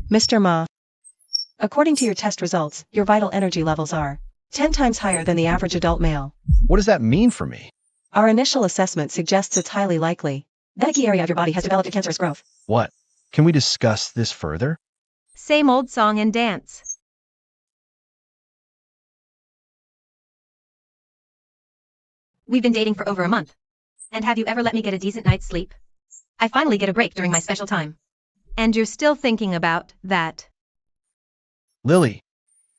Mr. Ma. According to your test results, your vital energy levels are 10 times higher than the average adult male. What does that mean for me? Our initial assessment suggests it's highly likely that a key area of your body has developed a cancerous growth. What? Can we discuss this further? Same old song and dance. We've been dating for over a month. And have you ever let me get a decent night's sleep? I finally get a break during my special time. And you're still thinking about that. Lily,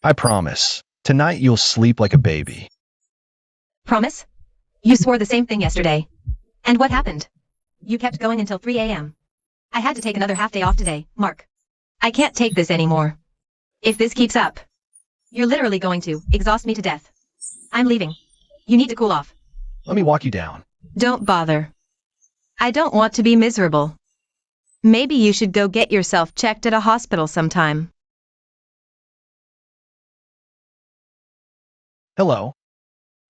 I promise. Tonight you'll sleep like a baby. Promise? You swore the same thing yesterday. And what happened? You kept going until 3 a.m. I had to take another half day off today, Mark. I can't take this anymore. If this keeps up, you're literally going to exhaust me to death. I'm leaving. You need to cool off. Let me walk you down. Don't bother. I don't want to be miserable. Maybe you should go get yourself checked at a hospital sometime. Hello.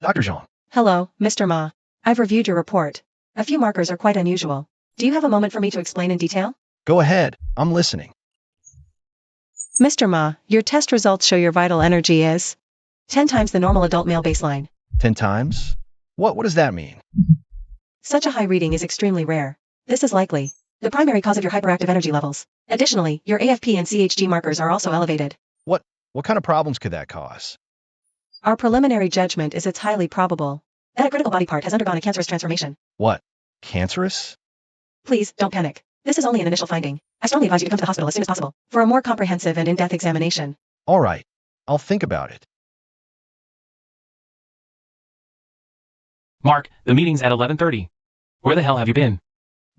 Dr. Jean. Hello, Mr. Ma. I've reviewed your report. A few markers are quite unusual. Do you have a moment for me to explain in detail? Go ahead. I'm listening. Mr. Ma, your test results show your vital energy is 10 times the normal adult male baseline. 10 times? What does that mean? Such a high reading is extremely rare. This is likely the primary cause of your hyperactive energy levels. Additionally, your AFP and CHG markers are also elevated. What kind of problems could that cause? Our preliminary judgment is it's highly probable that a critical body part has undergone a cancerous transformation. What? Cancerous? Please, don't panic. This is only an initial finding. I strongly advise you to come to the hospital as soon as possible for a more comprehensive and in-depth examination. All right. I'll think about it. Mark, the meeting's at 11:30. Where the hell have you been?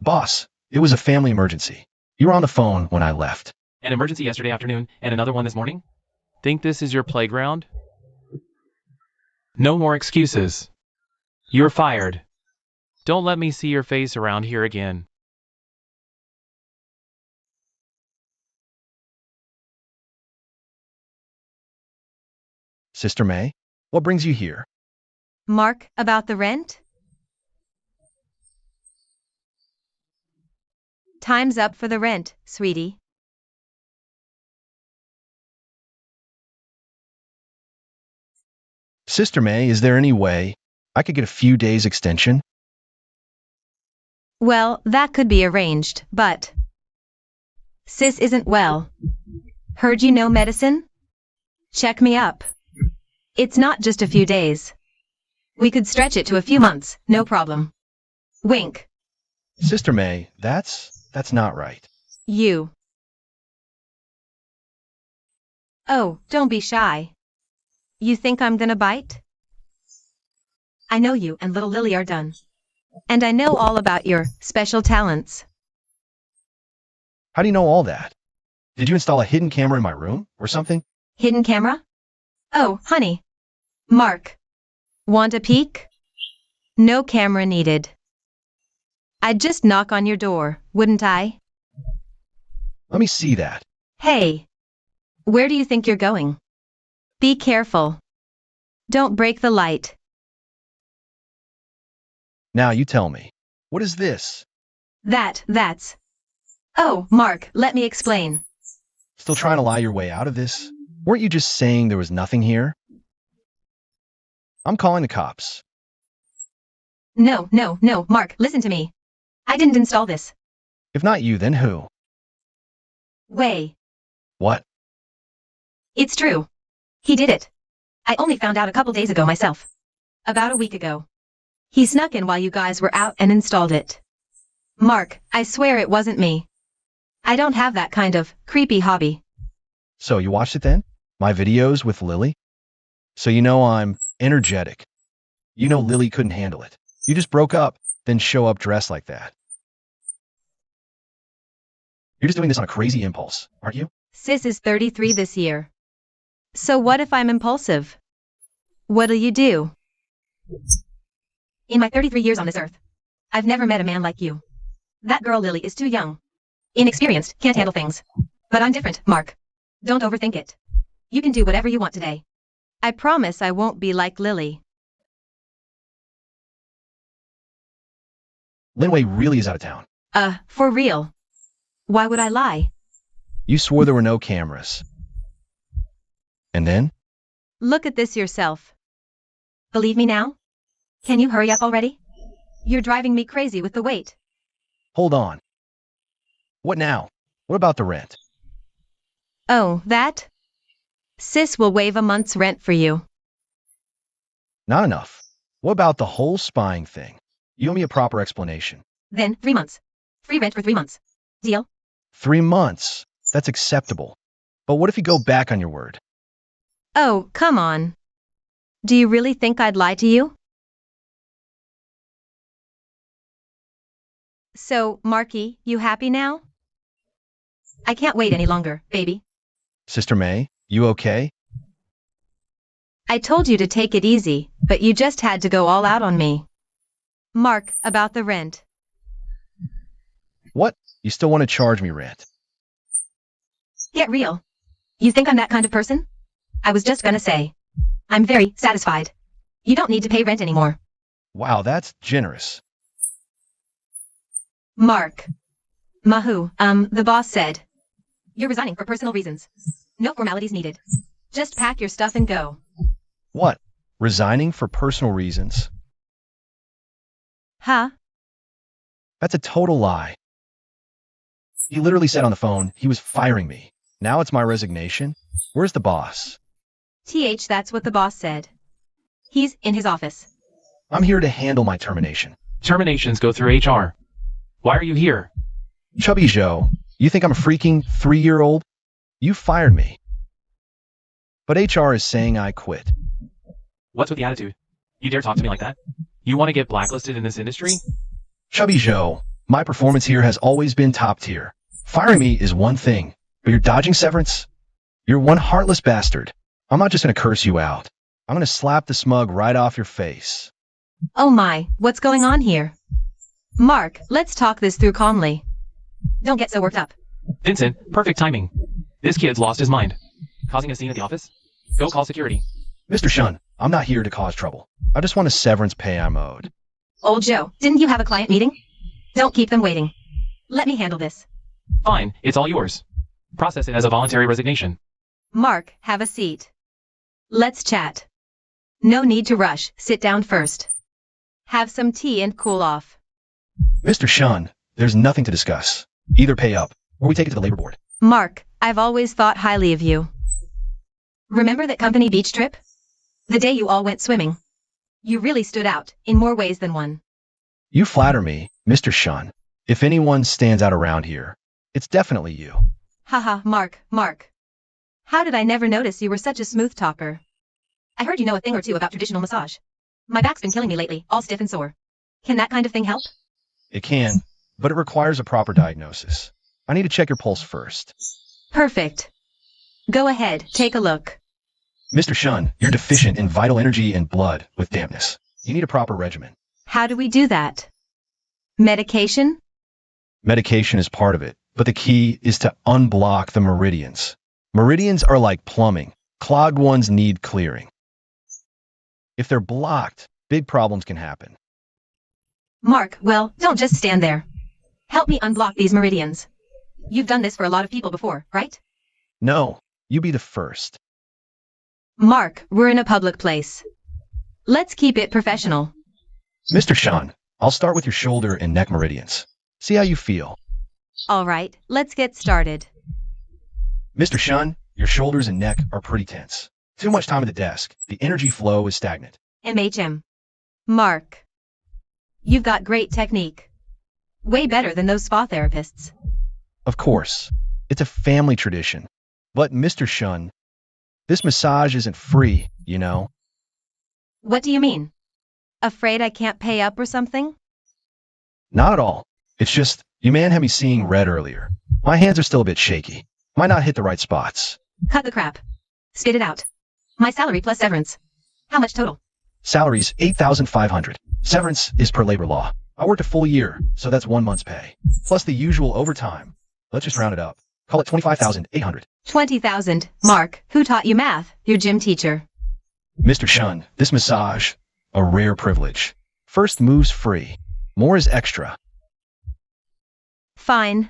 Boss, it was a family emergency. You were on the phone when I left. An emergency yesterday afternoon and another one this morning? Think this is your playground? No more excuses. You're fired. Don't let me see your face around here again. Sister May, what brings you here? Mark, about the rent? Time's up for the rent, sweetie. Sister May, is there any way I could get a few days extension? Well, that could be arranged, but Sis isn't well. Heard you know medicine? Check me up. It's not just a few days. We could stretch it to a few months, no problem. Wink. Sister May, that's not right. You. Oh, don't be shy. You think I'm gonna bite? I know you and little Lily are done. And I know all about your special talents. How do you know all that? Did you install a hidden camera in my room or something? Hidden camera? Oh, honey. Mark. Want a peek? No camera needed. I'd just knock on your door, wouldn't I? Let me see that. Hey. Where do you think you're going? Be careful. Don't break the light. Now you tell me. What is this? That's. Oh, Mark, let me explain. Still trying to lie your way out of this? Weren't you just saying there was nothing here? I'm calling the cops. No, Mark, listen to me. I didn't install this. If not you, then who? Way. What? It's true. He did it. I only found out a couple days ago myself. About a week ago. He snuck in while you guys were out and installed it. Mark, I swear it wasn't me. I don't have that kind of creepy hobby. So you watched it then? My videos with Lily? So you know I'm energetic. You know Lily couldn't handle it. You just broke up, then show up dressed like that. You're just doing this on a crazy impulse, aren't you? Sis is 33 this year. So what if I'm impulsive? What'll you do? In my 33 years on this earth, I've never met a man like you. That girl Lily is too young. Inexperienced, can't handle things. But I'm different, Mark. Don't overthink it. You can do whatever you want today. I promise I won't be like Lily. Linway really is out of town. For real. Why would I lie? You swore there were no cameras. And then? Look at this yourself. Believe me now? Can you hurry up already? You're driving me crazy with the wait. Hold on. What now? What about the rent? Oh, that? Sis will waive a month's rent for you. Not enough. What about the whole spying thing? You owe me a proper explanation. Then 3 months. Free rent for 3 months. Deal? 3 months. That's acceptable. But what if you go back on your word? Oh, come on. Do you really think I'd lie to you? So, Marky, you happy now? I can't wait any longer, baby. Sister May, you okay? I told you to take it easy, but you just had to go all out on me. Mark, about the rent. What? You still want to charge me rent? Get real. You think I'm that kind of person? I was just gonna say. I'm very satisfied. You don't need to pay rent anymore. Wow, that's generous. Mark. Mahu, the boss said. You're resigning for personal reasons. No formalities needed. Just pack your stuff and go. What? Resigning for personal reasons? Huh? That's a total lie. He literally said on the phone he was firing me. Now it's my resignation? Where's the boss? That's what the boss said. He's in his office. I'm here to handle my termination. Terminations go through HR. Why are you here? Chubby Joe, you think I'm a freaking 3-year-old? You fired me. But HR is saying I quit. What's with the attitude? You dare talk to me like that? You want to get blacklisted in this industry? Chubby Joe, my performance here has always been top tier. Firing me is one thing, but you're dodging severance? You're one heartless bastard. I'm not just going to curse you out. I'm going to slap the smug right off your face. Oh my, what's going on here? Mark, let's talk this through calmly. Don't get so worked up. Vincent, perfect timing. This kid's lost his mind. Causing a scene at the office? Go call security. Mr. Shun, I'm not here to cause trouble. I just want a severance pay I'm owed. Old Joe, didn't you have a client meeting? Don't keep them waiting. Let me handle this. Fine, it's all yours. Process it as a voluntary resignation. Mark, have a seat. Let's chat. No need to rush, sit down first. Have some tea and cool off. Mr. Shun, there's nothing to discuss. Either pay up, or we take it to the labor board. Mark, I've always thought highly of you. Remember that company beach trip? The day you all went swimming. You really stood out, in more ways than one. You flatter me, Mr. Shun. If anyone stands out around here, it's definitely you. Haha, Mark. How did I never notice you were such a smooth talker? I heard you know a thing or two about traditional massage. My back's been killing me lately, all stiff and sore. Can that kind of thing help? It can, but it requires a proper diagnosis. I need to check your pulse first. Perfect. Go ahead, take a look. Mr. Shun, you're deficient in vital energy and blood with dampness. You need a proper regimen. How do we do that? Medication? Medication is part of it, but the key is to unblock the meridians. Meridians are like plumbing. Clogged ones need clearing. If they're blocked, big problems can happen. Mark, well, don't just stand there. Help me unblock these meridians. You've done this for a lot of people before, right? No, you be the first. Mark, we're in a public place. Let's keep it professional. Mr. Shun, I'll start with your shoulder and neck meridians. See how you feel. All right, let's get started. Mr. Shun, your shoulders and neck are pretty tense. Too much time at the desk. The energy flow is stagnant. MHM. Mark. You've got great technique. Way better than those spa therapists. Of course. It's a family tradition. But Mr. Shun, this massage isn't free, you know. What do you mean? Afraid I can't pay up or something? Not at all. It's just, you man had me seeing red earlier. My hands are still a bit shaky. Might not hit the right spots. Cut the crap. Spit it out. My salary plus severance. How much total? Salary's $8,500. Severance is per labor law. I worked a full year, so that's 1 month's pay. Plus the usual overtime. Let's just round it up. Call it $25,800. 20,000. Mark, who taught you math? Your gym teacher. Mr. Shun, this massage, a rare privilege. First move's free. More is extra. Fine.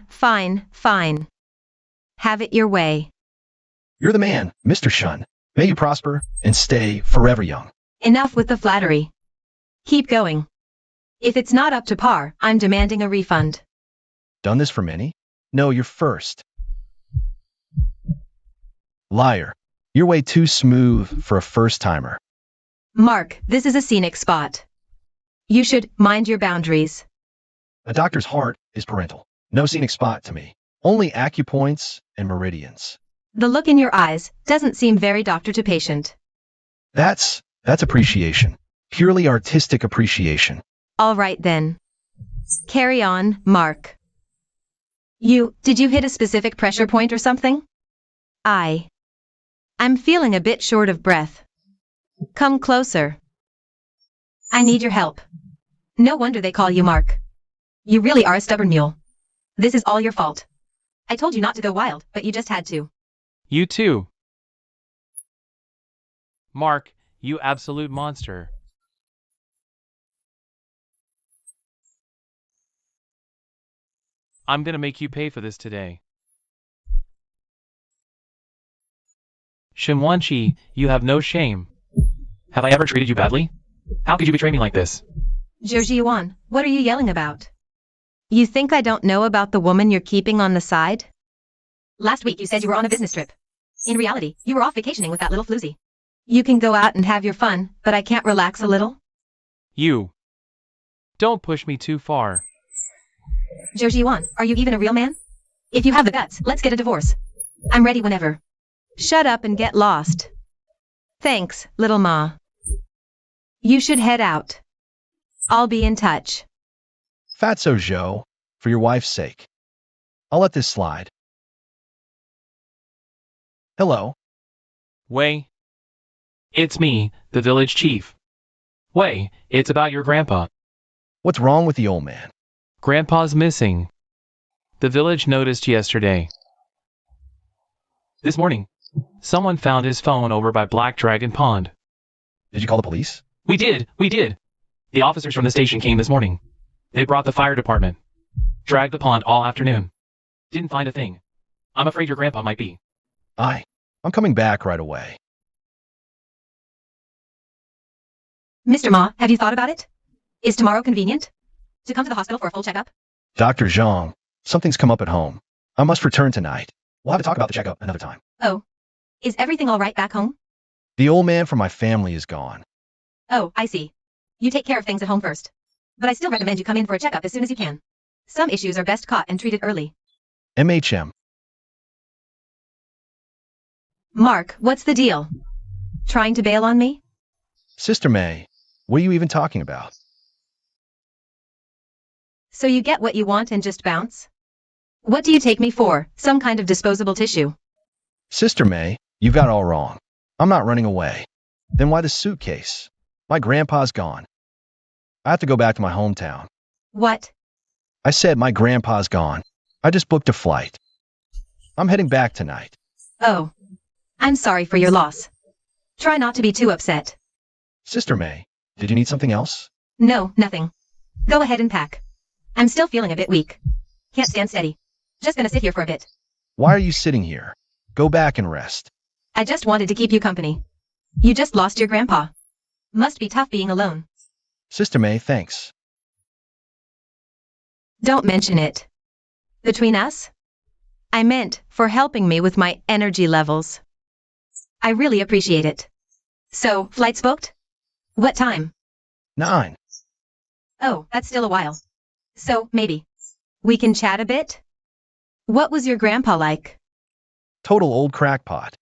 Have it your way. You're the man, Mr. Shun. May you prosper and stay forever young. Enough with the flattery. Keep going. If it's not up to par, I'm demanding a refund. Done this for many? No, you're first. Liar. You're way too smooth for a first-timer. Mark, this is a scenic spot. You should mind your boundaries. A doctor's heart is parental. No scenic spot to me. Only acupoints and meridians. The look in your eyes doesn't seem very doctor to patient. That's appreciation. Purely artistic appreciation. All right then. Carry on, Mark. Did you hit a specific pressure point or something? I'm feeling a bit short of breath. Come closer. I need your help. No wonder they call you Mark. You really are a stubborn mule. This is all your fault. I told you not to go wild, but you just had to. You too. Mark, you absolute monster. I'm gonna make you pay for this today. Shinwanchi, you have no shame. Have I ever treated you badly? How could you betray me like this? Zhou Yuan, what are you yelling about? You think I don't know about the woman you're keeping on the side? Last week you said you were on a business trip. In reality, you were off vacationing with that little floozy. You can go out and have your fun, but I can't relax a little? You. Don't push me too far. Zhou Yuan, are you even a real man? If you have the guts, let's get a divorce. I'm ready whenever. Shut up and get lost. Thanks, little ma. You should head out. I'll be in touch. Fatso Zhou, for your wife's sake. I'll let this slide. Hello. Wei. It's me, the village chief. Wei, it's about your grandpa. What's wrong with the old man? Grandpa's missing. The village noticed yesterday. This morning, someone found his phone over by Black Dragon Pond. Did you call the police? We did. The officers from the station came this morning. They brought the fire department. Dragged the pond all afternoon. Didn't find a thing. I'm afraid your grandpa might be. I'm coming back right away. Mr. Ma, have you thought about it? Is tomorrow convenient? To come to the hospital for a full checkup? Dr. Zhang, something's come up at home. I must return tonight. We'll have to talk about the checkup another time. Oh. Is everything all right back home? The old man from my family is gone. Oh, I see. You take care of things at home first. But I still recommend you come in for a checkup as soon as you can. Some issues are best caught and treated early. MHM. Mark, what's the deal? Trying to bail on me? Sister May, what are you even talking about? So you get what you want and just bounce? What do you take me for? Some kind of disposable tissue? Sister May, you've got it all wrong. I'm not running away. Then why the suitcase? My grandpa's gone. I have to go back to my hometown. What? I said my grandpa's gone. I just booked a flight. I'm heading back tonight. Oh. I'm sorry for your loss. Try not to be too upset. Sister May, did you need something else? No, nothing. Go ahead and pack. I'm still feeling a bit weak. Can't stand steady. Just gonna sit here for a bit. Why are you sitting here? Go back and rest. I just wanted to keep you company. You just lost your grandpa. Must be tough being alone. Sister May, thanks. Don't mention it. Between us? I meant for helping me with my energy levels. I really appreciate it. So, flight's booked? What time? 9. Oh, that's still a while. So, maybe we can chat a bit? What was your grandpa like? Total old crackpot.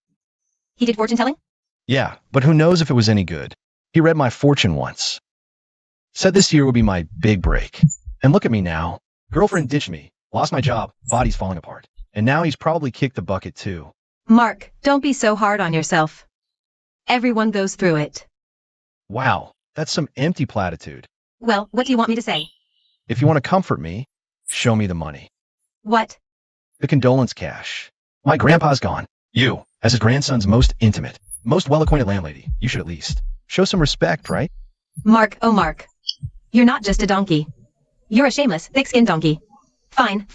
He did fortune telling? Yeah, but who knows if it was any good. He read my fortune once. Said this year would be my big break. And look at me now. Girlfriend ditched me, lost my job, body's falling apart. And now he's probably kicked the bucket too. Mark, don't be so hard on yourself. Everyone goes through it. Wow, that's some empty platitude. Well, what do you want me to say? If you want to comfort me, show me the money. What? The condolence cash. My grandpa's gone. You, as his grandson's most intimate, most well-acquainted landlady, you should at least show some respect, right? Mark, oh Mark. You're not just a donkey. You're a shameless, thick-skinned donkey. Fine.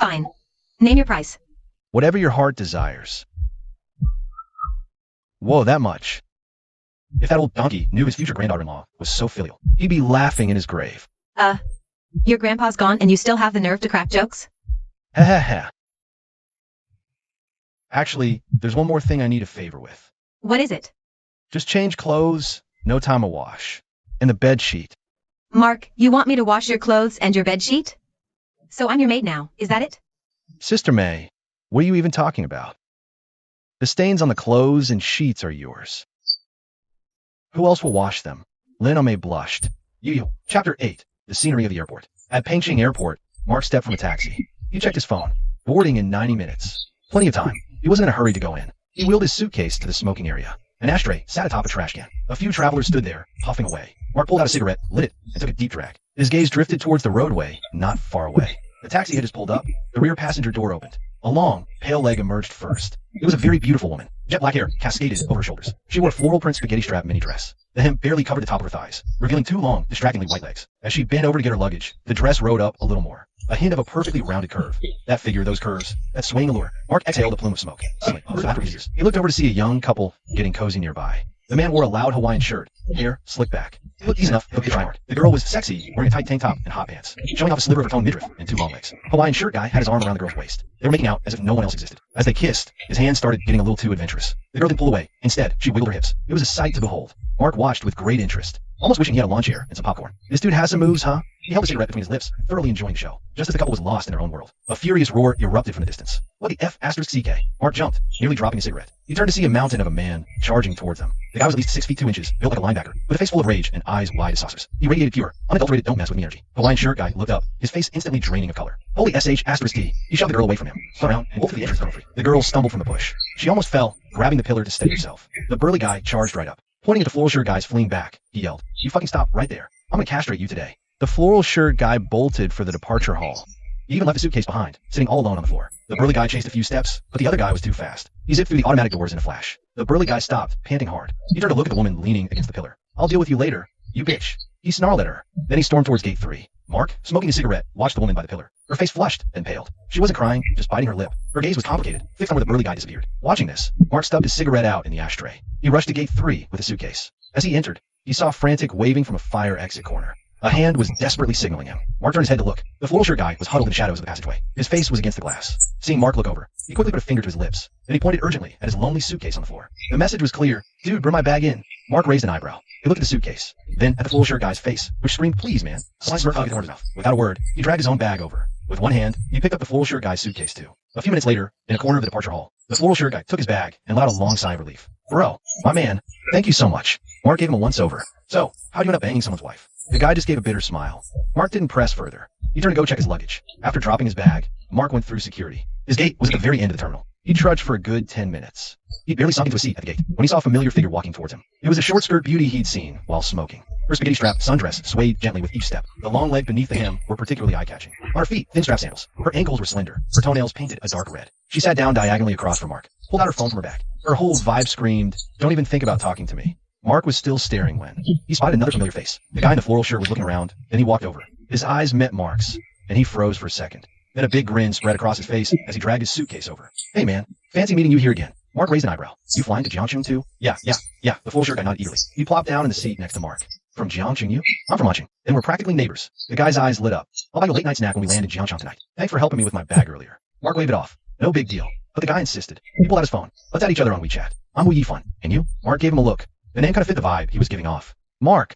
Name your price. Whatever your heart desires. Whoa, that much. If that old donkey knew his future granddaughter-in-law was so filial, he'd be laughing in his grave. Your grandpa's gone and you still have the nerve to crack jokes? Ha ha ha. Actually, there's one more thing I need a favor with. What is it? Just change clothes, no time to wash. And the bed sheet. Mark, you want me to wash your clothes and your bed sheet? So I'm your maid now, is that it? Sister May, what are you even talking about? The stains on the clothes and sheets are yours. Who else will wash them? Lin May blushed. Chapter 8. The scenery of the airport. At Pengqing Airport, Mark stepped from a taxi. He checked his phone. Boarding in 90 minutes. Plenty of time. He wasn't in a hurry to go in. He wheeled his suitcase to the smoking area. An ashtray sat atop a trash can. A few travelers stood there, puffing away. Mark pulled out a cigarette, lit it, and took a deep drag. His gaze drifted towards the roadway, not far away. The taxi had just pulled up. The rear passenger door opened. A long, pale leg emerged first. It was a very beautiful woman. Jet black hair cascaded over her shoulders. She wore a floral print spaghetti strap mini dress. The hem barely covered the top of her thighs, revealing two long, distractingly white legs. As she bent over to get her luggage, the dress rode up a little more. A hint of a perfectly rounded curve. That figure, those curves, that swaying allure. Mark exhaled a plume of smoke. Suddenly, after his ears, he looked over to see a young couple getting cozy nearby. The man wore a loud Hawaiian shirt, hair slicked back. It looked easy enough to try hard. The girl was sexy, wearing a tight tank top and hot pants, showing off a sliver of her toned midriff and two long legs. Hawaiian shirt guy had his arm around the girl's waist. They were making out as if no one else existed. As they kissed, his hands started getting a little too adventurous. The girl didn't pull away. Instead, she wiggled her hips. It was a sight to behold. Mark watched with great interest, almost wishing he had a lawn chair and some popcorn. This dude has some moves, huh? He held a cigarette between his lips, thoroughly enjoying the show, just as the couple was lost in their own world. A furious roar erupted from the distance. What the F***? Mark jumped, nearly dropping his cigarette. He turned to see a mountain of a man charging towards them. The guy was at least 6 feet 2 inches, built like a linebacker, with a face full of rage and eyes wide as saucers. He radiated pure, unadulterated don't mess with me energy. The Hawaiian shirt guy looked up, his face instantly draining of color. Holy **T. He shoved the girl away from him, spun around, and bolted the entrance tunnel free. The girl stumbled from the bush. She almost fell, grabbing the pillar to steady herself. The burly guy charged right up. Pointing at the floral shirt guys fleeing back, he yelled, "You fucking stop right there. I'm gonna castrate you today." The floral shirt guy bolted for the departure hall. He even left the suitcase behind, sitting all alone on the floor. The burly guy chased a few steps, but the other guy was too fast. He zipped through the automatic doors in a flash. The burly guy stopped, panting hard. He turned to look at the woman leaning against the pillar. "I'll deal with you later, you bitch." He snarled at her. Then he stormed towards gate 3. Mark, smoking a cigarette, watched the woman by the pillar. Her face flushed, then paled. She wasn't crying, just biting her lip. Her gaze was complicated, fixed on where the burly guy disappeared. Watching this, Mark stubbed his cigarette out in the ashtray. He rushed to gate 3 with a suitcase. As he entered, he saw frantic waving from a fire exit corner. A hand was desperately signaling him. Mark turned his head to look. The floral shirt guy was huddled in the shadows of the passageway. His face was against the glass. Seeing Mark look over, he quickly put a finger to his lips. Then he pointed urgently at his lonely suitcase on the floor. The message was clear. "Dude, bring my bag in." Mark raised an eyebrow. He looked at the suitcase, then at the floral shirt guy's face, which screamed, "Please, man." A slight smirk hugged his mouth. Without a word, he dragged his own bag over. With one hand, he picked up the floral shirt guy's suitcase too. A few minutes later, in a corner of the departure hall, the floral shirt guy took his bag and let out a long sigh of relief. "Bro, my man, thank you so much." Mark gave him a once-over. "So, how'd you end up banging someone's wife?" The guy just gave a bitter smile. Mark didn't press further. He turned to go check his luggage. After dropping his bag, Mark went through security. His gate was at the very end of the terminal. He trudged for a good 10 minutes. He barely sunk into a seat at the gate when he saw a familiar figure walking towards him. It was a short-skirt beauty he'd seen while smoking. Her spaghetti-strap sundress swayed gently with each step. The long leg beneath the hem were particularly eye-catching. On her feet, thin strap sandals. Her ankles were slender. Her toenails painted a dark red. She sat down diagonally across from Mark, pulled out her phone from her bag. Her whole vibe screamed, "Don't even think about talking to me." Mark was still staring when he spotted another familiar face. The guy in the floral shirt was looking around, then he walked over. His eyes met Mark's, and he froze for a second. Then a big grin spread across his face as he dragged his suitcase over. "Hey man, fancy meeting you here again." Mark raised an eyebrow. "You flying to Jiangcheng too?" Yeah. The floral shirt guy nodded eagerly. He plopped down in the seat next to Mark. "From Jiangcheng you?" "I'm from Jiangcheng. Then we're practically neighbors." The guy's eyes lit up. "I'll buy you a late night snack when we land in Jiangcheng tonight. Thanks for helping me with my bag earlier." Mark waved it off. "No big deal." But the guy insisted. He pulled out his phone. "Let's add each other on WeChat. I'm Wu Yifan. And you?" Mark gave him a look. The name kind of fit the vibe he was giving off. "Mark."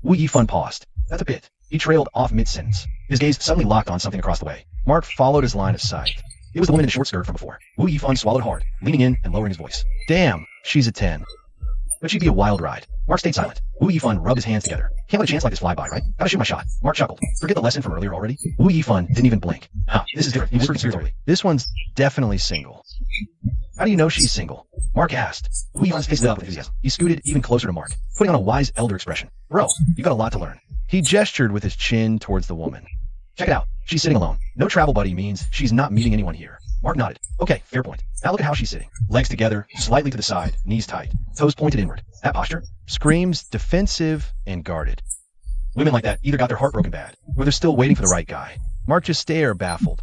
Wu Yifan paused. "That's a bit." He trailed off mid-sentence. His gaze suddenly locked on something across the way. Mark followed his line of sight. It was the woman in the short skirt from before. Wu Yifan swallowed hard, leaning in and lowering his voice. "Damn, she's a 10. But she'd be a wild ride." Mark stayed silent. Wu Yifan rubbed his hands together. "Can't let a chance like this fly by, right? Gotta shoot my shot." Mark chuckled. "Forget the lesson from earlier already?" Wu Yifan didn't even blink. This is different." He whispered spiritually. "This one's definitely single." "How do you know she's single?" Mark asked. Wu Yifan's face lit up with enthusiasm. He scooted even closer to Mark, putting on a wise elder expression. "Bro, you got a lot to learn." He gestured with his chin towards the woman. "Check it out. She's sitting alone. No travel buddy means she's not meeting anyone here." Mark nodded. "Okay, fair point. Now look at how she's sitting. Legs together, slightly to the side, knees tight, toes pointed inward. That posture screams defensive and guarded. Women like that either got their heart broken bad, or they're still waiting for the right guy." Mark just stared, baffled.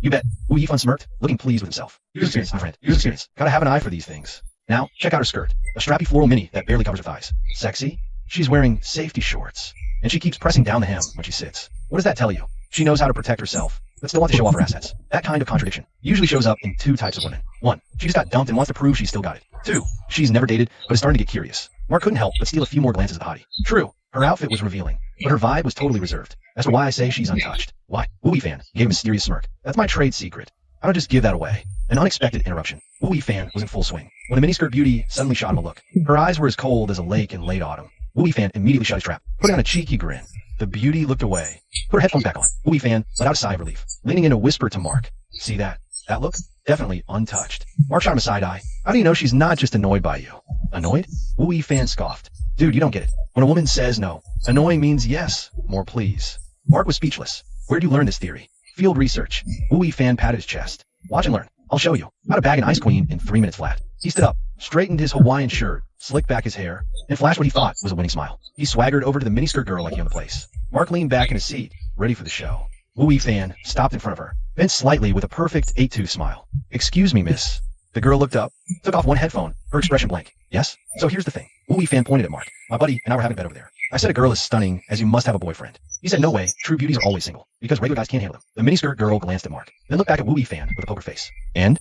You bet. Wu Yifan smirked, looking pleased with himself. Here's experience, my friend. Here's experience. Gotta have an eye for these things. Now, check out her skirt. A strappy floral mini that barely covers her thighs. Sexy? She's wearing safety shorts. And she keeps pressing down the hem when she sits. What does that tell you? She knows how to protect herself, but still wants to show off her assets. That kind of contradiction usually shows up in two types of women. 1, she just got dumped and wants to prove she's still got it. 2, she's never dated, but is starting to get curious. Mark couldn't help but steal a few more glances at the hottie. True, her outfit was revealing, but her vibe was totally reserved. As for why I say she's untouched. Why? Wu Fan gave a mysterious smirk. That's my trade secret. I don't just give that away. An unexpected interruption. Wu Fan was in full swing when the miniskirt beauty suddenly shot him a look. Her eyes were as cold as a lake in late autumn. Wu Fan immediately shut his trap, putting on a cheeky grin. The beauty looked away, put her headphones back on. Wu Fan let out a sigh of relief, leaning in to whisper to Mark. See that? That look? Definitely untouched. Mark shot him a side eye. How do you know she's not just annoyed by you? Annoyed? Wu Fan scoffed. Dude, you don't get it. When a woman says no, annoying means yes. More please. Mark was speechless. Where'd you learn this theory? Field research. Wu Fan patted his chest. Watch and learn. I'll show you how to bag an ice queen in 3 minutes flat. He stood up, straightened his Hawaiian shirt, slicked back his hair, and flashed what he thought was a winning smile. He swaggered over to the miniskirt girl like he owned the place. Mark leaned back in his seat, ready for the show. Wu Fan stopped in front of her, bent slightly with a perfect 8-2 smile. Excuse me, miss. The girl looked up, took off one headphone, her expression blank. Yes? So here's the thing. Wu Fan pointed at Mark. My buddy and I were having a bet over there. I said a girl is stunning as you must have a boyfriend. He said no way, true beauties are always single, because regular guys can't handle them. The miniskirt girl glanced at Mark, then looked back at Wu Fan with a poker face. And?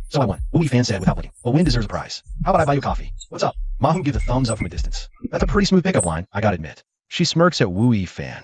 So I won. Wu Fan said without blinking. A win deserves a prize. How about I buy you coffee? What's up? Mahu gives a thumbs up from a distance. That's a pretty smooth pickup line, I gotta admit. She smirks at Wu Fan.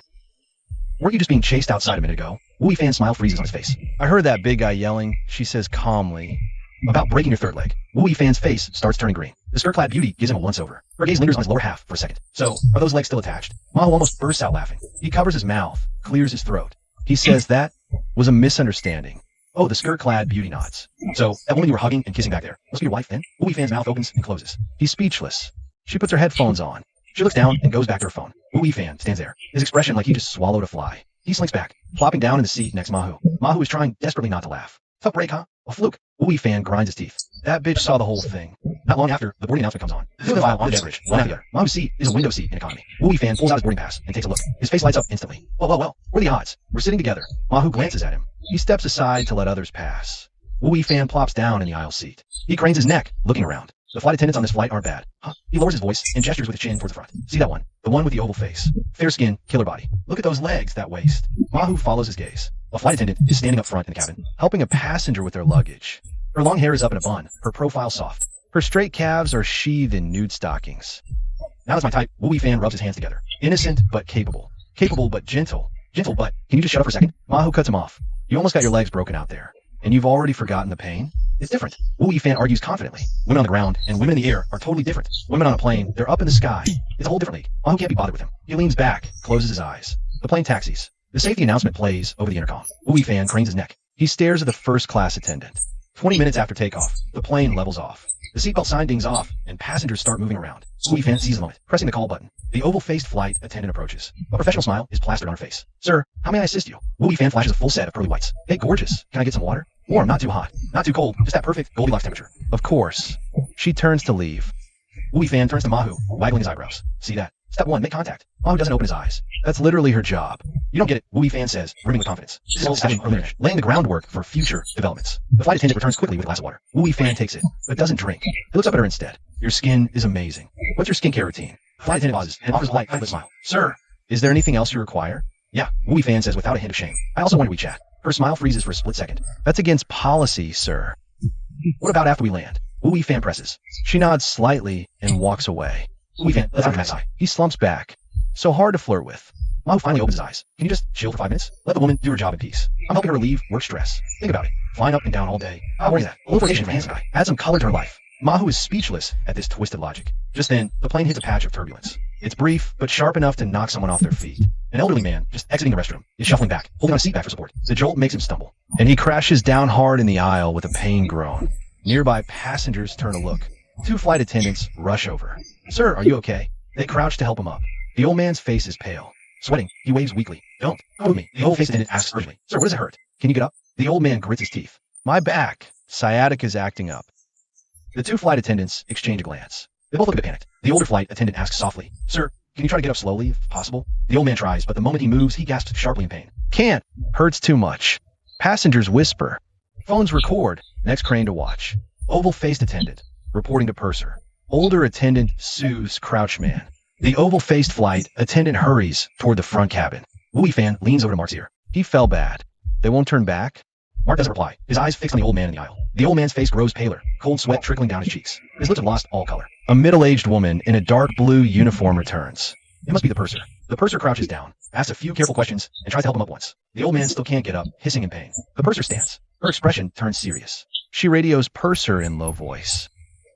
Weren't you just being chased outside a minute ago? Wu Fan's smile freezes on his face. I heard that big guy yelling, she says calmly. About breaking your third leg. Wu Fan's face starts turning green. The skirt-clad beauty gives him a once-over. Her gaze lingers on his lower half for a second. So, are those legs still attached? Mahu almost bursts out laughing. He covers his mouth, clears his throat. He says that was a misunderstanding. Oh, the skirt-clad beauty nods. So, that woman you were hugging and kissing back there, must be your wife then? Wu Fan's mouth opens and closes. He's speechless. She puts her headphones on. She looks down and goes back to her phone. Wu Fan stands there, his expression like he just swallowed a fly. He slinks back, flopping down in the seat next to Mahu. Mahu is trying desperately not to laugh. Tough break, huh? A fluke. Wu Fan grinds his teeth. That bitch saw the whole thing. Not long after, the boarding announcement comes on. Through the file on the beverage, one after the other. Mahu's seat is a window seat in economy. Wu Fan pulls out his boarding pass and takes a look. His face lights up instantly. Well, what are the odds? We're sitting together. Mahu glances at him. He steps aside to let others pass. Wu Fan plops down in the aisle seat. He cranes his neck, looking around. The flight attendants on this flight aren't bad. Huh? He lowers his voice and gestures with his chin towards the front. See that one? The one with the oval face. Fair skin, killer body. Look at those legs, that waist. Mahu follows his gaze. A flight attendant is standing up front in the cabin, helping a passenger with their luggage. Her long hair is up in a bun, her profile soft. Her straight calves are sheathed in nude stockings. Now that's my type. Wu Fan rubs his hands together. Innocent but capable. Capable but gentle. Gentle but, can you just shut up for a second? Mahu cuts him off. You almost got your legs broken out there. And you've already forgotten the pain? It's different. Wu Fan argues confidently. Women on the ground and women in the air are totally different. Women on a plane, they're up in the sky. It's a whole different league. Mahu can't be bothered with him. He leans back, closes his eyes. The plane taxis. The safety announcement plays over the intercom. Wu Fan cranes his neck. He stares at the first-class attendant. 20 minutes after takeoff, the plane levels off. The seatbelt sign dings off, and passengers start moving around. Wu Fan sees the moment, pressing the call button. The oval-faced flight attendant approaches. A professional smile is plastered on her face. Sir, how may I assist you? Wu Fan flashes a full set of pearly whites. Hey, gorgeous. Can I get some water? Warm, not too hot. Not too cold, just that perfect Goldilocks temperature. Of course. She turns to leave. Wu Fan turns to Mahu, waggling his eyebrows. See that? Step 1, make contact. Mahu doesn't open his eyes. That's literally her job. You don't get it, Wu Fan says, brimming with confidence. This is old-fashioned lineage, laying the groundwork for future developments. The flight attendant returns quickly with a glass of water. Wu Fan takes it, but doesn't drink. He looks up at her instead. Your skin is amazing. What's your skincare routine? The flight attendant pauses and offers a light, heartless smile. Sir, is there anything else you require? Yeah, Wu Fan says without a hint of shame. I also want to chat. Her smile freezes for a split second. That's against policy, sir. What about after we land? Wu Fan presses. She nods slightly and walks away. Wu Fan lets out a dramatic sigh. He slumps back. So hard to flirt with. Mahu finally opens his eyes. Can you just chill for 5 minutes? Let the woman do her job in peace. I'm helping her relieve work stress. Think about it. Flying up and down all day. How boring is that? A little vacation for handsome guy. Add some color to her life. Mahu is speechless at this twisted logic. Just then, the plane hits a patch of turbulence. It's brief, but sharp enough to knock someone off their feet. An elderly man, just exiting the restroom, is shuffling back, holding on a seat back for support. The jolt makes him stumble, and he crashes down hard in the aisle with a pain groan. Nearby passengers turn to look. 2 flight attendants rush over. Sir, are you okay? They crouch to help him up. The old man's face is pale. Sweating, he waves weakly. Don't move me. The old-faced attendant asks urgently. Sir, what does it hurt? Can you get up? The old man grits his teeth. My back. Sciatica's acting up. The 2 flight attendants exchange a glance. They both look a bit panicked. The older flight attendant asks softly, Sir, can you try to get up slowly, if possible? The old man tries, but the moment he moves, he gasps sharply in pain. Can't. Hurts too much. Passengers whisper. Phones record. Next crane to watch. Oval-faced attendant. Reporting to purser. Older attendant sues Crouchman. The oval-faced flight attendant hurries toward the front cabin. Louis fan leans over to Mark's ear. He fell bad. They won't turn back? Mark doesn't reply, his eyes fixed on the old man in the aisle. The old man's face grows paler, cold sweat trickling down his cheeks. His lips have lost all color. A middle-aged woman in a dark blue uniform returns. It must be the purser. The purser crouches down, asks a few careful questions, and tries to help him up once. The old man still can't get up, hissing in pain. The purser stands. Her expression turns serious. She radios purser in low voice.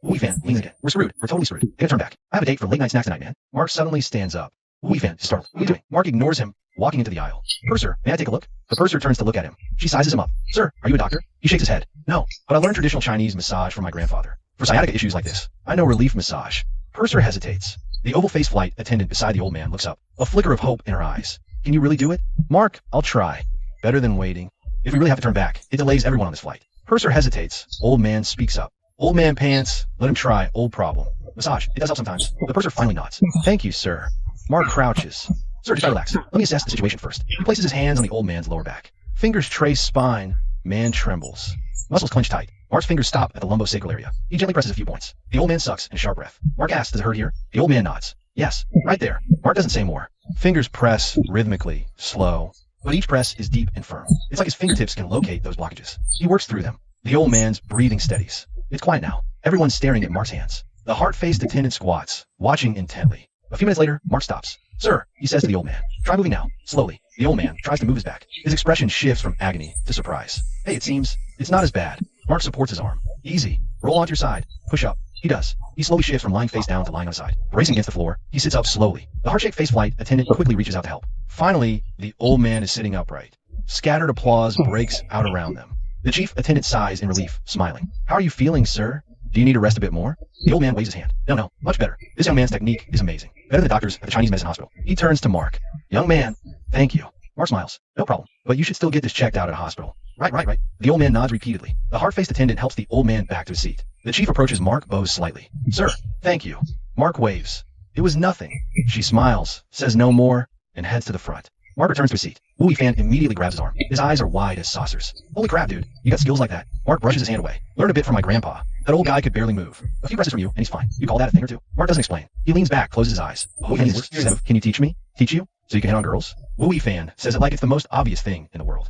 Louis fan leans again. We're screwed. We're totally screwed. They gotta turn back. I have a date for late night snacks tonight, man. Mark suddenly stands up. Louis fan is startled. What are you doing? Mark ignores him, walking into the aisle. Purser, may I take a look? The purser turns to look at him. She sizes him up. Sir, are you a doctor? He shakes his head. No, but I learned traditional Chinese massage from my grandfather. For sciatica issues like this, I know relief massage. Purser hesitates. The oval-faced flight attendant beside the old man looks up, a flicker of hope in her eyes. Can you really do it? Mark, I'll try. Better than waiting. If we really have to turn back, it delays everyone on this flight. Purser hesitates. Old man speaks up. Old man pants. Let him try. Old problem. Massage. It does help sometimes. The purser finally nods. Thank you, sir. Mark crouches. Sir, just try to relax. Let me assess the situation first. He places his hands on the old man's lower back. Fingers trace spine. Man trembles. Muscles clench tight. Mark's fingers stop at the lumbosacral area. He gently presses a few points. The old man sucks in a sharp breath. Mark asks, does it hurt here? The old man nods. Yes, right there. Mark doesn't say more. Fingers press rhythmically, slow. But each press is deep and firm. It's like his fingertips can locate those blockages. He works through them. The old man's breathing steadies. It's quiet now. Everyone's staring at Mark's hands. The heart-faced attendant squats, watching intently. A few minutes later, Mark stops. Sir, he says to the old man. Try moving now. Slowly. The old man tries to move his back. His expression shifts from agony to surprise. Hey, it seems it's not as bad. Mark supports his arm. Easy. Roll onto your side. Push up. He does. He slowly shifts from lying face down to lying on his side. Bracing against the floor, he sits up slowly. The heart-shaped face flight attendant quickly reaches out to help. Finally, the old man is sitting upright. Scattered applause breaks out around them. The chief attendant sighs in relief, smiling. How are you feeling, sir? Do you need to rest a bit more? The old man waves his hand. No, much better. This young man's technique is amazing. Better than the doctors at the Chinese medicine hospital. He turns to Mark. Young man, thank you. Mark smiles. No problem. But you should still get this checked out at a hospital. Right. The old man nods repeatedly. The heart-faced attendant helps the old man back to his seat. The chief approaches Mark, bows slightly. Sir, thank you. Mark waves. It was nothing. She smiles, says no more, and heads to the front. Mark returns to his seat. Wu Fan immediately grabs his arm. His eyes are wide as saucers. Holy crap, dude. You got skills like that. Mark brushes his hand away. Learned a bit from my grandpa. That old guy could barely move. A few presses from you, and he's fine. You call that a thing or two? Mark doesn't explain. He leans back, closes his eyes. Wu Fan says, can you teach me? Teach you? So you can hit on girls? Wu Fan says it like it's the most obvious thing in the world.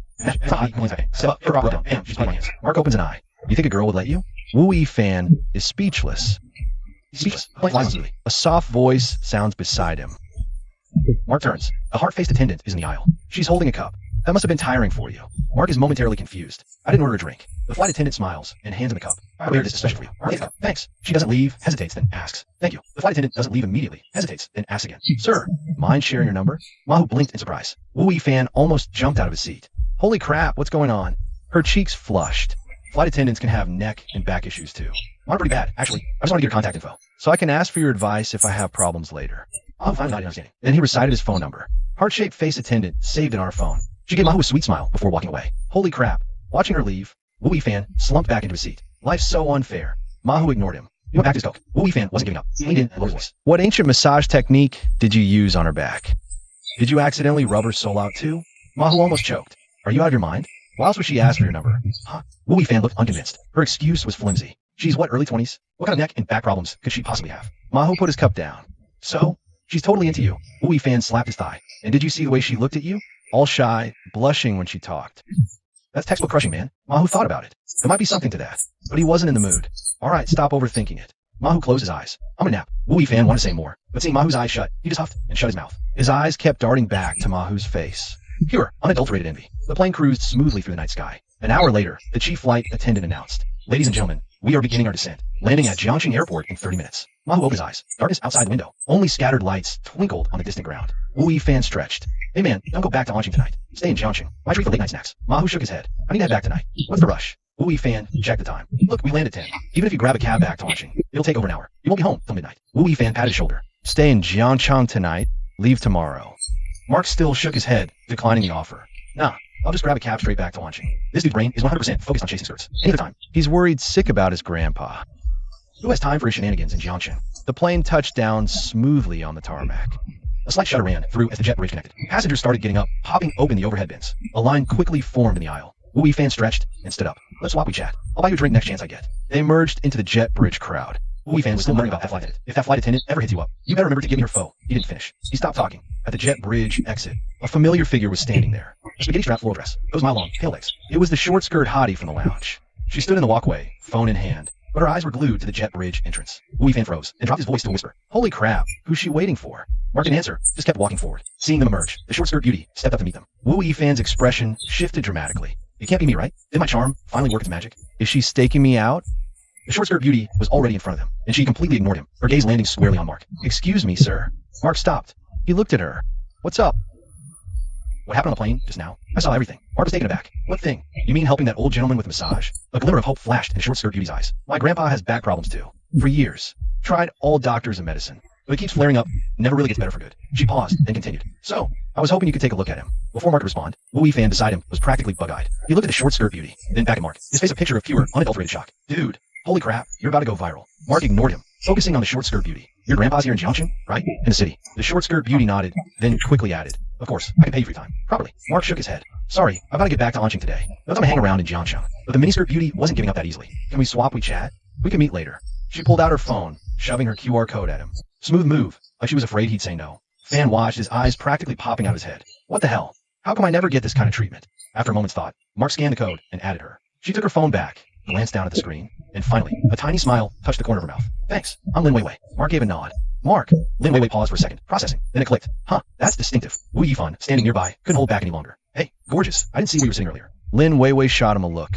Mark opens an eye. You think a girl would let you? Wu Fan is speechless. A soft voice sounds beside him. Mark turns. A heart-faced attendant is in the aisle. She's holding a cup. That must have been tiring for you. Mark is momentarily confused. I didn't order a drink. The flight attendant smiles and hands him a cup. I prepared this especially for you. Thanks. She doesn't leave, hesitates, then asks. Thank you. The flight attendant doesn't leave immediately, hesitates, then asks again. Sir, mind sharing your number? Mahu blinked in surprise. Wu Fan almost jumped out of his seat. Holy crap, what's going on? Her cheeks flushed. Flight attendants can have neck and back issues too. Mine are pretty bad, actually. I just want to get your contact info. So I can ask for your advice if I have problems later. Mahu finally nodded understanding. Then he recited his phone number. Heart-shaped face attendant saved it on her phone. She gave Mahu a sweet smile before walking away. Holy crap. Watching her leave, Wu Fan slumped back into his seat. Life's so unfair. Mahu ignored him. He went back to his coke. Wu Fan wasn't giving up. He leaned in and lowered his voice. What ancient massage technique did you use on her back? Did you accidentally rub her soul out too? Mahu almost choked. Are you out of your mind? Why else would she ask for your number? Huh? Wu Fan looked unconvinced. Her excuse was flimsy. She's what, early 20s? What kind of neck and back problems could she possibly have? Mahu put his cup down. So? She's totally into you. Wu Fan slapped his thigh. And did you see the way she looked at you? All shy, blushing when she talked. That's textbook crushing, man. Mahu thought about it. There might be something to that. But he wasn't in the mood. Alright, stop overthinking it. Mahu closed his eyes. I'm a nap. Wu Fan wanted to say more, but seeing Mahu's eyes shut, he just huffed and shut his mouth. His eyes kept darting back to Mahu's face. Pure, unadulterated envy. The plane cruised smoothly through the night sky. An hour later, the chief flight attendant announced, Ladies and gentlemen, we are beginning our descent, landing at Jiangxing Airport in 30 minutes. Mahu opened his eyes. Darkness outside the window. Only scattered lights twinkled on the distant ground. Wu Fan stretched. Hey man, don't go back to Anqing tonight. Stay in Jiangxing. Why treat for late night snacks? Mahu shook his head. I need to head back tonight. What's the rush? Wu Fan checked the time. Look, we land at 10. Even if you grab a cab back to Anqing, it'll take over an hour. You won't be home till midnight. Wu Fan patted his shoulder. Stay in Jiangxing tonight. Leave tomorrow. Mark still shook his head, declining the offer. Nah, I'll just grab a cab straight back to Anqing. This dude's brain is 100% focused on chasing skirts. Any other time. He's worried sick about his grandpa. Who has time for his shenanigans in Jiangxing? The plane touched down smoothly on the tarmac. A slight shudder ran through as the jet bridge connected. Passengers started getting up, popping open the overhead bins. A line quickly formed in the aisle. Wu Yifan stretched and stood up. Let's swap we chat. I'll buy you a drink next chance I get. They merged into the jet bridge crowd. Wu Yifan was still muttering about that flight attendant. If that flight attendant ever hits you up, you better remember to give me her foe. He didn't finish. He stopped talking. At the jet bridge exit, a familiar figure was standing there. A spaghetti-strap floral dress, those mile-long tail legs. It was the short-skirt hottie from the lounge. She stood in the walkway, phone in hand, but her eyes were glued to the jet bridge entrance. Wu Yifan froze and dropped his voice to a whisper. Holy crap, who's she waiting for? Mark didn't answer, just kept walking forward. Seeing them emerge, the short-skirt beauty stepped up to meet them. Wu Yifan's expression shifted dramatically. It can't be me, right? Did my charm finally work its magic? Is she staking me out? The short-skirt beauty was already in front of them, and she completely ignored him, her gaze landing squarely on Mark. Excuse me, sir. Mark stopped. He looked at her. What's up? What happened on the plane just now? I saw everything. Mark was taken aback. What thing? You mean helping that old gentleman with a massage? A glimmer of hope flashed in the short-skirt beauty's eyes. My grandpa has back problems too. For years. Tried all doctors and medicine. But it keeps flaring up, never really gets better for good. She paused, then continued. So, I was hoping you could take a look at him. Before Mark could respond, Wu Yifan beside him was practically bug-eyed. He looked at the short-skirt beauty, then back at Mark, his face a picture of pure, unadulterated shock. Dude, holy crap, you're about to go viral. Mark ignored him, focusing on the short-skirt beauty. Your grandpa's here in Jiangxing, right? In the city. The short-skirt beauty nodded, then quickly added. Of course, I can pay you for your time. Probably. Mark shook his head. Sorry, I've got to get back to Anqing today. No time to hang around in Jiangxing. But the miniskirt beauty wasn't giving up that easily. Can we swap we chat? We can meet later. She pulled out her phone, shoving her QR code at him. Smooth move, like she was afraid he'd say no. Fan watched, his eyes practically popping out his head. What the hell? How come I never get this kind of treatment? After a moment's thought, Mark scanned the code and added her. She took her phone back, glanced down at the screen, and finally, a tiny smile touched the corner of her mouth. Thanks, I'm Lin Weiwei. Mark gave a nod. Mark. Lin Weiwei paused for a second, processing. Then it clicked. Huh, that's distinctive. Wu Yifan, standing nearby, couldn't hold back any longer. Hey, gorgeous. I didn't see where you were sitting earlier. Lin Weiwei shot him a look.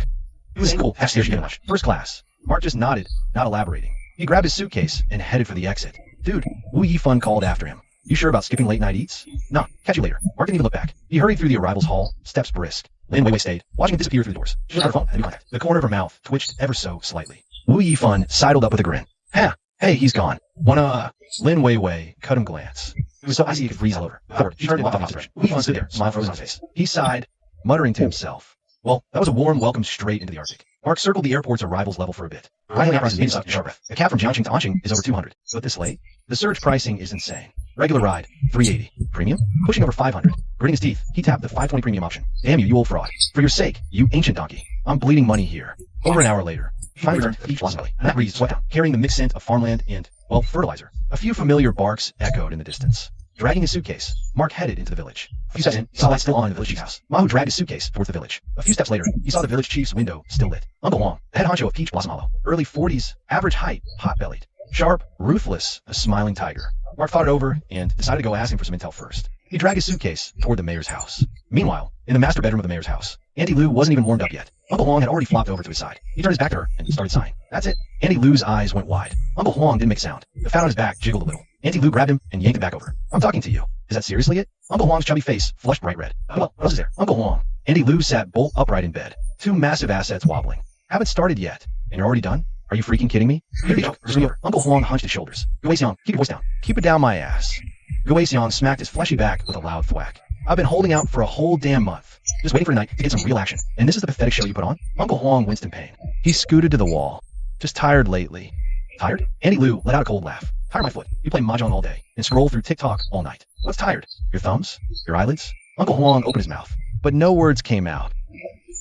He was cool, much. First class. Mark just nodded, not elaborating. He grabbed his suitcase and headed for the exit. Dude, Wu Yifan called after him. You sure about skipping late night eats? Nah, catch you later. Mark didn't even look back. He hurried through the arrivals hall, steps brisk. Lin Weiwei stayed, watching it disappear through the doors. She looked at her phone and new contact. The corner of her mouth twitched ever so slightly. Wu Yifan sidled up with a grin. Hey, he's gone. Lin Weiwei cut him glance. It was so icy he could freeze all over. Forward, she turned and walked off the direction. Wu Yifan stood there, smile frozen on his face. He sighed, muttering to himself. Well, that was a warm welcome straight into the Arctic. Mark circled the airport's arrivals level for a bit. Finally outrising his sharp breath. A cab from Jiangxing to Anqing is over 200. But this late? The surge pricing is insane. Regular ride, 380. Premium? Pushing over 500. Gritting his teeth, he tapped the 520 premium option. Damn you, you old fraud. For your sake, you ancient donkey. I'm bleeding money here. Over an hour later, he finally returned to the beach blossom valley. That breeze swept down, carrying the mixed scent of farmland and, well, fertilizer. A few familiar barks echoed in the distance. Dragging his suitcase, Mark headed into the village. A few steps in, he saw lights still on in the village chief's house. Mahu dragged his suitcase towards the village. A few steps later, he saw the village chief's window still lit. Uncle Huang, the head honcho of Peach Blossom Hollow. Early 40s, average height, pot-bellied. Sharp, ruthless, a smiling tiger. Mark thought it over and decided to go ask him for some intel first. He dragged his suitcase toward the mayor's house. Meanwhile, in the master bedroom of the mayor's house, Auntie Lou wasn't even warmed up yet. Uncle Huang had already flopped over to his side. He turned his back to her and started sighing. That's it. Auntie Lou's eyes went wide. Uncle Huang didn't make a sound. The fat on his back jiggled a little. Auntie Lou grabbed him and yanked him back over. I'm talking to you. Is that seriously it? Uncle Huang's chubby face flushed bright red. What else is there? Uncle Huang. Auntie Lou sat bolt upright in bed, two massive assets wobbling. Haven't started yet. And you're already done? Are you freaking kidding me? Uncle Huang hunched his shoulders. Guixiang, keep your voice down. Keep it down my ass. Guixiang smacked his fleshy back with a loud thwack. I've been holding out for a whole damn month. Just waiting for tonight to get some real action. And this is the pathetic show you put on? Uncle Huang winced in pain. He scooted to the wall. Just tired lately. Tired? Auntie Lou let out a cold laugh. Tired my foot. You play mahjong all day and scroll through TikTok all night. What's tired? Your thumbs? Your eyelids? Uncle Huang opened his mouth, but no words came out.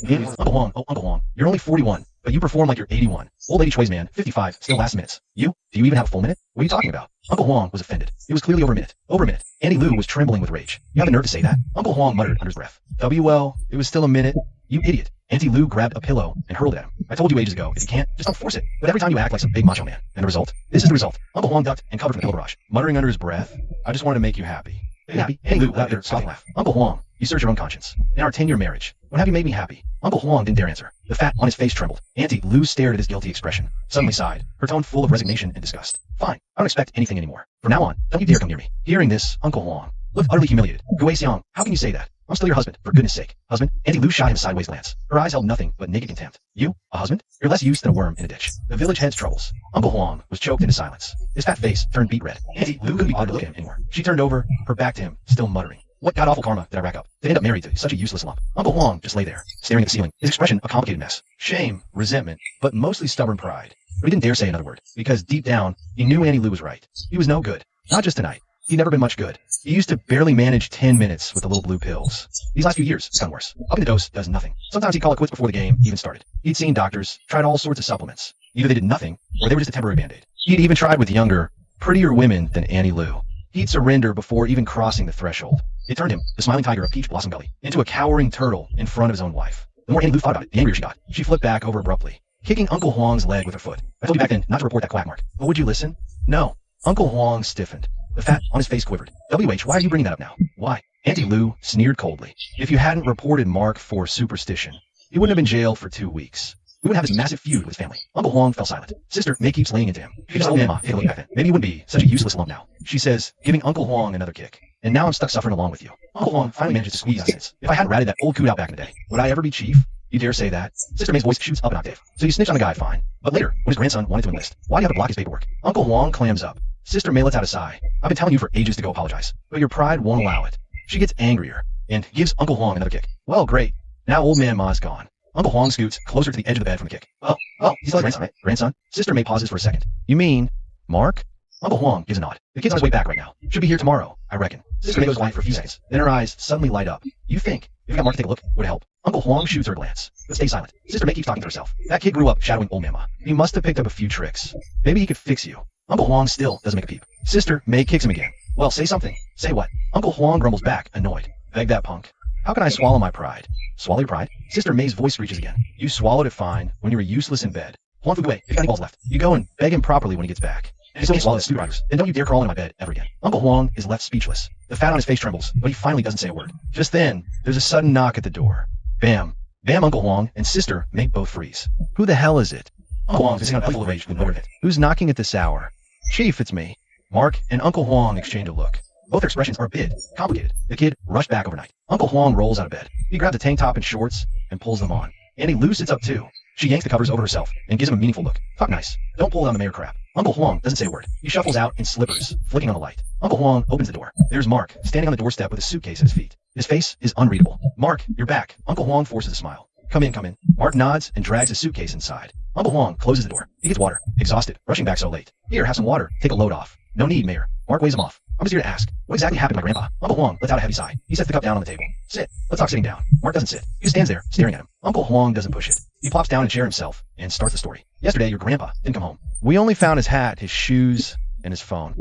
Uncle Huang, you're only 41, but you perform like you're 81. Old lady Chui's man, 55, still lasts minutes. You? Do you even have a full minute? What are you talking about? Uncle Huang was offended. It was clearly over a minute. Over a minute. Auntie Lou was trembling with rage. You have the nerve to say that? Uncle Huang muttered under his breath. WL, it was still a minute. You idiot. Auntie Lou grabbed a pillow and hurled at him. I told you ages ago, if you can't, just don't force it. But every time you act like some big macho man. And the result? This is the result. Uncle Huang ducked and covered from the pillow barrage, muttering under his breath, I just wanted to make you happy. Happy? Auntie Lou let out a scoffing laugh. Uncle Huang, you search your own conscience. In our 10-year marriage, when have you made me happy? Uncle Huang didn't dare answer. The fat on his face trembled. Auntie Lou stared at his guilty expression, suddenly sighed, her tone full of resignation and disgust. Fine, I don't expect anything anymore. From now on, don't you dare come near me. Hearing this, Uncle Huang looked utterly humiliated. Guixiang, how can you say that? I'm still your husband, for goodness sake. Husband? Auntie Lou shot him a sideways glance. Her eyes held nothing but naked contempt. You? A husband? You're less use than a worm in a ditch. The village head's troubles. Uncle Huang was choked into silence. His fat face turned beet red. Auntie Lou couldn't be bothered to look at him anymore. She turned over, her back to him, still muttering. What god-awful karma did I rack up to end up married to such a useless lump? Uncle Huang just lay there, staring at the ceiling, his expression a complicated mess. Shame, resentment, but mostly stubborn pride. But he didn't dare say another word, because deep down, he knew Auntie Lou was right. He was no good. Not just tonight. He'd never been much good. He used to barely manage 10 minutes with the little blue pills. These last few years, it's gotten worse. Upping the dose does nothing. Sometimes he'd call it quits before the game even started. He'd seen doctors, tried all sorts of supplements. Either they did nothing, or they were just a temporary band-aid. He'd even tried with younger, prettier women than Annie Lou. He'd surrender before even crossing the threshold. It turned him, the smiling tiger of Peach Blossom Belly, into a cowering turtle in front of his own wife. The more Annie Lou thought about it, the angrier she got. She flipped back over abruptly, kicking Uncle Huang's leg with her foot. I told you back then not to report that quack, Mark. But would you listen? No. Uncle Huang stiffened. The fat on his face quivered. WH, why are you bringing that up now? Why? Auntie Lou sneered coldly. If you hadn't reported Mark for superstition, he wouldn't have been jailed for 2 weeks. We wouldn't have this massive feud with his family. Uncle Huang fell silent. Sister May keeps laying into him. She just told Mama, take a look back then. Maybe you wouldn't be such a useless lump now. She says, giving Uncle Huang another kick. And now I'm stuck suffering along with you. Uncle Huang finally manages to squeeze out sense. If I hadn't ratted that old coot out back in the day, would I ever be chief? You dare say that? Sister May's voice shoots up an octave. So you snitched on the guy, fine. But later, when his grandson wanted to enlist, why do you have to block his paperwork? Uncle Huang clams up. Sister May lets out a sigh. I've been telling you for ages to go apologize, but your pride won't allow it. She gets angrier and gives Uncle Huang another kick. Well, great. Now old man Ma's gone. Uncle Huang scoots closer to the edge of the bed from the kick. Oh, he's still grandson, right? Grandson? Sister May pauses for a second. You mean Mark? Uncle Huang gives a nod. The kid's on his way back right now. Should be here tomorrow, I reckon. Sister May goes quiet for a few seconds. Then her eyes suddenly light up. You think, if you got Mark to take a look, would it help? Uncle Huang shoots her a glance, but stays silent. Sister May keeps talking to herself. That kid grew up shadowing old Mama. He must have picked up a few tricks. Maybe he could fix you. Uncle Huang still doesn't make a peep. Sister May kicks him again. Well, say something. Say what? Uncle Huang grumbles back, annoyed. Beg that punk. How can I swallow my pride? Swallow your pride? Sister May's voice screeches again. You swallowed it fine when you were useless in bed. Huang Fu Wei, if you got any balls left, you go and beg him properly when he gets back. And if he still can't swallow his stupid riders, then don't you dare crawl into my bed ever again. Uncle Huang is left speechless. The fat on his face trembles, but he finally doesn't say a word. Just then, there's a sudden knock at the door. Bam. Bam, Uncle Huang and Sister May both freeze. Who the hell is it? Uncle Huang is in a full of rage with nowhere to hit. Who's knocking at this hour? Chief, it's me. Mark and Uncle Huang exchange a look. Both their expressions are a bit complicated. The kid rushed back overnight. Uncle Huang rolls out of bed. He grabs a tank top and shorts and pulls them on. Annie Lou sits up too. She yanks the covers over herself and gives him a meaningful look. Fuck nice. Don't pull down the mayor crap. Uncle Huang doesn't say a word. He shuffles out in slippers, flicking on the light. Uncle Huang opens the door. There's Mark, standing on the doorstep with a suitcase at his feet. His face is unreadable. Mark, you're back. Uncle Huang forces a smile. Come in, come in. Mark nods and drags his suitcase inside. Uncle Huang closes the door. He gets water, exhausted, rushing back so late. Here, have some water. Take a load off. No need, Mayor. Mark waves him off. I'm just here to ask, what exactly happened to my grandpa? Uncle Huang lets out a heavy sigh. He sets the cup down on the table. Sit. Let's talk sitting down. Mark doesn't sit. He just stands there, staring at him. Uncle Huang doesn't push it. He plops down in a chair himself and starts the story. Yesterday, your grandpa didn't come home. We only found his hat, his shoes, and his phone.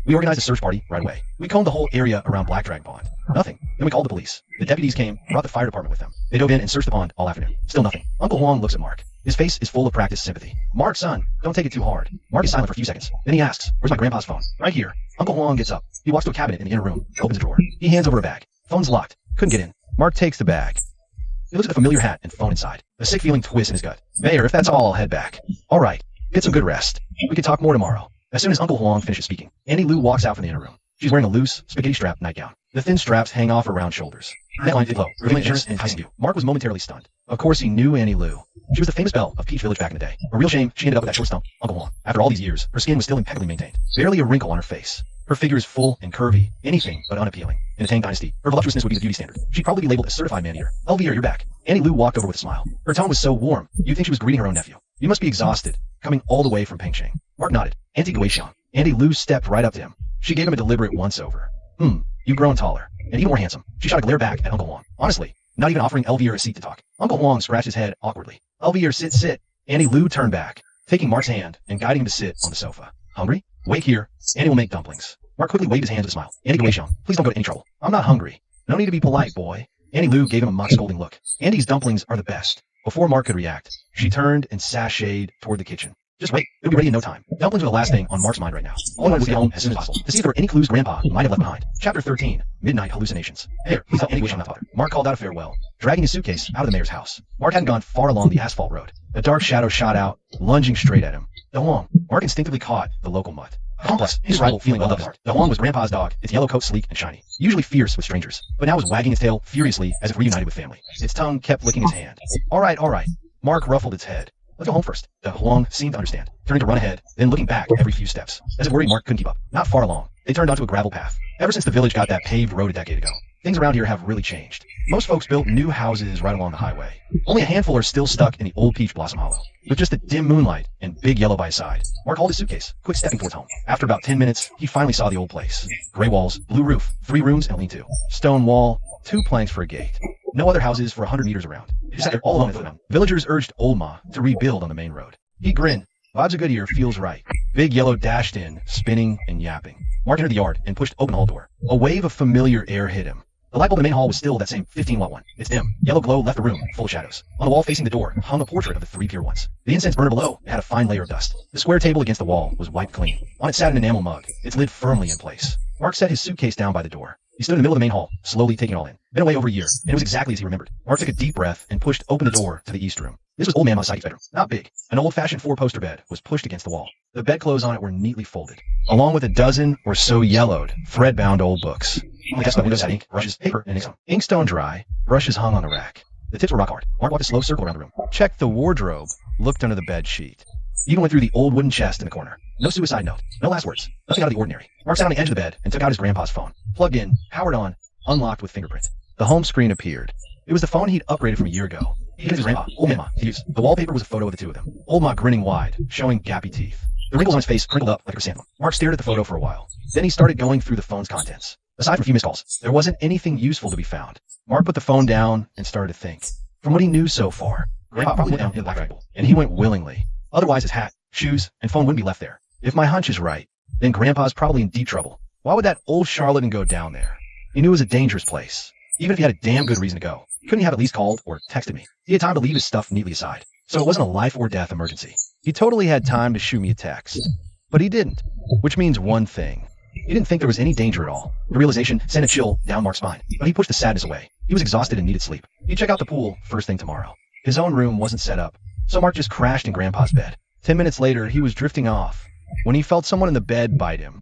We organized a search party right away. We combed the whole area around Black Drag Pond. Nothing. Then we called the police. The deputies came, brought the fire department with them. They dove in and searched the pond all afternoon. Still nothing. Uncle Huang looks at Mark. His face is full of practiced sympathy. Mark, son, don't take it too hard. Mark is silent for a few seconds. Then he asks, where's my grandpa's phone? Right here. Uncle Huang gets up. He walks to a cabinet in the inner room, opens a drawer. He hands over a bag. Phone's locked. Couldn't get in. Mark takes the bag. He looks at the familiar hat and phone inside. A sick feeling twists in his gut. Mayor, if that's all, I'll head back. All right. Get some good rest. We can talk more tomorrow. As soon as Uncle Huang finishes speaking, Annie Lou walks out from the inner room. She's wearing a loose, spaghetti-strap nightgown. The thin straps hang off her round shoulders. Her neckline fit low, revealing generous and enticing view. Mark was momentarily stunned. Of course he knew Annie Lou. She was the famous belle of Peach Village back in the day. A real shame she ended up with that short stump, Uncle Huang. After all these years, her skin was still impeccably maintained. Barely a wrinkle on her face. Her figure is full and curvy, anything but unappealing. In the Tang Dynasty, her voluptuousness would be the beauty standard. She'd probably be labeled a certified man-eater. Elvira, you're back. Annie Lou walked over with a smile. Her tone was so warm, you'd think she was greeting her own nephew. You must be exhausted, coming all the way from Pengcheng. Mark nodded. Auntie Guixiang. Annie Lou stepped right up to him. She gave him a deliberate once-over. You've grown taller, and even more handsome. She shot a glare back at Uncle Huang. Honestly, not even offering Elvira a seat to talk. Uncle Huang scratched his head awkwardly. Elvira, sit. Annie Lou turned back, taking Mark's hand and guiding him to sit on the sofa. Hungry? Wait here. Annie will make dumplings. Mark quickly waved his hand with a smile. Auntie Guixiang, please don't go to any trouble. I'm not hungry. No need to be polite, boy. Annie Lou gave him a mock scolding look. Auntie's dumplings are the best. Before Mark could react, she turned and sashayed toward the kitchen. Just wait, it'll be ready in no time. Dumplings are the last thing on Mark's mind right now. All he wanted was to get home as soon as possible, to see if there were any clues Grandpa might have left behind. Chapter 13, Midnight Hallucinations. Here, please tell Auntie Guixiang, father. Mark called out a farewell, dragging his suitcase out of the mayor's house. Mark hadn't gone far along the asphalt road. A dark shadow shot out, lunging straight at him. The Huang. Mark instinctively caught the local mutt. Plus, his rival feeling well loved. The Huang was Grandpa's dog, its yellow coat sleek and shiny, usually fierce with strangers, but now was wagging its tail furiously as if reunited with family. Its tongue kept licking his hand. All right. Mark ruffled its head. Let's go home first. The Huang seemed to understand, turning to run ahead, then looking back every few steps, as if worried Mark couldn't keep up. Not far along, they turned onto a gravel path. Ever since the village got that paved road a decade ago, Things around here have really changed. Most folks built new houses right along the highway. Only a handful are still stuck in the old Peach Blossom Hollow, with just the dim moonlight and Big Yellow by his side. Mark hauled his suitcase, quick stepping towards home. After about 10 minutes, he finally saw the old place. Gray walls, blue roof, 3 rooms and a lean-to. Stone wall, 2 planks for a gate. No other houses for 100 meters around. He sat there all alone at the foot. Villagers urged Old Ma to rebuild on the main road. He grinned. Vibes are good here, feels right. Big Yellow dashed in, spinning and yapping. Mark entered the yard and pushed open the hall door. A wave of familiar air hit him. The light bulb in the main hall was still that same 15-watt one. Its dim, yellow glow left the room full of shadows. On the wall facing the door hung a portrait of the 3 pure ones. The incense burner below had a fine layer of dust. The square table against the wall was wiped clean. On it sat an enamel mug, its lid firmly in place. Mark set his suitcase down by the door. He stood in the middle of the main hall, slowly taking it all in. Been away over a year, and it was exactly as he remembered. Mark took a deep breath and pushed open the door to the east room. This was Old Man Masaki's bedroom. Not big. An old-fashioned 4-poster bed was pushed against the wall. The bedclothes on it were neatly folded, along with a dozen or so yellowed, thread-bound old books. The desk by windows had ink, brushes, paper, and inkstone. Inkstone dry, brushes hung on the rack. The tips were rock hard. Mark walked a slow circle around the room, checked the wardrobe, looked under the bed sheet. He even went through the old wooden chest in the corner. No suicide note, no last words, nothing out of the ordinary. Mark sat on the edge of the bed and took out his grandpa's phone. Plugged in, powered on, unlocked with fingerprint. The home screen appeared. It was the phone he'd upgraded from a year ago. He gave his grandpa, Old Man Ma, to use. The wallpaper was a photo of the two of them. Old Ma grinning wide, showing gappy teeth. The wrinkles on his face crinkled up like a chrysanthemum. Mark stared at the photo for a while. Then he started going through the phone's contents. Aside from a few missed calls, there wasn't anything useful to be found. Mark put the phone down and started to think. From what he knew so far, Grandpa probably went down in the black rifle, and he went willingly. Otherwise, his hat, shoes, and phone wouldn't be left there. If my hunch is right, then Grandpa's probably in deep trouble. Why would that old charlatan go down there? He knew it was a dangerous place. Even if he had a damn good reason to go, couldn't he have at least called or texted me? He had time to leave his stuff neatly aside, so it wasn't a life or death emergency. He totally had time to shoot me a text, but he didn't, which means one thing. He didn't think there was any danger at all. The realization sent a chill down Mark's spine, but he pushed the sadness away. He was exhausted and needed sleep. He'd check out the pool first thing tomorrow. His own room wasn't set up, so Mark just crashed in Grandpa's bed. 10 minutes later, he was drifting off when he felt someone in the bed bite him.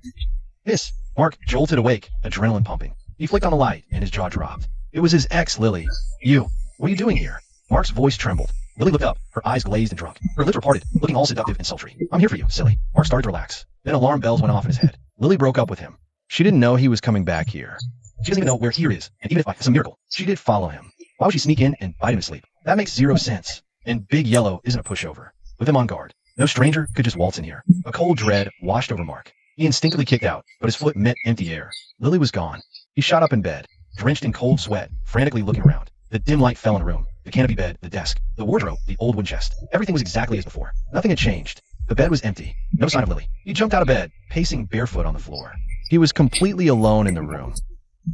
Hiss! Mark jolted awake, adrenaline pumping. He flicked on the light, and his jaw dropped. It was his ex, Lily. You, what are you doing here? Mark's voice trembled. Lily looked up, her eyes glazed and drunk. Her lips were parted, looking all seductive and sultry. I'm here for you, silly. Mark started to relax. Then alarm bells went off in his head. Lily broke up with him. She didn't know he was coming back here. She doesn't even know where here is, and even if by some miracle, she did follow him. Why would she sneak in and bite him to sleep? That makes 0 sense. And Big Yellow isn't a pushover. With him on guard, no stranger could just waltz in here. A cold dread washed over Mark. He instinctively kicked out, but his foot met empty air. Lily was gone. He shot up in bed, drenched in cold sweat, frantically looking around. The dim light fell on the room. The canopy bed, the desk, the wardrobe, the old wooden chest. Everything was exactly as before. Nothing had changed. The bed was empty. No sign of Lily. He jumped out of bed, pacing barefoot on the floor. He was completely alone in the room.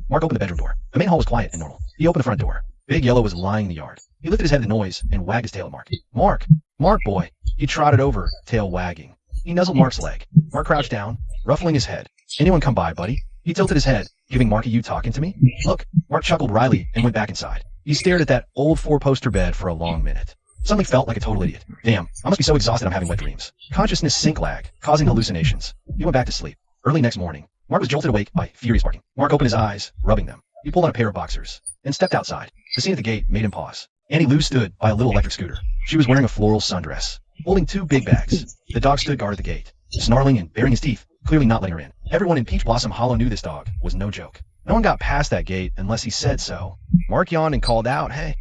Mark opened the bedroom door. The main hall was quiet and normal. He opened the front door. Big Yellow was lying in the yard. He lifted his head at the noise and wagged his tail at Mark. Mark! Mark, boy! He trotted over, tail wagging. He nuzzled Mark's leg. Mark crouched down, ruffling his head. Anyone come by, buddy? He tilted his head, giving Mark, you talking to me? Look! Mark chuckled wryly and went back inside. He stared at that old 4-poster bed for a long minute. Suddenly felt like a total idiot. Damn, I must be so exhausted I'm having wet dreams. Consciousness sync lag, causing hallucinations. He went back to sleep. Early next morning, Mark was jolted awake by furious barking. Mark opened his eyes, rubbing them. He pulled on a pair of boxers, and stepped outside. The scene at the gate made him pause. Annie Lou stood by a little electric scooter. She was wearing a floral sundress, holding 2 big bags. The dog stood guard at the gate, snarling and baring his teeth, clearly not letting her in. Everyone in Peach Blossom Hollow knew this dog was no joke. No one got past that gate unless he said so. Mark yawned and called out, hey.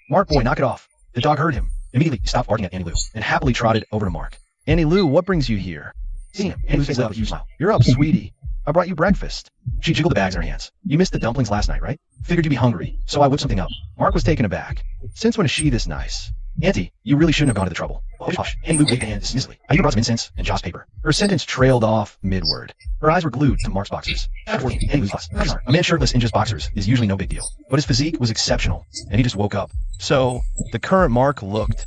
Mark, boy, knock it off. The dog heard him. Immediately, he stopped barking at Annie Lou and happily trotted over to Mark. Annie Lou, what brings you here? Seeing him, Annie Lou's face lit up with a huge smile. You're up, sweetie. I brought you breakfast. She jiggled the bags in her hands. You missed the dumplings last night, right? Figured you'd be hungry, so I whipped something up. Mark was taken aback. Since when is she this nice? Auntie, you really shouldn't have gone to the trouble. Hush, hush. Annie Lou waved a hand dismissively. I even brought some incense and Joss paper. Her sentence trailed off mid-word. Her eyes were glued to Mark's boxers. Annie Lou's boss. A man shirtless in just boxers is usually no big deal, but his physique was exceptional, and he just woke up. So, the current Mark looked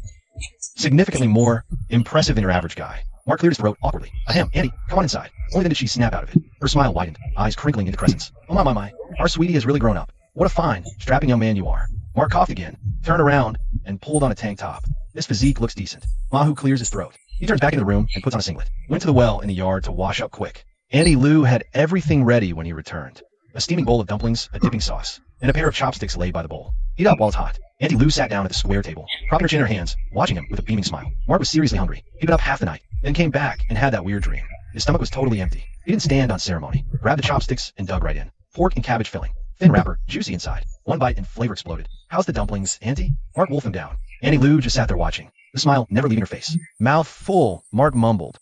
significantly more impressive than your average guy. Mark cleared his throat awkwardly. Ahem, Annie, come on inside. Only then did she snap out of it. Her smile widened, eyes crinkling into crescents. Oh my. Our sweetie has really grown up. What a fine, strapping young man you are. Mark coughed again, turned around, and pulled on a tank top. This physique looks decent. Mahu clears his throat. He turns back into the room and puts on a singlet. Went to the well in the yard to wash up quick. Annie Lou had everything ready when he returned. A steaming bowl of dumplings, a dipping sauce, and a pair of chopsticks laid by the bowl. Eat up while it's hot. Auntie Lou sat down at the square table, propping her chin in her hands, watching him with a beaming smile. Mark was seriously hungry. He'd been up half the night, then came back and had that weird dream. His stomach was totally empty. He didn't stand on ceremony. Grabbed the chopsticks and dug right in. Pork and cabbage filling. Thin wrapper, juicy inside. One bite and flavor exploded. How's the dumplings, Auntie? Mark wolfed him down. Annie Lou just sat there watching, the smile never leaving her face. Mouth full, Mark mumbled.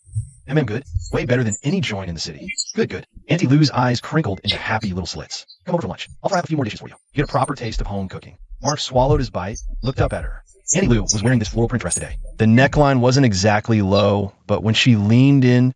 Good? Way better than any joint in the city. Good. Auntie Lou's eyes crinkled into happy little slits. Come over for lunch. I'll fry up a few more dishes for you. Get a proper taste of home cooking. Mark swallowed his bite, looked up at her. Annie Lou was wearing this floral print dress today. The neckline wasn't exactly low, but when she leaned in,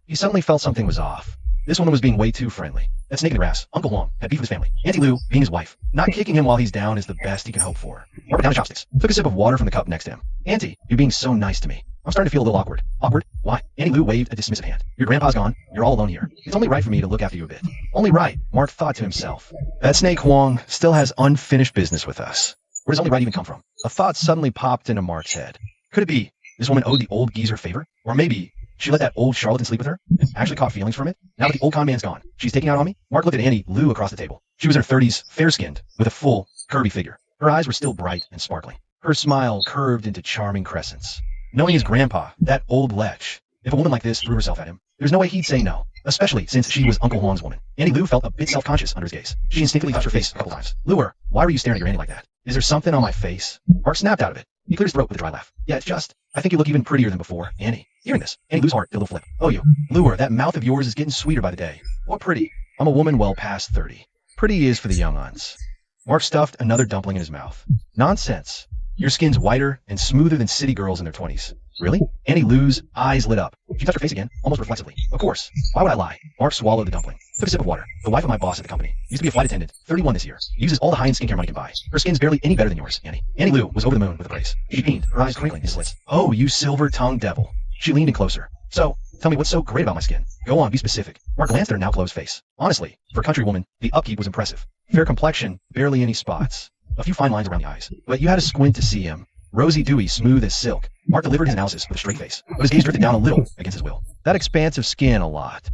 he suddenly felt something was off. This woman was being way too friendly. That snake in the grass, Uncle Huang, had beef with his family. Auntie Lou, being his wife, not kicking him while he's down is the best he can hope for. Mark put down his chopsticks, took a sip of water from the cup next to him. Auntie, you're being so nice to me. I'm starting to feel a little awkward. Awkward? Why? Annie Lou waved a dismissive hand. Your grandpa's gone. You're all alone here. It's only right for me to look after you a bit. Only right, Mark thought to himself. That snake Huang still has unfinished business with us. Where does only right even come from? A thought suddenly popped into Mark's head. Could it be this woman owed the old geezer a favor? Or maybe she let that old charlatan sleep with her and actually caught feelings from it? Now that the old con man's gone, she's taking out on me? Mark looked at Annie Lou across the table. She was in her 30s, fair-skinned, with a full, curvy figure. Her eyes were still bright and sparkling. Her smile curved into charming crescents. Knowing his grandpa, that old lech, if a woman like this threw herself at him, there's no way he'd say no, especially since she was Uncle Huang's woman. Annie Lou felt a bit self-conscious under his gaze. She instinctively touched her face a couple times. Lure, why were you staring at your Annie like that? Is there something on my face? Mark snapped out of it. He cleared his throat with a dry laugh. Yeah, it's just, I think you look even prettier than before, Annie. Hearing this, Annie Lou's heart did a little flip. Oh, you. Lure, that mouth of yours is getting sweeter by the day. What pretty? I'm a woman well past 30. Pretty is for the young uns. Mark stuffed another dumpling in his mouth. Nonsense. Your skin's whiter and smoother than city girls in their 20s. Really? Annie Lou's eyes lit up. She touched her face again, almost reflexively. Of course. Why would I lie? Mark swallowed the dumpling. Took a sip of water. The wife of my boss at the company. Used to be a flight attendant. 31 this year. Uses all the high-end skincare money can buy. Her skin's barely any better than yours, Annie. Annie Lou was over the moon with the praise. She beamed, her eyes crinkling into slits. Oh, you silver-tongued devil. She leaned in closer. So, tell me what's so great about my skin. Go on, be specific. Mark glanced at her now closed face. Honestly, for a country woman, the upkeep was impressive. Fair complexion, barely any spots. A few fine lines around the eyes. But you had to squint to see him. Rosy dewy, smooth as silk. Mark delivered his analysis with a straight face, but his gaze drifted down a little against his will. That expansive skin a lot.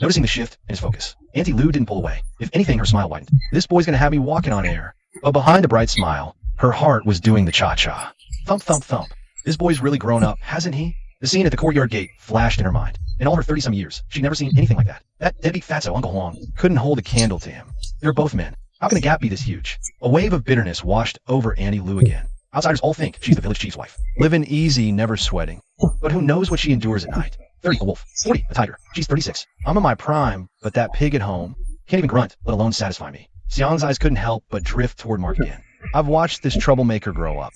Noticing the shift in his focus, Auntie Lou didn't pull away. If anything, her smile widened. This boy's gonna have me walking on air. But behind the bright smile, her heart was doing the cha-cha. Thump, thump, thump. This boy's really grown up, hasn't he? The scene at the courtyard gate flashed in her mind. In all her 30-some years, she'd never seen anything like that. That deadbeat fatso Uncle Huang couldn't hold a candle to him. They're both men. How can the gap be this huge? A wave of bitterness washed over Annie Lou again. Outsiders all think she's the village chief's wife. Living easy, never sweating. But who knows what she endures at night? 30, a wolf. 40, a tiger. She's 36. I'm in my prime, but that pig at home can't even grunt, let alone satisfy me. Xiang's eyes couldn't help but drift toward Mark again. I've watched this troublemaker grow up.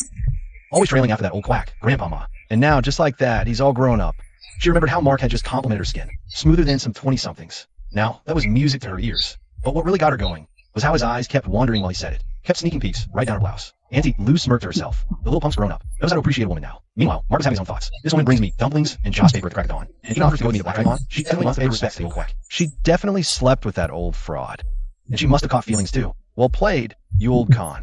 Always trailing after that old quack, Grandpa Ma. And now, just like that, he's all grown up. She remembered how Mark had just complimented her skin, smoother than some 20-somethings. Now, that was music to her ears. But what really got her going was how his eyes kept wandering while he said it, kept sneaking peeks right down her blouse. Auntie Lou smirked to herself. The little punk's grown up, knows how to appreciate a woman now. Meanwhile, Mark was having his own thoughts. This woman brings me dumplings and joss paper at the crack of dawn. And if he offers to go with me to Black Dragon, she definitely wants to pay respects to the old quack. She definitely slept with that old fraud. And she must have caught feelings too. Well played, you old con.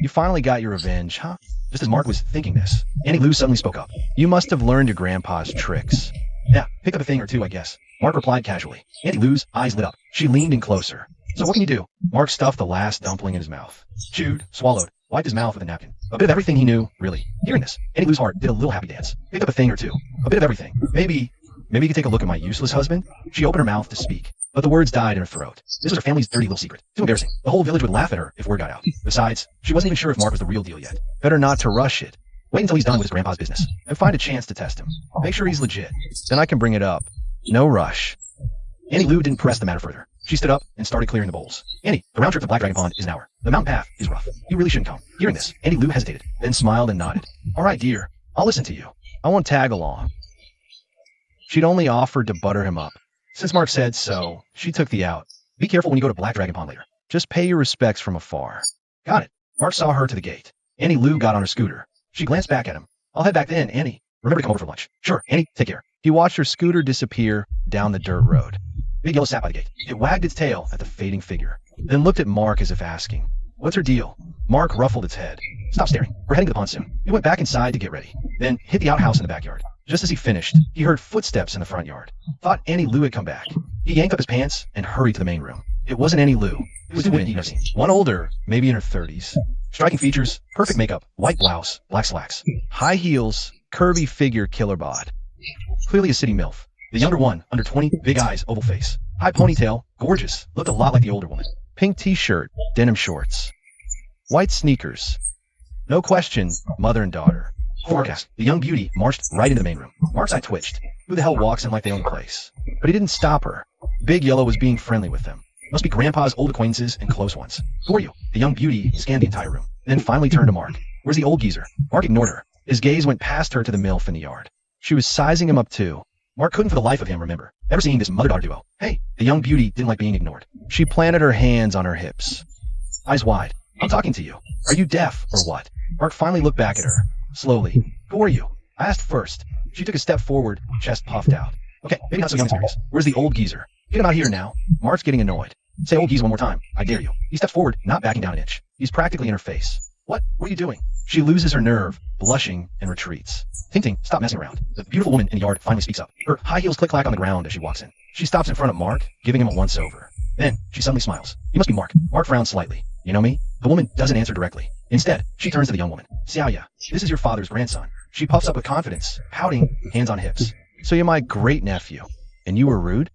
You finally got your revenge, huh? Just as Mark was thinking this, Annie Lou suddenly spoke up. You must have learned your grandpa's tricks. Yeah, picked up a thing or two, I guess. Mark replied casually. Auntie Lou's eyes lit up. She leaned in closer. So what can you do? Mark stuffed the last dumpling in his mouth. Chewed, swallowed, wiped his mouth with a napkin. A bit of everything he knew, really. Hearing this, Annie Lou's heart did a little happy dance. Picked up a thing or two. A bit of everything. Maybe you could take a look at my useless husband? She opened her mouth to speak, but the words died in her throat. This was her family's dirty little secret. Too embarrassing. The whole village would laugh at her if word got out. Besides, she wasn't even sure if Mark was the real deal yet. Better not to rush it. Wait until he's done with his grandpa's business, and find a chance to test him. Make sure he's legit. Then I can bring it up. No rush. Annie Lou didn't press the matter further. She stood up and started clearing the bowls. Annie, the round trip to Black Dragon Pond is an hour. The mountain path is rough. You really shouldn't come. Hearing this, Annie Lou hesitated, then smiled and nodded. All right, dear. I'll listen to you. I won't tag along. She'd only offered to butter him up. Since Mark said so, she took the out. Be careful when you go to Black Dragon Pond later. Just pay your respects from afar. Got it. Mark saw her to the gate. Annie Lou got on her scooter. She glanced back at him. I'll head back then, Annie. Remember to come over for lunch. Sure, Annie, take care. He watched her scooter disappear down the dirt road. Big Yellow sat by the gate. It wagged its tail at the fading figure, then looked at Mark as if asking, what's her deal? Mark ruffled its head. Stop staring. We're heading to the pond soon. He went back inside to get ready, then hit the outhouse in the backyard. Just as he finished, he heard footsteps in the front yard. Thought Annie Lou had come back. He yanked up his pants and hurried to the main room. It wasn't Annie Lou. It was two women he'd never seen. One older, maybe in her 30s. Striking features, perfect makeup, white blouse, black slacks. High heels, curvy figure, killer bod. Clearly a city MILF. The younger one, under 20, big eyes, oval face. High ponytail, gorgeous, looked a lot like the older woman. Pink t-shirt, denim shorts. White sneakers. No question, mother and daughter. Forecast. The young beauty marched right into the main room. Mark's eye twitched. Who the hell walks in like they own the place? But he didn't stop her. Big Yellow was being friendly with them. Must be Grandpa's old acquaintances and close ones. Who are you? The young beauty scanned the entire room, then finally turned to Mark. Where's the old geezer? Mark ignored her. His gaze went past her to the MILF in the yard. She was sizing him up too. Mark couldn't for the life of him remember ever seeing this mother-daughter duo. Hey, the young beauty didn't like being ignored. She planted her hands on her hips. Eyes wide. I'm talking to you. Are you deaf or what? Mark finally looked back at her. Slowly. Who are you? I asked first. She took a step forward, chest puffed out. Okay, maybe not so young and serious. Where's the old geezer? Get him out here now. Mark's getting annoyed. Say old geezer one more time. I dare you. He steps forward, not backing down an inch. He's practically in her face. What? What are you doing? She loses her nerve, blushing, and retreats. Ting, stop messing around. The beautiful woman in the yard finally speaks up. Her high heels click-clack on the ground as she walks in. She stops in front of Mark, giving him a once-over. Then, she suddenly smiles. You must be Mark. Mark frowns slightly. You know me? The woman doesn't answer directly. Instead, she turns to the young woman. Xiaoya, this is your father's grandson. She puffs up with confidence, pouting, hands on hips. So you're my great-nephew. And you were rude?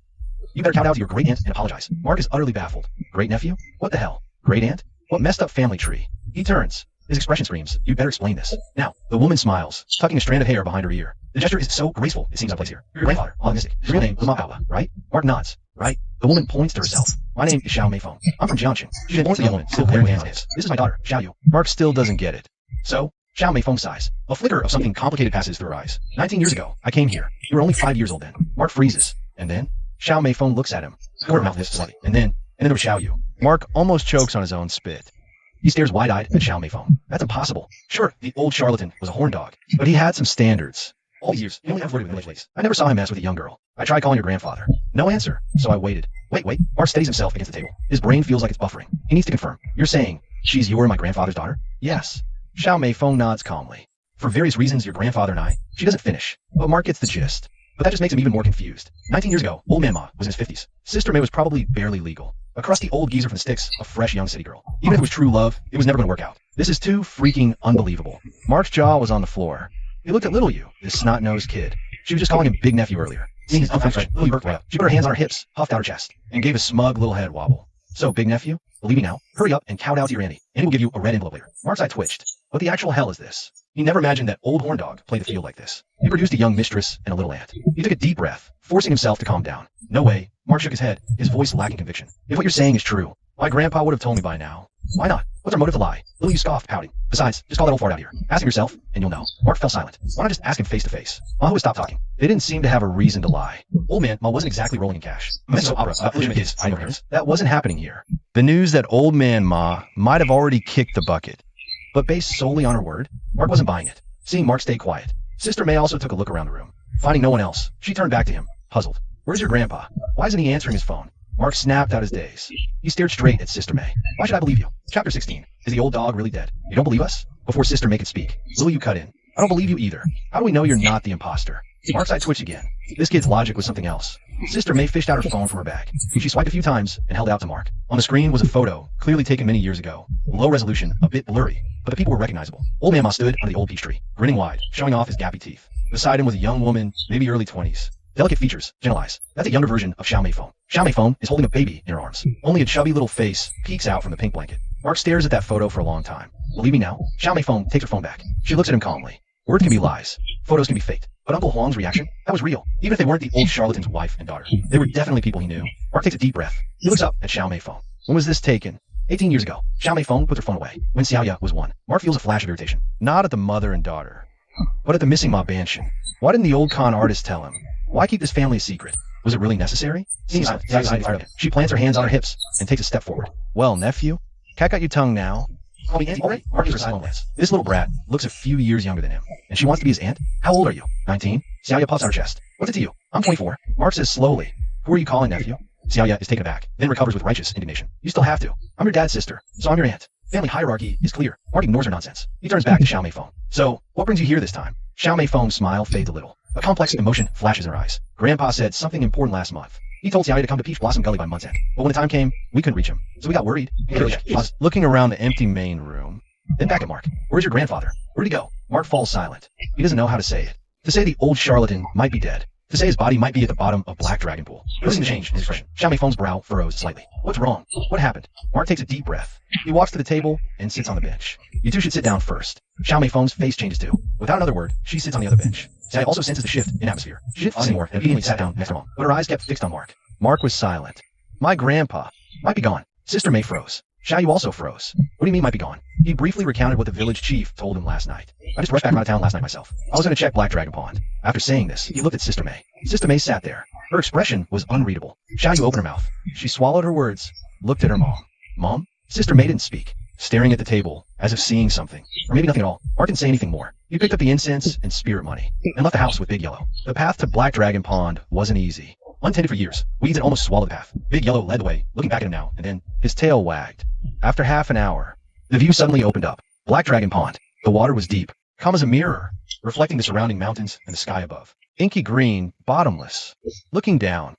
You better kowtow to your great-aunt and apologize. Mark is utterly baffled. Great-nephew? What the hell? Great-aunt? What messed-up family tree? He turns. His expression screams, you'd better explain this. Now, the woman smiles, tucking a strand of hair behind her ear. The gesture is so graceful, it seems out of place here. Your grandfather, Mystic. Your real name was Mapapa, right? Mark nods. Right? The woman points to herself. My name is Xiao Meifeng. I'm from Jiangxing. She's born to the young woman, still glaring hands on hips. This is my daughter, Xiao Yu. Mark still doesn't get it. So, Xiao Meifeng sighs. A flicker of something complicated passes through her eyes. 19 years ago, I came here. You were only 5 years old then. Mark freezes. And then? Xiao Meifeng looks at him. Her mouth is slutty. And then there was Xiao Yu. Mark almost chokes on his own spit. He stares wide-eyed at Xiao Meifeng. That's impossible. Sure, the old charlatan was a horn dog, but he had some standards. All these years, he only flirted with village ladies. I never saw him mess with a young girl. I tried calling your grandfather. No answer, so I waited. Wait. Mark steadies himself against the table. His brain feels like it's buffering. He needs to confirm. You're saying, she's my grandfather's daughter? Yes. Xiao Meifeng nods calmly. For various reasons, your grandfather and I, she doesn't finish, but Mark gets the gist. But that just makes him even more confused. 19 years ago, old man Ma was in his 50s. Sister May was probably barely legal. A crusty old geezer from the sticks, a fresh young city girl. Even if it was true love, it was never going to work out. This is too freaking unbelievable. Mark's jaw was on the floor. He looked at little you, this snot-nosed kid. She was just calling him Big Nephew earlier. Seeing his unfriendly Lily worked right up. She put her hands on her hips, puffed out her chest, and gave a smug little head wobble. So, Big Nephew, believe me now, hurry up and kowtow to your auntie. Auntie will give you a red envelope later. Mark's eye twitched. What the actual hell is this? He never imagined that old horn dog played the field like this. He produced a young mistress and a little aunt. He took a deep breath, forcing himself to calm down. No way. Mark shook his head, his voice lacking conviction. If what you're saying is true, my grandpa would have told me by now. Why not? What's our motive to lie? Lily scoffed, pouting. Besides, just call that old fart out here. Ask him yourself, and you'll know. Mark fell silent. Why not just ask him face to face? Mahu stopped talking. They didn't seem to have a reason to lie. Old man Ma wasn't exactly rolling in cash. That wasn't happening here. The news that old man Ma might have already kicked the bucket. But based solely on her word, Mark wasn't buying it. Seeing Mark stay quiet, Sister May also took a look around the room. Finding no one else, she turned back to him, puzzled. Where's your grandpa? Why isn't he answering his phone? Mark snapped out his daze. He stared straight at Sister May. Why should I believe you? Chapter 16. Is the old dog really dead? You don't believe us? Before Sister May could speak, Lily, you cut in. I don't believe you either. How do we know you're not the imposter? Mark's eye twitched again. This kid's logic was something else. Sister May fished out her phone from her bag. She swiped a few times and held out to Mark. On the screen was a photo, clearly taken many years ago. Low resolution, a bit blurry, but the people were recognizable. Old man Ma stood under the old peach tree, grinning wide, showing off his gappy teeth. Beside him was a young woman, maybe early 20s. Delicate features, gentle eyes. That's a younger version of Xiao Meifeng. Xiao Meifeng is holding a baby in her arms. Only a chubby little face peeks out from the pink blanket. Mark stares at that photo for a long time. Believe me now, Xiao Meifeng takes her phone back. She looks at him calmly. Words can be lies. Photos can be faked. But Uncle Huang's reaction, that was real. Even if they weren't the old charlatan's wife and daughter. They were definitely people he knew. Mark takes a deep breath. He looks up at Xiao Meifeng. When was this taken? 18 years ago. Xiao Meifeng puts her phone away. When Xiaoya was 1. Mark feels a flash of irritation. Not at the mother and daughter, but at the missing Ma Banshin. Why didn't the old con artist tell him? Why keep this family a secret? Was it really necessary? She plants her hands on her hips and takes a step forward. Well, nephew, cat got your tongue now. Call me auntie already? Mark gives her a silent glance. This little brat looks a few years younger than him, and she wants to be his aunt? How old are you? 19? Xiaoya puffs out her chest. What's it to you? I'm 24. Mark says slowly. Who are you calling nephew? Xiaoya is taken aback, then recovers with righteous indignation. You still have to. I'm your dad's sister, so I'm your aunt. Family hierarchy is clear. Mark ignores her nonsense. He turns back to Xiao Meifeng. So, what brings you here this time? Xiao Meifeng's smile fades a little. A complex emotion flashes in her eyes. Grandpa said something important last month. He told Xiaoya to come to Peach Blossom Gully by month's end. But when the time came, we couldn't reach him. So we got worried. Looking around the empty main room. Then back at Mark. Where's your grandfather? Where'd he go? Mark falls silent. He doesn't know how to say it. To say the old charlatan might be dead to say his body might be at the bottom of Black Dragon Pool. Noticing the change in his expression, Xiao Meifeng's brow furrows slightly. What's wrong? What happened? Mark takes a deep breath. He walks to the table and sits on the bench. You two should sit down first. Xiao Meifeng's face changes too. Without another word, she sits on the other bench. Xia also senses the shift in atmosphere. She didn't fuss anymore and immediately sat down next to Mom, but her eyes kept fixed on Mark. Mark was silent. My grandpa might be gone. Sister Mei froze. Xiaoyu also froze. What do you mean might be gone? He briefly recounted what the village chief told him last night. I just rushed back from out of town last night myself. I was going to check Black Dragon Pond. After saying this, he looked at Sister Mei. Sister Mei sat there. Her expression was unreadable. Xiaoyu opened her mouth. She swallowed her words, looked at her mom. Mom? Sister Mei didn't speak, staring at the table as if seeing something. Or maybe nothing at all. Mark didn't say anything more. He picked up the incense and spirit money and left the house with Big Yellow. The path to Black Dragon Pond wasn't easy. Untended for years, weeds had almost swallowed the path. Big Yellow led the way, looking back at him now, and then his tail wagged. After half an hour, the view suddenly opened up. Black Dragon Pond. The water was deep, calm as a mirror, reflecting the surrounding mountains and the sky above. Inky green, bottomless. Looking down,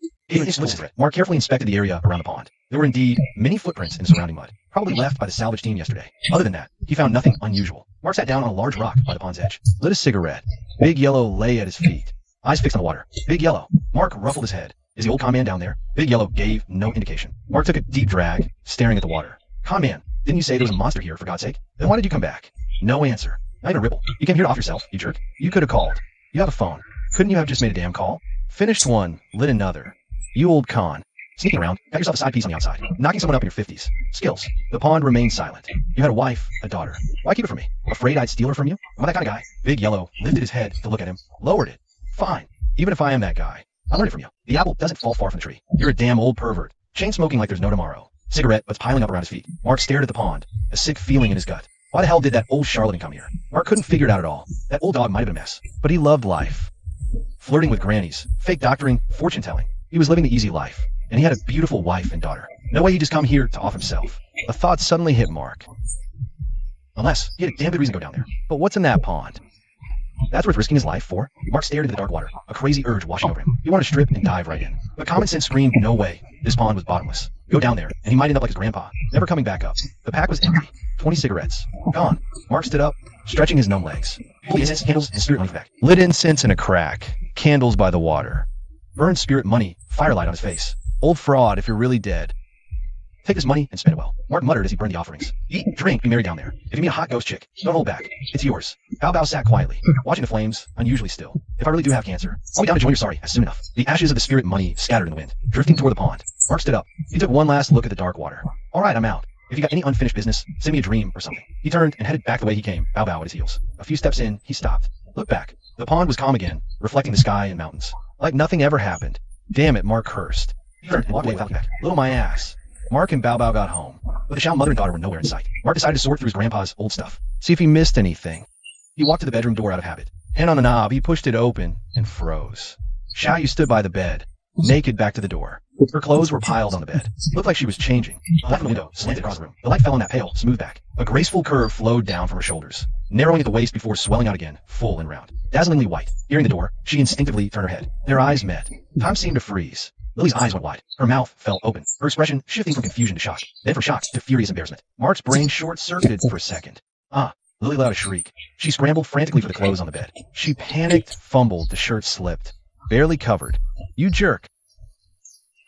Mark carefully inspected the area around the pond. There were indeed many footprints in the surrounding mud, probably left by the salvage team yesterday. Other than that, he found nothing unusual. Mark sat down on a large rock by the pond's edge, lit a cigarette. Big Yellow lay at his feet, eyes fixed on the water. Big Yellow. Mark ruffled his head. Is the old con man down there? Big Yellow gave no indication. Mark took a deep drag, staring at the water. Con man, didn't you say there was a monster here, for God's sake? Then why did you come back? No answer. Not even a ripple. You came here to off yourself, you jerk. You could have called. You have a phone. Couldn't you have just made a damn call? Finished one, lit another. You old con. Sneaking around, got yourself a side piece on the outside. Knocking someone up in your 50s. Skills. The pond remained silent. You had a wife, a daughter. Why keep it from me? Afraid I'd steal her from you? Am I that kind of guy? Big Yellow lifted his head to look at him, lowered it. Fine. Even if I am that guy, I learned it from you. The apple doesn't fall far from the tree. You're a damn old pervert. Chain smoking like there's no tomorrow. Cigarette butts piling up around his feet. Mark stared at the pond, a sick feeling in his gut. Why the hell did that old charlatan come here? Mark couldn't figure it out at all. That old dog might have been a mess, but he loved life. Flirting with grannies, fake doctoring, fortune telling. He was living the easy life, and he had a beautiful wife and daughter. No way he'd just come here to off himself. A thought suddenly hit Mark. Unless he had a damn good reason to go down there. But what's in that pond? That's worth risking his life for? Mark stared into the dark water, a crazy urge washing over him. He wanted to strip and dive right in. But common sense screamed, no way. This pond was bottomless. Go down there, and he might end up like his grandpa, never coming back up. The pack was empty. 20 cigarettes. Gone. Mark stood up, stretching his numb legs. Pulled the incense, candles, and spirit money back. Lit incense in a crack. Candles by the water. Burned spirit money, firelight on his face. Old fraud if you're really dead. Take this money and spend it well. Mark muttered as he burned the offerings. Eat, drink, be merry down there. If you meet a hot ghost chick, don't hold back. It's yours. Bao Bao sat quietly, watching the flames, unusually still. If I really do have cancer, I'll be down to join your sorry as soon enough. The ashes of the spirit money scattered in the wind, drifting toward the pond. Mark stood up. He took one last look at the dark water. All right, I'm out. If you got any unfinished business, send me a dream or something. He turned and headed back the way he came, Bao Bao at his heels. A few steps in, he stopped. Looked back. The pond was calm again, reflecting the sky and mountains. Like nothing ever happened. Damn it, Mark cursed. He turned and walked away without looking back. Little my ass. Mark and Bao Bao got home, but the Xiao mother and daughter were nowhere in sight. Mark decided to sort through his grandpa's old stuff, see if he missed anything. He walked to the bedroom door out of habit. Hand on the knob, he pushed it open and froze. Xiaoyu stood by the bed, naked back to the door. Her clothes were piled on the bed. Looked like she was changing. The light from the window slanted across the room. The light fell on that pale, smooth back. A graceful curve flowed down from her shoulders, narrowing at the waist before swelling out again, full and round. Dazzlingly white. Hearing the door, she instinctively turned her head. Their eyes met. Time seemed to freeze. Lily's eyes went wide. Her mouth fell open, her expression shifting from confusion to shock, then from shock to furious embarrassment. Mark's brain short-circuited for a second. Lily let out a shriek. She scrambled frantically for the clothes on the bed. She panicked, fumbled, the shirt slipped. Barely covered. You jerk.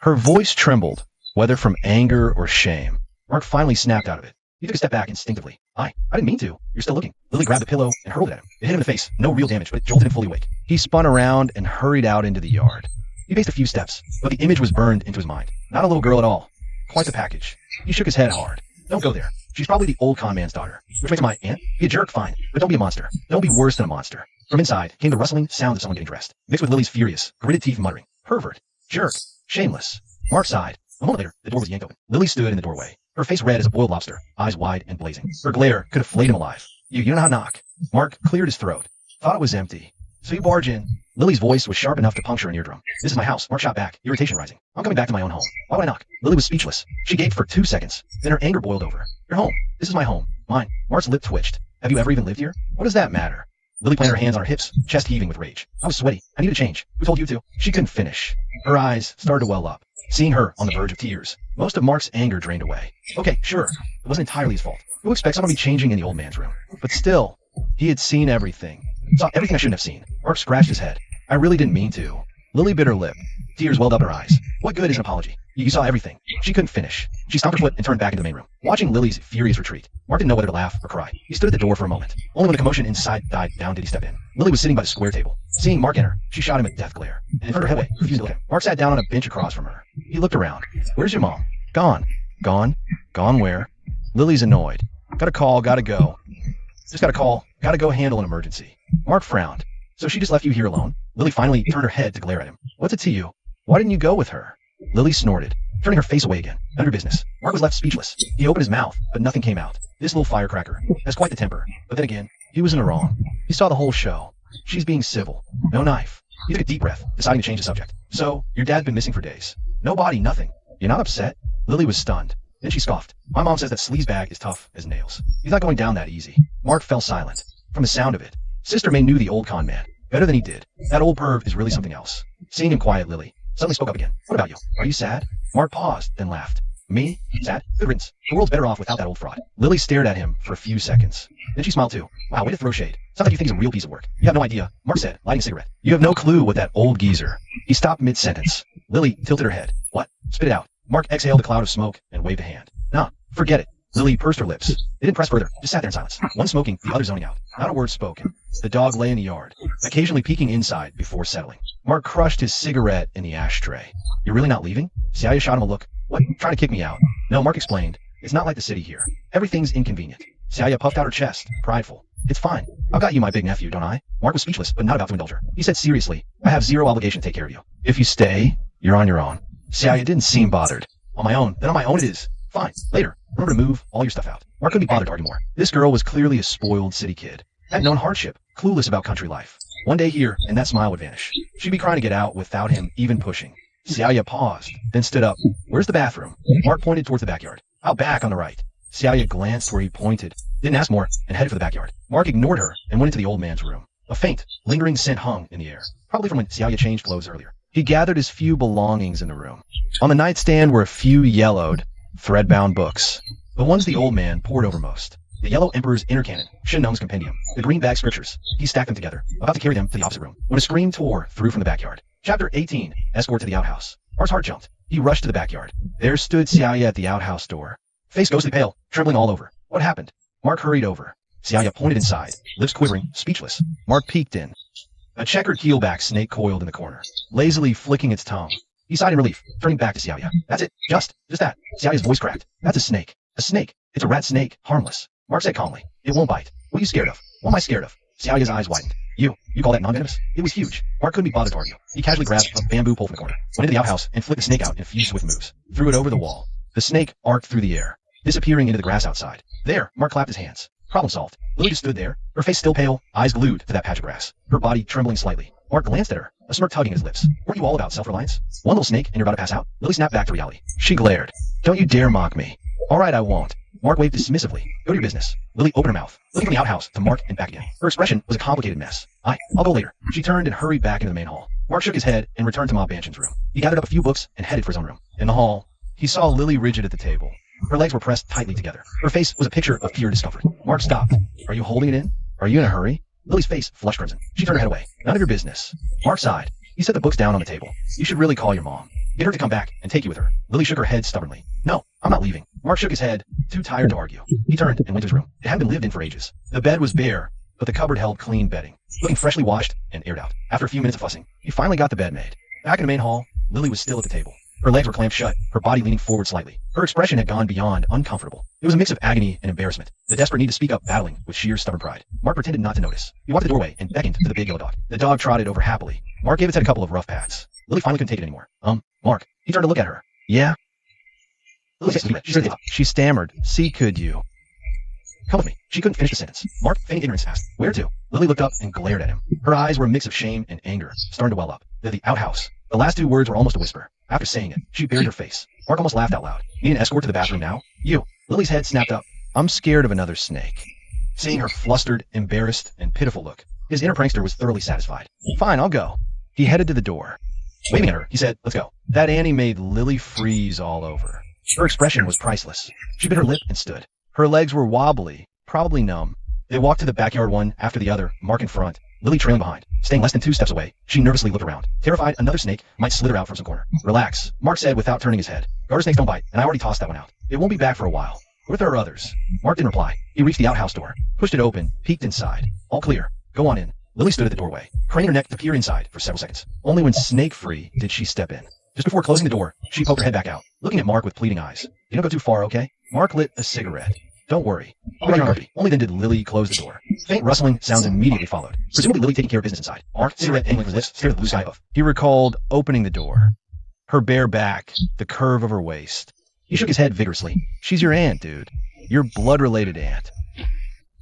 Her voice trembled, whether from anger or shame. Mark finally snapped out of it. He took a step back instinctively. I didn't mean to. You're still looking. Lily grabbed the pillow and hurled it at him. It hit him in the face. No real damage, but it jolted him fully awake. He spun around and hurried out into the yard. He paced a few steps, but the image was burned into his mind. Not a little girl at all. Quite the package. He shook his head hard. Don't go there. She's probably the old con man's daughter. Which makes my aunt? Be a jerk, fine. But don't be a monster. Don't be worse than a monster. From inside came the rustling sound of someone getting dressed, mixed with Lily's furious, gritted teeth muttering. Pervert. Jerk. Shameless. Mark sighed. A moment later, the door was yanked open. Lily stood in the doorway, her face red as a boiled lobster, eyes wide and blazing. Her glare could have flayed him alive. You know how to knock. Mark cleared his throat. Thought it was empty. So you barge in. Lily's voice was sharp enough to puncture an eardrum. This is my house. Mark shot back, irritation rising. I'm coming back to my own home. Why would I knock? Lily was speechless. She gaped for 2 seconds. Then her anger boiled over. Your home. This is my home. Mine. Mark's lip twitched. Have you ever even lived here? What does that matter? Lily planted her hands on her hips, chest heaving with rage. I was sweaty. I needed a change. Who told you to? She couldn't finish. Her eyes started to well up. Seeing her on the verge of tears, most of Mark's anger drained away. Okay, sure. It wasn't entirely his fault. Who expects someone to be changing in the old man's room? But still, he had seen everything. Saw everything I shouldn't have seen. Mark scratched his head. I really didn't mean to. Lily bit her lip. Tears welled up her eyes. What good is an apology? You saw everything. She couldn't finish. She stomped her foot and turned back into the main room. Watching Lily's furious retreat, Mark didn't know whether to laugh or cry. He stood at the door for a moment. Only when the commotion inside died down did he step in. Lily was sitting by the square table. Seeing Mark enter, she shot him a death glare and turned her head away, refusing to look at him. Mark sat down on a bench across from her. He looked around. Where's your mom? Gone. Gone? Gone where? Lily's annoyed. Got a call, gotta go. Just got a call, gotta go handle an emergency. Mark frowned. So she just left you here alone? Lily finally turned her head to glare at him. What's it to you? Why didn't you go with her? Lily snorted, turning her face away again. None of your business. Mark was left speechless. He opened his mouth, but nothing came out. This little firecracker has quite the temper. But then again, he was in the wrong. He saw the whole show. She's being civil. No knife. He took a deep breath, deciding to change the subject. So, your dad's been missing for days. No body, nothing. You're not upset? Lily was stunned. Then she scoffed. My mom says that sleazebag is tough as nails. He's not going down that easy. Mark fell silent. From the sound of it, Sister May knew the old con man better than he did. That old perv is really something else. Seeing him quiet, Lily suddenly spoke up again. What about you? Are you sad? Mark paused, then laughed. Me? Sad? Good riddance. The world's better off without that old fraud. Lily stared at him for a few seconds. Then she smiled too. Wow, way to throw shade. Sounds like you think he's a real piece of work. You have no idea, Mark said, lighting a cigarette. You have no clue what that old geezer. He stopped mid-sentence. Lily tilted her head. What? Spit it out. Mark exhaled a cloud of smoke and waved a hand. Nah, forget it. Lily pursed her lips. They didn't press further, just sat there in silence. One smoking, the other zoning out. Not a word spoken. The dog lay in the yard, occasionally peeking inside before settling. Mark crushed his cigarette in the ashtray. You're really not leaving? Siaya shot him a look. What? Trying to kick me out? No, Mark explained. It's not like the city here. Everything's inconvenient. Siaya puffed out her chest, prideful. It's fine. I've got you, my big nephew, don't I? Mark was speechless, but not about to indulge her. He said seriously, I have zero obligation to take care of you. If you stay, you're on your own. Siaya didn't seem bothered. On my own, then on my own it is. Fine. Later. Remember to move all your stuff out. Mark couldn't be bothered to argue more. This girl was clearly a spoiled city kid. Hadn't known hardship. Clueless about country life. One day here, and that smile would vanish. She'd be trying to get out without him even pushing. Siaya paused, then stood up. Where's the bathroom? Mark pointed towards the backyard. Out back on the right. Siaya glanced where he pointed, didn't ask more, and headed for the backyard. Mark ignored her and went into the old man's room. A faint, lingering scent hung in the air, probably from when Siaya changed clothes earlier. He gathered his few belongings in the room. On the nightstand were a few yellowed, thread-bound books. The ones the old man pored over most. The Yellow Emperor's Inner Canon, Shinong's Compendium, the green bag scriptures. He stacked them together, about to carry them to the opposite room, when a scream tore through from the backyard. Chapter 18, Escort to the Outhouse. Mark's heart jumped. He rushed to the backyard. There stood Siaya at the outhouse door. Face ghostly pale, trembling all over. What happened? Mark hurried over. Siaya pointed inside, lips quivering, speechless. Mark peeked in. A checkered keelback snake coiled in the corner, lazily flicking its tongue. He sighed in relief, turning back to Siaya. That's it. Just that. Siaya's voice cracked. That's a snake. A snake. It's a rat snake. Harmless. Mark said calmly. It won't bite. What are you scared of? What am I scared of? Siaya's eyes widened. You call that non-venomous? It was huge. Mark couldn't be bothered to argue. He casually grabbed a bamboo pole from the corner, went into the outhouse, and flicked the snake out in a few swift moves. Threw it over the wall. The snake arced through the air, disappearing into the grass outside. There, Mark clapped his hands. Problem solved. Lily just stood there, her face still pale, eyes glued to that patch of grass, her body trembling slightly. Mark glanced at her, a smirk tugging his lips. Weren't you all about self-reliance? One little snake and you're about to pass out? Lily snapped back to reality. She glared. Don't you dare mock me. All right, I won't. Mark waved dismissively. Go to your business. Lily opened her mouth, looking from the outhouse to Mark and back again. Her expression was a complicated mess. I'll go later. She turned and hurried back into the main hall. Mark shook his head and returned to Ma Banchin's room. He gathered up a few books and headed for his own room. In the hall, he saw Lily rigid at the table. Her legs were pressed tightly together. Her face was a picture of pure discomfort. Mark stopped. Are you holding it in? Are you in a hurry? Lily's face flushed crimson. She turned her head away. None of your business. Mark sighed. He set the books down on the table. You should really call your mom. Get her to come back and take you with her. Lily shook her head stubbornly. No, I'm not leaving. Mark shook his head, too tired to argue. He turned and went to his room. It hadn't been lived in for ages. The bed was bare, but the cupboard held clean bedding, looking freshly washed and aired out. After a few minutes of fussing, he finally got the bed made. Back in the main hall, Lily was still at the table. Her legs were clamped shut, her body leaning forward slightly. Her expression had gone beyond uncomfortable. It was a mix of agony and embarrassment, the desperate need to speak up battling with sheer stubborn pride. Mark pretended not to notice. He walked to the doorway and beckoned to the big yellow dog. The dog trotted over happily. Mark gave its head a couple of rough pats. Lily finally couldn't take it anymore. Mark. He turned to look at her. Yeah? She stammered. See, could you? Come with me. She couldn't finish the sentence. Mark, feigning ignorance, asked, where to? Lily looked up and glared at him. Her eyes were a mix of shame and anger, starting to well up. The outhouse. The last two words were almost a whisper. After saying it, she buried her face. Mark almost laughed out loud. Need an escort to the bathroom now? You. Lily's head snapped up. I'm scared of another snake. Seeing her flustered, embarrassed, and pitiful look, his inner prankster was thoroughly satisfied. Fine, I'll go. He headed to the door. Waving at her, he said, let's go. That Annie made Lily freeze all over. Her expression was priceless. She bit her lip and stood. Her legs were wobbly, probably numb. They walked to the backyard one after the other, Mark in front, Lily trailing behind. Staying less than 2 steps away, she nervously looked around, terrified another snake might slither out from some corner. Relax, Mark said without turning his head. Garter snakes don't bite, and I already tossed that one out. It won't be back for a while. What if there are others? Mark didn't reply. He reached the outhouse door, pushed it open, peeked inside. All clear. Go on in. Lily stood at the doorway, craning her neck to peer inside for several seconds. Only when snake-free did she step in. Just before closing the door, she poked her head back out, looking at Mark with pleading eyes. You don't go too far, okay? Mark lit a cigarette. Don't worry. Only then did Lily close the door. Faint rustling sounds immediately followed, presumably Lily taking care of business inside. Mark, cigarette dangling from his lips, stared at the blue sky above. He recalled opening the door. Her bare back, the curve of her waist. He shook his head vigorously. She's your aunt, dude. Your blood-related aunt.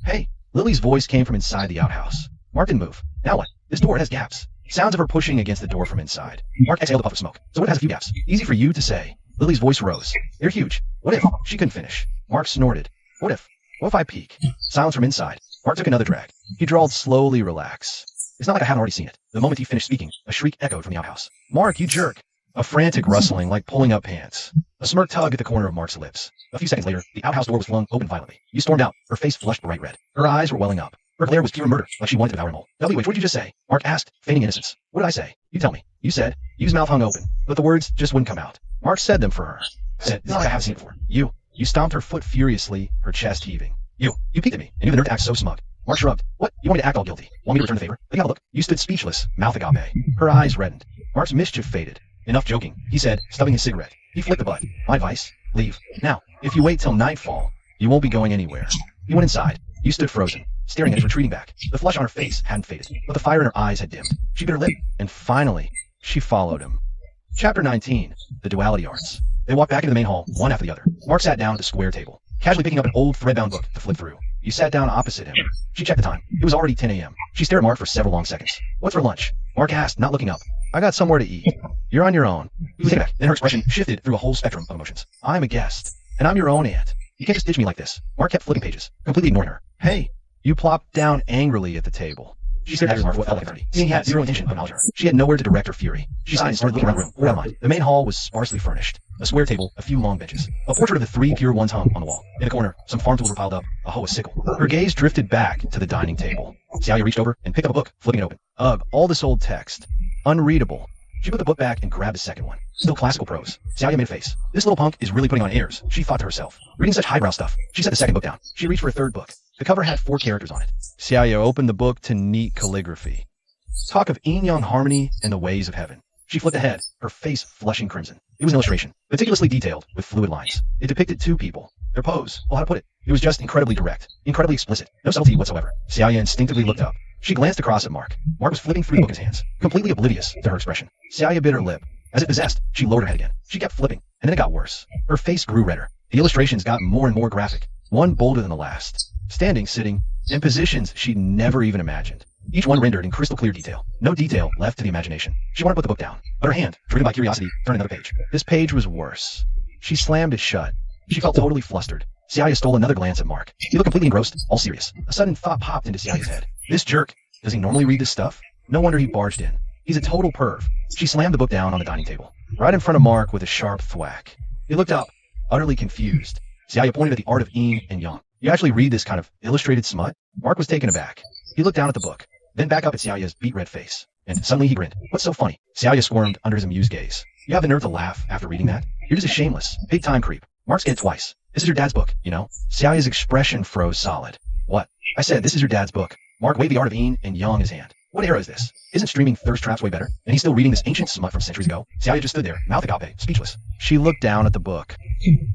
Hey, Lily's voice came from inside the outhouse. Mark didn't move. Now what? This door has gaps. Sounds of her pushing against the door from inside. Mark exhaled a puff of smoke. So what has a few gaps? Easy for you to say. Lily's voice rose. They're huge. What if? She couldn't finish. Mark snorted. What if? What if I peek? Silence from inside. Mark took another drag. He drawled slowly, relax. It's not like I haven't already seen it. The moment he finished speaking, a shriek echoed from the outhouse. Mark, you jerk. A frantic rustling like pulling up pants. A smirk tug at the corner of Mark's lips. A few seconds later, the outhouse door was flung open violently. You stormed out, her face flushed bright red. Her eyes were welling up. Her glare was pure murder, like she wanted to devour them all. WH, what did you just say? Mark asked, feigning innocence. What did I say? You tell me. You said. Hughes' mouth hung open, but the words just wouldn't come out. Mark said them for her. Said, it's not like I haven't seen it before. You stomped her foot furiously, her chest heaving. You peeked at me, and you have the nerve to act so smug. Mark shrugged. What? You want me to act all guilty? Want me to return the favor? Let me have a look. You stood speechless, mouth agape. Her eyes reddened. Mark's mischief faded. Enough joking, he said, stubbing his cigarette. He flicked the butt. My advice? Leave. Now, if you wait till nightfall, you won't be going anywhere. He went inside. You stood frozen, staring at his retreating back. The flush on her face hadn't faded, but the fire in her eyes had dimmed. She bit her lip, and finally, she followed him. Chapter 19, The Duality Arts. They walked back into the main hall, one after the other. Mark sat down at the square table, casually picking up an old thread-bound book to flip through. You sat down opposite him. She checked the time. It was already 10 a.m. She stared at Mark for several long seconds. What's for lunch? Mark asked, not looking up. I got somewhere to eat. You're on your own. He was taken back, then her expression shifted through a whole spectrum of emotions. I'm a guest, and I'm your own aunt. You can't just ditch me like this. Mark kept flipping pages, completely ignoring her. Hey. You plopped down angrily at the table. She stared at Mark for what felt like eternity. He had zero intention of acknowledging her. She had nowhere to direct her fury. She sighed and started looking around the room. Without mind. The main hall was sparsely furnished. A square table, a few long benches. A portrait of the 3 pure ones hung on the wall. In the corner, some farm tools were piled up, a hoe, a sickle. Her gaze drifted back to the dining table. Xiaoya reached over and picked up a book, flipping it open. Ugh, all this old text. Unreadable. She put the book back and grabbed the second one. Still classical prose. Xiaoya made a face. This little punk is really putting on airs, she thought to herself. Reading such highbrow stuff. She set the second book down. She reached for a third book. The cover had 4 characters on it. Xiaoya opened the book to neat calligraphy. Talk of yin-yang harmony and the ways of heaven. She flipped ahead, her face flushing crimson. It was an illustration, meticulously detailed, with fluid lines. It depicted 2 people. Their pose, well, how to put it? It was just incredibly direct, incredibly explicit. No subtlety whatsoever. Xiaoya instinctively looked up. She glanced across at Mark. Mark was flipping through the book in his hands, completely oblivious to her expression. Xiaoya bit her lip. As if possessed, she lowered her head again. She kept flipping, and then it got worse. Her face grew redder. The illustrations got more and more graphic, one bolder than the last. Standing, sitting, in positions she'd never even imagined. Each one rendered in crystal clear detail. No detail left to the imagination. She wanted to put the book down, but her hand, driven by curiosity, turned another page. This page was worse. She slammed it shut. She felt totally flustered. Xiaoya stole another glance at Mark. He looked completely engrossed, all serious. A sudden thought popped into Xiaoya's head. This jerk, does he normally read this stuff? No wonder he barged in. He's a total perv. She slammed the book down on the dining table, right in front of Mark with a sharp thwack. He looked up, utterly confused. Xiaoya pointed at the art of yin and yang. You actually read this kind of illustrated smut? Mark was taken aback. He looked down at the book, then back up at Xiaoya's beet red face, and suddenly he grinned. What's so funny? Xiaoya squirmed under his amused gaze. You have the nerve to laugh after reading that? You're just a shameless, big-time creep. Mark's get it twice. This is your dad's book, you know? Xiaoya's expression froze solid. What? I said this is your dad's book. Mark waved the art of yin and yang in his hand. What era is this? Isn't streaming thirst traps way better? And he's still reading this ancient smut from centuries ago? Xiaoya just stood there, mouth agape, speechless. She looked down at the book,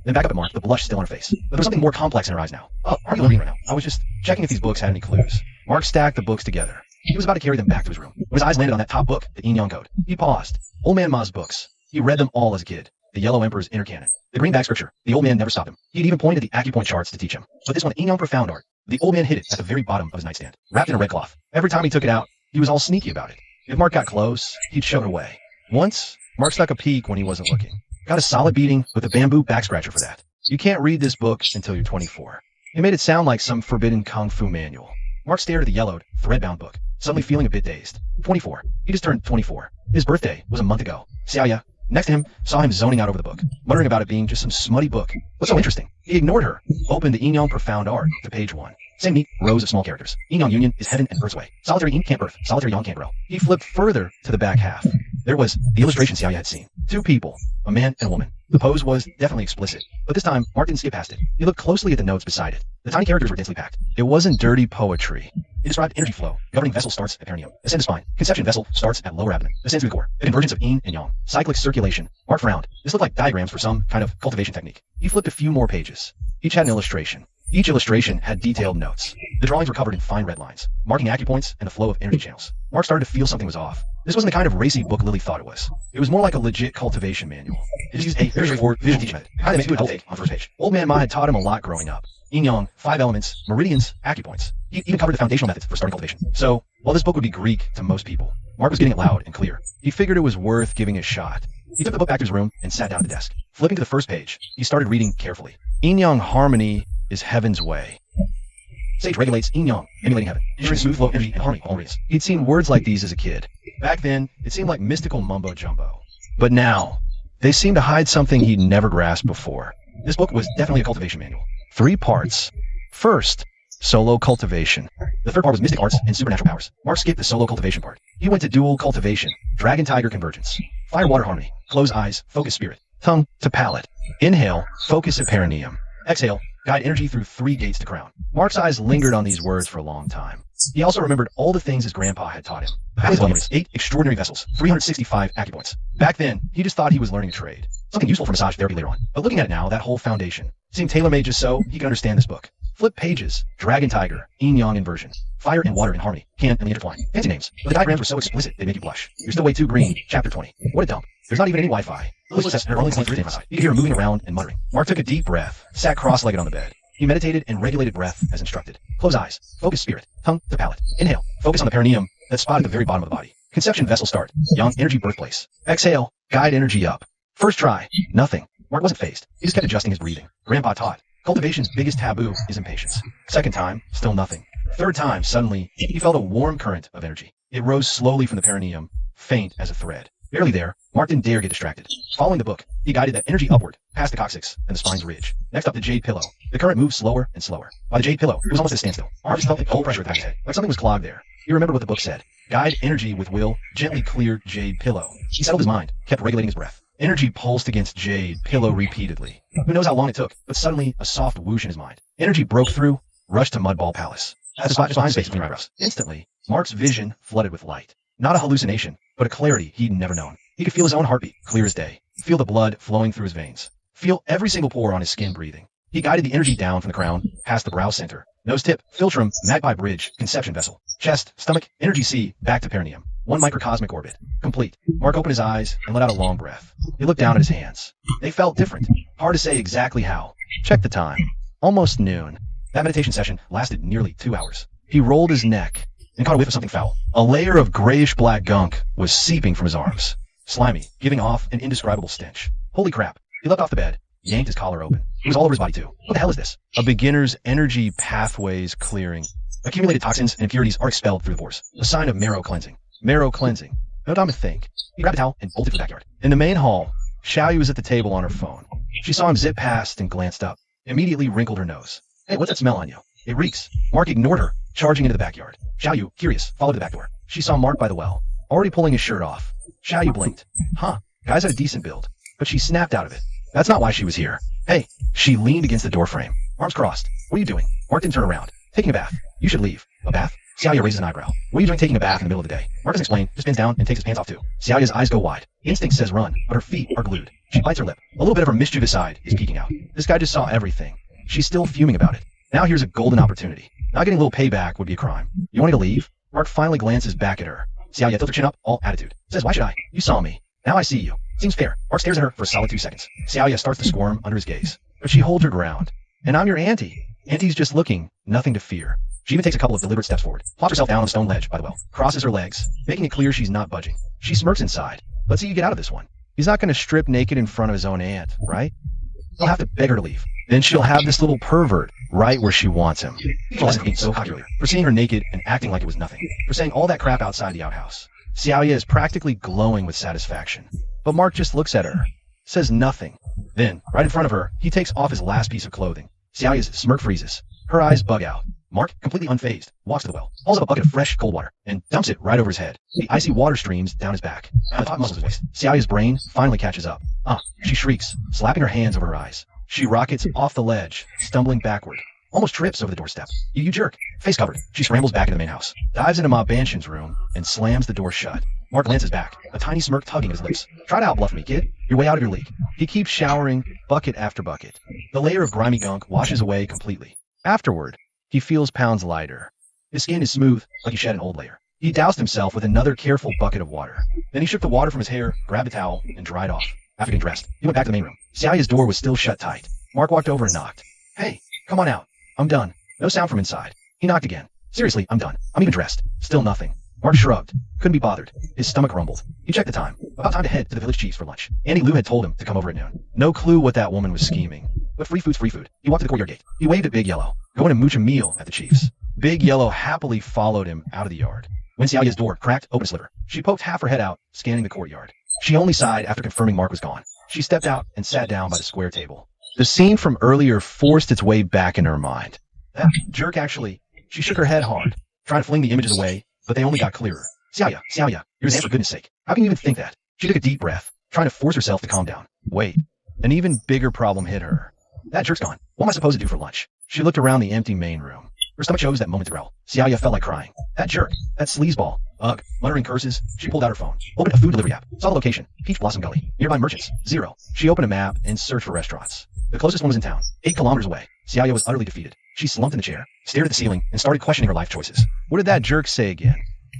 then back up at Mark, the blush still on her face. But there was something more complex in her eyes now. Oh, aren't you reading right now? I was just checking if these books had any clues. Mark stacked the books together. He was about to carry them back to his room, when his eyes landed on that top book, the Yin Yang Code. He paused. Old Man Ma's books. He read them all as a kid. The Yellow Emperor's Inner Canon. The Greenback Scripture. The old man never stopped him. He'd even pointed the acupoint charts to teach him. But this one, Yin Yang Profound Art, the old man hid it at the very bottom of his nightstand, wrapped in a red cloth. Every time he took it out, he was all sneaky about it. If Mark got close, he'd shove it away. Once, Mark stuck a peek when he wasn't looking. Got a solid beating with a bamboo back scratcher for that. You can't read this book until you're 24. It made it sound like some forbidden kung fu manual. Mark stared at the yellowed, thread-bound book, suddenly feeling a bit dazed. 24. He just turned 24. His birthday was a month ago. Xiaoya, next to him, saw him zoning out over the book, muttering about it being just some smutty book. What's so interesting? He ignored her, opened the Yin Yang Profound Art to page 1. Same neat rows of small characters. Yin Yang Union is heaven and earth's way. Solitary Yin can't birth. Solitary Yang can't grow. He flipped further to the back half. There was the illustration Xiaoya had seen. Two people, a man and a woman. The pose was definitely explicit, but this time Mark didn't skip past it. He looked closely at the notes beside it. The tiny characters were densely packed. It wasn't dirty poetry. It described energy flow. Governing vessel starts at perineum. Ascend to spine. Conception vessel starts at lower abdomen. Ascends through the core. The convergence of yin and yang. Cyclic circulation. Mark frowned. This looked like diagrams for some kind of cultivation technique. He flipped a few more pages. Each had an illustration. Each illustration had detailed notes. The drawings were covered in fine red lines, marking acupoints and the flow of energy channels. Mark started to feel something was off. This wasn't the kind of racy book Lily thought it was. It was more like a legit cultivation manual. It used a very straightforward vision teaching method, kind of makes you take on the first page. Old Man Ma had taught him a lot growing up. Yin Yang, 5 elements, meridians, acupoints. He even covered the foundational methods for starting cultivation. So, while this book would be Greek to most people, Mark was getting it loud and clear. He figured it was worth giving a shot. He took the book back to his room and sat down at the desk. Flipping to the first page, he started reading carefully. Yin Yang harmony is heaven's way. Sage regulates yin yang, emulating heaven, ensuring smooth flow, energy, and harmony always. He'd seen words like these as a kid. Back then, it seemed like mystical mumbo-jumbo. But now, they seemed to hide something he'd never grasped before. This book was definitely a cultivation manual. 3 parts. First, solo cultivation. The third part was mystic arts and supernatural powers. Mark skipped the solo cultivation part. He went to dual cultivation, dragon-tiger convergence, fire-water harmony, close eyes, focus spirit, tongue to palate. Inhale, focus at perineum. Exhale, guide energy through 3 gates to crown. Mark's eyes lingered on these words for a long time. He also remembered all the things his grandpa had taught him. 8 extraordinary vessels, 365 acupoints. Back then, he just thought he was learning a trade. Something useful for massage therapy later on. But looking at it now, that whole foundation seemed tailor-made just so he could understand this book. Flip pages, dragon tiger, yin yang inversion, fire and water in harmony, can and intertwine. Fancy names, but the diagrams were so explicit they make you blush. You're still way too green, chapter 20. What a dump. There's not even any Wi-Fi. Lily's says her only points written inside. You could hear her moving around and muttering. Mark took a deep breath, sat cross-legged on the bed. He meditated and regulated breath as instructed. Close eyes, focus spirit, tongue to palate. Inhale, focus on the perineum, that spot at the very bottom of the body. Conception vessel start, young energy birthplace. Exhale, guide energy up. First try, nothing. Mark wasn't phased. He just kept adjusting his breathing. Grandpa taught. Cultivation's biggest taboo is impatience. Second time, still nothing. Third time, suddenly, he felt a warm current of energy. It rose slowly from the perineum, faint as a thread. Barely there, Mark didn't dare get distracted. Following the book, he guided that energy upward, past the coccyx and the spine's ridge. Next up, the jade pillow. The current moved slower and slower. By the jade pillow, it was almost at a standstill. Mark just felt the cold pressure at the back of his head, like something was clogged there. He remembered what the book said. Guide energy with will, gently clear jade pillow. He settled his mind, kept regulating his breath. Energy pulsed against jade pillow repeatedly. Who knows how long it took, but suddenly a soft whoosh in his mind. Energy broke through, rushed to Mudball Palace. At the spot just behind his face between eyebrows. Instantly, Mark's vision flooded with light. Not a hallucination, but a clarity he'd never known. He could feel his own heartbeat, clear as day. Feel the blood flowing through his veins. Feel every single pore on his skin breathing. He guided the energy down from the crown, past the brow center. Nose tip, philtrum, magpie bridge, conception vessel. Chest, stomach, energy C, back to perineum. 1 microcosmic orbit. Complete. Mark opened his eyes and let out a long breath. He looked down at his hands. They felt different. Hard to say exactly how. Check the time. Almost noon. That meditation session lasted nearly 2 hours. He rolled his neck and caught a whiff of something foul. A layer of grayish-black gunk was seeping from his arms. Slimy, giving off an indescribable stench. Holy crap. He leapt off the bed, yanked his collar open. It was all over his body, too. What the hell is this? A beginner's energy pathways clearing. Accumulated toxins and impurities are expelled through the pores. A sign of marrow cleansing. Marrow cleansing. No time to think. He grabbed a towel and bolted for the backyard. In the main hall, Xiaoyu was at the table on her phone. She saw him zip past and glanced up. Immediately wrinkled her nose. Hey, what's that smell on you? It reeks. Mark ignored her, charging into the backyard. Xiaoyu, curious, followed the back door. She saw Mark by the well, already pulling his shirt off. Xiaoyu blinked. Huh, guy's had a decent build. But she snapped out of it. That's not why she was here. Hey, she leaned against the doorframe. Arms crossed. What are you doing? Mark didn't turn around. Taking a bath. You should leave. A bath? Xiaoya raises an eyebrow. What are you doing taking a bath in the middle of the day? Mark doesn't explain, just bends down and takes his pants off too. Xiaoya's eyes go wide. Instinct says run, but her feet are glued. She bites her lip. A little bit of her mischievous side is peeking out. This guy just saw everything. She's still fuming about it. Now here's a golden opportunity. Not getting a little payback would be a crime. You want me to leave? Mark finally glances back at her. Xiaoya tilts her chin up, all attitude. Says, why should I? You saw me. Now I see you. Seems fair. Mark stares at her for a solid 2 seconds. Xiaoya starts to squirm under his gaze. But she holds her ground. And I'm your auntie. Auntie's just looking. Nothing to fear. She even takes a couple of deliberate steps forward. Plops herself down on a stone ledge by the well. Crosses her legs, making it clear she's not budging. She smirks inside. Let's see you get out of this one. He's not going to strip naked in front of his own aunt, right? He'll have to beg her to leave. Then she'll have this little pervert right where she wants him. People must hate so calculated. For seeing her naked and acting like it was nothing. For saying all that crap outside the outhouse. Xiaoya is practically glowing with satisfaction. But Mark just looks at her. Says nothing. Then, right in front of her, he takes off his last piece of clothing. Xiaoya's smirk freezes. Her eyes bug out. Mark, completely unfazed, walks to the well, hauls up a bucket of fresh, cold water, and dumps it right over his head. The icy water streams down his back. The top muscles of his waist. Xiaoya's brain finally catches up. She shrieks, slapping her hands over her eyes. She rockets off the ledge, stumbling backward. Almost trips over the doorstep. You jerk. Face covered. She scrambles back into the main house, dives into Ma Banshin's room, and slams the door shut. Mark glances back, a tiny smirk tugging at his lips. Try to outbluff me, kid. You're way out of your league. He keeps showering, bucket after bucket. The layer of grimy gunk washes away completely. Afterward, he feels pounds lighter. His skin is smooth, like he shed an old layer. He doused himself with another careful bucket of water. Then he shook the water from his hair, grabbed a towel, and dried off. After getting dressed, he went back to the main room. Xiaoya's door was still shut tight. Mark walked over and knocked. Hey, come on out. I'm done. No sound from inside. He knocked again. Seriously, I'm done. I'm even dressed. Still nothing. Mark shrugged. Couldn't be bothered. His stomach rumbled. He checked the time. About time to head to the village chief's for lunch. Annie Lou had told him to come over at noon. No clue what that woman was scheming. But free food's free food. He walked to the courtyard gate. He waved at Big Yellow. Going to mooch a meal at the chief's. Big Yellow happily followed him out of the yard. When Xiaoya's door cracked open a sliver, she poked half her head out, scanning the courtyard. She only sighed after confirming Mark was gone. She stepped out and sat down by the square table. The scene from earlier forced its way back into her mind. That jerk actually. She shook her head hard, trying to fling the images away, but they only got clearer. Xiaoya, you're Zan for goodness sake. How can you even think that? She took a deep breath, trying to force herself to calm down. Wait, an even bigger problem hit her. That jerk's gone. What am I supposed to do for lunch? She looked around the empty main room. Her stomach chose that moment to growl. Xiaoya felt like crying. That jerk, that sleazeball. Ugh, muttering curses, she pulled out her phone, opened a food delivery app, saw the location, Peach Blossom Gully, nearby merchants, 0. She opened a map and searched for restaurants. The closest one was in town, 8 kilometers away. Xiaoya was utterly defeated. She slumped in the chair, stared at the ceiling, and started questioning her life choices. What did that jerk say again?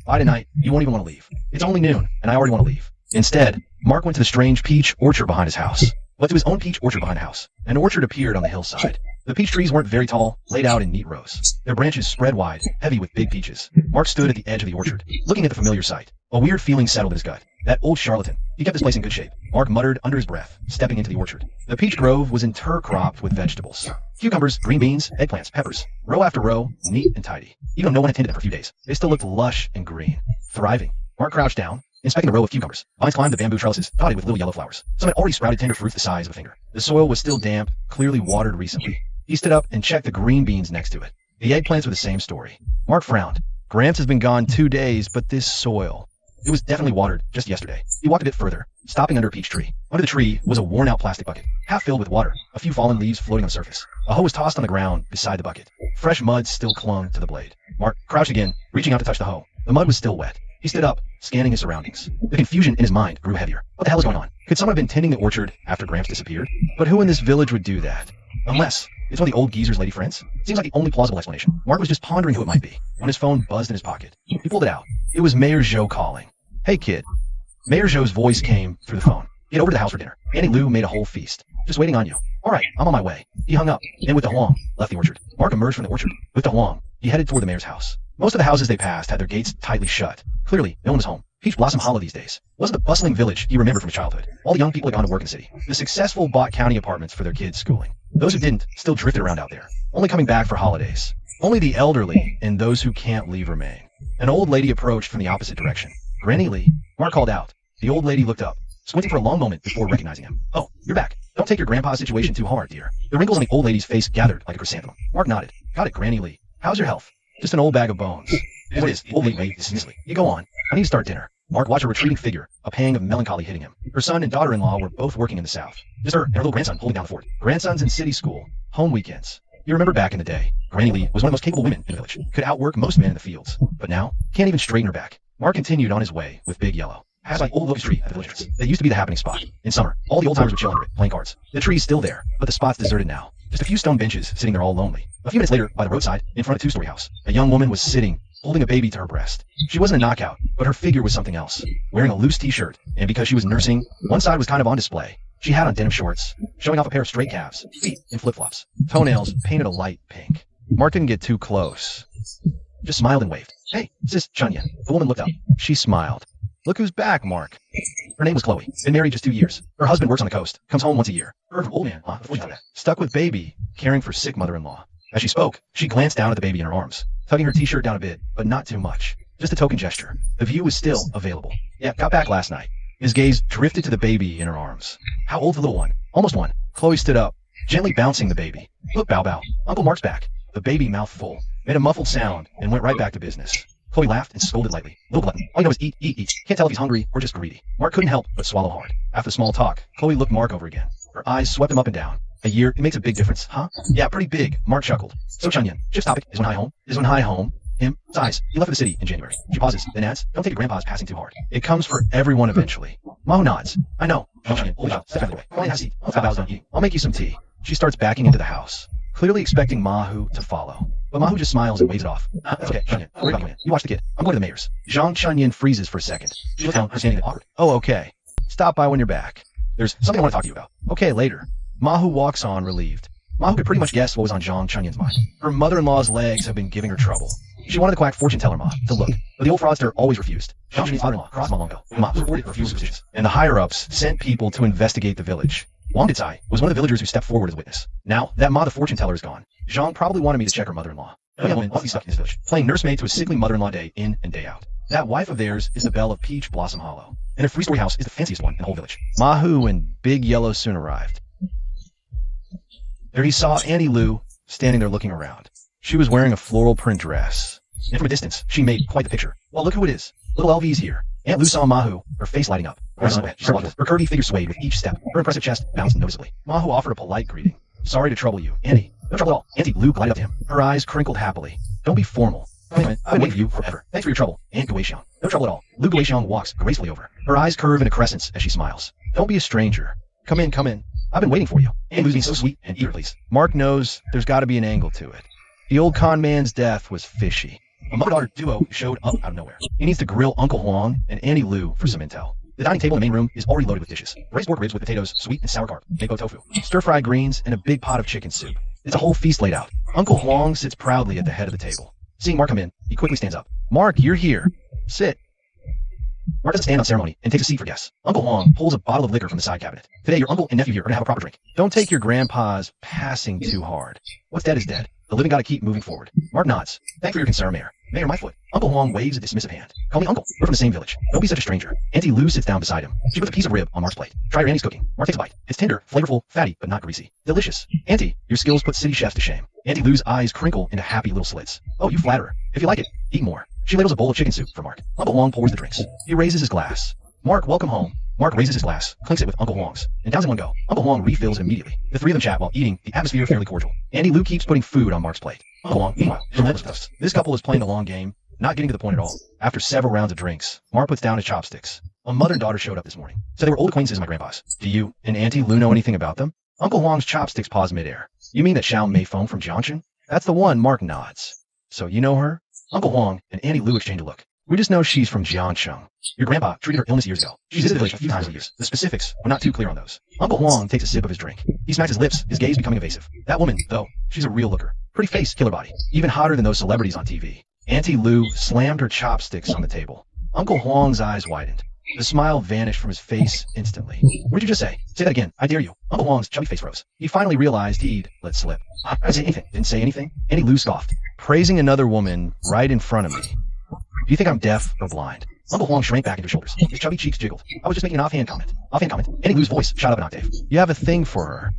By tonight, you won't even want to leave. It's only noon, and I already want to leave. Instead, Mark went to the strange peach orchard behind his house. Went to his own peach orchard behind the house. An orchard appeared on the hillside. The peach trees weren't very tall, laid out in neat rows. Their branches spread wide, heavy with big peaches. Mark stood at the edge of the orchard, looking at the familiar sight. A weird feeling settled in his gut. That old charlatan. He kept this place in good shape. Mark muttered under his breath, stepping into the orchard. The peach grove was intercropped with vegetables. Cucumbers, green beans, eggplants, peppers. Row after row, neat and tidy. Even though no one had tended them for a few days, they still looked lush and green. Thriving. Mark crouched down, inspecting a row of cucumbers. Vines climbed the bamboo trellises, dotted with little yellow flowers. Some had already sprouted tender fruits the size of a finger. The soil was still damp, clearly watered recently. He stood up and checked the green beans next to it. The eggplants were the same story. Mark frowned. Gramps has been gone 2 days, but this soil. It was definitely watered just yesterday. He walked a bit further, stopping under a peach tree. Under the tree was a worn-out plastic bucket, half filled with water, a few fallen leaves floating on the surface. A hoe was tossed on the ground beside the bucket. Fresh mud still clung to the blade. Mark crouched again, reaching out to touch the hoe. The mud was still wet. He stood up, scanning his surroundings. The confusion in his mind grew heavier. What the hell is going on? Could someone have been tending the orchard after Gramps disappeared? But who in this village would do that? Unless it's one of the old geezer's lady friends. Seems like the only plausible explanation. Mark was just pondering who it might be when his phone buzzed in his pocket. He pulled it out. It was Mayor Zhou calling. Hey, kid. Mayor Zhou's voice came through the phone. Get over to the house for dinner. Annie Lou made a whole feast. Just waiting on you. All right, I'm on my way. He hung up, and with the Huang, left the orchard. Mark emerged from the orchard. With the Huang, he headed toward the mayor's house. Most of the houses they passed had their gates tightly shut. Clearly, no one was home. Peach Blossom Hollow these days wasn't the bustling village he remembered from his childhood. All the young people had gone to work in the city. The successful bought county apartments for their kids' schooling. Those who didn't still drifted around out there, only coming back for holidays. Only the elderly and those who can't leave remain. An old lady approached from the opposite direction. Granny Lee. Mark called out. The old lady looked up, squinting for a long moment before recognizing him. Oh, you're back. Don't take your grandpa's situation too hard, dear. The wrinkles on the old lady's face gathered like a chrysanthemum. Mark nodded. Got it, Granny Lee. How's your health? Just an old bag of bones. What is? The old lady waved dismissively. You go on. I need to start dinner. Mark watched a retreating figure, a pang of melancholy hitting him. Her son and daughter-in-law were both working in the south. Just her and her little grandson holding down the fort. Grandsons in city school. Home weekends. You remember back in the day, Granny Lee was one of the most capable women in the village. Could outwork most men in the fields. But now, can't even straighten her back. Mark continued on his way with Big Yellow. Passed by old locust tree at the village entrance. That used to be the happening spot. In summer, all the old-timers would chill under it, playing cards. The tree's still there, but the spot's deserted now. Just a few stone benches sitting there all lonely. A few minutes later, by the roadside, in front of a two-story house, a young woman was sitting, holding a baby to her breast. She wasn't a knockout, but her figure was something else. Wearing a loose t-shirt, and because she was nursing, one side was kind of on display. She had on denim shorts, showing off a pair of straight calves, feet in flip-flops, toenails painted a light pink. Mark didn't get too close. Just smiled and waved. Hey, sis Chunyan. The woman looked up. She smiled. Look who's back, Mark. Her name was Chloe. Been married just 2 years. Her husband works on the coast. Comes home once a year. Heard from old man, huh? Stuck with baby, caring for sick mother-in-law. As she spoke, she glanced down at the baby in her arms, tugging her t-shirt down a bit, but not too much. Just a token gesture. The view was still available. Yeah, got back last night. His gaze drifted to the baby in her arms. How old's the little one? Almost one. Chloe stood up, gently bouncing the baby. Look, Bao Bao. Uncle Mark's back. The baby mouth full. made a muffled sound, and went right back to business. Chloe laughed and scolded lightly. Little glutton. All you know is eat, eat, eat. Can't tell if he's hungry or just greedy. Mark couldn't help but swallow hard. After the small talk, Chloe looked Mark over again. Her eyes swept him up and down. A year, it makes a big difference, huh? Yeah, pretty big, Mark chuckled. So Chunyan, Chip's topic is when high home. Is when high home. Him, size. He left for the city in January. She pauses, then adds, don't take your grandpa's passing too hard. It comes for everyone eventually. Mahu nods. I know. Chunyan, holy job, step out of the way. Come on, have a seat. Bows done eating. I'll make you some tea. She starts backing into the house, clearly expecting Mahu to follow. But Mahu just smiles and waves it off. That's okay, Chunyan. Don't worry about Chunyan. You watch the kid. I'm going to the mayor's. Zhang Chunyan freezes for a second. She looks down, standing there awkward. Oh, okay. Stop by when you're back. There's something I want to talk to you about. Okay, later. Mahu walks on, relieved. Mahu could pretty much guess what was on Zhang Chunyan's mind. Her mother-in-law's legs have been giving her trouble. She wanted the quack fortune teller Ma to look, but the old fraudster always refused. Zhang Chunyan's father-in-law crossed Ma long ago. Ma reported her few superstitious. And the higher-ups sent people to investigate the village. Wang Dicai was one of the villagers who stepped forward as a witness. Now that Ma the fortune teller is gone, Zhang probably wanted me to check her mother-in-law. A young woman awfully stuck in his village, playing nursemaid to a sickly mother-in-law day in and day out. That wife of theirs is the belle of Peach Blossom Hollow, and her three-story house is the fanciest one in the whole village. Mahu and Big Yellow soon arrived. There he saw Auntie Lou standing there looking around. She was wearing a floral print dress, and from a distance, she made quite the picture. Well, look who it is. Little LV's here. Aunt Lou saw Mahu, her face lighting up. Her curvy figure swayed with each step. Her impressive chest bounced noticeably. Mahu offered a polite greeting. Sorry to trouble you, Auntie. No trouble at all. Auntie Lou glided up to him. Her eyes crinkled happily. Don't be formal. Wait a minute, I've been waiting for you forever. Thanks for your trouble, Aunt Guixiang. No trouble at all. Lou Guixiang walks gracefully over. Her eyes curve in a crescent as she smiles. Don't be a stranger. Come in, come in. I've been waiting for you. Aunt Lou's being so sweet and eager, please. Mark knows there's got to be an angle to it. The old con man's death was fishy. A mother-daughter duo showed up out of nowhere. He needs to grill Uncle Huang and Auntie Lou for some intel. The dining table in the main room is already loaded with dishes. Braised pork ribs with potatoes, sweet and sour carp, mako tofu, stir-fried greens, and a big pot of chicken soup. It's a whole feast laid out. Uncle Huang sits proudly at the head of the table. Seeing Mark come in, he quickly stands up. Mark, you're here. Sit. Mark doesn't stand on ceremony and takes a seat for guests. Uncle Huang pulls a bottle of liquor from the side cabinet. Today, your uncle and nephew here are going to have a proper drink. Don't take your grandpa's passing too hard. What's dead is dead. The living gotta keep moving forward. Mark nods. Thanks for your concern, Mayor. Mayor, my foot. Uncle Huang waves a dismissive hand. Call me Uncle. We're from the same village. Don't be such a stranger. Auntie Lou sits down beside him. She puts a piece of rib on Mark's plate. Try your auntie's cooking. Mark takes a bite. It's tender, flavorful, fatty, but not greasy. Delicious. Auntie, your skills put city chefs to shame. Auntie Lou's eyes crinkle into happy little slits. Oh, you flatter her. If you like it, eat more. She ladles a bowl of chicken soup for Mark. Uncle Huang pours the drinks. He raises his glass. Mark, welcome home. Mark raises his glass, clinks it with Uncle Huang's, and downs in one go. Uncle Huang refills immediately. The three of them chat while eating, the atmosphere fairly cordial. Auntie Lou keeps putting food on Mark's plate. Uncle Huang, meanwhile, relentless. This couple is playing the long game, not getting to the point at all. After several rounds of drinks, Mark puts down his chopsticks. A mother and daughter showed up this morning. So they were old acquaintances of my grandpa's. Do you and Auntie Lou know anything about them? Uncle Huang's chopsticks pause midair. You mean that Xiao Mei Feng from Jiangchen? That's the one, Mark nods. So you know her? Uncle Huang and Auntie Lou exchange a look. We just know she's from Jiangcheng. Your grandpa treated her illness years ago. She's visited the village a few times in years. The specifics were not too clear on those. Uncle Huang takes a sip of his drink. He smacks his lips, his gaze becoming evasive. That woman, though, she's a real looker. Pretty face, killer body. Even hotter than those celebrities on TV. Auntie Lou slammed her chopsticks on the table. Uncle Huang's eyes widened. The smile vanished from his face instantly. What did you just say? Say that again. I dare you. Uncle Huang's chubby face rose. He finally realized he'd let slip. I didn't say anything. Didn't say anything. Auntie Lou scoffed. Praising another woman right in front of me. Do you think I'm deaf or blind? Uncle Huang shrank back into his shoulders. His chubby cheeks jiggled. I was just making an offhand comment. Offhand comment. Auntie Lou's voice shot up an octave. You have a thing for her.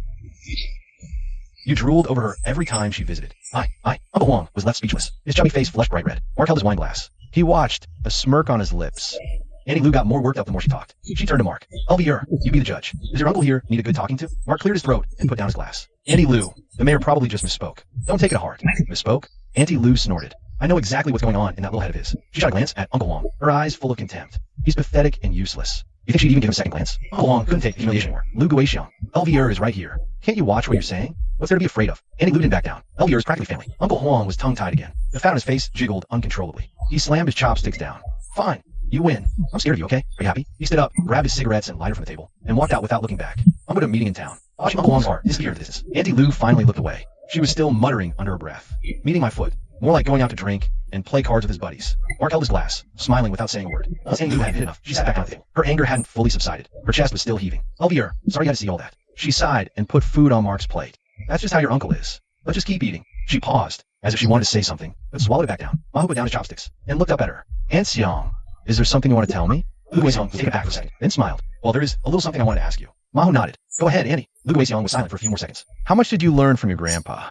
You drooled over her every time she visited. Uncle Huang was left speechless. His chubby face flushed bright red. Mark held his wine glass. He watched, a smirk on his lips. Auntie Lou got more worked up the more she talked. She turned to Mark. Elvier, you be the judge. Does your uncle here need a good talking to? Mark cleared his throat and put down his glass. Auntie Lou, the mayor probably just misspoke. Don't take it to heart. Misspoke? Auntie Lou snorted. I know exactly what's going on in that little head of his. She shot a glance at Uncle Huang, her eyes full of contempt. He's pathetic and useless. You think she'd even give him a second glance? Uncle Huang couldn't take the humiliation anymore. Lou Guixiang. Elvier is right here. Can't you watch what you're saying? What's there to be afraid of? Auntie Lou didn't back down. Elvier is practically family. Uncle Huang was tongue-tied again. The fat on his face jiggled uncontrollably. He slammed his chopsticks down. Fine. You win. I'm scared of you, okay? Are you happy? He stood up, grabbed his cigarettes and lighter from the table, and walked out without looking back. I'm going to a meeting in town. Watching Uncle Huang's heart disappear into this. Auntie Lou finally looked away. She was still muttering under her breath. Meeting my foot. More like going out to drink and play cards with his buddies. Mark held his glass, smiling without saying a word. Auntie Lou had hit enough. She sat back on the table. Her anger hadn't fully subsided. Her chest was still heaving. Elvier, sorry you had to see all that. She sighed and put food on Mark's plate. That's just how your uncle is. Let's just keep eating. She paused, as if she wanted to say something, but swallowed it back down. Mahu put down his chopsticks and looked up at her. Aunt Xiang, is there something you want to tell me? Lou Guixiang took it back for a second, then smiled. Well, there is a little something I wanted to ask you. Mahu nodded. Go ahead, Annie. Lou Guixiang was silent for a few more seconds. How much did you learn from your grandpa?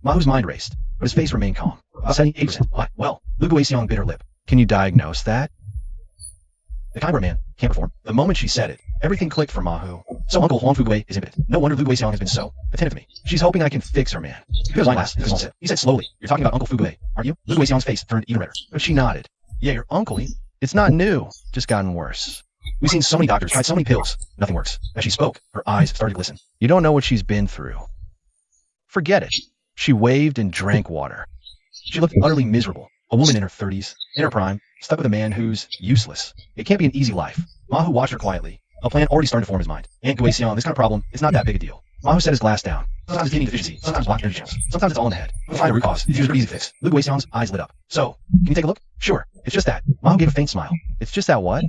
Mahu's mind raced. but his face remained calm. About 78%. What? Well, Lu Guixiong bit her lip. Can you diagnose that? The kind where a man can't perform. The moment she said it, everything clicked for Ma Hu. So Uncle Huang Fugui is impotent. No wonder Lu Guixiong has been so attentive to me. She's hoping I can fix her man. Here's my glass. This is all set. He said slowly, "You're talking about Uncle Fugui, aren't you?" Lu Guixiong's face turned even redder, but she nodded. "Yeah, your uncle. It's not new. Just gotten worse. We've seen so many doctors, tried so many pills. Nothing works." As she spoke, her eyes started to glisten. "You don't know what she's been through. Forget it." She waved and drank water. She looked utterly miserable. A woman in her 30s, in her prime, stuck with a man who's useless. It can't be an easy life. Ma Hu watched her quietly. A plan already started to form his mind. Aunt Guixiong, this kind of problem, it's not that big a deal. Ma Hu set his glass down. Sometimes it's kidney deficiency, sometimes blocked energy channels, sometimes it's all in the head. We'll find the root cause. It's usually an easy fix. Lu Guixiong's eyes lit up. "So, can you take a look?" "Sure. It's just that." Ma Hu gave a faint smile. "It's just that what?"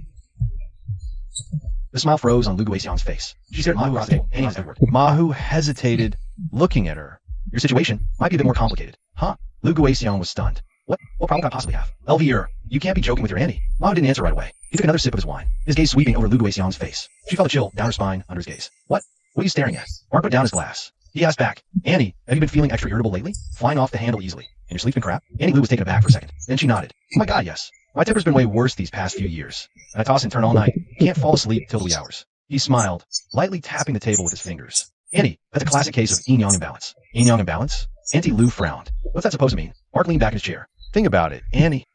The smile froze on Lu Guixiong's face. She stared at Ma Hu across the table. Annie was everywhere. Ma Hu hesitated, looking at her. "Your situation might be a bit more complicated." "Huh?" Lu Guixiong was stunned. What problem could I possibly have?" "Elvier, you can't be joking with your Annie." Ma Hu didn't answer right away. He took another sip of his wine, his gaze sweeping over Lu Guixiong's face. She felt a chill down her spine under his gaze. What are you staring at?" Mark put down his glass. He asked back, "Annie, have you been feeling extra irritable lately? Flying off the handle easily? And your sleep's been crap?" Annie Lu was taken aback for a second. Then she nodded. "Oh my God, yes. My temper's been way worse these past few years. And I toss and turn all night. Can't fall asleep till the wee hours." He smiled, lightly tapping the table with his fingers. "Annie, that's a classic case of yin-yang imbalance." "Yin-yang imbalance?" Auntie Lu frowned. "What's that supposed to mean?" Mark leaned back in his chair. "Think about it, Annie.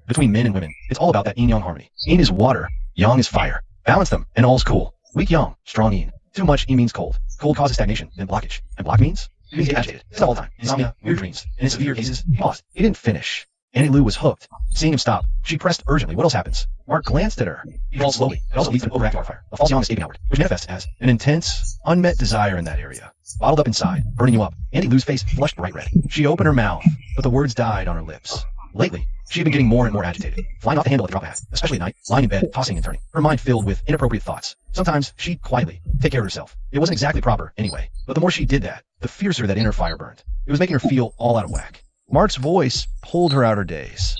Between men and women, it's all about that yin-yang harmony. Yin is water, yang is fire. Balance them, and all's cool. Weak yang, strong yin. Too much yin means cold. Cold causes stagnation, then blockage. And block means? It means get agitated. It's all the time. Insomnia, weird dreams. And in severe cases, he paused. He didn't finish. Annie Lu was hooked. Seeing him stop, she pressed urgently. "What else happens?" Mark glanced at her. He falls slowly. It also leads to an overactive fire. A false yang escaping outward, which manifests as an intense, unmet desire in that area. Bottled up inside, burning you up. Annie Lu's face flushed bright red. She opened her mouth, but the words died on her lips. Lately, she had been getting more and more agitated, flying off the handle at the drop of a hat, especially at night, lying in bed, tossing and turning, her mind filled with inappropriate thoughts. Sometimes she'd quietly take care of herself. It wasn't exactly proper, anyway, but the more she did that, the fiercer that inner fire burned. It was making her feel all out of whack. Mark's voice pulled her out her daze.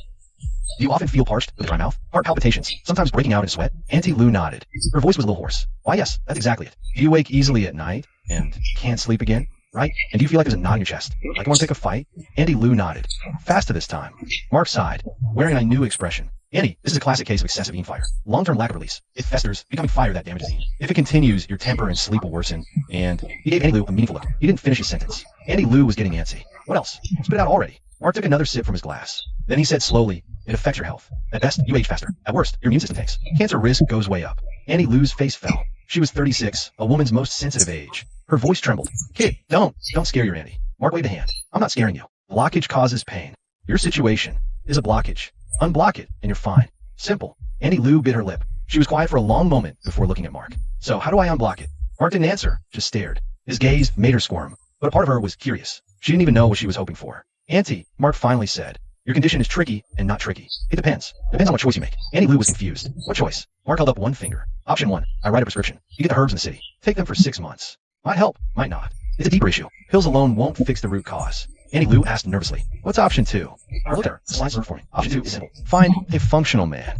"Do you often feel parched with a dry mouth? Heart palpitations, sometimes breaking out in sweat?" Auntie Lu nodded. Her voice was a little hoarse. "Why, yes, that's exactly it." "Do you wake easily at night and can't sleep again? Right? And do you feel like there's a knot in your chest? Like you want to pick a fight?" Auntie Lu nodded. "Faster this time." Mark sighed, wearing a new expression. "Annie, this is a classic case of excessive yin fire. Long-term lack of release. It festers, becoming fire that damages yin. If it continues, your temper and sleep will worsen." And he gave Auntie Lu a meaningful look. He didn't finish his sentence. Auntie Lu was getting antsy. "What else? Spit it out already." Mark took another sip from his glass. Then he said slowly, "It affects your health. At best, you age faster. At worst, your immune system tanks. Cancer risk goes way up." Auntie Lu's face fell. She was 36, a woman's most sensitive age. Her voice trembled. "Kid, don't scare your Auntie." Mark waved a hand. "I'm not scaring you. Blockage causes pain. Your situation is a blockage. Unblock it, and you're fine. Simple." Auntie Lu bit her lip. She was quiet for a long moment before looking at Mark. "So how do I unblock it?" Mark didn't answer, just stared. His gaze made her squirm, but a part of her was curious. She didn't even know what she was hoping for. "Auntie," Mark finally said, "your condition is tricky and not tricky. It depends. Depends on what choice you make." Auntie Lu was confused. "What choice?" Mark held up one finger. "Option 1, I write a prescription. You get the herbs in the city. Take them for 6 months. Might help, might not. It's a deeper issue. Pills alone won't fix the root cause." Auntie Lu asked nervously, "What's option 2? I looked at her. The slides were forming. Option 2 is simple. Find a functional man."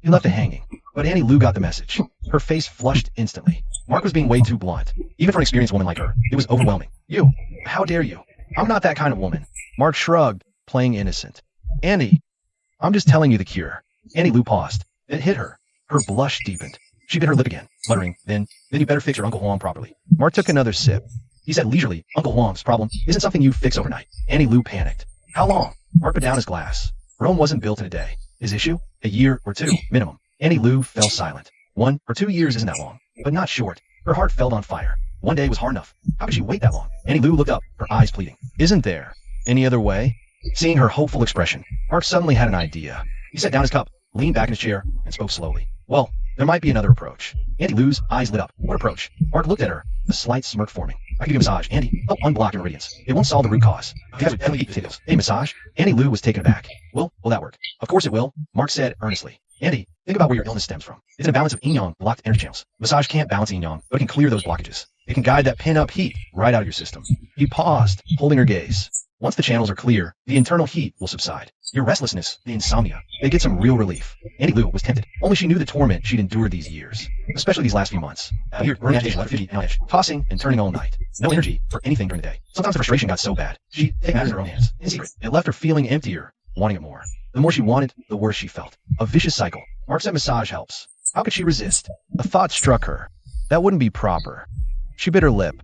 He left it hanging, but Auntie Lu got the message. Her face flushed instantly. Mark was being way too blunt. Even for an experienced woman like her, it was overwhelming. "You, how dare you? I'm not that kind of woman." Mark shrugged, playing innocent. "Annie, I'm just telling you the cure." Auntie Lu paused. It hit her. Her blush deepened. She bit her lip again, muttering, then you better fix your Uncle Huang properly." Mark took another sip. He said leisurely, "Uncle Huang's problem isn't something you fix overnight." Auntie Lu panicked. "How long?" Mark put down his glass. Rome wasn't built in a day. His issue? A year or 2, minimum. Auntie Lu fell silent. 1 or 2 years isn't that long, but not short. Her heart felt on fire. One day was hard enough. How could she wait that long? Auntie Lu looked up, her eyes pleading. "Isn't there any other way?" Seeing her hopeful expression, Mark suddenly had an idea. He set down his cup, leaned back in his chair, and spoke slowly. "Well, there might be another approach." Auntie Lu's eyes lit up. "What approach?" Mark looked at her, a slight smirk forming. "I can give you a massage, Auntie. Help unblock your meridians. It won't solve the root cause. You guys would definitely eat potatoes." "A massage?" Auntie Lu was taken aback. Will that work?" "Of course it will," Mark said earnestly. Andy, think about where your illness stems from. It's an imbalance of yin-yang blocked energy channels. Massage can't balance yin-yang, but it can clear those blockages. It can guide that pin-up heat right out of your system. He paused, holding her gaze. Once the channels are clear, the internal heat will subside. Your restlessness, the insomnia, they get some real relief. Annie Lou was tempted. Only she knew the torment she'd endured these years, especially these last few months. Here, burning agitation left her feet on edge, tossing and turning all night. No energy for anything during the day. Sometimes the frustration got so bad, she'd take matters in her own hands. In secret, it left her feeling emptier, wanting it more. The more she wanted, the worse she felt. A vicious cycle. Mark said massage helps. How could she resist? A thought struck her. That wouldn't be proper. She bit her lip.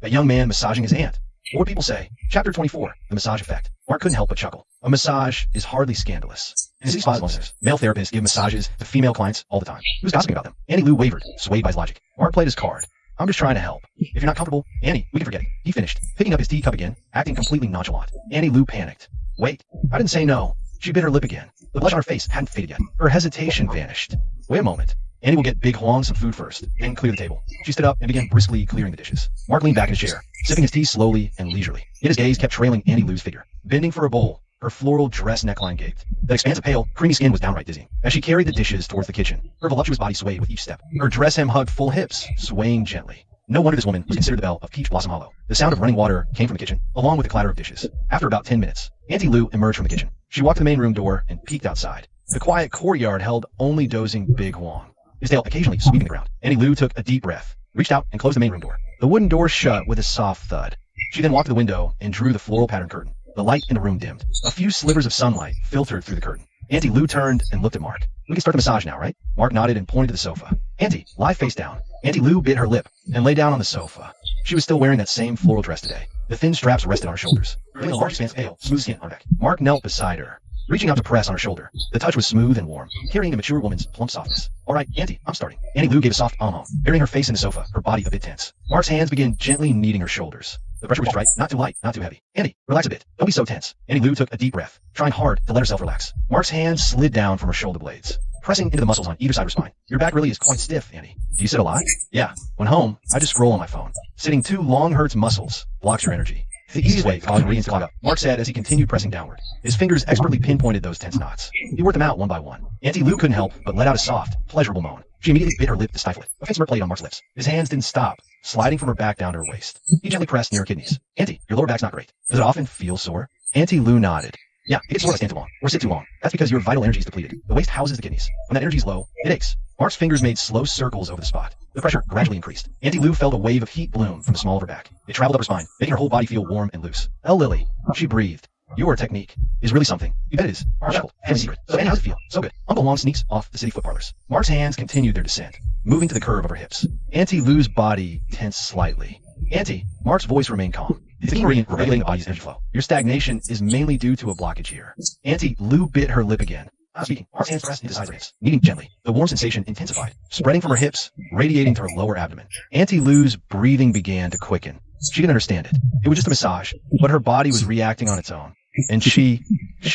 A young man massaging his aunt. What would people say? Chapter 24, The Massage Effect. Mark couldn't help but chuckle. A massage is hardly scandalous. In city spas, male therapists give massages to female clients all the time. He was gossiping about them. Annie Lou wavered, swayed by his logic. Mark played his card. I'm just trying to help. If you're not comfortable, Annie, we can forget it. He finished, picking up his teacup again, acting completely nonchalant. Annie Lou panicked. Wait, I didn't say no. She bit her lip again. The blush on her face hadn't faded yet. Her hesitation vanished. Wait a moment. Annie will get Big Huang some food first, then clear the table. She stood up and began briskly clearing the dishes. Mark leaned back in his chair, sipping his tea slowly and leisurely. Yet his gaze kept trailing Annie Lou's figure. Bending for a bowl, her floral dress neckline gaped. The expanse of pale, creamy skin was downright dizzying. As she carried the dishes towards the kitchen, her voluptuous body swayed with each step. Her dress hem hugged full hips, swaying gently. No wonder this woman was considered the belle of Peach Blossom Hollow. The sound of running water came from the kitchen, along with the clatter of dishes. After about 10 minutes, Auntie Lou emerged from the kitchen. She walked to the main room door and peeked outside. The quiet courtyard held only dozing Big Huang, his tail occasionally sweeping the ground. Annie Lou took a deep breath, reached out and closed the main room door. The wooden door shut with a soft thud. She then walked to the window and drew the floral pattern curtain. The light in the room dimmed. A few slivers of sunlight filtered through the curtain. Auntie Lou turned and looked at Mark. We can start the massage now, right? Mark nodded and pointed to the sofa. Auntie, lie face down. Auntie Lou bit her lip and lay down on the sofa. She was still wearing that same floral dress today. The thin straps rested on her shoulders, revealing a large expanse of pale, smooth skin on her back. Mark knelt beside her, reaching out to press on her shoulder. The touch was smooth and warm, carrying a mature woman's plump softness. All right, Auntie, I'm starting. Auntie Lou gave a soft burying her face in the sofa, her body a bit tense. Mark's hands began gently kneading her shoulders. The pressure was just right, not too light, not too heavy. Auntie, relax a bit. Don't be so tense. Auntie Lou took a deep breath, trying hard to let herself relax. Mark's hands slid down from her shoulder blades, pressing into the muscles on either side of her spine. Your back really is quite stiff, Auntie. Do you sit a lot? Yeah. When home, I just scroll on my phone. Sitting too long hurts muscles, blocks your energy. The easiest way to cause ingredients to clog up, Mark said as he continued pressing downward. His fingers expertly pinpointed those tense knots. He worked them out one by one. Auntie Lou couldn't help but let out a soft, pleasurable moan. She immediately bit her lip to stifle it. A faint smirk played on Mark's lips. His hands didn't stop, sliding from her back down to her waist. He gently pressed near her kidneys. Auntie, your lower back's not great. Does it often feel sore? Auntie Lou nodded. Yeah, it gets sore if I stand too long, or sit too long. That's because your vital energy is depleted. The waist houses the kidneys. When that energy is low, it aches. Mark's fingers made slow circles over the spot. The pressure gradually increased. Auntie Lou felt a wave of heat bloom from the small of her back. It traveled up her spine, making her whole body feel warm and loose. Oh, Lily, she breathed. Your technique is really something. You bet it is. Mark chuckled. Heavy secret. So Annie, how's it feel? So good. Uncle Long sneaks off the city foot parlors. Mark's hands continued their descent, moving to the curve of her hips. Auntie Lou's body tensed slightly. Auntie, Mark's voice remained calm. It's the ingredient for regulating the body's energy flow. Your stagnation is mainly due to a blockage here. Auntie Lou bit her lip again. Speaking, Mark's hands pressed into the sides of her hips, kneading gently. The warm sensation intensified, spreading from her hips, radiating to her lower abdomen. Auntie Lou's breathing began to quicken. She didn't understand it. It was just a massage, but her body was reacting on its own. And she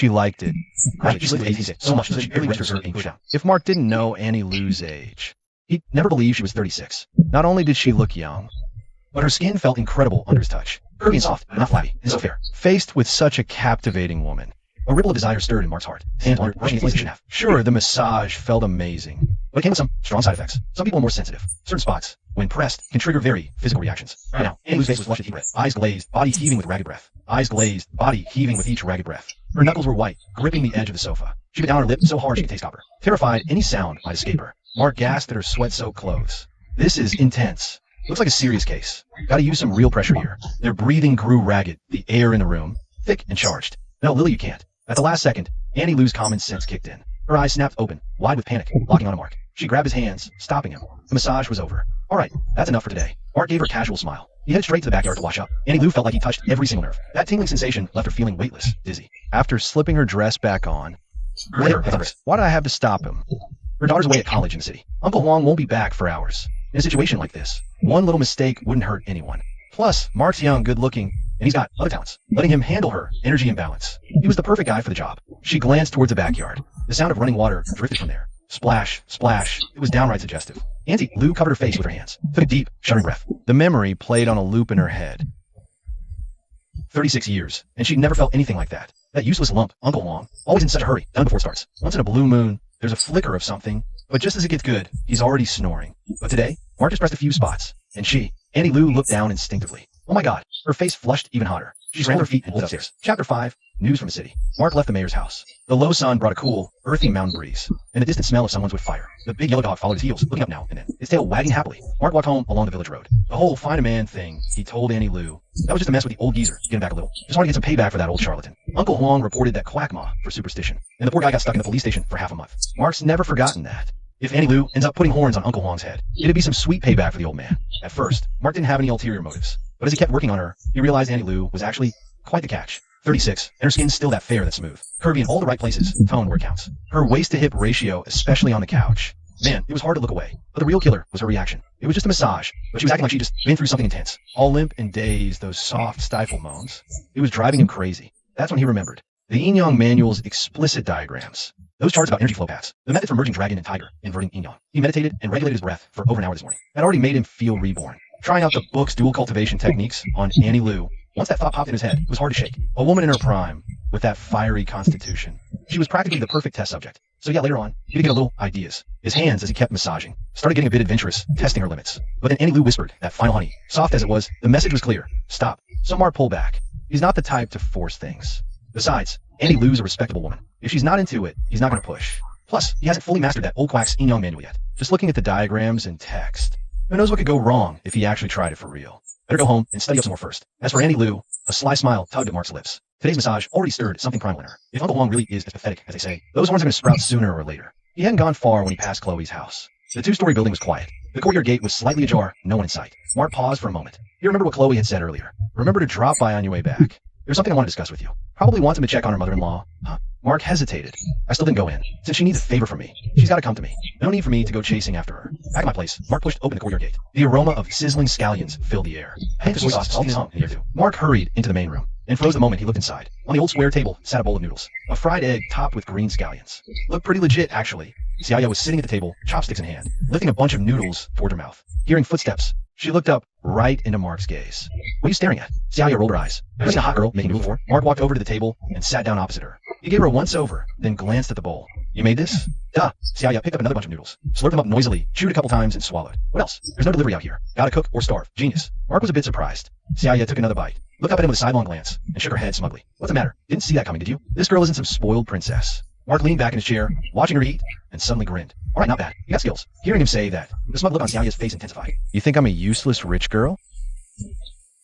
liked it. She lived 18 so much that she barely registered her being pushed down. If Mark didn't know Annie Lou's age, he'd never believed she was 36. Not only did she look young, but her skin felt incredible under his touch. Curvy and soft, not flabby, and so fair. Faced with such a captivating woman, a ripple of desire stirred in Mark's heart. Hands on her, brushing his lace half. Sure, the massage felt amazing, but it came with some strong side effects. Some people are more sensitive. Certain spots, when pressed, can trigger very physical reactions. Right now, Annie Lou's face was flushed with deep breath. Eyes glazed, body heaving with ragged breath. Eyes glazed, body heaving with each ragged breath. Her knuckles were white, gripping the edge of the sofa. She bit down her lip so hard she could taste copper. Terrified any sound might escape her, Mark gasped at her sweat-soaked clothes. This is intense. Looks like a serious case. Gotta use some real pressure here. Their breathing grew ragged, the air in the room, thick and charged. No, Lily, you can't. At the last second, Annie Lou's common sense kicked in. Her eyes snapped open, wide with panic, locking on Mark. She grabbed his hands, stopping him. The massage was over. All right, that's enough for today. Mark gave her a casual smile. He headed straight to the backyard to wash up. Annie Lou felt like he touched every single nerve. That tingling sensation left her feeling weightless, dizzy. After slipping her dress back on, later, why did I have to stop him? Her daughter's away at college in the city. Uncle Huang won't be back for hours. In a situation like this, one little mistake wouldn't hurt anyone. Plus, Mark's young, good-looking, and he's got other talents, letting him handle her energy imbalance. He was the perfect guy for the job. She glanced towards the backyard. The sound of running water drifted from there. Splash, splash. It was downright suggestive. Auntie Lou covered her face with her hands, took a deep, shuddering breath. The memory played on a loop in her head. 36 years, and she'd never felt anything like that. That useless lump, Uncle Long, always in such a hurry, done before it starts. Once in a blue moon, there's a flicker of something, but just as it gets good, he's already snoring. But today, Mark just pressed a few spots, and Annie Lou looked down instinctively. Oh my God, her face flushed even hotter. She scrambled her feet and pulled upstairs. Chapter 5, News from the City. Mark left the mayor's house. The low sun brought a cool, earthy mountain breeze, and the distant smell of someone's wood fire. The big yellow dog followed his heels, looking up now and then, his tail wagging happily. Mark walked home along the village road. The whole find a man thing, he told Annie Lou, that was just a mess with the old geezer, getting back a little. Just wanted to get some payback for that old charlatan. Uncle Huang reported that quackmaw for superstition, and the poor guy got stuck in the police station for half a month. Mark's never forgotten that. If Annie Lou ends up putting horns on Uncle Huang's head, it'd be some sweet payback for the old man. At first, Mark didn't have any ulterior motives, but as he kept working on her, he realized Annie Lou was actually quite the catch. 36, and her skin's still that fair that's smooth, curvy in all the right places, toned where it counts. Her waist-to-hip ratio, especially on the couch. Man, it was hard to look away, but the real killer was her reaction. It was just a massage, but she was acting like she'd just been through something intense. All limp and dazed, those soft, stifled moans. It was driving him crazy. That's when he remembered. The Yin Yang Manual's explicit diagrams. Those charts about energy flow paths. The method for merging dragon and tiger, inverting Yin Yang. He meditated and regulated his breath for over an hour this morning. That already made him feel reborn. Trying out the book's dual cultivation techniques on Annie Lou. Once that thought popped in his head, it was hard to shake. A woman in her prime, with that fiery constitution. She was practically the perfect test subject. So yeah, later on, he began to get a little ideas. His hands, as he kept massaging, started getting a bit adventurous, testing her limits. But then Annie Lou whispered, that final honey. Soft as it was, the message was clear. Stop. So Mark pulled back. He's not the type to force things. Besides, Annie Lou's a respectable woman. If she's not into it, he's not going to push. Plus, he hasn't fully mastered that old quack's Yin Yang Manual yet. Just looking at the diagrams and text. Who knows what could go wrong if he actually tried it for real. Better go home and study up some more first. As for Annie Lou, a sly smile tugged at Mark's lips. Today's massage already stirred something primal in her. If Uncle Huang really is as pathetic as they say, those horns are going to sprout sooner or later. He hadn't gone far when he passed Chloe's house. The two-story building was quiet. The courtyard gate was slightly ajar, no one in sight. Mark paused for a moment. He remembered what Chloe had said earlier. Remember to drop by on your way back. There's something I want to discuss with you. Probably wants him to check on her mother-in-law. Huh. Mark hesitated. I still didn't go in. Since she needs a favor from me, she's got to come to me. No need for me to go chasing after her. Back at my place, Mark pushed open the courtyard gate. The aroma of sizzling scallions filled the air. Hank soy sauce hung in the air too. Mark hurried into the main room and froze the moment he looked inside. On the old square table sat a bowl of noodles. A fried egg topped with green scallions. Looked pretty legit, actually. Xiaoya was sitting at the table, chopsticks in hand, lifting a bunch of noodles toward her mouth. Hearing footsteps, she looked up right into Mark's gaze. What are you staring at? Xiaoya rolled her eyes. Have you seen a hot girl making noodles before? Mark walked over to the table and sat down opposite her. He gave her a once-over, then glanced at the bowl. You made this? Duh. Xiaoya picked up another bunch of noodles, slurped them up noisily, chewed a couple times, and swallowed. What else? There's no delivery out here. Gotta cook or starve. Genius. Mark was a bit surprised. Xiaoya took another bite, looked up at him with a sidelong glance, and shook her head smugly. What's the matter? Didn't see that coming, did you? This girl isn't some spoiled princess. Mark leaned back in his chair, watching her eat, and suddenly grinned. All right, not bad. You got skills. Hearing him say that, the smug look on Xiaoya's face intensified. You think I'm a useless rich girl?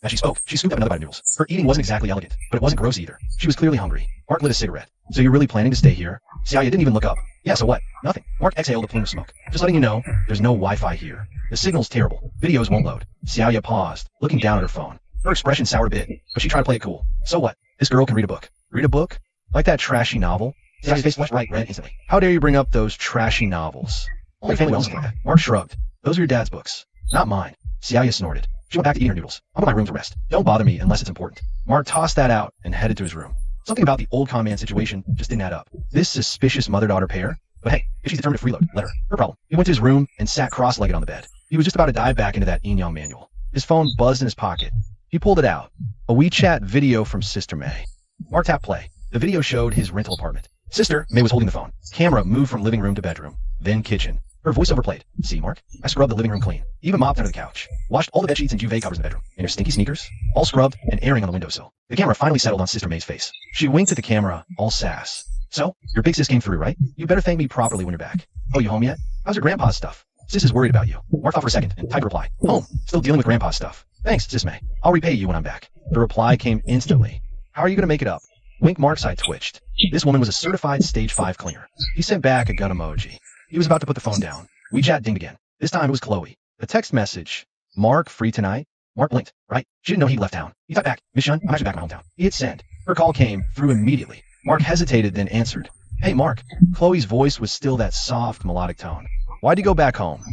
As she spoke, she scooped up another bite of noodles. Her eating wasn't exactly elegant, but it wasn't gross either. She was clearly hungry. Mark lit a cigarette. So you're really planning to stay here? Xiaoya didn't even look up. Yeah, so what? Nothing. Mark exhaled a plume of smoke. Just letting you know, there's no Wi-Fi here. The signal's terrible. Videos won't load. Xiaoya paused, looking down at her phone. Her expression soured a bit, but she tried to play it cool. So what? This girl can read a book. Read a book? Like that trashy novel? Xiaoya's face flushed bright red instantly. How dare you bring up those trashy novels? Only family owns something like that. Mark shrugged. Those are your dad's books. Not mine. Xiaoya snorted. She went back to eating her noodles. I'm in my room to rest. Don't bother me unless it's important. Mark tossed that out and headed to his room. Something about the old con man situation just didn't add up. This suspicious mother-daughter pair? But hey, if she's determined to freeload, let her. Her problem. He went to his room and sat cross-legged on the bed. He was just about to dive back into that Yin Yang Manual. His phone buzzed in his pocket. He pulled it out. A WeChat video from Sister May. Mark tapped play. The video showed his rental apartment. Sister May was holding the phone. Camera moved from living room to bedroom, then kitchen. Her voiceover played. See, Mark? I scrubbed the living room clean. Even mopped under the couch. Washed all the bedsheets and duvet covers in the bedroom. And your stinky sneakers? All scrubbed and airing on the windowsill. The camera finally settled on Sister May's face. She winked at the camera, all sass. So, your big sis came through, right? You better thank me properly when you're back. Oh, you home yet? How's your grandpa's stuff? Sis is worried about you. Mark thought for a second and typed a reply. Home. Still dealing with grandpa's stuff. Thanks, Sis May. I'll repay you when I'm back. The reply came instantly. How are you going to make it up? Wink Mark's eye twitched. This woman was a certified stage 5 clinger. He sent back a gun emoji. He was about to put the phone down. WeChat dinged again. This time it was Chloe. The text message. Mark, free tonight? Mark blinked, right? She didn't know he left town. He typed back, Miss Shun, I'm actually back in my hometown. He hit send. Her call came through immediately. Mark hesitated, then answered. Hey, Mark. Chloe's voice was still that soft, melodic tone. Why'd you go back home?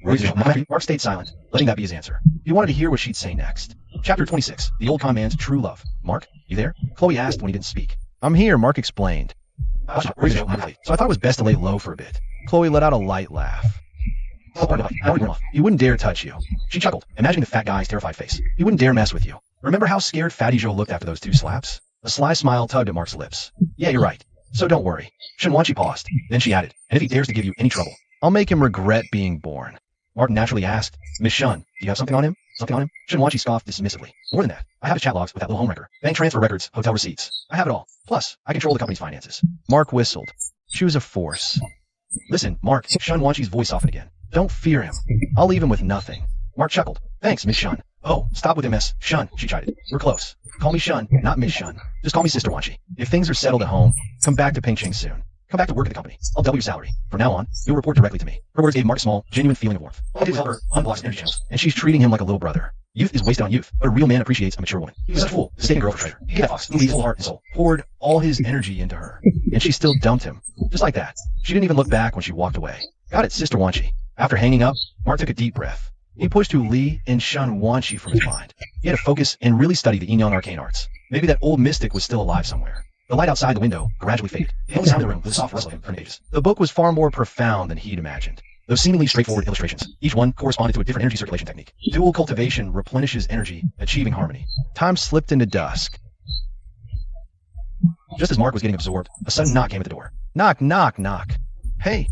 Mark stayed silent, letting that be his answer. He wanted to hear what she'd say next. Chapter 26. The Old Con Man's True Love. Mark, you there? Chloe asked when he didn't speak. I'm here, Mark explained. So I thought it was best to lay low for a bit. Chloe let out a light laugh. He wouldn't dare touch you. She chuckled, imagining the fat guy's terrified face. He wouldn't dare mess with you. Remember how scared Fatty Joe looked after those 2 slaps? A sly smile tugged at Mark's lips. Yeah, you're right. So don't worry. Shinwanchi paused. Then she added, and if he dares to give you any trouble, I'll make him regret being born. Mark naturally asked, Miss Shun, do you have something on him? Something on him? Shinwanchi scoffed dismissively. More than that, I have his chat logs with that little home wrecker, bank transfer records, hotel receipts. I have it all. Plus, I control the company's finances. Mark whistled. She was a force. Listen, Mark, Shinwanchi's voice softened again. Don't fear him. I'll leave him with nothing. Mark chuckled. Thanks, Miss Shun. Oh, stop with him, Miss Shun, she chided. We're close. Call me Shun, not Miss Shun. Just call me Sister Wanchi. If things are settled at home, come back to Pingching soon. Come back to work at the company. I'll double your salary. From now on, you'll report directly to me. Her words gave Mark a small, genuine feeling of warmth. All I did was help her unblock his energy channels, and she's treating him like a little brother. Youth is wasted on youth, but a real man appreciates a mature woman. He was such a fool, mistaking girl for treasure. He gave that fox, his whole heart and soul, poured all his energy into her, and she still dumped him. Just like that. She didn't even look back when she walked away. Got it, Sister Wanchi. After hanging up, Mark took a deep breath. He pushed to Li and Shun Wanchi from his mind. He had to focus and really study the Yin-Yang arcane arts. Maybe that old mystic was still alive somewhere. The light outside the window gradually faded. The only sound in the room was the soft rustle of him turning pages. The book was far more profound than he'd imagined. Those seemingly straightforward illustrations, each one corresponded to a different energy circulation technique. Dual cultivation replenishes energy, achieving harmony. Time slipped into dusk. Just as Mark was getting absorbed, a sudden knock came at the door. Knock, knock, knock. Hey.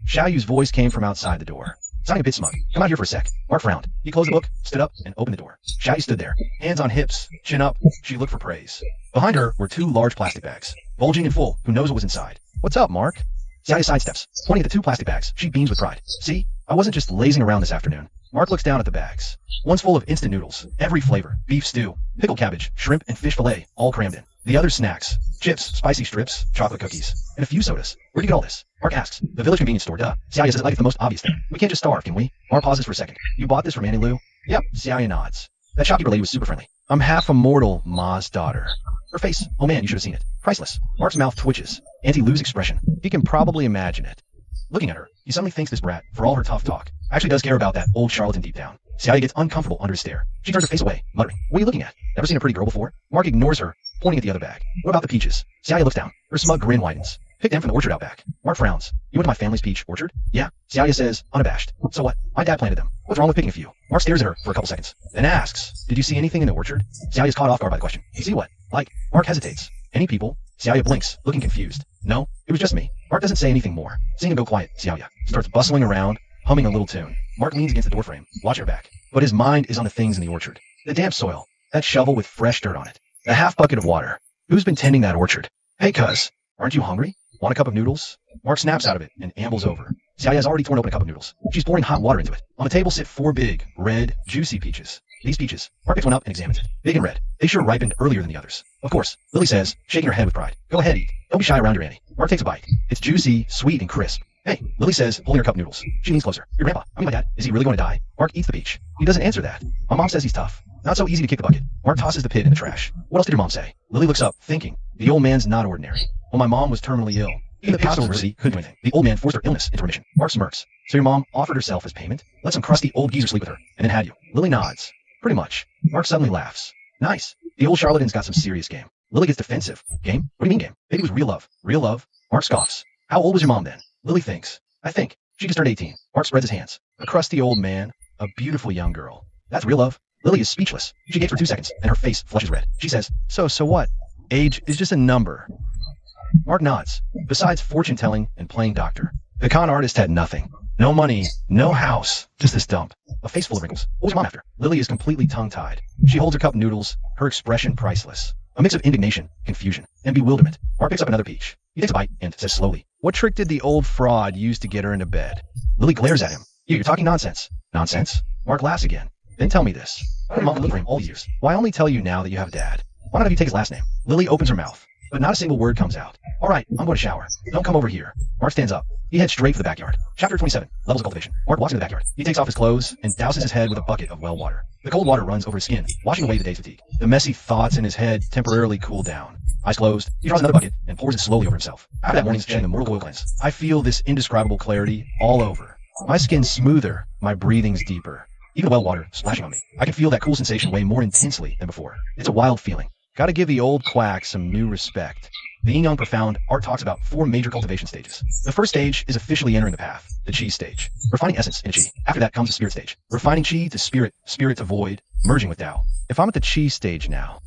Xiaoyu's voice came from outside the door. Sounding a bit smug. Come out here for a sec. Mark frowned. He closed the book, stood up, and opened the door. Xiaoyu stood there, hands on hips, chin up. She looked for praise. Behind her were 2 large plastic bags, bulging and full. Who knows what was inside? What's up, Mark? Xiaoyu sidesteps, pointing at the 2 plastic bags. She beams with pride. See? I wasn't just lazing around this afternoon. Mark looks down at the bags. One's full of instant noodles, every flavor, beef stew, pickled cabbage, shrimp, and fish fillet, all crammed in. The other snacks, chips, spicy strips, chocolate cookies, and a few sodas. Where'd you get all this? Mark asks. The village convenience store, duh. Xiaoyu says it like it's the most obvious thing. We can't just starve, can we? Mark pauses for a second. You bought this from Annie Lu? Yep, Xiaoyu nods. That shopkeeper lady was super friendly. I'm half immortal, Ma's daughter. Her face, oh man, you should have seen it. Priceless. Mark's mouth twitches. Auntie Lou's expression. He can probably imagine it. Looking at her, he suddenly thinks this brat, for all her tough talk, actually does care about that old charlatan deep down. Xiaoyu gets uncomfortable under his stare. She turns her face away, muttering, what are you looking at? Never seen a pretty girl before? Mark ignores her, pointing at the other bag. What about the peaches? Xiaoyu looks down. Her smug grin widens. Picked them from the orchard out back. Mark frowns. You went to my family's peach orchard? Yeah. Xiaoyu says, unabashed. So what? My dad planted them. What's wrong with picking a few? Mark stares at her for a couple seconds, then asks, did you see anything in the orchard? Xiaoyu is caught off guard by the question. See what? Like, Mark hesitates. Any people? Xiaoyu blinks, looking confused. No, it was just me. Mark doesn't say anything more. Seeing him go quiet, Xiaoyu starts bustling around, humming a little tune. Mark leans against the doorframe, watching her back. But his mind is on the things in the orchard. The damp soil, that shovel with fresh dirt on it, a half bucket of water. Who's been tending that orchard? Hey, cuz, aren't you hungry? Want a cup of noodles? Mark snaps out of it and ambles over. Xiaoyu has already torn open a cup of noodles. She's pouring hot water into it. On the table sit 4 big, red, juicy peaches. These peaches. Mark picks one up and examines it. Big and red. They sure ripened earlier than the others. Of course, Lily says, shaking her head with pride. Go ahead, eat. Don't be shy around your Annie. Mark takes a bite. It's juicy, sweet, and crisp. Hey, Lily says, holding her cup of noodles. She leans closer. Your grandpa, my dad, is he really going to die? Mark eats the peach. He doesn't answer that. My mom says he's tough. Not so easy to kick the bucket. Mark tosses the pit in the trash. What else did your mom say? Lily looks up, thinking. The old man's not ordinary. Well, my mom was terminally ill. Even the pastor oversee couldn't do anything. The old man forced her illness into remission. Mark smirks. So your mom offered herself as payment? Let some crusty old geezer sleep with her, and then had you. Lily nods. Pretty much. Mark suddenly laughs. Nice. The old charlatan's got some serious game. Lily gets defensive. Game? What do you mean game? Maybe it was real love. Real love? Mark scoffs. How old was your mom then? Lily thinks. I think. She just turned 18. Mark spreads his hands. A crusty old man. A beautiful young girl. That's real love. Lily is speechless. She gapes for 2 seconds, and her face flushes red. She says, So what? Age is just a number. Mark nods. Besides fortune-telling and playing doctor, the con artist had nothing. No money, no house, just this dump. A face full of wrinkles. What was your mom after? Lily is completely tongue-tied. She holds her cup of noodles, her expression priceless. A mix of indignation, confusion, and bewilderment. Mark picks up another peach. He takes a bite and says slowly, what trick did the old fraud use to get her into bed? Lily glares at him. You're talking nonsense. Nonsense? Mark laughs again. Then tell me this. I've been mom for him all these years. Why only tell you now that you have a dad? Why not have you take his last name? Lily opens her mouth, but not a single word comes out. All right, I'm going to shower. Don't come over here. Mark stands up. He heads straight for the backyard. Chapter 27, Levels of Cultivation. Mark walks into the backyard. He takes off his clothes and douses his head with a bucket of well water. The cold water runs over his skin, washing away the day's fatigue. The messy thoughts in his head temporarily cool down. Eyes closed, he draws another bucket and pours it slowly over himself. After that morning's shedding the mortal oil cleanse, I feel this indescribable clarity all over. My skin's smoother, my breathing's deeper. Even the well water splashing on me. I can feel that cool sensation way more intensely than before. It's a wild feeling. Gotta give the old quack some new respect. The yin yang profound art talks about 4 major cultivation stages. The first stage is officially entering the path, the chi stage, refining essence in chi. After that comes the spirit stage, refining chi to spirit, spirit to void, merging with Tao. If I'm at the chi stage now,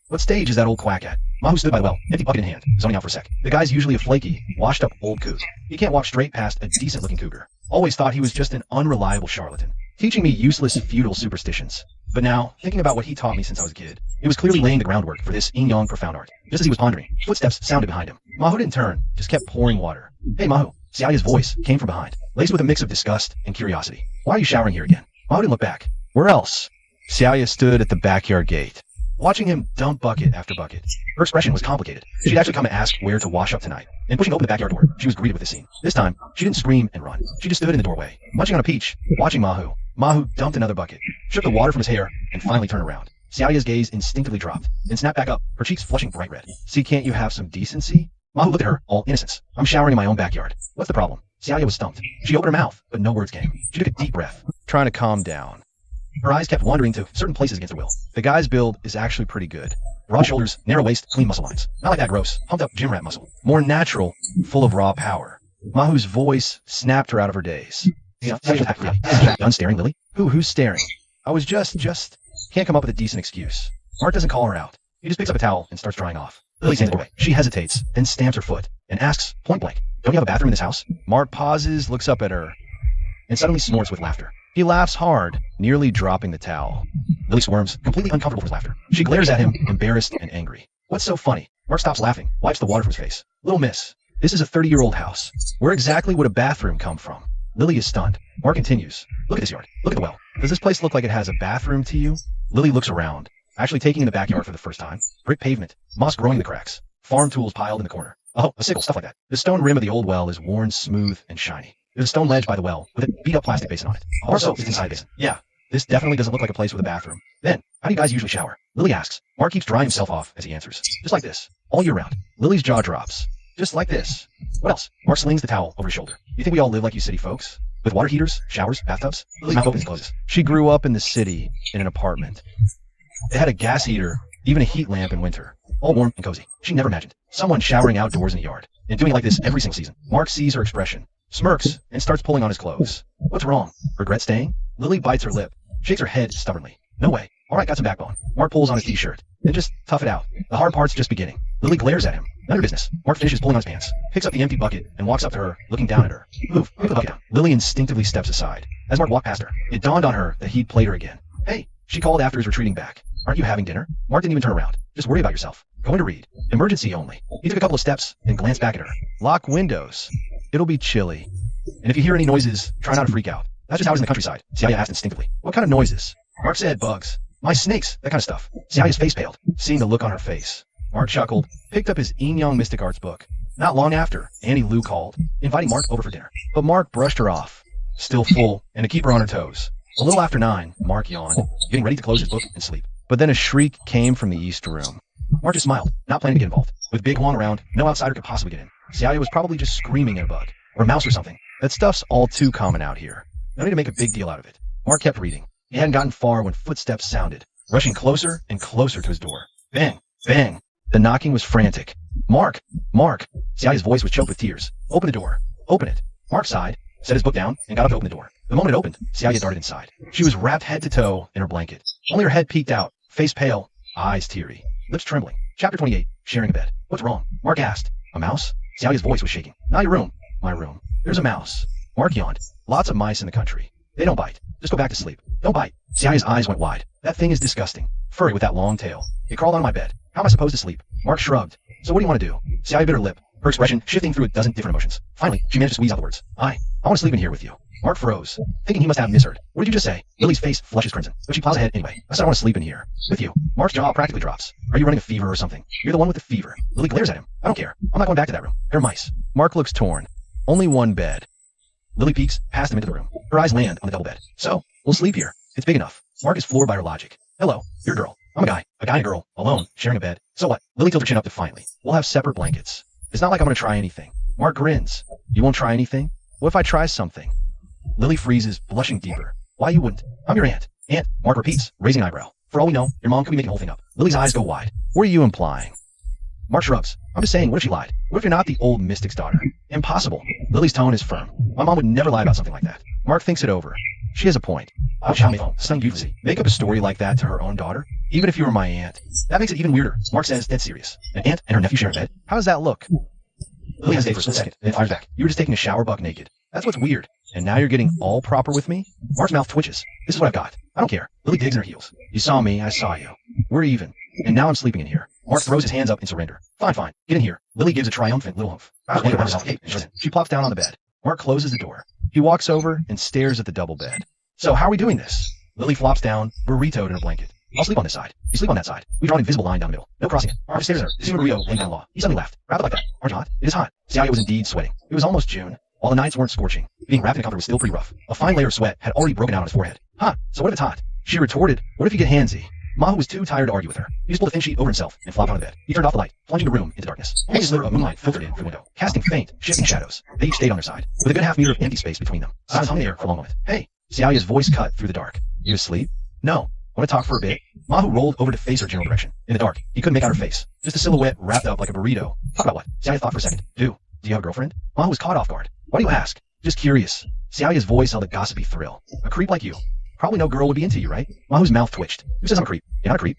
what stage is that old quack at? Mahu stood by the well, empty bucket in hand, zoning out for a sec. The guy's usually a flaky, washed-up old coot. He can't walk straight past a decent-looking cougar. Always thought he was just an unreliable charlatan, teaching me useless feudal superstitions. But now, thinking about what he taught me since I was a kid, it was clearly laying the groundwork for this yin-yang profound art. Just as he was pondering, footsteps sounded behind him. Mahu didn't turn, just kept pouring water. Hey Mahu, Xiaoya's voice came from behind, laced with a mix of disgust and curiosity. Why are you showering here again? Mahu didn't look back. Where else? Xiaoya stood at the backyard gate, watching him dump bucket after bucket. Her expression was complicated. She'd actually come to ask where to wash up tonight. And pushing open the backyard door, she was greeted with this scene. This time, she didn't scream and run. She just stood in the doorway, munching on a peach, watching Mahu. Mahu dumped another bucket, shook the water from his hair, and finally turned around. Xiaoya's gaze instinctively dropped, then snapped back up, her cheeks flushing bright red. See, can't you have some decency? Mahu looked at her, all innocence. I'm showering in my own backyard. What's the problem? Xiaoya was stumped. She opened her mouth, but no words came. She took a deep breath, trying to calm down. Her eyes kept wandering to certain places against her will. The guy's build is actually pretty good. Broad shoulders, narrow waist, clean muscle lines. Not like that gross, pumped up gym rat muscle. More natural, full of raw power. Mahu's voice snapped her out of her daze. Done staring, Lily? Who's staring? I was just can't come up with a decent excuse. Mark doesn't call her out. He just picks up a towel and starts drying off. Lily stands in the doorway. She hesitates, then stamps her foot, and asks, point blank, don't you have a bathroom in this house? Mark pauses, looks up at her, and suddenly snorts with laughter. He laughs hard, nearly dropping the towel. Lily squirms, completely uncomfortable for his laughter. She glares at him, embarrassed and angry. What's so funny? Mark stops laughing, wipes the water from his face. Little miss, this is a 30-year-old house. Where exactly would a bathroom come from? Lily is stunned. Mark continues. Look at this yard. Look at the well. Does this place look like it has a bathroom to you? Lily looks around, actually taking in the backyard for the first time. Brick pavement, moss growing in the cracks, farm tools piled in the corner. Oh, a sickle, stuff like that. The stone rim of the old well is worn smooth and shiny. There's a stone ledge by the well with a beat-up plastic basin on it. Bar soap is inside the basin. Yeah, this definitely doesn't look like a place with a bathroom. Then, how do you guys usually shower? Lily asks. Mark keeps drying himself off as he answers. Just like this. All year round. Lily's jaw drops. Just like this. What else? Mark slings the towel over his shoulder. You think we all live like you city folks? With water heaters, showers, bathtubs? Lily's mouth opens and closes. She grew up in the city, in an apartment. It had a gas heater, even a heat lamp in winter. All warm and cozy. She never imagined someone showering outdoors in a yard and doing it like this every single season. Mark sees her expression, smirks, and starts pulling on his clothes. What's wrong? Regret staying? Lily bites her lip, shakes her head stubbornly. No way. All right, got some backbone. Mark pulls on his t-shirt. Then just tough it out. The hard part's just beginning. Lily glares at him. None of your business. Mark finishes pulling on his pants, picks up the empty bucket, and walks up to her, looking down at her. Move, put the bucket down. Lily instinctively steps aside. As Mark walked past her, it dawned on her that he'd played her again. Hey, she called after his retreating back. Aren't you having dinner? Mark didn't even turn around. Just worry about yourself. Going to read. Emergency only. He took a couple of steps, then glanced back at her. Lock windows. It'll be chilly. And if you hear any noises, try not to freak out. That's just how it is in the countryside. Xiaoya asked instinctively. What kind of noises? Mark said bugs. My snakes, that kind of stuff. Xiaoya's face paled, seeing the look on her face. Mark chuckled, picked up his Yin Yang Mystic Arts book. Not long after, Annie Lou called, inviting Mark over for dinner. But Mark brushed her off, still full, and to keep her on her toes. A little after 9, Mark yawned, getting ready to close his book and sleep. But then a shriek came from the east room. Mark just smiled, not planning to get involved. With Big Huang around, no outsider could possibly get in. Xiaoya was probably just screaming at a bug, or a mouse or something. That stuff's all too common out here. No need to make a big deal out of it. Mark kept reading. He hadn't gotten far when footsteps sounded, rushing closer and closer to his door. Bang! Bang! The knocking was frantic. Mark! Mark! Xiaoya's voice was choked with tears. Open the door. Open it. Mark sighed, set his book down, and got up to open the door. The moment it opened, Xiaoya darted inside. She was wrapped head to toe in her blanket. Only her head peeked out, face pale, eyes teary, lips trembling. Chapter 28, sharing a bed. What's wrong? Mark asked. A mouse? Xiaoya's voice was shaking. Not your room. My room. There's a mouse. Mark yawned. Lots of mice in the country. They don't bite. Just go back to sleep. Don't bite. Xiaoya's eyes went wide. That thing is disgusting. Furry with that long tail. It crawled on my bed. How am I supposed to sleep? Mark shrugged. So what do you want to do? Xiaoya bit her lip, her expression shifting through a dozen different emotions. Finally, she managed to squeeze out the words. I want to sleep in here with you. Mark froze, thinking he must have misheard. What did you just say? Lily's face flushes crimson, but she plows ahead anyway. I said I want to sleep in here. With you. Mark's jaw practically drops. Are you running a fever or something? You're the one with the fever. Lily glares at him. I don't care. I'm not going back to that room. They're mice. Mark looks torn. Only one bed. Lily peeks past him into the room. Her eyes land on the double bed. So, we'll sleep here. It's big enough. Mark is floored by her logic. Hello, you're a girl. I'm a guy and a girl, alone, sharing a bed. So what? Lily tilts her chin up defiantly. We'll have separate blankets. It's not like I'm going to try anything. Mark grins. You won't try anything? What if I try something? Lily freezes, blushing deeper. Why you wouldn't? I'm your aunt. Aunt, Mark repeats, raising an eyebrow. For all we know, your mom could be making the whole thing up. Lily's eyes go wide. What are you implying? Mark shrugs. I'm just saying, what if she lied? What if you're not the old mystic's daughter? Impossible. Lily's tone is firm. My mom would never lie about something like that. Mark thinks it over. She has a point. How shall we stung beautifully? Make up a story like that to her own daughter? Even if you were my aunt. That makes it even weirder. Mark says, dead serious. An aunt and her nephew share a bed? How does that look? Lily hesitates for a split second, then fires back. You were just taking a shower buck naked. That's what's weird. And now you're getting all proper with me? Mark's mouth twitches. This is what I've got. I don't care. Lily digs in her heels. You saw me, I saw you. We're even. And now I'm sleeping in here. Mark throws his hands up in surrender. Fine, fine. Get in here. Lily gives a triumphant little hoof. She plops down on the bed. Mark closes the door. He walks over and stares at the double bed. So how are we doing this? Lily flops down, burritoed in her blanket. I'll sleep on this side. You sleep on that side. We draw an invisible line down the middle. No crossing it. Mark stares at her. This is burrito laying down law. He suddenly laughed. Wrap it like that. Aren't you hot? It is hot. Xiaoya was indeed sweating. It was almost June. While the nights weren't scorching, being wrapped in a comforter was still pretty rough. A fine layer of sweat had already broken out on his forehead. Huh, so what if it's hot? She retorted, what if you get handsy? Mahu was too tired to argue with her. He just pulled a thin sheet over himself and flopped onto the bed. He turned off the light, plunging the room into darkness. Only a sliver of moonlight filtered in through the window, casting faint, shifting shadows. They each stayed on their side, with a good half meter of empty space between them. Silence hung in the air for a long moment. Hey, Xiaoya's voice cut through the dark. You asleep? No. Want to talk for a bit? Mahu rolled over to face her general direction. In the dark, he couldn't make out her face. Just a silhouette wrapped up like a burrito. Talk about what? Xiaoya thought for a second. Do you have a girlfriend? Mahu was caught off guard. Why do you ask? Just curious. Xiaoya's voice held a gossipy thrill. A creep like you. Probably no girl would be into you, right? Mahu's mouth twitched. Who says I'm a creep? You're not a creep.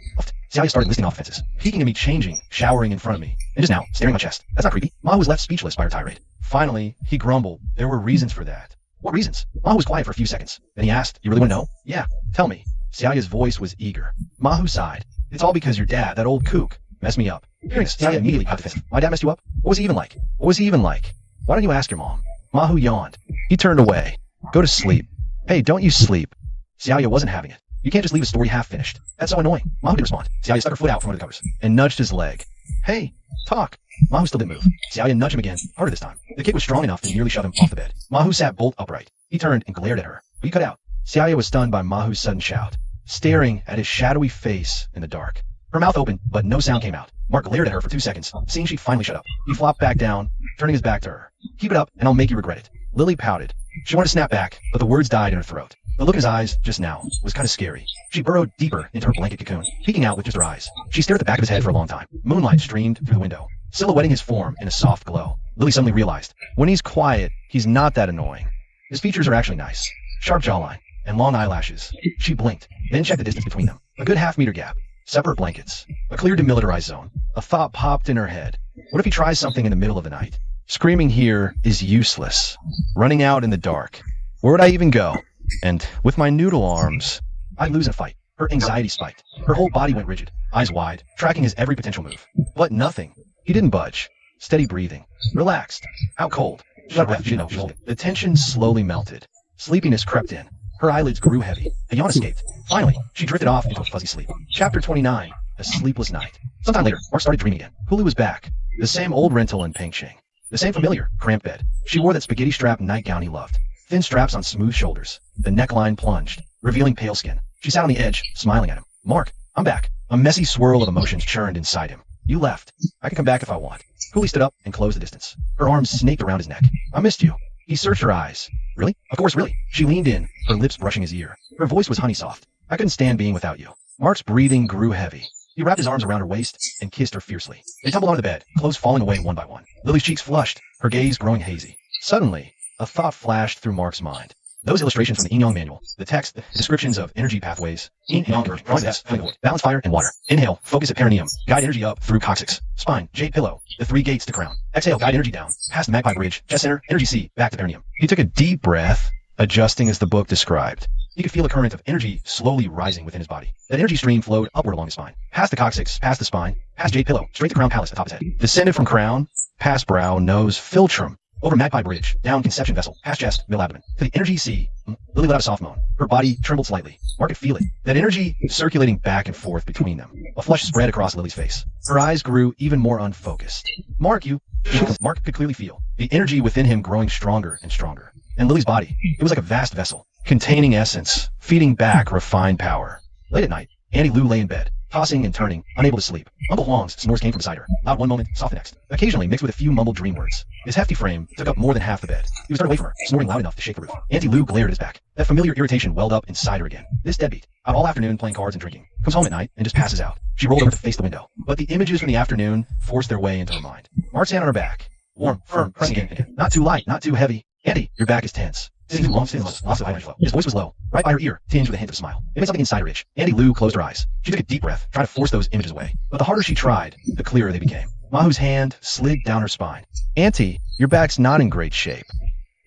Xiaoya started listing off offenses. Peeking at me, changing, showering in front of me. And just now, staring at my chest. That's not creepy. Mahu was left speechless by her tirade. Finally, he grumbled. There were reasons for that. What reasons? Mahu was quiet for a few seconds. Then he asked, you really want to know? Yeah, tell me. Xiaoya's voice was eager. Mahu sighed. It's all because your dad, that old kook, messed me up. Hearing this, Xiaoya immediately got defensive. My dad messed you up? What was he even like? What was he even like? Why don't you ask your mom? Mahu yawned. He turned away. Go to sleep. Hey, don't you sleep. Xiaoya wasn't having it. You can't just leave a story half finished. That's so annoying. Mahu didn't respond. Xiaoya stuck her foot out from under the covers and nudged his leg. Hey, talk. Mahu still didn't move. Xiaoya nudged him again, harder this time. The kick was strong enough to nearly shove him off the bed. Mahu sat bolt upright. He turned and glared at her. Will you cut out? Xiaoya was stunned by Mahu's sudden shout, staring at his shadowy face in the dark. Her mouth opened, but no sound came out. Mark glared at her for 2 seconds, seeing she finally shut up. He flopped back down, turning his back to her. Keep it up, and I'll make you regret it. Lily pouted. She wanted to snap back, but the words died in her throat. The look in his eyes, just now, was kind of scary. She burrowed deeper into her blanket cocoon, peeking out with just her eyes. She stared at the back of his head for a long time. Moonlight streamed through the window, silhouetting his form in a soft glow. Lily suddenly realized, when he's quiet, he's not that annoying. His features are actually nice. Sharp jawline, and long eyelashes. She blinked, then checked the distance between them. A good half-meter gap. Separate blankets. A clear demilitarized zone. A thought popped in her head. What if he tries something in the middle of the night? Screaming here is useless. Running out in the dark. Where would I even go? And with my noodle arms, I'd lose in a fight. Her anxiety spiked. Her whole body went rigid, eyes wide, tracking his every potential move. But nothing. He didn't budge. Steady breathing. Relaxed. Out cold. She got a breath. She didn't know. The tension slowly melted. Sleepiness crept in. Her eyelids grew heavy. A yawn escaped. Finally, she drifted off into a fuzzy sleep. Chapter 29. A sleepless night. Sometime later, Mark started dreaming again. Hulu was back. The same old rental in Pengcheng. The same familiar, cramped bed. She wore that spaghetti-strap nightgown he loved. Thin straps on smooth shoulders. The neckline plunged, revealing pale skin. She sat on the edge, smiling at him. Mark, I'm back. A messy swirl of emotions churned inside him. You left. I can come back if I want. Cooley stood up and closed the distance. Her arms snaked around his neck. I missed you. He searched her eyes. Really? Of course, really. She leaned in, her lips brushing his ear. Her voice was honey soft. I couldn't stand being without you. Mark's breathing grew heavy. He wrapped his arms around her waist and kissed her fiercely. They tumbled onto the bed, clothes falling away one by one. Lily's cheeks flushed, her gaze growing hazy. Suddenly, a thought flashed through Mark's mind. Those illustrations from the Yin Yang manual, the text, the descriptions of energy pathways, Yin Yang curve, balance fire and water. Inhale, focus at perineum, guide energy up through coccyx, spine, jade pillow, the 3 gates to crown. Exhale, guide energy down, past the magpie bridge, chest center, energy C, back to perineum. He took a deep breath, adjusting as the book described. He could feel a current of energy slowly rising within his body. That energy stream flowed upward along his spine, past the coccyx, past the spine, past jade pillow, straight to crown palace atop his head. Descended from crown, past brow, nose, philtrum, over magpie bridge, down conception vessel, past chest, middle abdomen, to the energy C. Lily let out a soft moan. Her body trembled slightly. Mark could feel it. That energy circulating back and forth between them. A flush spread across Lily's face. Her eyes grew even more unfocused. Mark could clearly feel the energy within him growing stronger and stronger. And Lily's body, it was like a vast vessel, containing essence, feeding back refined power. Late at night, Annie Lou lay in bed, tossing and turning, unable to sleep. Uncle Huang's snores came from beside her, loud one moment, soft the next, occasionally mixed with a few mumbled dream words. His hefty frame took up more than half the bed. He was turned away from her, snoring loud enough to shake the roof. Auntie Lou glared at his back. That familiar irritation welled up inside her again. This deadbeat, out all afternoon playing cards and drinking, comes home at night and just passes out. She rolled over to face the window, but the images from the afternoon forced their way into her mind. Mark's hand on her back, warm, firm, pressing in again. Not too light, not too heavy. Auntie, your back is tense. Sitting too long, lots of eyelash flow. His voice was low, right by her ear, tinged with a hint of a smile. It made something inside her itch. Auntie Lou closed her eyes. She took a deep breath, trying to force those images away. But the harder she tried, the clearer they became. Mahu's hand slid down her spine. Auntie, your back's not in great shape.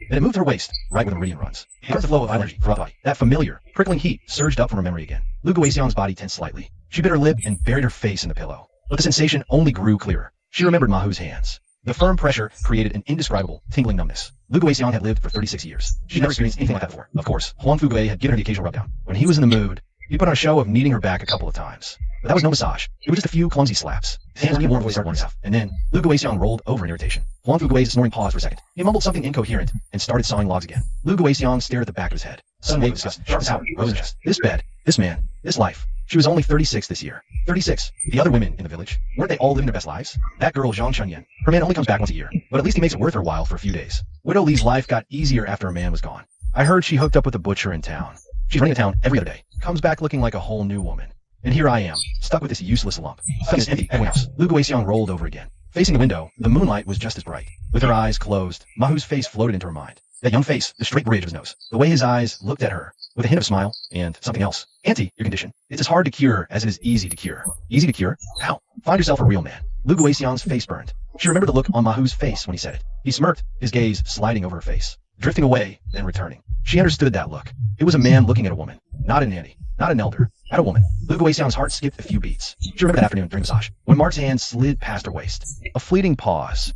And it moved her waist, right where the meridian runs. It cut the flow of energy throughout the body. That familiar, prickling heat surged up from her memory again. Lu Guixiang's body tensed slightly. She bit her lip and buried her face in the pillow. But the sensation only grew clearer. She remembered Mahu's hands. The firm pressure created an indescribable, tingling numbness. Lu Guixiang had lived for 36 years. She'd never experienced anything like that before. Of course, Huang Fugui had given her the occasional rubdown. When he was in the mood, he put on a show of kneading her back a couple of times. But that was no massage. It was just a few clumsy slaps. His hands were warm to start warming up. And then, Lu Guixiang rolled over in irritation. Huang Fugui's snoring paused for a second. He mumbled something incoherent and started sawing logs again. Lu Guixiang stared at the back of his head. Sudden wave of disgust, sharp as power, rose in his chest. This bed, this man, this life. She was only 36 this year. 36. The other women in the village, weren't they all living their best lives? That girl, Zhang Chunyan, her man only comes back once a year, but at least he makes it worth her while for a few days. Widow Li's life got easier after her man was gone. I heard she hooked up with a butcher in town. She's running the town every other day. Comes back looking like a whole new woman. And here I am, stuck with this useless lump. Stuck in this empty house. Lu Guixiang rolled over again. Facing the window, the moonlight was just as bright. With her eyes closed, Mahu's face floated into her mind. That young face, the straight bridge of his nose, the way his eyes looked at her, with a hint of a smile, and something else. Auntie, your condition. It's as hard to cure as it is easy to cure. Easy to cure? How? Find yourself a real man. Lu Guixiang's face burned. She remembered the look on Mahu's face when he said it. He smirked, his gaze sliding over her face, drifting away, then returning. She understood that look. It was a man looking at a woman, not an auntie, not an elder, at a woman. Lu Guixiang's heart skipped a few beats. She remembered that afternoon during massage, when Mark's hand slid past her waist. A fleeting pause,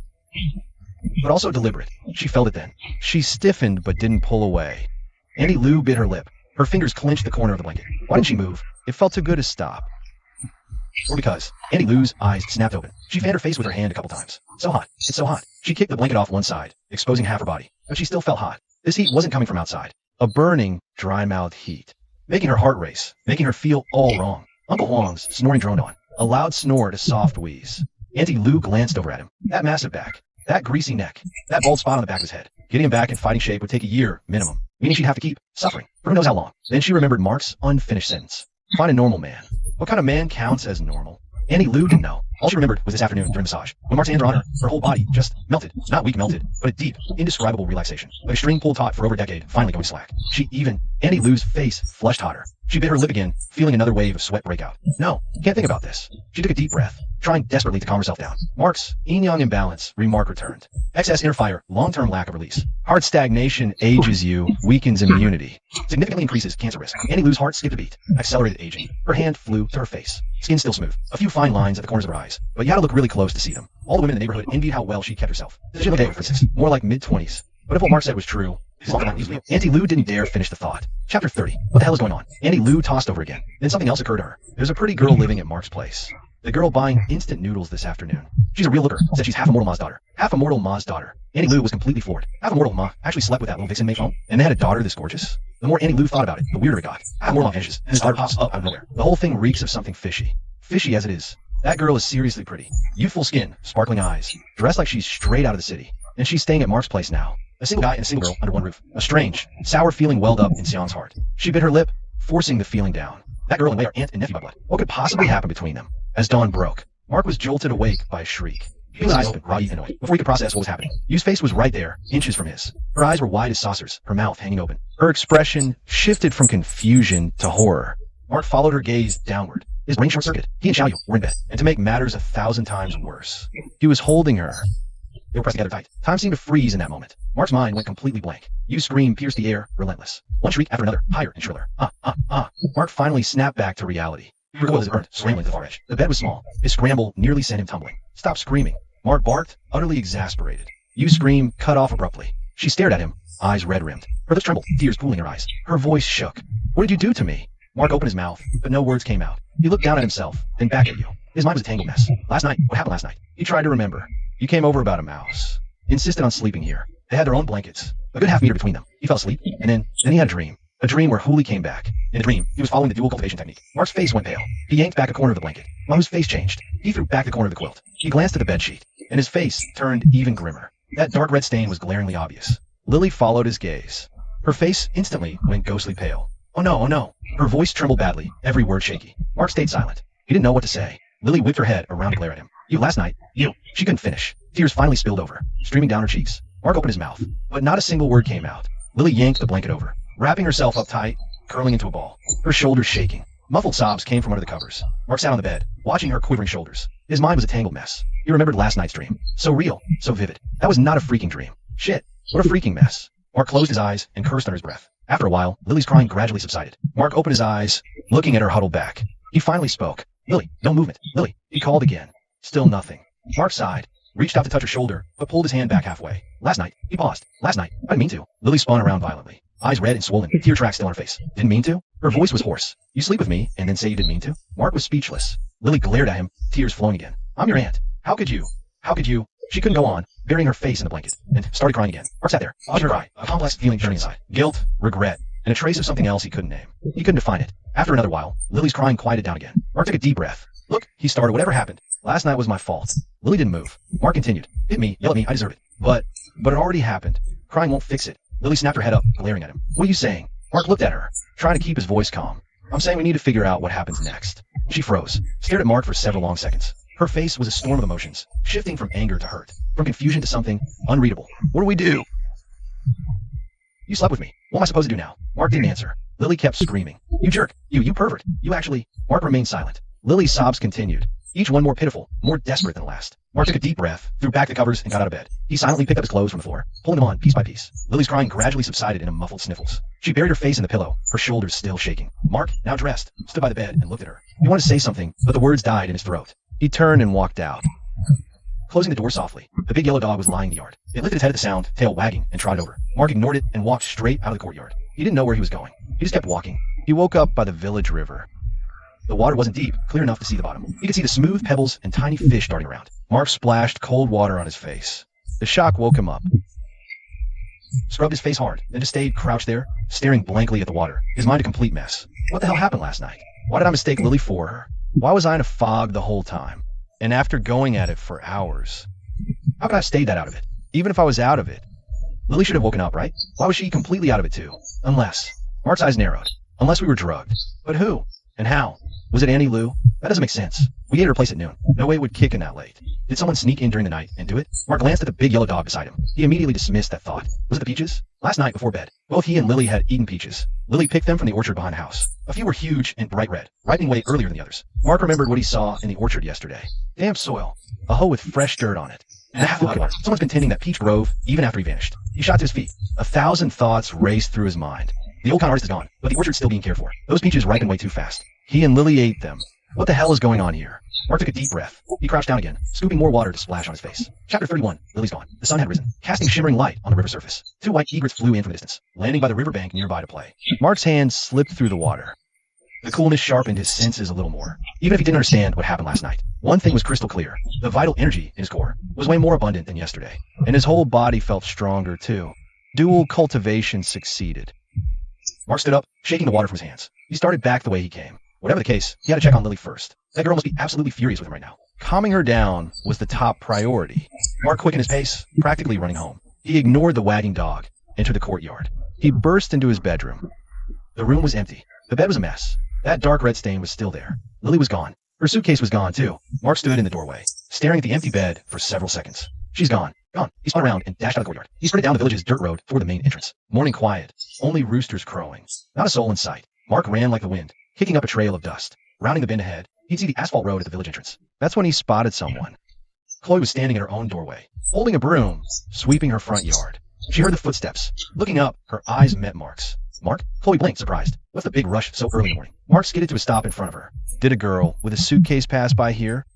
but also deliberate. She felt it then. She stiffened but didn't pull away. Auntie Lu bit her lip. Her fingers clenched the corner of the blanket. Why didn't she move? It felt too good to stop. Or because Auntie Lu's eyes snapped open. She fanned her face with her hand a couple times. So hot. It's so hot. She kicked the blanket off one side, exposing half her body. But she still felt hot. This heat wasn't coming from outside. A burning, dry-mouthed heat. Making her heart race. Making her feel all wrong. Uncle Huang's snoring droned on. A loud snore to soft wheeze. Auntie Lu glanced over at him. That massive back. That greasy neck. That bald spot on the back of his head. Getting him back in fighting shape would take a year, minimum. Meaning she'd have to keep suffering for who knows how long. Then she remembered Mark's unfinished sentence. Find a normal man. What kind of man counts as normal? Auntie Lu didn't know. All she remembered was this afternoon during massage. When Mark's hands were on her, her whole body just melted. Not weak melted, but a deep, indescribable relaxation. Like a string pulled taut for over a decade, finally going slack. Auntie Lu's face flushed hotter. She bit her lip again, feeling another wave of sweat break out. No, can't think about this. She took a deep breath, trying desperately to calm herself down. Mark's yin-yang imbalance, remark returned. Excess inner fire, long-term lack of release. Heart stagnation ages you, weakens immunity. Significantly increases cancer risk. Auntie Lu's heart skipped a beat, accelerated aging. Her hand flew to her face. Skin still smooth. A few fine lines at the corners of her eyes, but you had to look really close to see them. All the women in the neighborhood envied how well she kept herself. She looked over 36, more like mid-20s. But if what Mark said was true, Auntie Lu didn't dare finish the thought. Chapter 30. What the hell is going on? Auntie Lu tossed over again. Then something else occurred to her. There's a pretty girl living at Mark's place. The girl buying instant noodles this afternoon. She's a real looker. Said she's half immortal Ma's daughter. Half immortal Ma's daughter. Auntie Lu was completely floored. Half immortal Ma actually slept with that little vixen Mayphone, and they had a daughter this gorgeous. The more Auntie Lu thought about it, the weirder it got. Half immortal Ma vanishes, and his daughter pops up out of nowhere. The whole thing reeks of something fishy. Fishy as it is. That girl is seriously pretty. Youthful skin, sparkling eyes, dressed like she's straight out of the city. And she's staying at Mark's place now. A single guy and a single girl under one roof. A strange, sour feeling welled up in Xiang's heart. She bit her lip, forcing the feeling down. That girl and Wei are aunt and nephew by blood. What could possibly happen between them? As dawn broke, Mark was jolted awake by a shriek. He was eyes open, groggy and annoyed, before he could process what was happening. Yu's face was right there, inches from his. Her eyes were wide as saucers, her mouth hanging open. Her expression shifted from confusion to horror. Mark followed her gaze downward. His brain short-circuited. He and Xiaoyu were in bed, and to make matters 1,000 times worse, he was holding her. They were pressed together tight. Time seemed to freeze in that moment. Mark's mind went completely blank. Yu's scream pierced the air, relentless. One shriek after another, higher and shriller. Mark finally snapped back to reality. He recoiled as it burned, scrambling to the far edge. The bed was small. His scramble nearly sent him tumbling. Stop screaming. Mark barked, utterly exasperated. Yu's scream cut off abruptly. She stared at him, eyes red-rimmed. Her lips trembled, tears pooling in her eyes. Her voice shook. What did you do to me? Mark opened his mouth, but no words came out. He looked down at himself, then back at you. His mind was a tangled mess. Last night, what happened last night? He tried to remember. You came over about a mouse. Insisted on sleeping here. They had their own blankets. A good half meter between them. He fell asleep, and then he had a dream. A dream where Hooli came back. In the dream, he was following the dual cultivation technique. Mark's face went pale. He yanked back a corner of the blanket. While his face changed, he threw back the corner of the quilt. He glanced at the bedsheet, and his face turned even grimmer. That dark red stain was glaringly obvious. Lily followed his gaze. Her face instantly went ghostly pale. Oh no, oh no. Her voice trembled badly, every word shaky. Mark stayed silent. He didn't know what to say. Lily whipped her head around to glare at him. You last night. You. She couldn't finish. Tears finally spilled over, streaming down her cheeks. Mark opened his mouth, but not a single word came out. Lily yanked the blanket over, wrapping herself up tight, curling into a ball, her shoulders shaking. Muffled sobs came from under the covers. Mark sat on the bed, watching her quivering shoulders. His mind was a tangled mess. He remembered last night's dream. So real, so vivid. That was not a freaking dream. Shit, what a freaking mess. Mark closed his eyes and cursed under his breath. After a while, Lily's crying gradually subsided. Mark opened his eyes, looking at her huddled back. He finally spoke. Lily, no movement. Lily, he called again. Still nothing. Mark sighed, reached out to touch her shoulder, but pulled his hand back halfway. Last night, he paused. Last night, I didn't mean to. Lily spun around violently, eyes red and swollen, tear tracks still on her face. Didn't mean to? Her voice was hoarse. You sleep with me and then say you didn't mean to? Mark was speechless. Lily glared at him, tears flowing again. I'm your aunt. How could you? How could you? She couldn't go on, burying her face in the blanket, and started crying again. Mark sat there, watching her cry, a complex feeling churning inside. Guilt, regret, and a trace of something else he couldn't name. He couldn't define it. After another while, Lily's crying quieted down again. Mark took a deep breath. Look, he started, whatever happened. Last night was my fault. Lily didn't move. Mark continued. Hit me, yell at me, I deserve it. But it already happened. Crying won't fix it. Lily snapped her head up, glaring at him. What are you saying? Mark looked at her, trying to keep his voice calm. I'm saying we need to figure out what happens next. She froze, stared at Mark for several long seconds. Her face was a storm of emotions, shifting from anger to hurt, from confusion to something unreadable. What do we do? You slept with me. What am I supposed to do now? Mark didn't answer. Lily kept screaming. You jerk. You pervert. You actually... Mark remained silent. Lily's sobs continued, each one more pitiful, more desperate than the last. Mark took a deep breath, threw back the covers, and got out of bed. He silently picked up his clothes from the floor, pulling them on piece by piece. Lily's crying gradually subsided into muffled sniffles. She buried her face in the pillow, her shoulders still shaking. Mark, now dressed, stood by the bed and looked at her. He wanted to say something, but the words died in his throat. He turned and walked out, closing the door softly. The big yellow dog was lying in the yard. It lifted its head at the sound, tail wagging, and trotted over. Mark ignored it and walked straight out of the courtyard. He didn't know where he was going. He just kept walking. He woke up by the village river. The water wasn't deep, clear enough to see the bottom. He could see the smooth pebbles and tiny fish darting around. Mark splashed cold water on his face. The shock woke him up. Scrubbed his face hard, then just stayed crouched there, staring blankly at the water, his mind a complete mess. What the hell happened last night? Why did I mistake Lily for her? Why was I in a fog the whole time? And after going at it for hours, how could I have stayed that out of it? Even if I was out of it, Lily should have woken up, right? Why was she completely out of it too? Unless... Mark's eyes narrowed. Unless we were drugged. But who? And how? Was it Annie Lou? That doesn't make sense. We ate at her place at noon. No way it would kick in that late. Did someone sneak in during the night and do it? Mark glanced at the big yellow dog beside him. He immediately dismissed that thought. Was it the peaches? Last night before bed, both he and Lily had eaten peaches. Lily picked them from the orchard behind the house. A few were huge and bright red, ripening way earlier than the others. Mark remembered what he saw in the orchard yesterday. Damp soil. A hoe with fresh dirt on it. And a half look. Someone's been tending that peach grove even after he vanished. He shot to his feet. 1,000 thoughts raced through his mind. The old con artist is gone, but the orchard's still being cared for. Those peaches ripen way too fast. He and Lily ate them. What the hell is going on here? Mark took a deep breath. He crouched down again, scooping more water to splash on his face. Chapter 31. Lily's gone. The sun had risen, casting shimmering light on the river surface. 2 white egrets flew in from the distance, landing by the riverbank nearby to play. Mark's hand slipped through the water. The coolness sharpened his senses a little more. Even if he didn't understand what happened last night, one thing was crystal clear. The vital energy in his core was way more abundant than yesterday, and his whole body felt stronger too. Dual cultivation succeeded. Mark stood up, shaking the water from his hands. He started back the way he came. Whatever the case, he had to check on Lily first. That girl must be absolutely furious with him right now. Calming her down was the top priority. Mark quickened his pace, practically running home. He ignored the wagging dog, entered the courtyard. He burst into his bedroom. The room was empty. The bed was a mess. That dark red stain was still there. Lily was gone. Her suitcase was gone too. Mark stood in the doorway, staring at the empty bed for several seconds. She's gone. Gone. He spun around and dashed out of the courtyard. He sprinted down the village's dirt road toward the main entrance. Morning quiet. Only roosters crowing. Not a soul in sight. Mark ran like the wind, kicking up a trail of dust. Rounding the bend ahead, he'd see the asphalt road at the village entrance. That's when he spotted someone. Chloe was standing in her own doorway, holding a broom, sweeping her front yard. She heard the footsteps. Looking up, her eyes met Mark's. Mark? Chloe blinked, surprised. What's the big rush so early in the morning? Mark skidded to a stop in front of her. Did a girl with a suitcase pass by here?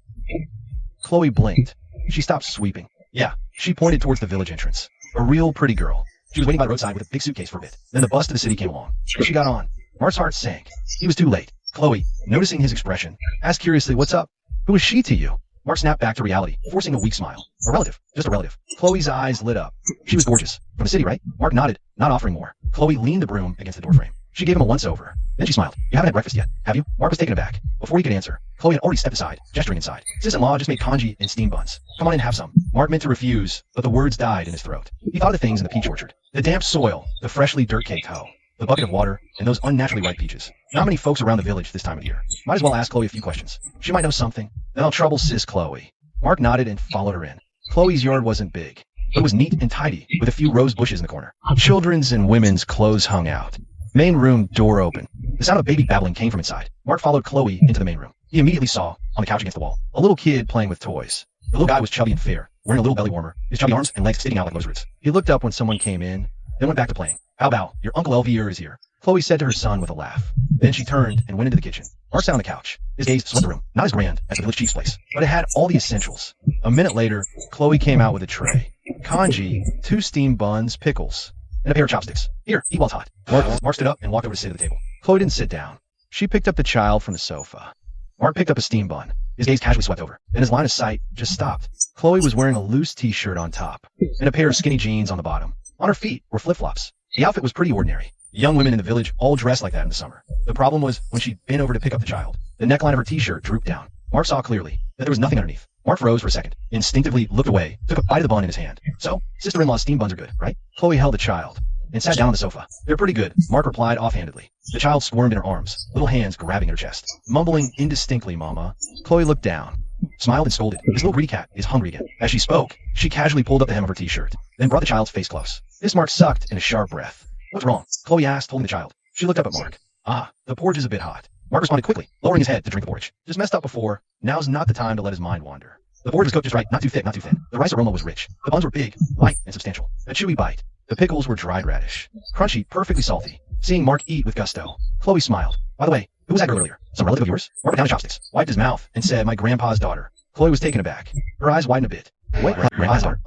Chloe blinked. She stopped sweeping. Yeah, she pointed towards the village entrance. A real pretty girl. She was waiting by the roadside with a big suitcase for a bit. Then the bus to the city came along. She got on. Mark's heart sank. He was too late. Chloe, noticing his expression, asked curiously, what's up? Who is she to you? Mark snapped back to reality, forcing a weak smile. A relative. Just a relative. Chloe's eyes lit up. She was gorgeous. From the city, right? Mark nodded, not offering more. Chloe leaned the broom against the doorframe. She gave him a once-over. Then she smiled. You haven't had breakfast yet, have you? Mark was taken aback. Before he could answer, Chloe had already stepped aside, gesturing inside. Sis-in-law just made congee and steamed buns. Come on in, have some. Mark meant to refuse, but the words died in his throat. He thought of the things in the peach orchard. The damp soil, the freshly dirt-caked hoe, the bucket of water, and those unnaturally ripe peaches. Not many folks around the village this time of year. Might as well ask Chloe a few questions. She might know something. Then I'll trouble Sis Chloe. Mark nodded and followed her in. Chloe's yard wasn't big, but it was neat and tidy, with a few rose bushes in the corner. Children's and women's clothes hung out. Main room door open. The sound of baby babbling came from inside. Mark followed Chloe into the main room. He immediately saw, on the couch against the wall, a little kid playing with toys. The little guy was chubby and fair, wearing a little belly warmer, his chubby arms and legs sticking out like rose roots. He looked up when someone came in, then went back to playing. Bow bow, your Uncle Elvier is here, Chloe said to her son with a laugh. Then she turned and went into the kitchen. Mark sat on the couch. His gaze swept the room. Not as grand as the village chief's place, but it had all the essentials. A minute later, Chloe came out with a tray. Congee, 2 steamed buns, pickles, and a pair of chopsticks. Here, eat while it's hot. Mark stood up and walked over to sit at the table. Chloe didn't sit down. She picked up the child from the sofa. Mark picked up a steamed bun. His gaze casually swept over. Then his line of sight just stopped. Chloe was wearing a loose t-shirt on top and a pair of skinny jeans on the bottom. On her feet were flip-flops. The outfit was pretty ordinary. Young women in the village all dressed like that in the summer. The problem was when she'd bent over to pick up the child, the neckline of her t-shirt drooped down. Mark saw clearly that there was nothing underneath. Mark froze for a second, instinctively looked away, took a bite of the bun in his hand. So, sister-in-law's steamed buns are good, right? Chloe held the child and sat down on the sofa. They're pretty good, Mark replied offhandedly. The child squirmed in her arms, little hands grabbing her chest. Mumbling indistinctly, Mama, Chloe looked down, smiled and scolded. This little greedy cat is hungry again. As she spoke, she casually pulled up the hem of her t-shirt, then brought the child's face close. This Mark sucked in a sharp breath. What's wrong? Chloe asked, holding the child. She looked up at Mark. Ah, the porridge is a bit hot. Mark responded quickly, lowering his head to drink the porridge. Just messed up before. Now's not the time to let his mind wander. The porridge was cooked just right, not too thick, not too thin. The rice aroma was rich. The buns were big, light, and substantial. A chewy bite. The pickles were dried radish. Crunchy, perfectly salty. Seeing Mark eat with gusto, Chloe smiled. By the way, who was that girl earlier? Some relative of yours? Mark put down his chopsticks, wiped his mouth, and said, my grandpa's daughter. Chloe was taken aback. Her eyes widened a bit. Wait, grandpa's daughter?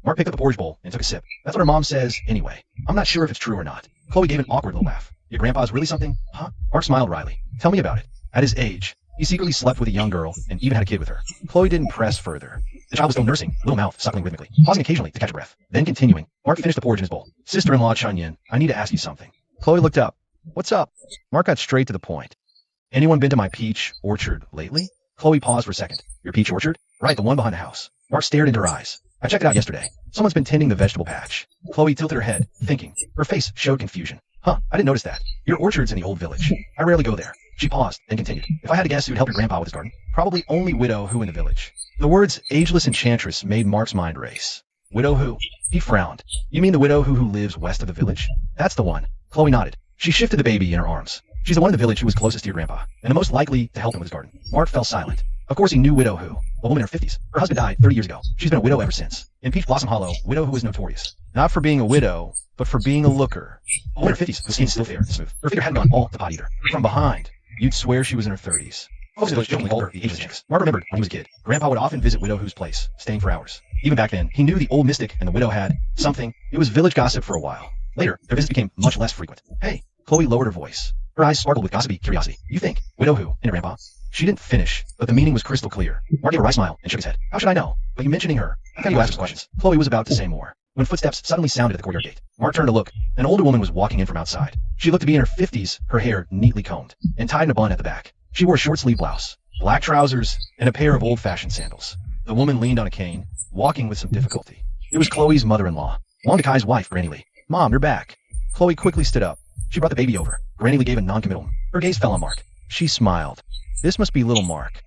Mark picked up the porridge bowl and took a sip. That's what her mom says, anyway. I'm not sure if it's true or not. Chloe gave an awkward little laugh. Your grandpa's really something? Huh? Mark smiled wryly. Tell me about it. At his age, he secretly slept with a young girl and even had a kid with her. Chloe didn't press further. The child was still nursing, little mouth suckling rhythmically, pausing occasionally to catch a breath. Then continuing, Mark finished the porridge in his bowl. Sister-in-law Chunyin, I need to ask you something. Chloe looked up. What's up? Mark got straight to the point. Anyone been to my peach orchard lately? Chloe paused for a second. Your peach orchard? Right, the one behind the house. Mark stared into her eyes. I checked it out yesterday. Someone's been tending the vegetable patch. Chloe tilted her head, thinking. Her face showed confusion. Huh, I didn't notice that. Your orchard's in the old village. I rarely go there. She paused, then continued. If I had to guess who'd help your grandpa with his garden, probably only widow who in the village. The words ageless enchantress made Mark's mind race. Widow who? He frowned. You mean the widow who lives west of the village? That's the one. Chloe nodded. She shifted the baby in her arms. She's the one in the village who was closest to your grandpa, and the most likely to help him with his garden. Mark fell silent. Of course he knew widow who, a woman in her 50s. Her husband died 30 years ago. She's been a widow ever since. In Peach Blossom Hollow, widow who was notorious. Not for being a widow, but for being a looker. A woman in her 50s, whose skin still fair and smooth. Her figure hadn't gone all to pot either. From behind, you'd swear she was in her 30s. Folks in the village jokingly called her the ageless enchantress. Mark remembered when he was a kid, Grandpa would often visit Widow Who's place, staying for hours. Even back then, he knew the old mystic and the widow had something. It was village gossip for a while. Later, their visits became much less frequent. Hey, Chloe lowered her voice. Her eyes sparkled with gossipy curiosity. You think, Widow Who, and Grandpa? She didn't finish, but the meaning was crystal clear. Mark gave a wry smile and shook his head. How should I know? But you mentioning her. How can you ask us questions? Chloe was about to say more, when footsteps suddenly sounded at the courtyard gate. Mark turned to look. An older woman was walking in from outside. She looked to be in her 50s, her hair neatly combed, and tied in a bun at the back. She wore a short-sleeved blouse, black trousers, and a pair of old-fashioned sandals. The woman leaned on a cane, walking with some difficulty. It was Chloe's mother-in-law, Wong Dakai's wife, Granny Lee. Mom, you're back. Chloe quickly stood up. She brought the baby over. Granny Lee gave a non-committal. Her gaze fell on Mark. She smiled. This must be little Mark.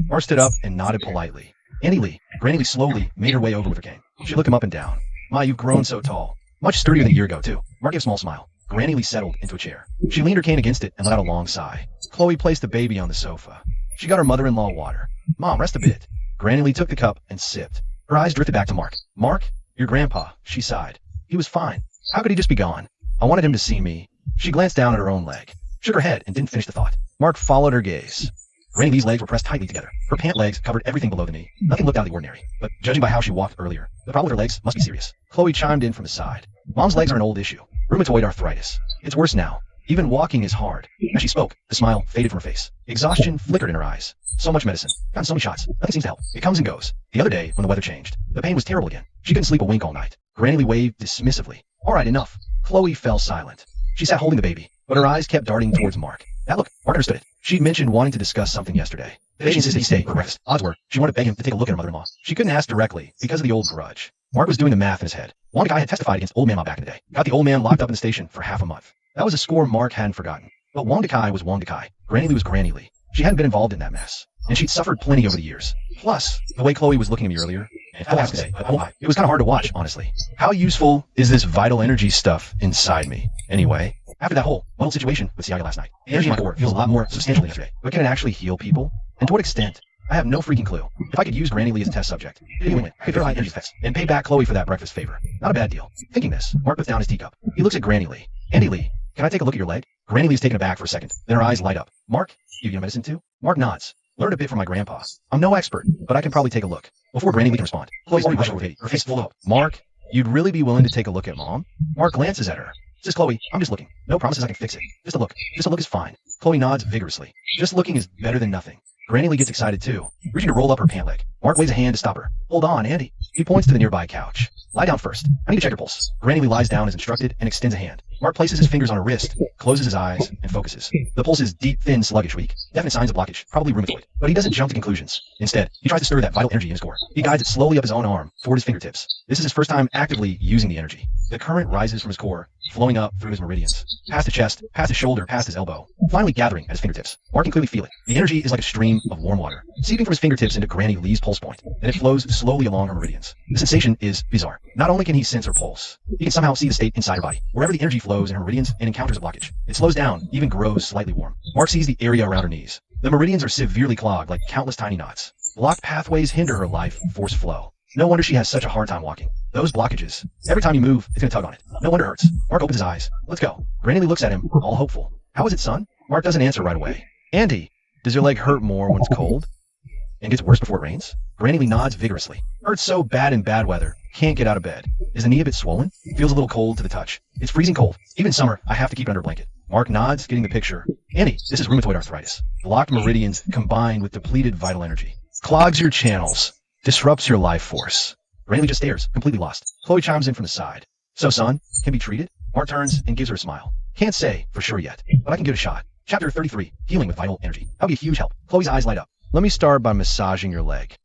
Mark stood up and nodded politely. Auntie Lee. Granny Lee slowly made her way over with her cane. She looked him up and down. My, you've grown so tall. Much sturdier than a year ago, too. Mark gave a small smile. Granny Lee settled into a chair. She leaned her cane against it and let out a long sigh. Chloe placed the baby on the sofa. She got her mother-in-law water. Mom, rest a bit. Granny Lee took the cup and sipped. Her eyes drifted back to Mark. Mark? Your grandpa, she sighed. He was fine. How could he just be gone? I wanted him to see me. She glanced down at her own leg, shook her head, and didn't finish the thought. Mark followed her gaze. Granny Lee's legs were pressed tightly together. Her pant legs covered everything below the knee. Nothing looked out of the ordinary, but judging by how she walked earlier, the problem with her legs must be serious. Chloe chimed in from the side. Mom's legs are an old issue. Rheumatoid arthritis. It's worse now. Even walking is hard. As she spoke, the smile faded from her face. Exhaustion flickered in her eyes. So much medicine. Gotten so many shots. Nothing seems to help. It comes and goes. The other day, when the weather changed, the pain was terrible again. She couldn't sleep a wink all night. Granny Lee waved dismissively. All right, enough. Chloe fell silent. She sat holding the baby, but her eyes kept darting towards Mark. That look, Mark understood it. She'd mentioned wanting to discuss something yesterday. Today she insisted he stay for breakfast. Odds were, she wanted to beg him to take a look at her mother-in-law. She couldn't ask directly because of the old grudge. Mark was doing the math in his head. One guy had testified against Old Man Ma back in the day. Got the old man locked up in the station for half a month. That was a score Mark hadn't forgotten. But Wong Dakai was Wong Dakai. Granny Lee was Granny Lee. She hadn't been involved in that mess. And she'd suffered plenty over the years. Plus, the way Chloe was looking at me earlier, and I have to say, it was kind of hard to watch, honestly. How useful is this vital energy stuff inside me? Anyway, after that whole muddled situation with Siaga last night, the energy in my core feels a lot more substantial than yesterday. But can it actually heal people? And to what extent? I have no freaking clue. If I could use Granny Lee as a test subject, I could verify energy effects and pay back Chloe for that breakfast favor. Not a bad deal. Thinking this, Mark puts down his teacup. He looks at Granny Lee. Andy Lee, can I take a look at your leg? Granny Lee's taken aback for a second. Then her eyes light up. Mark, you get medicine too? Mark nods. Learned a bit from my grandpa. I'm no expert, but I can probably take a look. Before Granny Lee can respond, Chloe's already rushed over to her face full of hope. Mark, you'd really be willing to take a look at Mom? Mark glances at her. Says Chloe, I'm just looking. No promises I can fix it. Just a look. Just a look is fine. Chloe nods vigorously. Just looking is better than nothing. Granny Lee gets excited too, reaching to roll up her pant leg. Mark waves a hand to stop her. Hold on, Andy. He points to the nearby couch. Lie down first. I need to check your pulse. Granny Lee lies down as instructed and extends a hand. Mark places his fingers on her wrist, closes his eyes, and focuses. The pulse is deep, thin, sluggish, weak. Definite signs of blockage, probably rheumatoid. But he doesn't jump to conclusions. Instead, he tries to stir that vital energy in his core. He guides it slowly up his own arm, toward his fingertips. This is his first time actively using the energy. The current rises from his core, flowing up through his meridians, past the chest, past his shoulder, past his elbow, finally gathering at his fingertips. Mark can clearly feel it. The energy is like a stream of warm water, seeping from his fingertips into Granny Lee's pulse point, and it flows slowly along her meridians. The sensation is bizarre. Not only can he sense her pulse, he can somehow see the state inside her body. Wherever the energy flows in her meridians and encounters a blockage, it slows down, even grows slightly warm. Mark sees the area around her knees. The meridians are severely clogged like countless tiny knots. Blocked pathways hinder her life force flow. No wonder she has such a hard time walking. Those blockages. Every time you move, it's gonna tug on it. No wonder it hurts. Mark opens his eyes. Let's go. Granny Lee looks at him, all hopeful. How is it, son? Mark doesn't answer right away. Andy, does your leg hurt more when it's cold? And gets worse before it rains? Granny Lee nods vigorously. Hurts so bad in bad weather. Can't get out of bed. Is the knee a bit swollen? Feels a little cold to the touch. It's freezing cold. Even in summer, I have to keep it under a blanket. Mark nods, getting the picture. Andy, this is rheumatoid arthritis. Blocked meridians combined with depleted vital energy. Clogs your channels. Disrupts your life force. Granny Lee just stares, completely lost. Chloe chimes in from the side. So, son, can be treated? Mark turns and gives her a smile. Can't say for sure yet, but I can give it a shot. Chapter 33, Healing with Vital Energy. That'll be a huge help. Chloe's eyes light up. Let me start by massaging your leg.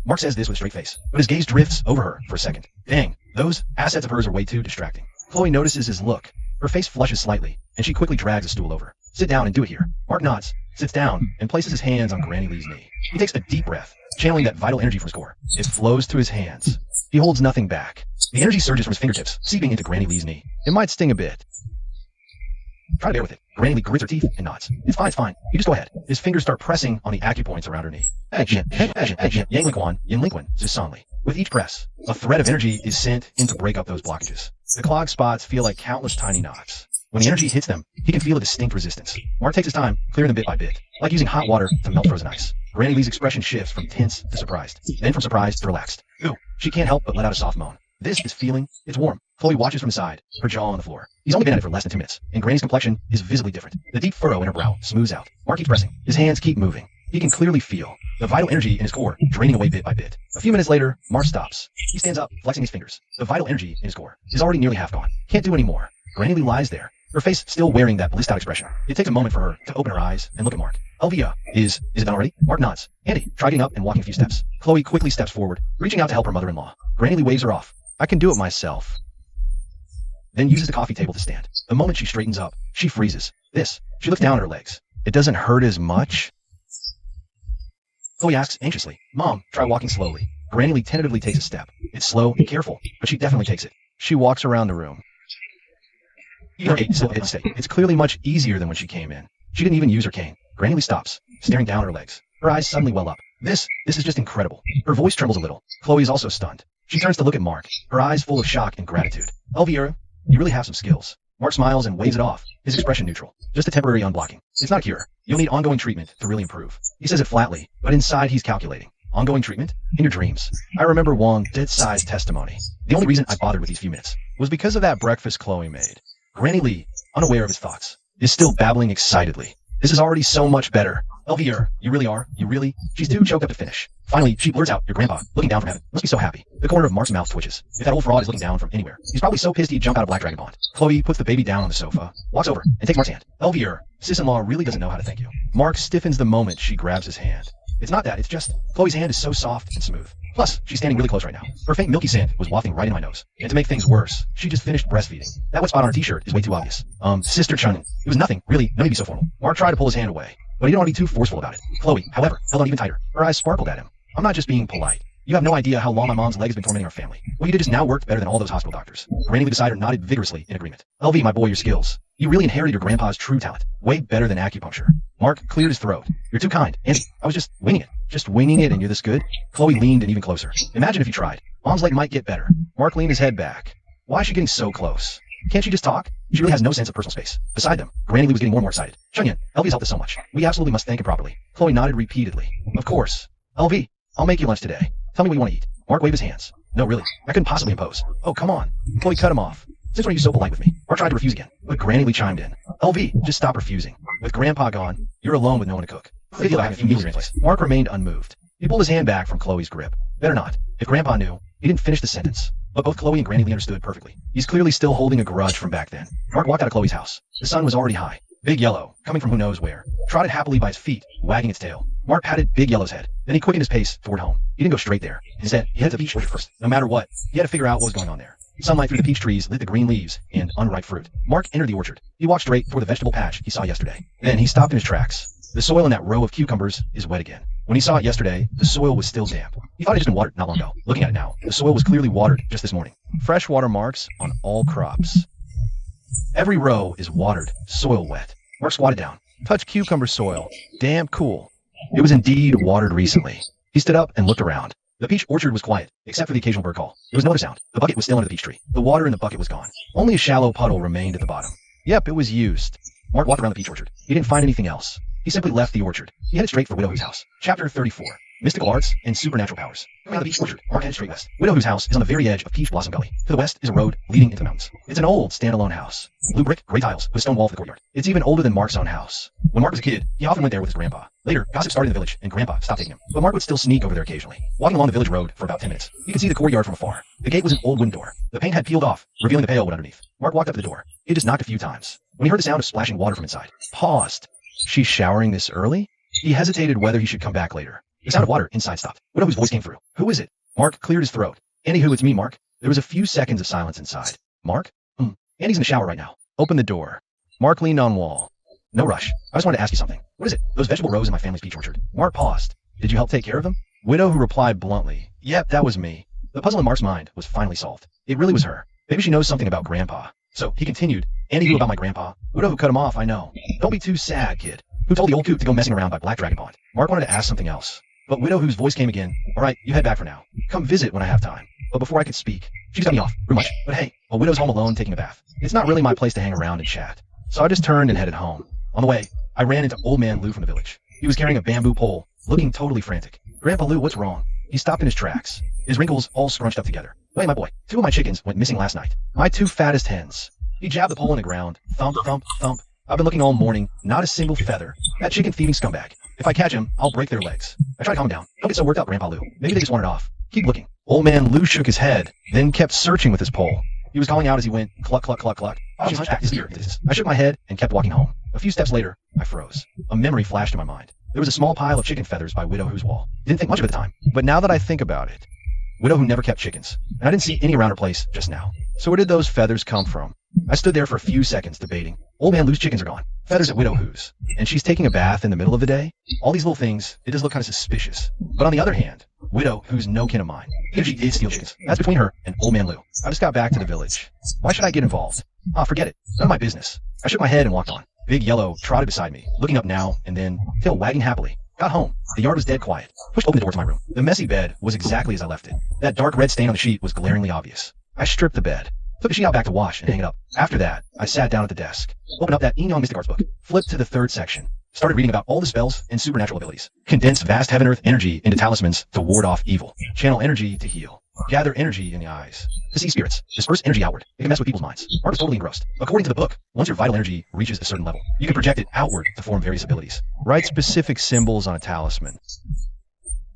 Mark says this with a straight face, but his gaze drifts over her for a second. Dang, those assets of hers are way too distracting. Chloe notices his look. Her face flushes slightly, and she quickly drags a stool over. Sit down and do it here. Mark nods, sits down, and places his hands on Granny Lee's knee. He takes a deep breath, channeling that vital energy from his core. It flows to his hands. He holds nothing back. The energy surges from his fingertips, seeping into Granny Lee's knee. It might sting a bit. Try to bear with it. Granny Lee grits her teeth and nods. It's fine, it's fine. You just go ahead. His fingers start pressing on the acupoints around her knee. Yang Linquan, says Sonley. With each press, a thread of energy is sent in to break up those blockages. The clogged spots feel like countless tiny knots. When the energy hits them, he can feel a distinct resistance. Mark takes his time, clearing them bit by bit, like using hot water to melt frozen ice. Granny Lee's expression shifts from tense to surprised, then from surprised to relaxed. Ooh, she can't help but let out a soft moan. This is feeling. It's warm. Chloe watches from the side, her jaw on the floor. He's only been at it for less than 2 minutes, and Granny's complexion is visibly different. The deep furrow in her brow smooths out. Mark keeps pressing. His hands keep moving. He can clearly feel the vital energy in his core draining away bit by bit. A few minutes later, Mark stops. He stands up, flexing his fingers. The vital energy in his core is already nearly half gone. Can't do any more. Granny Lee lies there, her face still wearing that blissed out expression. It takes a moment for her to open her eyes and look at Mark. Elvia, is it done already? Mark nods. Andy, try getting up and walking a few steps. Chloe quickly steps forward, reaching out to help her mother-in-law. Granny Lee waves her off. I can do it myself. Then uses the coffee table to stand. The moment she straightens up, she freezes. She looks down at her legs. It doesn't hurt as much? Chloe asks anxiously. Mom, try walking slowly. Granny Lee tentatively takes a step. It's slow and careful, but she definitely takes it. She walks around the room. It's clearly much easier than when she came in. She didn't even use her cane. Granny Lee stops, staring down at her legs. Her eyes suddenly well up. This is just incredible. Her voice trembles a little. Chloe is also stunned. She turns to look at Mark, her eyes full of shock and gratitude. Elvira, you really have some skills. Mark smiles and waves it off, his expression neutral. Just a temporary unblocking. It's not a cure. You'll need ongoing treatment to really improve. He says it flatly, but inside he's calculating. Ongoing treatment? In your dreams. I remember Wong's dead-sized testimony. The only reason I bothered with these few minutes was because of that breakfast Chloe made. Granny Lee, unaware of his thoughts, is still babbling excitedly. This is already so much better. LVR, you really are? You really? She's too choked up to finish. Finally, she blurts out, your grandpa, looking down from heaven. Must be so happy. The corner of Mark's mouth twitches. If that old fraud is looking down from anywhere, he's probably so pissed he'd jump out of Black Dragon Pond. Chloe puts the baby down on the sofa, walks over, and takes Mark's hand. LVR, sis-in-law really doesn't know how to thank you. Mark stiffens the moment she grabs his hand. It's not that, it's just, Chloe's hand is so soft and smooth. Plus, she's standing really close right now. Her faint milky scent was wafting right in my nose. And to make things worse, she just finished breastfeeding. That wet spot on her t-shirt is way too obvious. Sister Chunin. It was nothing, really, no need to be so formal. Mark tried to pull his hand away, but he didn't want to be too forceful about it. Chloe, however, held on even tighter. Her eyes sparkled at him. I'm not just being polite. You have no idea how long my mom's leg has been tormenting our family. What you did just now worked better than all those hospital doctors. Granny the decider nodded vigorously in agreement. LV, my boy, your skills. You really inherited your grandpa's true talent. Way better than acupuncture. Mark cleared his throat. You're too kind. Andy, I was just winging it. Just winging it and you're this good? Chloe leaned in even closer. Imagine if you tried. Mom's leg might get better. Mark leaned his head back. Why is she getting so close? Can't she just talk? She really has no sense of personal space. Beside them, Granny Lee was getting more and more excited. Chunyan, LV's helped us so much. We absolutely must thank him properly. Chloe nodded repeatedly. Of course. LV, I'll make you lunch today. Tell me what you want to eat. Mark waved his hands. No, really. I couldn't possibly impose. Oh, come on. Chloe cut him off. Since when are you so polite with me? Mark tried to refuse again, but Granny Lee chimed in. LV, just stop refusing. With Grandpa gone, you're alone with no one to cook. I feel like I have a few meals in your place. Mark remained unmoved. He pulled his hand back from Chloe's grip. Better not. If Grandpa knew, he didn't finish the sentence. But both Chloe and Granny Lee understood perfectly. He's clearly still holding a grudge from back then. Mark walked out of Chloe's house. The sun was already high. Big Yellow, coming from who knows where, trotted happily by his feet, wagging its tail. Mark patted Big Yellow's head. Then he quickened his pace toward home. He didn't go straight there. Instead, he headed to the peach orchard first. No matter what, he had to figure out what was going on there. Sunlight through the peach trees lit the green leaves and unripe fruit. Mark entered the orchard. He walked straight toward the vegetable patch he saw yesterday. Then he stopped in his tracks. The soil in that row of cucumbers is wet again. When he saw it yesterday, the soil was still damp. He thought it had just been watered not long ago. Looking at it now, the soil was clearly watered just this morning. Fresh water marks on all crops. Every row is watered, soil wet. Mark squatted down, touched cucumber soil. Damp cool. It was indeed watered recently. He stood up and looked around. The peach orchard was quiet, except for the occasional bird call. There was no other sound. The bucket was still under the peach tree. The water in the bucket was gone. Only a shallow puddle remained at the bottom. Yep, it was used. Mark walked around the peach orchard. He didn't find anything else. He simply left the orchard. He headed straight for Widow Who's house. Chapter 34. Mystical Arts and Supernatural Powers. Coming out of the peach orchard, Mark headed straight west. Widow Who's house is on the very edge of Peach Blossom Gully. To the west is a road leading into the mountains. It's an old, standalone house. Blue brick, gray tiles, with a stone wall for the courtyard. It's even older than Mark's own house. When Mark was a kid, he often went there with his grandpa. Later, gossip started in the village, and Grandpa stopped taking him. But Mark would still sneak over there occasionally. Walking along the village road for about 10 minutes, he could see the courtyard from afar. The gate was an old wooden door. The paint had peeled off, revealing the pale wood underneath. Mark walked up to the door. He just knocked a few times. When he heard the sound of splashing water from inside, paused. She's showering this early? He hesitated whether he should come back later. The sound of water inside stopped. Widow Who's voice came through. Who is it? Mark cleared his throat. Anywho, it's me, Mark. There was a few seconds of silence inside. Mark? Andy's in the shower right now. Open the door. Mark leaned on wall. No rush. I just wanted to ask you something. What is it? Those vegetable rows in my family's peach orchard. Mark paused. Did you help take care of them? Widow Who replied bluntly. Yep, that was me. The puzzle in Mark's mind was finally solved. It really was her. Maybe she knows something about Grandpa. So he continued. Andy knew about my grandpa. Widow Who cut him off, I know. Don't be too sad, kid. Who told the old coot to go messing around by Black Dragon Pond? Mark wanted to ask something else. But Widow Who's voice came again. All right, you head back for now. Come visit when I have time. But before I could speak, she cut me off. Real much. But hey, a widow's home alone taking a bath. It's not really my place to hang around and chat. So I just turned and headed home. On the way, I ran into Old Man Lou from the village. He was carrying a bamboo pole, looking totally frantic. Grandpa Lou, what's wrong? He stopped in his tracks, his wrinkles all scrunched up together. Hey, my boy, 2 of my chickens went missing last night. My 2 fattest hens. He jabbed the pole in the ground. Thump, thump, thump. I've been looking all morning, not a single feather. That chicken thieving scumbag. If I catch him, I'll break their legs. I tried to calm him down. Don't get so worked up, Grandpa Lou. Maybe they just wandered off. Keep looking. Old Man Lou shook his head, then kept searching with his pole. He was calling out as he went, cluck, cluck, cluck, cluck. She's hunchbacked his ear. I shook my head and kept walking home. A few steps later, I froze. A memory flashed in my mind. There was a small pile of chicken feathers by Widow Who's wall. Didn't think much of it at the time. But now that I think about it, Widow Who never kept chickens. And I didn't see any around her place just now. So where did those feathers come from? I stood there for a few seconds debating. Old Man Lou's chickens are gone. Feathers at Widow Who's. And she's taking a bath in the middle of the day? All these little things, it does look kind of suspicious. But on the other hand, Widow Who's no kin of mine. Even if she did steal chickens, that's between her and Old Man Lou. I just got back to the village. Why should I get involved? Forget it. None of my business. I shook my head and walked on. Big Yellow trotted beside me, looking up now and then, tail wagging happily. Got home. The yard was dead quiet. Pushed open the door to my room. The messy bed was exactly as I left it. That dark red stain on the sheet was glaringly obvious. I stripped the bed. Took the sheet out back to wash and hang it up. After that, I sat down at the desk. Opened up that Eon Mystic Arts book. Flipped to the 3rd section. Started reading about all the spells and supernatural abilities. Condense vast heaven-earth energy into talismans to ward off evil. Channel energy to heal. Gather energy in the eyes. to see spirits, disperse energy outward. It can mess with people's minds. Mark was totally engrossed. According to the book, once your vital energy reaches a certain level, you can project it outward to form various abilities. Write specific symbols on a talisman.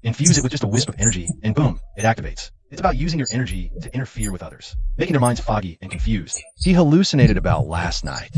Infuse it with just a wisp of energy, and boom, it activates. It's about using your energy to interfere with others, making their minds foggy and confused. He hallucinated about last night.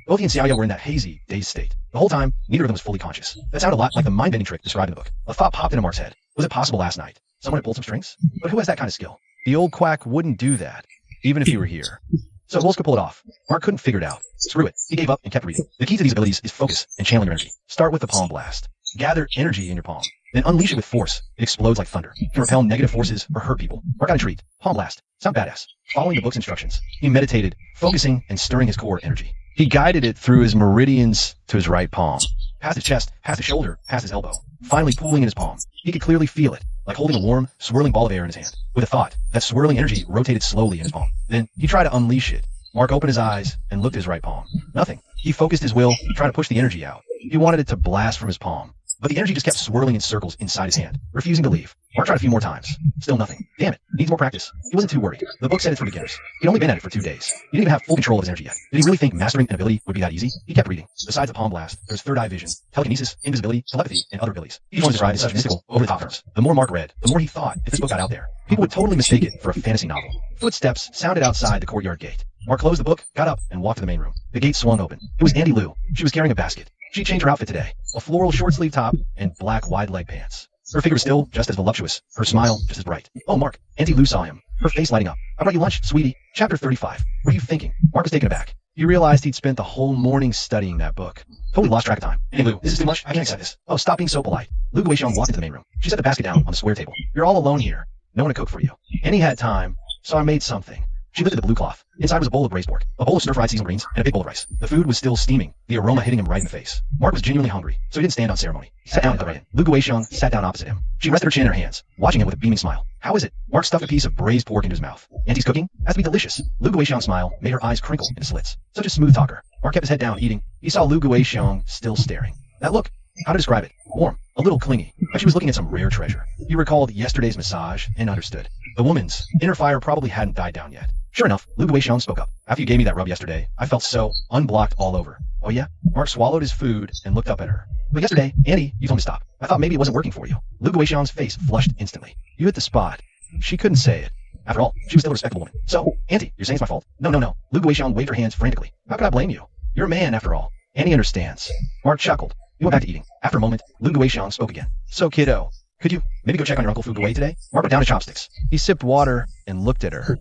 Both he and Xiaoya were in that hazy, dazed state. The whole time, neither of them was fully conscious. That sounded a lot like the mind-bending trick described in the book. A thought popped into Mark's head. Was it possible last night someone had pulled some strings? But who has that kind of skill? The old quack wouldn't do that, even if he were here. So who else could pull it off? Mark couldn't figure it out. Screw it. He gave up and kept reading. The key to these abilities is focus and channeling your energy. Start with the palm blast. Gather energy in your palm. Then unleash it with force. It explodes like thunder. It can repel negative forces or hurt people. Mark got a treat. Palm blast. Sound badass. Following the book's instructions, he meditated, focusing and stirring his core energy. He guided it through his meridians to his right palm, past his chest, past his shoulder, past his elbow, finally pooling in his palm. He could clearly feel it, like holding a warm, swirling ball of air in his hand. With a thought, that swirling energy rotated slowly in his palm. Then he tried to unleash it. Mark opened his eyes and looked at his right palm. Nothing. He focused his will, trying to push the energy out. He wanted it to blast from his palm. But the energy just kept swirling in circles inside his hand, refusing to leave. Mark tried a few more times. Still nothing. Damn it. Needs more practice. He wasn't too worried. The book said it's for beginners. He'd only been at it for 2 days. He didn't even have full control of his energy yet. Did he really think mastering an ability would be that easy? He kept reading. Besides the palm blast, there's third eye vision, telekinesis, invisibility, telepathy, and other abilities. Each one described in such mystical, over-the-top terms. The more Mark read, the more he thought if this book got out there, people would totally mistake it for a fantasy novel. Footsteps sounded outside the courtyard gate. Mark closed the book, got up, and walked to the main room. The gate swung open. It was Auntie Lou. She was carrying a basket. She changed her outfit today. A floral short-sleeve top and black wide-leg pants. Her figure was still just as voluptuous. Her smile just as bright. Oh, Mark. Auntie Lou saw him. Her face lighting up. I brought you lunch, sweetie. Chapter 35. What are you thinking? Mark was taken aback. He realized he'd spent the whole morning studying that book. Totally lost track of time. Hey, Lou, this is too much. I can't accept this. Oh, stop being so polite. Lou Guixiong walked into the main room. She set the basket down on the square table. You're all alone here. No one to cook for you. Annie had time, so I made something. She lifted the blue cloth. Inside was a bowl of braised pork, a bowl of stir-fried seasoned greens, and a big bowl of rice. The food was still steaming, the aroma hitting him right in the face. Mark was genuinely hungry, so he didn't stand on ceremony. He sat down at the right end. Lou Guixiong sat down opposite him. She rested her chin in her hands, watching him with a beaming smile. How is it? Mark stuffed a piece of braised pork into his mouth. Auntie's cooking? Has to be delicious. Lou Guixiong's smile made her eyes crinkle into slits. Such a smooth talker. Mark kept his head down, eating. He saw Lou Guixiong still staring. That look, how to describe it? Warm, a little clingy, like she was looking at some rare treasure. He recalled yesterday's massage and understood. The woman's inner fire probably hadn't died down yet. Sure enough, Lou Guixiong spoke up. After you gave me that rub yesterday, I felt so unblocked all over. Oh yeah? Mark swallowed his food and looked up at her. But yesterday, Annie, you told me to stop. I thought maybe it wasn't working for you. Lou Guixiong's face flushed instantly. You hit the spot. She couldn't say it. After all, she was still a respectable woman. So, Auntie, you're saying it's my fault? No. Lou Guixiong waved her hands frantically. How could I blame you? You're a man, after all. Annie understands. Mark chuckled. He went back to eating. After a moment, Lou Guixiong spoke again. So, kiddo, could you maybe go check on your Uncle Fu Guwei today? Mark put down his chopsticks. He sipped water and looked at her.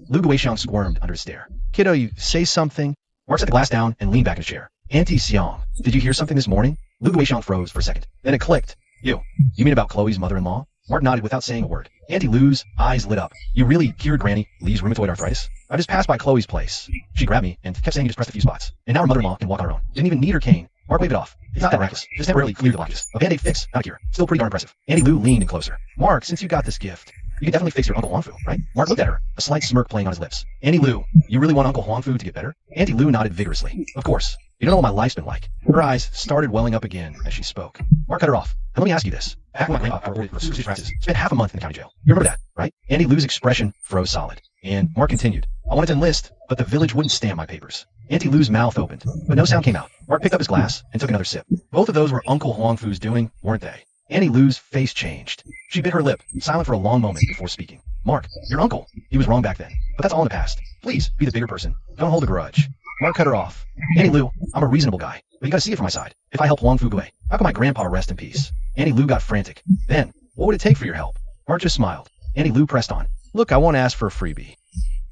Lou Guixiong squirmed under his stare. Kiddo, you say something? Mark set the glass down and leaned back in his chair. Auntie Xiong, did you hear something this morning? Lou Guixiong froze for a second. Then it clicked. You mean about Chloe's mother-in-law? Mark nodded without saying a word. Auntie Lou's eyes lit up. You really cured Granny Lee's rheumatoid arthritis? I just passed by Chloe's place. She grabbed me and kept saying you just pressed a few spots. And now her mother-in-law can walk on her own. Didn't even need her cane. Mark waved it off. It's not that reckless. Just temporarily cleared the blockages. A band-aid fix, not a cure. Still pretty darn impressive. Auntie Lou leaned in closer. Mark, since you got this gift, you can definitely fix your Uncle Huangfu, right? Mark looked at her, a slight smirk playing on his lips. Auntie Lou, you really want Uncle Huangfu to get better? Auntie Lou nodded vigorously. Of course. You don't know what my life's been like. Her eyes started welling up again as she spoke. Mark cut her off. And let me ask you this. Back when my grandpa reported for superstitious practices, spent half a month in the county jail. You remember that, right? Auntie Lou's expression froze solid. And Mark continued. I wanted to enlist, but the village wouldn't stamp my papers. Auntie Lou's mouth opened, but no sound came out. Mark picked up his glass and took another sip. Both of those were Uncle Huangfu's doing, weren't they? Auntie Lou's face changed. She bit her lip, silent for a long moment before speaking. Mark, your uncle. He was wrong back then, but that's all in the past. Please, be the bigger person. Don't hold a grudge. Mark cut her off. Auntie Lou, I'm a reasonable guy, but you gotta see it from my side. If I help Huangfu Guwei, how can my grandpa rest in peace? Auntie Lou got frantic. Then, what would it take for your help? Mark just smiled. Auntie Lou pressed on. Look, I won't ask for a freebie.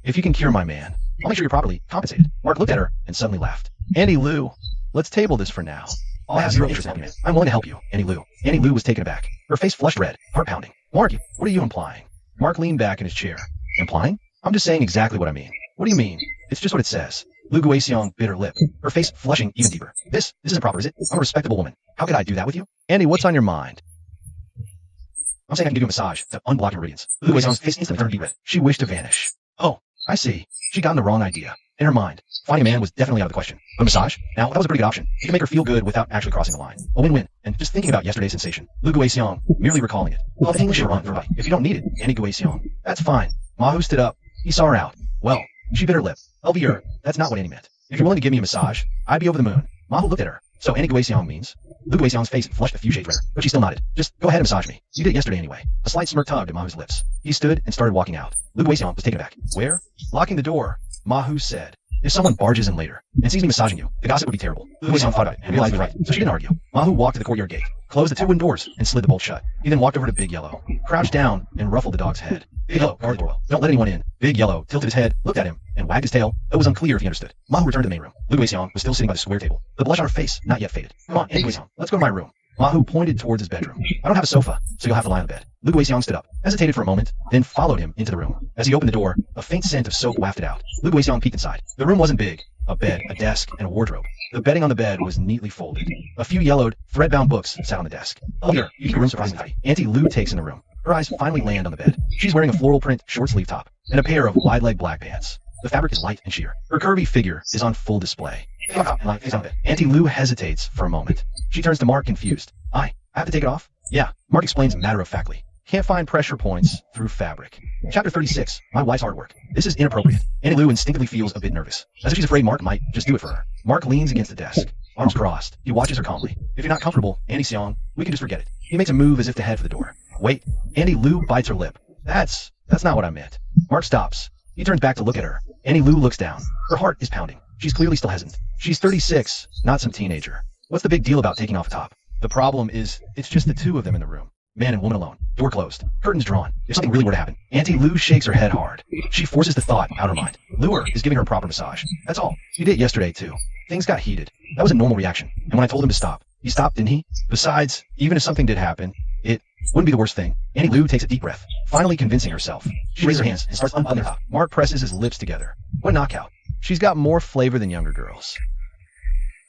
If you can cure my man, I'll make sure you're properly compensated. Mark looked at her and suddenly laughed. Auntie Lou, let's table this for now. I'll have zero interest in helping you. I'm willing to help you, Auntie Lou. Auntie Lou was taken aback. Her face flushed red, heart pounding. Mark, what are you implying? Mark leaned back in his chair. Implying? I'm just saying exactly what I mean. What do you mean? It's just what it says. Lou Guixiong bit her lip, her face flushing even deeper. This isn't proper, is it? I'm a respectable woman. How could I do that with you? Auntie, what's on your mind? I'm saying I can give you a massage to unblock your meridians. Lou Guixiong's face instantly turned deep red. She wished to vanish. Oh, I see. She'd gotten the wrong idea. In her mind, finding a man was definitely out of the question. A massage? Now, that was a pretty good option. It could make her feel good without actually crossing the line. A win-win. And just thinking about yesterday's sensation, Lou Guixiong, merely recalling it. Well, the English should run for everybody. If you don't need it, Auntie Guixiong, that's fine. Mahu stood up. He saw her out. Well, she bit her lip. LVR, that's not what Annie meant. If you're willing to give me a massage, I'd be over the moon. Mahu looked at her. So Annie Guiseong means? Lu Guiseong's face flushed a few shades redder, but she still nodded. Just go ahead and massage me. You did it yesterday anyway. A slight smirk tugged at Mahu's lips. He stood and started walking out. Lu Guiseong was taken aback. Where? Locking the door, Mahu said. If someone barges in later and sees me massaging you, the gossip would be terrible. Lu Guiseong thought about it and realized he was right, so she didn't argue. Mahu walked to the courtyard gate, closed the 2 wooden doors, and slid the bolt shut. He then walked over to Big Yellow, crouched down, and ruffled the dog's head. Big Yellow guarded the door well. Don't let anyone in. Big Yellow tilted his head, looked at him, and wagged his tail. It was unclear if he understood. Mahu returned to the main room. Lu Guiseong was still sitting by the square table, the blush on her face not yet faded. Come on, Annie Guiseong, let's go to my room. Mahu pointed towards his bedroom. I don't have a sofa, so you'll have to lie on the bed. Lu Guiseong stood up, hesitated for a moment, then followed him into the room. As he opened the door, a faint scent of soap wafted out. Lu Guiseong peeked inside. The room wasn't big. A bed, a desk, and a wardrobe. The bedding on the bed was neatly folded. A few yellowed, thread-bound books sat on the desk. Oh, here, you keep your room surprisingly tidy. Auntie Lu takes in the room. Her eyes finally land on the bed. She's wearing a floral print short-sleeve top and a pair of wide-leg black pants. The fabric is light and sheer. Her curvy figure is on full display. Auntie Lu hesitates for a moment. She turns to Mark confused. I have to take it off? Yeah, Mark explains matter-of-factly. Can't find pressure points through fabric. Chapter 36, My Wife's Hard Work. This is inappropriate. Annie Lu instinctively feels a bit nervous, as if she's afraid Mark might just do it for her. Mark leans against the desk, arms crossed. He watches her calmly. If you're not comfortable, Annie Seong, we can just forget it. He makes a move as if to head for the door. Wait, Annie Lu bites her lip. That's not what I meant. Mark stops. He turns back to look at her. Annie Lu looks down. Her heart is pounding. She's clearly still hesitant. She's 36, not some teenager. What's the big deal about taking off a top? The problem is, it's just the 2 of them in the room. Man and woman alone. Door closed. Curtains drawn. If something really were to happen. Auntie Lu shakes her head hard. She forces the thought out of her mind. Lure is giving her a proper massage. That's all. He did it yesterday, too. Things got heated. That was a normal reaction. And when I told him to stop, he stopped, didn't he? Besides, even if something did happen, it wouldn't be the worst thing. Auntie Lu takes a deep breath, finally convincing herself. She raises her hands and starts unbuttoning her top. Mark presses his lips together. What a knockout. She's got more flavor than younger girls.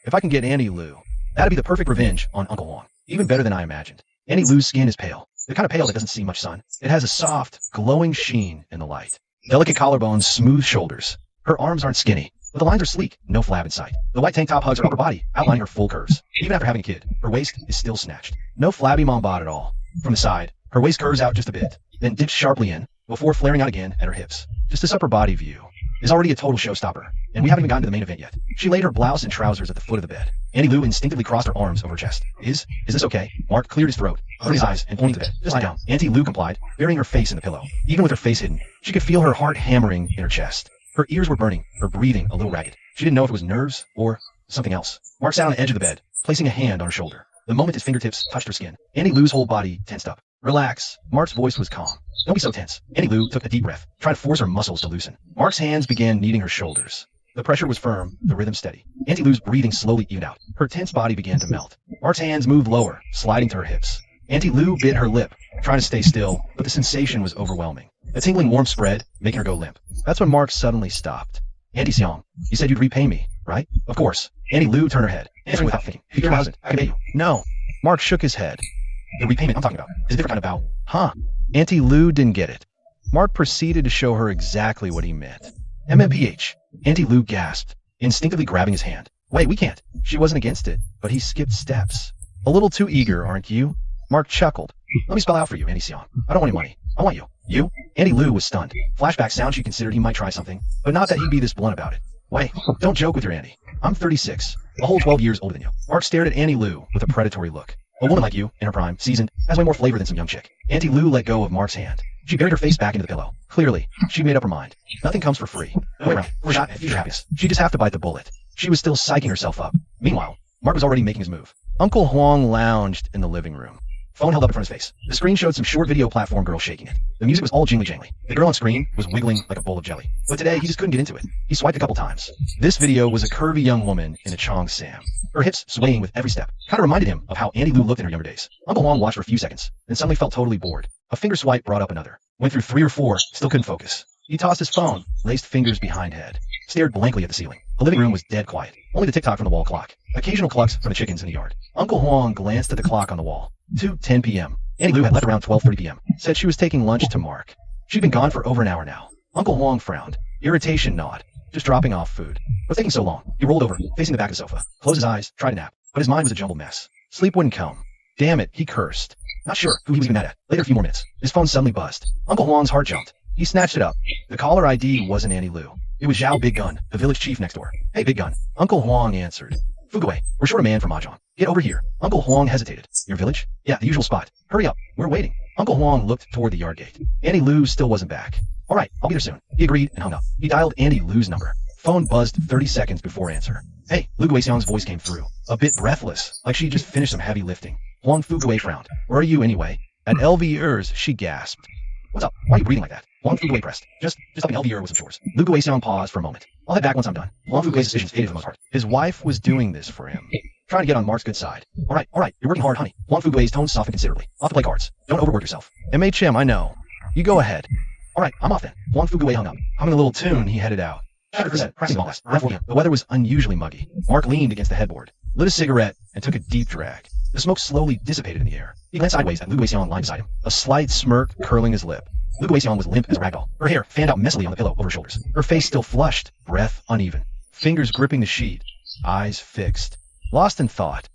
If I can get Auntie Lu, that'd be the perfect revenge on Uncle Wong. Even better than I imagined. Auntie Lu's skin is pale. The kind of pale that doesn't see much sun. It has a soft, glowing sheen in the light. Delicate collarbones, smooth shoulders. Her arms aren't skinny, but the lines are sleek, no flab in sight. The white tank top hugs her upper body, outlining her full curves. Even after having a kid, her waist is still snatched. No flabby mom bod at all. From the side, her waist curves out just a bit, then dips sharply in, before flaring out again at her hips. Just this upper body view is already a total showstopper, and we haven't even gotten to the main event yet. She laid her blouse and trousers at the foot of the bed. Annie Lu instinctively crossed her arms over her chest. Is this okay? Mark cleared his throat, opened his eyes, and pointing to the bed. Just lie down. Auntie Lu complied, burying her face in the pillow. Even with her face hidden, she could feel her heart hammering in her chest. Her ears were burning, her breathing a little ragged. She didn't know if it was nerves or something else. Mark sat on the edge of the bed, placing a hand on her shoulder. The moment his fingertips touched her skin, Auntie Lu's whole body tensed up. Relax. Mark's voice was calm. Don't be so tense. Auntie Lu took a deep breath, trying to force her muscles to loosen. Mark's hands began kneading her shoulders. The pressure was firm, the rhythm steady. Auntie Lu's breathing slowly evened out. Her tense body began to melt. Mark's hands moved lower, sliding to her hips. Auntie Lu bit her lip, trying to stay still, but the sensation was overwhelming. A tingling warmth spread, making her go limp. That's when Mark suddenly stopped. Auntie Seong, you said you'd repay me, right? Of course. Auntie Lu turned her head, answering without thinking. If you're my husband, I can pay you. No. Mark shook his head. The repayment I'm talking about is a different kind of bow. Huh. Auntie Lu didn't get it. Mark proceeded to show her exactly what he meant. MMPH. Auntie Lu gasped, instinctively grabbing his hand. Wait, we can't. She wasn't against it, but he skipped steps. A little too eager, aren't you? Mark chuckled. Let me spell out for you, Auntie Seong. I don't want any money. I want you. You? Auntie Lu was stunned. Flashback sound she considered he might try something, but not that he'd be this blunt about it. Wait, don't joke with your auntie. I'm 36, a whole 12 years older than you. Mark stared at Auntie Lu with a predatory look. A woman like you, in her prime, seasoned, has way more flavor than some young chick. Auntie Lu let go of Mark's hand. She buried her face back into the pillow. Clearly, she made up her mind. Nothing comes for free. No way around. We're not at future happiness. She'd just have to bite the bullet. She was still psyching herself up. Meanwhile, Mark was already making his move. Uncle Huang lounged in the living room. Phone held up in front of his face. The screen showed some short video platform girl shaking it. The music was all jingly-jangly. The girl on screen was wiggling like a bowl of jelly. But today, he just couldn't get into it. He swiped a couple times. This video was a curvy young woman in a Chong Sam. Her hips swaying with every step. Kinda reminded him of how Auntie Lu looked in her younger days. Uncle Huang watched for a few seconds, then suddenly felt totally bored. A finger swipe brought up another. Went through 3 or 4, still couldn't focus. He tossed his phone, laced fingers behind head. Stared blankly at the ceiling. The living room was dead quiet. Only the tick-tock from the wall clock. Occasional clucks from the chickens in the yard. Uncle Huang glanced at the clock on the wall. 2:10 p.m. Auntie Lu had left around 12:30 p.m. Said she was taking lunch to Mark. She'd been gone for over an hour now. Uncle Huang frowned. Irritation gnawed. Just dropping off food. What's taking so long? He rolled over, facing the back of the sofa. Closed his eyes, tried to nap. But his mind was a jumbled mess. Sleep wouldn't come. Damn it, he cursed. Not sure who he was even mad at. Later, a few more minutes. His phone suddenly buzzed. Uncle Huang's heart jumped. He snatched it up. The caller ID wasn't Annie Lu. It was Zhao Big Gun, the village chief next door. Hey, Big Gun. Uncle Huang answered. Fugaway, we're short a man from Mahjong. Get over here. Uncle Huang hesitated. Your village? Yeah, the usual spot. Hurry up. We're waiting. Uncle Huang looked toward the yard gate. Annie Lu still wasn't back. All right, I'll be there soon. He agreed and hung up. He dialed Annie Lu's number. Phone buzzed 30 seconds before answer. Hey, Lu Guixiang's voice came through, a bit breathless, like she just finished some heavy lifting. Huang Fugaway frowned. Where are you anyway? At LVR's, she gasped. What's up? Why are you breathing like that? Huang Fugaway pressed. Just helping LVR with some chores. Lu Guixiang paused for a moment. I'll head back once I'm done. Huang Fugaway's suspicions faded for the most part. His wife was doing this for him. Trying to get on Mark's good side. All right, you're working hard, honey. Huang Fugaway's tone softened considerably. Off to play cards. Don't overwork yourself. MHM, I know. You go ahead. All right, I'm off then. Huang Fugaway hung up. Humming a little tune, he headed out. The weather was unusually muggy. Mark leaned against the headboard, lit a cigarette, and took a deep drag. The smoke slowly dissipated in the air. He glanced sideways at Lu Guixiang lying beside him, a slight smirk curling his lip. Lu Guixiang was limp as a ragdoll. Her hair fanned out messily on the pillow over her shoulders. Her face still flushed, breath uneven. Fingers gripping the sheet, eyes fixed. Lost in thought.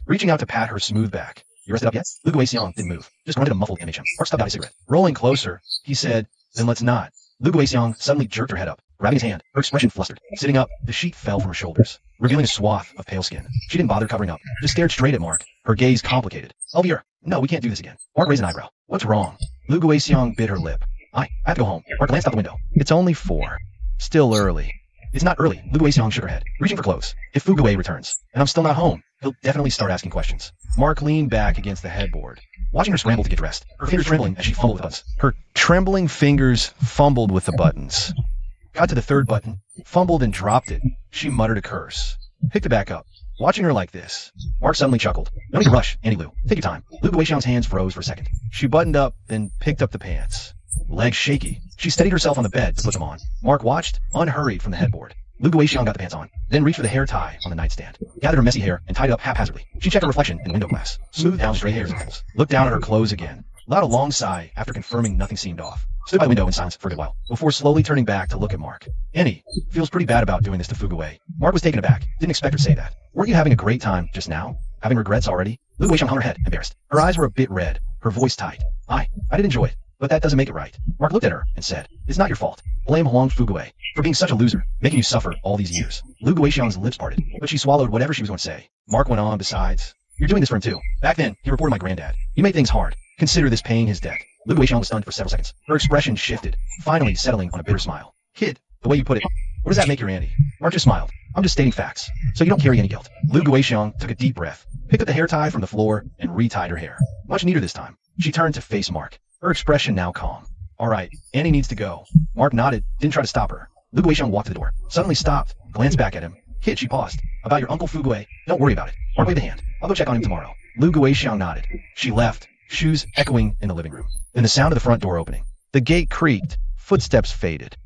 Reaching out to pat her smooth back. You rested up yet? Lu Guixiang didn't move, just grunted a muffled MHM. Mark stubbed out his cigarette. Rolling closer, he said, then let's not. Lu Guixiang suddenly jerked her head up, grabbing his hand, her expression flustered. Sitting up, the sheet fell from her shoulders, revealing a swath of pale skin. She didn't bother covering up, just stared straight at Mark, her gaze complicated. LVR, no, we can't do this again. Mark raised an eyebrow. What's wrong? Lu Guixiang bit her lip. I have to go home. Mark glanced out the window. It's only 4. Still early. It's not early. Lu Guixiang shook her head, reaching for clothes. If Fugaway returns, and I'm still not home, he'll definitely start asking questions. Mark leaned back against the headboard, watching her scramble to get dressed, her fingers trembling as she fumbled with buttons. Her trembling fingers fumbled with the buttons. Got to the third button, fumbled and dropped it. She muttered a curse. Picked it back up. Watching her like this, Mark suddenly chuckled. No need to rush, Annie Lu. Take your time. Lu Guixiang's hands froze for a second. She buttoned up, then picked up the pants. Legs shaky, she steadied herself on the bed to put them on. Mark watched, unhurried from the headboard. Lu Guixiang got the pants on, then reached for the hair tie on the nightstand. Gathered her messy hair and tied it up haphazardly. She checked her reflection in the window glass. Smoothed down stray hairs and temples. Looked down at her clothes again. Allowed a long sigh after confirming nothing seemed off. Stood by the window in silence for a good while, before slowly turning back to look at Mark. Annie, feels pretty bad about doing this to Fugaway. Mark was taken aback. Didn't expect her to say that. Weren't you having a great time just now? Having regrets already? Lu Guixiang hung her head, embarrassed. Her eyes were a bit red, her voice tight. I did enjoy it, but that doesn't make it right. Mark looked at her and said, it's not your fault. Blame Huang Fugaway for being such a loser, making you suffer all these years. Lu Guixiang's lips parted, but she swallowed whatever she was going to say. Mark went on, besides, you're doing this for him too. Back then, he reported my granddad. You made things hard. Consider this paying his debt. Lu Guixiang was stunned for several seconds. Her expression shifted, finally settling on a bitter smile. Kid, the way you put it, what does that make your Annie? Mark just smiled. I'm just stating facts, so you don't carry any guilt. Lu Guixiang took a deep breath, picked up the hair tie from the floor, and retied her hair. Much neater this time. She turned to face Mark, her expression now calm. All right, Annie needs to go. Mark nodded, didn't try to stop her. Lu Guixiang walked to the door, suddenly stopped, glanced back at him. Kid, she paused. About your Uncle Fugaway, don't worry about it. Mark waved a hand. I'll go check on him tomorrow. Lu Guixiang nodded. She left, shoes echoing in the living room. Then the sound of the front door opening. The gate creaked, footsteps faded.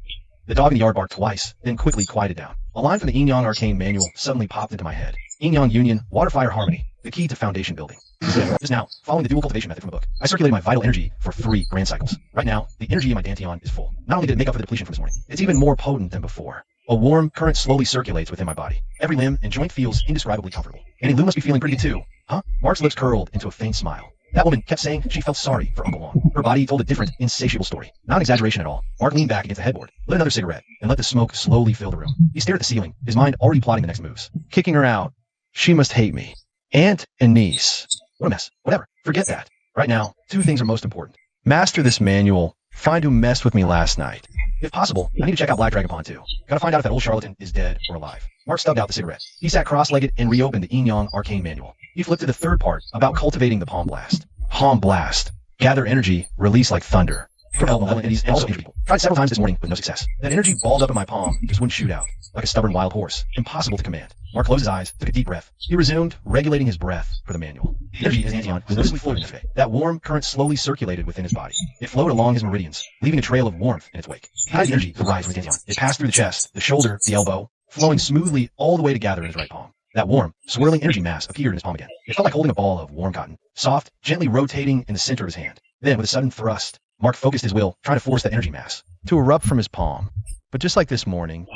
The dog in the yard barked twice, then quickly quieted down. A line from the Yin Yang Arcane Manual suddenly popped into my head. Yin Yang Union, Water Fire Harmony, the key to foundation building. Just now, following the dual cultivation method from the book, I circulated my vital energy for 3 grand cycles. Right now, the energy in my Dantian is full. Not only did it make up for the depletion from this morning, it's even more potent than before. A warm current slowly circulates within my body. Every limb and joint feels indescribably comfortable. Annie Lu must be feeling pretty good too. Huh? Mark's lips curled into a faint smile. That woman kept saying she felt sorry for Uncle Huang. Her body told a different, insatiable story. Not an exaggeration at all. Mark leaned back against the headboard, lit another cigarette, and let the smoke slowly fill the room. He stared at the ceiling, his mind already plotting the next moves. Kicking her out. She must hate me. Aunt and niece. What a mess. Whatever. Forget that. Right now, 2 things are most important. Master this manual. Find who messed with me last night. If possible, I need to check out Black Dragon Pond too. Gotta find out if that old charlatan is dead or alive. Mark stubbed out the cigarette. He sat cross-legged and reopened the Yin Yang Arcane Manual. He flipped to the third part about cultivating the Palm Blast. Palm Blast. Gather energy, release like thunder. Propel malevolent entities and also injure people. Tried several times this morning with no success. That energy balled up in my palm just wouldn't shoot out. Like a stubborn wild horse. Impossible to command. Mark closed his eyes, took a deep breath. He resumed, regulating his breath for the manual. The energy in his Dantian was noticeably floating this way. That warm current slowly circulated within his body. It flowed along his meridians, leaving a trail of warmth in its wake. He had the energy to rise from his Dantian. It passed through the chest, the shoulder, the elbow, flowing smoothly all the way to gather in his right palm. That warm, swirling energy mass appeared in his palm again. It felt like holding a ball of warm cotton, soft, gently rotating in the center of his hand. Then, with a sudden thrust, Mark focused his will, trying to force that energy mass to erupt from his palm. But just like this morning,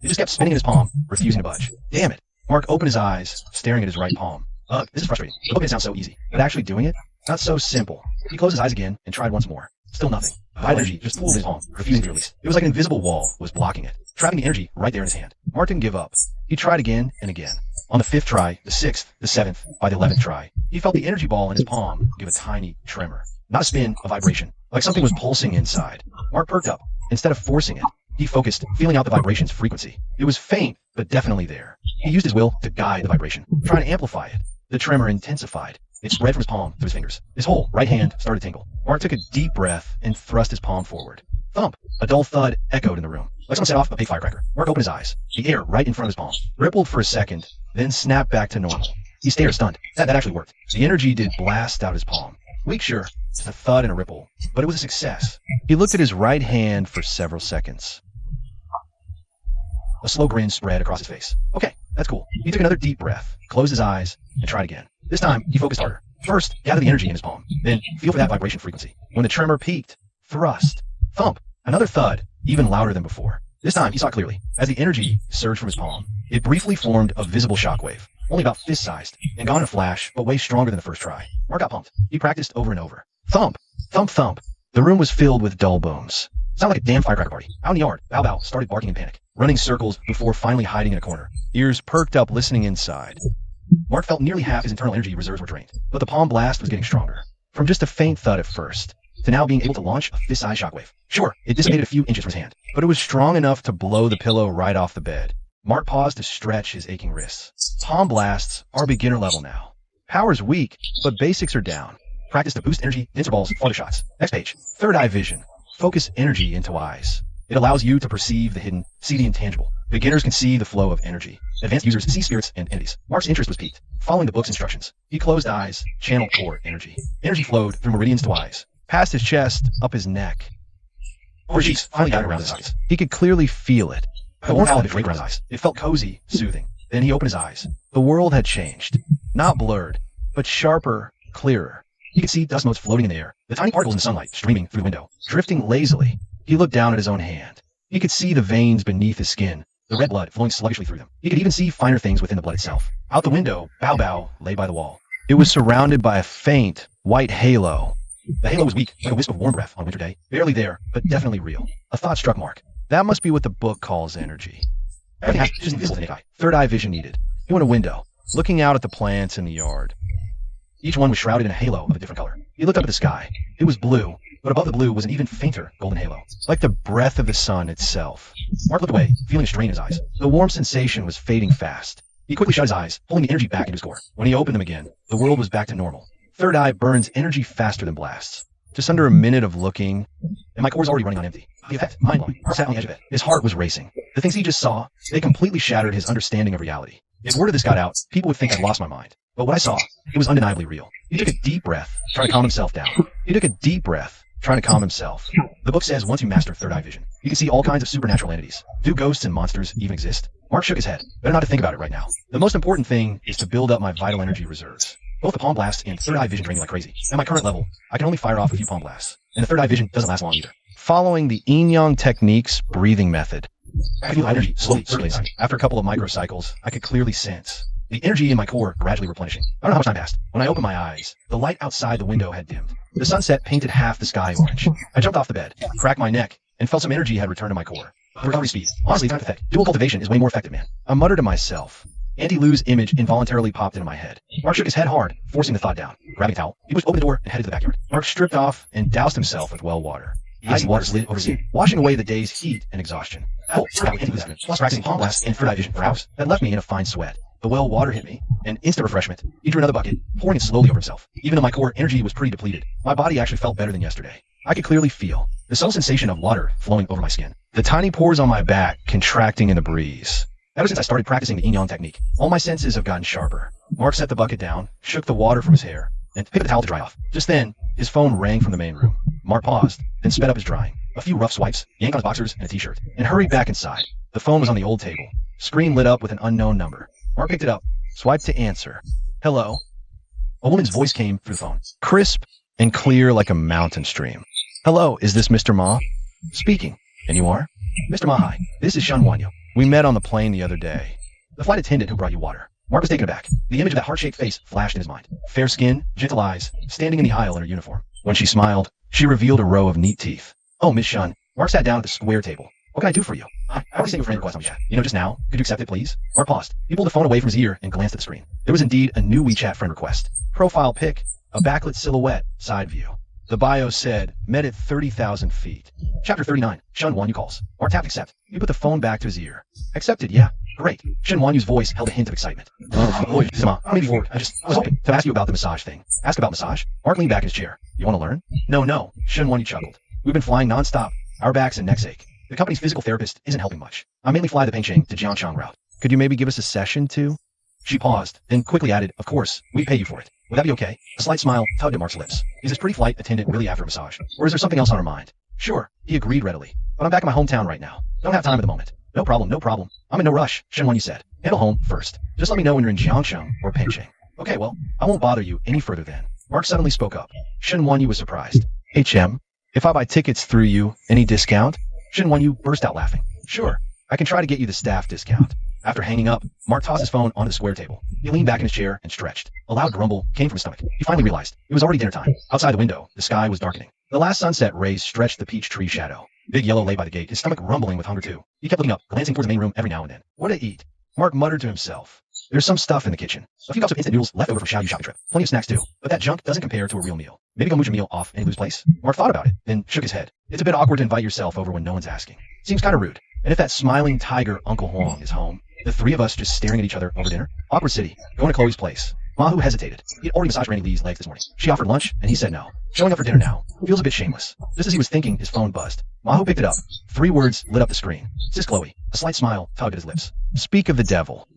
it just kept spinning in his palm, refusing to budge. Damn it. Mark opened his eyes, staring at his right palm. Ugh, this is frustrating. The book may sound so easy, but actually doing it? Not so simple. He closed his eyes again and tried once more. Still nothing. Vital energy just pooled in his palm, refusing to release. It was like an invisible wall was blocking it, trapping the energy right there in his hand. Mark didn't give up. He tried again and again. On the 5th try, the 6th, the 7th, by the 11th try, he felt the energy ball in his palm give a tiny tremor. Not a spin, a vibration, like something was pulsing inside. Mark perked up. Instead of forcing it, he focused, feeling out the vibration's frequency. It was faint, but definitely there. He used his will to guide the vibration, trying to amplify it. The tremor intensified. It spread from his palm to his fingers. His whole right hand started to tingle. Mark took a deep breath and thrust his palm forward. Thump! A dull thud echoed in the room, like someone set off a big firecracker. Mark opened his eyes. The air right in front of his palm rippled for a second, then snapped back to normal. He stared stunned. That actually worked. The energy did blast out his palm. Weak, sure, just a thud and a ripple, but it was a success. He looked at his right hand for several seconds. A slow grin spread across his face. Okay, that's cool. He took another deep breath, closed his eyes, and tried again. This time, he focused harder. First, gather the energy in his palm. Then, feel for that vibration frequency. When the tremor peaked, thrust. Thump. Another thud, even louder than before. This time, he saw clearly. As the energy surged from his palm, it briefly formed a visible shockwave, only about fist-sized, and gone in a flash, but way stronger than the first try. Mark got pumped. He practiced over and over. Thump. Thump, thump. The room was filled with dull bones. Sounded like a damn firecracker party. Out in the yard, Bow Bow started barking in panic, running circles before finally hiding in a corner. Ears perked up, listening inside. Mark felt nearly half his internal energy reserves were drained, but the palm blast was getting stronger. From just a faint thud at first, to now being able to launch a fist-sized shockwave. Sure, it dissipated a few inches from his hand, but it was strong enough to blow the pillow right off the bed. Mark paused to stretch his aching wrists. Palm blasts are beginner level now. Power's weak, but basics are down. Practice to boost energy, intervals, flutter shots. Next page. Third eye vision. Focus energy into eyes. It allows you to perceive the hidden, see the intangible. Beginners can see the flow of energy. Advanced users see spirits and entities. Mark's interest was piqued. Following the book's instructions, he closed eyes, channeled core energy. Energy flowed through meridians to eyes, past his chest, up his neck. Core sheets finally got around his eyes. He could clearly feel it. The warm palette draped around his eyes. It felt cozy, soothing. Then he opened his eyes. The world had changed. Not blurred, but sharper, clearer. He could see dust motes floating in the air, the tiny particles in the sunlight streaming through the window, drifting lazily. He looked down at his own hand. He could see the veins beneath his skin, the red blood flowing sluggishly through them. He could even see finer things within the blood itself. Out the window, Bow Bow lay by the wall. It was surrounded by a faint, white halo. The halo was weak, like a wisp of warm breath on a winter day. Barely there, but definitely real. A thought struck Mark. That must be what the book calls energy. Everything has just invisible to naked eye. Third eye vision needed. He went to a window, looking out at the plants in the yard. Each one was shrouded in a halo of a different color. He looked up at the sky. It was blue, but above the blue was an even fainter golden halo, like the breath of the sun itself. Mark looked away, feeling a strain in his eyes. The warm sensation was fading fast. He quickly shut his eyes, pulling the energy back into his core. When he opened them again, the world was back to normal. Third eye burns energy faster than blasts. Just under a minute of looking, and my core's already running on empty. The effect, mind-blowing. Mark sat on the edge of it. His heart was racing. The things he just saw, they completely shattered his understanding of reality. If word of this got out, people would think I'd lost my mind. But what I saw, it was undeniably real. He took a deep breath, trying to calm himself down. The book says once you master third eye vision, you can see all kinds of supernatural entities. Do ghosts and monsters even exist? Mark shook his head. Better not to think about it right now. The most important thing is to build up my vital energy reserves. Both the palm blast and third eye vision drain me like crazy. At my current level, I can only fire off a few palm blasts, and the third eye vision doesn't last long either. Following the Yin Yang technique's breathing method, I could feel energy slowly circulating. After a couple of microcycles, I could clearly sense the energy in my core gradually replenishing. I don't know how much time passed. When I opened my eyes, the light outside the window had dimmed. The sunset painted half the sky orange. I jumped off the bed, cracked my neck, and felt some energy had returned to my core. The recovery speed. Honestly, it's not pathetic. Dual cultivation is way more effective, man. I muttered to myself. Auntie Lou's image involuntarily popped into my head. Mark shook his head hard, forcing the thought down. Grabbing a towel, he pushed open the door and headed to the backyard. Mark stripped off and doused himself with well water. The icy water slid over his skin, washing away the day's heat and exhaustion. Oh, Auntie Lou's happened. Plus practicing palm blasts and third eye vision for hours. That left me in a fine sweat. The well water hit me, an instant refreshment. He drew another bucket, pouring it slowly over himself. Even though my core energy was pretty depleted, my body actually felt better than yesterday. I could clearly feel the subtle sensation of water flowing over my skin. The tiny pores on my back contracting in the breeze. Ever since I started practicing the Yin Yang technique, all my senses have gotten sharper. Mark set the bucket down, shook the water from his hair, and picked up the towel to dry off. Just then, his phone rang from the main room. Mark paused, then sped up his drying. A few rough swipes, yanked on his boxers and a t-shirt, and hurried back inside. The phone was on the old table. Screen lit up with an unknown number. Mark picked it up, swiped to answer. Hello? A woman's voice came through the phone, crisp and clear like a mountain stream. Hello, is this Mr. Ma? Speaking. And you are? Mr. Ma, hi. This is Shun Wanyo. We met on the plane the other day. The flight attendant who brought you water. Mark was taken aback. The image of that heart-shaped face flashed in his mind. Fair skin, gentle eyes, standing in the aisle in her uniform. When she smiled, she revealed a row of neat teeth. Oh, Miss Shun. Mark sat down at the square table. What can I do for you? I already sent you a friend request on WeChat. Just now. Could you accept it, please? Mark paused. He pulled the phone away from his ear and glanced at the screen. There was indeed a new WeChat friend request. Profile pic, a backlit silhouette, side view. The bio said, met at 30,000 feet. Chapter 39, Shun Wanyu calls. Mark tapped accept. He put the phone back to his ear. Accepted, yeah. Great. Shun Wanyu's voice held a hint of excitement. Boy, Sima, I may be bored. I was hoping to ask you about the massage thing. Ask about massage? Mark leaned back in his chair. You want to learn? No. Shun Wanyu chuckled. We've been flying non-stop. Our backs and necks ache. The company's physical therapist isn't helping much. I mainly fly the Pengcheng to Jiangchang route. Could you maybe give us a session too? She paused, then quickly added, of course, we'd pay you for it. Would that be okay? A slight smile tugged at Mark's lips. Is this pretty flight attendant really after a massage? Or is there something else on her mind? Sure, he agreed readily. But I'm back in my hometown right now. Don't have time at the moment. No problem. I'm in no rush, Shun Wanyu said. Handle home first. Just let me know when you're in Jiangcheng or Pengcheng. Okay, well, I won't bother you any further then. Mark suddenly spoke up. Shun Wanyu was surprised. HM, if I buy tickets through you, any discount? Shun Wanyu burst out laughing. Sure, I can try to get you the staff discount. After hanging up, Mark tossed his phone onto the square table. He leaned back in his chair and stretched. A loud grumble came from his stomach. He finally realized it was already dinner time. Outside the window, the sky was darkening. The last sunset rays stretched the peach tree shadow. Big Yellow lay by the gate, his stomach rumbling with hunger too. He kept looking up, glancing towards the main room every now and then. What to eat? Mark muttered to himself. There's some stuff in the kitchen. A few cups of instant noodles left over from Xiaoyu's shopping trip. Plenty of snacks too. But that junk doesn't compare to a real meal. Maybe go mooch a meal off Lou's place? Mark thought about it, then shook his head. It's a bit awkward to invite yourself over when no one's asking. Seems kind of rude. And if that smiling tiger Uncle Huang is home, the three of us just staring at each other over dinner? Awkward city. Going to Chloe's place. Mahu hesitated. He'd already massaged Randy Lee's legs this morning. She offered lunch, and he said no. Showing up for dinner now feels a bit shameless. Just as he was thinking, his phone buzzed. Mahu picked it up. 3 words lit up the screen. Sis Chloe. A slight smile tugged at his lips. Speak of the devil.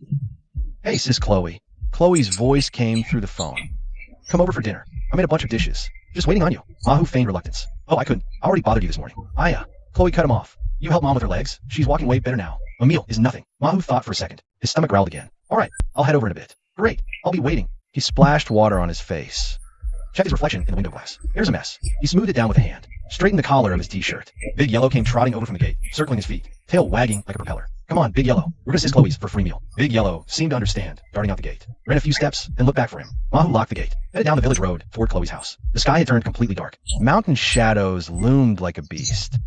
Hey, Sis Chloe. Chloe's voice came through the phone. Come over for dinner. I made a bunch of dishes. Just waiting on you. Mahu feigned reluctance. Oh, I couldn't. I already bothered you this morning. Chloe cut him off. You help Mom with her legs. She's walking way better now. A meal is nothing. Mahu thought for a second. His stomach growled again. All right, I'll head over in a bit. Great, I'll be waiting. He splashed water on his face. Checked his reflection in the window glass. There's a mess. He smoothed it down with a hand. Straightened the collar of his t-shirt. Big Yellow came trotting over from the gate, circling his feet, tail wagging like a propeller. Come on, Big Yellow. We're gonna Sis Chloe's for a free meal. Big Yellow seemed to understand, darting out the gate. Ran a few steps, then looked back for him. Mahu locked the gate, headed down the village road toward Chloe's house. The sky had turned completely dark. Mountain shadows loomed like a beast.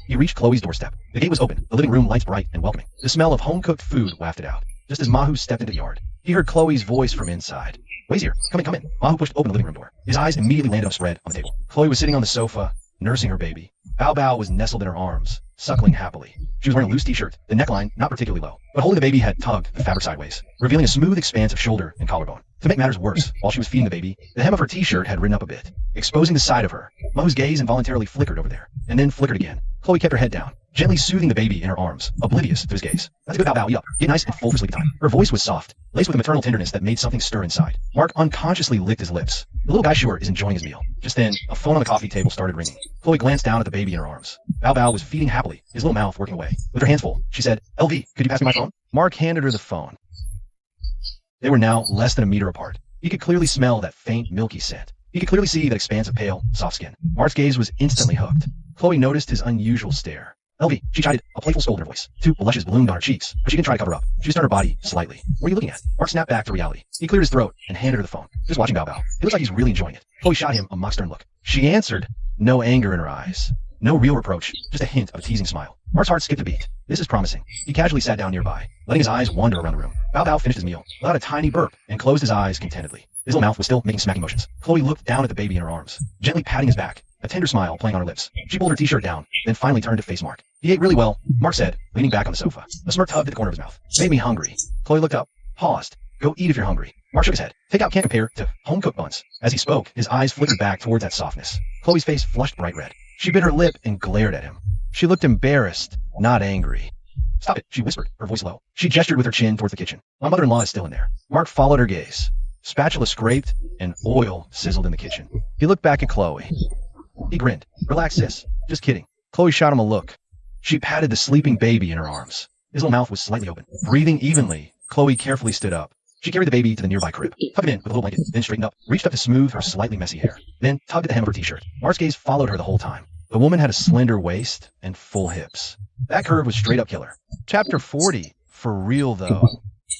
He reached Chloe's doorstep. The gate was open, the living room lights bright and welcoming. The smell of home-cooked food wafted out. Just as Mahu stepped into the yard, he heard Chloe's voice from inside. Way's here. Come in. Mahu pushed open the living room door. His eyes immediately landed on a spread on the table. Chloe was sitting on the sofa, nursing her baby. Bao Bao was nestled in her arms, suckling happily. She was wearing a loose t-shirt, the neckline not particularly low, but holding the baby had tugged the fabric sideways, revealing a smooth expanse of shoulder and collarbone. To make matters worse, while she was feeding the baby, the hem of her t-shirt had ridden up a bit, exposing the side of her. Mahu's gaze involuntarily flickered over there, and then flickered again. Chloe kept her head down, gently soothing the baby in her arms, oblivious to his gaze. That's a good Bao Bao, eat up. Get nice and full for sleepy time. Her voice was soft, laced with a maternal tenderness that made something stir inside. Mark unconsciously licked his lips. The little guy sure is enjoying his meal. Just then, a phone on the coffee table started ringing. Chloe glanced down at the baby in her arms. Bao Bao was feeding happily, his little mouth working away. With her hands full, she said, LV, could you pass me my phone? Mark handed her the phone. They were now less than a meter apart. He could clearly smell that faint, milky scent. He could clearly see that expanse of pale, soft skin. Mark's gaze was instantly hooked. Chloe noticed his unusual stare. LV, she chided, a playful scold in her voice. 2 blushes bloomed on her cheeks, but she didn't try to cover up. She just turned her body slightly. What are you looking at? Mark snapped back to reality. He cleared his throat and handed her the phone. Just watching Bao Bao. It looks like he's really enjoying it. Chloe shot him a mock-stern look. She answered, no anger in her eyes. No real reproach, just a hint of a teasing smile. Mark's heart skipped a beat. This is promising. He casually sat down nearby, letting his eyes wander around the room. Bao Bao finished his meal, let out a tiny burp, and closed his eyes contentedly. His little mouth was still making smacking motions. Chloe looked down at the baby in her arms, gently patting his back, a tender smile playing on her lips. She pulled her t-shirt down, then finally turned to face Mark. He ate really well, Mark said, leaning back on the sofa. A smirk tugged at the corner of his mouth. Made me hungry. Chloe looked up, paused. Go eat if you're hungry. Mark shook his head. Takeout can't compare to home-cooked buns. As he spoke, his eyes flickered back towards that softness. Chloe's face flushed bright red. She bit her lip and glared at him. She looked embarrassed, not angry. Stop it, she whispered, her voice low. She gestured with her chin towards the kitchen. My mother-in-law is still in there. Mark followed her gaze. Spatula scraped, and oil sizzled in the kitchen. He looked back at Chloe. He grinned. Relax, sis. Just kidding. Chloe shot him a look. She patted the sleeping baby in her arms. His little mouth was slightly open. Breathing evenly, Chloe carefully stood up. She carried the baby to the nearby crib, tucked it in with a little blanket, then straightened up, reached up to smooth her slightly messy hair, then tugged at the hem of her t-shirt. Mark's gaze followed her the whole time. The woman had a slender waist and full hips. That curve was straight up killer. Chapter 40. For real, though.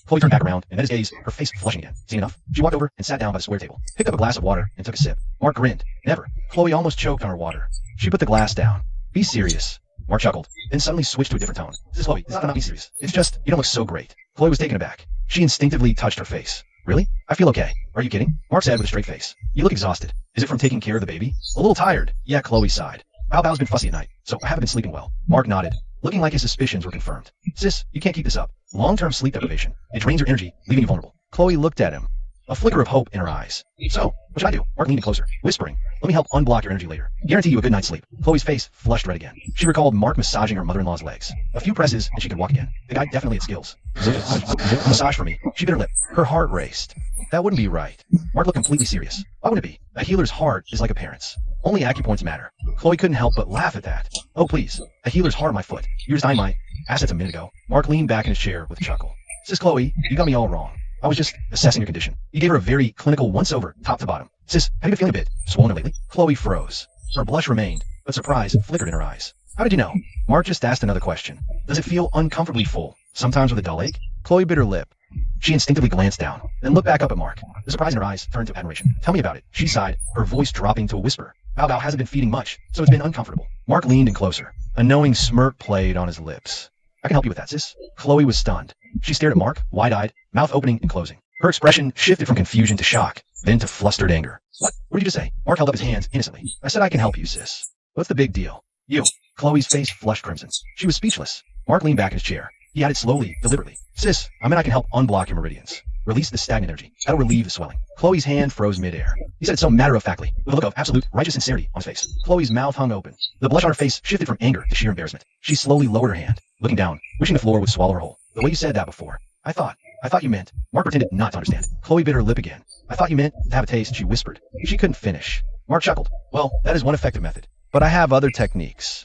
Chloe turned back around and met his gaze, her face flushing again. Seeing enough, she walked over and sat down by the square table, picked up a glass of water, and took a sip. Mark grinned. Never. Chloe almost choked on her water. She put the glass down. Be serious. Mark chuckled, then suddenly switched to a different tone. This is Chloe. It's not be serious. It's just, you don't look so great. Chloe was taken aback. She instinctively touched her face. Really? I feel okay. Are you kidding? Mark said with a straight face. You look exhausted. Is it from taking care of the baby? A little tired. Yeah, Chloe sighed. Bao's been fussy at night, so I haven't been sleeping well. Mark nodded, looking like his suspicions were confirmed. Sis, you can't keep this up. Long-term sleep deprivation. It drains your energy, leaving you vulnerable. Chloe looked at him, a flicker of hope in her eyes. So, what should I do? Mark leaned closer, whispering, let me help unblock your energy later. Guarantee you a good night's sleep. Chloe's face flushed red again. She recalled Mark massaging her mother-in-law's legs. A few presses, and she could walk again. The guy definitely had skills. Massage for me. She bit her lip. Her heart raced. That wouldn't be right. Mark looked completely serious. Why wouldn't it be? A healer's heart is like a parent's. Only acupoints matter. Chloe couldn't help but laugh at that. Oh, please. A healer's heart on my foot. You just dying my assets a minute ago. Mark leaned back in his chair with a chuckle. Sis Chloe, you got me all wrong. I was just assessing your condition. You gave her a very clinical once-over, top to bottom. Sis, have you been feeling a bit swollen lately? Chloe froze. Her blush remained, but surprise flickered in her eyes. How did you know? Mark just asked another question. Does it feel uncomfortably full, sometimes with a dull ache? Chloe bit her lip. She instinctively glanced down, then looked back up at Mark. The surprise in her eyes turned to admiration. Tell me about it. She sighed, her voice dropping to a whisper. Bao hasn't been feeding much, so it's been uncomfortable. Mark leaned in closer. A knowing smirk played on his lips. I can help you with that, sis. Chloe was stunned. She stared at Mark, wide-eyed, mouth opening and closing. Her expression shifted from confusion to shock, then to flustered anger. What? What did you just say? Mark held up his hands innocently. I said I can help you, sis. What's the big deal? You. Chloe's face flushed crimson. She was speechless. Mark leaned back in his chair. He added slowly, deliberately. Sis, I mean I can help unblock your meridians. Release the stagnant energy. That'll relieve the swelling. Chloe's hand froze midair. He said it so matter-of-factly, with a look of absolute righteous sincerity on his face. Chloe's mouth hung open. The blush on her face shifted from anger to sheer embarrassment. She slowly lowered her hand, looking down, wishing the floor would swallow her whole. The way you said that before. I thought you meant. Mark pretended not to understand. Chloe bit her lip again. I thought you meant to have a taste, she whispered. She couldn't finish. Mark chuckled. Well, that is one effective method. But I have other techniques.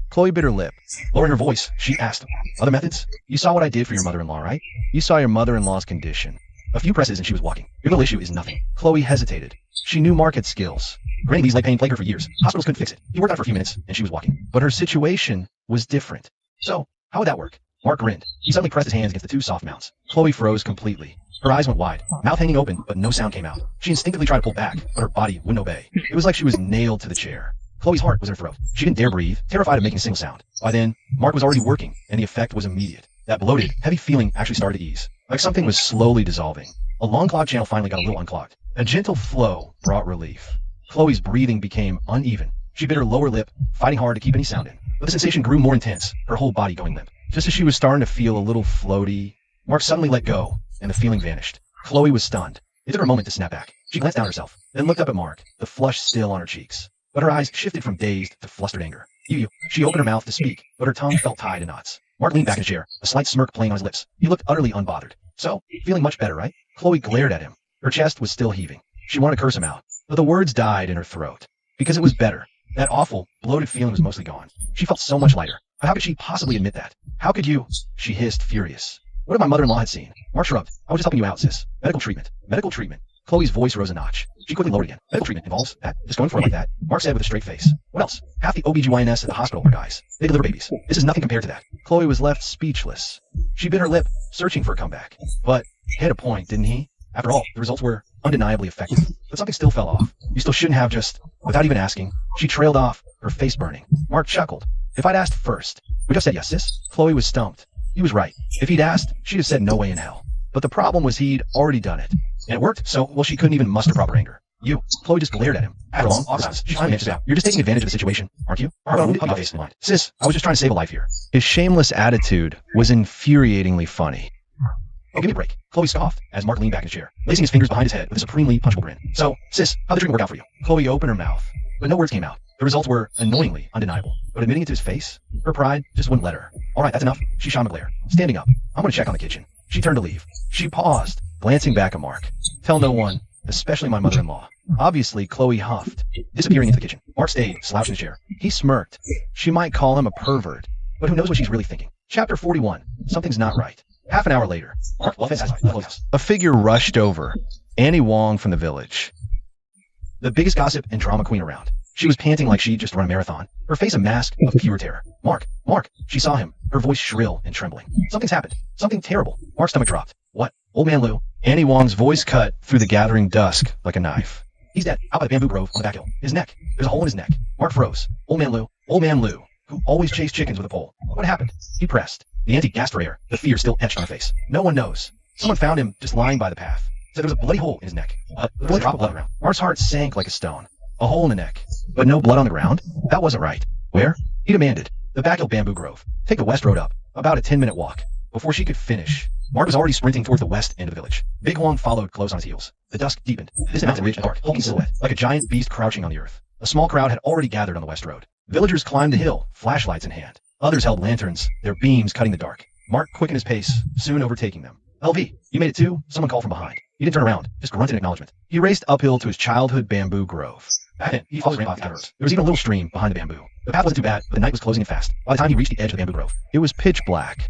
Chloe bit her lip. Lowering her voice, she asked, other methods? You saw what I did for your mother-in-law, right? You saw your mother-in-law's condition. A few presses and she was walking. Your little issue is nothing. Chloe hesitated. She knew Mark had skills. Granny Lee's leg pain plagued her for years. Hospitals couldn't fix it. He worked out for a few minutes, and she was walking. But her situation was different. So, how would that work? Mark grinned. He suddenly pressed his hands against the two soft mounts. Chloe froze completely. Her eyes went wide, mouth hanging open, but no sound came out. She instinctively tried to pull back, but her body wouldn't obey. It was like she was nailed to the chair. Chloe's heart was in her throat. She didn't dare breathe, terrified of making a single sound. By then, Mark was already working, and the effect was immediate. That bloated, heavy feeling actually started to ease, like something was slowly dissolving. A long clogged channel finally got a little unclogged. A gentle flow brought relief. Chloe's breathing became uneven. She bit her lower lip, fighting hard to keep any sound in. But the sensation grew more intense, her whole body going limp. Just as she was starting to feel a little floaty, Mark suddenly let go, and the feeling vanished. Chloe was stunned. It took her a moment to snap back. She glanced down at herself, then looked up at Mark, the flush still on her cheeks. But her eyes shifted from dazed to flustered anger. You. She opened her mouth to speak, but her tongue felt tied in knots. Mark leaned back in his chair, a slight smirk playing on his lips. He looked utterly unbothered. So, feeling much better, right? Chloe glared at him. Her chest was still heaving. She wanted to curse him out, but the words died in her throat. Because it was better. That awful, bloated feeling was mostly gone. She felt so much lighter. But how could she possibly admit that? How could you? She hissed, furious. What if my mother-in-law had seen? Mark shrugged. I was just helping you out, sis. Medical treatment. Medical treatment. Chloe's voice rose a notch. She quickly lowered again. Medical treatment involves that. Just going for it like that. Mark said with a straight face. What else? Half the OBGYNs at the hospital are guys. They deliver babies. This is nothing compared to that. Chloe was left speechless. She bit her lip, searching for a comeback. But he had a point, didn't he? After all, the results were undeniably effective. But something still fell off. You still shouldn't have just... Without even asking, she trailed off, her face burning. Mark chuckled. If I'd asked first, would you have said yes, sis? Chloe was stumped. He was right. If he'd asked, she'd have said no way in hell. But the problem was he'd already done it. And it worked, so, well, she couldn't even muster proper anger. You. Chloe just glared at him. After long pauses, she finally answered out. You're just taking advantage of the situation, aren't you? Mark hugged face in mind. Sis, I was just trying to save a life here. His shameless attitude was infuriatingly funny. Oh, give me a break. Chloe scoffed as Mark leaned back in his chair, placing his fingers behind his head with a supremely punchable grin. So, sis, how'd the treatment work out for you? Chloe opened her mouth, but no words came out. The results were annoyingly undeniable, but admitting it to his face, her pride just wouldn't let her. All right, that's enough. She shot him a glare. Standing up, I'm going to check on the kitchen. She turned to leave. She paused, glancing back at Mark. Tell no one, especially my mother-in-law. Obviously, Chloe huffed, disappearing into the kitchen. Mark stayed, slouched in his chair. He smirked. She might call him a pervert, but who knows what she's really thinking. Chapter 41. Something's not right. Half an hour later, Mark left the house. A figure rushed over. Annie Wong from the village. The biggest gossip and drama queen around. She was panting like she'd just run a marathon, her face a mask of pure terror. Mark! Mark! She saw him, her voice shrill and trembling. Something's happened. Something terrible. Mark's stomach dropped. What? Old Man Lou. Annie Wong's voice cut through the gathering dusk like a knife. He's dead, out by the bamboo grove on the back hill. His neck. There's a hole in his neck. Mark froze. Old Man Lou, who always chased chickens with a pole. What happened? He pressed. The auntie gasped for air, the fear still etched on her face. No one knows. Someone found him just lying by the path. Said there was a bloody hole in his neck. There was a drop of blood around. Mark's heart sank like a stone. A hole in the neck. But no blood on the ground? That wasn't right. Where? He demanded. The back hill bamboo grove. Take the west road up. About a 10-minute walk. Before she could finish, Mark was already sprinting towards the west end of the village. Big Huang followed close on his heels. The dusk deepened. This mountain ridge a dark, hulking silhouette, like a giant beast crouching on the earth. A small crowd had already gathered on the west road. Villagers climbed the hill, flashlights in hand. Others held lanterns, their beams cutting the dark. Mark quickened his pace, soon overtaking them. LV, you made it too? Someone called from behind. He didn't turn around, just grunted in acknowledgement. He raced uphill to his childhood bamboo grove. Back then, he followed his grandpa to There was even a little stream behind the bamboo. The path wasn't too bad, but the night was closing in fast. By the time he reached the edge of the bamboo grove, it was pitch black.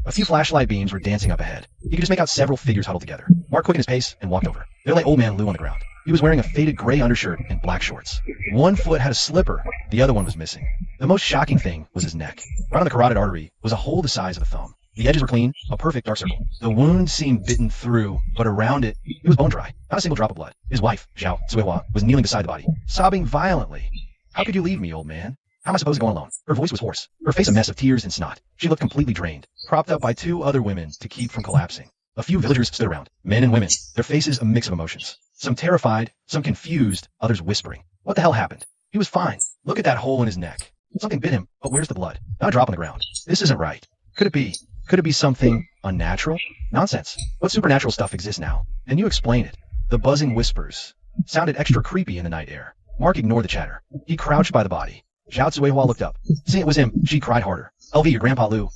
A few flashlight beams were dancing up ahead. He could just make out several figures huddled together. Mark quickened his pace and walked over. There lay Old Man Lou on the ground. He was wearing a faded gray undershirt and black shorts. One foot had a slipper, the other one was missing. The most shocking thing was his neck. Right on the carotid artery was a hole the size of a thumb. The edges were clean, a perfect dark circle. The wound seemed bitten through, but around it was bone dry. Not a single drop of blood. His wife, Zhao Zuihua, was kneeling beside the body, sobbing violently. How could you leave me, old man? How am I supposed to go alone? Her voice was hoarse, her face a mess of tears and snot. She looked completely drained, propped up by two other women to keep from collapsing. A few villagers stood around, men and women, their faces a mix of emotions. Some terrified, some confused, others whispering. What the hell happened? He was fine. Look at that hole in his neck. Something bit him, but where's the blood? Not a drop on the ground. This isn't right. Could it be? Could it be something unnatural? Nonsense. What supernatural stuff exists now? And you explain it. The buzzing whispers sounded extra creepy in the night air. Mark ignored the chatter. He crouched by the body. Zhao Zuihua looked up. Seeing it was him, she cried harder. LV, your Grandpa Lou.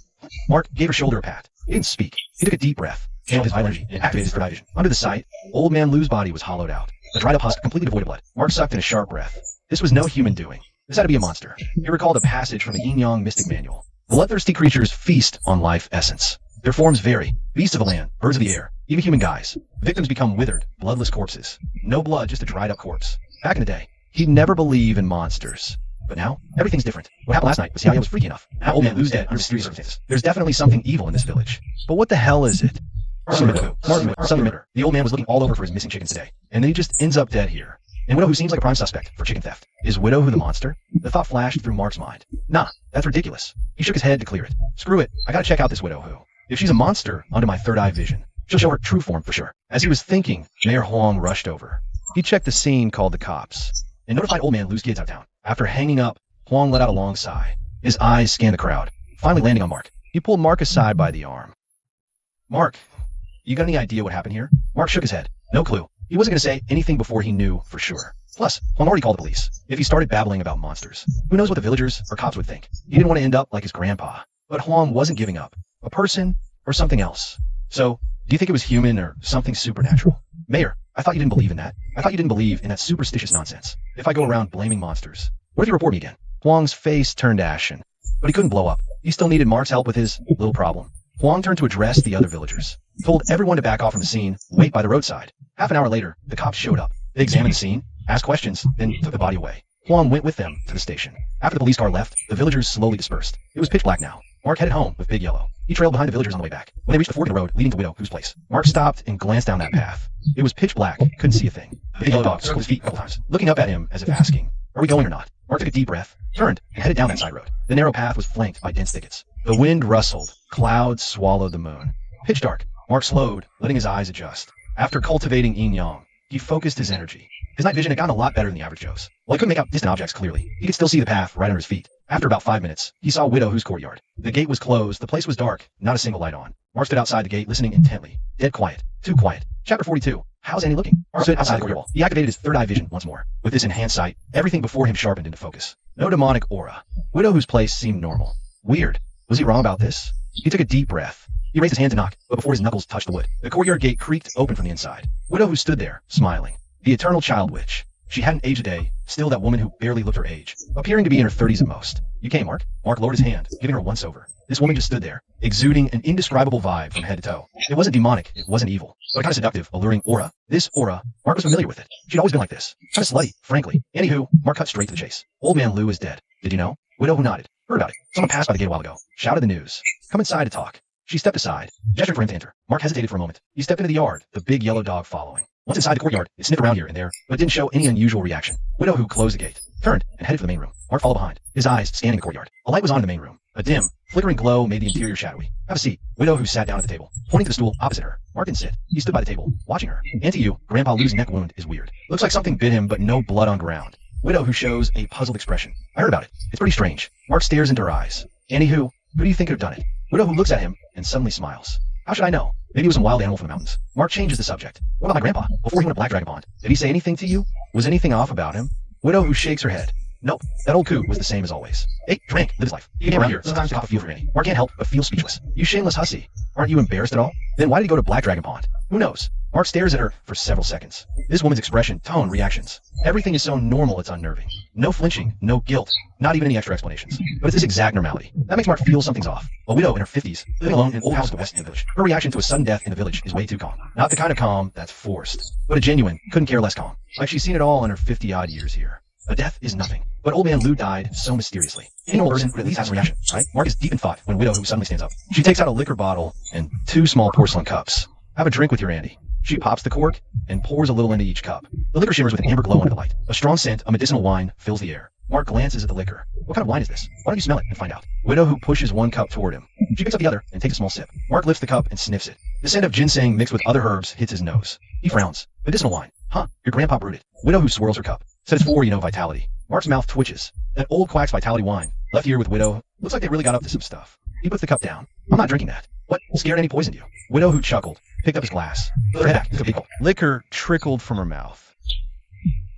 Mark gave her shoulder a pat. He didn't speak. He took a deep breath, channeled his vital energy, and activated his third eye vision. Under the sight, Old Man Lou's body was hollowed out. A dried up husk completely devoid of blood. Mark sucked in a sharp breath. This was no human doing. This had to be a monster. He recalled a passage from the Yin Yang Mystic Manual. Bloodthirsty creatures feast on life essence. Their forms vary. Beasts of the land, birds of the air, even human guys. Victims become withered, bloodless corpses. No blood, just a dried up corpse. Back in the day, he'd never believe in monsters. But now, everything's different. What happened last night was Xiaoya was freaky enough. Now Old Man Lou's dead under mysterious circumstances. There's definitely something evil in this village. But what the hell is it? Martin Miller. The old man was looking all over for his missing chickens today. And then he just ends up dead here. And Widow, who seems like a prime suspect for chicken theft. Is Widow who the monster? The thought flashed through Mark's mind. Nah, that's ridiculous. He shook his head to clear it. Screw it. I gotta check out this Widow who. If she's a monster under my third eye vision, she'll show her true form for sure. As he was thinking, Mayor Huang rushed over. He checked the scene, called the cops, and notified Old Man Lou's kids out of town. After hanging up, Huang let out a long sigh. His eyes scanned the crowd, finally landing on Mark. He pulled Mark aside by the arm. Mark, you got any idea what happened here? Mark shook his head. No clue. He wasn't going to say anything before he knew for sure. Plus, Huang already called the police. If he started babbling about monsters, who knows what the villagers or cops would think. He didn't want to end up like his grandpa. But Huang wasn't giving up. A person or something else. So, do you think it was human or something supernatural? Mayor, I thought you didn't believe in that. I thought you didn't believe in that superstitious nonsense. If I go around blaming monsters, what if you report me again? Huang's face turned ashen, but he couldn't blow up. He still needed Mark's help with his little problem. Huang turned to address the other villagers. He told everyone to back off from the scene, wait by the roadside. Half an hour later, the cops showed up. They examined the scene, asked questions, then took the body away. Huang went with them to the station. After the police car left, the villagers slowly dispersed. It was pitch black now. Mark headed home with Big Yellow. He trailed behind the villagers on the way back. When they reached the fork in the road leading to Widow Who's place, Mark stopped and glanced down that path. It was pitch black, couldn't see a thing. The big yellow dog circled his feet a couple times, looking up at him as if asking, "Are we going or not?" Mark took a deep breath, turned, and headed down that side road. The narrow path was flanked by dense thickets. The wind rustled, clouds swallowed the moon. Pitch dark. Mark slowed, letting his eyes adjust. After cultivating yin yang, he focused his energy. His night vision had gotten a lot better than the average Joe's. While he couldn't make out distant objects clearly, he could still see the path right under his feet. After about 5 minutes, he saw Widow Who's courtyard. The gate was closed, the place was dark, not a single light on. Mark stood outside the gate, listening intently. Dead quiet. Too quiet. Chapter 42. How's Annie looking? Mark stood outside the courtyard wall. He activated his third eye vision once more. With this enhanced sight, everything before him sharpened into focus. No demonic aura. Widow Who's place seemed normal. Weird. Was he wrong about this? He took a deep breath. He raised his hand to knock, but before his knuckles touched the wood, the courtyard gate creaked open from the inside. Widow Who stood there, smiling. The eternal child witch. She hadn't aged a day, still that woman who barely looked her age, appearing to be in her 30s at most. You came, Mark. Mark lowered his hand, giving her a once-over. This woman just stood there, exuding an indescribable vibe from head to toe. It wasn't demonic, it wasn't evil, but a kind of seductive, alluring aura. This aura, Mark was familiar with it. She'd always been like this. Kind of slutty, frankly. Anywho, Mark cut straight to the chase. Old man Lou is dead. Did you know? Widow who nodded. Heard about it. Someone passed by the gate a while ago. Shouted the news. Come inside to talk. She stepped aside, gestured for him to enter. Mark hesitated for a moment. He stepped into the yard, the big yellow dog following. Once inside the courtyard, it sniffed around here and there, but didn't show any unusual reaction. Widow who closed the gate, turned, and headed for the main room. Mark followed behind, his eyes scanning the courtyard. A light was on in the main room. A dim, flickering glow made the interior shadowy. Have a seat. Widow who sat down at the table, pointing to the stool opposite her. Mark didn't sit. He stood by the table, watching her. And to you, Grandpa Lou's neck wound is weird. Looks like something bit him, but no blood on ground. Widow who shows a puzzled expression. I heard about it. It's pretty strange. Mark stares into her eyes. Anywho, who do you think could have done it? Widow who looks at him and suddenly smiles. How should I know? Maybe it was some wild animal from the mountains. Mark changes the subject. What about my grandpa? Before he went to Black Dragon Pond, did he say anything to you? Was anything off about him? Widow who shakes her head. Nope, that old coot was the same as always. Ate, drank, lived his life. He came around here sometimes to cop a feel for Annie. Mark can't help but feel speechless. You shameless hussy. Aren't you embarrassed at all? Then why did he go to Black Dragon Pond? Who knows? Mark stares at her for several seconds. This woman's expression, tone, reactions. Everything is so normal it's unnerving. No flinching, no guilt, not even any extra explanations. But it's this exact normality. That makes Mark feel something's off. A widow in her 50s, living alone in an old house in the West End village. Her reaction to a sudden death in the village is way too calm. Not the kind of calm that's forced, but a genuine, couldn't care less calm. Like she's seen it all in her 50-odd years here. A death is nothing. But old man Lou died so mysteriously. Any normal person would at least have a reaction, right? Mark is deep in thought when Widow who suddenly stands up. She takes out a liquor bottle and 2 small porcelain cups. Have a drink with your Andy. She pops the cork and pours a little into each cup. The liquor shimmers with an amber glow under the light. A strong scent of medicinal wine fills the air. Mark glances at the liquor. What kind of wine is this? Why don't you smell it and find out? Widow who pushes 1 cup toward him. She picks up the other and takes a small sip. Mark lifts the cup and sniffs it. The scent of ginseng mixed with other herbs hits his nose. He frowns. Medicinal wine. Huh, your grandpa brewed it. Widow who swirls her cup. Said it's for, vitality. Mark's mouth twitches. That old quack's vitality wine. Left here with Widow. Looks like they really got up to some stuff. He puts the cup down. I'm not drinking that. What? Scared Annie poisoned you? Widow who chuckled. Picked up his glass. Put her head back. Took a big gulp. Liquor trickled from her mouth.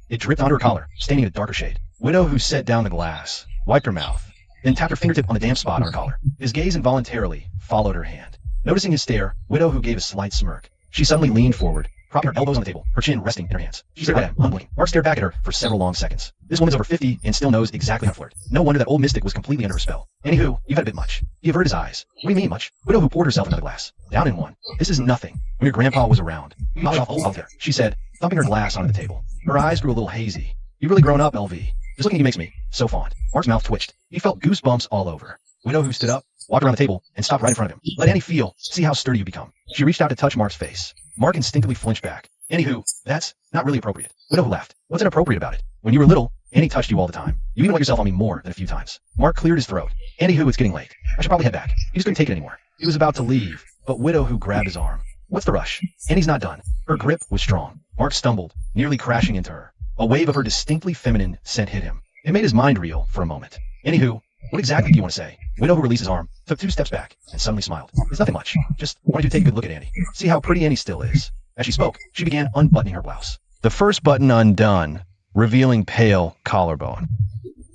It dripped onto her collar, staining a darker shade. Widow who set down the glass, wiped her mouth, then tapped her fingertip on the damp spot on her collar. His gaze involuntarily followed her hand. Noticing his stare, Widow who gave a slight smirk. She suddenly leaned forward, propping her elbows on the table, her chin resting in her hands. She stared right at him, unblinking. Mark stared back at her for several long seconds. This woman's over 50 and still knows exactly how to flirt. No wonder that old mystic was completely under her spell. Anywho, you've had a bit much. He averted his eyes. What do you mean much? Widow who poured herself another glass. Down in one. This is nothing. When your grandpa was around. You polished off old there, she said, thumping her glass onto the table. Her eyes grew a little hazy. You've really grown up, LV. Just looking at you makes me so fond. Mark's mouth twitched. He felt goosebumps all over. Widow who stood up, walked around the table, and stopped right in front of him. Let Annie feel. See how sturdy you become. She reached out to touch Mark's face. Mark instinctively flinched back. Anywho, that's not really appropriate. Widow who laughed. What's inappropriate about it? When you were little, Annie touched you all the time. You even wet yourself on me more than a few times. Mark cleared his throat. Anywho, it's getting late. I should probably head back. He just couldn't take it anymore. He was about to leave, but Widow who grabbed his arm. What's the rush? Annie's not done. Her grip was strong. Mark stumbled, nearly crashing into her. A wave of her distinctly feminine scent hit him. It made his mind reel for a moment. Anywho, what exactly do you want to say? Widow who released his arm, took 2 steps back, and suddenly smiled. It's nothing much. Just wanted you to take a good look at Annie. See how pretty Annie still is. As she spoke, she began unbuttoning her blouse. The first button undone, revealing pale collarbone.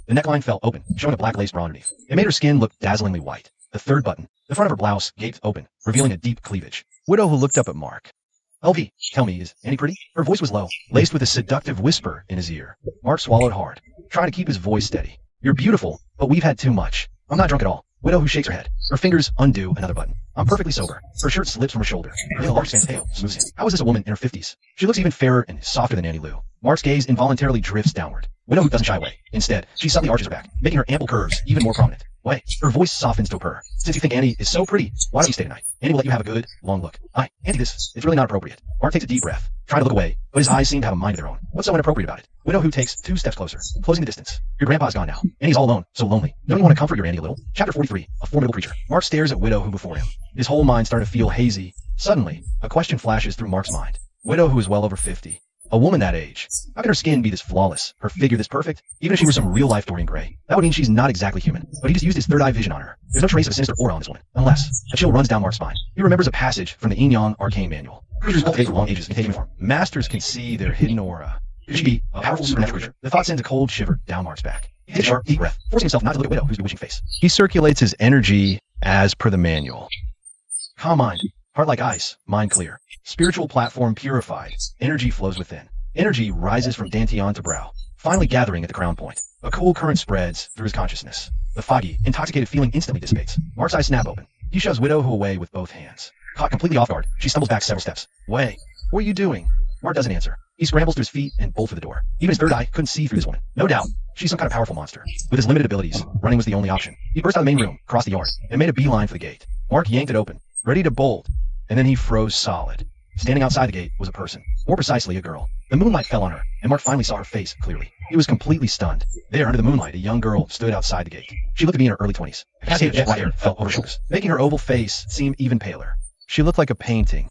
The neckline fell open, showing a black lace bra underneath. It made her skin look dazzlingly white. The third button, the front of her blouse, gaped open, revealing a deep cleavage. Widow who looked up at Mark. LV, tell me, is Annie pretty? Her voice was low, laced with a seductive whisper in his ear. Mark swallowed hard, trying to keep his voice steady. You're beautiful, but we've had too much. I'm not drunk at all. Widow who shakes her head. Her fingers undo another button. I'm perfectly sober. Her shirt slips from her shoulder. The large stands pale, smooth skin. How is this a woman in her 50s? She looks even fairer and softer than Annie Lou. Mark's gaze involuntarily drifts downward. Widow who doesn't shy away. Instead, she suddenly arches her back, making her ample curves even more prominent. Wait, her voice softens to a purr. Since you think Annie is so pretty, why don't you stay tonight? Annie will let you have a good, long look. Auntie, it's really not appropriate. Mark takes a deep breath, trying to look away, but his eyes seem to have a mind of their own. What's so inappropriate about it? Widow who takes 2 steps closer, closing the distance. Your grandpa's gone now. Annie's all alone, so lonely. Don't you want to comfort your Annie a little? Chapter 43, A Formidable Creature. Mark stares at Widow who before him. His whole mind started to feel hazy. Suddenly, a question flashes through Mark's mind. Widow who is well over 50. A woman that age. How can her skin be this flawless, her figure this perfect? Even if she were some real-life Dorian Gray, that would mean she's not exactly human. But he just used his third eye vision on her. There's no trace of a sinister aura on this woman, unless a chill runs down Mark's spine. He remembers a passage from the Yin Yang Arcane Manual. Creatures cultivate for long ages in taking form. Masters can see their hidden aura. Could she be a powerful supernatural creature? The thought sends a cold shiver down Mark's back. He takes a sharp, deep breath, forcing himself not to look at Widow, whose bewitching face. He circulates his energy as per the manual. Calm mind, heart like ice, mind clear. Spiritual platform purified. Energy flows within. Energy rises from dantian to brow, finally gathering at the crown point. A cool current spreads through his consciousness. The foggy, intoxicated feeling instantly dissipates. Mark's eyes snap open. He shoves Widow Who away with both hands. Caught completely off guard, she stumbles back several steps. Way, what are you doing? Mark doesn't answer. He scrambles to his feet and bolts for the door. Even his third eye couldn't see through this woman. No doubt, she's some kind of powerful monster. With his limited abilities, running was the only option. He burst out of the main room, crossed the yard, and made a beeline for the gate. Mark yanked it open, ready to bolt, and then he froze solid. Standing outside the gate was a person, more precisely a girl. The moonlight fell on her, and Mark finally saw her face clearly. He was completely stunned. There, under the moonlight, a young girl stood outside the gate. She looked to be in her early 20s. A cascade of jet black hair fell over her shoulders, making her oval face seem even paler. She looked like a painting.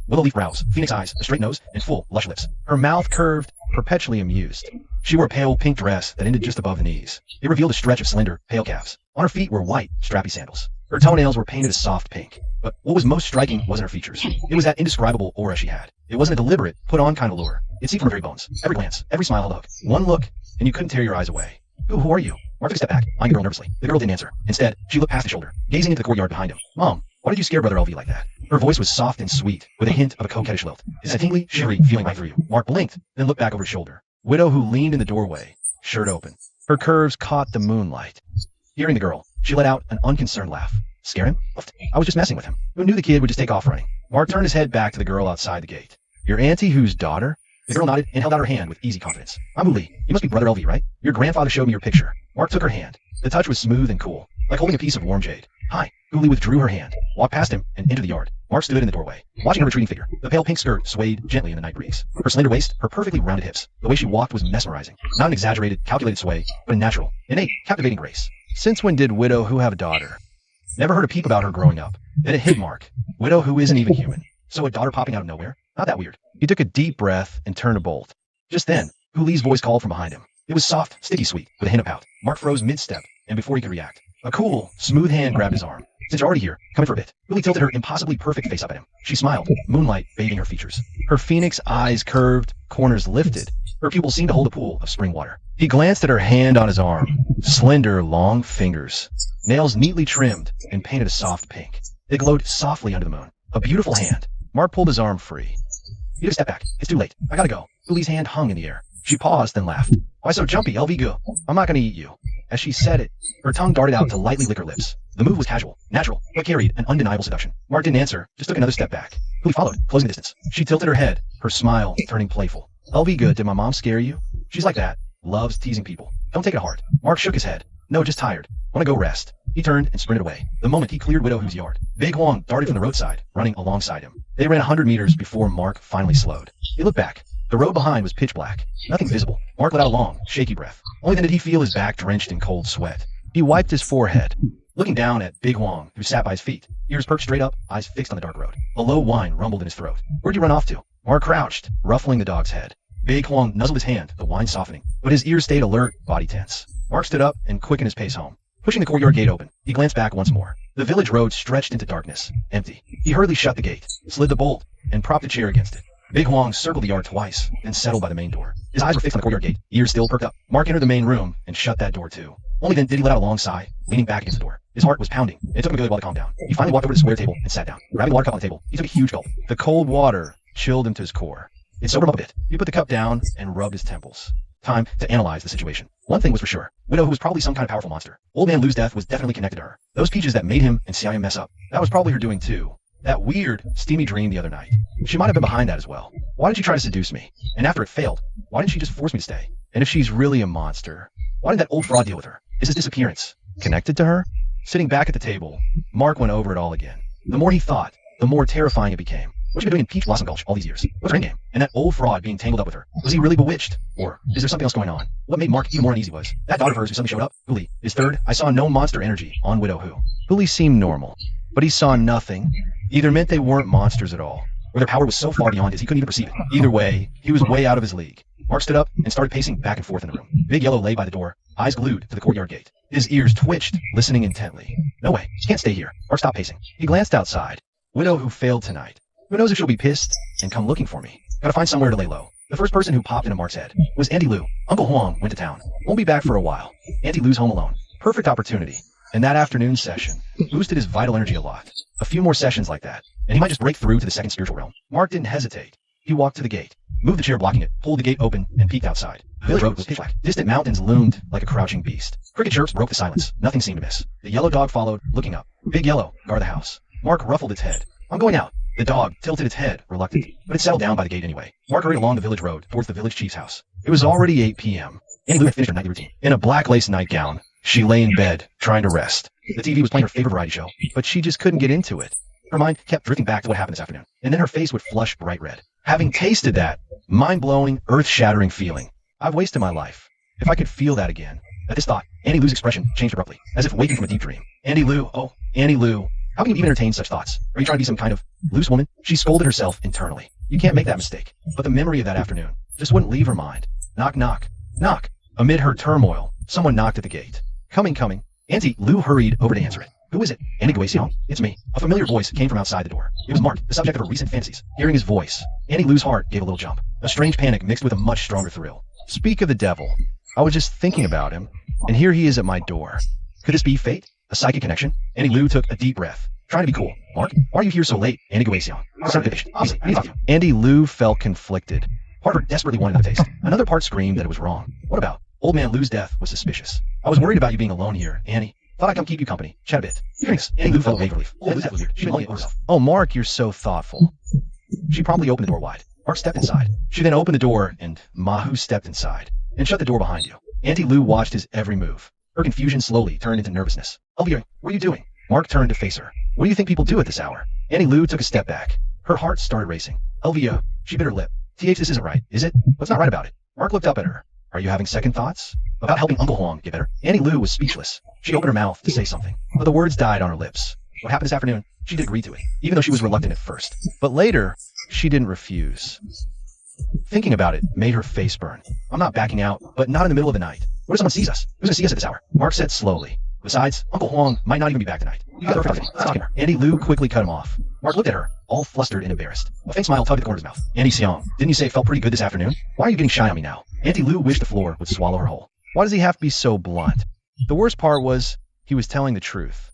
Willow leaf brows, phoenix eyes, a straight nose, and full, lush lips. Her mouth curved, perpetually amused. She wore a pale pink dress that ended just above the knees. It revealed a stretch of slender, pale calves. On her feet were white, strappy sandals. Her toenails were painted a soft pink. But what was most striking wasn't her features. It was that indescribable aura she had. It wasn't a deliberate, put-on kind of allure. It seeped from her very bones. Every glance, every smile held a hook. One look, and you couldn't tear your eyes away. Who are you? Mark took a step back, eyeing the girl nervously. The girl didn't answer. Instead, she looked past his shoulder, gazing into the courtyard behind him. Mom, why did you scare Brother LV like that? Her voice was soft and sweet, with a hint of a coquettish lilt. It's a tingly, shivery feeling right through you. Mark blinked, then looked back over his shoulder. Widow Who leaned in the doorway, shirt open. Her curves caught the moonlight. Hearing the girl, she let out an unconcerned laugh. Scare him? I was just messing with him. Who knew the kid would just take off running? Mark turned his head back to the girl outside the gate. Your auntie whose daughter? The girl nodded and held out her hand with easy confidence. I'm Uli. You must be Brother LV, right? Your grandfather showed me your picture. Mark took her hand. The touch was smooth and cool, like holding a piece of warm jade. Hi. Uli withdrew her hand, walked past him, and into the yard. Mark stood in the doorway, watching her retreating figure. The pale pink skirt swayed gently in the night breeze. Her slender waist, her perfectly rounded hips. The way she walked was mesmerizing. Not an exaggerated, calculated sway, but a natural, innate, captivating grace. Since when did Widow Who have a daughter? Never heard a peep about her growing up. Then it hit Mark. Widow Who isn't even human. So a daughter popping out of nowhere? Not that weird. He took a deep breath and turned to bolt. Just then, Uli's voice called from behind him. It was soft, sticky sweet, with a hint of pout. Mark froze mid-step, and before he could react, a cool, smooth hand grabbed his arm. Since you're already here, come in for a bit. Uli tilted her impossibly perfect face up at him. She smiled, moonlight bathing her features. Her phoenix eyes curved, corners lifted. Her pupils seemed to hold a pool of spring water. He glanced at her hand on his arm. Slender, long fingers. Nails neatly trimmed and painted a soft pink. They glowed softly under the moon. A beautiful hand. Mark pulled his arm free. He took a step back. It's too late. I gotta go. Uli's hand hung in the air. She paused, then laughed. Why so jumpy, LV go? I'm not gonna eat you. As she said it, her tongue darted out to lightly lick her lips. The move was casual, natural, but carried an undeniable seduction. Mark didn't answer, just took another step back. Uli followed, closing the distance. She tilted her head, her smile turning playful. LV good, did my mom scare you? She's like that. Loves teasing people. Don't take it hard. Mark shook his head. No, just tired. Wanna go rest. He turned and sprinted away. The moment he cleared Widow Who's yard, Big Huang darted from the roadside, running alongside him. They ran 100 meters before Mark finally slowed. He looked back. The road behind was pitch black. Nothing visible. Mark let out a long, shaky breath. Only then did he feel his back drenched in cold sweat. He wiped his forehead, looking down at Big Huang, who sat by his feet, ears perked straight up, eyes fixed on the dark road. A low whine rumbled in his throat. Where'd you run off to? Mark crouched, ruffling the dog's head. Big Huang nuzzled his hand, the whine softening, but his ears stayed alert, body tense. Mark stood up and quickened his pace home. Pushing the courtyard gate open, he glanced back once more. The village road stretched into darkness, empty. He hurriedly shut the gate, slid the bolt, and propped a chair against it. Big Huang circled the yard twice, then settled by the main door. His eyes were fixed on the courtyard gate, ears still perked up. Mark entered the main room and shut that door too. Only then did he let out a long sigh, leaning back against the door. His heart was pounding. It took him a good while to calm down. He finally walked over to the square table and sat down. Grabbing the water cup on the table, he took a huge gulp. The cold water chilled him to his core. It sobered him up a bit. He put the cup down and rubbed his temples. Time to analyze the situation. One thing was for sure. Widow Who was probably some kind of powerful monster. Old Man Lou's death was definitely connected to her. Those peaches that made him and CIM mess up, that was probably her doing too. That weird, steamy dream the other night. She might have been behind that as well. Why did she try to seduce me? And after it failed, why didn't she just force me to stay? And if she's really a monster, why did that old fraud deal with her? Is his disappearance connected to her? Sitting back at the table, Mark went over it all again. The more he thought, the more terrifying it became. What's she been doing in Peach Blossom Gulch all these years? What's her endgame? And that old fraud being tangled up with her. Was he really bewitched? Or is there something else going on? What made Mark even more uneasy was that daughter of hers who suddenly showed up, Uli, is third. I saw no monster energy on Widow Who. Uli seemed normal, but he saw nothing. Either meant they weren't monsters at all, or their power was so far beyond his he couldn't even perceive it. Either way, he was way out of his league. Mark stood up and started pacing back and forth in the room. Big Yellow lay by the door, eyes glued to the courtyard gate. His ears twitched, listening intently. No way, she can't stay here. Mark stopped pacing. He glanced outside. Widow Who failed tonight. Who knows if she'll be pissed and come looking for me. Gotta find somewhere to lay low. The first person who popped into Mark's head was Auntie Lou. Uncle Huang went to town. Won't be back for a while. Auntie Lou's home alone. Perfect opportunity. And that afternoon session boosted his vital energy a lot. A few more sessions like that, and he might just break through to the second spiritual realm. Mark didn't hesitate. He walked to the gate, moved the chair blocking it, pulled the gate open, and peeked outside. Village road was pitch black. Distant mountains loomed like a crouching beast. Cricket chirps broke the silence. Nothing seemed to miss. The yellow dog followed, looking up. Big Yellow, guard the house. Mark ruffled its head. I'm going out. The dog tilted its head, reluctant, but it settled down by the gate anyway. Mark hurried along the village road towards the village chief's house. It was already 8 p.m. Annie Lou had finished her nightly routine. In a black lace nightgown, she lay in bed, trying to rest. The TV was playing her favorite variety show, but she just couldn't get into it. Her mind kept drifting back to what happened this afternoon, and then her face would flush bright red. Having tasted that mind-blowing, earth-shattering feeling, I've wasted my life. If I could feel that again. At this thought, Annie Lou's expression changed abruptly, as if waking from a deep dream. Annie Lou, oh, Annie Lou. How can you even entertain such thoughts? Are you trying to be some kind of loose woman? She scolded herself internally. You can't make that mistake. But the memory of that afternoon just wouldn't leave her mind. Knock, knock, knock. Amid her turmoil, someone knocked at the gate. Coming. Auntie Lou hurried over to answer it. Who is it? Annie Guasion. It's me. A familiar voice came from outside the door. It was Mark, the subject of her recent fantasies. Hearing his voice, Annie Lou's heart gave a little jump. A strange panic mixed with a much stronger thrill. Speak of the devil. I was just thinking about him, and here he is at my door. Could this be fate? A psychic connection? Annie Lou took a deep breath. Trying to be cool. Mark, why are you here so late? Annie Guasion. Obviously, I need to talk to you. Annie Lou felt conflicted. Part of her desperately wanted another taste. Another part screamed that it was wrong. What about? Old man Lou's death was suspicious. I was worried about you being alone here, Annie. Thought I'd come keep you company. Chat a bit. Hearing this, Annie Lou felt a vague relief. Old Lou's death was weird. She'd been lonely herself. Oh, Mark, you're so thoughtful. She promptly opened the door wide. Mark stepped inside. She then opened the door, and Mahu stepped inside and shut the door behind you. Auntie Lou watched his every move. Her confusion slowly turned into nervousness. Elvira, what are you doing? Mark turned to face her. What do you think people do at this hour? Annie Lou took a step back. Her heart started racing. Elvira, she bit her lip. TH, this isn't right, is it? What's not right about it? Mark looked up at her. Are you having second thoughts? About helping Uncle Huang get better? Annie Lou was speechless. She opened her mouth to say something, but the words died on her lips. What happened this afternoon? She did agree to it, even though she was reluctant at first. But later, she didn't refuse. Thinking about it made her face burn. I'm not backing out, but not in the middle of the night. What if someone sees us? Who's gonna see us at this hour? Mark said slowly. Besides, Uncle Huang might not even be back tonight. You got perfect. Let's talk to her. Annie Lou quickly cut him off. Mark looked at her, all flustered and embarrassed. A faint smile tugged at the corner of his mouth. Annie Xiong, didn't you say it felt pretty good this afternoon? Why are you getting shy on me now? Auntie Lou wished the floor would swallow her whole. Why does he have to be so blunt? The worst part was, he was telling the truth.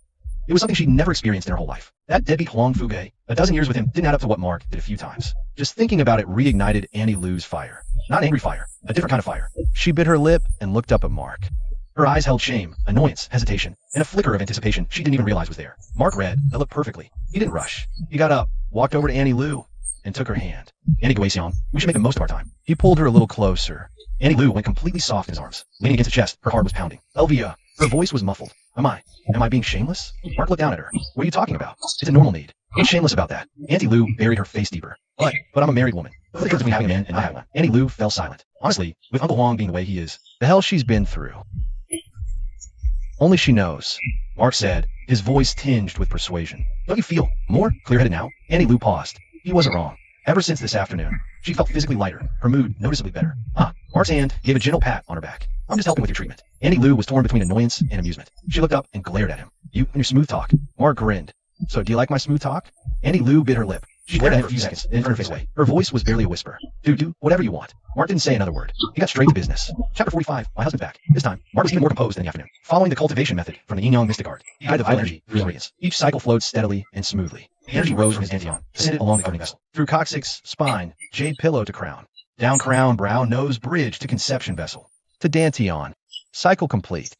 It was something she'd never experienced in her whole life. That deadbeat Huang Fuge, a dozen years with him, didn't add up to what Mark did a few times. Just thinking about it reignited Annie Lou's fire. Not angry fire, a different kind of fire. She bit her lip and looked up at Mark. Her eyes held shame, annoyance, hesitation, and a flicker of anticipation she didn't even realize was there. Mark read, that looked perfectly. He didn't rush. He got up, walked over to Annie Lou, and took her hand. Annie Guasion, we should make the most of our time. He pulled her a little closer. Annie Lou went completely soft in his arms. Leaning against his chest, her heart was pounding. Elvia, her voice was muffled. Am I being shameless? Mark looked down at her. What are you talking about? It's a normal need. Ain't shameless about that. Auntie Lou buried her face deeper. But I'm a married woman. What's the difference between having a man and not having one? Annie Lou fell silent. Honestly, with Uncle Huang being the way he is, the hell she's been through. Only she knows. Mark said, his voice tinged with persuasion. Don't you feel more clear-headed now? Annie Lou paused. He wasn't wrong. Ever since this afternoon, she felt physically lighter, her mood noticeably better. Mark's hand gave a gentle pat on her back. I'm just helping with your treatment. Annie Lou was torn between annoyance and amusement. She looked up and glared at him. You and your smooth talk. Mark grinned. So do you like my smooth talk? Annie Lou bit her lip. She glared at him for a few seconds, then turned her face away. Her voice was barely a whisper. Do whatever you want. Mark didn't say another word. He got straight to business. Chapter 45, my husband's back. This time, Mark was even more composed than the afternoon. Following the cultivation method from the yin-yang mystic art, he guided the vital energy through his radiance. Each cycle flowed steadily and smoothly. The energy rose from his dantian, descended along the governing vessel. Through coccyx, spine, jade pillow to crown. Down crown, brow, nose, bridge to conception vessel. To dantian. Cycle complete.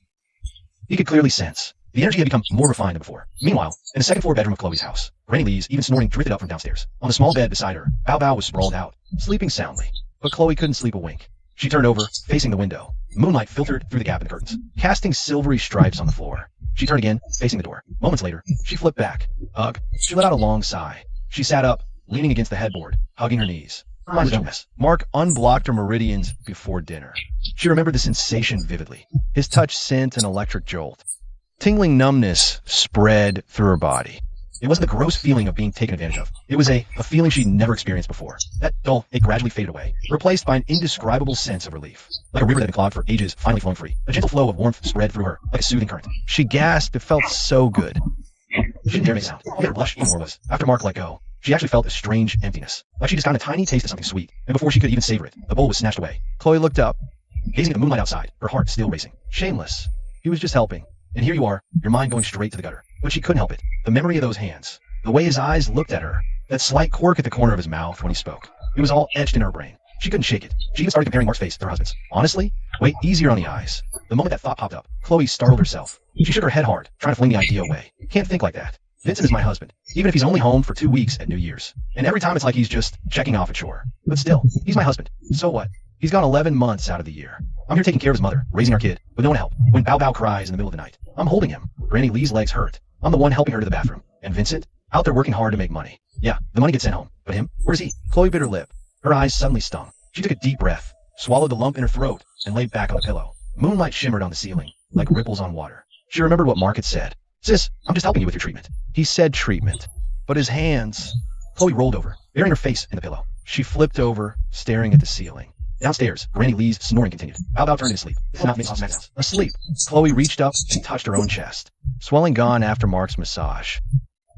He could clearly sense. The energy had become more refined than before. Meanwhile, in the second floor bedroom of Chloe's house, Granny Lee's even snoring drifted up from downstairs. On the small bed beside her, Bao Bao was sprawled out, sleeping soundly. But Chloe couldn't sleep a wink. She turned over, facing the window. Moonlight filtered through the gap in the curtains, casting silvery stripes on the floor. She turned again, facing the door. Moments later, she flipped back. Ugh. She let out a long sigh. She sat up, leaning against the headboard, hugging her knees. Her mind was a mess. Mark unblocked her meridians before dinner. She remembered the sensation vividly. His touch sent an electric jolt. Tingling numbness spread through her body. It wasn't the gross feeling of being taken advantage of. It was a feeling she'd never experienced before. That dull, it gradually faded away, replaced by an indescribable sense of relief. Like a river that had been clogged for ages, finally flowing free. A gentle flow of warmth spread through her, like a soothing current. She gasped. It felt so good. She didn't dare make a sound. What made her blush even more was, after Mark let go, she actually felt a strange emptiness. Like she just got a tiny taste of something sweet, and before she could even savor it, the bowl was snatched away. Chloe looked up, gazing at the moonlight outside, her heart still racing. Shameless. He was just helping. And here you are, your mind going straight to the gutter. But she couldn't help it. The memory of those hands. The way his eyes looked at her. That slight quirk at the corner of his mouth when he spoke. It was all etched in her brain. She couldn't shake it. She even started comparing Mark's face to her husband's. Honestly? Wait, easier on the eyes. The moment that thought popped up, Chloe startled herself. She shook her head hard, trying to fling the idea away. Can't think like that. Vincent is my husband, even if he's only home for 2 weeks at New Year's. And every time it's like he's just checking off a chore. But still, he's my husband. So what? He's gone 11 months out of the year. I'm here taking care of his mother, raising our kid, with no one to help. When Bao Bao cries in the middle of the night, I'm holding him. Granny Lee's legs hurt. I'm the one helping her to the bathroom. And Vincent? Out there working hard to make money. Yeah, the money gets sent home. But him? Where's he? Chloe bit her lip. Her eyes suddenly stung. She took a deep breath, swallowed the lump in her throat, and laid back on the pillow. Moonlight shimmered on the ceiling, like ripples on water. She remembered what Mark had said. Sis, I'm just helping you with your treatment. He said treatment. But his hands... Chloe rolled over, burying her face in the pillow. She flipped over, staring at the ceiling. Downstairs, Granny Lee's snoring continued. Bao Bao turned in sleep. Not making sounds. Asleep. Chloe reached up and touched her own chest. Swelling gone after Mark's massage.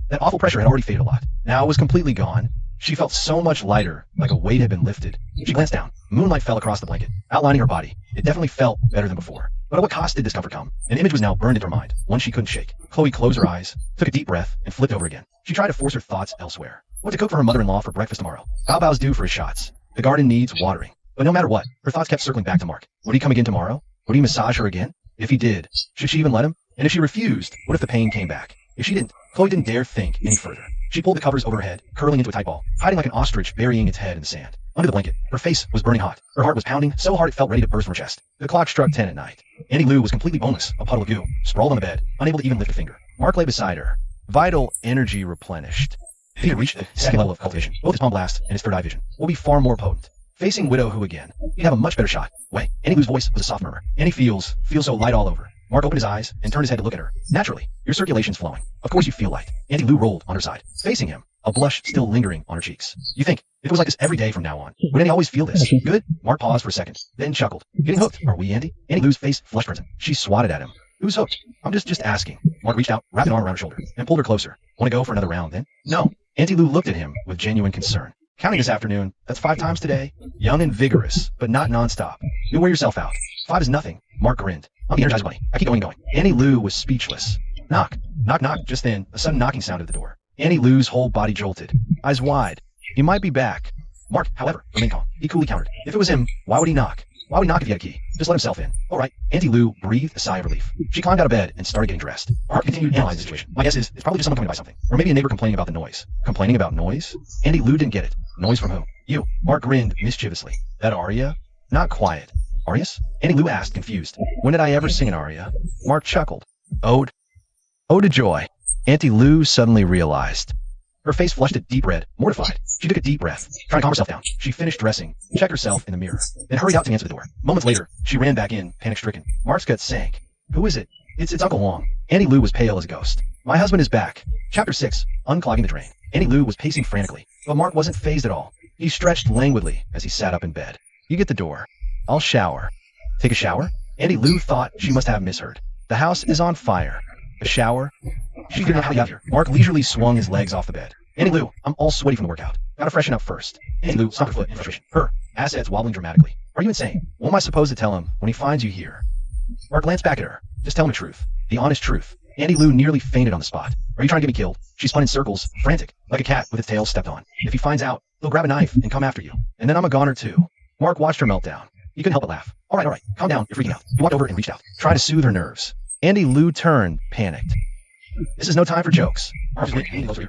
That awful pressure had already faded a lot. Now it was completely gone. She felt so much lighter, like a weight had been lifted. She glanced down. Moonlight fell across the blanket, outlining her body. It definitely felt better than before. But at what cost did discomfort come? An image was now burned into her mind, one she couldn't shake. Chloe closed her eyes, took a deep breath, and flipped over again. She tried to force her thoughts elsewhere. What to cook for her mother-in-law for breakfast tomorrow? Bao Bao's due for his shots. The garden needs watering. But no matter what, her thoughts kept circling back to Mark. Would he come again tomorrow? Would he massage her again? If he did, should she even let him? And if she refused, what if the pain came back? If she didn't, Chloe didn't dare think any further. She pulled the covers over her head, curling into a tight ball, hiding like an ostrich burying its head in the sand. Under the blanket, her face was burning hot. Her heart was pounding so hard it felt ready to burst from her chest. The clock struck 10 at night. Auntie Lou was completely boneless, a puddle of goo, sprawled on the bed, unable to even lift a finger. Mark lay beside her, vital energy replenished. He had reached the second level of cultivation. Both his palm blast and his third eye vision will be far more potent. Facing Widow Who again, he'd have a much better shot. Wait, Auntie Lou's voice was a soft murmur. Annie feels so light all over. Mark opened his eyes and turned his head to look at her. Naturally, your circulation's flowing. Of course you feel light. Auntie Lou rolled on her side, facing him, a blush still lingering on her cheeks. You think, if it was like this every day from now on, would Annie always feel this? Good? Mark paused for a second, then chuckled. Getting hooked, are we, Auntie? Auntie Lou's face flushed crimson. She swatted at him. Who's hooked? I'm just asking. Mark reached out, wrapped an arm around her shoulder, and pulled her closer. Want to go for another round then? No. Auntie Lou looked at him with genuine concern. Counting this afternoon, that's 5 times today. Young and vigorous, but not nonstop. You wear yourself out. 5 is nothing. Mark grinned. I'm the Energizer Bunny. I keep going and going. Auntie Lou was speechless. Knock. Knock, knock. Just then, a sudden knocking sounded at the door. Auntie Lou's whole body jolted. Eyes wide. He might be back. Mark, however, remained calm. He coolly countered. If it was him, why would he knock? Why would he knock if he had a key? Just let himself in. All right. Auntie Lou breathed a sigh of relief. She climbed out of bed and started getting dressed. Mark continued to analyze the situation. My guess is it's probably just someone coming to buy something. Or maybe a neighbor complaining about the noise. Complaining about noise? Auntie Lou didn't get it. Noise from who? You. Mark grinned mischievously. That aria? Not quiet. Arias? Auntie Lou asked, confused. When did I ever sing an aria? Mark chuckled. Ode to joy. Auntie Lou suddenly realized. Her face flushed a deep red, mortified. She took a deep breath, trying to calm herself down. She finished dressing, checked herself in the mirror, then hurried out to answer the door. Moments later, she ran back in, panic-stricken. Mark's gut sank. Who is it? It's Uncle Wong. Auntie Lou was pale as a ghost. My husband is back. Chapter 6, Unclogging the Drain. Auntie Lou was pacing frantically, but Mark wasn't fazed at all. He stretched languidly as he sat up in bed. You get the door. I'll shower. Take a shower? Auntie Lou thought she must have misheard. The house is on fire. A shower? She didn't know how he got here. Mark leisurely swung his legs off the bed. Auntie Lou, I'm all sweaty from the workout. Gotta freshen up first. Auntie Lou stomped her foot in frustration. Her assets wobbling dramatically. Are you insane? What am I supposed to tell him when he finds you here? Mark glanced back at her. Just tell him the truth. The honest truth. Auntie Lou nearly fainted on the spot. Are you trying to get me killed? She spun in circles, frantic, like a cat with its tail stepped on. If he finds out, he'll grab a knife and come after you. And then I'm a goner too. Mark watched her meltdown. He couldn't help but laugh. All right. Calm down. You're freaking out. He walked over and reached out, trying to soothe her nerves. Auntie Lou turned, panicked. This is no time for jokes.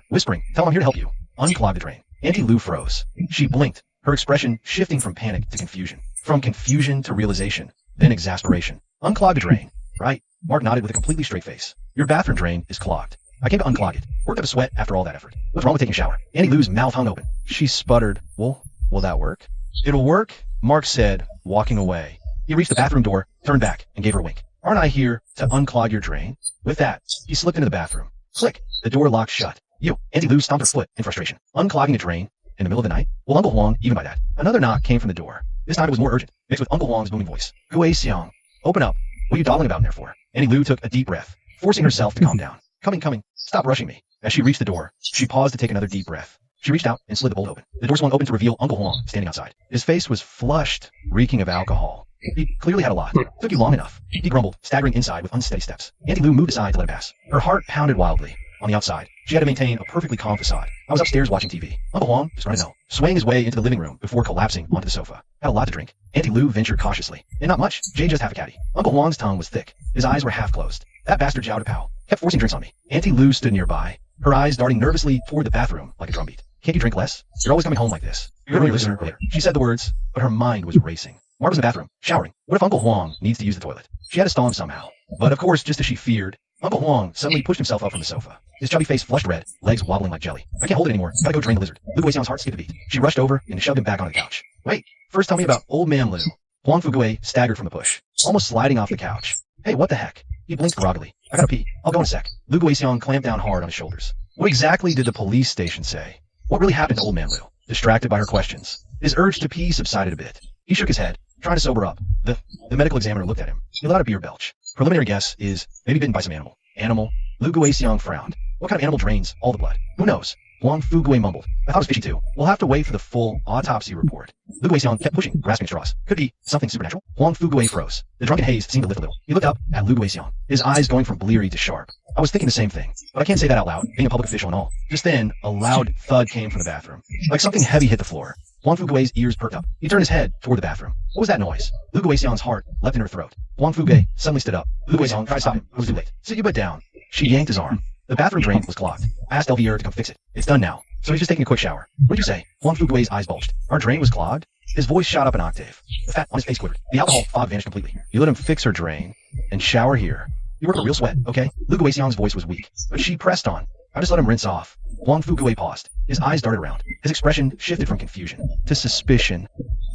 Whispering, tell him I'm here to help you. Unclog the drain. Auntie Lou froze. She blinked, her expression shifting from panic to confusion. From confusion to realization, then exasperation. Unclog the drain. Right? Mark nodded with a completely straight face. Your bathroom drain is clogged. I came to unclog it. Worked up a sweat after all that effort. What's wrong with taking a shower? Auntie Lou's mouth hung open. She sputtered. Will that work? It'll work, Mark said, walking away. He reached the bathroom door, turned back, and gave her a wink. Aren't I here to unclog your drain? With that, he slipped into the bathroom. Click. The door locked shut. You. Auntie Lou stomped her foot in frustration. Unclogging the drain? In the middle of the night? Well, Uncle Huang, even by that. Another knock came from the door. This time it was more urgent, mixed with Uncle Huang's booming voice. Hui Xiong. Open up. What are you dawdling about in there for? Auntie Lou took a deep breath, forcing herself to calm down. Coming. Stop rushing me. As she reached the door, she paused to take another deep breath. She reached out and slid the bolt open. The door swung open to reveal Uncle Huang standing outside. His face was flushed, reeking of alcohol. He clearly had a lot. Took you long enough. He grumbled, staggering inside with unsteady steps. Auntie Lou moved aside to let him pass. Her heart pounded wildly. on the outside. She had to maintain a perfectly calm facade. I was upstairs watching TV. Uncle Huang, just running swaying his way into the living room before collapsing onto the sofa. Had a lot to drink. Auntie Lou ventured cautiously. And not much. Jay just half a caddy. Uncle Huang's tongue was thick. His eyes were half closed. That bastard Zhao Dapao kept forcing drinks on me. Auntie Lou stood nearby, her eyes darting nervously toward the bathroom like a drumbeat. Can't you drink less? You're always coming home like this. You're really listening later. She said the words, but her mind was racing. Mark was in the bathroom, showering. What if Uncle Huang needs to use the toilet? She had to stall him somehow. But of course, just as she feared, Uncle Huang suddenly pushed himself up from the sofa. His chubby face flushed red, legs wobbling like jelly. I can't hold it anymore. Gotta go drain the lizard. Lu Guixiang's heart skipped a beat. She rushed over and shoved him back onto the couch. Wait, first tell me about old man Lu. Huang Fugui staggered from the push, almost sliding off the couch. Hey, what the heck? He blinked groggily. I gotta pee. I'll go in a sec. Lu Guixiang clamped down hard on his shoulders. What exactly did the police station say? What really happened to old man Lu? Distracted by her questions, his urge to pee subsided a bit. He shook his head, trying to sober up. The medical examiner looked at him. He let out a beer belch. Preliminary guess is maybe bitten by some animal. Animal? Lu Guixiang frowned. What kind of animal drains all the blood? Who knows? Huang Fugui mumbled. I thought it was fishy too. We'll have to wait for the full autopsy report. Lu Guixiang kept pushing, grasping at straws. Could be something supernatural. Huang Fugui froze. The drunken haze seemed to lift a little. He looked up at Lu Guixiang, his eyes going from bleary to sharp. I was thinking the same thing, but I can't say that out loud, being a public official and all. Just then, a loud thud came from the bathroom. Like something heavy hit the floor. Huang Fugui's ears perked up. He turned his head toward the bathroom. What was that noise? Lu Guixiang's heart leapt in her throat. Huang Fugui suddenly stood up. Lu Guixiang tried to stop him. It was too late. Sit your butt down. She yanked his arm. The bathroom drain was clogged. I asked LVR to come fix it. It's done now. So he's just taking a quick shower. What did you say? Huang Fugui's eyes bulged. Our drain was clogged? His voice shot up an octave. The fat on his face quivered. The alcohol fog vanished completely. You let him fix her drain and shower here. You work a real sweat, okay? Lu Guixiang's voice was weak, but she pressed on. I just let him rinse off. Huang Fugui paused. His eyes darted around. His expression shifted from confusion to suspicion,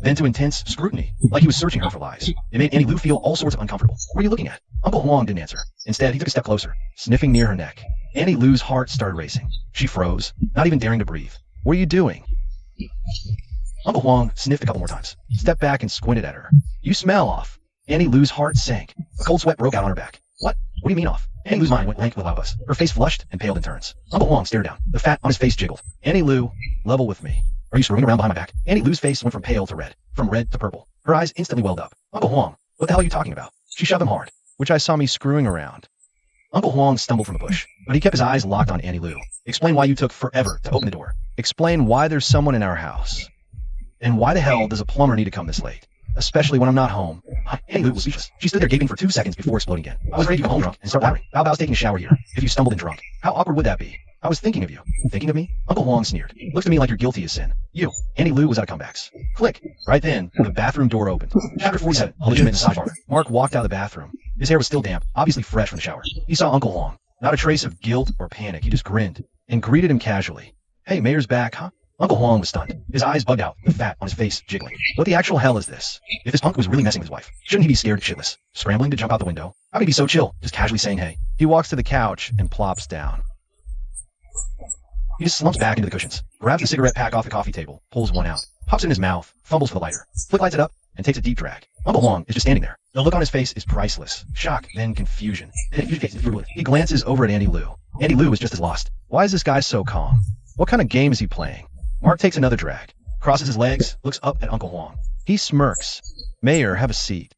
then to intense scrutiny, like he was searching her for lies. It made Auntie Lou feel all sorts of uncomfortable. What are you looking at? Uncle Huang didn't answer. Instead, he took a step closer, sniffing near her neck. Auntie Lou's heart started racing. She froze, not even daring to breathe. What are you doing? Uncle Huang sniffed a couple more times, stepped back and squinted at her. You smell off. Auntie Lou's heart sank. A cold sweat broke out on her back. What? What do you mean off? Auntie Lou's mind went blank with us. Her face flushed and paled in turns. Uncle Huang stared down. The fat on his face jiggled. Auntie Lou, level with me. Are you screwing around behind my back? Auntie Lou's face went from pale to red, from red to purple. Her eyes instantly welled up. Uncle Huang, what the hell are you talking about? She shoved him hard, which I saw me screwing around. Uncle Huang stumbled from the bush, but he kept his eyes locked on Auntie Lou. Explain why you took forever to open the door. Explain why there's someone in our house. And why the hell does a plumber need to come this late? Especially when I'm not home. Auntie Lou was speechless. She stood there gaping for 2 seconds before exploding again. I was ready to go home drunk and start blabbering. Bao Bao's taking a shower here. If you stumbled in drunk, how awkward would that be? I was thinking of you. Thinking of me? Uncle Huang sneered. Looks to me like you're guilty as sin. You. Auntie Lou was out of comebacks. Click. Right then, the bathroom door opened. Chapter 47. A legitimate massage parlor. Mark walked out of the bathroom. His hair was still damp, obviously fresh from the shower. He saw Uncle Huang. Not a trace of guilt or panic. He just grinned and greeted him casually. Hey, Mayor's back, huh? Uncle Huang was stunned. His eyes bugged out, the fat on his face jiggling. What the actual hell is this? If this punk was really messing with his wife, shouldn't he be scared shitless? Scrambling to jump out the window? How could he be so chill, just casually saying hey? He walks to the couch and plops down. He just slumps back into the cushions, grabs the cigarette pack off the coffee table, pulls one out, pops it in his mouth, fumbles for the lighter, flick lights it up, and takes a deep drag. Uncle Huang is just standing there. The look on his face is priceless. Shock, then confusion. He glances over at Auntie Lou. Auntie Lou is just as lost. Why is this guy so calm? What kind of game is he playing? Mark takes another drag, crosses his legs, looks up at Uncle Huang. He smirks. Mayor, have a seat.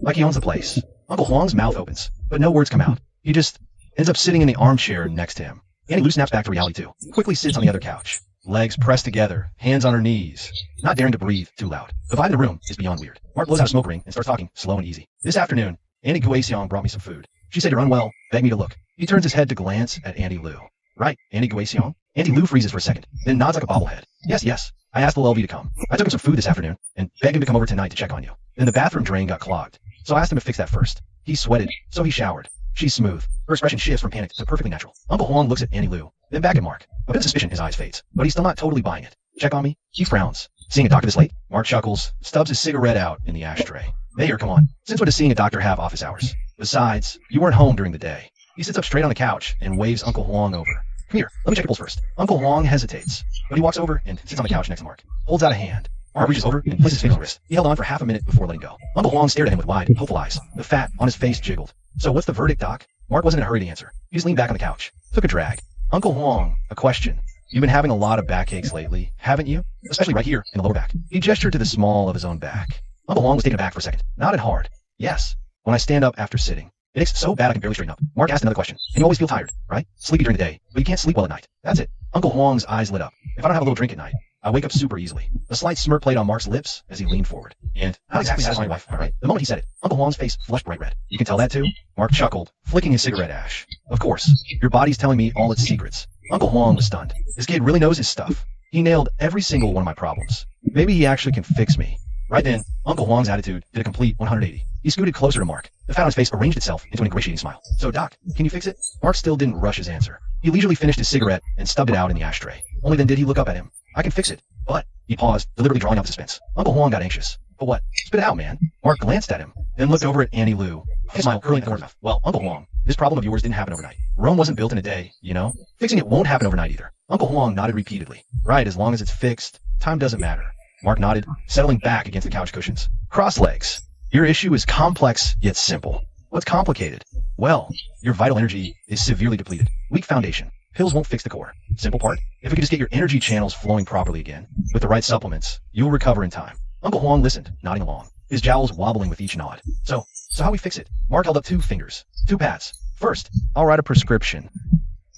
Like he owns the place. Uncle Huang's mouth opens, but no words come out. He just ends up sitting in the armchair next to him. Auntie Lou snaps back to reality too. Quickly sits on the other couch. Legs pressed together, hands on her knees, not daring to breathe too loud. The vibe in the room is beyond weird. Mark blows out a smoke ring and starts talking slow and easy. This afternoon, Auntie Guixiang brought me some food. She said you're unwell, begged me to look. He turns his head to glance at Auntie Lou. Right, Auntie Guixiang? Auntie Lou freezes for a second, then nods like a bobblehead. Yes. I asked the LV to come. I took him some food this afternoon and begged him to come over tonight to check on you. Then the bathroom drain got clogged, so I asked him to fix that first. He sweated, so he showered. She's smooth. Her expression shifts from panic to perfectly natural. Uncle Huang looks at Auntie Lou, then back at Mark. A bit of suspicion in his eyes fades, but he's still not totally buying it. Check on me? He frowns. Seeing a doctor this late? Mark chuckles, stubs his cigarette out in the ashtray. Mayor, come on. Since when does seeing a doctor have office hours? Besides, you weren't home during the day. He sits up straight on the couch and waves Uncle Huang over. Come here, let me check your pulse first. Uncle Huang hesitates, but he walks over and sits on the couch next to Mark. Holds out a hand. Mark reaches over and places his finger on his wrist. He held on for half a minute before letting go. Uncle Huang stared at him with wide, hopeful eyes. The fat on his face jiggled. So what's the verdict, Doc? Mark wasn't in a hurry to answer. He just leaned back on the couch. Took a drag. Uncle Huang, a question. You've been having a lot of backaches lately, haven't you? Especially right here in the lower back. He gestured to the small of his own back. Uncle Huang was taken aback for a second. Nodded hard. Yes. When I stand up after sitting. It aches so bad I can barely straighten up. Mark asked another question. And you always feel tired, right? Sleepy during the day, but you can't sleep well at night. That's it. Uncle Huang's eyes lit up. If I don't have a little drink at night, I wake up super easily. A slight smirk played on Mark's lips as he leaned forward. And not exactly satisfying wife, all right? The moment he said it, Uncle Huang's face flushed bright red. You can tell that too? Mark chuckled, flicking his cigarette ash. Of course. Your body's telling me all its secrets. Uncle Huang was stunned. This kid really knows his stuff. He nailed every single one of my problems. Maybe he actually can fix me. Right then, Uncle Huang's attitude did a complete 180. He scooted closer to Mark. The fat on his face arranged itself into an ingratiating smile. So, Doc, can you fix it? Mark still didn't rush his answer. He leisurely finished his cigarette and stubbed it out in the ashtray. Only then did he look up at him. I can fix it, but... He paused, deliberately drawing out the suspense. Uncle Huang got anxious. But what? Spit it out, man. Mark glanced at him, then looked over at Annie Lou, his smile curling at the corner of his mouth. Well, Uncle Huang, this problem of yours didn't happen overnight. Rome wasn't built in a day, you know? Fixing it won't happen overnight either. Uncle Huang nodded repeatedly. Right, as long as it's fixed, time doesn't matter. Mark nodded, settling back against the couch cushions. Cross legs. Your issue is complex yet simple. What's complicated? Well, your vital energy is severely depleted. Weak foundation. Pills won't fix the core. Simple part, if we could just get your energy channels flowing properly again, with the right supplements, you'll recover in time. Uncle Huang listened, nodding along, his jowls wobbling with each nod. So how we fix it? Mark held up 2 fingers, 2 paths. First, I'll write a prescription.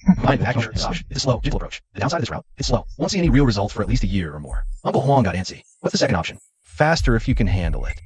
Combined with acupuncture and massage, it's a slow, gentle approach. The downside of this route, it's slow. Won't see any real results for at least a year or more. Uncle Huang got antsy. What's the second option? Faster if you can handle it.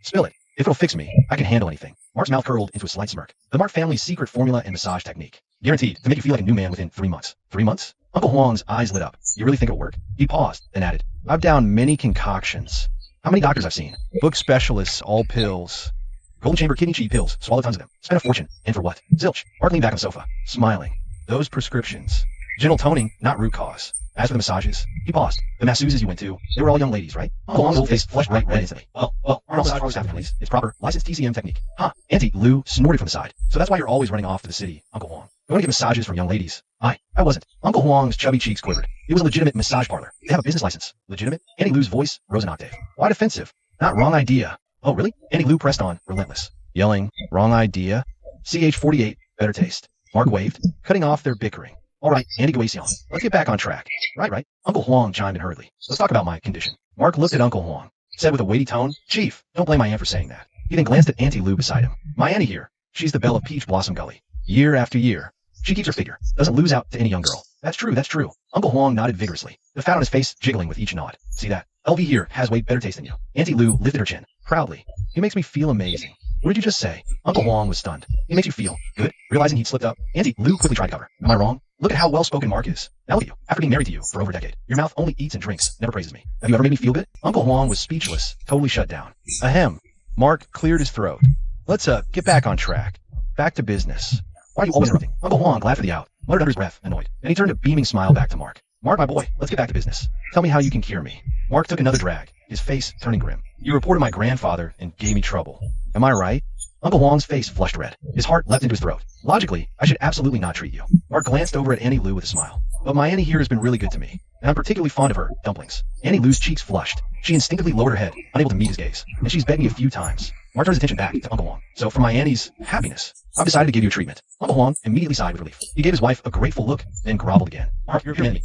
Spill it. If it'll fix me, I can handle anything. Mark's mouth curled into a slight smirk. The Mark family's secret formula and massage technique. Guaranteed to make you feel like a new man within 3 months. 3 months? Uncle Huang's eyes lit up. You really think it'll work? He paused, then added, I've downed many concoctions. How many doctors I've seen? Book specialists, all pills. Golden chamber kidney cheat pills, swallow tons of them. Spent a fortune. And for what? Zilch. Mark leaned back on the sofa, smiling. Those prescriptions. Gentle toning, not root cause. As for the massages, he paused. The masseuses you went to, they were all young ladies, right? Uncle Huang's old face flushed bright red instantly. Well, aren't all massage parlors have police? It's proper, licensed TCM technique. Huh? Auntie Lou snorted from the side. So that's why you're always running off to the city, Uncle Huang. Going to get massages from young ladies. I wasn't. Uncle Huang's chubby cheeks quivered. It was a legitimate massage parlor. They have a business license. Legitimate? Auntie Lou's voice rose an octave. Why defensive? Not wrong idea. Oh, really? Auntie Lou pressed on, relentless. Yelling, wrong idea? CH-48, better taste. Mark waved, cutting off their bickering. All right, Andy Guasion, let's get back on track. Right. Uncle Huang chimed in hurriedly. Let's talk about my condition. Mark looked at Uncle Huang, said with a weighty tone, Chief, don't blame my aunt for saying that. He then glanced at Auntie Lou beside him. My Annie here. She's the belle of Peach Blossom Gully. Year after year. She keeps her figure. Doesn't lose out to any young girl. That's true. Uncle Huang nodded vigorously, the fat on his face jiggling with each nod. See that? LV here has way better taste than you. Auntie Lou lifted her chin, proudly. He makes me feel amazing. What did you just say? Uncle Huang was stunned. He makes you feel good. Realizing he'd slipped up, Auntie Lou quickly tried to cover. Am I wrong? Look at how well-spoken Mark is. Now look at you. After being married to you for over a decade, your mouth only eats and drinks, never praises me. Have you ever made me feel good? Uncle Huang was speechless, totally shut down. Ahem. Mark cleared his throat. Let's get back on track. Back to business. Why are you always interrupting? Uncle Huang, glad for the out, muttered under his breath, annoyed. And he turned a beaming smile back to Mark. Mark, my boy, let's get back to business. Tell me how you can cure me. Mark took another drag, his face turning grim. You reported my grandfather and gave me trouble. Am I right? Uncle Huang's face flushed red. His heart leapt into his throat. Logically, I should absolutely not treat you. Mark glanced over at Annie Lou with a smile. But my Annie here has been really good to me, and I'm particularly fond of her dumplings. Annie Lou's cheeks flushed. She instinctively lowered her head, unable to meet his gaze, and she's begged me a few times. Mark turned his attention back to Uncle Huang. So for my Annie's happiness, I've decided to give you a treatment. Uncle Huang immediately sighed with relief. He gave his wife a grateful look, then groveled again. Mark, you're an enemy.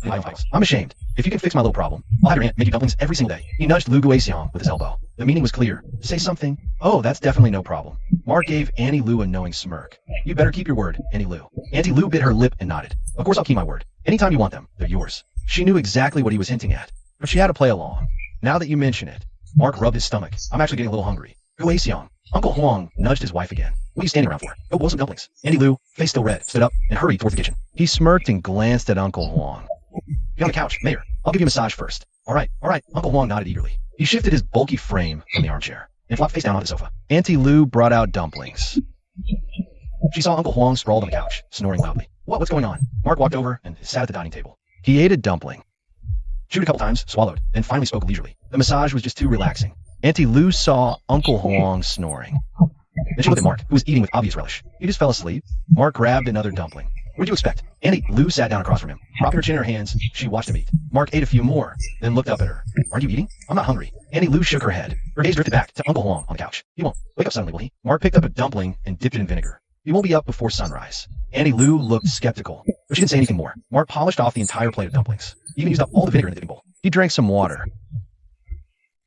I'm ashamed. If you can fix my little problem, I'll have your aunt make you dumplings every single day. He nudged Lu Guaxiong with his elbow. The meaning was clear. Say something. Oh, that's definitely no problem. Mark gave Annie Lou a knowing smirk. You better keep your word, Annie Lou. Auntie Lou bit her lip and nodded. Of course I'll keep my word. Anytime you want them, they're yours. She knew exactly what he was hinting at, but she had to play along. Now that you mention it, Mark rubbed his stomach. I'm actually getting a little hungry. Guaxiong. Uncle Huang nudged his wife again. What are you standing around for? Go boil some dumplings. Annie Lou, face still red, stood up and hurried towards the kitchen. He smirked and glanced at Uncle Huang. Get on the couch, Mayor. I'll give you a massage first. All right. Uncle Huang nodded eagerly. He shifted his bulky frame from the armchair and flopped face down on the sofa. Auntie Lou brought out dumplings. She saw Uncle Huang sprawled on the couch, snoring loudly. What's going on? Mark walked over and sat at the dining table. He ate a dumpling. Chewed a couple times, swallowed, then finally spoke leisurely. The massage was just too relaxing. Auntie Lou saw Uncle Huang snoring. Then she looked at Mark, who was eating with obvious relish. He just fell asleep. Mark grabbed another dumpling. What'd you expect? Auntie Lou sat down across from him. Propping her chin in her hands, she watched him eat. Mark ate a few more, then looked up at her. Aren't you eating? I'm not hungry. Auntie Lou shook her head. Her gaze drifted back to Uncle Huang on the couch. He won't wake up suddenly, will he? Mark picked up a dumpling and dipped it in vinegar. He won't be up before sunrise. Auntie Lou looked skeptical, but she didn't say anything more. Mark polished off the entire plate of dumplings. He even used up all the vinegar in the dipping bowl. He drank some water,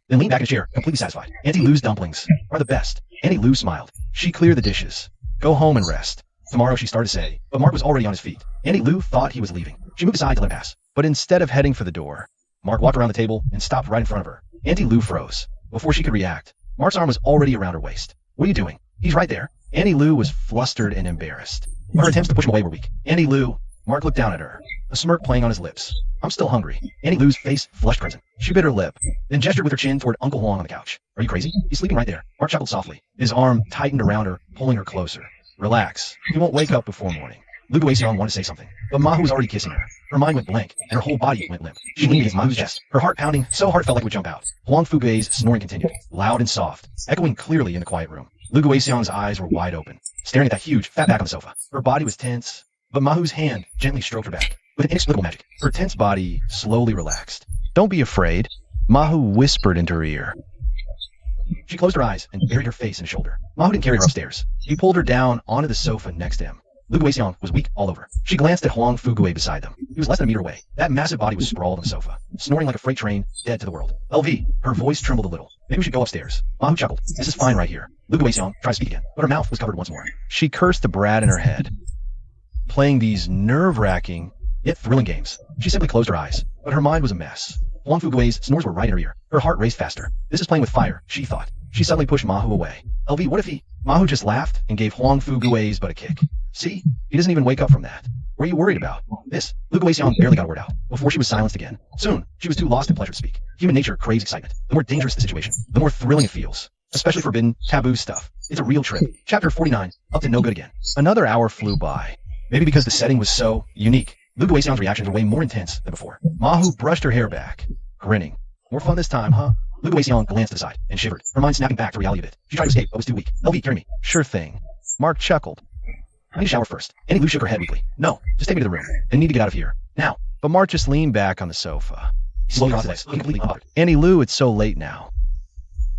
then leaned back in a chair, completely satisfied. Auntie Lou's dumplings are the best. Auntie Lou smiled. She cleared the dishes. Go home and rest. Tomorrow, she started to say, but Mark was already on his feet. Auntie Lou thought he was leaving. She moved aside to let him pass. But instead of heading for the door, Mark walked around the table and stopped right in front of her. Auntie Lou froze. Before she could react, Mark's arm was already around her waist. What are you doing? He's right there. Auntie Lou was flustered and embarrassed. Her attempts to push him away were weak. Auntie Lou, Mark looked down at her, a smirk playing on his lips. I'm still hungry. Auntie Lou's face flushed crimson. She bit her lip, then gestured with her chin toward Uncle Huang on the couch. Are you crazy? He's sleeping right there. Mark chuckled softly. His arm tightened around her, pulling her closer. Relax. He won't wake up before morning. Lu Guixiong wanted to say something, but Mahu was already kissing her. Her mind went blank, and her whole body went limp. She leaned against Mahu's chest, her heart pounding so hard it felt like it would jump out. Huang Fugui's snoring continued, loud and soft, echoing clearly in the quiet room. Lu Guixiong's eyes were wide open, staring at that huge, fat back on the sofa. Her body was tense, but Mahu's hand gently stroked her back. With an inexplicable magic, her tense body slowly relaxed. Don't be afraid, Mahu whispered into her ear. She closed her eyes and buried her face in his shoulder. Mahu didn't carry her upstairs. He pulled her down onto the sofa next to him. Lu Guixiong was weak all over. She glanced at Huang Fugui beside them. He was less than a meter away. That massive body was sprawled on the sofa, snoring like a freight train, dead to the world. LV, her voice trembled a little. Maybe we should go upstairs. Mahu chuckled. This is fine right here. Lu Guixiong tried to speak again, but her mouth was covered once more. She cursed the brat in her head, playing these nerve-wracking, yet thrilling games. She simply closed her eyes, but her mind was a mess. Huang Fugui's snores were right in her ear. Her heart raced faster. This is playing with fire, she thought. She suddenly pushed Mahu away. LV, what if he... Mahu just laughed and gave Huang Fugui's butt a kick. See? He doesn't even wake up from that. What are you worried about? This. Lu Guixiong barely got a word out before she was silenced again. Soon, she was too lost in pleasure to speak. Human nature craves excitement. The more dangerous the situation, the more thrilling it feels. Especially forbidden, taboo stuff. It's a real trip. Chapter 49, up to no good again. Another hour flew by. Maybe because the setting was so unique. Lu Guixiong's reactions were way more intense than before. Mahu brushed her hair back, grinning. More fun this time, huh? Lu Guixiong glanced aside and shivered, her mind snapping back to reality a bit. She tried to escape, but was too weak. LV, carry me. Sure thing. Mark chuckled. I need a shower first. Auntie Lou shook her head weakly. No, just take me to the room. I need to get out of here. Now. But Mark just leaned back on the sofa. He slowly crossed his legs, looking completely unbothered. Auntie Lou, it's so late now.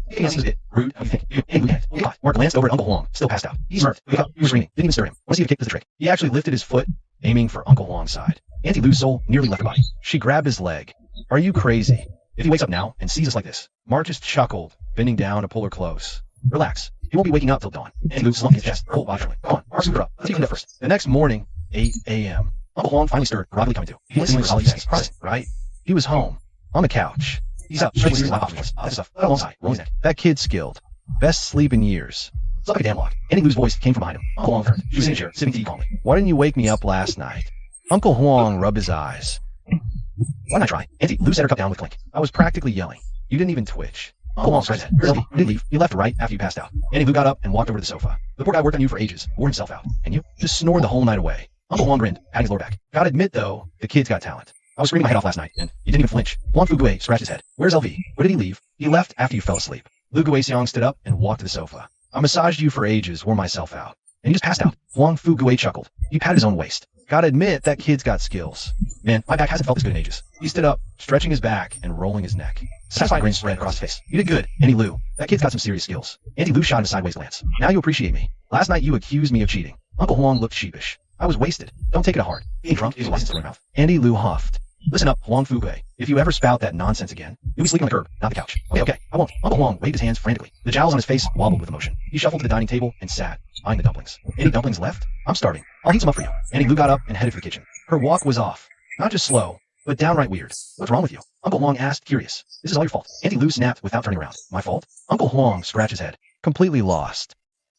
You think that's a bit rude? How do you think? Hey, Lou, God. Mark glanced over at Uncle Huang, still passed out. He smirked. Wake up. He was screaming. Didn't even stir him. Want to see if a kick does the trick. He actually lifted his foot, aiming for Uncle Huang's side. Auntie Lou's soul nearly left her body. She grabbed his leg. Are you crazy? If he wakes up now and sees us like this. Mark just chuckled, bending down to pull her close. Relax. He won't be waking up till dawn. Auntie Lou slumped his chest, her whole body trembling. Come on, Mark, scoop her up. Let's take him first. The next morning, 8 a.m. Uncle Huang finally stirred, groggily coming to. He listened to all he said, right? He was home, on the couch. He's up, stretching his lap off his stuff, alongside, rolling his neck. That kid's skilled. Best sleep in years. It's like a damn log. Auntie Lou's voice came from behind him. Uncle Huang turned. She was in a chair, sipping tea calmly. Why didn't you wake me up last night? Uncle Huang rubbed his eyes. Why not try? Auntie Lou set her cup down with a clink. I was practically yelling. You didn't even twitch. Uncle Huang scratched his head. Really? You didn't leave. You left right after you passed out. Auntie Lou got up and walked over to the sofa. The poor guy worked on you for ages, wore himself out. And you? Just snored the whole night away. Uncle Huang grinned, patting his lower back. Gotta admit, though, the kid's got talent. I was screaming my head off last night, and you didn't even flinch. Huang Fugui scratched his head. Where's LV? Where did he leave? He left after you fell asleep. Lu Guixiong stood up and walked to the sofa. I massaged you for ages, wore myself out. And you just passed out. Huang Fugui chuckled. He patted his own waist. Gotta admit, that kid's got skills. Man, my back hasn't felt this good in ages. He stood up, stretching his back and rolling his neck. Satisfied grin spread across his face. You did good, Auntie Lou. That kid's got some serious skills. Auntie Lou shot him a sideways glance. Now you appreciate me. Last night you accused me of cheating. Uncle Huang looked sheepish. I was wasted. Don't take it to heart. Being drunk is a license to run your mouth. Auntie Lou huffed. Listen up, Huang Fugui. If you ever spout that nonsense again, you'll be sleeping on the curb, not the couch. Okay, I won't. Uncle Huang waved his hands frantically. The jowls on his face wobbled with emotion. He shuffled to the dining table and sat, eyeing the dumplings. Any dumplings left? I'm starving. I'll heat some up for you. Auntie Lou got up and headed for the kitchen. Her walk was off. Not just slow, but downright weird. What's wrong with you? Uncle Huang asked, curious. This is all your fault. Auntie Lou snapped without turning around. My fault? Uncle Huang scratched his head, completely lost.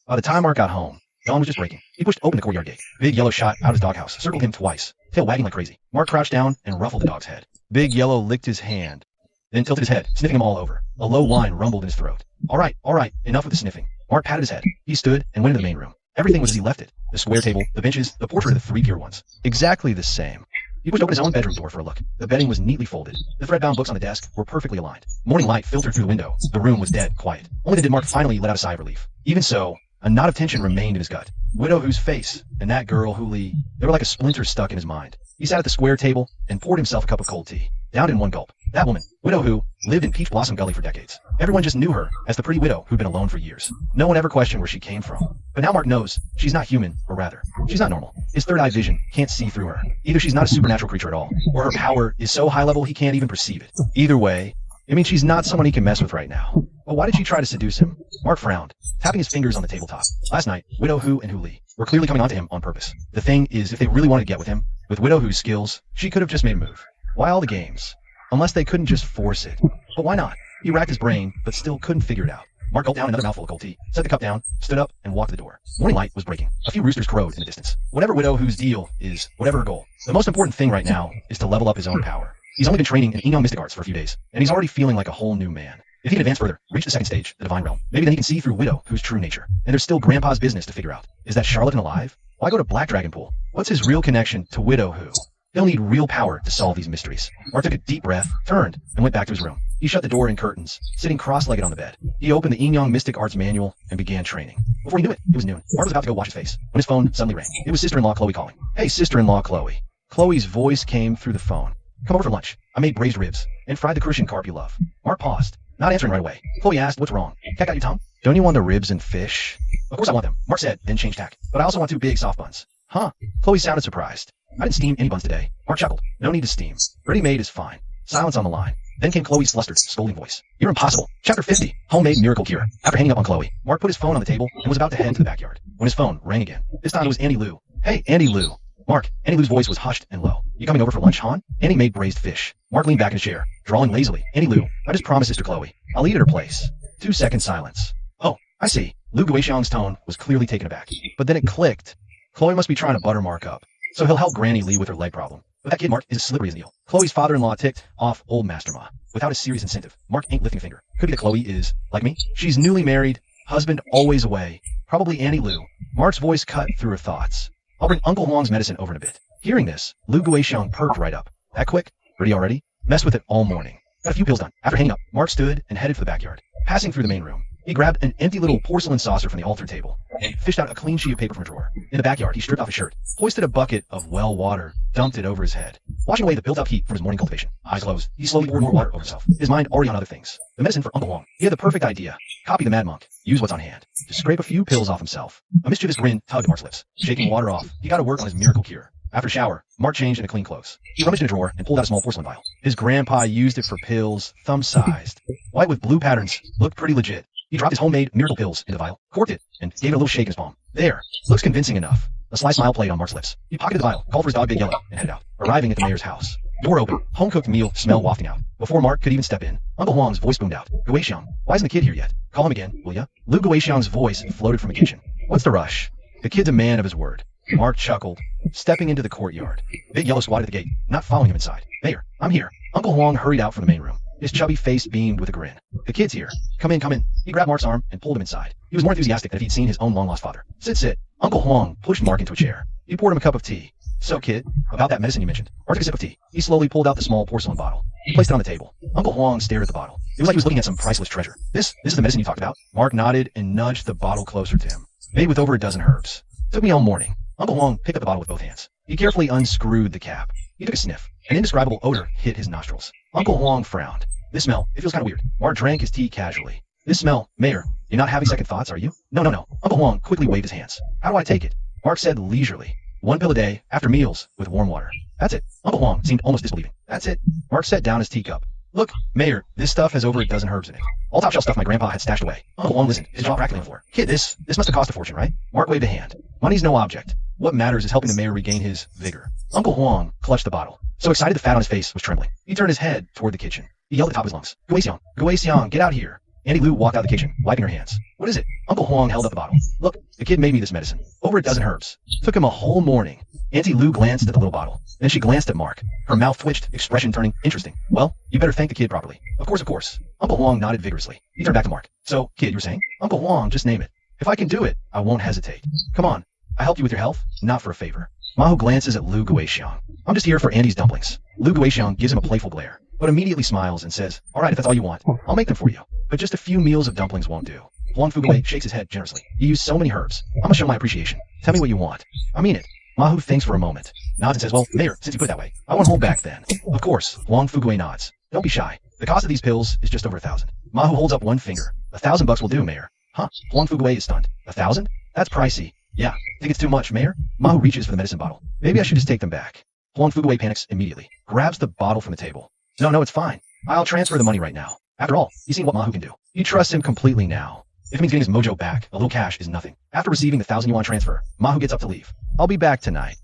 By the time Mark got home, dawn was just breaking. He pushed open the courtyard gate. Big Yellow shot out his doghouse, circled him twice, tail wagging like crazy. Mark crouched down and ruffled the dog's head. Big Yellow licked his hand, then tilted his head, sniffing him all over. A low whine rumbled in his throat. All right, enough with the sniffing. Mark patted his head. He stood and went into the main room. Everything was as he left it. The square table, the benches, the portrait of the three pure ones. Exactly the same. He pushed open his own bedroom door for a look. The bedding was neatly folded. The thread-bound books on the desk were perfectly aligned. Morning light filtered through the window. The room was dead quiet. Only then did Mark finally let out a sigh of relief. Even so, a knot of tension remained in his gut. Widow Hu's face and that girl Hu Li, they were like a splinter stuck in his mind. He sat at the square table and poured himself a cup of cold tea. Down in one gulp. That woman, Widow Hu, lived in Peach Blossom Gully for decades. Everyone just knew her as the pretty widow who'd been alone for years. No one ever questioned where she came from. But now Mark knows she's not human, or rather, she's not normal. His third eye vision can't see through her. Either she's not a supernatural creature at all, or her power is so high level he can't even perceive it. Either way, it means she's not someone he can mess with right now. But why did she try to seduce him? Mark frowned, tapping his fingers on the tabletop. Last night, Widow Who and Hu Li were clearly coming onto him on purpose. The thing is, if they really wanted to get with him, with Widow Who's skills, she could have just made a move. Why all the games? Unless they couldn't just force it. But why not? He racked his brain, but still couldn't figure it out. Mark gulped down another mouthful of cold tea, set the cup down, stood up, and walked to the door. Morning light was breaking. A few roosters crowed in the distance. Whatever Widow Who's deal is, whatever her goal, the most important thing right now is to level up his own power. He's only been training in Inyo mystic arts for a few days, and he's already feeling like a whole new man. If he can advance further, reach the second stage, the divine realm, maybe then he can see through Widow Who's true nature. And there's still Grandpa's business to figure out. Is that charlatan alive? Why go to Black Dragon Pool? What's his real connection to Widow Who? He'll need real power to solve these mysteries. Mark took a deep breath, turned, and went back to his room. He shut the door and curtains, sitting cross-legged on the bed. He opened the Inyo Mystic Arts Manual and began training. Before he knew it, it was noon. Mark was about to go wash his face, when his phone suddenly rang. It was sister-in-law Chloe calling. Hey, sister-in-law Chloe. Chloe's voice came through the phone. Come over for lunch. I made braised ribs and fried the Crucian carp you love. Mark paused, not answering right away. Chloe asked, what's wrong? Cat got your tongue? Don't you want the ribs and fish? Of course I want them, Mark said, then changed tack. But I also want 2 big soft buns. Huh? Chloe sounded surprised. I didn't steam any buns today. Mark chuckled. No need to steam. Ready-made is fine. Silence on the line. Then came Chloe's flustered, scolding voice. You're impossible. Chapter 50. Homemade miracle cure. After hanging up on Chloe, Mark put his phone on the table and was about to head into the backyard, when his phone rang again. This time it was Annie Lou. Hey, Annie Lou. Mark. Annie Lou's voice was hushed and low. You coming over for lunch, hon? Annie made braised fish. Mark leaned back in a chair, drawing lazily. Annie Lou, I just promised Sister Chloe. I'll eat at her place. 2-second silence. Oh, I see. Lou Guixiang's tone was clearly taken aback. But then it clicked. Chloe must be trying to butter Mark up, so he'll help Granny Lee with her leg problem. But that kid Mark is as slippery as an eel. Chloe's father-in-law ticked off old Master Ma. Without a serious incentive, Mark ain't lifting a finger. Could be that Chloe is, like me, she's newly married, husband always away, probably Annie Lou. Mark's voice cut through her thoughts. I'll bring Uncle Huang's medicine over in a bit. Hearing this, Lou Guixiang perked right up. That quick? Ready already? Messed with it all morning. Got a few pills done. After hanging up, Mark stood and headed for the backyard. Passing through the main room, he grabbed an empty little porcelain saucer from the altar table and fished out a clean sheet of paper from a drawer. In the backyard, he stripped off his shirt, hoisted a bucket of well water, dumped it over his head. Washing away the built-up heat from his morning cultivation. Eyes closed, he slowly poured more water over himself, his mind already on other things. The medicine for Uncle Huang. He had the perfect idea. Copy the Mad Monk. Use what's on hand. To scrape a few pills off himself. A mischievous grin tugged at Mark's lips. Shaking water off, he got to work on his miracle cure. After shower, Mark changed into clean clothes. He rummaged in a drawer and pulled out a small porcelain vial. His grandpa used it for pills, thumb-sized. White with blue patterns, looked pretty legit. He dropped his homemade miracle pills in the vial, corked it, and gave it a little shake in his palm. There. Looks convincing enough. A sly smile played on Mark's lips. He pocketed the vial, called for his dog Big Yellow, and headed out, arriving at the mayor's house. Door open, home-cooked meal smell wafting out. Before Mark could even step in, Uncle Huang's voice boomed out. Guixiang, why isn't the kid here yet? Call him again, will ya? Lou Guixiang's voice floated from the kitchen. What's the rush? The kid's a man of his word. Mark chuckled, stepping into the courtyard. Big Yellow squatted at the gate, not following him inside. Mayor, I'm here. Uncle Huang hurried out from the main room. His chubby face beamed with a grin. The kid's here. Come in, come in. He grabbed Mark's arm and pulled him inside. He was more enthusiastic than if he'd seen his own long-lost father. Sit, sit. Uncle Huang pushed Mark into a chair. He poured him a cup of tea. So, kid, about that medicine you mentioned. Mark took a sip of tea. He slowly pulled out the small porcelain bottle. He placed it on the table. Uncle Huang stared at the bottle. It was like he was looking at some priceless treasure. This is the medicine you talked about? Mark nodded and nudged the bottle closer to him. Made with over a dozen herbs. Took me all morning. Uncle Huang picked up the bottle with both hands. He carefully unscrewed the cap. He took a sniff. An indescribable odor hit his nostrils. Uncle Huang frowned. This smell, it feels kind of weird. Mark drank his tea casually. This smell, Mayor, you're not having second thoughts, are you? No. Uncle Huang quickly waved his hands. How do I take it? Mark said leisurely. 1 pill a day, after meals, with warm water. That's it. Uncle Huang seemed almost disbelieving. That's it. Mark set down his teacup. Look, Mayor, this stuff has over a dozen herbs in it. All top-shelf stuff my grandpa had stashed away. Uncle Huang listened, his jaw practically on the floor. Kid, this must have cost a fortune, right? Mark waved a hand. Money's no object. What matters is helping the mayor regain his vigor. Uncle Huang clutched the bottle. So excited the fat on his face was trembling. He turned his head toward the kitchen. He yelled at the top of his lungs. Guixiang, get out here. Annie Lou walked out of the kitchen, wiping her hands. What is it? Uncle Huang held up the bottle. Look, the kid made me this medicine. Over a dozen herbs. Took him a whole morning. Auntie Lou glanced at the little bottle. Then she glanced at Mark. Her mouth twitched, expression turning interesting. Well, you better thank the kid properly. Of course. Uncle Huang nodded vigorously. He turned back to Mark. So, kid, you were saying? Uncle Huang, just name it. If I can do it, I won't hesitate. Come on. I helped you with your health, not for a favor. Mahu glances at Lou Guixiang. I'm just here for Andy's dumplings. Lou Guixiang gives him a playful glare, but immediately smiles and says, all right, if that's all you want, I'll make them for you. But just a few meals of dumplings won't do. Huang Fugui shakes his head generously. You use so many herbs. I'm gonna show my appreciation. Tell me what you want. I mean it. Mahu thinks for a moment, nods and says, well, Mayor, since you put it that way, I won't hold back then. Of course, Huang Fugui nods. Don't be shy. The cost of these pills is just over 1,000. Mahu holds up one finger. $1,000 will do, Mayor. Huh? Huang Fugui is stunned. 1,000? That's pricey. Yeah. Think it's too much, Mayor? Mahu reaches for the medicine bottle. Maybe I should just take them back. Huang Fugui panics immediately. Grabs the bottle from the table. No, it's fine. I'll transfer the money right now. After all, he's seen what Mahu can do. You trust him completely now. If it means getting his mojo back, a little cash is nothing. After receiving the 1,000 yuan transfer, Mahu gets up to leave. I'll be back tonight.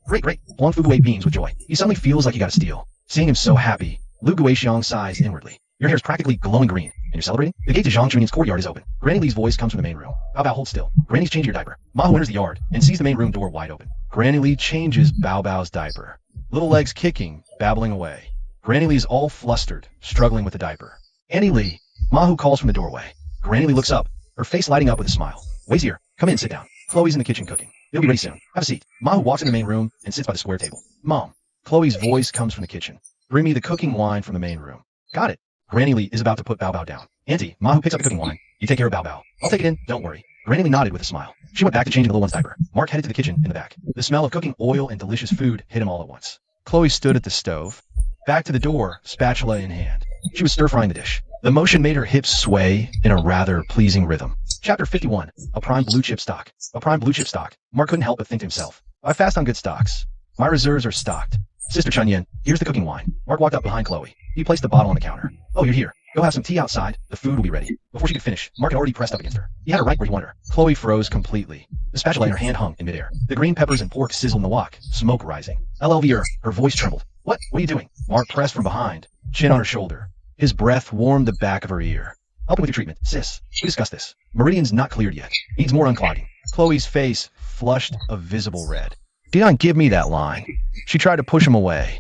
Great. Long Fuguwei beams with joy. He suddenly feels like he got a steal. Seeing him so happy, Lu Guixiang sighs inwardly. Your hair's practically glowing green, and you're celebrating? The gate to Zhang Chunyan's courtyard is open. Granny Li's voice comes from the main room. Bao Bao, hold still. Granny's changing your diaper. Mahu enters the yard and sees the main room door wide open. Granny Li changes Bao Bao's diaper. Little legs kicking, babbling away. Granny Li's all flustered, struggling with the diaper. Annie Li, Mahu calls from the doorway. Granny Li looks up, her face lighting up with a smile. Wei's here. Come in, sit down. Chloe's in the kitchen cooking. It'll be ready soon. Have a seat. Mahu walks in the main room and sits by the square table. Mom. Chloe's voice comes from the kitchen. Bring me the cooking wine from the main room. Got it. Granny Li is about to put Bao Bao down. Auntie, Mahu picks up the cooking wine. You take care of Bao Bao. I'll take it in, don't worry. Granny Li nodded with a smile. She went back to changing the little one's diaper. Mark headed to the kitchen in the back. The smell of cooking oil and delicious food hit him all at once. Chloe stood at the stove. Back to the door, spatula in hand. She was stir-frying the dish. The motion made her hips sway in a rather pleasing rhythm. Chapter 51. A prime blue chip stock. A prime blue chip stock. Mark couldn't help but think to himself. I fast on good stocks. My reserves are stocked. Sister Chunyan, here's the cooking wine. Mark walked up behind Chloe. He placed the bottle on the counter. Oh, you're here. Go have some tea outside. The food will be ready. Before she could finish, Mark had already pressed up against her. He had her right where he wanted her. Chloe froze completely. The spatula in her hand hung in midair. The green peppers and pork sizzled in the wok, smoke rising. LLVR, her voice trembled. What are you doing? Mark pressed from behind, chin on her shoulder. His breath warmed the back of her ear. Help him with your treatment, sis. We discussed this. Meridian's not cleared yet. Needs more unclogging. Chloe's face flushed a visible red. Do not give me that line. She tried to push him away.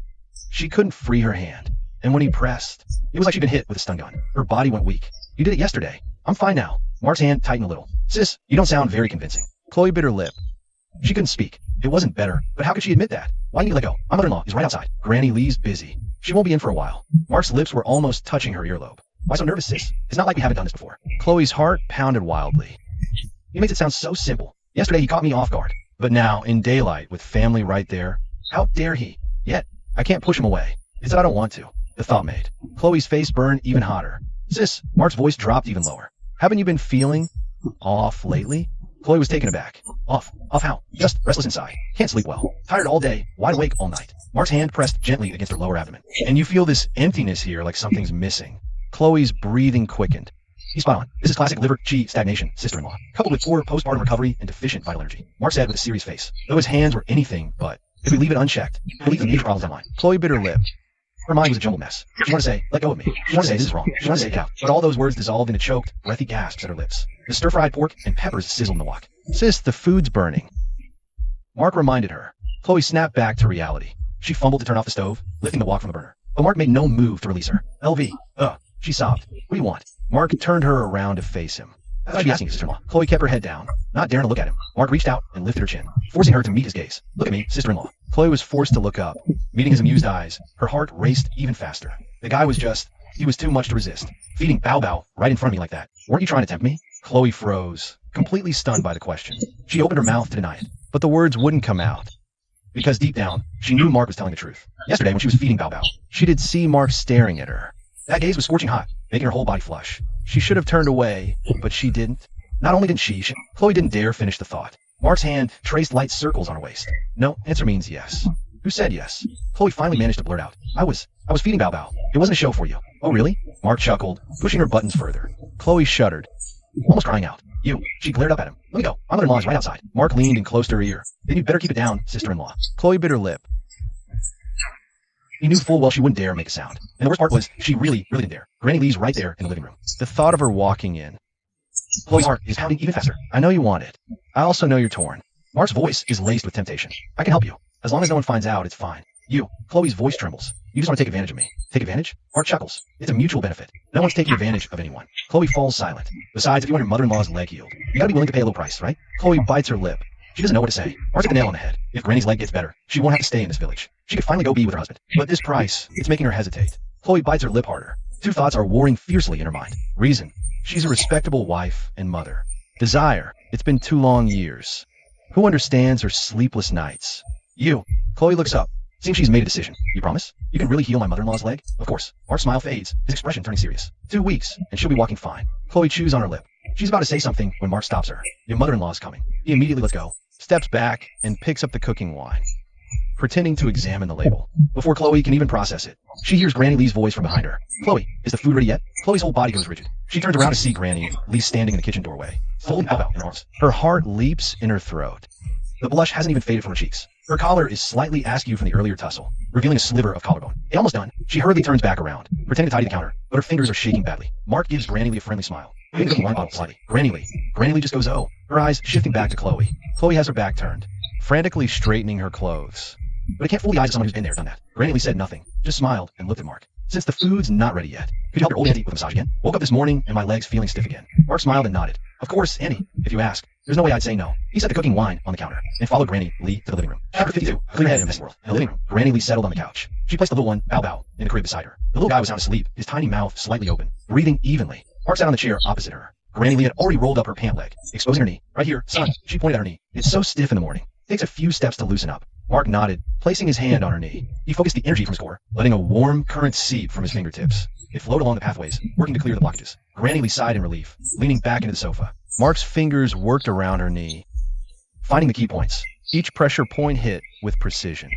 She couldn't free her hand. And when he pressed, it was like she'd been hit with a stun gun. Her body went weak. You did it yesterday. I'm fine now. Mark's hand tightened a little. Sis, you don't sound very convincing. Chloe bit her lip. She couldn't speak. It wasn't better, but how could she admit that? Why didn't you let go? My mother-in-law is right outside. Granny Li's busy. She won't be in for a while. Mark's lips were almost touching her earlobe. Why so nervous, sis? It's not like we haven't done this before. Chloe's heart pounded wildly. He makes it sound so simple. Yesterday he caught me off guard. But now, in daylight, with family right there, how dare he? Yet, I can't push him away. It's that I don't want to. The thought made. Chloe's face burned even hotter. Sis, Mark's voice dropped even lower. Haven't you been feeling off lately? Chloe was taken aback. Off? Off how? Just restless inside. Can't sleep well. Tired all day, wide awake all night. Mark's hand pressed gently against her lower abdomen. And you feel this emptiness here like something's missing. Chloe's breathing quickened. He's spot on. This is classic liver qi stagnation, sister-in-law, coupled with poor postpartum recovery and deficient vital energy. Mark said with a serious face. Though his hands were anything but. If we leave it unchecked, we'll leave some major problems online. Chloe bit her lip. Her mind was a jumbled mess. She wanted to say, let go of me. She wanted to say, this is wrong. She wanted to say, get out. But all those words dissolved into choked, breathy gasps at her lips. The stir-fried pork and peppers sizzled in the wok. Sis, the food's burning. Mark reminded her. Chloe snapped back to reality. She fumbled to turn off the stove, lifting the wok from the burner. But Mark made no move to release her. LV. She sobbed. What do you want? Mark turned her around to face him. That's what she's asking, sister-in-law. Chloe kept her head down, not daring to look at him. Mark reached out and lifted her chin, forcing her to meet his gaze. Look at me, sister-in-law. Chloe was forced to look up. Meeting his amused eyes, her heart raced even faster. The guy was he was too much to resist. Feeding Bao Bao right in front of me like that. Weren't you trying to tempt me? Chloe froze, completely stunned by the question. She opened her mouth to deny it, but the words wouldn't come out. Because deep down, she knew Mark was telling the truth. Yesterday when she was feeding Bao Bao, she did see Mark staring at her. That gaze was scorching hot, making her whole body flush. She should have turned away, but she didn't. Not only didn't Chloe didn't dare finish the thought. Mark's hand traced light circles on her waist. No, answer means yes. Who said yes? Chloe finally managed to blurt out. I was feeding Bao Bao. It wasn't a show for you. Oh, really? Mark chuckled, pushing her buttons further. Chloe shuddered, almost crying out. You. She glared up at him. Let me go. My mother-in-law is right outside. Mark leaned in close to her ear. Then you'd better keep it down, sister-in-law. Chloe bit her lip. He knew full well she wouldn't dare make a sound. And the worst part was, she really didn't dare. Granny Li's right there in the living room. The thought of her walking in. Chloe's heart is pounding even faster. I know you want it. I also know you're torn. Mark's voice is laced with temptation. I can help you. As long as no one finds out, it's fine. You. Chloe's voice trembles. You just want to take advantage of me. Take advantage? Mark chuckles. It's a mutual benefit. No one's taking advantage of anyone. Chloe falls silent. Besides, if you want your mother-in-law's leg healed, you gotta be willing to pay a little price, right? Chloe bites her lip. She doesn't know what to say. Mark's hit the nail on the head. If Granny's leg gets better, she won't have to stay in this village. She could finally go be with her husband. But this price, it's making her hesitate. Chloe bites her lip harder. Two thoughts are warring fiercely in her mind. Reason. She's a respectable wife and mother. Desire. It's been 2 long years. Who understands her sleepless nights? You. Chloe looks up. Seems she's made a decision. You promise? You can really heal my mother-in-law's leg? Of course. Mark's smile fades, his expression turning serious. 2 weeks, and she'll be walking fine. Chloe chews on her lip. She's about to say something when Mark stops her. Your mother-in-law's coming. He immediately lets go, steps back, and picks up the cooking wine. pretending to examine the label. Before Chloe can even process it, she hears Granny Lee's voice from behind her. Chloe, is the food ready yet? Chloe's whole body goes rigid. She turns around to see Granny Lee standing in the kitchen doorway, holding Bao Bao in her arms. Her heart leaps in her throat. The blush hasn't even faded from her cheeks. Her collar is slightly askew from the earlier tussle, revealing a sliver of collarbone. It's almost done. She hurriedly turns back around, pretending to tidy the counter, but her fingers are shaking badly. Mark gives Granny Lee a friendly smile. Moving the wine bottle slightly. Granny Lee just goes, oh, her eyes shifting back to Chloe. Chloe has her back turned, frantically straightening her clothes. But I can't fool the eyes of someone who's been there, done that. Granny Lee said nothing, just smiled and looked at Mark. Since the food's not ready yet, could you help your old auntie with a massage again? Woke up this morning and my legs feeling stiff again. Mark smiled and nodded. Of course, Annie, if you ask. There's no way I'd say no. He set the cooking wine on the counter and followed Granny Lee to the living room. Chapter 52. Clear head in a messy world. In the living room, Granny Lee settled on the couch. She placed the little one, Bao Bao, in the crib beside her. The little guy was sound asleep, his tiny mouth slightly open, breathing evenly. Mark sat on the chair opposite her. Granny Lee had already rolled up her pant leg, exposing her knee. Right here, son, she pointed at her knee. It's so stiff in the morning. It takes a few steps to loosen up. Mark nodded, placing his hand on her knee. He focused the energy from his core, letting a warm current seep from his fingertips. It flowed along the pathways, working to clear the blockages. Granny Lee sighed in relief, leaning back into the sofa. Mark's fingers worked around her knee, finding the key points. Each pressure point hit with precision.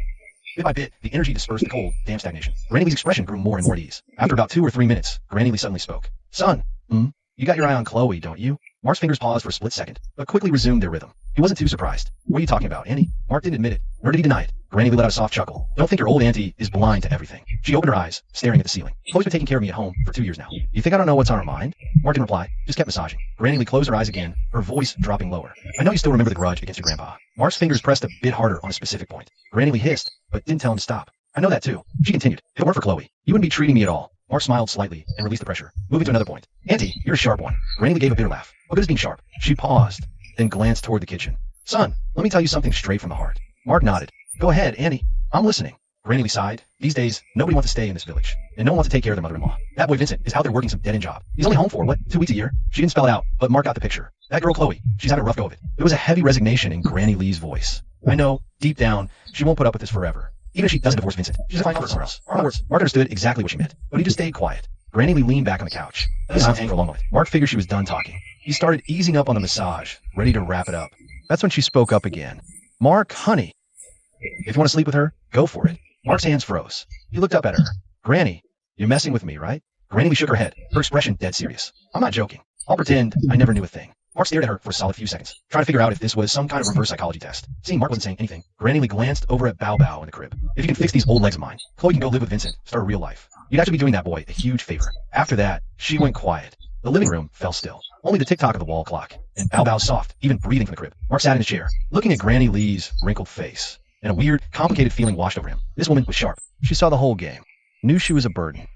Bit by bit, the energy dispersed the cold, damp stagnation. Granny Lee's expression grew more and more at ease. After about 2 or 3 minutes, Granny Lee suddenly spoke. Son, you got your eye on Chloe, don't you? Mark's fingers paused for a split second, but quickly resumed their rhythm. He wasn't too surprised. What are you talking about, Annie? Mark didn't admit it, nor did he deny it. Granny Lee let out a soft chuckle. Don't think your old auntie is blind to everything. She opened her eyes, staring at the ceiling. Chloe's been taking care of me at home for 2 years now. You think I don't know what's on her mind? Mark didn't reply, just kept massaging. Granny Lee closed her eyes again, her voice dropping lower. I know you still remember the grudge against your grandpa. Mark's fingers pressed a bit harder on a specific point. Granny Lee hissed, but didn't tell him to stop. I know that too. She continued. If it weren't for Chloe, you wouldn't be treating me at all. Mark smiled slightly and released the pressure, moving to another point. Auntie, you're a sharp one. Granny Lee gave a bitter laugh. What good is being sharp? She paused, then glanced toward the kitchen. Son, let me tell you something straight from the heart. Mark nodded. Go ahead, Annie. I'm listening. Granny Lee sighed. These days, nobody wants to stay in this village, and no one wants to take care of their mother-in-law. That boy Vincent is out there working some dead-end job. He's only home for, 2 weeks a year? She didn't spell it out, but Mark got the picture. That girl Chloe, she's had a rough go of it. There was a heavy resignation in Granny Lee's voice. I know, deep down, she won't put up with this forever. Even if she doesn't divorce Vincent, she's a fine offer somewhere else. In other words, Mark understood exactly what she meant, but he just stayed quiet. Granny Lee leaned back on the couch. He was hanging for a long moment. Mark figured she was done talking. He started easing up on the massage, ready to wrap it up. That's when she spoke up again. Mark, honey, if you want to sleep with her, go for it. Mark's hands froze. He looked up at her. Granny, you're messing with me, right? Granny Lee shook her head, her expression dead serious. I'm not joking. I'll pretend I never knew a thing. Mark stared at her for a solid few seconds, trying to figure out if this was some kind of reverse psychology test. Seeing Mark wasn't saying anything, Granny Lee glanced over at Bao Bao in the crib. If you can fix these old legs of mine, Chloe can go live with Vincent, start a real life. You'd actually be doing that boy a huge favor. After that, she went quiet. The living room fell still. Only the tick-tock of the wall clock, and Bao Bao's soft, even breathing from the crib. Mark sat in his chair, looking at Granny Lee's wrinkled face, and a weird, complicated feeling washed over him. This woman was sharp. She saw the whole game, knew she was a burden,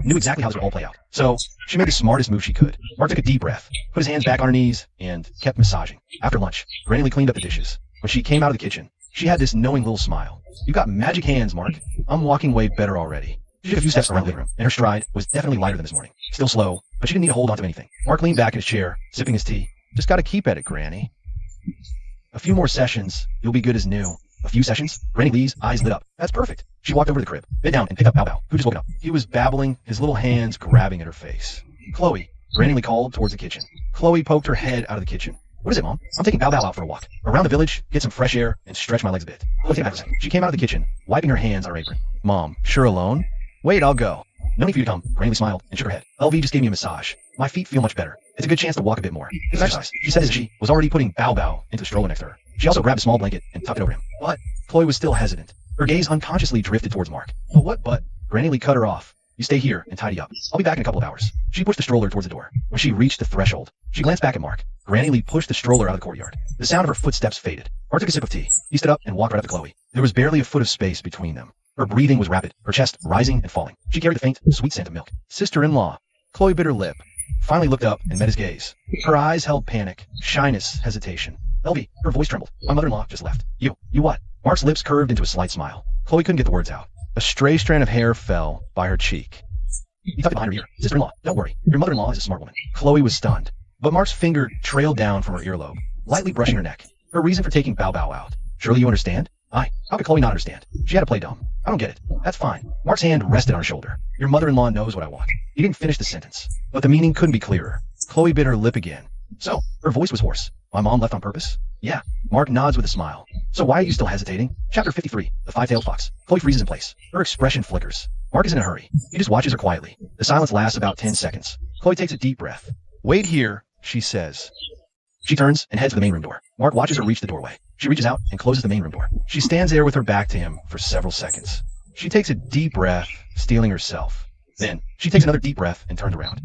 knew exactly how this would all play out. So, she made the smartest move she could. Mark took a deep breath, put his hands back on her knees, and kept massaging. After lunch, Granny Lee cleaned up the dishes. When she came out of the kitchen, she had this knowing little smile. You got magic hands, Mark. I'm walking way better already. She took a few steps around the living room, and her stride was definitely lighter than this morning. Still slow, but she didn't need to hold on to anything. Mark leaned back in his chair, sipping his tea. Just gotta keep at it, Granny. A few more sessions, you'll be good as new. A few sessions? Granny Lee's eyes lit up. That's perfect. She walked over to the crib, bent down and picked up Bao Bao, who just woken up. He was babbling, his little hands grabbing at her face. Chloe, Granny Lee called towards the kitchen. Chloe poked her head out of the kitchen. What is it, Mom? I'm taking Bao Bao out for a walk. Around the village, get some fresh air, and stretch my legs a bit. Chloe came back for a second. She came out of the kitchen, wiping her hands on her apron. Mom, sure alone? Wait, I'll go. No need for you to come. Granny Lee smiled and shook her head. LV just gave me a massage. My feet feel much better. It's a good chance to walk a bit more. It's exercise, she said as she was already putting Bao Bao into the stroller next to her. She also grabbed a small blanket and tucked it over him. But Chloe was still hesitant. Her gaze unconsciously drifted towards Mark. But? Granny Lee cut her off. You stay here and tidy up. I'll be back in a couple of hours. She pushed the stroller towards the door. When she reached the threshold, she glanced back at Mark. Granny Lee pushed the stroller out of the courtyard. The sound of her footsteps faded. Mark took a sip of tea. He stood up and walked right up to Chloe. There was barely a foot of space between them. Her breathing was rapid, her chest rising and falling. She carried the faint, sweet scent of milk. Sister-in-law. Chloe bit her lip, finally looked up and met his gaze. Her eyes held panic, shyness, hesitation. LV, her voice trembled. My mother-in-law just left. You what? Mark's lips curved into a slight smile. Chloe couldn't get the words out. A stray strand of hair fell by her cheek. He tucked it behind her ear. Sister-in-law, don't worry. Your mother-in-law is a smart woman. Chloe was stunned, but Mark's finger trailed down from her earlobe, lightly brushing her neck. Her reason for taking Bao Bao out. Surely you understand? How could Chloe not understand? She had to play dumb. I don't get it. That's fine. Mark's hand rested on her shoulder. Your mother-in-law knows what I want. He didn't finish the sentence, but the meaning couldn't be clearer. Chloe bit her lip again. So, her voice was hoarse. My mom left on purpose? Yeah. Mark nods with a smile. So why are you still hesitating? Chapter 53, The Five-Tailed Fox. Chloe freezes in place. Her expression flickers. Mark is in a hurry. He just watches her quietly. The silence lasts about 10 seconds. Chloe takes a deep breath. Wait here, she says. She turns and heads for the main room door. Mark watches her reach the doorway. She reaches out and closes the main room door. She stands there with her back to him for several seconds. She takes a deep breath, steeling herself. Then, she takes another deep breath and turns around.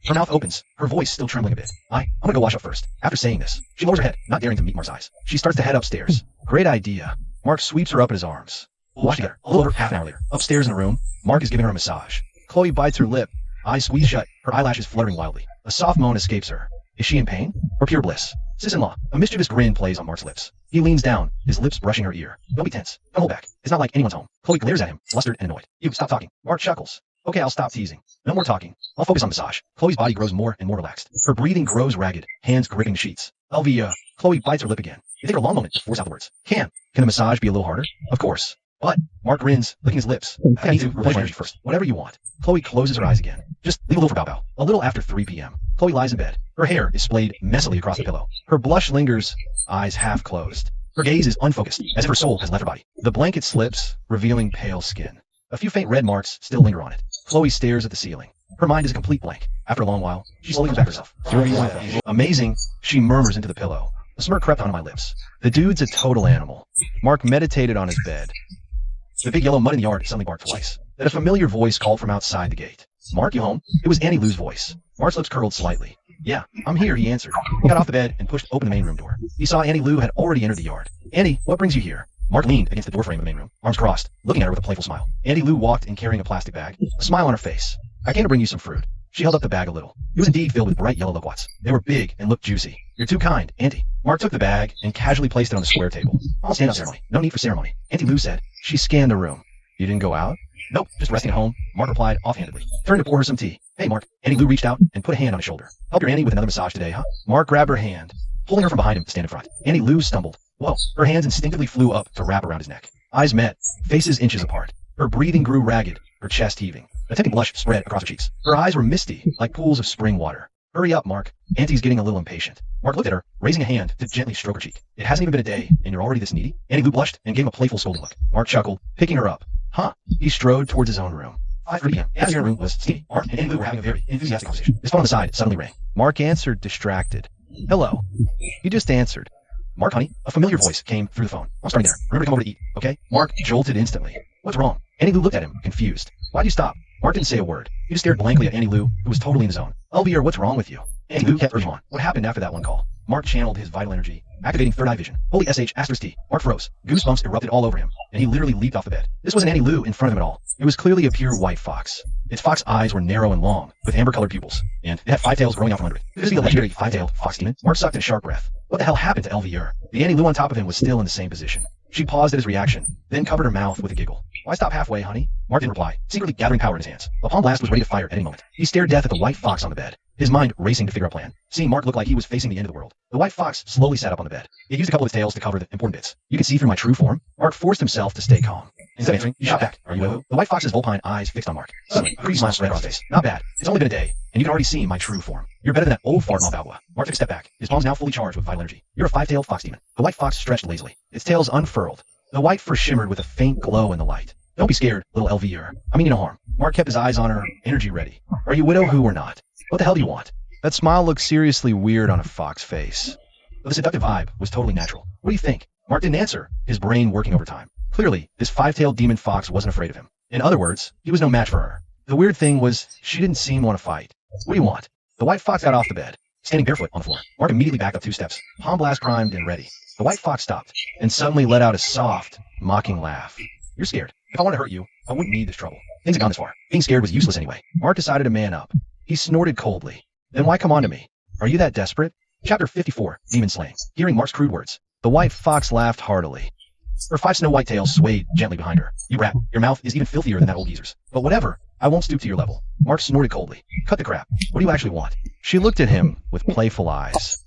Her mouth opens, her voice still trembling a bit. I'm gonna go wash up first. After saying this, she lowers her head, not daring to meet Mark's eyes. She starts to head upstairs. Great idea. Mark sweeps her up in his arms. We'll wash together. A little over half an hour later. Upstairs in the room, Mark is giving her a massage. Chloe bites her lip, eyes squeeze shut, her eyelashes fluttering wildly. A soft moan escapes her. Is she in pain? Or pure bliss? Sis-in-law, a mischievous grin plays on Mark's lips. He leans down, his lips brushing her ear. Don't be tense. Don't hold back. It's not like anyone's home. Chloe glares at him, flustered and annoyed. You, stop talking. Mark chuckles. Okay, I'll stop teasing. No more talking. I'll focus on massage. Chloe's body grows more and more relaxed. Her breathing grows ragged, hands gripping the sheets. Chloe bites her lip again. It takes her a long moment to force out the words. Can the massage be a little harder? Of course. But, Mark grins, licking his lips. I need to replenish energy first. Whatever you want. Chloe closes her eyes again. Just leave a little for bow. A little after 3 p.m. Chloe lies in bed. Her hair is splayed messily across the pillow. Her blush lingers, eyes half closed. Her gaze is unfocused, as if her soul has left her body. The blanket slips, revealing pale skin. A few faint red marks still linger on it. Chloe stares at the ceiling. Her mind is a complete blank. After a long while, she slowly comes back to herself. Amazing, she murmurs into the pillow. A smirk crept onto my lips. The dude's a total animal. Mark meditated on his bed. The big yellow mud in the yard suddenly barked twice. Then a familiar voice called from outside the gate. Mark, you home? It was Annie Lou's voice. Mark's lips curled slightly. Yeah, I'm here, he answered. He got off the bed and pushed open the main room door. He saw Annie Lou had already entered the yard. Annie, what brings you here? Mark leaned against the doorframe of the main room, arms crossed, looking at her with a playful smile. Annie Lou walked in carrying a plastic bag, a smile on her face. I came to bring you some fruit. She held up the bag a little. It was indeed filled with bright yellow loquats. They were big and looked juicy. You're too kind, Auntie. Mark took the bag and casually placed it on the square table. I'll stand up ceremony. No need for ceremony, Auntie Lou said. She scanned the room. You didn't go out? Nope, just resting at home, Mark replied offhandedly. Turned to pour her some tea. Hey, Mark. Auntie Lou reached out and put a hand on his shoulder. Help your Annie with another massage today, huh? Mark grabbed her hand, pulling her from behind him to stand in front. Auntie Lou stumbled. Whoa. Her hands instinctively flew up to wrap around his neck. Eyes met, faces inches apart. Her breathing grew ragged, her chest heaving. A tempting blush spread across her cheeks. Her eyes were misty, like pools of spring water. Hurry up, Mark. Auntie's getting a little impatient. Mark looked at her, raising a hand to gently stroke her cheek. It hasn't even been a day, and you're already this needy? Auntie Lou blushed and gave him a playful scolding look. Mark chuckled, picking her up. Huh. He strode towards his own room. 5:30 p.m. As your room was steamy. Mark and Annie Lou were having a very enthusiastic conversation. His phone on the side suddenly rang. Mark answered, distracted. Hello. You just answered. Mark, honey, a familiar voice came through the phone. I'm starting there. Remember to come over to eat, okay? Mark jolted instantly. What's wrong? Annie Lou looked at him, confused. Why'd you stop? Mark didn't say a word. He just stared blankly at Annie Lou, who was totally in the zone. Elvira, what's wrong with you? Annie Lou kept urging on. What happened after that one call? Mark channeled his vital energy, activating third eye vision. Holy sh**T. Mark froze. Goosebumps erupted all over him, and he literally leaped off the bed. This wasn't Annie Lou in front of him at all. It was clearly a pure white fox. Its fox eyes were narrow and long, with amber-colored pupils, and it had 5 tails growing out from under it. Could this be the legendary 5-tailed fox demon? Mark sucked in a sharp breath. What the hell happened to Elvira? The Annie Lou on top of him was still in the same position. She paused at his reaction, then covered her mouth with a giggle. Why stop halfway, honey? Mark didn't reply, secretly gathering power in his hands. A palm blast was ready to fire at any moment. He stared death at the white fox on the bed, his mind racing to figure out a plan. Seeing Mark look like he was facing the end of the world. The white fox slowly sat up on the bed. It used a couple of its tails to cover the important bits. You can see through my true form. Mark forced himself to stay calm. Instead of answering, he shot back. Are you Woo? The white fox's vulpine eyes fixed on Mark. Suddenly, a pretty smile spread across his face. Not bad. It's only been a day, and you can already see my true form. You're better than that old fart Malbalboa. Mark took a step back, his palms now fully charged with vital energy. You're a 5-tailed fox demon. The white fox stretched lazily, its tails unfurled. The white fur shimmered with a faint glow in the light. Don't be scared, little Elvira. I mean you no harm. Mark kept his eyes on her, energy ready. Are you widow who or not? What the hell do you want? That smile looked seriously weird on a fox face. But the seductive vibe was totally natural. What do you think? Mark didn't answer, his brain working overtime. Clearly, this 5-tailed demon fox wasn't afraid of him. In other words, he was no match for her. The weird thing was, she didn't seem to want to fight. What do you want? The white fox got off the bed, standing barefoot on the floor. Mark immediately backed up 2 steps, palm blast primed and ready. The white fox stopped, and suddenly let out a soft, mocking laugh. You're scared. If I wanted to hurt you, I wouldn't need this trouble. Things had gone this far. Being scared was useless anyway. Mark decided to man up. He snorted coldly. Then why come on to me? Are you that desperate? Chapter 54, Demon Slaying. Hearing Mark's crude words, the white fox laughed heartily. Her 5 snow-white tails swayed gently behind her. You rat. Your mouth is even filthier than that old geezer's. But whatever. I won't stoop to your level. Mark snorted coldly. Cut the crap. What do you actually want? She looked at him with playful eyes.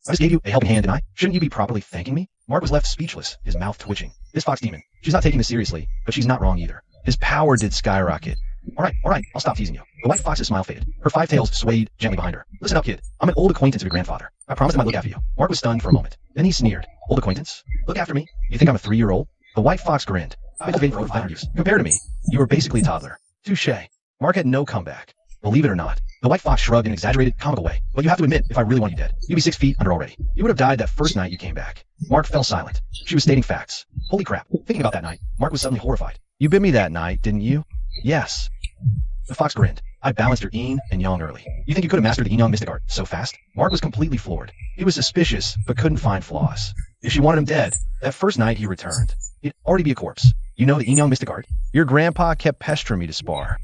I just gave you a helping hand, didn't I? Shouldn't you be properly thanking me? Mark was left speechless, his mouth twitching. This fox demon. She's not taking this seriously, but she's not wrong either. His power did skyrocket. All right, I'll stop teasing you. The white fox's smile faded. Her 5 tails swayed gently behind her. Listen up, kid. I'm an old acquaintance of your grandfather. I promised him I'd look after you. Mark was stunned for a moment. Then he sneered. Old acquaintance? Look after me? You think I'm a 3-year-old? The white fox grinned. I've been cultivating for over 500 years. Compared to me, you were basically a toddler. Touché. Mark had no comeback. Believe it or not, the white fox shrugged in an exaggerated, comical way. But you have to admit, if I really want you dead, you'd be 6 feet under already. You would have died that first night you came back. Mark fell silent. She was stating facts. Holy crap. Thinking about that night, Mark was suddenly horrified. You bit me that night, didn't you? Yes. The fox grinned. I balanced your yin and yang early. You think you could have mastered the yin yang mystic art so fast? Mark was completely floored. He was suspicious, but couldn't find flaws. If she wanted him dead, that first night he returned. He'd already be a corpse. You know the yin yang mystic art? Your grandpa kept pestering me to spar.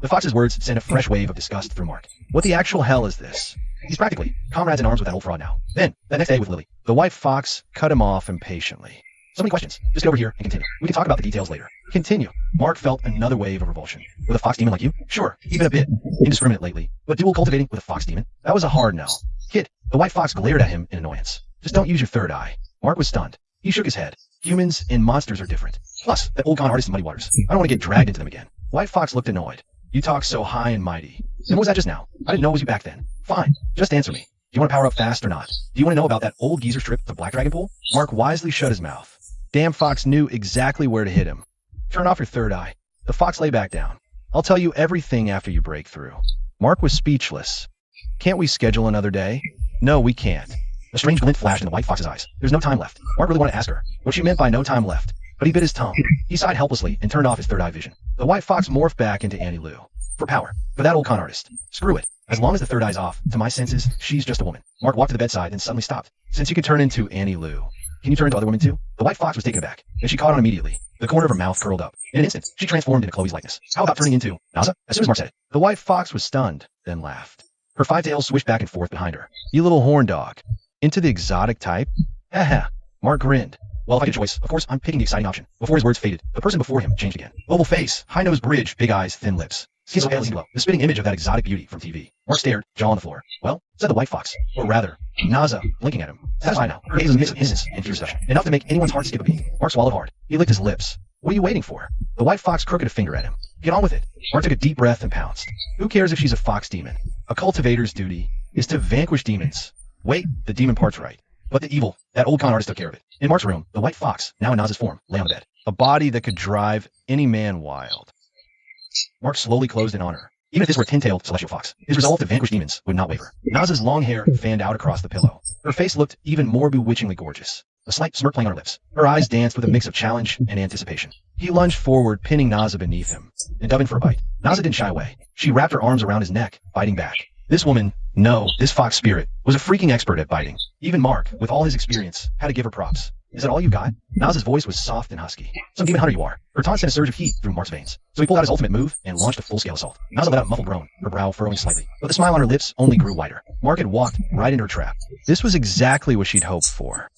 The fox's words sent a fresh wave of disgust through Mark. What the actual hell is this? He's practically comrades in arms with that old fraud now. Then, that next day with Lily, the white fox cut him off impatiently. So many questions. Just get over here and continue. We can talk about the details later. Continue. Mark felt another wave of revulsion. With a fox demon like you? Sure, even a bit indiscriminate lately. But dual cultivating with a fox demon? That was a hard no. Kid, the white fox glared at him in annoyance. Just don't use your third eye. Mark was stunned. He shook his head. Humans and monsters are different. Plus, that old con artist in Muddy Waters. I don't want to get dragged into them again. White fox looked annoyed. You talk so high and mighty. And what was that just now? I didn't know it was you back then. Fine. Just answer me. Do you want to power up fast or not? Do you want to know about that old geezer strip the Black Dragon pool? Mark wisely shut his mouth. Damn fox knew exactly where to hit him. Turn off your third eye. The fox lay back down. I'll tell you everything after you break through. Mark was speechless. Can't we schedule another day? No, we can't. A strange glint flashed in the white fox's eyes. There's no time left. Mark really wanted to ask her what she meant by no time left. But he bit his tongue. He sighed helplessly and turned off his third eye vision. The white fox morphed back into Annie Lou. For power. For that old con artist. Screw it. As long as the third eye's off, to my senses, she's just a woman. Mark walked to the bedside and suddenly stopped. Since you can turn into Annie Lou, can you turn into other women too? The white fox was taken aback, and she caught on immediately. The corner of her mouth curled up. In an instant, she transformed into Chloe's likeness. How about turning into Naza? As soon as Mark said it, the white fox was stunned, then laughed. Her 5 tails swished back and forth behind her. You little horn dog. Into the exotic type? Haha. Mark grinned. Well, if I had a choice, of course, I'm picking the exciting option. Before his words faded, the person before him changed again. Oval face, high-nosed bridge, big eyes, thin lips. Skin so pale as he glow. The spitting image of that exotic beauty from TV. Mark stared, jaw on the floor. Well, said the white fox. Or rather, Naza, blinking at him. Satisfied now. Her gaze was a mix of innocence and fierce affection. Enough to make anyone's heart skip a beat. Mark swallowed hard. He licked his lips. What are you waiting for? The white fox crooked a finger at him. Get on with it. Mark took a deep breath and pounced. Who cares if she's a fox demon? A cultivator's duty is to vanquish demons. Wait, the demon part's right. But the evil, that old con artist took care of it. In Mark's room, the white fox, now in Naza's form, lay on the bed. A body that could drive any man wild. Mark slowly closed in on her. Even if this were a tin-tailed celestial fox, his resolve to vanquish demons would not waver. Naza's long hair fanned out across the pillow. Her face looked even more bewitchingly gorgeous. A slight smirk playing on her lips. Her eyes danced with a mix of challenge and anticipation. He lunged forward, pinning Naza beneath him, and dove in for a bite. Naza didn't shy away. She wrapped her arms around his neck, biting back. This woman, no, this fox spirit, was a freaking expert at biting. Even Mark, with all his experience, had to give her props. Is that all you've got? Naza's voice was soft and husky. Some demon hunter you are. Her taunt sent a surge of heat through Mark's veins. So he pulled out his ultimate move and launched a full-scale assault. Naza let out a muffled groan, her brow furrowing slightly. But the smile on her lips only grew wider. Mark had walked right into her trap. This was exactly what she'd hoped for.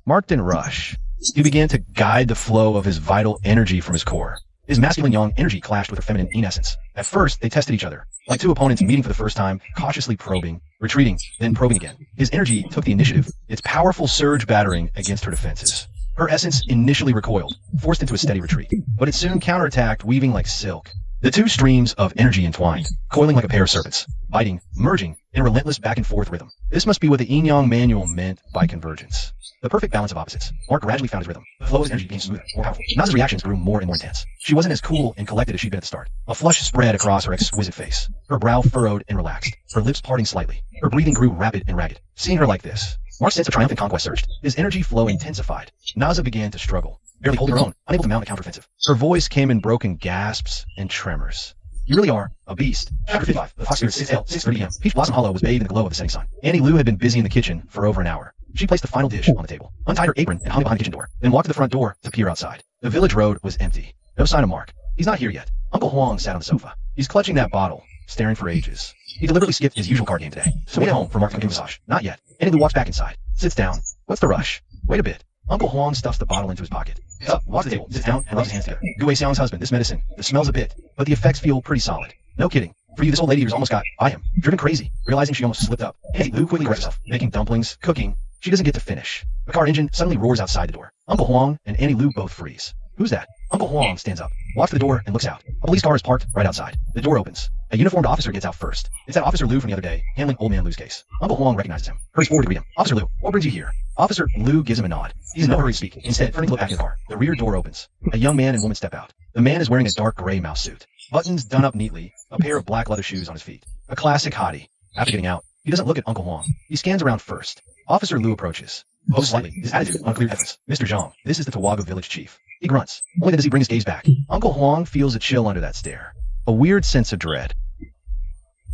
Mark didn't rush. He began to guide the flow of his vital energy from his core. His masculine yang energy clashed with her feminine yin essence. At first, they tested each other, like two opponents meeting for the first time, cautiously probing, retreating, then probing again. His energy took the initiative, its powerful surge battering against her defenses. Her essence initially recoiled, forced into a steady retreat, but it soon counterattacked, weaving like silk. The two streams of energy entwined, coiling like a pair of serpents, biting, merging, in a relentless back-and-forth rhythm. This must be what the yin-yang manual meant by convergence. The perfect balance of opposites. Mark gradually found his rhythm. The flow of his energy became smoother, more powerful. Naza's reactions grew more and more intense. She wasn't as cool and collected as she'd been at the start. A flush spread across her exquisite face. Her brow furrowed and relaxed, her lips parting slightly. Her breathing grew rapid and ragged. Seeing her like this, Mark's sense of triumphant conquest surged. His energy flow intensified. Naza began to struggle, barely holding her own, unable to mount a counteroffensive. Her voice came in broken gasps and tremors. You really are a beast. Chapter 55. The Fox Spirit's 6:30 a.m. Peach Blossom Hollow was bathed in the glow of the setting sun. Annie Lou had been busy in the kitchen for over an hour. She placed the final dish on the table, untied her apron and hung it behind the kitchen door, then walked to the front door to peer outside. The village road was empty. No sign of Mark. He's not here yet. Uncle Huang sat on the sofa. He's clutching that bottle, staring for ages. He deliberately skipped his usual card game today. So wait at home for Mark to give a massage. Not yet. Annie Lou walks back inside. Sits down. What's the rush? Wait a bit. Uncle Huang stuffs the bottle into his pocket. Gets up, walks to the table, sits down, and rubs his hands together. Gu Xiang's husband, this medicine. The smells a bit, but the effects feel pretty solid. No kidding. For you, this old lady who's almost got by him, driven crazy, realizing she almost slipped up. Annie Lou quickly corrects herself, making dumplings, cooking. She doesn't get to finish. The car engine suddenly roars outside the door. Uncle Huang and Annie Lou both freeze. Who's that? Uncle Huang stands up, walks to the door, and looks out. A police car is parked right outside. The door opens, A uniformed officer gets out first. It's that Officer Lou from the other day, handling Old Man Lou's case. Uncle Huang recognizes him, hurries forward to greet him. Officer Lou, what brings you here? Officer Lou gives him a nod. He's in no hurry to speak. Instead, turning to look back in the car. The rear door opens. A young man and woman step out. The man is wearing a dark gray mouse suit. Buttons done up neatly, a pair of black leather shoes on his feet. A classic hottie. After getting out, he doesn't look at Uncle Huang. He scans around first. Officer Lou approaches. Posed slightly, his attitude unclear evidence. Mr. Zhang, this is the Tawago village chief. He grunts. Only then does he bring his gaze back. Uncle Huang feels a chill under that stare. A weird sense of dread.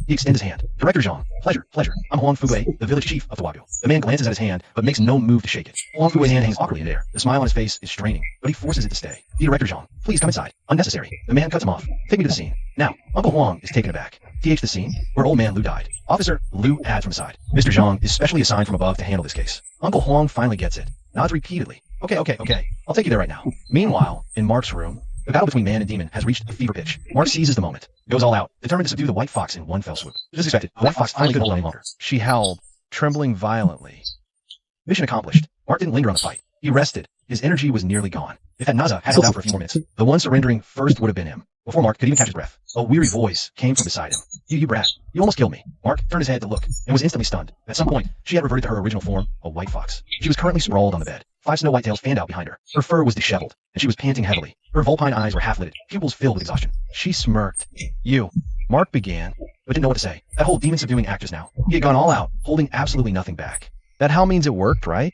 He extends his hand. Director Zhang, pleasure. I'm Huang Fuwei, the village chief of Tawago. The man glances at his hand, but makes no move to shake it. Huang Fuwei's hand hangs awkwardly in air. The smile on his face is straining, but he forces it to stay. The Director Zhang, please come inside. Unnecessary. The man cuts him off. Take me to the scene. Now, Uncle Huang is taken aback. TH the scene, where Old Man Lou died. Officer Lou adds from the side. Mr. Zhang is specially assigned from above to handle this case. Uncle Huang finally gets it. Nods repeatedly. Okay. I'll take you there right now. Meanwhile, in Mark's room, the battle between man and demon has reached a fever pitch. Mark seizes the moment, goes all out, determined to subdue the white fox in one fell swoop. Just expected, the white fox finally couldn't hold any longer. She howled, trembling violently. Mission accomplished. Mark didn't linger on the fight. He rested. His energy was nearly gone. If that Naza had held out for a few more minutes, the one surrendering first would have been him. Before Mark could even catch his breath, a weary voice came from beside him. You brat. You almost killed me. Mark turned his head to look, and was instantly stunned. At some point, she had reverted to her original form, a white fox. She was currently sprawled on the bed. 5 snow white tails fanned out behind her. Her fur was disheveled, and she was panting heavily. Her vulpine eyes were half-lidded, pupils filled with exhaustion. She smirked. You. Mark began, but didn't know what to say. That whole demon-subduing act just now. He had gone all out, holding absolutely nothing back. That howl means it worked, right?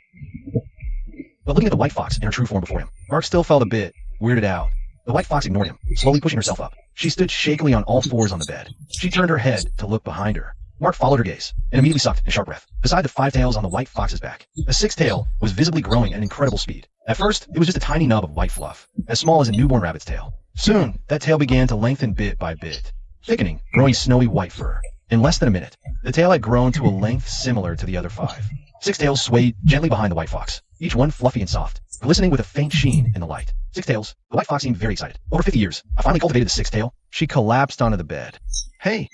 But looking at the white fox in her true form before him, Mark still felt a bit weirded out. The white fox ignored him, slowly pushing herself up. She stood shakily on all fours on the bed. She turned her head to look behind her. Mark followed her gaze, and immediately sucked in sharp breath. Beside the 5 tails on the white fox's back, a 6th tail was visibly growing at incredible speed. At first, it was just a tiny nub of white fluff, as small as a newborn rabbit's tail. Soon, that tail began to lengthen bit by bit, thickening, growing snowy white fur. In less than a minute, the tail had grown to a length similar to the other 5. 6 tails swayed gently behind the white fox, each one fluffy and soft, glistening with a faint sheen in the light. 6 tails. The white fox seemed very excited. Over 50 years, I finally cultivated the 6th tail. She collapsed onto the bed. Hey.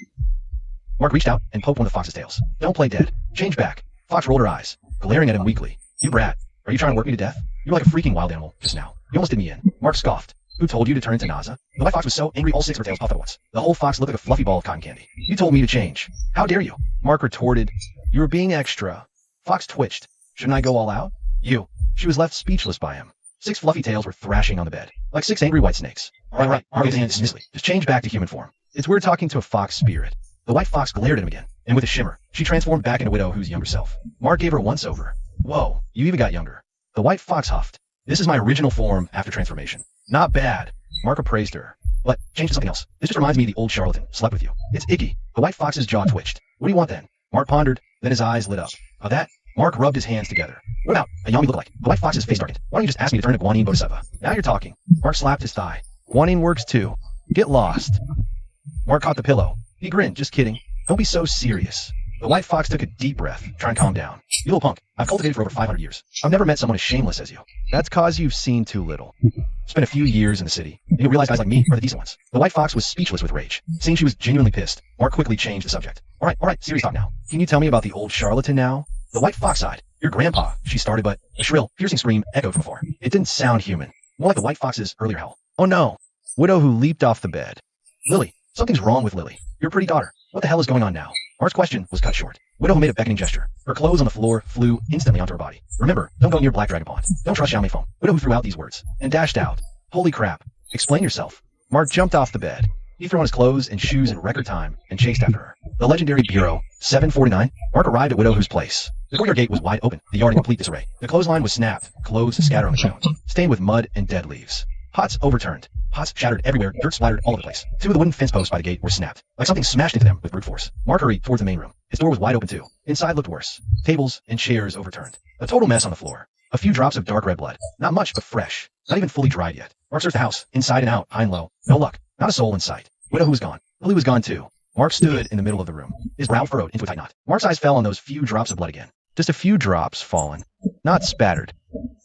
Mark reached out and poked one of the fox's tails. Don't play dead. Change back. Fox rolled her eyes, glaring at him weakly. You brat. Are you trying to work me to death? You're like a freaking wild animal just now. You almost did me in. Mark scoffed. Who told you to turn into Naza? The white fox was so angry all 6 of her tails puffed at once. The whole fox looked like a fluffy ball of cotton candy. You told me to change. How dare you? Mark retorted. You were being extra. Fox twitched. Shouldn't I go all out? You. She was left speechless by him. 6 fluffy tails were thrashing on the bed, like 6 angry white snakes. All right. Mark gave his hand dismissively. Just change back to human form. It's weird talking to a fox spirit. The white fox glared at him again, and with a shimmer, she transformed back into Widow Who's younger self. Mark gave her a once-over. Whoa, you even got younger. The white fox huffed. This is my original form after transformation. Not bad. Mark appraised her. But change to something else. This just reminds me of the old charlatan. Slept with you. It's icky. The white fox's jaw twitched. What do you want then? Mark pondered, then his eyes lit up. That? Mark rubbed his hands together. What about a yummy look like? The white fox's face darkened. Why don't you just ask me to turn to Guanyin Bodhisattva? Now you're talking. Mark slapped his thigh. Guanyin works too. Get lost. Mark caught the pillow. He grinned. Just kidding. Don't be so serious. The white fox took a deep breath, trying to calm down. You little punk. I've cultivated for over 500 years. I've never met someone as shameless as you. That's cause you've seen too little. Spent a few years in the city, and you'll realize guys like me are the decent ones. The white fox was speechless with rage. Seeing she was genuinely pissed, Mark quickly changed the subject. All right, serious talk now. Can you tell me about the old charlatan now? The white fox sighed. Your grandpa, she started, but a shrill, piercing scream echoed from afar. It didn't sound human. More like the white fox's earlier howl. Oh no. Widow who leaped off the bed. Lily. Something's wrong with Lily. Your pretty daughter. What the hell is going on now? Mark's question was cut short. Widow made a beckoning gesture. Her clothes on the floor flew instantly onto her body. Remember, don't go near Black Dragon Pond. Don't trust Xiaomei Feng. Widow threw out these words and dashed out. Holy crap. Explain yourself. Mark jumped off the bed. He threw on his clothes and shoes in record time and chased after her. The legendary Bureau, 749. Mark arrived at Widow Who's place. The courtyard gate was wide open, the yard in complete disarray. The clothesline was snapped, clothes scattered on the ground, stained with mud and dead leaves. Pots overturned. Pots shattered everywhere, dirt splattered all over the place. 2 of the wooden fence posts by the gate were snapped, like something smashed into them with brute force. Mark hurried towards the main room. His door was wide open too. Inside looked worse. Tables and chairs overturned. A total mess on the floor. A few drops of dark red blood. Not much, but fresh. Not even fully dried yet. Mark searched the house, inside and out, high and low. No luck. Not a soul in sight. Widow Who was gone. Lily was gone too. Mark stood in the middle of the room, his brow furrowed into a tight knot. Mark's eyes fell on those few drops of blood again. Just a few drops fallen. Not spattered.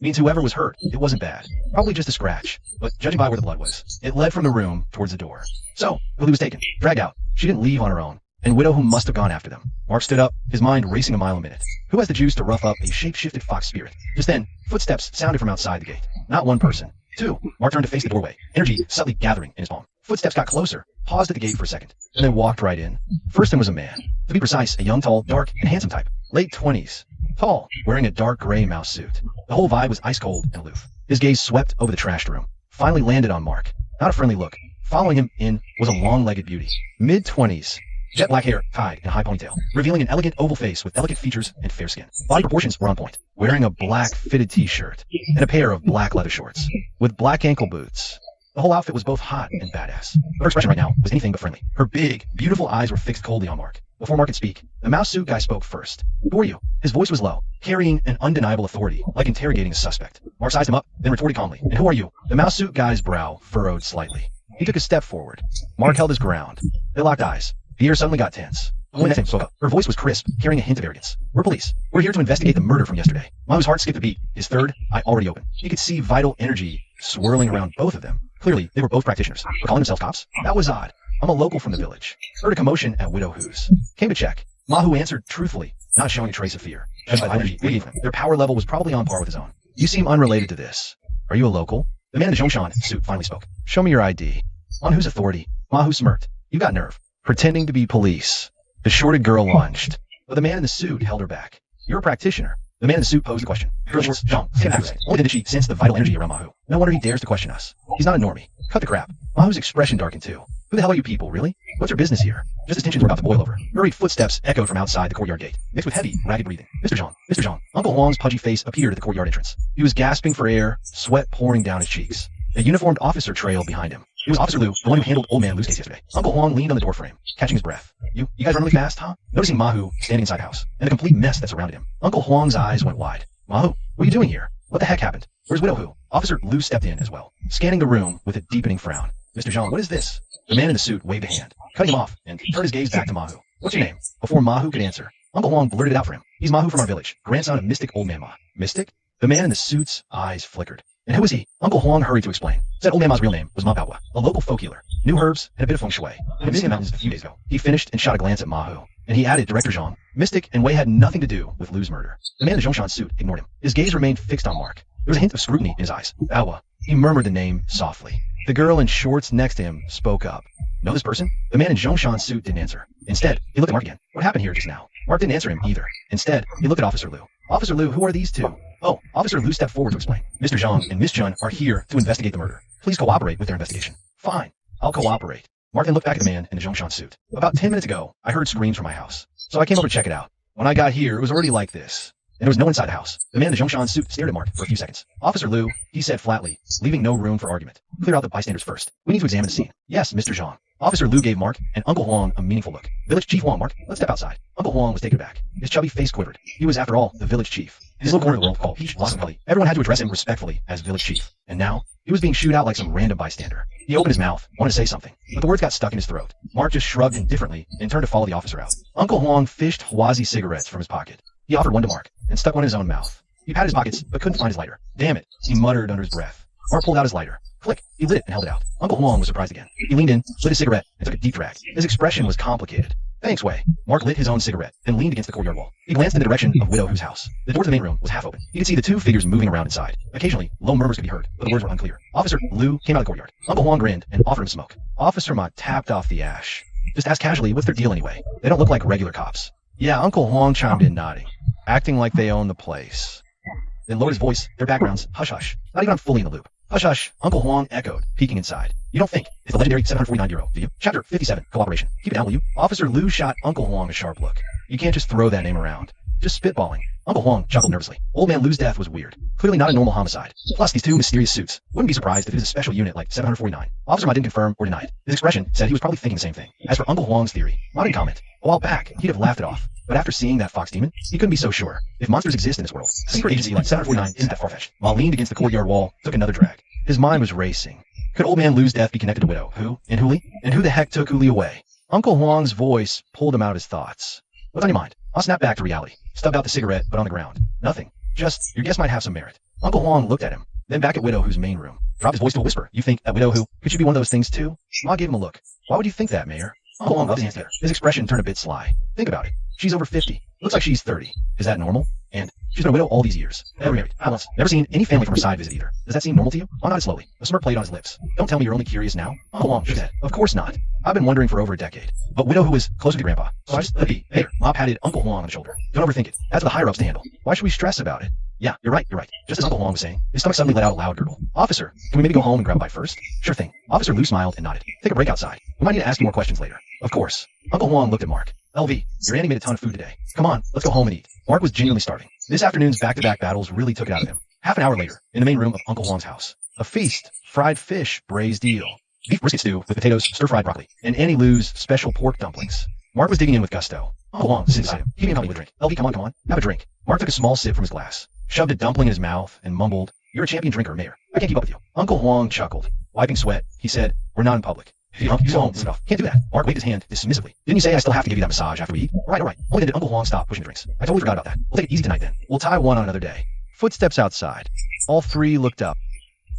Means whoever was hurt, it wasn't bad. Probably just a scratch. But judging by where the blood was, it led from the room towards the door. So, Lily was taken, dragged out. She didn't leave on her own. And Widow Who must have gone after them. Mark stood up, his mind racing a mile a minute. Who has the juice to rough up a shape-shifted fox spirit? Just then, footsteps sounded from outside the gate. Not one person. 2. Mark turned to face the doorway, energy subtly gathering in his palm. Footsteps got closer, paused at the gate for a second, and then walked right in. First one was a man. To be precise, a young, tall, dark, and handsome type. Late 20s. Tall, wearing a dark gray mouse suit. The whole vibe was ice cold and aloof. His gaze swept over the trashed room, finally landed on Mark. Not a friendly look. Following him in was a long-legged beauty. Mid-20s. Jet black hair, tied in a high ponytail, revealing an elegant oval face with delicate features and fair skin. Body proportions were on point, wearing a black fitted t-shirt and a pair of black leather shorts with black ankle boots. The whole outfit was both hot and badass. Her expression right now was anything but friendly. Her big, beautiful eyes were fixed coldly on Mark. Before Mark could speak, the mouse suit guy spoke first. Who are you? His voice was low, carrying an undeniable authority, like interrogating a suspect. Mark sized him up, then retorted calmly. And who are you? The mouse suit guy's brow furrowed slightly. He took a step forward. Mark held his ground. They locked eyes. The air suddenly got tense. The woman next to him spoke up. Her voice was crisp, carrying a hint of arrogance. We're police. We're here to investigate the murder from yesterday. Mahu's heart skipped a beat. His third eye already open. He could see vital energy swirling around both of them. Clearly, they were both practitioners, but calling themselves cops? That was odd. I'm a local from the village. Heard a commotion at Widow Who's. Came to check. Mahu answered truthfully, not showing a trace of fear. Judged by the energy we gave him, their power level was probably on par with his own. You seem unrelated to this. Are you a local? The man in the Zhongshan suit finally spoke. Show me your ID. On whose authority? Mahu smirked. You got nerve. Pretending to be police. The shorted girl lunged, but the man in the suit held her back. You're a practitioner. The man in the suit posed the question. Girl shorts, Zhang, came back. Only did she sense the vital energy around Mahu. No wonder he dares to question us. He's not a normie. Cut the crap. Mahu's expression darkened too. Who the hell are you people, really? What's your business here? Just as tensions were about to boil over. Hurried footsteps echoed from outside the courtyard gate, mixed with heavy, ragged breathing. Mr. Zhang. Uncle Huang's pudgy face appeared at the courtyard entrance. He was gasping for air, sweat pouring down his cheeks. A uniformed officer trailed behind him. It was Officer Liu, the one who handled Old Man Liu's case yesterday. Uncle Huang leaned on the doorframe, catching his breath. You guys run really fast, huh? Noticing Mahu standing inside the house, and the complete mess that surrounded him. Uncle Huang's eyes went wide. Mahu, what are you doing here? What the heck happened? Where's Widow Hu? Officer Liu stepped in as well, scanning the room with a deepening frown. Mr. Zhang, what is this? The man in the suit waved a hand, cutting him off, and turned his gaze back to Mahu. What's your name? Before Mahu could answer, Uncle Huang blurted it out for him. He's Mahu from our village, grandson of Mystic Old Man Ma. Mystic? The man in the suit's eyes flickered. And who is he? Uncle Huang hurried to explain. Said Old Man Ma's real name was Ma Baowa, a local folk healer. Knew herbs and a bit of feng shui. Had visited the mountains a few days ago. He finished and shot a glance at Mahu. And he added, Director Zhang, Mystic and Wei had nothing to do with Liu's murder. The man in the Zhongshan suit ignored him. His gaze remained fixed on Mark. There was a hint of scrutiny in his eyes. Baowa. He murmured the name softly. The girl in shorts next to him spoke up. Know this person? The man in Zhongshan suit didn't answer. Instead, he looked at Mark again. What happened here just now? Mark didn't answer him either. Instead, he looked at Officer Liu. Officer Liu, who are these two? Oh, Officer Liu stepped forward to explain. Mr. Zhang and Miss Chun are here to investigate the murder. Please cooperate with their investigation. Fine. I'll cooperate. Mark then looked back at the man in the Zhongshan suit. About 10 minutes ago, I heard screams from my house. So I came over to check it out. When I got here, it was already like this. And there was no one inside the house. The man in the Zhongshan suit stared at Mark for a few seconds. Officer Liu, he said flatly, leaving no room for argument. Clear out the bystanders first. We need to examine the scene. Yes, Mr. Zhang. Officer Liu gave Mark and Uncle Huang a meaningful look. Village Chief Huang, Mark, let's step outside. Uncle Huang was taken aback. His chubby face quivered. He was, after all, the village chief. His little corner of the world called Peach Blossom Valley. Everyone had to address him respectfully as village chief. And now, he was being shooed out like some random bystander. He opened his mouth, wanted to say something, but the words got stuck in his throat. Mark just shrugged indifferently and turned to follow the officer out. Uncle Huang fished Huazi cigarettes from his pocket. He offered one to Mark and stuck one in his own mouth. He patted his pockets, but couldn't find his lighter. Damn it, he muttered under his breath. Mark pulled out his lighter. Flick, he lit it and held it out. Uncle Huang was surprised again. He leaned in, lit his cigarette, and took a deep drag. His expression was complicated. Thanks, Wei. Mark lit his own cigarette, then leaned against the courtyard wall. He glanced in the direction of Widow Hu's house. The door to the main room was half open. He could see the two figures moving around inside. Occasionally, low murmurs could be heard, but the words were unclear. Officer Liu came out of the courtyard. Uncle Huang grinned and offered him smoke. Officer Ma tapped off the ash. Just asked casually, what's their deal anyway? They don't look like regular cops. Yeah, Uncle Huang chimed in nodding, acting like they own the place. Then lowered his voice, their backgrounds, hush hush. Not even I'm fully in the loop. Hush hush, Uncle Huang echoed, peeking inside. You don't think it's the legendary 749 euro, do you? Chapter 57, cooperation. Keep it down, will you? Officer Liu shot Uncle Huang a sharp look. You can't just throw that name around. Just spitballing. Uncle Huang chuckled nervously. Old Man Liu's death was weird. Clearly not a normal homicide. Plus these two mysterious suits. Wouldn't be surprised if it is a special unit like 749. Officer Ma didn't confirm or deny it. His expression said he was probably thinking the same thing. As for Uncle Huang's theory, Ma didn't comment. A while back, he'd have laughed it off. But after seeing that fox demon, he couldn't be so sure. If monsters exist in this world, a secret agency like 749 isn't that far-fetched. Ma leaned against the courtyard wall, took another drag. His mind was racing. Could Old Man Liu's death be connected to Widow Hu and Huli? And who the heck took Huli away? Uncle Huang's voice pulled him out of his thoughts. What's on your mind? I'll snap back to reality. Stubbed out the cigarette, but on the ground. Nothing. Just, your guess might have some merit. Uncle Huang looked at him, then back at Widow Hu's main room. Dropped his voice to a whisper. You think that Widow Hu, could she be one of those things too? Ma gave him a look. Why would you think that, Mayor? Uncle Huang rubbed his hands together. His expression turned a bit sly. Think about it. She's over 50. Looks like she's 30. Is that normal? And she's been a widow all these years. Never married. Not once. Never seen any family from her side visit either. Does that seem normal to you? I nodded slowly. A smirk played on his lips. Don't tell me you're only curious now. Uncle Wong shook his head. Of course not. I've been wondering for over a decade. But widow who was closer to Grandpa. So I just let it be. Hey, Ma patted Uncle Wong on the shoulder. Don't overthink it. That's for the higher-ups to handle. Why should we stress about it? Yeah, you're right. Just as Uncle Wong was saying, his stomach suddenly let out a loud gurgle. Officer, can we maybe go home and grab a bite first? Sure thing. Officer Liu smiled and nodded. Take a break outside. We might need to ask you more questions later. Of course. Uncle Wong looked at Mark. LV, your auntie made a ton of food today. Come on, let's go home and eat. Mark was genuinely starving. This afternoon's back-to-back battles really took it out of him. Half an hour later, in the main room of Uncle Wong's house. A feast, fried fish, braised eel, beef brisket stew with potatoes, stir-fried broccoli, and Annie Lou's special pork dumplings. Mark was digging in with gusto. Uncle Wong, sit beside him. Keep me company with a drink. LV, come on. Have a drink. Mark took a small sip from his glass, shoved a dumpling in his mouth, and mumbled, "You're a champion drinker, Mayor. I can't keep up with you." Uncle Wong chuckled. Wiping sweat, he said, "We're not in public. If you go home, sit off. Can't do that." Mark waved his hand dismissively. "Didn't you say I still have to give you that massage after we eat?" All right. Only then did Uncle Wong stop pushing the drinks. "I totally forgot about that. We'll take it easy tonight then. We'll tie one on another day." Footsteps outside. All three looked up.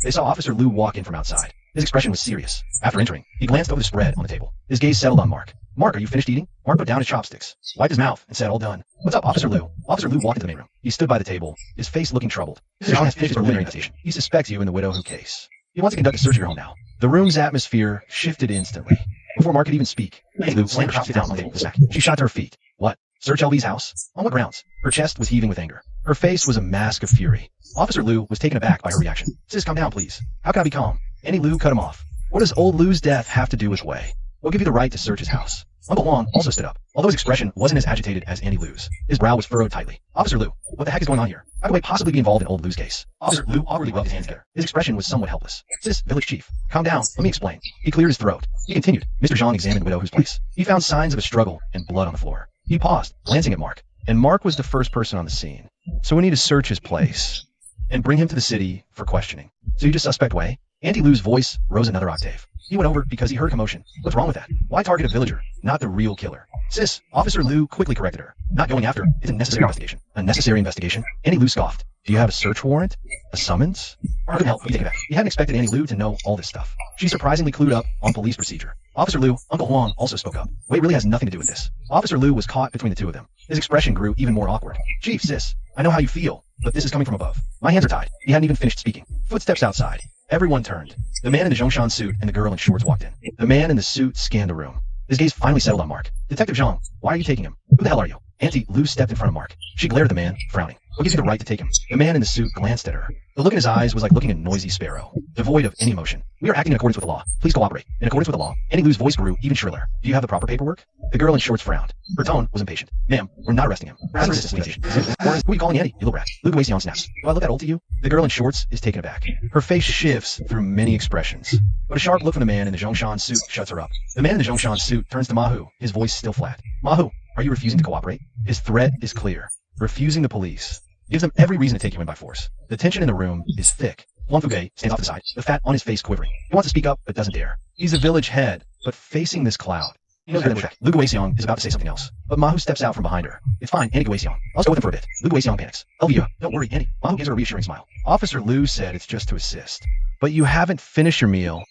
They saw Officer Liu walk in from outside. His expression was serious. After entering, he glanced over the spread on the table. His gaze settled on Mark. "Mark, are you finished eating?" Mark put down his chopsticks, wiped his mouth, and said, "All done." "What's up, Officer Liu?" Officer Liu walked into the main room. He stood by the table, his face looking troubled. John has finished his preliminary investigation. He suspects you in the widow who case. He wants to conduct a search of your home now. The room's atmosphere shifted instantly. Before Mark could even speak, Annie Lou slammed her chopstick down on the table with a smack. She shot to her feet. What? Search LV's house? On what grounds? Her chest was heaving with anger. Her face was a mask of fury. Officer Liu was taken aback by her reaction. "Sis, calm down, please. How can I be calm?" Annie Lou cut him off. "What does old Lou's death have to do with Wei? We'll give you the right to search his house." Uncle Wong also stood up, although his expression wasn't as agitated as Annie Lou's. His brow was furrowed tightly. "Officer Liu, what the heck is going on here? How could Wei possibly be involved in old Lou's case?" Officer Liu awkwardly rubbed his hands together. His expression was somewhat helpless. "Sis, village chief, calm down. Let me explain." He cleared his throat. He continued. Mr. Zhang examined widow whose place. He found signs of a struggle and blood on the floor. He paused, glancing at Mark. And Mark was the first person on the scene. "So we need to search his place and bring him to the city for questioning. So you just suspect Wei?" Auntie Lou's voice rose another octave. He went over because he heard commotion. "What's wrong with that? Why target a villager, not the real killer?" "Sis," Officer Liu quickly corrected her. "Not going after. It's a necessary investigation." "A necessary investigation?" Annie Lou scoffed. "Do you have a search warrant? A summons?" Mark couldn't help but take it back. He hadn't expected Annie Lou to know all this stuff. She's surprisingly clued up on police procedure. Officer Liu, Uncle Huang also spoke up. "Wei really has nothing to do with this." Officer Liu was caught between the two of them. His expression grew even more awkward. "Chief, sis, I know how you feel, but this is coming from above." My hands are tied. He hadn't even finished speaking. Footsteps outside. Everyone turned. The man in the Zhongshan suit and the girl in shorts walked in. The man in the suit scanned the room. His gaze finally settled on Mark. "Detective Zhang, why are you taking him? Who the hell are you?" Auntie Lou stepped in front of Mark. She glared at the man, frowning. "What gives you the right to take him?" The man in the suit glanced at her. The look in his eyes was like looking at a noisy sparrow, devoid of any emotion. "We are acting in accordance with the law. Please cooperate." "In accordance with the law?" Auntie Lou's voice grew even shriller. "Do you have the proper paperwork?" The girl in shorts frowned. Her tone was impatient. "Ma'am, we're not arresting him. We're asking this investigation." "Who are you calling Annie, you little brat?" Luke Wei-xiong snaps. "Do I look that old to you?" The girl in shorts is taken aback. Her face shifts through many expressions. But a sharp look from the man in the Zhongshan suit shuts her up. The man in the Zhongshan suit turns to Mahu, his voice still flat. "Mahu, are you refusing to cooperate?" His threat is clear. Refusing the police gives them every reason to take you in by force. The tension in the room is thick. Huang Fuge stands off to the side, the fat on his face quivering. He wants to speak up, but doesn't dare. He's a village head, but facing this cloud. He knows how to check. Luke Wei-xiong is about to say something else, but Mahu steps out from behind her. "It's fine, Annie Wei-xiong. I'll go with him for a bit." Luke Wei-xiong panics. "Elvia, don't worry, Annie." Mahu gives her a reassuring smile. "Officer Liu said it's just to assist. But you haven't finished your meal."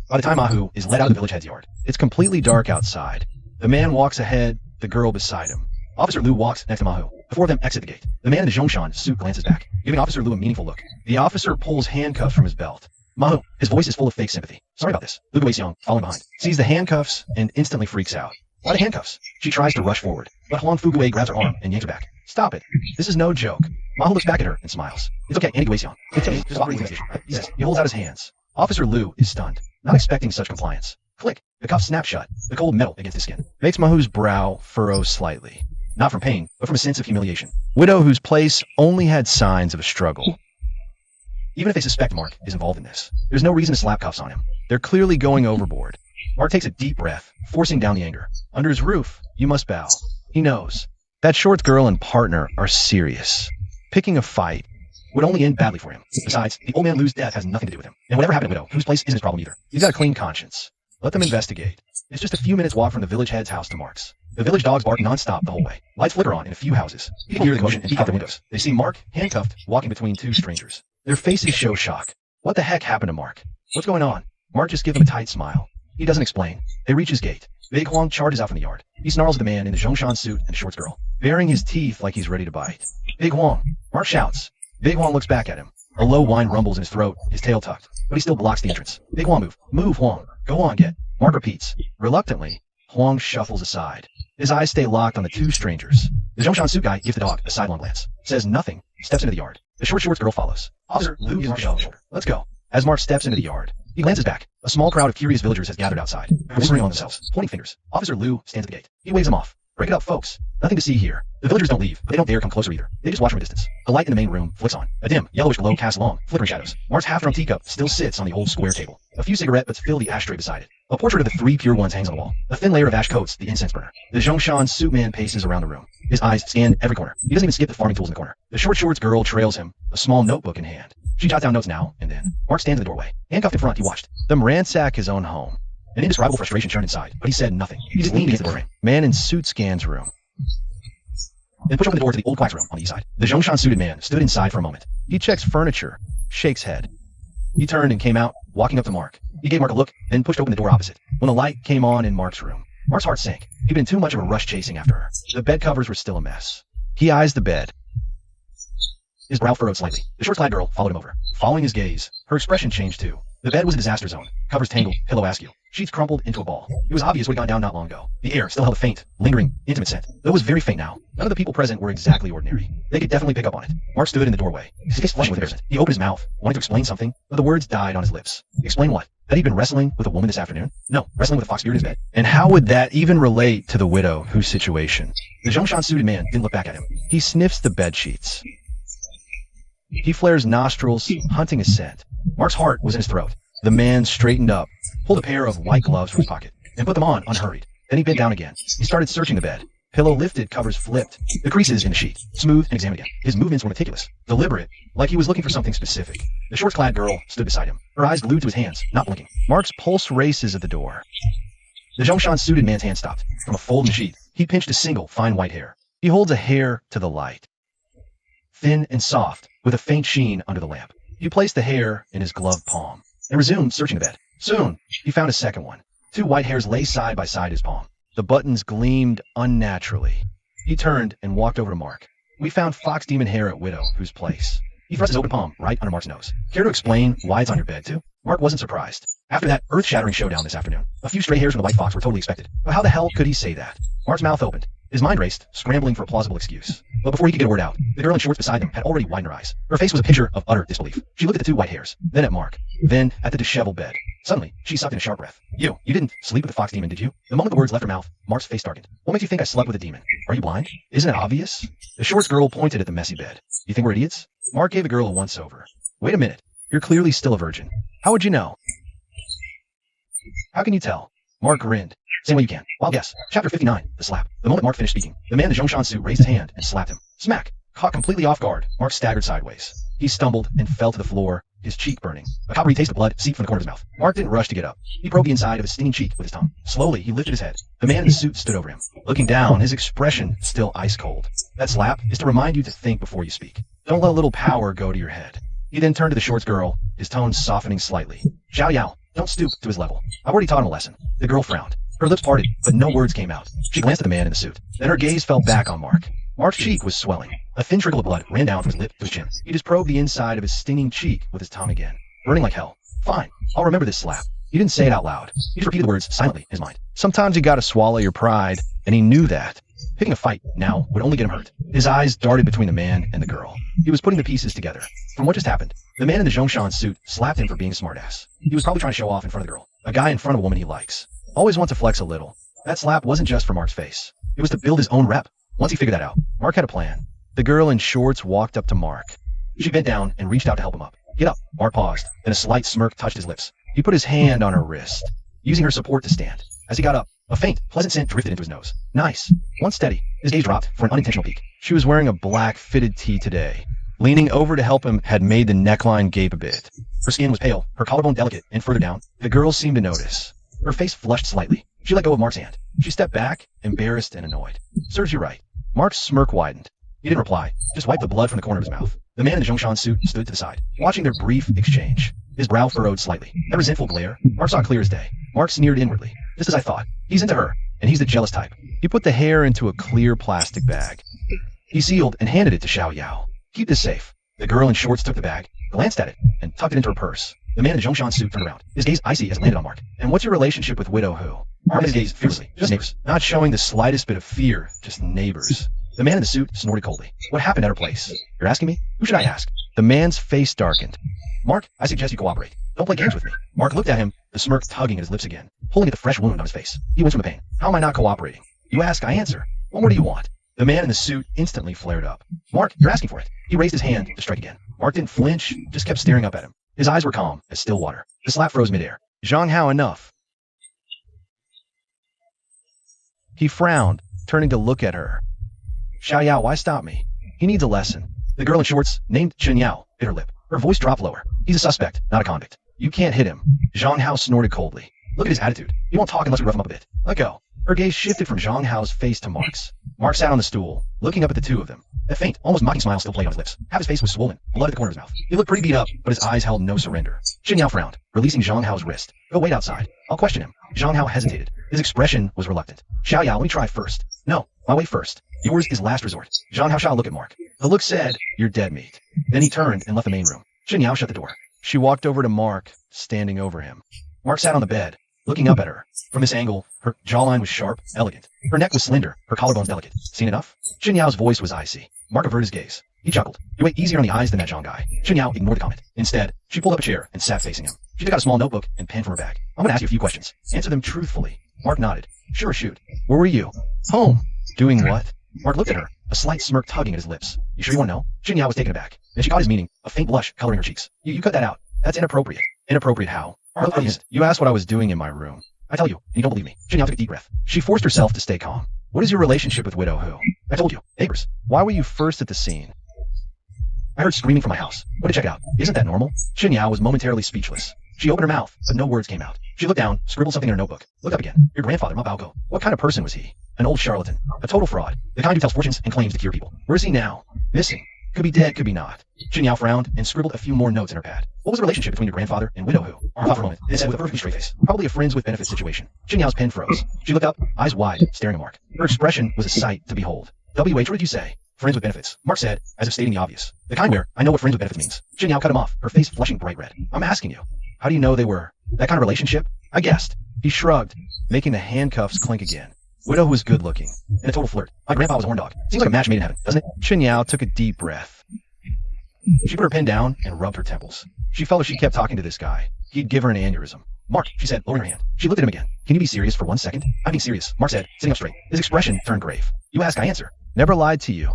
By the time Mahu is led out of the village head's yard, it's completely dark outside. The man walks ahead, the girl beside him. Officer Liu walks next to Mahu. The four of them exit the gate. The man in the Zhongshan suit glances back, giving Officer Liu a meaningful look. The officer pulls handcuffs from his belt. Mahu, his voice is full of fake sympathy. "Sorry about this." Luke Wei-xiong, following behind, sees the handcuffs and instantly freaks out. "Why the handcuffs?" She tries to rush forward, but Huang Fugue grabs her arm and yanks her back. "Stop it. This is no joke." Mahu looks back at her and smiles. "It's okay, Annie Wei-xiong. It's okay. Just operating investigation." He says. He holds out his hands. Officer Liu is stunned, not expecting such compliance. Click. The cuffs snap shut, the cold metal against his skin. Makes Mahu's brow furrow slightly. Not from pain, but from a sense of humiliation. Widow whose place only had signs of a struggle. Even if they suspect Mark is involved in this, there's no reason to slap cuffs on him. They're clearly going overboard. Mark takes a deep breath, forcing down the anger. Under his roof, you must bow. He knows. That short girl and partner are serious. Picking a fight would only end badly for him. Besides, the old man Liu's death has nothing to do with him. And whatever happened to Widow, whose place isn't his problem either. He's got a clean conscience. Let them investigate. It's just a few minutes walk from the village head's house to Mark's. The village dogs bark non-stop the whole way. Lights flicker on in a few houses. People hear the commotion and peek out their windows. They see Mark, handcuffed, walking between two strangers. Their faces show shock. What the heck happened to Mark? What's going on? Mark just gives them a tight smile. He doesn't explain. They reach his gate. Big Huang charges out from the yard. He snarls at the man in the Zhongshan suit and the shorts girl, baring his teeth like he's ready to bite. Big Huang. Mark shouts. Big Huang looks back at him. A low whine rumbles in his throat, his tail tucked, but he still blocks the entrance. Big Huang move. Move, Huang. Go on, get. Mark repeats. Reluctantly, Huang shuffles aside. His eyes stay locked on the two strangers. The Zhongshan suit guy gives the dog a sidelong glance, says nothing, steps into the yard. The short shorts girl follows. Officer Liu gives Mark a shoulder. Let's go. As Mark steps into the yard, he glances back. A small crowd of curious villagers has gathered outside, whispering among themselves, pointing fingers. Officer Liu stands at the gate. He waves them off. Break it up, folks. Nothing to see here. The villagers don't leave, but they don't dare come closer either. They just watch from a distance. The light in the main room flicks on. A dim, yellowish glow casts long, flickering shadows. Mark's half-drunk teacup still sits on the old square table. A few cigarette butts fill the ashtray beside it. A portrait of the three pure ones hangs on the wall. A thin layer of ash coats the incense burner. The Zhongshan suit man paces around the room. His eyes scan every corner. He doesn't even skip the farming tools in the corner. The short shorts girl trails him, a small notebook in hand. She jots down notes now and then. Mark stands in the doorway. Handcuffed in front, he watched them ransack his own home. An indescribable frustration churned inside, but he said nothing. He just leaned against the doorframe. Man in suit scans room. Then pushed open the door to the old quack's room on the east side. The Zhongshan suited man stood inside for a moment. He checks furniture, shakes head. He turned and came out, walking up to Mark. He gave Mark a look, then pushed open the door opposite. When the light came on in Mark's room, Mark's heart sank. He'd been too much of a rush chasing after her. The bed covers were still a mess. He eyes the bed. His brow furrowed slightly. The short-clad girl followed him over. Following his gaze, her expression changed too. The bed was a disaster zone. Covers tangled, pillow askew. Sheets crumpled into a ball. It was obvious what had gone down not long ago. The air still held a faint, lingering, intimate scent. Though it was very faint now. None of the people present were exactly ordinary. They could definitely pick up on it. Mark stood in the doorway, his face flushing with embarrassment. He opened his mouth, wanting to explain something, but the words died on his lips. Explain what? Had he been wrestling with a woman this afternoon? No, wrestling with a fox beard in his bed. And how would that even relate to the widow whose situation? The Zhongshan suited man didn't look back at him. He sniffs the bed sheets. He flares nostrils, hunting a scent. Mark's heart was in his throat. The man straightened up, pulled a pair of white gloves from his pocket, and put them on unhurried. Then he bent down again. He started searching the bed. Pillow lifted, covers flipped. The creases in the sheet, smooth and examined again. His movements were meticulous, deliberate, like he was looking for something specific. The short-clad girl stood beside him, her eyes glued to his hands, not blinking. Mark's pulse races at the door. The Zhongshan suited man's hand stopped. From a fold in the sheet, he pinched a single, fine white hair. He holds a hair to the light. Thin and soft, with a faint sheen under the lamp. He placed the hair in his gloved palm and resumed searching the bed. Soon, he found a second one. Two white hairs lay side by side his palm. The buttons gleamed unnaturally. He turned and walked over to Mark. We found fox demon hair at Widow, whose place. He thrust his open palm right under Mark's nose. Care to explain why it's on your bed, too? Mark wasn't surprised. After that earth-shattering showdown this afternoon, a few stray hairs from the white fox were totally expected. But how the hell could he say that? Mark's mouth opened. His mind raced, scrambling for a plausible excuse. But before he could get a word out, the girl in shorts beside them had already widened her eyes. Her face was a picture of utter disbelief. She looked at the two white hairs, then at Mark, then at the disheveled bed. Suddenly, she sucked in a sharp breath. You didn't sleep with the fox demon, did you? The moment the words left her mouth, Mark's face darkened. What makes you think I slept with a demon? Are you blind? Isn't it obvious? The shorts girl pointed at the messy bed. You think we're idiots? Mark gave the girl a once-over. Wait a minute. You're clearly still a virgin. How would you know? How can you tell? Mark grinned. Same way you can. Wild guess. Chapter 59. The slap. The moment Mark finished speaking, the man in the Zhongshan suit raised his hand and slapped him. Smack. Caught completely off guard, Mark staggered sideways. He stumbled and fell to the floor, his cheek burning. A coppery taste of blood seeped from the corner of his mouth. Mark didn't rush to get up. He probed the inside of his stinging cheek with his tongue. Slowly, he lifted his head. The man in the suit stood over him, looking down, his expression still ice cold. That slap is to remind you to think before you speak. Don't let a little power go to your head. He then turned to the shorts girl, his tone softening slightly. Xiao Yao, don't stoop to his level. I've already taught him a lesson. The girl frowned. Her lips parted, but no words came out. She glanced at the man in the suit. Then her gaze fell back on Mark. Mark's cheek was swelling. A thin trickle of blood ran down from his lip to his chin. He just probed the inside of his stinging cheek with his tongue again, burning like hell. Fine, I'll remember this slap. He didn't say it out loud. He just repeated the words silently in his mind. Sometimes you gotta swallow your pride, and he knew that. Picking a fight now would only get him hurt. His eyes darted between the man and the girl. He was putting the pieces together. From what just happened, the man in the Zhongshan suit slapped him for being a smartass. He was probably trying to show off in front of the girl. A guy in front of a woman he likes. Always wants to flex a little. That slap wasn't just for Mark's face. It was to build his own rep. Once he figured that out, Mark had a plan. The girl in shorts walked up to Mark. She bent down and reached out to help him up. Get up. Mark paused. Then a slight smirk touched his lips. He put his hand on her wrist, using her support to stand. As he got up, a faint, pleasant scent drifted into his nose. Nice. Once steady, his gaze dropped for an unintentional peek. She was wearing a black fitted tee today. Leaning over to help him had made the neckline gape a bit. Her skin was pale, her collarbone delicate, and further down, the girl seemed to notice. Her face flushed slightly. She let go of Mark's hand. She stepped back, embarrassed and annoyed. Serves you right. Mark's smirk widened. He didn't reply, just wiped the blood from the corner of his mouth. The man in the Zhongshan suit stood to the side, watching their brief exchange. His brow furrowed slightly. That resentful glare, Mark saw clear as day. Mark sneered inwardly. Just as I thought. He's into her, and he's the jealous type. He put the hair into a clear plastic bag. He sealed and handed it to Xiao Yao. Keep this safe. The girl in shorts took the bag, glanced at it, and tucked it into her purse. The man in the Zhongshan suit turned around, his gaze icy as it landed on Mark. And what's your relationship with Widow Who? Mark met his gaze fiercely. Just neighbors. Not showing the slightest bit of fear, just neighbors. The man in the suit snorted coldly. What happened at her place? You're asking me? Who should I ask? The man's face darkened. Mark, I suggest you cooperate. Don't play games with me. Mark looked at him, the smirk tugging at his lips again, pulling at the fresh wound on his face. He winced from the pain. How am I not cooperating? You ask, I answer. What more do you want? The man in the suit instantly flared up. Mark, you're asking for it. He raised his hand to strike again. Mark didn't flinch, just kept staring up at him. His eyes were calm as still water. The slap froze midair. Zhang Hao, enough. He frowned, turning to look at her. Xiao Yao, why stop me? He needs a lesson. The girl in shorts, named Chen Yao, bit her lip. Her voice dropped lower. He's a suspect, not a convict. You can't hit him. Zhang Hao snorted coldly. Look at his attitude. He won't talk unless we rough him up a bit. Let go. Her gaze shifted from Zhang Hao's face to Mark's. Mark sat on the stool, looking up at the two of them. That faint, almost mocking smile still played on his lips. Half his face was swollen, blood at the corner of his mouth. He looked pretty beat up, but his eyes held no surrender. Chen Yao frowned, releasing Zhang Hao's wrist. Go wait outside. I'll question him. Zhang Hao hesitated. His expression was reluctant. Xiao Yao, let me try first. No, my way first. Yours is last resort. Zhang Hao shall look at Mark. The look said, you're dead meat. Then he turned and left the main room. Chen Yao shut the door. She walked over to Mark, standing over him. Mark sat on the bed, looking up at her. From this angle, her jawline was sharp, elegant. Her neck was slender, her collarbones delicate. Seen enough? Chen Yao's voice was icy. Mark averted his gaze. He chuckled. You weigh easier on the eyes than that Zhang guy. Chen Yao ignored the comment. Instead, she pulled up a chair and sat facing him. She took out a small notebook and pen from her bag. I'm going to ask you a few questions. Answer them truthfully. Mark nodded. Sure, shoot. Where were you? Home. Doing what? Mark looked at her, a slight smirk tugging at his lips. You sure you want to know? Chen Yao was taken aback. Then she caught his meaning, a faint blush coloring her cheeks. You cut that out. That's inappropriate. Inappropriate how? You asked what I was doing in my room. I tell you, and you don't believe me. Chen Yao took a deep breath. She forced herself to stay calm. What is your relationship with Widow Who? I told you. Neighbors. Why were you first at the scene? I heard screaming from my house. Went to check out. Isn't that normal? Chen Yao was momentarily speechless. She opened her mouth, but no words came out. She looked down, scribbled something in her notebook. Looked up again. Your grandfather, Mabaogo. What kind of person was he? An old charlatan. A total fraud. The kind who tells fortunes and claims to cure people. Where is he now? Missing. Could be dead, could be not. Chen Yao frowned and scribbled a few more notes in her pad. What was the relationship between your grandfather and Widow Who? I thought for a moment, then said with a perfectly straight face. Probably a friends with benefits situation. Chen Yao's pen froze. She looked up, eyes wide, staring at Mark. Her expression was a sight to behold. WH, what did you say? Friends with benefits. Mark said, as if stating the obvious. The kind where, I know what friends with benefits means. Chen Yao cut him off, her face flushing bright red. I'm asking you. How do you know they were? That kind of relationship? I guessed. He shrugged, making the handcuffs clink again. Widow was good looking, and a total flirt. My grandpa was a horn dog. Seems like a match made in heaven, doesn't it? Chen Yao took a deep breath. She put her pen down and rubbed her temples. She felt if she kept talking to this guy, he'd give her an aneurysm. Mark, she said, lowering her hand. She looked at him again. Can you be serious for 1 second? I'm being serious, Mark said, sitting up straight. His expression turned grave. You ask, I answer. Never lied to you.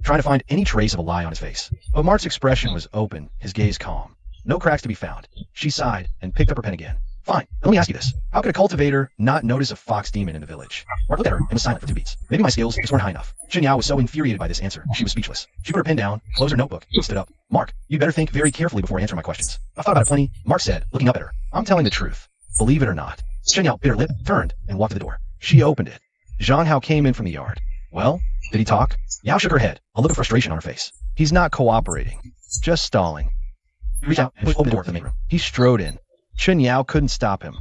Trying to find any trace of a lie on his face. But Mark's expression was open, his gaze calm. No cracks to be found. She sighed and picked up her pen again. Fine, let me ask you this. How could a cultivator not notice a fox demon in the village? Mark looked at her and was silent for 2 beats. Maybe my skills just weren't high enough. Chen Yao was so infuriated by this answer, she was speechless. She put her pen down, closed her notebook, and stood up. Mark, you better think very carefully before answering my questions. I've thought about it plenty, Mark said, looking up at her. I'm telling the truth. Believe it or not. Chen Yao bit her lip, turned, and walked to the door. She opened it. Zhang Hao came in from the yard. Well, did he talk? Yao shook her head, a look of frustration on her face. He's not cooperating. Just stalling. He reached out and pushed open the door to the main room. He strode in. Chen Yao couldn't stop him.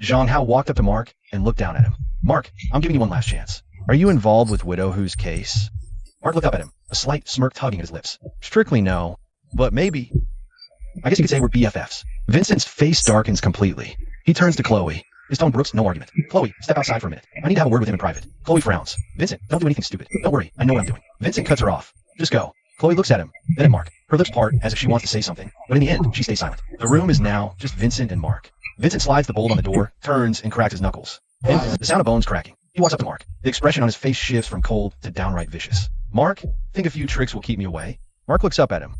Zhang Hao walked up to Mark and looked down at him. Mark, I'm giving you one last chance. Are you involved with Widow Who's case? Mark looked up at him, a slight smirk tugging at his lips. Strictly no, but maybe. I guess you could say we're BFFs. Vincent's face darkens completely. He turns to Chloe. His tone brooks no argument. Chloe, step outside for a minute. I need to have a word with him in private. Chloe frowns. Vincent, don't do anything stupid. Don't worry, I know what I'm doing. Vincent cuts her off. Just go. Chloe looks at him, then at Mark. Her lips part as if she wants to say something, but in the end, she stays silent. The room is now just Vincent and Mark. Vincent slides the bolt on the door, turns, and cracks his knuckles. And the sound of bones cracking. He walks up to Mark. The expression on his face shifts from cold to downright vicious. Mark, think a few tricks will keep me away? Mark looks up at him.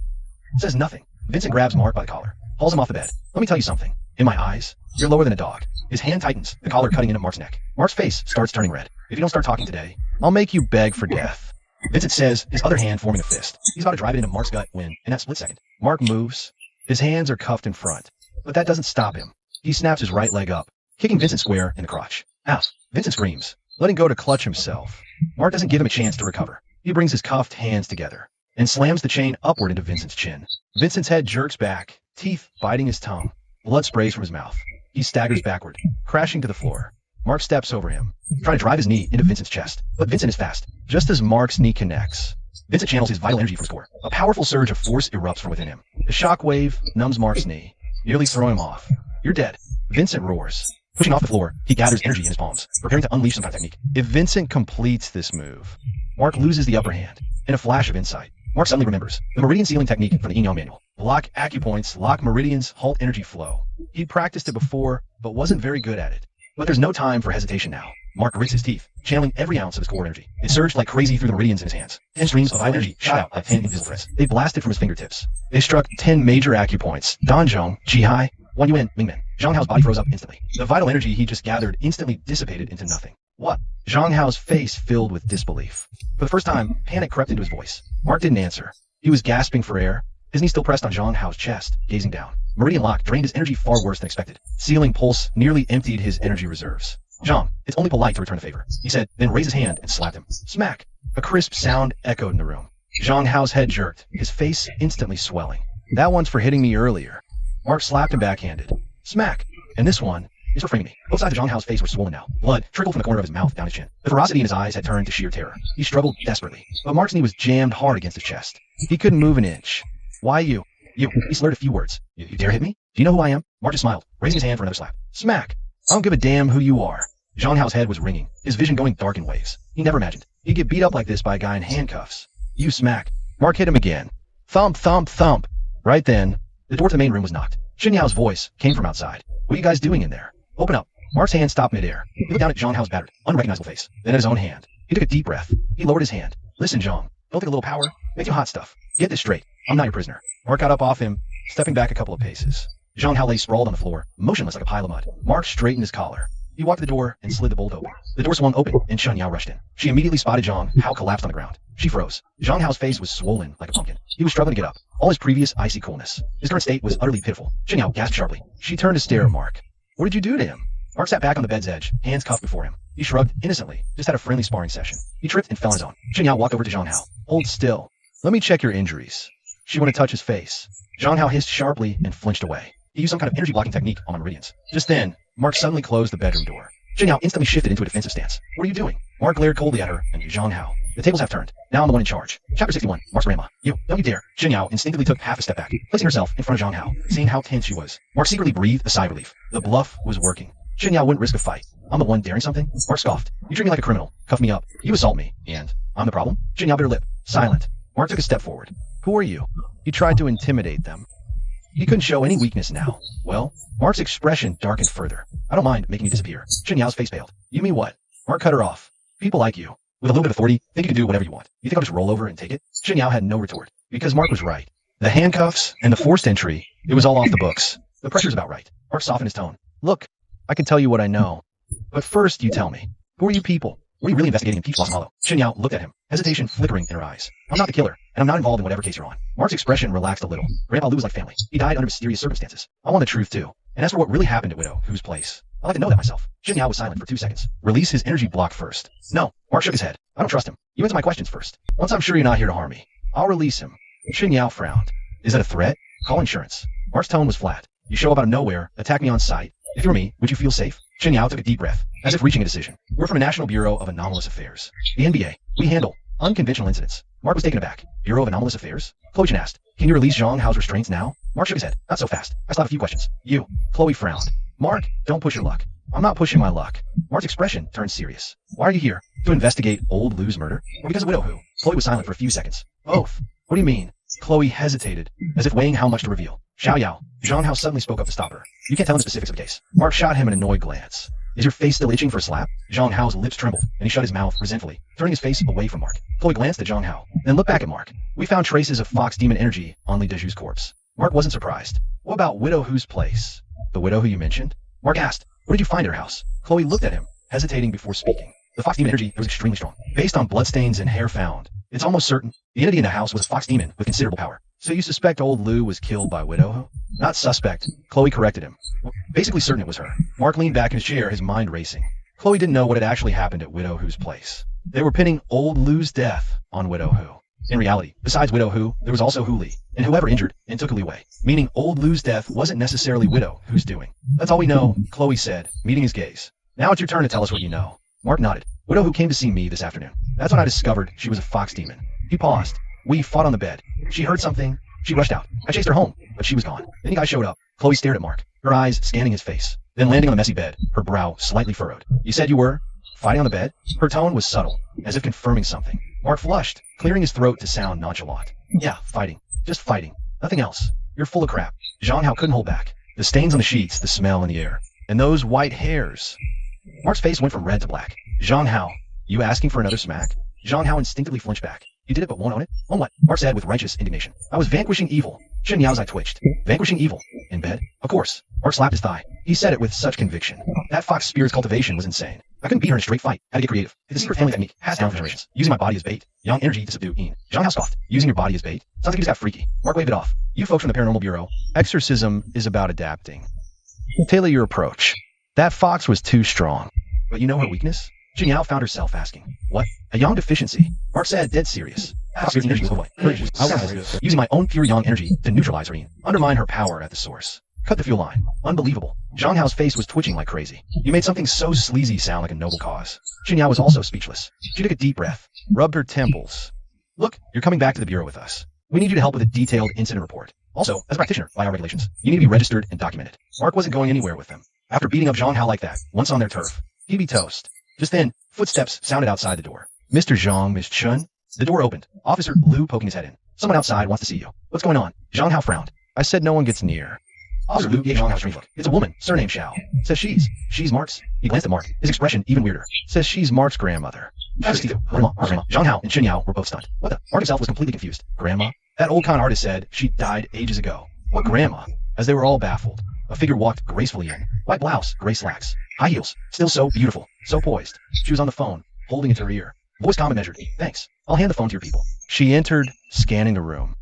Says nothing. Vincent grabs Mark by the collar, hauls him off the bed. Let me tell you something. In my eyes, you're lower than a dog. His hand tightens, the collar cutting into Mark's neck. Mark's face starts turning red. If you don't start talking today, I'll make you beg for death. Vincent says, his other hand forming a fist. He's about to drive it into Mark's gut when, in that split second, Mark moves. His hands are cuffed in front. But that doesn't stop him. He snaps his right leg up, kicking Vincent square in the crotch. Ow! Vincent screams, letting go to clutch himself. Mark doesn't give him a chance to recover. He brings his cuffed hands together and slams the chain upward into Vincent's chin. Vincent's head jerks back, teeth biting his tongue. Blood sprays from his mouth. He staggers backward, crashing to the floor. Mark steps over him, trying to drive his knee into Vincent's chest. But Vincent is fast. Just as Mark's knee connects, Vincent channels his vital energy from his core. A powerful surge of force erupts from within him. The shock wave numbs Mark's knee, nearly throwing him off. You're dead. Vincent roars. Pushing off the floor, he gathers energy in his palms, preparing to unleash some kind of technique. If Vincent completes this move, Mark loses the upper hand. In a flash of insight, Mark suddenly remembers the meridian sealing technique from the yin yang manual. Block acupoints, lock meridians, halt energy flow. He'd practiced it before, but wasn't very good at it. But there's no time for hesitation now. Mark grits his teeth, channeling every ounce of his core energy. It surged like crazy through the meridians in his hands. 10 streams of vital energy shot out like 10 invisible threads. They blasted from his fingertips. They struck 10 major acupoints. Danzhong, Jihai, Wan Yuan, Mingmen. Zhang Hao's body froze up instantly. The vital energy he just gathered instantly dissipated into nothing. What? Zhang Hao's face filled with disbelief. For the first time, panic crept into his voice. Mark didn't answer. He was gasping for air, his knee still pressed on Zhang Hao's chest, gazing down. Meridian lock drained his energy far worse than expected. Sealing pulse nearly emptied his energy reserves. Zhang, it's only polite to return a favor, he said, then raised his hand and slapped him. Smack! A crisp sound echoed in the room. Zhang Hao's head jerked, his face instantly swelling. That one's for hitting me earlier. Mark slapped him backhanded. Smack! And this one is for framing me. Both sides of Zhang Hao's face were swollen now. Blood trickled from the corner of his mouth down his chin. The ferocity in his eyes had turned to sheer terror. He struggled desperately, but Mark's knee was jammed hard against his chest. He couldn't move an inch. Why you? You. He slurred a few words. You dare hit me? Do you know who I am? Mark just smiled, raising his hand for another slap. Smack! I don't give a damn who you are. Zhang Hao's head was ringing, his vision going dark in waves. He never imagined he'd get beat up like this by a guy in handcuffs. You smack. Mark hit him again. Thump, thump, thump. Right then, the door to the main room was knocked. Xin Yao's voice came from outside. What are you guys doing in there? Open up. Mark's hand stopped midair. He looked down at Zhang Hao's battered, unrecognizable face, then at his own hand. He took a deep breath. He lowered his hand. Listen, Zhang. Don't think a little power makes you hot stuff. Get this straight. I'm not your prisoner. Mark got up off him, stepping back a couple of paces. Zhang Hao lay sprawled on the floor, motionless like a pile of mud. Mark straightened his collar. He walked to the door and slid the bolt open. The door swung open, and Chen Yao rushed in. She immediately spotted Zhang Hao collapsed on the ground. She froze. Zhang Hao's face was swollen like a pumpkin. He was struggling to get up. All his previous icy coolness. His current state was utterly pitiful. Chen Yao gasped sharply. She turned to stare at Mark. What did you do to him? Mark sat back on the bed's edge, hands cuffed before him. He shrugged innocently, just had a friendly sparring session. He tripped and fell on his own. Chen Yao walked over to Zhang Hao. Hold still. Let me check your injuries. She wanted to touch his face. Zhang Hao hissed sharply and flinched away. He used some kind of energy blocking technique on my meridians. Just then, Mark suddenly closed the bedroom door. Chen Yao instantly shifted into a defensive stance. What are you doing? Mark glared coldly at her and Zhang Hao. The tables have turned. Now I'm the one in charge. Chapter 61. Mark's grandma. You, don't you dare. Chen Yao instinctively took half a step back, placing herself in front of Zhang Hao. Seeing how tense she was, Mark secretly breathed a sigh of relief. The bluff was working. Chen Yao wouldn't risk a fight. I'm the one daring something? Mark scoffed. You treat me like a criminal, cuff me up, you assault me, and I'm the problem? Chen Yao bit her lip. Silent. Mark took a step forward. Who are you? He tried to intimidate them. He couldn't show any weakness now. Well, Mark's expression darkened further. I don't mind making you disappear. Chen Yao's face paled. You mean what? Mark cut her off. People like you, with a little bit of authority, think you can do whatever you want. You think I'll just roll over and take it? Chen Yao had no retort, because Mark was right. The handcuffs and the forced entry, it was all off the books. The pressure's about right. Mark softened his tone. Look, I can tell you what I know. But first, you tell me. Who are you people? What are you really investigating in Peach Blossom Hollow? Chen Yao looked at him, hesitation flickering in her eyes. I'm not the killer, and I'm not involved in whatever case you're on. Mark's expression relaxed a little. Grandpa Lu was like family. He died under mysterious circumstances. I want the truth too. And as for what really happened at Widow Who's place, I'd like to know that myself. Chen Yao was silent for 2 seconds. Release his energy block first. No. Mark shook his head. I don't trust him. You answer my questions first. Once I'm sure you're not here to harm me, I'll release him. Chen Yao frowned. Is that a threat? Call insurance. Mark's tone was flat. You show up out of nowhere, attack me on sight. If you were me, would you feel safe? Chen Yao took a deep breath, as if reaching a decision. We're from the National Bureau of Anomalous Affairs. The NBA. We handle unconventional incidents. Mark was taken aback. Bureau of Anomalous Affairs? Chloe Chen asked. Can you release Zhang Hao's restraints now? Mark shook his head. Not so fast. I still have a few questions. You. Chloe frowned. Mark, don't push your luck. I'm not pushing my luck. Mark's expression turned serious. Why are you here? To investigate old Lu's murder? Or because of Widow Who? Chloe was silent for a few seconds. Both. What do you mean? Chloe hesitated, as if weighing how much to reveal. Xiao Yao. Zhang Hao suddenly spoke up to stop her. You can't tell him the specifics of the case. Mark shot him an annoyed glance. Is your face still itching for a slap? Zhang Hao's lips trembled, and he shut his mouth resentfully, turning his face away from Mark. Chloe glanced at Zhang Hao, then looked back at Mark. We found traces of fox demon energy on Li Deju's corpse. Mark wasn't surprised. What about Widow Who's place? The widow who you mentioned? Mark asked. What did you find at her house? Chloe looked at him, hesitating before speaking. The fox demon energy was extremely strong. Based on bloodstains and hair found, it's almost certain the entity in the house was a fox demon with considerable power. So you suspect old Lu was killed by Widow Who? Not suspect. Chloe corrected him. Basically certain it was her. Mark leaned back in his chair, his mind racing. Chloe didn't know what had actually happened at Widow Who's place. They were pinning old Lu's death on Widow Who. In reality, besides Widow Who, there was also Hu Li, and whoever injured and took Li Wei, meaning old Lu's death wasn't necessarily Widow Who's doing. That's all we know, Chloe said, meeting his gaze. Now it's your turn to tell us what you know. Mark nodded. Widow who came to see me this afternoon. That's when I discovered she was a fox demon. He paused. We fought on the bed. She heard something. She rushed out. I chased her home, but she was gone. Then you guys showed up. Chloe stared at Mark, her eyes scanning his face, then landing on the messy bed, her brow slightly furrowed. You said you were fighting on the bed? Her tone was subtle, as if confirming something. Mark flushed, clearing his throat to sound nonchalant. Yeah, fighting. Just fighting. Nothing else. You're full of crap. Zhang Hao couldn't hold back. The stains on the sheets, the smell in the air, and those white hairs. Mark's face went from red to black. Zhang Hao, you asking for another smack? Zhang Hao instinctively flinched back. You did it but won't own it? On what? Mark said with righteous indignation. I was vanquishing evil. Chen Yao's eye twitched. Vanquishing evil? In bed? Of course. Mark slapped his thigh. He said it with such conviction. That fox spirit's cultivation was insane. I couldn't beat her in a straight fight. Had to get creative. It's a secret family technique, passed down for generations. Using my body as bait. Yang energy to subdue Yin. Zhang Hao scoffed. Using your body as bait? Sounds like you just got freaky. Mark waved it off. You folks from the Paranormal Bureau. Exorcism is about adapting. Tailor your approach. That fox was too strong. But you know her weakness? Chen Yao found herself asking. What? A yang deficiency? Mark said, dead serious. Fox spirit's energy was away. I was using my own pure yang energy to neutralize her Yin. Undermine her power at the source. Cut the fuel line. Unbelievable. Zhang Hao's face was twitching like crazy. You made something so sleazy sound like a noble cause. Chen Yao was also speechless. She took a deep breath, Rubbed her temples. Look, you're coming back to the Bureau with us. We need you to help with a detailed incident report. Also, as a practitioner, by our regulations, you need to be registered and documented. Mark wasn't going anywhere with them. After beating up Zhang Hao like that, once on their turf, he'd be toast. Just then, footsteps sounded outside the door. Mr. Zhang, Miss Chun? The door opened. Officer Liu poking his head in. Someone outside wants to see you. What's going on? Zhang Hao frowned. I said no one gets near. Officer Liu gave Zhang Hao a strange look. It's a woman, surname Xiao. Says she's Mark's. He glanced at Mark, his expression even weirder. Says she's Mark's grandmother. Grandma. Zhang Hao and Chen Yao were both stunned. What the? Mark himself was completely confused. Grandma? That old con artist said she died ages ago. What grandma? As they were all baffled, a figure walked gracefully in. White blouse, gray slacks, high heels, still so beautiful, so poised. She was on the phone, holding it to her ear. Voice calm and measured. Thanks. I'll hand the phone to your people. She entered, scanning the room.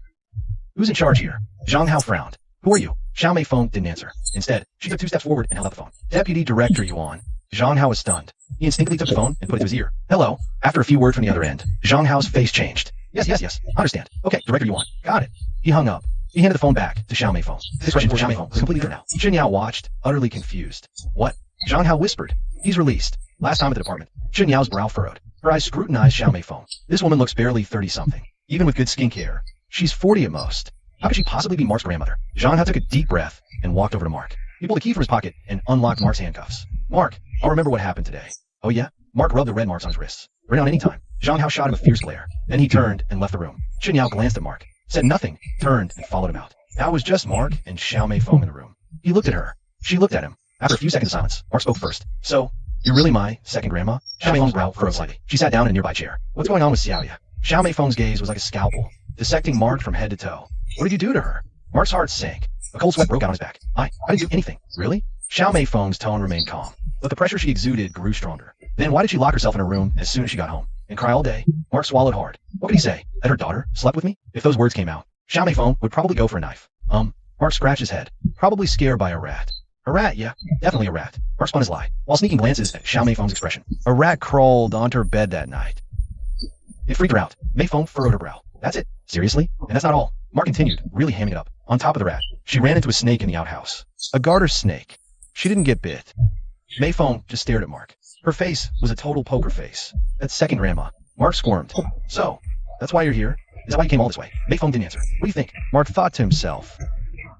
Who's in charge here? Zhang Hao frowned. Who are you? Xiao Mei phone didn't answer. Instead, she took 2 steps forward and held out the phone. Deputy Director Yuan. Zhang Hao was stunned. He instinctively took the phone and put it to his ear. Hello. After a few words from the other end, Zhang Hao's face changed. Yes. Understand. Okay, Director Yuan. Got it. He hung up. He handed the phone back to Xiao Mei phone. His expression for Xiao Mei phone was completely different now. Chen Yao watched, utterly confused. What? Zhang Hao whispered. He's released. Last time at the department. Chen Yao's brow furrowed. Her eyes scrutinized Xiao Mei phone. This woman looks barely 30-something. Even with good skincare. She's 40 at most. How could she possibly be Mark's grandmother? Zhang Hao took a deep breath and walked over to Mark. He pulled a key from his pocket and unlocked Mark's handcuffs. Mark, I'll remember what happened today. Oh yeah? Mark rubbed the red marks on his wrists. Bring on any time. Zhang Hao shot him a fierce glare. Then he turned and left the room. Chen Yao glanced at Mark, said nothing, turned and followed him out. Now it was just Mark and Xiao Mei Feng in the room. He looked at her. She looked at him. After a few seconds of silence, Mark spoke first. So, you're really my second grandma? Xiao Mei Feng's brow furrowed slightly. She sat down in a nearby chair. What's going on with Xiaoya? Xiao Mei Feng's gaze was like a scalpel, dissecting Mark from head to toe. What did you do to her? Mark's heart sank. A cold sweat broke out on his back. I didn't do anything. Really? Xiao Mei Feng's tone remained calm, but the pressure she exuded grew stronger. Then why did she lock herself in her room as soon as she got home? And cry all day? Mark swallowed hard. What could he say? That her daughter slept with me? If those words came out, Xiao Mei Feng would probably go for a knife. Mark scratched his head. Probably scared by a rat. A rat, yeah. Definitely a rat. Mark spun his lie, while sneaking glances at Xiao Mei Feng's expression. A rat crawled onto her bed that night. It freaked her out. Mei Feng furrowed her brow. That's it? Seriously? And that's not all. Mark continued, really hamming it up. On top of the rat, she ran into a snake in the outhouse. A garter snake. She didn't get bit. Mei Feng just stared at Mark. Her face was a total poker face. That's second grandma. Mark squirmed. So, that's why you're here? Is that why you came all this way? Mei Feng didn't answer. What do you think? Mark thought to himself.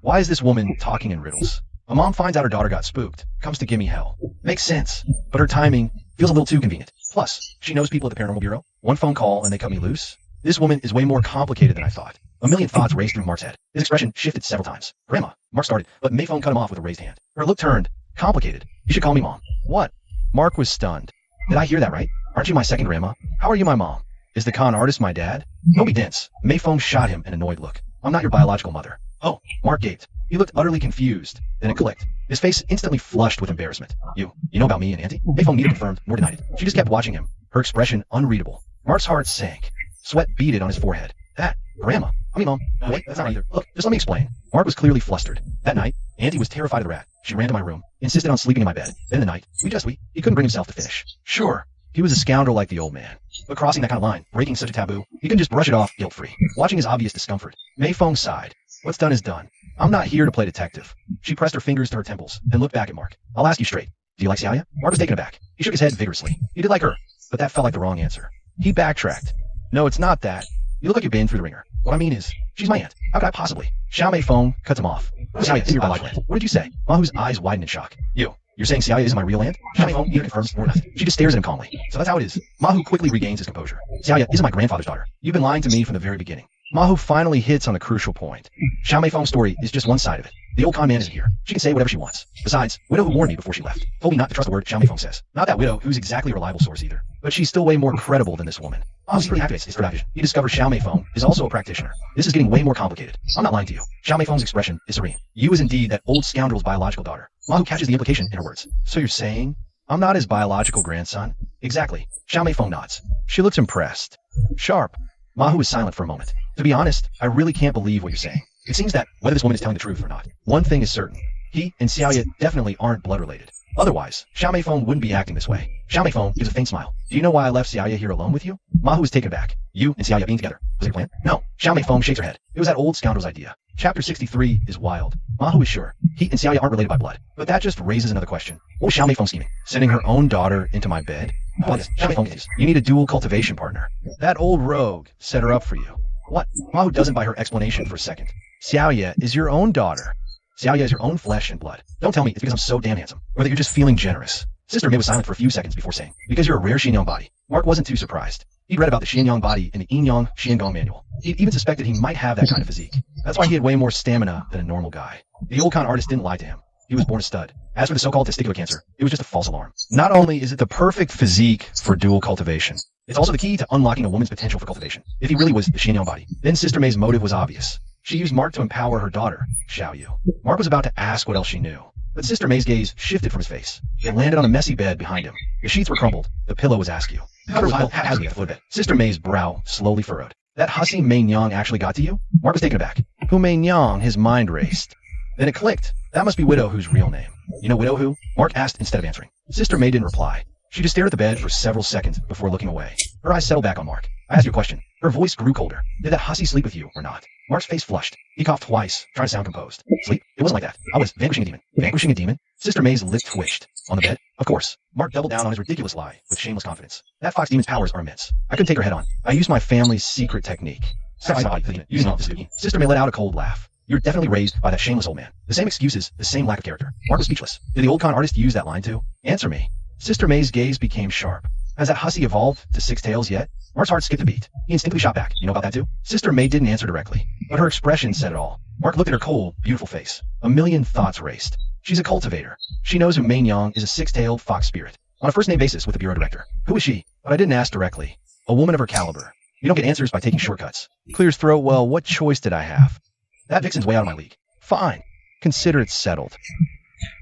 Why is this woman talking in riddles? A mom finds out her daughter got spooked, comes to give me hell. Makes sense, but her timing feels a little too convenient. Plus, she knows people at the Paranormal Bureau. One phone call and they cut me loose. This woman is way more complicated than I thought. A million thoughts raced through Mark's head. His expression shifted several times. Grandma, Mark started, but Mei Feng cut him off with a raised hand. Her look turned. Complicated. You should call me Mom. What? Mark was stunned. Did I hear that right? Aren't you my second grandma? How are you my mom? Is the con artist my dad? Don't be dense. Mei Feng shot him an annoyed look. I'm not your biological mother. Oh, Mark gaped. He looked utterly confused. Then it clicked. His face instantly flushed with embarrassment. You know about me and Auntie? Mei Feng neither confirmed nor denied it. She just kept watching him, her expression unreadable. Mark's heart sank. Sweat beaded on his forehead. That, Grandma. Mom. No, wait, that's not either. Look, just let me explain. Mark was clearly flustered. That night, Auntie was terrified of the rat. She ran to my room, insisted on sleeping in my bed. Then the night, he couldn't bring himself to finish. Sure, he was a scoundrel like the old man. But crossing that kind of line, breaking such a taboo, he couldn't just brush it off guilt-free. Watching his obvious discomfort, Mei Feng sighed. What's done is done. I'm not here to play detective. She pressed her fingers to her temples, then looked back at Mark. I'll ask you straight. Do you like Xiaoya? Mark was taken aback. He shook his head vigorously. He did like her, but that felt like the wrong answer. He backtracked. No, it's not that. You look like you've been through the ringer. What I mean is, she's my aunt. How could I possibly? Xiao Mei Feng cuts him off. Xiaoya is your biological aunt. What did you say? Mahu's eyes widened in shock. You're saying Xiaoya isn't my real aunt? Xiao Mei Feng either confirms or not. She just stares at him calmly. So that's how it is. Mahu quickly regains his composure. Xiaoya isn't my grandfather's daughter. You've been lying to me from the very beginning. Mahu finally hits on the crucial point. Xiao Mei Feng's story is just one side of it. The old con man isn't here. She can say whatever she wants. Besides, Widow who warned me before she left told me not to trust the word Xiao Mei Feng says. Not that Widow, who's exactly a reliable source either. But she's still way more credible than this woman. Mahu secretly activates his third vision. He discovers Xiao Mei Feng is also a practitioner. This is getting way more complicated. I'm not lying to you. Xiao Mei Feng's expression is serene. You is indeed that old scoundrel's biological daughter. Mahu catches the implication in her words. So you're saying I'm not his biological grandson? Exactly. Xiao Mei Feng nods. She looks impressed. Sharp. Mahu is silent for a moment. To be honest, I really can't believe what you're saying. It seems that, whether this woman is telling the truth or not, one thing is certain. He and Xiaoya definitely aren't blood related. Otherwise, Xiao Mei Feng wouldn't be acting this way. Xiao Mei Feng gives a faint smile. Do you know why I left Xiaoya here alone with you? Mahu is taken aback. You and Xiaoya being together. Was it your plan? No. Xiao Mei Feng shakes her head. It was that old scoundrel's idea. Chapter 63 is wild. Mahu is sure. He and Xiaoya aren't related by blood. But that just raises another question. What was Xiao Mei Feng scheming? Sending her own daughter into my bed? What is Xiao Mei Feng is? You need a dual cultivation partner. That old rogue set her up for you. What? Mahu doesn't buy her explanation for a second. Xiaoya is your own daughter. Xiaoya is your own flesh and blood. Don't tell me it's because I'm so damn handsome, or that you're just feeling generous. Sister Mei was silent for a few seconds before saying, because you're a rare Xianyang body. Mark wasn't too surprised. He'd read about the Xianyang body in the Yin-Yang Xiangong manual. He'd even suspected he might have that kind of physique. That's why he had way more stamina than a normal guy. The old con artist didn't lie to him. He was born a stud. As for the so-called testicular cancer, it was just a false alarm. Not only is it the perfect physique for dual cultivation, it's also the key to unlocking a woman's potential for cultivation. If he really was the Xianyang body, then Sister Mei's motive was obvious. She used Mark to empower her daughter, Xiaoyu. Mark was about to ask what else she knew, but Sister Mei's gaze shifted from his face. It landed on a messy bed behind him. The sheets were crumpled. The pillow was askew. The cover was piled haphazardly at the foot of it. Sister Mei's brow slowly furrowed. That hussy Mei Nyang actually got to you? Mark was taken aback. Who Mei Nyang? His mind raced. Then it clicked. That must be Widow Who's real name. You know Widow Who? Mark asked instead of answering. Sister Mei didn't reply. She just stared at the bed for several seconds before looking away. Her eyes settled back on Mark. I asked you a question. Her voice grew colder. Did that hussy sleep with you or not? Mark's face flushed. He coughed twice, trying to sound composed. Sleep? It wasn't like that. I was vanquishing a demon. Vanquishing a demon? Sister Mei's lip twitched. On the bed? Of course. Mark doubled down on his ridiculous lie with shameless confidence. That fox demon's powers are immense. I couldn't take her head on. I used my family's secret technique. Sister Mei let out a cold laugh. You're definitely raised by that shameless old man. The same excuses, the same lack of character. Mark was speechless. Did the old con artist use that line too? Answer me. Sister Mei's gaze became sharp. Has that hussy evolved to 6 tails yet? Mark's heart skipped a beat. He instinctively shot back. You know about that too? Sister Mei didn't answer directly, but her expression said it all. Mark looked at her cold, beautiful face. A million thoughts raced. She's a cultivator. She knows who Mei Nyang is, a 6-tailed fox spirit. On a first-name basis with the bureau director. Who is she? But I didn't ask directly. A woman of her caliber. You don't get answers by taking shortcuts. Clears throat. Well, what choice did I have? That vixen's way out of my league. Fine. Consider it settled.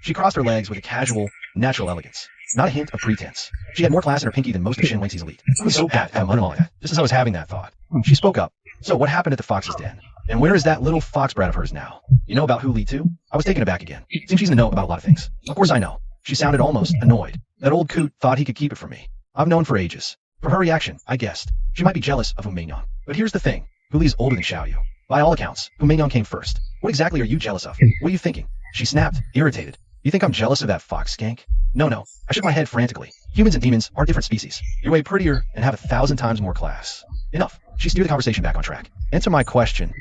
She crossed her legs with a casual, natural elegance. Not a hint of pretense. She had more class in her pinky than most of Shin Wangxi's elite. I was so bad at like that. Just as I was having that thought. She spoke up. So what happened at the fox's den? And where is that little fox brat of hers now? You know about Hu Li too? I was taken aback again. Seems she's in the know about a lot of things. Of course I know. She sounded almost annoyed. That old coot thought he could keep it from me. I've known for ages. From her reaction, I guessed. She might be jealous of Hu Meinyang. But here's the thing. Hu Li's older than Xiaoyu. By all accounts, Hu Meinyang came first. What exactly are you jealous of? What are you thinking? She snapped, irritated. You think I'm jealous of that fox skank? No. I shook my head frantically. Humans and demons are different species. You're way prettier and have 1,000 times more class. Enough. She steered the conversation back on track. Answer my question.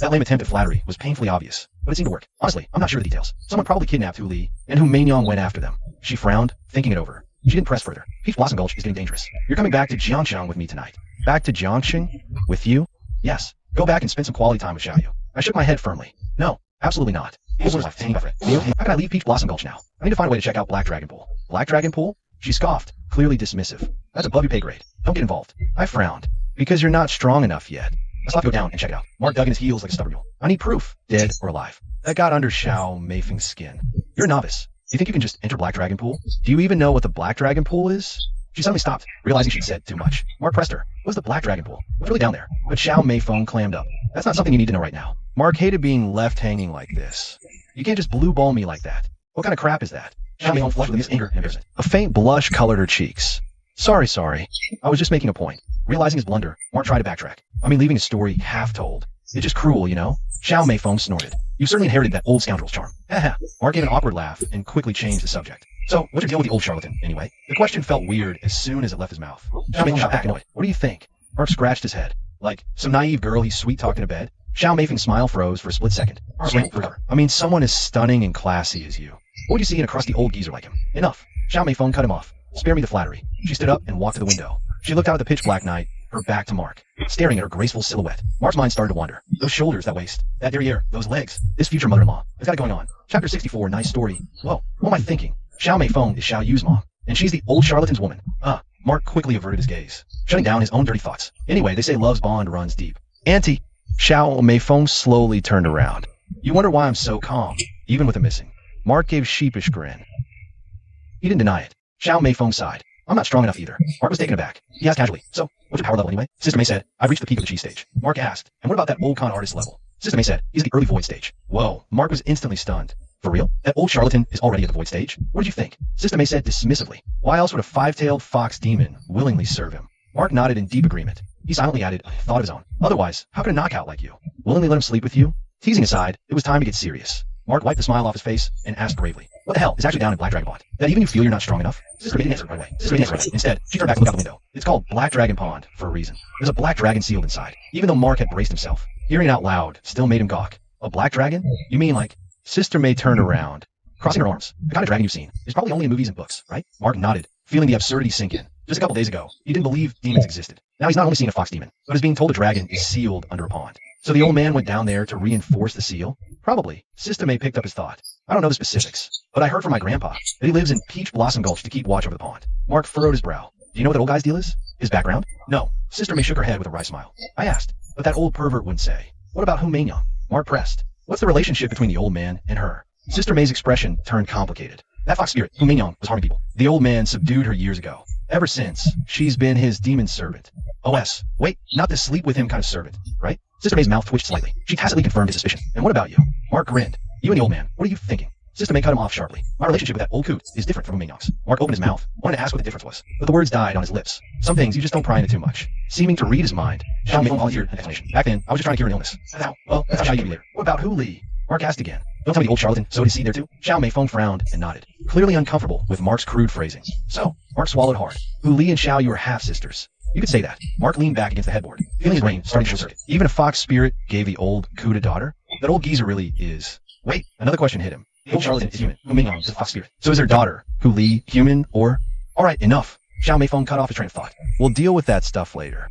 That lame attempt at flattery was painfully obvious, but it seemed to work. Honestly, I'm not sure of the details. Someone probably kidnapped Hu Li, and Hu Meinyang went after them. She frowned, thinking it over. She didn't press further. Peach Blossom Gulch is getting dangerous. You're coming back to Jiangshang with me tonight. Back to Jiangshang? With you? Yes. Go back and spend some quality time with Xiaoyu. I shook my head firmly. No, absolutely not. How can I leave Peach Blossom Gulch now? I need to find a way to check out Black Dragon Pool. Black Dragon Pool? She scoffed, clearly dismissive. That's above your pay grade. Don't get involved. I frowned. Because you're not strong enough yet. Let's have to go down and check it out. Mark dug in his heels like a stubborn mule. I need proof, dead or alive. That got under Xiao Meifeng's skin. You're a novice. You think you can just enter Black Dragon Pool? Do you even know what the Black Dragon Pool is? She suddenly stopped, realizing she'd said too much. Mark pressed her. What's the Black Dragon Pool? What's really down there? But Xiao Meifeng clammed up. That's not something you need to know right now. Mark hated being left hanging like this. You can't just blue ball me like that. What kind of crap is that? Xiao Meifeng flushed with anger and embarrassment. A faint blush colored her cheeks. Sorry. I was just making a point. Realizing his blunder, Mark tried to backtrack. I mean, leaving his story half told. It's just cruel, you know? Xiao Meifeng snorted. You certainly inherited that old scoundrel's charm. Haha. Mark gave an awkward laugh and quickly changed the subject. So, what's your deal with the old charlatan, anyway? The question felt weird as soon as it left his mouth. Xiao Meifeng shot back annoyed. What do you think? Mark scratched his head. Like, some naive girl he sweet-talked in a bed? Xiao Meifeng's smile froze for a split second. Swing for cover. I mean, someone as stunning and classy as you. What would you see in a crusty old geezer like him? Enough. Xiao Meifeng cut him off. Spare me the flattery. She stood up and walked to the window. She looked out at the pitch-black night, her back to Mark, staring at her graceful silhouette. Mark's mind started to wander. Those shoulders, that waist, that derriere, those legs. This future mother-in-law. It's got it going on. Chapter 64, nice story. Whoa, what am I thinking? Xiao Meifeng is Xiao Yu's mom, and she's the old charlatan's woman. Mark quickly averted his gaze, shutting down his own dirty thoughts. Anyway, they say love's bond runs deep. Auntie. Xiao Meifeng slowly turned around. You wonder why I'm so calm, even with a missing. Mark gave sheepish grin. He didn't deny it. Xiao Meifeng sighed. I'm not strong enough either. Mark was taken aback. He asked casually, so, what's your power level anyway? Sister May said, I've reached the peak of the cheese stage. Mark asked, and what about that old con artist level? Sister May said, he's at the early void stage. Whoa, Mark was instantly stunned. For real? That old charlatan is already at the void stage? What did you think? Sister May said dismissively. Why else would a five-tailed fox demon willingly serve him? Mark nodded in deep agreement. He silently added a thought of his own. Otherwise, how could a knockout like you willingly let him sleep with you? Teasing aside, it was time to get serious. Mark wiped the smile off his face and asked bravely, what the hell is actually down in Black Dragon Pond? That even you feel you're not strong enough? Sister May didn't answer right away. Instead, she turned back and looked out the window. It's called Black Dragon Pond for a reason. There's a black dragon sealed inside. Even though Mark had braced himself, hearing it out loud still made him gawk. A black dragon? You mean like... Sister May turned around, crossing her arms. The kind of dragon you've seen is probably only in movies and books, right? Mark nodded, feeling the absurdity sink in. Just a couple days ago, he didn't believe demons existed. Now he's not only seeing a fox demon, but is being told a dragon is sealed under a pond. So the old man went down there to reinforce the seal? Probably. Sister May picked up his thought. I don't know the specifics, but I heard from my grandpa that he lives in Peach Blossom Gulch to keep watch over the pond. Mark furrowed his brow. Do you know what that old guy's deal is? His background? No. Sister May shook her head with a wry smile. I asked, but that old pervert wouldn't say. What about Hu Meingyang? Mark pressed. What's the relationship between the old man and her? Sister May's expression turned complicated. That fox spirit, Hu Meingyang, was harming people. The old man subdued her years ago. Ever since, she's been his demon servant. OS. Wait, not the sleep with him kind of servant, right? Sister May's mouth twitched slightly. She tacitly confirmed his suspicion. And what about you? Mark grinned. You and the old man, what are you thinking? Sister May cut him off sharply. My relationship with that old coot is different from Hu Meingyang's. Mark opened his mouth, wanted to ask what the difference was, but the words died on his lips. Some things you just don't pry into too much. Seeming to read his mind, Xiao Meifeng volunteered an explanation. Back then, I was just trying to cure an illness. Well, that's how you later. What about Hu Li? Mark asked again. Don't tell me the old charlatan sowed his seed there too? Xiao Meifeng frowned and nodded, clearly uncomfortable with Mark's crude phrasing. So, Mark swallowed hard. Hu Li and Xiao Yu are half-sisters. You could say that. Mark leaned back against the headboard, feeling his brain starting to short circuit. Even a fox spirit gave the old coot a daughter? That old geezer really is. Wait, another question hit him. The old charlatan is human. Hu Meingyang is a fox spirit. So is her daughter, Hu Li, human or... Alright, enough. Xiao Meifeng cut off his train of thought. We'll deal with that stuff later.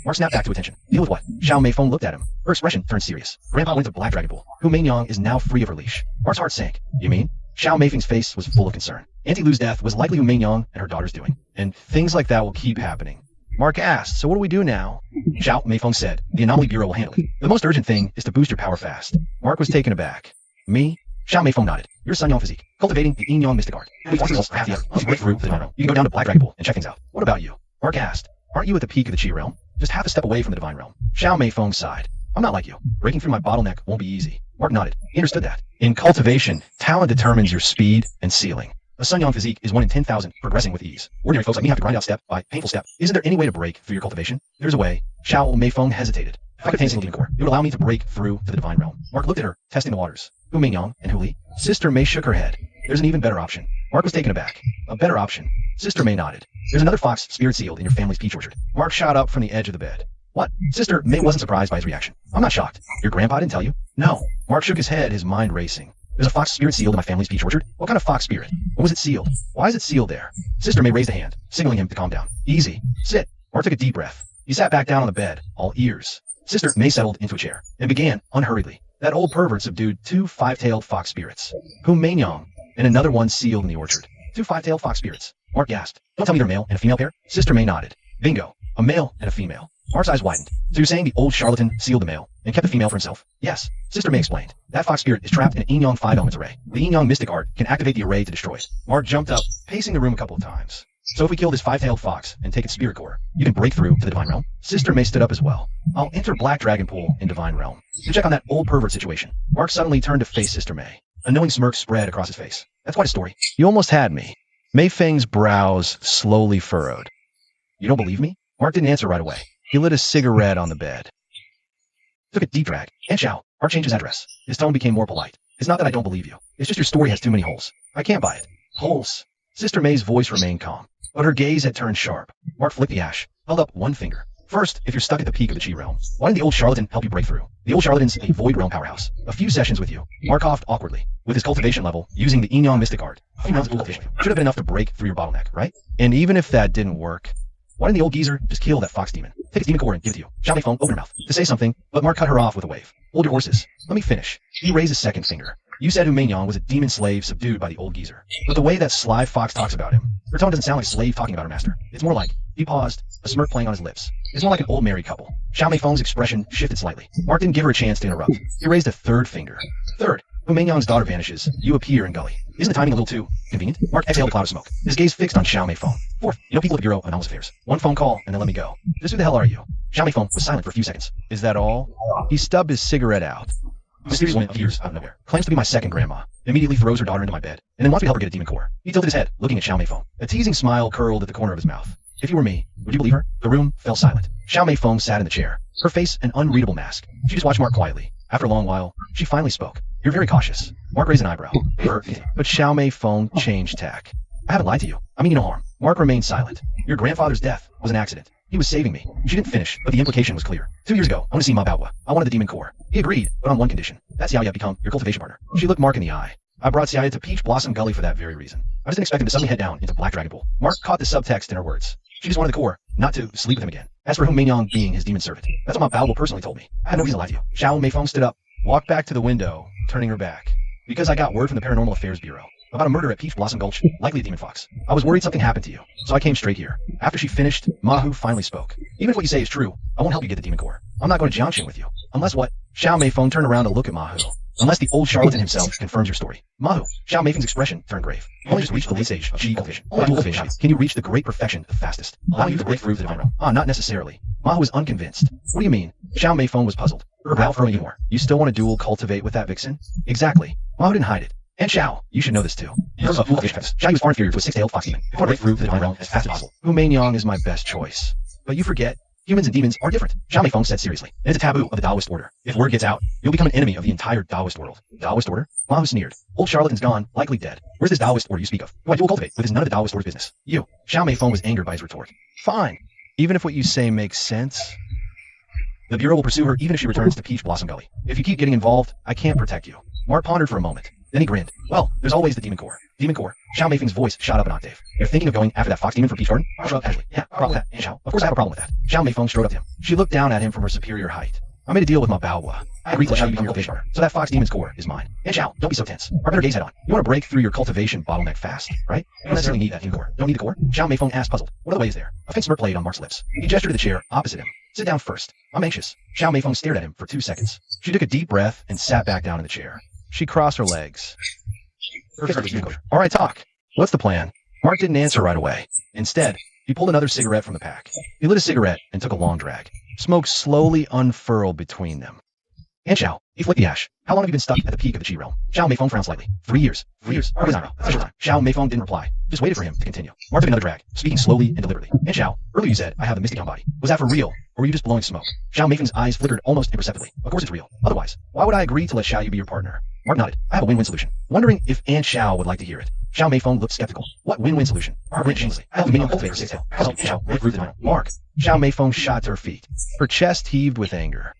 Mark snapped back to attention. Deal with what? Xiao Meifeng looked at him. Her expression turned serious. Grandpa went to Black Dragon Pool. Hu Meingyang is now free of her leash. Mark's heart sank. You mean? Xiao Meifeng's face was full of concern. Auntie Lu's death was likely Hu Meingyang and her daughter's doing. And things like that will keep happening. Mark asked, so what do we do now? Xiao Meifeng said, the Anomaly Bureau will handle it. The most urgent thing is to boost your power fast. Mark was taken aback. Me? Xiao Meifeng nodded. Your Sun Yang physique. Cultivating the Yin Yang Mystic Art. You can break through the Divine Realm. You can go down to Black Dragon Pool and check things out. What about you? Mark asked. Aren't you at the peak of the Chi Realm? Just half a step away from the Divine Realm. Xiao Meifeng sighed. I'm not like you. Breaking through my bottleneck won't be easy. Mark nodded. He understood that. In cultivation, talent determines your speed and ceiling. A Sun Yang physique is 1 in 10,000, progressing with ease. Ordinary folks like me have to grind out step by painful step. Isn't there any way to break through your cultivation? There's a way. Xiao Meifeng hesitated. If I could attain single demon core, it would allow me to break through to the Divine Realm. Mark looked at her, testing the waters. Hu Meingyang and Hu Li. Sister May shook her head. There's an even better option. Mark was taken aback. A better option. Sister May nodded. There's another fox spirit sealed in your family's peach orchard. Mark shot up from the edge of the bed. What? Sister May wasn't surprised by his reaction. I'm not shocked. Your grandpa didn't tell you? No. Mark shook his head, his mind racing. There's a fox spirit sealed in my family's peach orchard? What kind of fox spirit? When was it sealed? Why is it sealed there? Sister May raised a hand, signaling him to calm down. Easy. Sit. Mark took a deep breath. He sat back down on the bed, all ears. Sister May settled into a chair and began, unhurriedly. That old pervert subdued 2 five-tailed fox spirits. Hu Meingyang and another one sealed in the orchard. 2 five-tailed fox spirits. Mark gasped. Don't tell me they're a male and a female pair? Sister May nodded. Bingo. A male and a female. Mark's eyes widened. So you're saying the old charlatan sealed the male and kept the female for himself? Yes. Sister May explained. That fox spirit is trapped in an Yin Yang 5 elements array. The Yin Yang mystic art can activate the array to destroy it. Mark jumped up, pacing the room a couple of times. So if we kill this 5-tailed fox and take its spirit core, you can break through to the Divine Realm? Sister May stood up as well. I'll enter Black Dragon Pool in Divine Realm to check on that old pervert situation. Mark suddenly turned to face Sister May. A knowing smirk spread across his face. That's quite a story. You almost had me. Mei Feng's brows slowly furrowed. You don't believe me? Mark didn't answer right away. He lit a cigarette on the bed. Took a deep drag. And Xiao. Mark changed his address. His tone became more polite. It's not that I don't believe you. It's just your story has too many holes. I can't buy it. Holes. Sister May's voice remained calm, but her gaze had turned sharp. Mark flicked the ash, held up one finger. First, if you're stuck at the peak of the Chi realm, why didn't the old charlatan help you break through? The old charlatan's a void realm powerhouse. A few sessions with you. Mark coughed awkwardly. With his cultivation level, using the Enyong mystic art, a few rounds of cultivation should have been enough to break through your bottleneck, right? And even if that didn't work, why didn't the old geezer just kill that fox demon? Take his demon core and give it to you. Xiao Mei Feng opened her mouth to say something, but Mark cut her off with a wave. Hold your horses. Let me finish. He raised his second finger. You said Hu Meinyang was a demon slave subdued by the old geezer. But the way that sly fox talks about him, her tone doesn't sound like a slave talking about her master. It's more like, he paused, a smirk playing on his lips. It's more like an old married couple. Xiao Mei Feng's expression shifted slightly. Mark didn't give her a chance to interrupt. He raised a third finger. Third, Hu Meinyang's daughter vanishes. You appear in Gully. Isn't the timing a little too convenient? Mark exhaled a cloud of smoke. His gaze fixed on Xiao Mei Feng. Fourth, you know people at the Bureau of Anomalous Affairs. One phone call, and then let me go. Just who the hell are you? Xiao Mei Feng was silent for a few seconds. Is that all? He stubbed his cigarette out. A mysterious woman appears out of nowhere. Claims to be my second grandma. Immediately throws her daughter into my bed, and then wants me to help her get a demon core. He tilted his head, looking at Xiao Mei Feng. A teasing smile curled at the corner of his mouth. If you were me, would you believe her? The room fell silent. Xiao Mei Feng sat in the chair, her face an unreadable mask. She just watched Mark quietly. After a long while, she finally spoke. You're very cautious. Mark raised an eyebrow. But Xiao Mei Feng changed tack. I haven't lied to you. I mean you no harm. Mark remained silent. Your grandfather's death was an accident. He was saving me. She didn't finish, but the implication was clear. 2 years ago, I want to see Ma Baowa. I wanted the demon core. He agreed, but on one condition. That Xiaoya become your cultivation partner. She looked Mark in the eye. I brought Xiaoya to Peach Blossom Gully for that very reason. I just didn't expect him to suddenly head down into Black Dragon Pool. Mark caught the subtext in her words. She just wanted the core, not to sleep with him again. As for Hu Meinyang being his demon servant, that's what Ma Baowa personally told me. I had no reason to lie to you. Xiao Mei Feng stood up, Walked back to the window, turning her back. because I got word from the Paranormal Affairs Bureau about a murder at Peach Blossom Gulch, likely a demon fox. I was worried something happened to you, so I came straight here. After she finished, Mahu finally spoke. Even if what you say is true, I won't help you get the demon core. I'm not going to Jiangxing with you. Unless what? Xiao Meifeng turned around to look at Mahu. Unless the old charlatan himself confirms your story. Mahu, Xiao Meifeng's expression turned grave. You only just reached the late stage of Qi cultivation. Only dual cultivation can you reach the great perfection the fastest. Allowing you to break through the divine realm. Ah, not necessarily. Mahu was unconvinced. What do you mean? Xiao Meifeng was puzzled. Her brow furrowed more. You still want to dual cultivate with that vixen? Exactly. Mahu didn't hide it. And Xiao, you should know this too. In terms of dual cultivation, Xiao was far inferior to a six-tailed fox demon. If you want to break through the divine realm as fast as possible. Hu Meinyang is my best choice. But you forget, humans and demons are different. Xiao Meifeng said seriously. And it's a taboo of the Taoist order. If word gets out, you'll become an enemy of the entire Taoist world. Taoist order? Mahu sneered. Old charlatan's gone, likely dead. Where's this Taoist order you speak of? Who I dual cultivate with is none of the Taoist order's business. You. Xiao Meifeng was angered by his retort. Fine. Even if what you say makes sense. The Bureau will pursue her even if she returns to Peach Blossom Gully. If you keep getting involved, I can't protect you. Mark pondered for a moment. Then he grinned. Well, there's always the demon core. Demon core. Xiao Meifeng's voice shot up an octave. You're thinking of going after that fox demon from Peach Garden? I shrugged casually. Yeah, problem with that. And Xiao. Of course I have a problem with that. Xiao Meifeng strode up to him. She looked down at him from her superior height. I made a deal with Ma Baowa. I agreed to let Xiao become your cultivation partner. So that fox demon's core is mine. And Xiao, don't be so tense. Our better gaze head on. You want to break through your cultivation bottleneck fast, right? You don't necessarily need that demon core. Don't need the core? Xiao Meifeng asked, puzzled. What are the ways there? A faint smirk played on Mark's lips. He gestured to the chair opposite him. Sit down first. I'm anxious. Xiao Meifeng stared at him for 2 seconds. She took a deep breath and sat back down in the chair. She crossed her legs. All right, talk. What's the plan? Mark didn't answer right away. Instead, he pulled another cigarette from the pack. He lit a cigarette and took a long drag. Smoke slowly unfurled between them. And Xiao, he flicked the ash. How long have you been stuck at the peak of the Qi realm? Xiao Meifeng frowned slightly. 3 years. 3 years. His eyebrow. Special time. Xiao Meifeng didn't reply. Just waited for him to continue. Mark took another drag, speaking slowly and deliberately. And Xiao, earlier you said I have a mystic body. Was that for real? Or were you just blowing smoke? Xiao Meifeng's eyes flickered almost imperceptibly. Of course it's real. Otherwise, why would I agree to let Xiao be your partner? Mark nodded. I have a win-win solution. Wondering if Aunt Xiao would like to hear it. Xiao Meifeng looked skeptical. What win-win solution? Mark grinned shamelessly. I have a minion cultivator 6-tail. Help Xiao break through the divine. Mark. Xiao Meifeng shot to her feet. Her chest heaved with anger.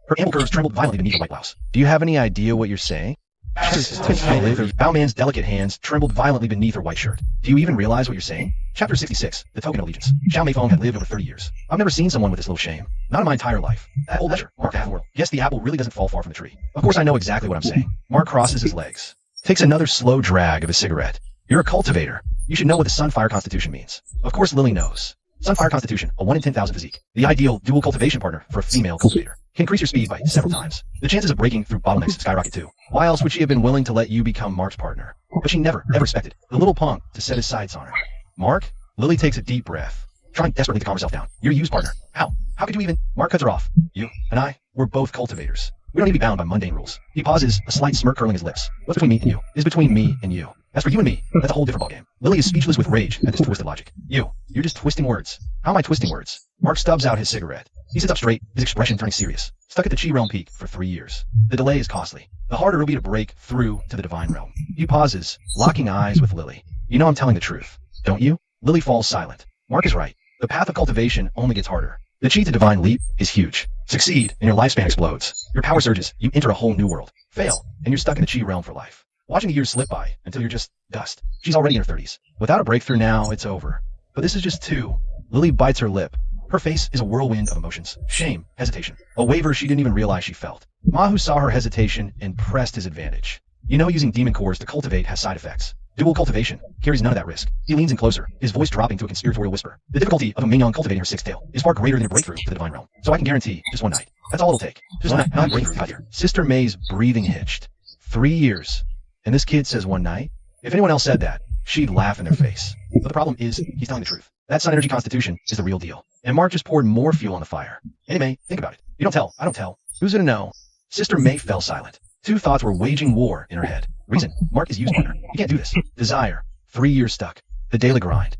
Her ample curves trembled violently beneath her white blouse. Do you have any idea what you're saying? Baoman's delicate hands trembled violently beneath her white shirt. Do you even realize what you're saying? Chapter 66, The Token of Allegiance. Xiao Meifeng had lived over 30 years. I've never seen someone with this little shame. Not in my entire life. That old ledger, Mark half the world. Yes, the apple really doesn't fall far from the tree. Of course I know exactly what I'm saying. Mark crosses his legs. Takes another slow drag of his cigarette. You're a cultivator. You should know what the Sunfire Constitution means. Of course Lily knows. Sunfire Constitution, a 1 in 10,000 physique. The ideal dual cultivation partner for a female cultivator. Can increase your speed by several times. The chances of breaking through bottlenecks skyrocket too. Why else would she have been willing to let you become Mark's partner? But she never, ever expected the little punk to set his sights on her. Mark? Lily takes a deep breath, trying desperately to calm herself down. You're Yu's partner. How? How could you even? Mark cuts her off. You and I, we're both cultivators. We don't need to be bound by mundane rules. He pauses, a slight smirk curling his lips. What's between me and you is between me and you. As for you and me, that's a whole different ballgame. Lily is speechless with rage at this twisted logic. You're just twisting words. How am I twisting words? Mark stubs out his cigarette. He sits up straight, his expression turning serious. Stuck at the Chi realm peak for 3 years. The delay is costly. The harder it'll be to break through to the divine realm. He pauses, locking eyes with Lily. You know I'm telling the truth, don't you? Lily falls silent. Mark is right. The path of cultivation only gets harder. The Chi to divine leap is huge. Succeed, and your lifespan explodes. Your power surges, you enter a whole new world. Fail, and you're stuck in the Chi realm for life. Watching the years slip by until you're just dust. She's already in her 30s. Without a breakthrough now, it's over. But this is just 2. Lily bites her lip. Her face is a whirlwind of emotions. Shame, hesitation, a waver she didn't even realize she felt. Mahu saw her hesitation and pressed his advantage. You know using demon cores to cultivate has side effects. Dual cultivation carries none of that risk. He leans in closer, his voice dropping to a conspiratorial whisper. The difficulty of a minion cultivating her 6th tail is far greater than a breakthrough to the divine realm. So I can guarantee just 1 night. That's all it'll take. Just 1 night, not a breakthrough cut here. Sister May's breathing hitched. 3 years. And this kid says 1 night? If anyone else said that, she'd laugh in their face. But the problem is, he's telling the truth. That sun energy constitution is the real deal. And Mark just poured more fuel on the fire. Anime, think about it. You don't tell, I don't tell. Who's gonna know? Sister May fell silent. 2 thoughts were waging war in her head. Reason, Mark is used partner. You can't do this. Desire, 3 years stuck. The daily grind.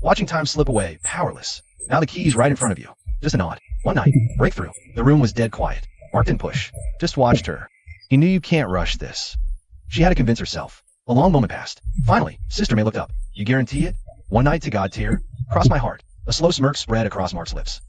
Watching time slip away, powerless. Now the key's right in front of you. Just a nod. 1 night, breakthrough. The room was dead quiet. Mark didn't push. Just watched her. He knew you can't rush this. She had to convince herself. A long moment passed. Finally, Sister May looked up. You guarantee it? 1 night to God tier? Cross my heart. A slow smirk spread across Mark's lips.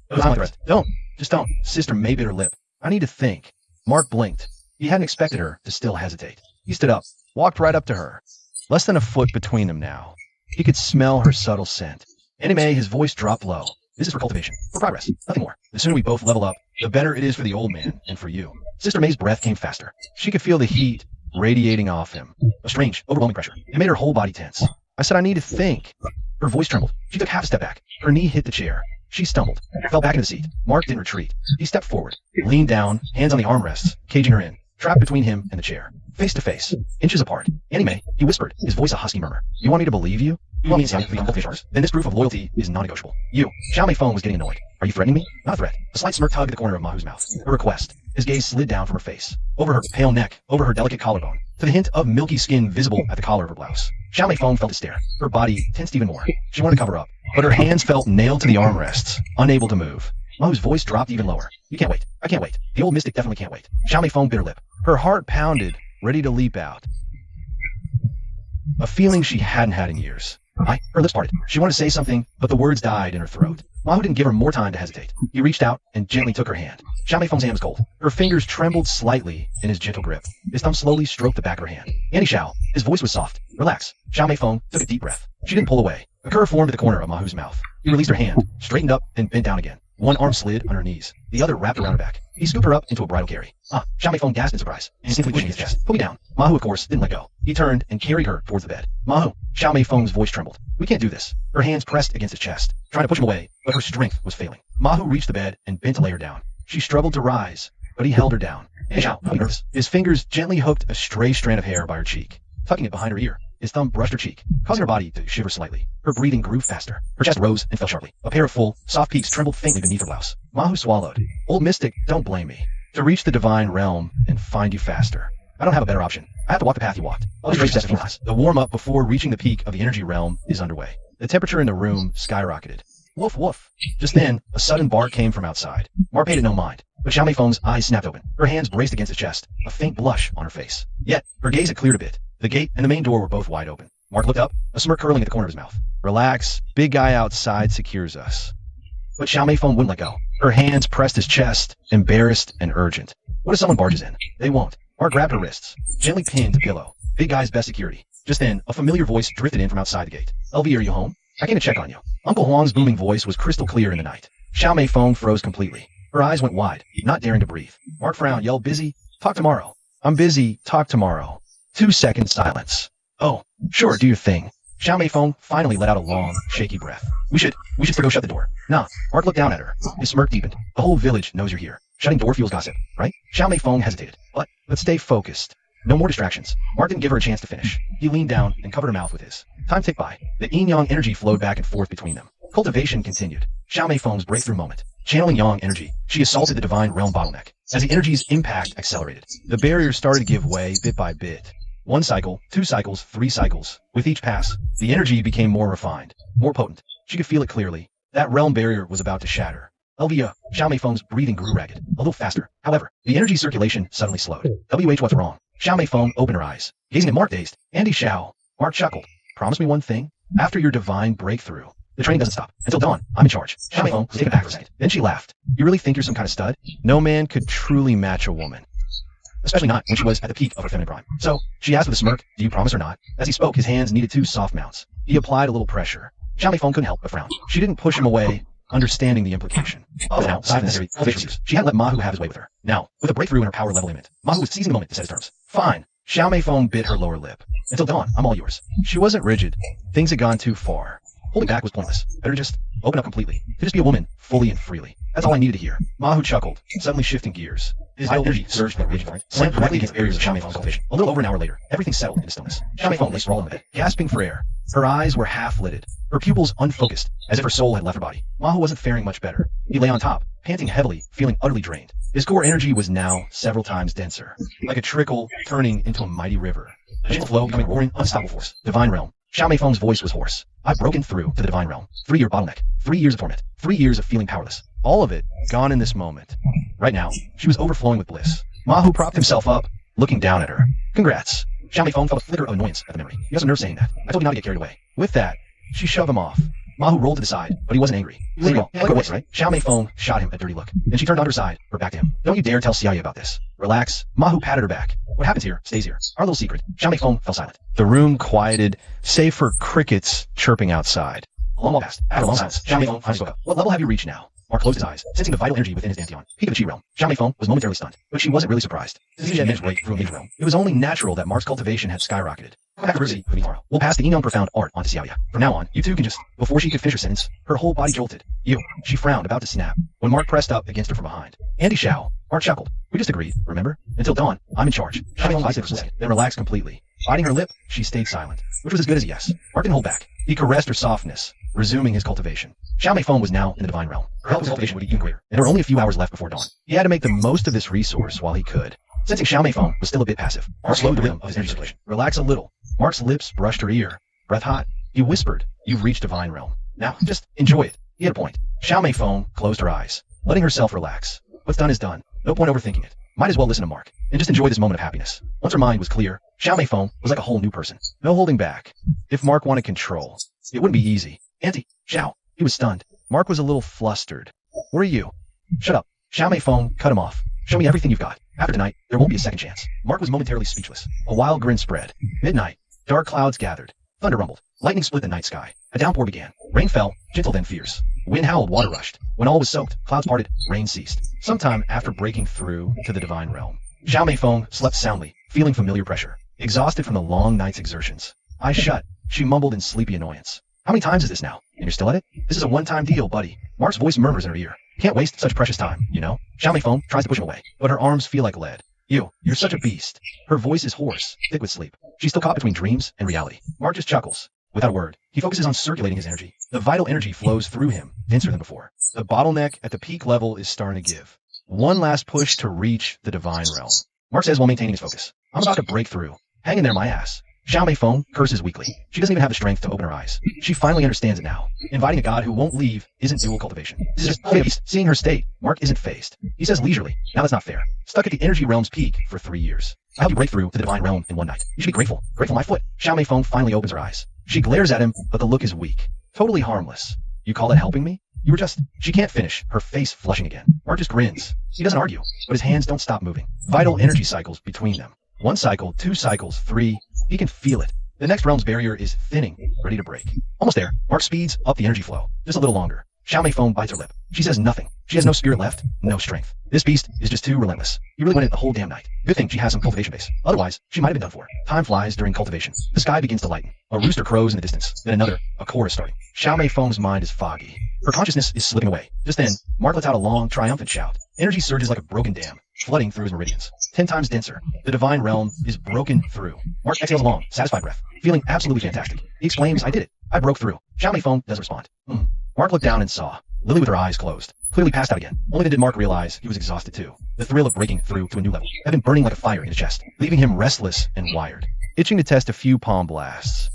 Don't. Just don't. Sister May bit her lip. I need to think. Mark blinked. He hadn't expected her to still hesitate. He stood up, walked right up to her. Less than a foot between them now. He could smell her subtle scent. Anime, his voice dropped low. This is for cultivation, for progress, nothing more. The sooner we both level up, the better it is for the old man and for you. Sister May's breath came faster. She could feel the heat radiating off him. A strange, overwhelming pressure. It made her whole body tense. I said I need to think. Her voice trembled. She took half a step back. Her knee hit the chair. She stumbled, fell back into the seat. Mark didn't retreat. He stepped forward, leaned down, hands on the armrests, caging her in, trapped between him and the chair. Face to face, inches apart. Anime, he whispered, his voice a husky murmur. You want me to believe you? You want me to see cultivation? Then this proof of loyalty is non-negotiable. You. Xiaomei phone was getting annoyed. Are you threatening me? Not a threat. A slight smirk tugged at the corner of Mahu's mouth. A request. His gaze slid down from her face, over her pale neck, over her delicate collarbone, to the hint of milky skin visible at the collar of her blouse. Xiaomei phone felt his stare. Her body tensed even more. She wanted to cover up, but her hands felt nailed to the armrests, unable to move. Mahu's voice dropped even lower. You can't wait. I can't wait. The old mystic definitely can't wait. Xiaomei phone bit her lip. Her heart pounded, ready to leap out. A feeling she hadn't had in years. Her lips parted. She wanted to say something, but the words died in her throat. Mahu didn't give her more time to hesitate. He reached out and gently took her hand. Xiaomei Feng's hand was cold. Her fingers trembled slightly in his gentle grip. His thumb slowly stroked the back of her hand. Annie Xiao. His voice was soft. Relax. Xiaomei Feng took a deep breath. She didn't pull away. A curve formed at the corner of Mahu's mouth. He released her hand, straightened up, and bent down again. One arm slid on her knees. The other wrapped around her back. He scooped her up into a bridal carry. Xiaomei Feng gasped in surprise, instinctively pushing his chest. Put me down. Mahu, of course, didn't let go. He turned and carried her towards the bed. Mahu. Xiaomei Feng's voice trembled. We can't do this. Her hands pressed against his chest, trying to push him away, but her strength was failing. Mahu reached the bed and bent to lay her down. She struggled to rise, but he held her down. Hey, Xiao, don't be nervous. His fingers gently hooked a stray strand of hair by her cheek, tucking it behind her ear. His thumb brushed her cheek, causing her body to shiver slightly. Her breathing grew faster. Her chest rose and fell sharply. A pair of full, soft peaks trembled faintly beneath her blouse. Mahu swallowed. Old mystic, don't blame me. To reach the divine realm and find you faster. I don't have a better option. I have to walk the path you walked. I'll just race a few times. The warm-up before reaching the peak of the energy realm is underway. The temperature in the room skyrocketed. Woof, woof. Just then, a sudden bark came from outside. Mark paid it no mind, but Xiaomei Feng's eyes snapped open. Her hands braced against his chest, a faint blush on her face. Yet, her gaze had cleared a bit. The gate and the main door were both wide open. Mark looked up, a smirk curling at the corner of his mouth. Relax, big guy outside secures us. But Xiaomei Feng wouldn't let go. Her hands pressed his chest, embarrassed and urgent. What if someone barges in? They won't. Mark grabbed her wrists, gently pinned to pillow. Big guy's best security. Just then, a familiar voice drifted in from outside the gate. LV, are you home? I came to check on you. Uncle Huang's booming voice was crystal clear in the night. Xiaomei Feng froze completely. Her eyes went wide, not daring to breathe. Mark frowned, yelled, busy? Talk tomorrow. I'm busy. Talk tomorrow. 2 seconds silence. Oh, sure, do your thing. Xiaomei Feng finally let out a long, shaky breath. We should go shut the door. Nah. Mark looked down at her. His smirk deepened. The whole village knows you're here. Shutting door fuels gossip, right? Xiaomei Feng hesitated. But let's stay focused. No more distractions. Mark didn't give her a chance to finish. He leaned down and covered her mouth with his. Time ticked by. The yin-yang energy flowed back and forth between them. Cultivation continued. Xiaomei Feng's breakthrough moment. Channeling yang energy, she assaulted the divine realm bottleneck. As the energy's impact accelerated, the barrier started to give way bit by bit. 1 cycle, 2 cycles, 3 cycles. With each pass, the energy became more refined, more potent. She could feel it clearly. That realm barrier was about to shatter. Elvia, Xiao Mei Feng's breathing grew ragged, a little faster. However, the energy circulation suddenly slowed. What's wrong? Xiao Mei Feng opened her eyes, gazing at Mark dazed. Andy Xiao. Mark chuckled. Promise me one thing? After your divine breakthrough, the training doesn't stop. Until dawn, I'm in charge. Xiao Mei Feng was taken back for a second. Then she laughed. You really think you're some kind of stud? No man could truly match a woman. Especially not when she was at the peak of her feminine prime. So, she asked with a smirk, do you promise or not? As he spoke, his hands needed 2 soft mounts. He applied a little pressure. Xiao Mei Feng couldn't help but frown. She didn't push him away, understanding the implication. Now, aside from necessary cultivation, she hadn't let Mahu have his way with her. Now, with a breakthrough in her power level limit, Mahu was seizing the moment to set his terms. Fine. Xiao Mei Feng bit her lower lip. Until dawn, I'm all yours. She wasn't rigid. Things had gone too far. Holding back was pointless. Better just open up completely. To just be a woman, fully and freely. That's all I needed to hear. Mahu chuckled, suddenly shifting gears. His vital energy surged from the raging point, slammed directly against the barriers of Xiao Mei Feng's cultivation. A little over an hour later, everything settled into stillness. Xiao Mei Feng lay sprawled on the bed, gasping for air. Her eyes were half-lidded, her pupils unfocused, as if her soul had left her body. Mahu wasn't faring much better. He lay on top, panting heavily, feeling utterly drained. His core energy was now several times denser, like a trickle turning into a mighty river. A gentle flow becoming roaring, unstoppable force. Divine realm. Xiao Mei Feng's voice was hoarse. I've broken through to the divine realm. 3-year bottleneck. 3 years of torment. 3 years of feeling powerless. All of it gone in this moment. Right now, she was overflowing with bliss. Mahu propped himself up, looking down at her. Congrats. Xiao Mei Feng felt a flicker of annoyance at the memory. You have some nerve saying that. I told you not to get carried away. With that, she shoved him off. Mahu rolled to the side, but he wasn't angry. Like a voice, right? Xiao Mei Feng shot him a dirty look. Then she turned on her side, her back to him. Don't you dare tell CIA about this. Relax. Mahu patted her back. What happens here stays here. Our little secret. Xiao Mei Feng fell silent. The room quieted, save for crickets chirping outside. A long while passed. After a long silence, Xiao Mei Feng finally spoke up. What level have you reached now? Mark closed his eyes, sensing the vital energy within his Dantian. Peak of the Chi realm. Xiao Mei Feng was momentarily stunned, but she wasn't really surprised. Since she had managed break through a major realm, it was only natural that Mark's cultivation had skyrocketed. Come back to Rizzi with me tomorrow. We'll pass the Enon Profound Art onto Xiaoya. From now on, you two can just... Before she could finish her sentence, her whole body jolted. You. She frowned, about to snap, when Mark pressed up against her from behind. Andy Xiao. Mark chuckled. We just agreed, remember? Until dawn, I'm in charge. Xiao Mei Feng hesitated for a second, then relaxed completely. Biting her lip, she stayed silent, which was as good as a yes. Mark didn't hold back. He caressed her softness, resuming his cultivation. Xiao Mei Feng was now in the divine realm. Her help with cultivation would be even greater, and there were only a few hours left before dawn. He had to make the most of this resource while he could. Sensing Xiao Mei Feng was still a bit passive, Mark slowed the rhythm of his energy circulation. Relax a little. Mark's lips brushed her ear, breath hot. He whispered, you've reached divine realm. Now, just enjoy it. He had a point. Xiao Mei Feng closed her eyes, letting herself relax. What's done is done. No point overthinking it. Might as well listen to Mark, and just enjoy this moment of happiness. Once her mind was clear, Xiao Mei Feng was like a whole new person. No holding back. If Mark wanted control, it wouldn't be easy. Auntie, Xiao. He was stunned. Mark was a little flustered. What are you? Shut up. Xiao Mei Feng cut him off. Show me everything you've got. After tonight, there won't be a second chance. Mark was momentarily speechless. A wild grin spread. Midnight. Dark clouds gathered. Thunder rumbled. Lightning split the night sky. A downpour began. Rain fell, gentle then fierce. Wind howled, water rushed. When all was soaked, clouds parted, rain ceased. Sometime after breaking through to the divine realm, Xiao Mei Feng slept soundly, feeling familiar pressure. Exhausted from the long night's exertions. Eyes shut, she mumbled in sleepy annoyance. How many times is this now? And you're still at it? This is a one-time deal, buddy. Mark's voice murmurs in her ear. Can't waste such precious time, you know? Xiao Mei Feng tries to push him away, but her arms feel like lead. You're such a beast. Her voice is hoarse, thick with sleep. She's still caught between dreams and reality. Mark just chuckles. Without a word, he focuses on circulating his energy. The vital energy flows through him, denser than before. The bottleneck at the peak level is starting to give. One last push to reach the divine realm. Mark says while maintaining his focus. I'm about to break through. Hang in there, my ass. Xiao Mei Feng curses weakly. She doesn't even have the strength to open her eyes. She finally understands it now. Inviting a god who won't leave isn't dual cultivation. This is just beast. Seeing her state, Mark isn't fazed. He says leisurely, now that's not fair. Stuck at the energy realm's peak for 3 years. I helped you break through to the divine realm in one night. You should be grateful. Grateful my foot. Xiao Mei Feng finally opens her eyes. She glares at him, but the look is weak. Totally harmless. You call that helping me? You were just... She can't finish, her face flushing again. Mark just grins. He doesn't argue, but his hands don't stop moving. Vital energy cycles between them. 1 cycle, 2 cycles, 3. He can feel it. The next realm's barrier is thinning, ready to break. Almost there. Mark speeds up the energy flow. Just a little longer. Xiao Mei Feng bites her lip. She says nothing. She has no spirit left, no strength. This beast is just too relentless. You really went it the whole damn night. Good thing she has some cultivation base. Otherwise, she might have been done for. Time flies during cultivation. The sky begins to lighten. A rooster crows in the distance. Then another, a chorus starting. Xiao Mei Feng's mind is foggy. Her consciousness is slipping away. Just then, Mark lets out a long, triumphant shout. Energy surges like a broken dam, flooding through his meridians. 10 times denser. The divine realm is broken through. Mark exhales a long, satisfied breath, feeling absolutely fantastic. He exclaims, I did it. I broke through. Xiao Mei Feng doesn't respond. Mark looked down and saw Lily with her eyes closed, clearly passed out again. Only then did Mark realize he was exhausted too. The thrill of breaking through to a new level had been burning like a fire in his chest, leaving him restless and wired. itching to test a few palm blasts.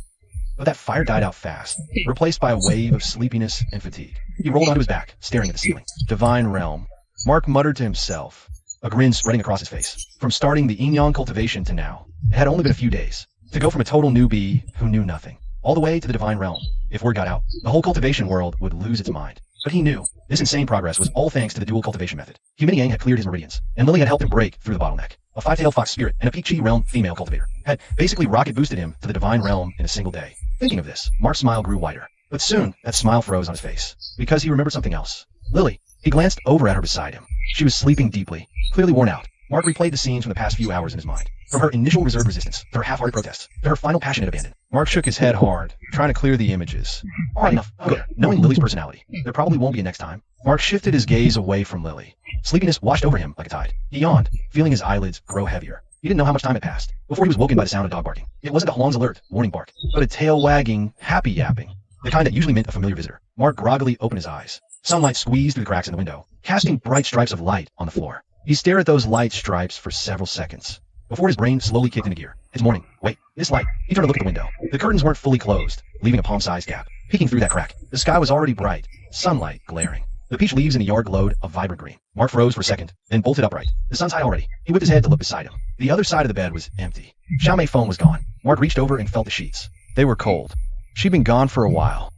But that fire died out fast, replaced by a wave of sleepiness and fatigue. He rolled onto his back, staring at the ceiling. Divine Realm. Mark muttered to himself, a grin spreading across his face. From starting the Inyan cultivation to now, it had only been a few days. To go from a total newbie who knew nothing, all the way to the Divine Realm. If word got out, the whole cultivation world would lose its mind. But he knew, this insane progress was all thanks to the dual cultivation method. Yang had cleared his meridians, and Lily had helped him break through the bottleneck. A five-tailed fox spirit and a Peachy Realm female cultivator had basically rocket boosted him to the Divine Realm in a single day. Thinking of this, Mark's smile grew wider. But soon, that smile froze on his face, because he remembered something else. Lily. He glanced over at her beside him. She was sleeping deeply, clearly worn out. Mark replayed the scenes from the past few hours in his mind. From her initial reserved resistance, to her half-hearted protests, to her final passionate abandon. Mark shook his head hard, trying to clear the images. All right, enough. Good. Knowing Lily's personality, there probably won't be a next time. Mark shifted his gaze away from Lily. Sleepiness washed over him like a tide. He yawned, feeling his eyelids grow heavier. He didn't know how much time had passed before he was woken by the sound of dog barking. It wasn't a Huang's alert, warning bark, but a tail-wagging, happy yapping. The kind that usually meant a familiar visitor. Mark groggily opened his eyes. Sunlight squeezed through the cracks in the window, casting bright stripes of light on the floor. He stared at those light stripes for several seconds, before his brain slowly kicked into gear. It's morning. Wait, this light. He turned to look at the window. The curtains weren't fully closed, leaving a palm-sized gap. Peeking through that crack, the sky was already bright, sunlight glaring. The peach leaves in the yard glowed a vibrant green. Mark froze for a second, then bolted upright. The sun's high already. He whipped his head to look beside him. The other side of the bed was empty. Xiaomei phone was gone. Mark reached over and felt the sheets. They were cold. She'd been gone for a while.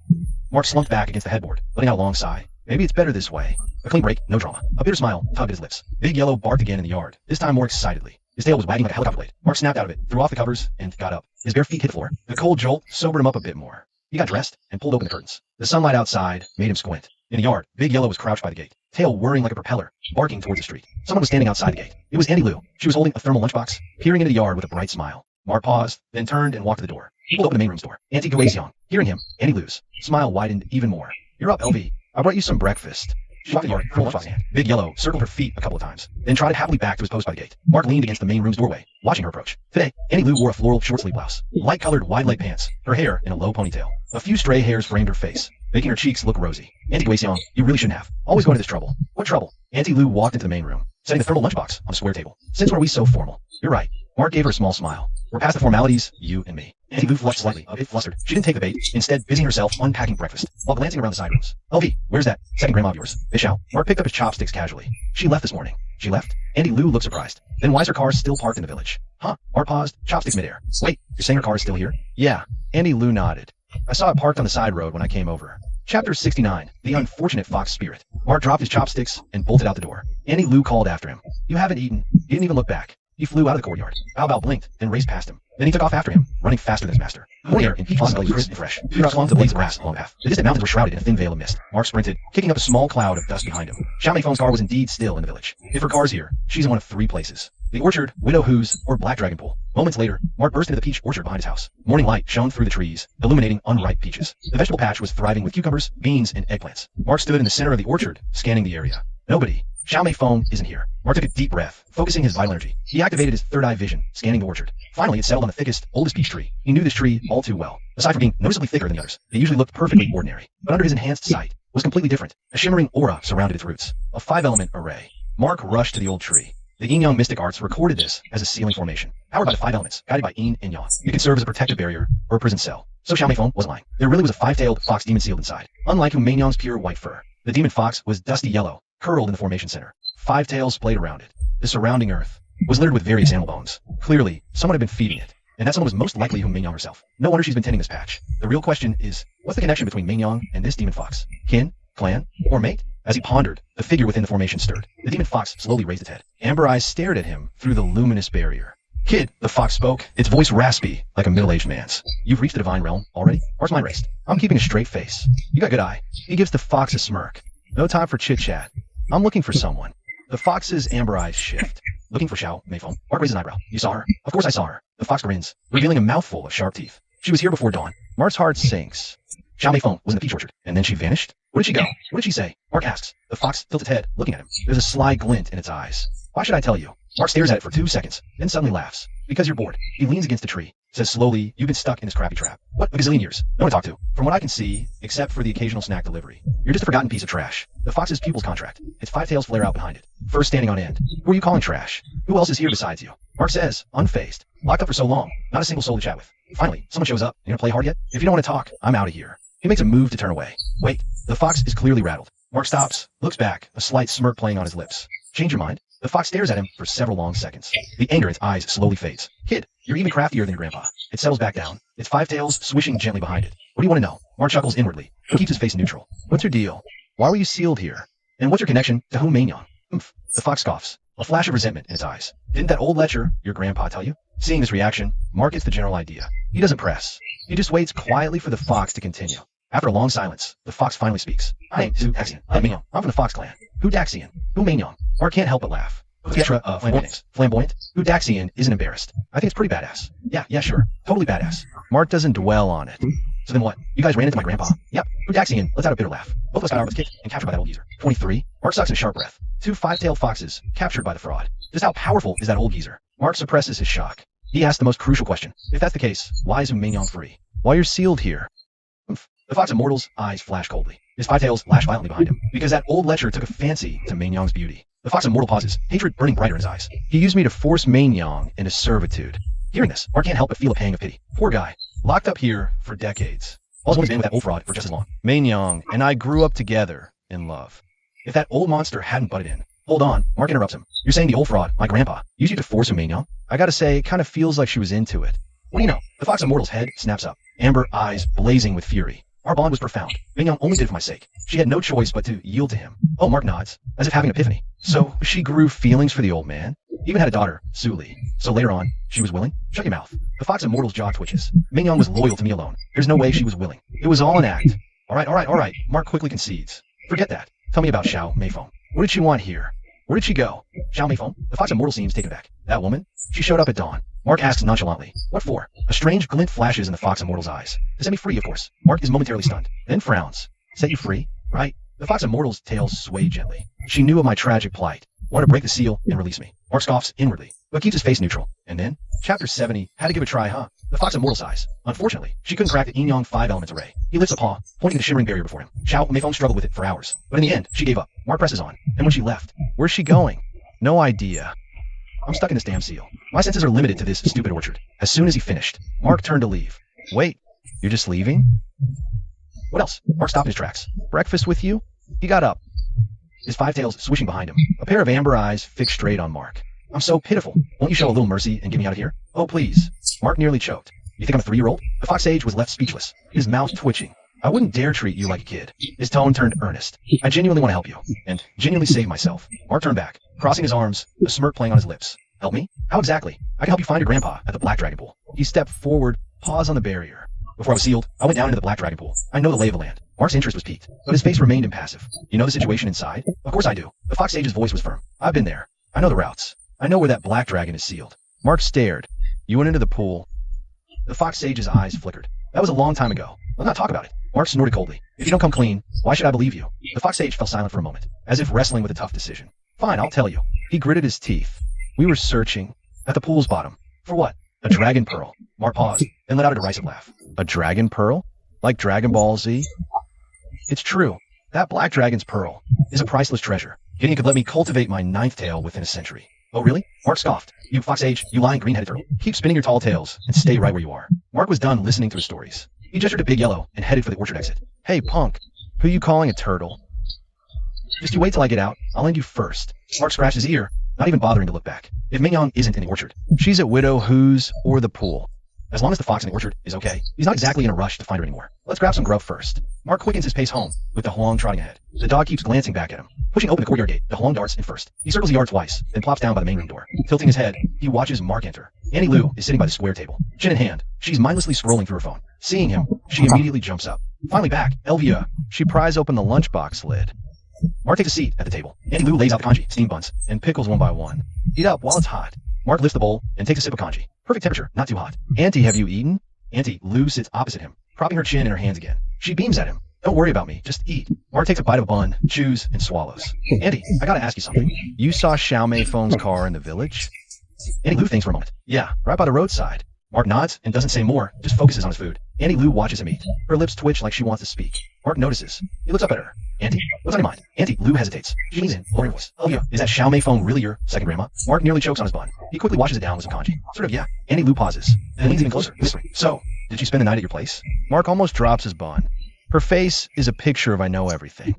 Mark slumped back against the headboard, letting out a long sigh. Maybe it's better this way. A clean break, no drama. A bitter smile tugged at his lips. Big Yellow barked again in the yard, this time more excitedly. His tail was wagging like a helicopter blade. Mark snapped out of it, threw off the covers, and got up. His bare feet hit the floor. The cold jolt sobered him up a bit more. He got dressed and pulled open the curtains. The sunlight outside made him squint. In the yard, Big Yellow was crouched by the gate, tail whirring like a propeller, barking towards the street. Someone was standing outside the gate. It was Annie Lou. She was holding a thermal lunchbox, peering into the yard with a bright smile. Mark paused, then turned and walked to the door. He pulled open the main room's door. Auntie Guaziong. Hearing him, Annie Lou's smile widened even more. You're up, LV. I brought you some breakfast. She walked to the yard, her lunchbox in hand. Big Yellow circled her feet a couple of times, then trotted happily back to his post by the gate. Mark leaned against the main room's doorway, watching her approach. Today, Annie Lou wore a floral short-sleeve blouse, light-colored wide-leg pants, her hair in a low ponytail. A few stray hairs framed her face, making her cheeks look rosy. Auntie Guaziong, you really shouldn't have. Always going to this trouble. What trouble? Auntie Lou walked into the main room, setting the thermal lunchbox on a square table. Since when are we so formal? You're right. Mark gave her a small smile. We're past the formalities, you and me. Auntie Lou flushed slightly, a bit flustered. She didn't take the bait, instead busying herself unpacking breakfast, while glancing around the side rooms. LV, where's that second grandma of yours? Bishao. Mark picked up his chopsticks casually. She left this morning. She left? Auntie Lou looked surprised. Then why's her car still parked in the village? Huh? Mark paused, chopsticks midair. Wait, you're saying her car is still here? Yeah. Auntie Lou nodded. I saw it parked on the side road when I came over. Chapter 69, The Unfortunate Fox Spirit. Mark dropped his chopsticks and bolted out the door. Auntie Lou called after him. You haven't eaten. He didn't even look back. He flew out of the courtyard. Bao Bao blinked, then raced past him. Then he took off after him, running faster than his master. Morning air in peach blossom gully crisp and fresh. He swung to the blades of grass along the path. The distant mountains were shrouded in a thin veil of mist. Mark sprinted, kicking up a small cloud of dust behind him. Xiaomei Feng's car was indeed still in the village. If her car's here, she's in one of three places. The orchard, Widow Who's, or Black Dragon Pool. Moments later, Mark burst into the peach orchard behind his house. Morning light shone through the trees, illuminating unripe peaches. The vegetable patch was thriving with cucumbers, beans, and eggplants. Mark stood in the center of the orchard, scanning the area. Nobody. Xiaomei Feng isn't here. Mark took a deep breath, focusing his vital energy. He activated his third eye vision, scanning the orchard. Finally, it settled on the thickest, oldest peach tree. He knew this tree all too well. Aside from being noticeably thicker than the others, it usually looked perfectly ordinary. But under his enhanced sight was completely different. A shimmering aura surrounded its roots. A five-element array. Mark rushed to the old tree. The Yin-Yang mystic arts recorded this as a sealing formation, powered by the five elements, guided by Yin and Yang. It could serve as a protective barrier or a prison cell. So Xiaomei Feng wasn't lying. There really was a five-tailed fox demon sealed inside. Unlike Humaingyang's pure white fur, the demon fox was dusty yellow, curled in the formation center. Five tails splayed around it. The surrounding earth was littered with various animal bones. Clearly, someone had been feeding it, and that someone was most likely Humaingyang herself. No wonder she's been tending this patch. The real question is, what's the connection between Mingyang and this demon fox? Kin? Clan? Or mate? As he pondered, the figure within the formation stirred. The demon fox slowly raised its head. Amber eyes stared at him through the luminous barrier. Kid, the fox spoke, its voice raspy, like a middle-aged man's. You've reached the divine realm already? Where's mine raced? I'm keeping a straight face. You got a good eye. He gives the fox a smirk. No time for chit-chat. I'm looking for someone. The fox's amber eyes shift. Looking for Xiao Meifeng. Mark raises an eyebrow. You saw her? Of course I saw her. The fox grins, revealing a mouthful of sharp teeth. She was here before dawn. Mark's heart sinks. Xiao Meifeng was in the peach orchard, and then she vanished? Where did she go? Where did she say? Mark asks. The fox tilts its head, looking at him. There's a sly glint in its eyes. Why should I tell you? Mark stares at it for 2 seconds, then suddenly laughs. Because you're bored. He leans against a tree, says slowly, you've been stuck in this crappy trap. What, a gazillion years? No one to talk to. From what I can see, except for the occasional snack delivery, you're just a forgotten piece of trash. The fox's pupil's contract. Its five tails flare out behind it. First standing on end. Who are you calling trash? Who else is here besides you? Mark says, unfazed. Locked up for so long, not a single soul to chat with. Finally, someone shows up. You gonna play hard yet? If you don't want to talk, I'm out of here. He makes a move to turn away. Wait, the fox is clearly rattled. Mark stops, looks back, a slight smirk playing on his lips. Change your mind? The fox stares at him for several long seconds. The anger in its eyes slowly fades. Kid, you're even craftier than your grandpa. It settles back down, its 5 tails swishing gently behind it. What do you want to know? Mark chuckles inwardly, but keeps his face neutral. What's your deal? Why were you sealed here? And what's your connection to whom Maignan? Oomph. The fox scoffs, a flash of resentment in its eyes. Didn't that old lecher, your grandpa, tell you? Seeing this reaction, Mark gets the general idea. He doesn't press. He just waits quietly for the fox to continue. After a long silence, the fox finally speaks. My name is Daxian. I'm Maignan. I'm from the Fox clan. Who Daxian? Who Maignan? Mark can't help but laugh. Flamboyant. Flamboyant? Who Daxian isn't embarrassed. I think it's pretty badass. Yeah, sure. Totally badass. Mark doesn't dwell on it. So then what? You guys ran into my grandpa? Yep. Who Daxian lets out a bitter laugh. Both of us got our butts kicked and captured by that old geezer. 23. Mark sucks in a sharp breath. 2 5-tailed foxes captured by the fraud. Just how powerful is that old geezer? Mark suppresses his shock. He asks the most crucial question. If that's the case, why is Maignan free? While you're sealed here. The fox immortal's eyes flash coldly. His 5 tails lash violently behind him, because that old lecher took a fancy to Maignan's beauty. The fox immortal pauses, hatred burning brighter in his eyes. He used me to force Maignan into servitude. Hearing this, Mark can't help but feel a pang of pity. Poor guy, locked up here for decades. All's one has been with that old fraud for just as long. Maignan and I grew up together in love. If that old monster hadn't butted in. Hold on, Mark interrupts him. You're saying the old fraud, my grandpa, used you to force Maignan? I gotta say, it kind of feels like she was into it. What do you know? The fox immortal's head snaps up, amber eyes blazing with fury. Our bond was profound. Maignan only did it for my sake. She had no choice but to yield to him. Oh, Mark nods, as if having an epiphany. So she grew feelings for the old man? Even had a daughter, Suli. So later on, she was willing? Shut your mouth. The fox immortal's jaw twitches. Maignan was loyal to me alone. There's no way she was willing. It was all an act. All right. Mark quickly concedes. Forget that. Tell me about Xiao Meifeng. What did she want here? Where did she go? Xiao Meifeng? The fox immortal seems taken aback. That woman? She showed up at dawn. Mark asks nonchalantly. What for? A strange glint flashes in the fox immortal's eyes. To set me free, of course. Mark is momentarily stunned, then frowns. Set you free? Right? The fox immortal's tails sway gently. She knew of my tragic plight. Wanted to break the seal and release me. Mark scoffs inwardly, but keeps his face neutral. And then, Chapter 70, had to give it a try, huh? The fox immortal sighs. Unfortunately, she couldn't crack the yin yang 5 elements array. He lifts a paw, pointing the shimmering barrier before him. Xiao Meifeng struggled with it for hours, but in the end, she gave up. Mark presses on, and when she left, where's she going? No idea. I'm stuck in this damn seal. My senses are limited to this stupid orchard. As soon as he finished, Mark turned to leave. Wait, you're just leaving? What else? Mark stopped in his tracks. Breakfast with you? He got up, his 5 tails swishing behind him, a pair of amber eyes fixed straight on Mark. I'm so pitiful. Won't you show a little mercy and get me out of here? Oh, please. Mark nearly choked. You think I'm a 3-year-old? The fox sage was left speechless, his mouth twitching. I wouldn't dare treat you like a kid. His tone turned earnest. I genuinely want to help you, and genuinely save myself. Mark turned back, crossing his arms, a smirk playing on his lips. Help me? How exactly? I can help you find your grandpa at the Black Dragon Pool. He stepped forward, paws on the barrier. Before I was sealed, I went down into the Black Dragon Pool. I know the lay of the land. Mark's interest was piqued, but his face remained impassive. You know the situation inside? Of course I do. The fox sage's voice was firm. I've been there. I know the routes. I know where that black dragon is sealed. Mark stared. You went into the pool. The fox sage's eyes flickered. That was a long time ago. Let's not talk about it. Mark snorted coldly. If you don't come clean, why should I believe you? The fox sage fell silent for a moment, as if wrestling with a tough decision. Fine, I'll tell you. He gritted his teeth. We were searching at the pool's bottom. For what? A dragon pearl. Mark paused, then let out a derisive laugh. A dragon pearl? Like Dragon Ball Z? It's true. That black dragon's pearl is a priceless treasure. Gideon could let me cultivate my 9th tail within a century. Oh, really? Mark scoffed. You fox sage, you lying green-headed turtle. Keep spinning your tall tails and stay right where you are. Mark was done listening to his stories. He gestured to Big Yellow and headed for the orchard exit. Hey, punk. Who you calling a turtle? Just you wait till I get out. I'll end you first. Mark scratched his ear, not even bothering to look back. If Maignan isn't in the orchard, she's at Widow Who's or the pool. As long as the fox in the orchard is okay, he's not exactly in a rush to find her anymore. Let's grab some grub first. Mark quickens his pace home, with the Huang trotting ahead. The dog keeps glancing back at him. Pushing open the courtyard gate, the Huang darts in first. He circles the yard twice, then plops down by the main room door. Tilting his head, he watches Mark enter. Annie Lou is sitting by the square table, chin in hand. She's mindlessly scrolling through her phone. Seeing him, she immediately jumps up. Finally back, Elvia. She pries open the lunchbox lid. Mark takes a seat at the table. Annie Lou lays out the congee, steamed buns, and pickles one by one. Eat up while it's hot. Mark lifts the bowl and takes a sip of congee. Perfect temperature, not too hot. Auntie, have you eaten? Auntie Lou sits opposite him, propping her chin in her hands again. She beams at him. Don't worry about me, just eat. Mark takes a bite of a bun, chews, and swallows. Auntie, I gotta ask you something. You saw Xiao Meifeng's car in the village? Annie Lou thinks for a moment. Yeah, right by the roadside. Mark nods and doesn't say more, just focuses on his food. Annie Lou watches him eat. Her lips twitch like she wants to speak. Mark notices. He looks up at her. Auntie, what's on your mind? Auntie Lou hesitates. She leans in, lowering her voice. Oh yeah, is that Xiaomei phone really your second grandma? Mark nearly chokes on his bun. He quickly washes it down with some kanji. Sort of, yeah. Auntie Lou pauses, then leans even closer, whispering. So, did she spend the night at your place? Mark almost drops his bun. Her face is a picture of I know everything.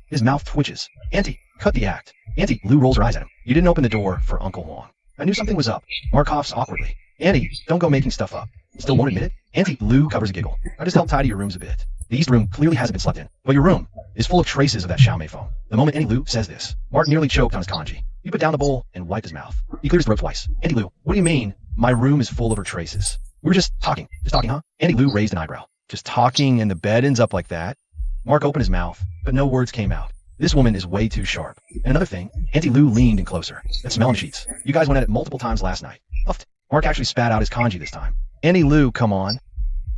His mouth twitches. Auntie, cut the act. Auntie Lou rolls her eyes at him. You didn't open the door for Uncle Huang. I knew something was up. Mark coughs awkwardly. Auntie, don't go making stuff up. Still won't admit it? Auntie Lou covers a giggle. I just helped tidy your rooms a bit. The east room clearly hasn't been slept in, but your room is full of traces of that Xiaomei phone. The moment Auntie Lou says this, Mark nearly choked on his kanji. He put down the bowl and wiped his mouth. He cleared his throat twice. Auntie Lou, what do you mean, my room is full of her traces? We were just talking, huh? Auntie Lou raised an eyebrow. Just talking and the bed ends up like that? Mark opened his mouth, but no words came out. This woman is way too sharp. And another thing, Auntie Lou leaned in closer. That smell on the sheets. You guys went at it multiple times last night. Huffed. Mark actually spat out his kanji this time. Auntie Lou, come on.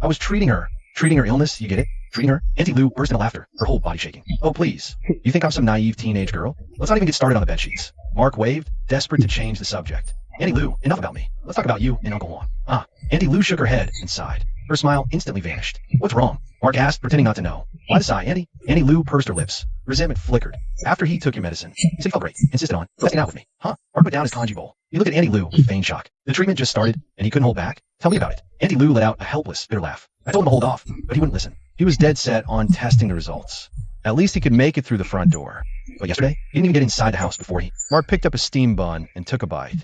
I was treating her. Treating her illness, you get it? Treating her? Auntie Lou burst into laughter, her whole body shaking. Oh, please. You think I'm some naive teenage girl? Let's not even get started on the bedsheets. Mark waved, desperate to change the subject. Auntie Lou, enough about me. Let's talk about you and Uncle Huang. Auntie Lou shook her head and sighed. Her smile instantly vanished. What's wrong? Mark asked, pretending not to know. Why the sigh, Auntie? Auntie Lou pursed her lips. Resentment flickered. After he took your medicine, he said he felt great, insisted on resting out with me. Mark put down his kanji bowl. He looked at Auntie Lou with feigned shock. The treatment just started, and he couldn't hold back? Tell me about it. Auntie Lou let out a helpless, bitter laugh. I told him to hold off, but he wouldn't listen. He was dead set on testing the results. At least he could make it through the front door. But yesterday, he didn't even get inside the house before Mark picked up a steam bun and took a bite.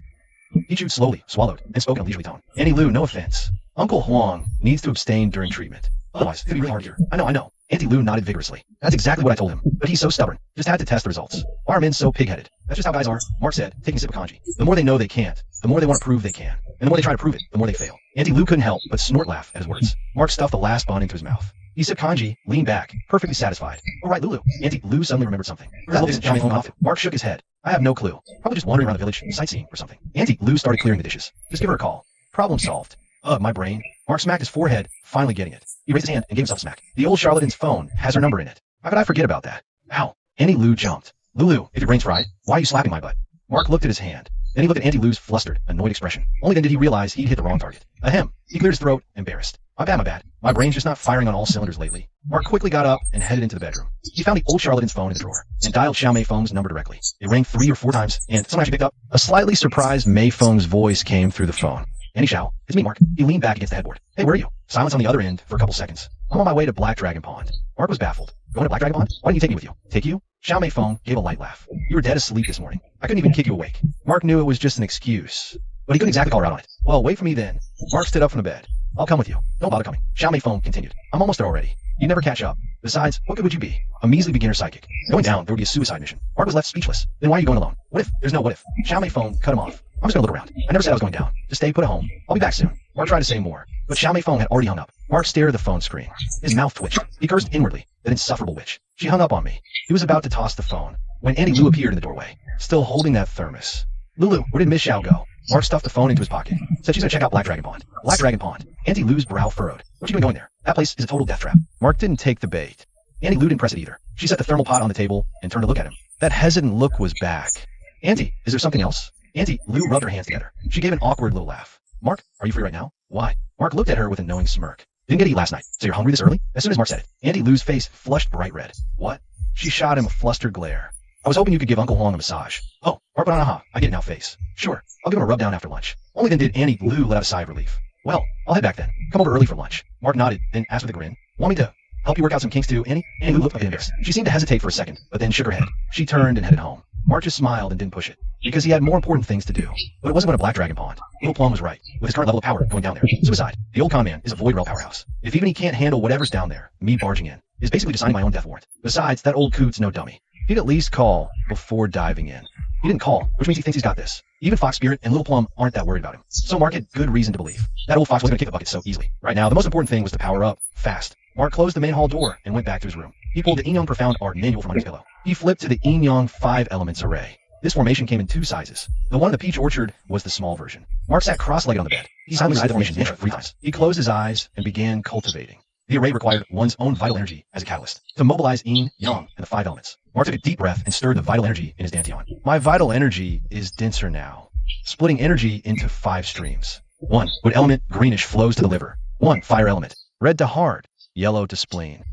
He chewed slowly, swallowed, and spoke in a leisurely tone. Auntie Lou, no offense. Uncle Huang needs to abstain during treatment. Otherwise, it'd be really hard here. I know. Auntie Lou nodded vigorously. That's exactly what I told him. But he's so stubborn. Just had to test the results. Why are men so pig-headed? That's just how guys are. Mark said, taking a sip of kanji. The more they know they can't, the more they want to prove they can. And the more they try to prove it, the more they fail. Auntie Lou couldn't help but snort laugh at his words. Mark stuffed the last bun into his mouth. He sipped kanji, leaned back, perfectly satisfied. Oh right, Lulu. Auntie Lou suddenly remembered something. Isn't Xiaomei phone off? Mark shook his head. I have no clue. Probably just wandering around the village, sightseeing or something. Auntie Lou started clearing the dishes. Just give her a call. Problem solved. Ugh, my brain. Mark smacked his forehead, finally getting it. He raised his hand and gave himself a smack. The old charlatan's phone has her number in it. How could I forget about that? Ow. Auntie Lou jumped. Lulu, if your brain's fried, why are you slapping my butt? Mark looked at his hand. Then he looked at Auntie Lou's flustered, annoyed expression. Only then did he realize he'd hit the wrong target. Ahem. He cleared his throat, embarrassed. My bad. My brain's just not firing on all cylinders lately. Mark quickly got up and headed into the bedroom. He found the old charlatan's phone in the drawer and dialed Xiaomei Feng's number directly. It rang 3 or 4 times, and someone actually picked up. A slightly surprised Mei Feng's voice came through the phone. Auntie Xiao, it's me, Mark. He leaned back against the headboard. Hey, where are you? Silence on the other end for a couple seconds. I'm on my way to Black Dragon Pond. Mark was baffled. Going to Black Dragon Pond? Why didn't you take me with you? Take you? Xiaomei Feng gave a light laugh. You were dead asleep this morning. I couldn't even kick you awake. Mark knew it was just an excuse, but he couldn't exactly call her out on it. Well, wait for me then. Mark stood up from the bed. I'll come with you. Don't bother coming. Xiaomei Feng continued. I'm almost there already. You'd never catch up. Besides, what good would you be? A measly beginner psychic. Going down, there would be a suicide mission. Mark was left speechless. Then why are you going alone? What if? There's no what if. Xiaomei Feng cut him off. I'm just gonna look around. I never said I was going down. Just stay put at home. I'll be back soon. Mark tried to say more, but Xiaomei Feng had already hung up. Mark stared at the phone screen. His mouth twitched. He cursed inwardly. That insufferable witch. She hung up on me. He was about to toss the phone when Auntie Lou appeared in the doorway, still holding that thermos. Lulu, where did Miss Xiao go? Mark stuffed the phone into his pocket. Said she's gonna check out Black Dragon Pond. Black Dragon Pond. Auntie Lou's brow furrowed. What you doing going there? That place is a total death trap. Mark didn't take the bait. Auntie Lou didn't press it either. She set the thermal pot on the table and turned to look at him. That hesitant look was back. Auntie, is there something else? Auntie Lou rubbed her hands together. She gave an awkward little laugh. Mark, are you free right now? Why? Mark looked at her with a knowing smirk. Didn't get to eat last night, so you're hungry this early? As soon as Mark said it, Auntie Lou's face flushed bright red. What? She shot him a flustered glare. I was hoping you could give Uncle Huang a massage. Oh, Mark put on a I get it now face. Sure, I'll give him a rub down after lunch. Only then did Auntie Lou let out a sigh of relief. Well, I'll head back then. Come over early for lunch. Mark nodded, then asked with a grin. Want me to help you work out some kinks too, Annie? Auntie Lou looked a bit embarrassed. She seemed to hesitate for a second, but then shook her head. She turned and headed home. Mark just smiled and didn't push it, because he had more important things to do. But it wasn't going to Black Dragon Pond. Little Plum was right. With his current level of power going down there, suicide. The old con man is a void realm powerhouse. If even he can't handle whatever's down there, me barging in is basically just signing my own death warrant. Besides, that old coot's no dummy. He'd at least call before diving in. He didn't call, which means he thinks he's got this. Even Fox Spirit and Little Plum aren't that worried about him. So Mark had good reason to believe that old fox wasn't going to kick the bucket so easily. Right now, the most important thing was to power up fast. Mark closed the main hall door and went back to his room. He pulled the Yin Yang Profound Art manual from under his pillow. He flipped to the Yin Yang 5 Elements array. This formation came in 2 sizes. The one in the peach orchard was the small version. Mark sat cross-legged on the bed. He silently read the formation mantra 3 times. He closed his eyes and began cultivating. The array required one's own vital energy as a catalyst to mobilize Yin, Yang, and the 5 elements. Mark took a deep breath and stirred the vital energy in his dantian. My vital energy is denser now, splitting energy into 5 streams. 1. Wood element, greenish, flows to the liver. 1. Fire element, red to hard, yellow to spleen.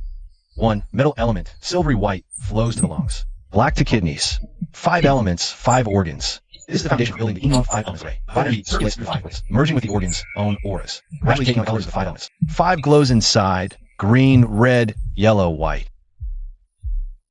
1. Metal element, silvery white, flows to the lungs. Black to kidneys. 5 elements, 5 organs. This is the foundation for building the Eon 5 elements array. Energy circulates through the 5 organs, merging with the organs' own auras, gradually taking on the colors of the 5 elements. 5 glows inside, green, red, yellow, white,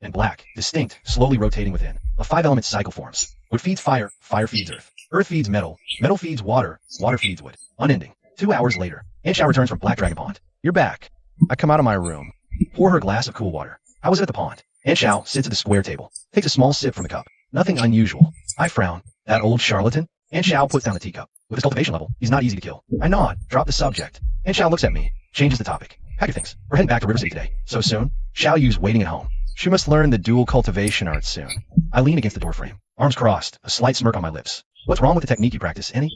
and black, distinct, slowly rotating within. A 5-element cycle forms. Wood feeds fire, fire feeds earth. Earth feeds metal, metal feeds water, water feeds wood. Unending. 2 hours later, Anshow returns from Black Dragon Pond. You're back. I come out of my room. Pour her a glass of cool water. How was it at the pond? Anshow sits at the square table, takes a small sip from the cup. Nothing unusual. I frown. That old charlatan? Anshow puts down the teacup. With his cultivation level, he's not easy to kill. I nod, drop the subject. Anshow looks at me, changes the topic. Pack your things. We're heading back to River City today. So soon? Xiao Yu's waiting at home. She must learn the dual cultivation art soon. I lean against the doorframe, arms crossed, a slight smirk on my lips. What's wrong with the technique you practice, Annie?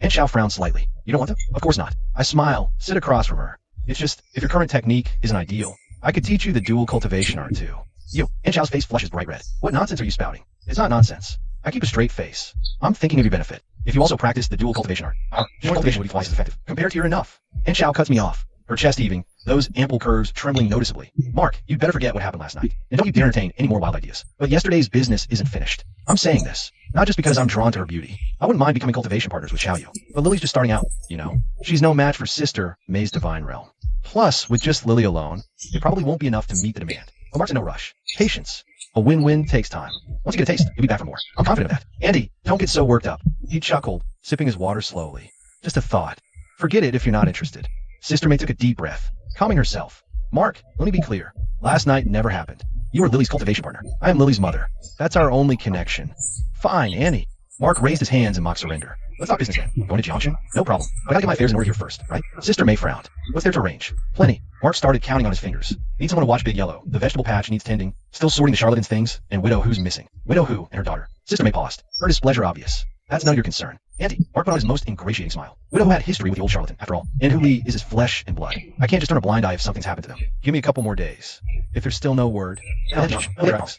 Anshow frowns slightly. You don't want to? Of course not. I smile, sit across from her. It's just, if your current technique isn't ideal, I could teach you the dual cultivation art too. You. Anshow's face flushes bright red. What nonsense are you spouting? It's not nonsense. I keep a straight face. I'm thinking of your benefit. If you also practice the dual cultivation art, our joint cultivation would be twice as effective, compared to your enough. Anshow cuts me off, her chest heaving, those ample curves trembling noticeably. Mark, you'd better forget what happened last night, and don't you dare entertain any more wild ideas. But yesterday's business isn't finished. I'm saying this, not just because I'm drawn to her beauty. I wouldn't mind becoming cultivation partners with Xiao Yu. But Lily's just starting out, you know. She's no match for sister, May's Divine Realm. Plus, with just Lily alone, it probably won't be enough to meet the demand. But Mark's in no rush. Patience. A win-win takes time. Once you get a taste, you'll be back for more. I'm confident of that. Andy, don't get so worked up. He chuckled, sipping his water slowly. Just a thought. Forget it if you're not interested. Sister May took a deep breath, calming herself. Mark, let me be clear. Last night never happened. You are Lily's cultivation partner. I am Lily's mother. That's our only connection. Fine, Annie. Mark raised his hands in mock surrender. Let's talk business then. Going to Jiangshan? No problem. But I gotta get my affairs in order here first, right? Sister May frowned. What's there to arrange? Plenty. Mark started counting on his fingers. Need someone to watch Big Yellow. The vegetable patch needs tending. Still sorting the charlatan's things. And Widow Who's missing. Widow Who and her daughter. Sister May paused. Her displeasure obvious. That's none of your concern. Auntie, Mark put on his most ingratiating smile. Widow Who had history with the old charlatan, after all. And Hu Li is his flesh and blood. I can't just turn a blind eye if something's happened to them. Give me a couple more days. If there's still no word.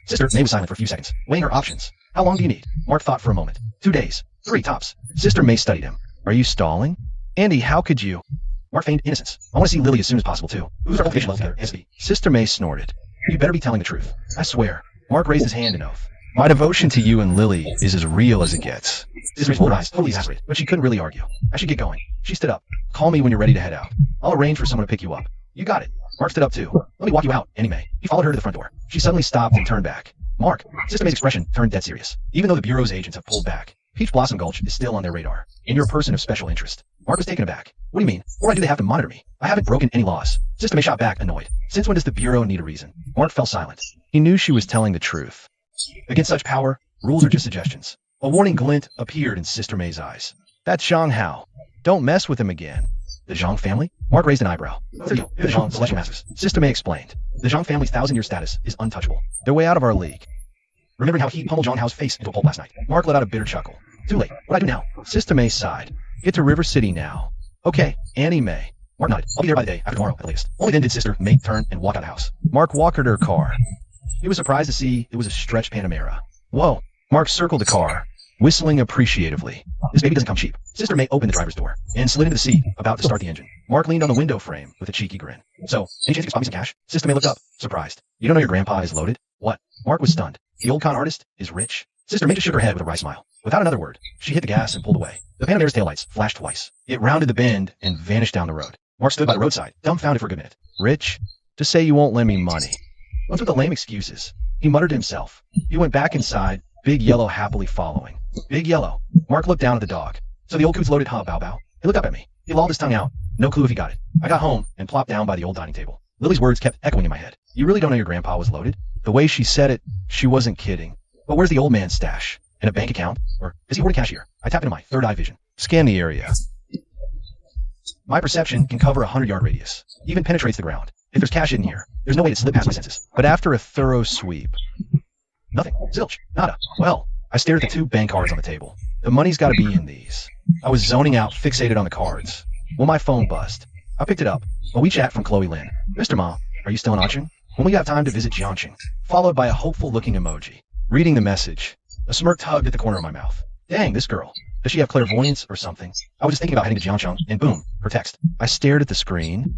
Sister May was silent for a few seconds, weighing her options. How long do you need? Mark thought for a moment. 2 days. 3 tops. Sister May studied him. Are you stalling? Andy, how could you? Mark feigned innocence. I want to see Lily as soon as possible, too. Who's our cultivation level here? Sister May snorted. You better be telling the truth. I swear. Mark raised his hand in oath. My devotion to you and Lily is as real as it gets. Sister May's full eyes, totally exasperated, but she couldn't really argue. I should get going. She stood up. Call me when you're ready to head out. I'll arrange for someone to pick you up. You got it. Mark stood up too. Let me walk you out, Anime. He followed her to the front door. She suddenly stopped and turned back. Mark. Sister May's expression turned dead serious. Even though the Bureau's agents have pulled back, Peach Blossom Gulch is still on their radar, and you're a person of special interest. Mark was taken aback. What do you mean? Why do they have to monitor me? I haven't broken any laws. Sister May shot back, annoyed. Since when does the Bureau need a reason? Mark fell silent. He knew she was telling the truth. Against such power, rules are just suggestions. A warning glint appeared in Sister May's eyes. That's Zhang Hao. Don't mess with him again. The Zhang family? Mark raised an eyebrow. The Zhang Celestial Masters. Sister May explained. The Zhang family's 1,000-year status is untouchable. They're way out of our league. Remembering how he pummeled Zhang Hao's face into a pulp last night, Mark let out a bitter chuckle. Too late. What do I do now? Sister May sighed. Get to River City now. Okay, Annie May. Mark nodded. I'll be there by the day, after tomorrow at the latest. Only then did Sister May turn and walk out of the house. Mark walked her to her car. He was surprised to see it was a stretched Panamera. Whoa. Mark circled the car, whistling appreciatively. This baby doesn't come cheap. Sister May opened the driver's door and slid into the seat, about to start the engine. Mark leaned on the window frame with a cheeky grin. So, any chance you can spot me some cash? Sister May looked up, surprised. You don't know your grandpa is loaded? What? Mark was stunned. The old con artist is rich? Sister May just shook her head with a wry smile. Without another word, she hit the gas and pulled away. The Panamera's taillights flashed twice. It rounded the bend and vanished down the road. Mark stood by the roadside, dumbfounded for a good minute. Rich? To say you won't lend me money. What's with the lame excuses? He muttered to himself. He went back inside, Big Yellow happily following. Big Yellow. Mark looked down at the dog. So the old coot's loaded, huh, Bow Bow? He looked up at me. He lolled his tongue out. No clue if he got it. I got home and plopped down by the old dining table. Lily's words kept echoing in my head. You really don't know your grandpa was loaded? The way she said it, she wasn't kidding. But where's the old man's stash? In a bank account? Or is he hoarding cash here? I tapped into my third eye vision. Scan the area. My perception can cover a 100-yard radius. Even penetrates the ground. If there's cash in here, there's no way to slip past my senses. But after a thorough sweep... Nothing. Zilch. Nada. Well, I stared at the 2 bank cards on the table. The money's gotta be in these. I was zoning out, fixated on the cards. Well, my phone buzzed. I picked it up. A WeChat from Chloe Lynn. Mr. Ma, are you still in Anqing? When we have time to visit Jiangqing? Followed by a hopeful-looking emoji. Reading the message. A smirk tugged at the corner of my mouth. Dang, this girl. Does she have clairvoyance or something? I was just thinking about heading to Jiangqing, and boom, her text. I stared at the screen.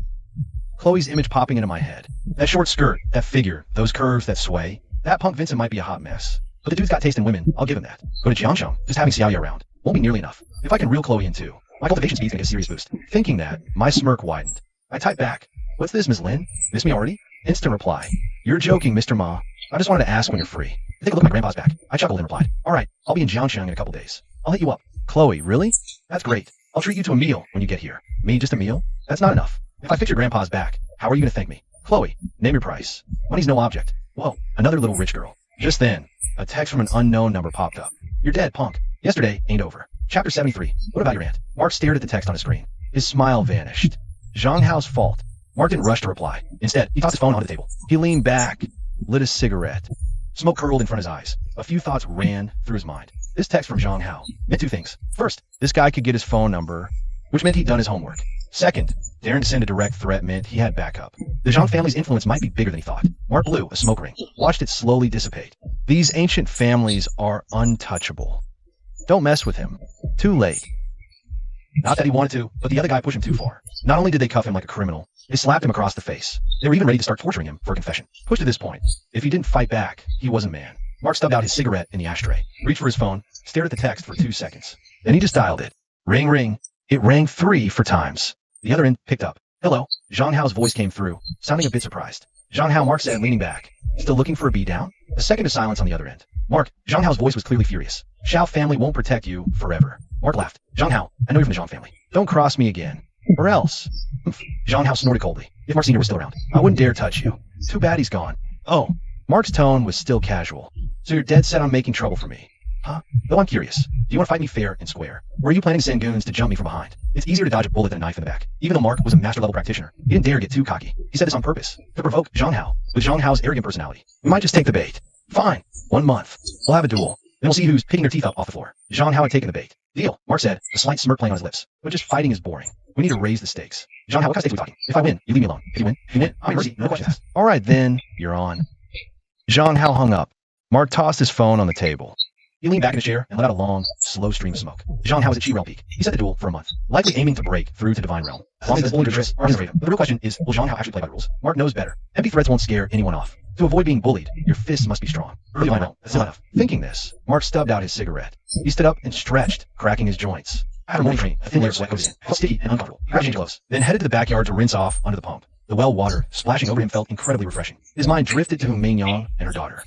Chloe's image popping into my head. That short skirt, that figure, those curves, that sway. That punk Vincent might be a hot mess. But the dude's got taste in women, I'll give him that. Go to Jiangsheng, just having Xiaoya around. Won't be nearly enough. If I can reel Chloe in too, my cultivation speed's gonna get a serious boost. Thinking that, my smirk widened. I typed back. What's this, Ms. Lin? Miss me already? Instant reply. You're joking, Mr. Ma. I just wanted to ask when you're free. Take a look at my grandpa's back. I chuckled and replied. Alright, I'll be in Jiangsheng in a couple days. I'll hit you up. Chloe, really? That's great. I'll treat you to a meal when you get here. Me, just a meal? That's not enough. If I fix your grandpa's back, how are you gonna thank me? Chloe, name your price. Money's no object. Whoa, another little rich girl. Just then, a text from an unknown number popped up. You're dead, punk. Yesterday ain't over. Chapter 73. What about your aunt? Mark stared at the text on his screen. His smile vanished. Zhang Hao's fault. Mark didn't rush to reply. Instead, he tossed his phone onto the table. He leaned back, lit a cigarette. Smoke curled in front of his eyes. A few thoughts ran through his mind. This text from Zhang Hao meant two things. First, this guy could get his phone number, which meant he'd done his homework. Second, daring to send a direct threat meant he had backup. The Zhang family's influence might be bigger than he thought. Mark blew a smoke ring, watched it slowly dissipate. These ancient families are untouchable. Don't mess with him. Too late. Not that he wanted to, but the other guy pushed him too far. Not only did they cuff him like a criminal, they slapped him across the face. They were even ready to start torturing him for a confession. Pushed to this point, if he didn't fight back, he wasn't man. Mark stubbed out his cigarette in the ashtray, reached for his phone, stared at the text for 2 seconds. Then he just dialed it. Ring, ring. It rang 3 times. The other end picked up. Hello. Zhang Hao's voice came through, sounding a bit surprised. Zhang Hao, Mark said, leaning back. Still looking for a beat down? A second of silence on the other end. Mark, Zhang Hao's voice was clearly furious. Xiao family won't protect you forever. Mark laughed. Zhang Hao, I know you're from the Zhang family. Don't cross me again. Or else. Zhang Hao snorted coldly. If Mark Sr. was still around, I wouldn't dare touch you. Too bad he's gone. Oh. Mark's tone was still casual. So you're dead set on making trouble for me. Huh? Though I'm curious. Do you want to fight me fair and square? Or are you planning to send goons to jump me from behind? It's easier to dodge a bullet than a knife in the back. Even though Mark was a master-level practitioner, he didn't dare get too cocky. He said this on purpose, to provoke Zhang Hao. With Zhang Hao's arrogant personality, we might just take the bait. Fine. 1 month. We'll have a duel. Then we'll see who's picking their teeth up off the floor. Zhang Hao had taken the bait. Deal, Mark said, a slight smirk playing on his lips. But just fighting is boring. We need to raise the stakes. Zhang Hao, what kind of stakes are we talking? If I win, you leave me alone. If you win, I'll be mercy, no questions asked. All right then, you're on. Zhang Hao hung up. Mark tossed his phone on the table. He leaned back in his chair and let out a long, slow stream of smoke. Zhang Hao was at Chi Realm Peak. He set the duel for a month, likely aiming to break through to Divine Realm. As long as his bullying interests aren't afraid of him. But the real question is, will Zhang Hao actually play by the rules? Mark knows better. Empty threats won't scare anyone off. To avoid being bullied, your fists must be strong. Early Divine Realm, that's not enough. Thinking this, Mark stubbed out his cigarette. He stood up and stretched, cracking his joints. After morning training, a thin layer of sweat goes in. Felt sticky and uncomfortable. He grabbed change gloves, then headed to the backyard to rinse off under the pump. The well water splashing over him felt incredibly refreshing. His mind drifted to Ming Yang and her daughter.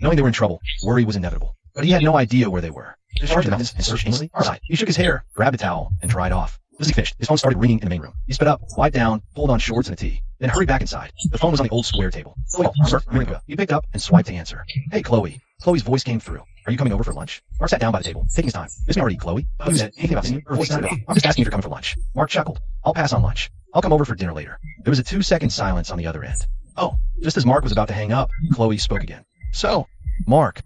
Knowing they were in trouble, worry was inevitable. But he had no idea where they were. Just charged the mountains and searched aimlessly. Outside, he shook his hair, grabbed a towel, and dried off. As he finished, his phone started ringing in the main room. He sped up, wiped down, pulled on shorts and a tee, then hurried back inside. The phone was on the old square table. Chloe, sir, he picked up and swiped to answer. Hey, Chloe. Chloe's voice came through. Are you coming over for lunch? Mark sat down by the table, taking his time. Miss me already, Chloe. Who said anything about me? Her voice sounded off. I'm just asking if you're coming for lunch. Mark chuckled. I'll pass on lunch. I'll come over for dinner later. There was a 2-second silence on the other end. Oh, just as Mark was about to hang up, Chloe spoke again. So, Mark.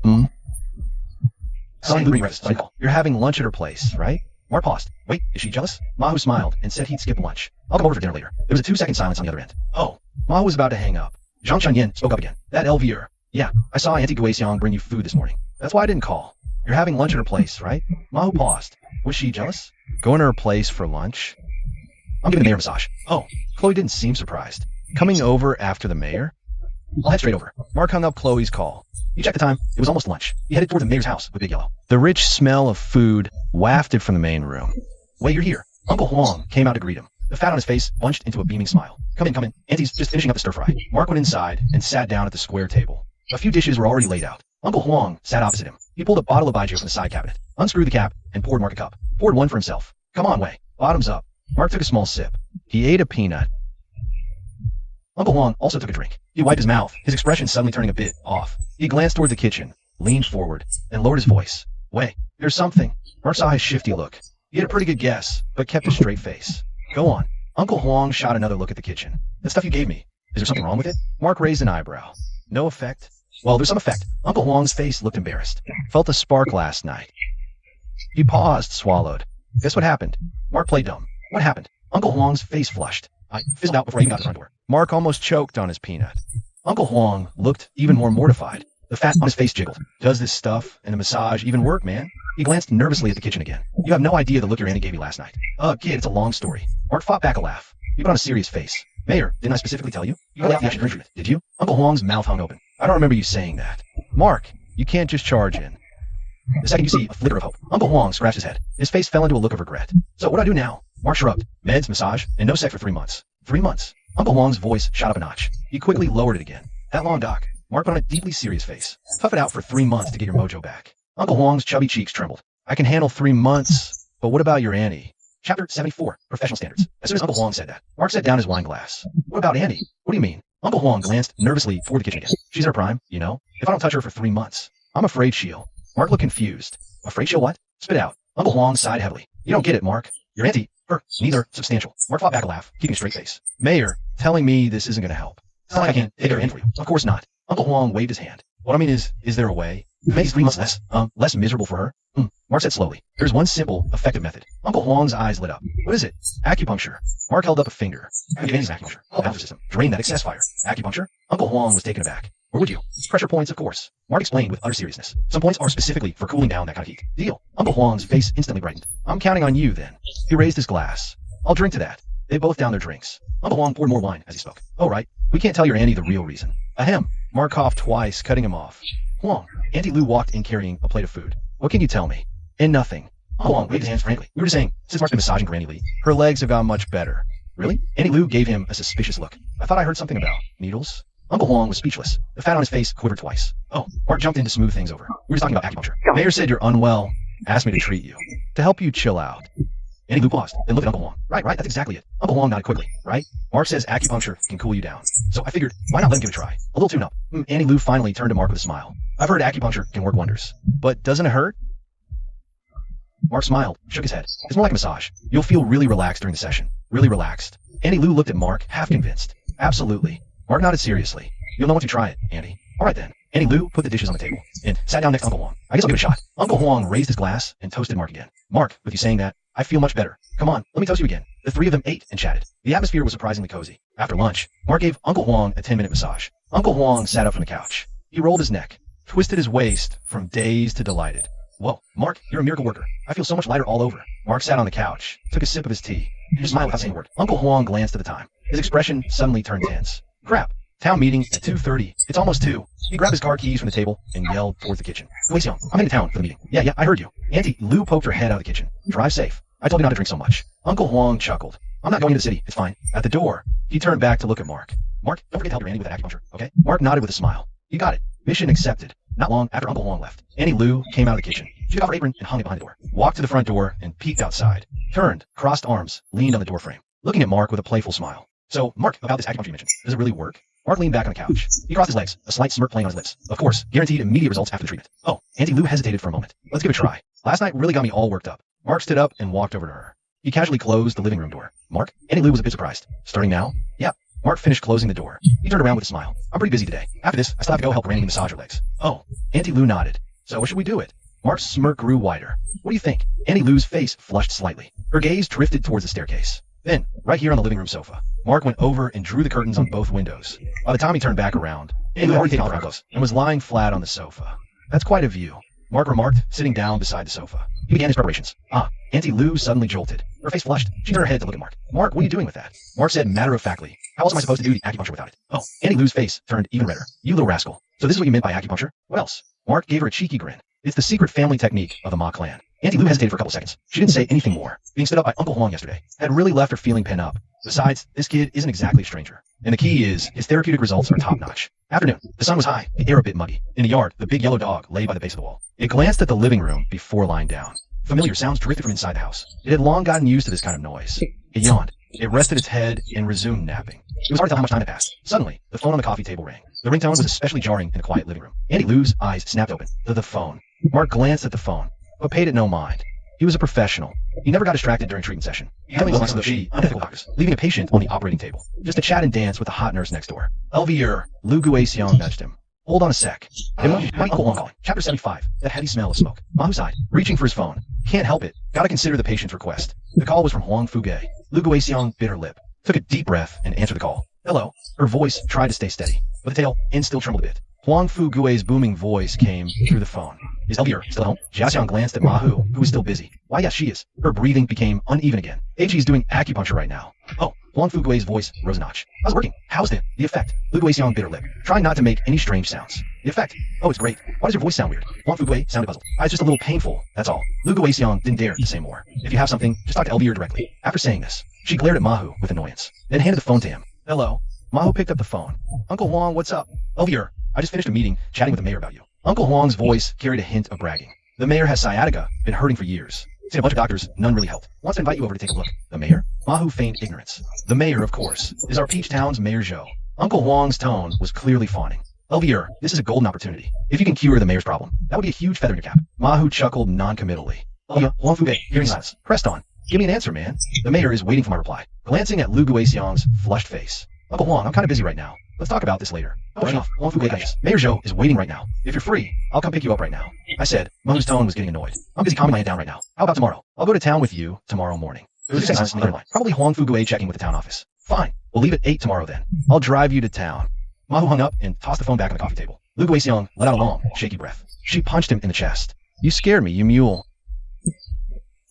You're having lunch at her place, right? Mark paused. Wait, is she jealous? Mahu smiled and said he'd skip lunch. I'll come over for dinner later. There was a 2-second silence on the other end. Oh, Mahu was about to hang up. Zhang Chanyan spoke up again. That Elvier. Yeah, I saw Auntie Guixiang bring you food this morning. That's why I didn't call. You're having lunch at her place, right? Mahu paused. Was she jealous? Going to her place for lunch? I'm giving the mayor a massage. Oh, Chloe didn't seem surprised. Coming over after the mayor? I'll head straight over. Mark hung up Chloe's call. He checked the time. It was almost lunch. He headed toward the mayor's house with Big Yellow. The rich smell of food wafted from the main room. Wait, you're here. Uncle Huang came out to greet him. The fat on his face bunched into a beaming smile. Come in, come in. Auntie's just finishing up the stir-fry. Mark went inside and sat down at the square table. A few dishes were already laid out. Uncle Huang sat opposite him. He pulled a bottle of baijiu from the side cabinet, unscrewed the cap, and poured Mark a cup. Poured one for himself. Come on, Wei. Bottoms up. Mark took a small sip. He ate a peanut. Uncle Huang also took a drink. He wiped his mouth, his expression suddenly turning a bit off. He glanced toward the kitchen, leaned forward, and lowered his voice. Wei, there's something. Mark saw his shifty look. He had a pretty good guess, but kept a straight face. Go on. Uncle Huang shot another look at the kitchen. That stuff you gave me. Is there something wrong with it? Mark raised an eyebrow. No effect? Well, there's some effect. Uncle Huang's face looked embarrassed. Felt a spark last night. He paused, swallowed. Guess what happened? Mark played dumb. What happened? Uncle Huang's face flushed. I fizzled out before I even got to the front door. Mark almost choked on his peanut. Uncle Huang looked even more mortified. The fat on his face jiggled. Does this stuff and the massage even work, man? He glanced nervously at the kitchen again. You have no idea the look your auntie gave me last night. Kid, it's a long story. Mark fought back a laugh. He put on a serious face. Mayor, didn't I specifically tell you? You left the action during treatment, did you? Uncle Huang's mouth hung open. I don't remember you saying that. Mark, you can't just charge in. The second you see a flicker of hope, Uncle Huang scratched his head. His face fell into a look of regret. So what do I do now? Mark shrugged. Meds, massage, and no sex for 3 months. 3 months. Uncle Huang's voice shot up a notch. He quickly lowered it again. That long, Doc. Mark put on a deeply serious face. Tough it out for 3 months to get your mojo back. Uncle Huang's chubby cheeks trembled. I can handle 3 months, but what about your Annie? Chapter 74, Professional Standards. As soon as Uncle Huang said that, Mark set down his wine glass. What about Annie? What do you mean? Uncle Huang glanced nervously toward the kitchen again. She's in her prime, you know. If I don't touch her for 3 months, I'm afraid she'll. Mark looked confused. Afraid she'll what? Spit out. Uncle Huang sighed heavily. You don't get it, Mark. Your auntie, her, neither substantial. Mark fought back a laugh, keeping a straight face. Mayor, telling me this isn't going to help. It's not like I can't take her in for you. Of course not. Uncle Huang waved his hand. What I mean is there a way? Maybe 3 months less miserable for her? Mark said slowly. There's one simple, effective method. Uncle Huang's eyes lit up. What is it? Acupuncture. Mark held up a finger. I give acupuncture. Health system. Drain that excess fire. Acupuncture? Uncle Huang was taken aback. Or would you? Pressure points, of course. Mark explained with utter seriousness. Some points are specifically for cooling down that kind of heat. Deal. Uncle Huang's face instantly brightened. I'm counting on you, then. He raised his glass. I'll drink to that. They both downed their drinks. Uncle Huang poured more wine as he spoke. Oh, right. We can't tell your auntie the real reason. Ahem. Mark coughed twice, cutting him off. Huang. Auntie Lou walked in carrying a plate of food. What can you tell me? And nothing. Uncle Huang waved his hands frankly. We were just saying, since Mark's been massaging Granny Lee, her legs have gotten much better. Really? Auntie Lou gave him a suspicious look. I thought I heard something about needles. Uncle Huang was speechless. The fat on his face quivered twice. Oh, Mark jumped in to smooth things over. We were just talking about acupuncture. Mayor said you're unwell. Asked me to treat you. To help you chill out. Auntie Lou paused, then looked at Uncle Huang. Right, that's exactly it. Uncle Huang nodded quickly. Right? Mark says acupuncture can cool you down. So I figured, why not let him give it a try? A little tune-up. Auntie Lou finally turned to Mark with a smile. I've heard acupuncture can work wonders. But doesn't it hurt? Mark smiled, shook his head. It's more like a massage. You'll feel really relaxed during the session. Really relaxed. Auntie Lou looked at Mark, half convinced. Absolutely. Mark nodded seriously. You'll know once you try it, Auntie. All right then. Auntie Lou put the dishes on the table and sat down next to Uncle Huang. I guess I'll give it a shot. Uncle Huang raised his glass and toasted Mark again. Mark, with you saying that, I feel much better. Come on, let me toast you again. The three of them ate and chatted. The atmosphere was surprisingly cozy. After lunch, Mark gave Uncle Huang a 10-minute massage. Uncle Huang sat up from the couch. He rolled his neck, twisted his waist from dazed to delighted. Whoa, Mark, you're a miracle worker. I feel so much lighter all over. Mark sat on the couch, took a sip of his tea. He smiled without saying a word. Uncle Huang glanced at the time. His expression suddenly turned tense. Crap. Town meeting at 2:30. It's almost 2. He grabbed his car keys from the table and yelled towards the kitchen. Wait, young, I'm heading to town for the meeting. Yeah, I heard you. Auntie Lou poked her head out of the kitchen. Drive safe. I told you not to drink so much. Uncle Huang chuckled. I'm not going to the city. It's fine. At the door, he turned back to look at Mark. Mark, don't forget to help your auntie with that acupuncture, okay? Mark nodded with a smile. You got it. Mission accepted. Not long after Uncle Huang left, Auntie Lou came out of the kitchen. She took off her apron and hung it behind the door. Walked to the front door and peeked outside. Turned, crossed arms, leaned on the doorframe, looking at Mark with a playful smile. So, Mark, about this acupuncture you mentioned, does it really work? Mark leaned back on the couch. He crossed his legs, a slight smirk playing on his lips. Of course, guaranteed immediate results after the treatment. Oh, Auntie Lou hesitated for a moment. Let's give it a try. Last night really got me all worked up. Mark stood up and walked over to her. He casually closed the living room door. Mark? Auntie Lou was a bit surprised. Starting now? Yeah. Mark finished closing the door. He turned around with a smile. I'm pretty busy today. After this, I still have to go help Granny massage her legs. Oh. Auntie Lou nodded. So should we do it? Mark's smirk grew wider. What do you think? Auntie Lou's face flushed slightly. Her gaze drifted towards the staircase. Then, right here on the living room sofa, Mark went over and drew the curtains on both windows. By the time he turned back around, Auntie Lou had already taken off her clothes and was lying flat on the sofa. That's quite a view, Mark remarked, sitting down beside the sofa. He began his preparations. Auntie Lou suddenly jolted. Her face flushed. She turned her head to look at Mark. Mark, what are you doing with that? Mark said matter-of-factly. How else am I supposed to do the acupuncture without it? Oh, Auntie Lou's face turned even redder. You little rascal. So this is what you meant by acupuncture? What else? Mark gave her a cheeky grin. It's the secret family technique of the Ma clan. Auntie Lou hesitated for a couple seconds. She didn't say anything more. Being stood up by Uncle Huang yesterday had really left her feeling pent up. Besides, this kid isn't exactly a stranger. And the key is, his therapeutic results are top-notch. Afternoon. The sun was high, the air a bit muggy. In the yard, the big yellow dog lay by the base of the wall. It glanced at the living room before lying down. Familiar sounds drifted from inside the house. It had long gotten used to this kind of noise. It yawned. It rested its head and resumed napping. It was hard to tell how much time had passed. Suddenly, the phone on the coffee table rang. The ringtone was especially jarring in a quiet living room. Auntie Lou's eyes snapped open. The phone. Mark glanced at the phone, but paid it no mind. He was a professional. He never got distracted during treatment session. He only was like the unethical doctors, leaving a patient on the operating table, just to chat and dance with the hot nurse next door. Elvier, Lu Guixiong nudged him. Hold on a sec. It might be Uncle Huang calling. Chapter 75. That heavy smell of smoke. Mahu sighed, reaching for his phone. Can't help it. Gotta consider the patient's request. The call was from Huang Fuge. Lu Guixiong bit her lip, took a deep breath, and answered the call. Hello. Her voice tried to stay steady, but the tail end still trembled a bit. Huang Fu Gui's booming voice came through the phone. Is Elvira still home? Jiaxiang glanced at Ma Hu, who was still busy. Why, yes, she is. Her breathing became uneven again. She's doing acupuncture right now. Oh, Huang Fu Gui's voice rose a notch. How's it working? How's the effect? Lu Guixiang bit her lip, trying not to make any strange sounds. The effect? Oh, it's great. Why does your voice sound weird? Huang Fu Gui sounded puzzled. It's just a little painful, that's all. Lu Guixiang didn't dare to say more. If you have something, just talk to Elvira directly. After saying this, she glared at Ma Hu with annoyance, then handed the phone to him. Hello. Ma Hu picked up the phone. Uncle Huang, what's up? Elvira, I just finished a meeting chatting with the mayor about you. Uncle Huang's voice carried a hint of bragging. The mayor has sciatica, been hurting for years. Seen a bunch of doctors, none really helped. Wants to invite you over to take a look. The mayor? Ma Hu feigned ignorance. The mayor, of course, is our Peach Town's Mayor Zhou. Uncle Huang's tone was clearly fawning. Elvira, this is a golden opportunity. If you can cure the mayor's problem, that would be a huge feather in your cap. Ma Hu chuckled non-committally. Huang Fu Gui, hearing silence, pressed on. Give me an answer, man. The mayor is waiting for my reply, glancing at Lu Guixiang's flushed face. Uncle Huang, I'm kind of busy right now. Let's talk about this later. Brushing off, Huang Fu Gui got Mayor Zhou is waiting right now. If you're free, I'll come pick you up right now. I said. Ma Hu's tone was getting annoyed. I'm busy calming my head down right now. How about tomorrow? I'll go to town with you tomorrow morning. It was silence on the other line. Probably Huang Fu Gui checking with the town office. Fine. We'll leave at 8 tomorrow then. I'll drive you to town. Ma Hu hung up and tossed the phone back on the coffee table. Lu Guixiang let out a long, shaky breath. She punched him in the chest. You scared me, you mule.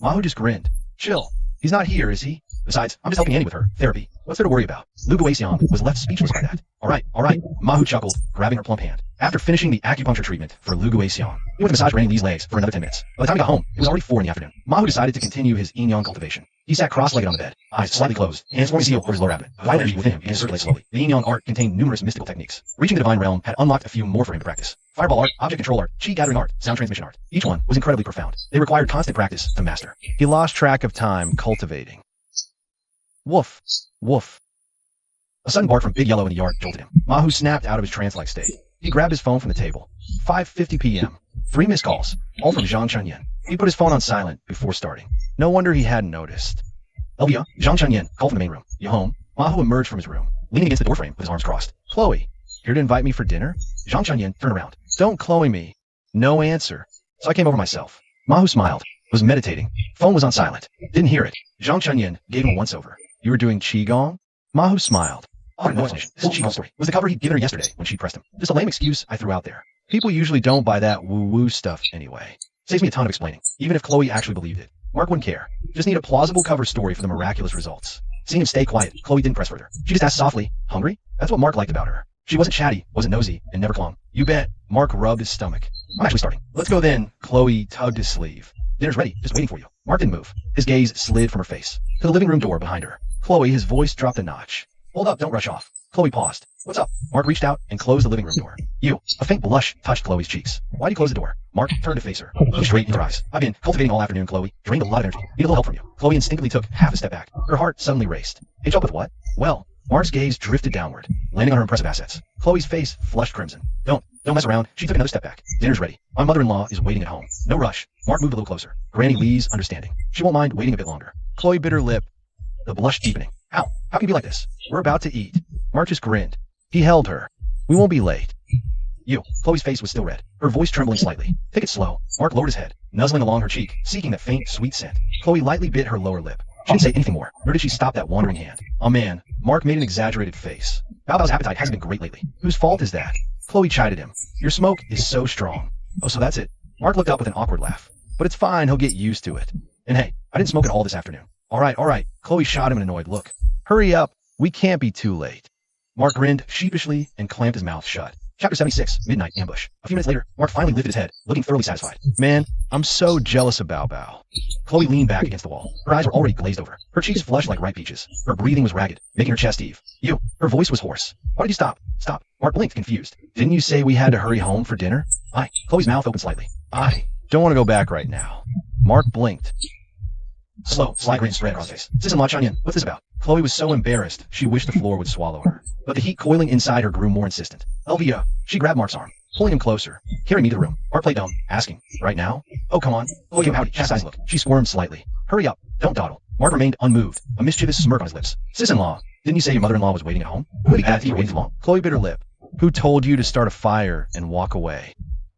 Ma Hu just grinned. Chill. He's not here, is he? Besides, I'm just helping Annie with her therapy. What's there to worry about? Lu Guixiang was left speechless by that. All right, Ma Hu chuckled, grabbing her plump hand. After finishing the acupuncture treatment for Lu Guixiang, he went to massage Randy Lee's legs for another 10 minutes. By the time he got home, it was already 4 in the afternoon. Ma Hu decided to continue his yin-yang cultivation. He sat cross-legged on the bed, eyes slightly closed, hands forming seal over his lower abdomen. Vital energy within him began to circulate slowly. The yin-yang art contained numerous mystical techniques. Reaching the divine realm had unlocked a few more for him to practice. Fireball art, object control art, chi gathering art, sound transmission art. Each one was incredibly profound. They required constant practice to master. He lost track of time cultivating. Woof, woof. A sudden bark from Big Yellow in the yard jolted him. Ma Hu snapped out of his trance-like state. He grabbed his phone from the table. 5:50 p.m. 3 missed calls, all from Zhang Chunyan. He put his phone on silent before starting. No wonder he hadn't noticed. Elvia, Zhang Chunyan called from the main room. You home? Ma Hu emerged from his room, leaning against the doorframe with his arms crossed. Chloe, here to invite me for dinner? Zhang Chunyan turned around. Don't Chloe me. No answer. So I came over myself. Ma Hu smiled, was meditating. Phone was on silent. Didn't hear it. Zhang Chunyan gave him a once-over. You were doing Qigong? Ma Hu smiled. Oh, no explanation. This is Qigong story. Was the cover he'd given her yesterday when she pressed him. Just a lame excuse I threw out there. People usually don't buy that woo-woo stuff anyway. Saves me a ton of explaining. Even if Chloe actually believed it. Mark wouldn't care. Just need a plausible cover story for the miraculous results. Seeing him stay quiet, Chloe didn't press further. She just asked softly, hungry? That's what Mark liked about her. She wasn't chatty, wasn't nosy, and never clung. You bet. Mark rubbed his stomach. I'm actually starting. Let's go then. Chloe tugged his sleeve. Dinner's ready, just waiting for you. Mark didn't move. His gaze slid from her face to the living room door behind her. Chloe, his voice dropped a notch. Hold up, don't rush off. Chloe paused. What's up? Mark reached out and closed the living room door. You. A faint blush touched Chloe's cheeks. Why'd you close the door? Mark turned to face her. Looked straight in her eyes. I've been cultivating all afternoon, Chloe. Drained a lot of energy. Need a little help from you. Chloe instinctively took half a step back. Her heart suddenly raced. Help with what? Well, Mark's gaze drifted downward, landing on her impressive assets. Chloe's face flushed crimson. Don't mess around. She took another step back. Dinner's ready. My mother-in-law is waiting at home. No rush. Mark moved a little closer. Granny Lee's understanding. She won't mind waiting a bit longer. Chloe bit her lip. The blush deepening. How can you be like this? We're about to eat. Mark just grinned. He held her. We won't be late. You. Chloe's face was still red, her voice trembling slightly. Take it slow. Mark lowered his head, nuzzling along her cheek, seeking that faint, sweet scent. Chloe lightly bit her lower lip. She didn't say anything more, nor did she stop that wandering hand. Oh man, Mark made an exaggerated face. Bao Bao's appetite hasn't been great lately. Whose fault is that? Chloe chided him. Your smoke is so strong. Oh, so that's it. Mark looked up with an awkward laugh. But it's fine, he'll get used to it. And hey, I didn't smoke at all this afternoon. All right. Chloe shot him an annoyed look. Hurry up, we can't be too late. Mark grinned sheepishly and clamped his mouth shut. Chapter 76, Midnight Ambush. A few minutes later, Mark finally lifted his head, looking thoroughly satisfied. Man, I'm so jealous of Bao Bao. Chloe leaned back against the wall. Her eyes were already glazed over. Her cheeks flushed like ripe peaches. Her breathing was ragged, making her chest heave. You. Her voice was hoarse. Why did you stop? Stop. Mark blinked, confused. Didn't you say we had to hurry home for dinner? Chloe's mouth opened slightly. I don't want to go back right now. Mark blinked. Slow, slight grin spread across his face. Sis and La Chunyan, what's this about? Chloe was so embarrassed, she wished the floor would swallow her. But the heat coiling inside her grew more insistent. Elvia, she grabbed Mark's arm, pulling him closer. Carry me to the room. Mark played dumb, asking, right now? Oh, come on. Chloe gave howdy, chastised look. She squirmed slightly. Hurry up. Don't dawdle. Mark remained unmoved, a mischievous smirk on his lips. Sis-in-law, didn't you say your mother-in-law was waiting at home? Who did you waiting too long? Chloe bit her lip. Who told you to start a fire and walk away?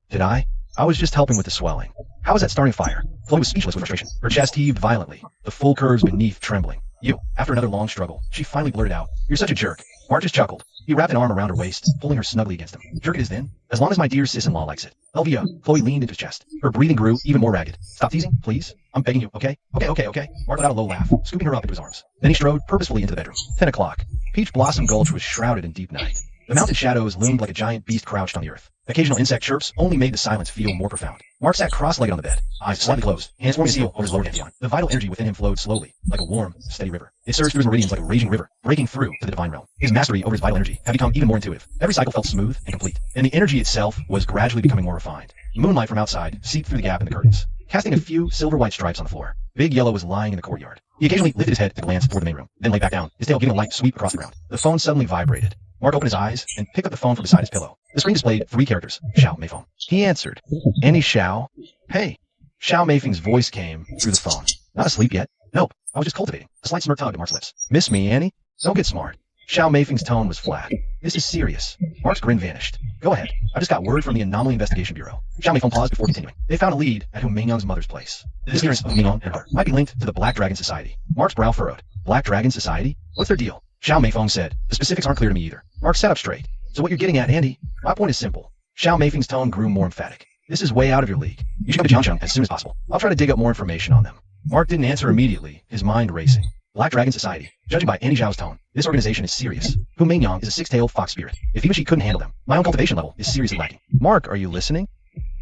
Did I? I was just helping with the swelling. How was that starting a fire? Chloe was speechless with frustration. Her chest heaved violently, the full curves beneath trembling. You. After another long struggle, she finally blurted out, you're such a jerk. Mark just chuckled. He wrapped an arm around her waist, pulling her snugly against him. Jerk it is then? As long as my dear sis-in-law likes it. Elvia, Chloe leaned into his chest. Her breathing grew even more ragged. Stop teasing, please. I'm begging you, okay? Okay. Mark let out a low laugh, scooping her up into his arms. Then he strode purposefully into the bedroom. 10 o'clock. Peach Blossom Gulch was shrouded in deep night. The mountain shadows loomed like a giant beast crouched on the earth. Occasional insect chirps only made the silence feel more profound. Mark sat cross-legged on the bed, eyes slightly closed, hands forming a seal over his lower pantheon. The vital energy within him flowed slowly, like a warm, steady river. It surged through his meridians like a raging river, breaking through to the divine realm. His mastery over his vital energy had become even more intuitive. Every cycle felt smooth and complete, and the energy itself was gradually becoming more refined. Moonlight from outside seeped through the gap in the curtains, casting a few silver-white stripes on the floor. Big Yellow was lying in the courtyard. He occasionally lifted his head to glance toward the main room, then lay back down, his tail giving a light sweep across the ground. The phone suddenly vibrated. Mark opened his eyes and picked up the phone from beside his pillow. The screen displayed 3 characters, Xiao Mei Feng. He answered. Any Xiao? Hey. Xiao Mei Feng's voice came through the phone. Not asleep yet. Nope, I was just cultivating. A slight smirk tugged at Mark's lips. Miss me, Annie? Don't get smart. Xiao Mei Feng's tone was flat. This is serious. Mark's grin vanished. Go ahead. I just got word from the Anomaly Investigation Bureau. Xiao Mei Feng paused before continuing. They found a lead at Mingyang's mother's place. The disappearance of Mingyang and her daughter might be linked to the Black Dragon Society. Mark's brow furrowed. Black Dragon Society? What's their deal? Xiao Mei Feng said. The specifics aren't clear to me either. Mark sat up straight. So what you're getting at, Andy? My point is simple. Xiao Mei Feng's tone grew more emphatic. This is way out of your league. You should come to Jiangcheng as soon as possible. I'll try to dig up more information on them. Mark didn't answer immediately, his mind racing. Black Dragon Society. Judging by Annie Zhao's tone, this organization is serious. Hu Mingyang is a 6-tailed fox spirit. If even she couldn't handle them, my own cultivation level is seriously lacking. Mark, are you listening?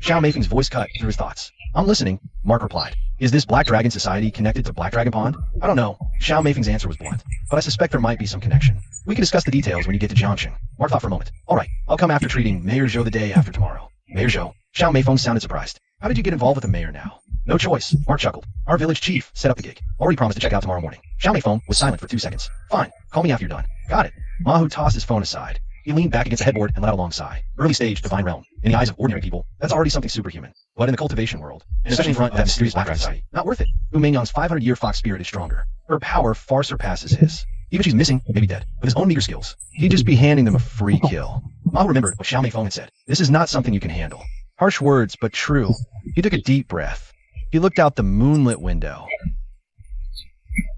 Xiao Mei Feng's voice cut through his thoughts. I'm listening, Mark replied. Is this Black Dragon Society connected to Black Dragon Pond? I don't know. Xiao Mei Feng's answer was blunt, but I suspect there might be some connection. We can discuss the details when you get to Jiangcheng. Mark thought for a moment. All right, I'll come after treating Mayor Zhou the day after tomorrow. Mayor Zhou? Xiao Mei Feng sounded surprised. How did you get involved with the mayor now? No choice, Mark chuckled. Our village chief set up the gig. Already promised to check out tomorrow morning. Xiao Mei Feng was silent for 2 seconds. Fine, call me after you're done. Got it. Mahu tossed his phone aside. He leaned back against the headboard and let out a long sigh. Early stage, divine realm. In the eyes of ordinary people, that's already something superhuman. But in the cultivation world, and especially in front of that mysterious Black Dragon Society, not worth it. Hu Mingyang's 500-year fox spirit is stronger. Her power far surpasses his. Even if she's missing, maybe dead, with his own meager skills, he'd just be handing them a free kill. Mahu remembered what Xiao Mei Feng had said. This is not something you can handle. Harsh words, but true. He took a deep breath. He looked out the moonlit window.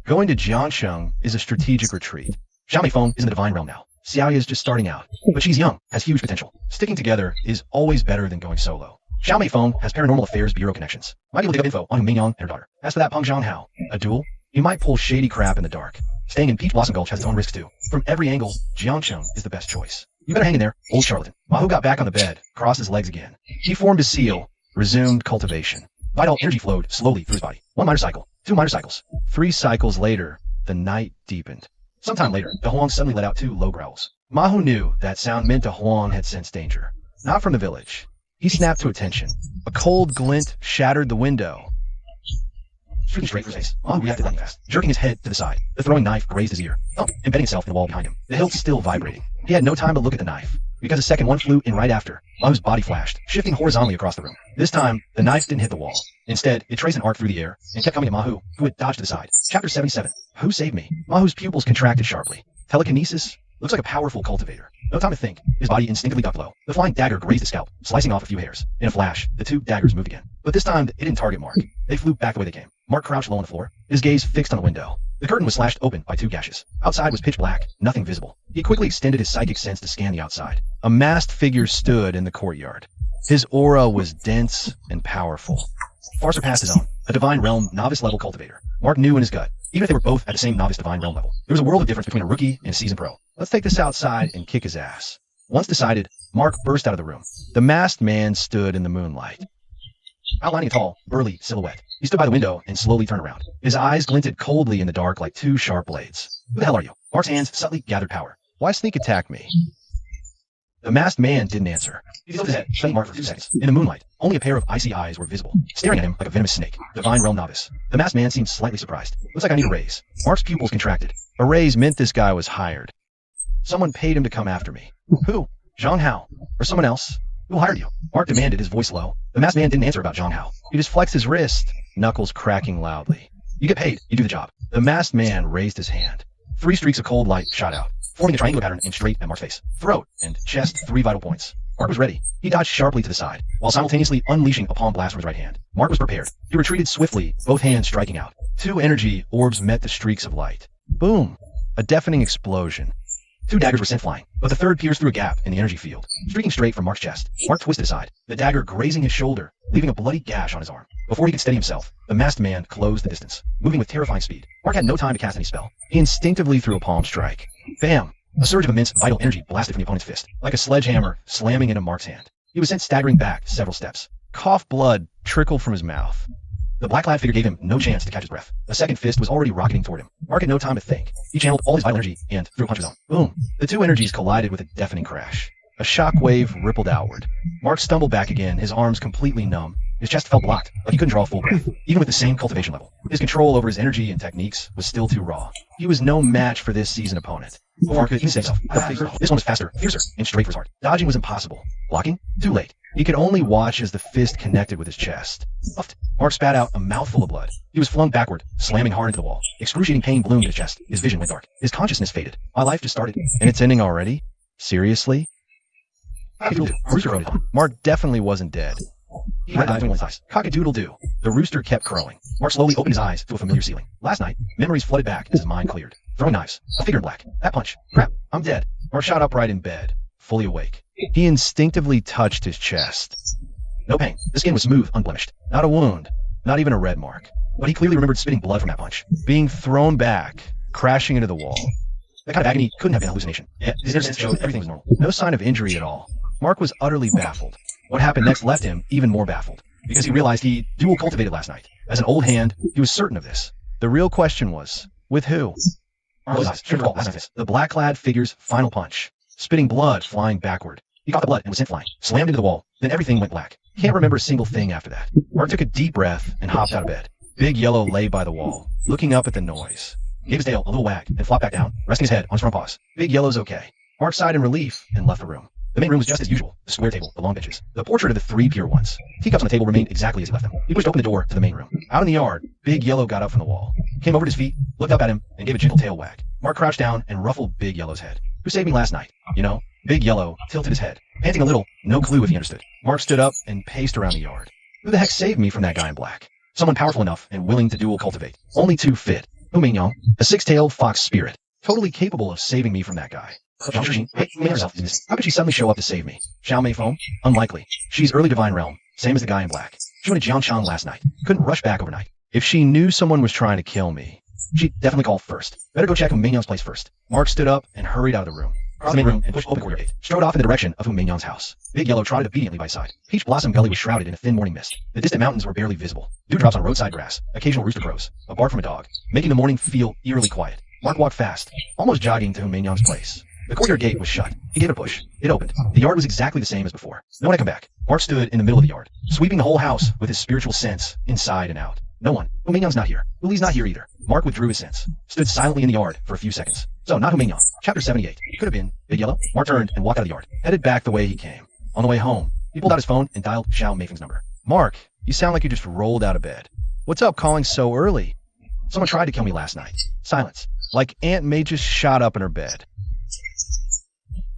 Going to Jiangcheng is a strategic retreat. Xiao Mei Feng is in the divine realm now. Xiaoya is just starting out, but she's young, has huge potential. Sticking together is always better than going solo. Xiao Mei Feng has Paranormal Affairs Bureau connections. Might be able to dig up info on Hu Mingyang and her daughter. As for that Peng Zhanghao, a duel? You might pull shady crap in the dark. Staying in Peach Blossom Gulch has its own risks too. From every angle, Jiangcheng is the best choice. You better hang in there, old charlatan. Mahu got back on the bed, crossed his legs again. He formed his seal, resumed cultivation. Vital energy flowed slowly through his body. 1 minor cycle, 2 minor cycles. 3 cycles later, the night deepened. Sometime later, the Huang suddenly let out 2 low growls. Mahu knew that sound meant the Huang had sensed danger. Not from the village. He snapped to attention. A cold glint shattered the window. Shooting straight for his face, Mahu reacted lightning fast, jerking his head to the side. The throwing knife grazed his ear, embedding itself in the wall behind him. The hilt still vibrating. He had no time to look at the knife, because a second one flew in right after. Mahu's body flashed, shifting horizontally across the room. This time, the knife didn't hit the wall. Instead, it traced an arc through the air and kept coming at Mahu, who had dodged to the side. Chapter 77. Who saved me? Mahu's pupils contracted sharply. Telekinesis? Looks like a powerful cultivator. No time to think. His body instinctively ducked low. The flying dagger grazed his scalp, slicing off a few hairs. In a flash, the 2 daggers moved again. But this time, it didn't target Mark. They flew back the way they came. Mark crouched low on the floor, his gaze fixed on the window. The curtain was slashed open by 2 gashes. Outside was pitch black, nothing visible. He quickly extended his psychic sense to scan the outside. A masked figure stood in the courtyard. His aura was dense and powerful, far surpassed his own. A divine realm novice-level cultivator. Mark knew in his gut, even if they were both at the same novice divine realm level, there was a world of difference between a rookie and a seasoned pro. Let's take this outside and kick his ass. Once decided, Mark burst out of the room. The masked man stood in the moonlight, outlining a tall, burly silhouette. He stood by the window and slowly turned around. His eyes glinted coldly in the dark like 2 sharp blades. Who the hell are you? Mark's hands subtly gathered power. Why sneak attack me? The masked man didn't answer. He tilted his head, studying Mark for 2 seconds. In the moonlight, only a pair of icy eyes were visible, staring at him like a venomous snake. Divine realm novice. The masked man seemed slightly surprised. Looks like I need a raise. Mark's pupils contracted. A raise meant this guy was hired. Someone paid him to come after me. Who? Zhang Hao. Or someone else? Who hired you? Mark demanded, his voice low. The masked man didn't answer about Zhang Hao. He just flexed his wrist, knuckles cracking loudly. You get paid, you do the job. The masked man raised his hand. 3 streaks of cold light shot out, forming a triangular pattern aimed straight at Mark's face, throat, and chest. 3 vital points. Mark was ready. He dodged sharply to the side, while simultaneously unleashing a palm blast from his right hand. Mark was prepared. He retreated swiftly, both hands striking out. 2 energy orbs met the streaks of light. Boom! A deafening explosion. Two daggers were sent flying, but the third pierced through a gap in the energy field, streaking straight for Mark's chest. Mark twisted aside, the dagger grazing his shoulder, leaving a bloody gash on his arm. Before he could steady himself, the masked man closed the distance, moving with terrifying speed. Mark had no time to cast any spell. He instinctively threw a palm strike. Bam! A surge of immense vital energy blasted from the opponent's fist, like a sledgehammer slamming into Mark's hand. He was sent staggering back several steps. Cough blood trickled from his mouth. The black-clad figure gave him no chance to catch his breath. A second fist was already rocketing toward him. Mark had no time to think. He channeled all his vital energy and threw a punch of his own. Boom! The two energies collided with a deafening crash. A shock wave rippled outward. Mark stumbled back again, his arms completely numb. His chest felt blocked, like he couldn't draw a full breath, even with the same cultivation level. His control over his energy and techniques was still too raw. He was no match for this seasoned opponent. Before Mark could even save himself, this one was faster, fiercer, and straight for his heart. Dodging was impossible. Blocking? Too late. He could only watch as the fist connected with his chest. Puffed. Mark spat out a mouthful of blood. He was flung backward, slamming hard into the wall. Excruciating pain bloomed in his chest. His vision went dark. His consciousness faded. My life just started. And it's ending already? Seriously? Rooster crowed. Mark definitely wasn't dead. He had his eyes. Cock-a-doodle-doo. The rooster kept crowing. Mark slowly opened his eyes to a familiar ceiling. Last night, memories flooded back as his mind cleared. Throwing knives. A figure in black. That punch. Crap. I'm dead. Mark shot upright in bed, fully awake. He instinctively touched his chest. No pain. The skin was smooth, unblemished. Not a wound. Not even a red mark. But he clearly remembered spitting blood from that punch. Being thrown back, crashing into the wall. That kind of agony couldn't have been hallucination. Yet his inner sense showed everything was normal. No sign of injury at all. Mark was utterly baffled. What happened next left him even more baffled, because he realized he dual cultivated last night. As an old hand, he was certain of this. The real question was, with who? The black-clad figure's final punch. Spitting blood flying backward. He caught the blood and was sent flying, slammed into the wall. Then everything went black. He can't remember a single thing after that. Mark took a deep breath and hopped out of bed. Big Yellow lay by the wall, looking up at the noise. Gave his tail a little wag and flopped back down, resting his head on his front paws. Big Yellow's okay. Mark sighed in relief and left the room. The main room was just as usual. The square table, the long benches, the portrait of the three pure ones. Teacups on the table remained exactly as he left them. He pushed open the door to the main room. Out in the yard, Big Yellow got up from the wall, came over to his feet, looked up at him, and gave a gentle tail wag. Mark crouched down and ruffled Big Yellow's head. Who saved me last night? You know? Big Yellow tilted his head, panting a little, no clue if he understood. Mark stood up and paced around the yard. Who the heck saved me from that guy in black? Someone powerful enough and willing to dual cultivate. Only two fit. Humingyong, a six-tailed fox spirit, totally capable of saving me from that guy. How could she suddenly show up to save me? Xiao Mei Feng? Unlikely. She's early divine realm, same as the guy in black. She went to Jiangchang last night. Couldn't rush back overnight. If she knew someone was trying to kill me, she'd definitely call first. Better go check Humingyong's place first. Mark stood up and hurried out of the room. Crossed the main room and pushed open the corridor gate. Strode off in the direction of Humingyong's house. Big Yellow trotted obediently by his side. Peach Blossom Gully was shrouded in a thin morning mist. The distant mountains were barely visible. Dewdrops on roadside grass. Occasional rooster crows. A bark from a dog, making the morning feel eerily quiet. Mark walked fast, almost jogging to Humingyong's place. The courtyard gate was shut. He gave it a push. It opened. The yard was exactly the same as before. No one had come back. Mark stood in the middle of the yard, sweeping the whole house with his spiritual sense, inside and out. No one. Humingyong's not here. Uli's not here either. Mark withdrew his sense. Stood silently in the yard for a few seconds. So, not Humingyong. Chapter 78. Could have been Big Yellow. Mark turned and walked out of the yard, headed back the way he came. On the way home, he pulled out his phone and dialed Xiao Meifeng's number. Mark, you sound like you just rolled out of bed. What's up calling so early? Someone tried to kill me last night. Silence. Like Aunt May just shot up in her bed.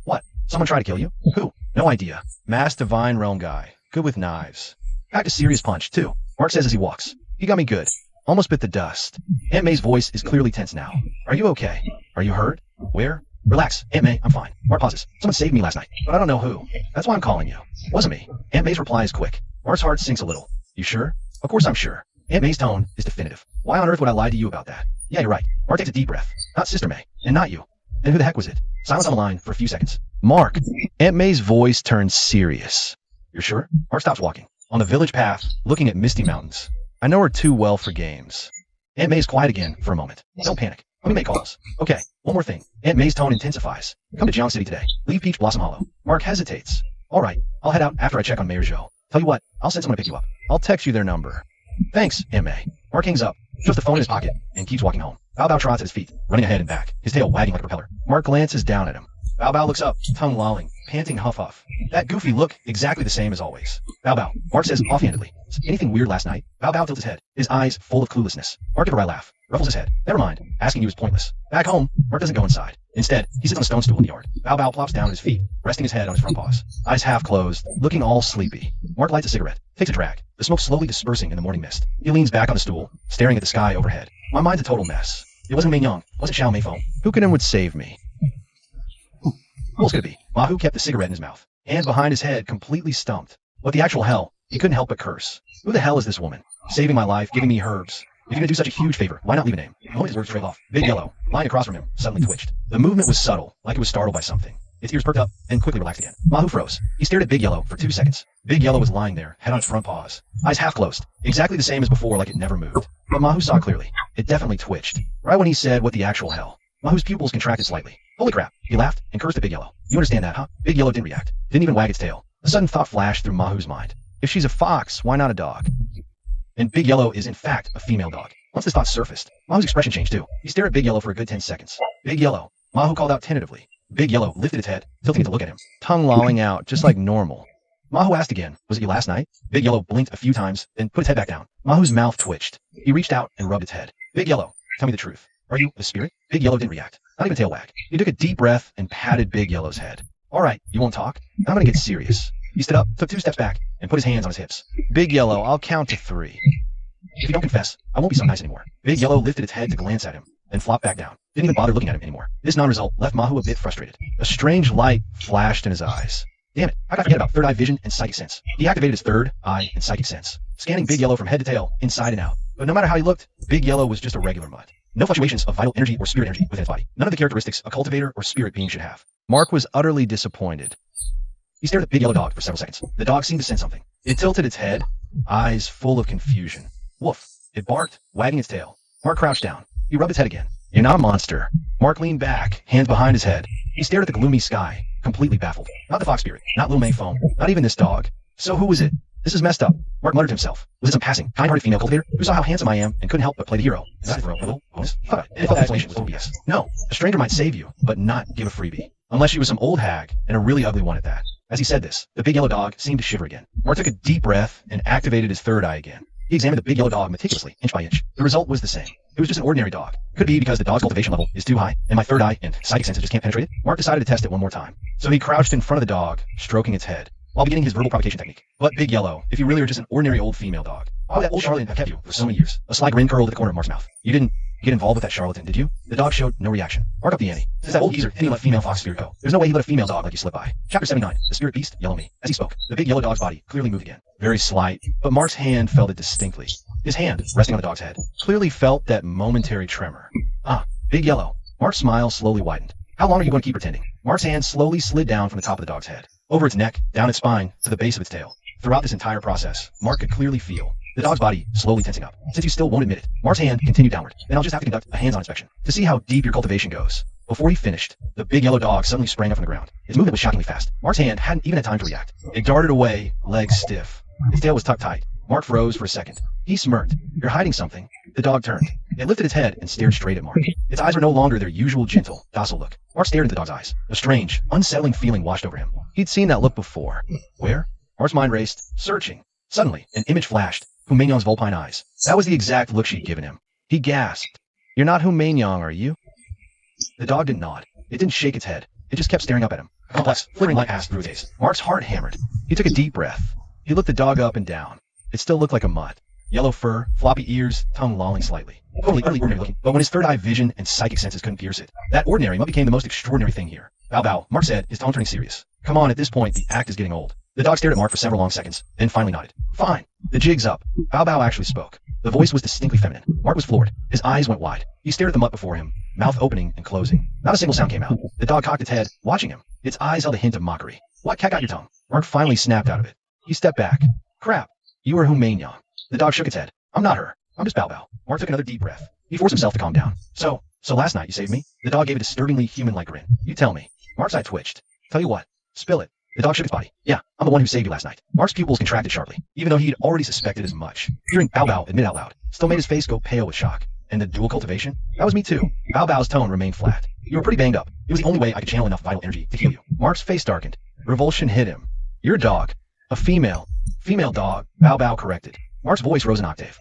What? Someone tried to kill you? Who? No idea. Masked divine realm guy. Good with knives. Packed a serious punch, too. Mark says as he walks. He got me good. Almost bit the dust. Aunt May's voice is clearly tense now. Are you okay? Are you hurt? Where? Relax, Aunt May, I'm fine. Mark pauses. Someone saved me last night, but I don't know who. That's why I'm calling you. Wasn't me. Aunt May's reply is quick. Mark's heart sinks a little. You sure? Of course I'm sure. Aunt May's tone is definitive. Why on earth would I lie to you about that? Yeah, you're right. Mark takes a deep breath. Not Sister May, and not you. Then who the heck was it? Silence on the line for a few seconds. Mark. Aunt May's voice turns serious. You're sure? Mark stops walking. On the village path, looking at misty mountains. I know her too well for games. Aunt May's quiet again for a moment. Don't panic. Let me make calls. Okay, one more thing. Aunt May's tone intensifies. Come to Jiang City today. Leave Peach Blossom Hollow. Mark hesitates. All right, I'll head out after I check on Mayor Zhou. Tell you what, I'll send someone to pick you up. I'll text you their number. Thanks, Aunt May. Mark hangs up, shoves the phone in his pocket, and keeps walking home. Bao Bao trots at his feet, running ahead and back, his tail wagging like a propeller. Mark glances down at him. Bao Bao looks up, tongue lolling, panting huff. That goofy look, exactly the same as always. Bao Bao. Mark says offhandedly. Anything weird last night? Bao Bao tilts his head, his eyes full of cluelessness. Mark gives a wry laugh, ruffles his head. Never mind. Asking you is pointless. Back home, Mark doesn't go inside. Instead, he sits on a stone stool in the yard. Bao Bao plops down at his feet, resting his head on his front paws. Eyes half closed, looking all sleepy. Mark lights a cigarette, takes a drag, the smoke slowly dispersing in the morning mist. He leans back on the stool, staring at the sky overhead. My mind's a total mess. It wasn't Ming Yang, wasn't Xiao Mei Feng. Who can and would save me? Who else could it be? Mahu kept the cigarette in his mouth, hand behind his head, completely stumped. What the actual hell? He couldn't help but curse. Who the hell is this woman? Saving my life, giving me herbs. If you're gonna do such a huge favor, why not leave a name? The moment his words trailed off, Big Yellow, lying across from him, suddenly twitched. The movement was subtle, like it was startled by something. Its ears perked up, then quickly relaxed again. Mahu froze. He stared at Big Yellow for 2 seconds. Big Yellow was lying there, head on its front paws, eyes half closed, exactly the same as before, like it never moved. But Mahu saw clearly. It definitely twitched. Right when he said, what the actual hell? Mahu's pupils contracted slightly. Holy crap. He laughed and cursed at Big Yellow. You understand that, huh? Big Yellow didn't react. Didn't even wag its tail. A sudden thought flashed through Mahu's mind. If she's a fox, why not a dog? And Big Yellow is in fact a female dog. Once this thought surfaced, Mahu's expression changed too. He stared at Big Yellow for a good 10 seconds. Big Yellow. Mahu called out tentatively. Big Yellow lifted its head, tilting it to look at him. Tongue lolling out, just like normal. Mahu asked again, was it you last night? Big Yellow blinked a few times, then put its head back down. Mahu's mouth twitched. He reached out and rubbed its head. Big Yellow, tell me the truth. Are you a spirit? Big Yellow didn't react. Not even a tail wag. He took a deep breath and patted Big Yellow's head. All right, you won't talk? I'm gonna get serious. He stood up, took 2 steps back, and put his hands on his hips. Big Yellow, I'll count to 3. If you don't confess, I won't be so nice anymore. Big Yellow lifted its head to glance at him, then flopped back down. Didn't even bother looking at him anymore. This non-result left Mahu a bit frustrated. A strange light flashed in his eyes. Damn it, how could I forget about third eye vision and psychic sense? He activated his third eye and psychic sense, scanning Big Yellow from head to tail, inside and out. But no matter how he looked, Big Yellow was just a regular mutt. No fluctuations of vital energy or spirit energy within its body. None of the characteristics a cultivator or spirit being should have. Mark was utterly disappointed. He stared at the Big Yellow dog for several seconds. The dog seemed to sense something. It tilted its head, eyes full of confusion. Woof. It barked, wagging its tail. Mark crouched down. He rubbed its head again. You're not a monster. Mark leaned back, hands behind his head. He stared at the gloomy sky, completely baffled. Not the fox spirit, not little May Foam, not even this dog. So who was it? This is messed up. Mark muttered to himself. Was it some passing, kind-hearted female cultivator who saw how handsome I am and couldn't help but play the hero? Is that for a little bonus? He thought that explanation was obvious. No, a stranger might save you, but not give a freebie. Unless she was some old hag, and a really ugly one at that. As he said this, the Big Yellow dog seemed to shiver again. Mark took a deep breath and activated his third eye again. He examined the Big Yellow dog meticulously, inch by inch. The result was the same. It was just an ordinary dog. Could be because the dog's cultivation level is too high, and my third eye and psychic senses just can't penetrate it. Mark decided to test it one more time. So he crouched in front of the dog, stroking its head, while beginning his verbal provocation technique. But Big Yellow, if you really are just an ordinary old female dog, why would that old charlatan have kept you for so many years? A sly grin curled at the corner of Mark's mouth. You didn't get involved with that charlatan, did you? The dog showed no reaction. Mark up the ante. Since that old geezer didn't let female fox spirit go, there's no way he let a female dog like you slip by. Chapter 79, The Spirit Beast, Yellow Me. As he spoke, the Big Yellow dog's body clearly moved again. Very slight, but Mark's hand felt it distinctly. His hand, resting on the dog's head, clearly felt that momentary tremor. Ah, Big Yellow. Mark's smile slowly widened. How long are you going to keep pretending? Mark's hand slowly slid down from the top of the dog's head, over its neck, down its spine, to the base of its tail. Throughout this entire process, Mark could clearly feel the dog's body slowly tensing up. Since you still won't admit it, Mark's hand continued downward. Then I'll just have to conduct a hands-on inspection to see how deep your cultivation goes. Before he finished, the Big Yellow dog suddenly sprang up from the ground. Its movement was shockingly fast. Mark's hand hadn't even had time to react. It darted away, legs stiff. Its tail was tucked tight. Mark froze for a second. He smirked. You're hiding something. The dog turned. It lifted its head and stared straight at Mark. Its eyes were no longer their usual gentle, docile look. Mark stared into the dog's eyes. A strange, unsettling feeling washed over him. He'd seen that look before. Where? Mark's mind raced, searching. Suddenly, an image flashed. Humagnon's vulpine eyes. That was the exact look she'd given him. He gasped. You're not Humagnon, are you? The dog didn't nod. It didn't shake its head. It just kept staring up at him. A complex, flickering light passed through his gaze. Mark's heart hammered. He took a deep breath. He looked the dog up and down. It still looked like a mutt. Yellow fur, floppy ears, tongue lolling slightly. Totally, utterly ordinary looking. But when his third eye vision and psychic senses couldn't pierce it, that ordinary mutt became the most extraordinary thing here. Bow bow, Mark said, his tone turning serious. Come on, at this point, the act is getting old. The dog stared at Mark for several long seconds, then finally nodded. Fine. The jig's up. Bow bow actually spoke. The voice was distinctly feminine. Mark was floored. His eyes went wide. He stared at the mutt before him, mouth opening and closing. Not a single sound came out. The dog cocked its head, watching him. Its eyes held a hint of mockery. What cat got your tongue? Mark finally snapped out of it. He stepped back. Crap. You are Humagnon. The dog shook its head. I'm not her. I'm just Bow Bow. Mark took another deep breath. He forced himself to calm down. So last night you saved me? The dog gave a disturbingly human-like grin. You tell me. Mark's eye twitched. Tell you what. Spill it. The dog shook its body. Yeah, I'm the one who saved you last night. Mark's pupils contracted sharply, even though he'd already suspected as much. Hearing Bow Bow admit out loud still made his face go pale with shock. And the dual cultivation? That was me too. Bow Bow's tone remained flat. You were pretty banged up. It was the only way I could channel enough vital energy to heal you. Mark's face darkened. Revulsion hit him. You're a dog. A female. Female dog. Bow Bow corrected. Mark's voice rose an octave.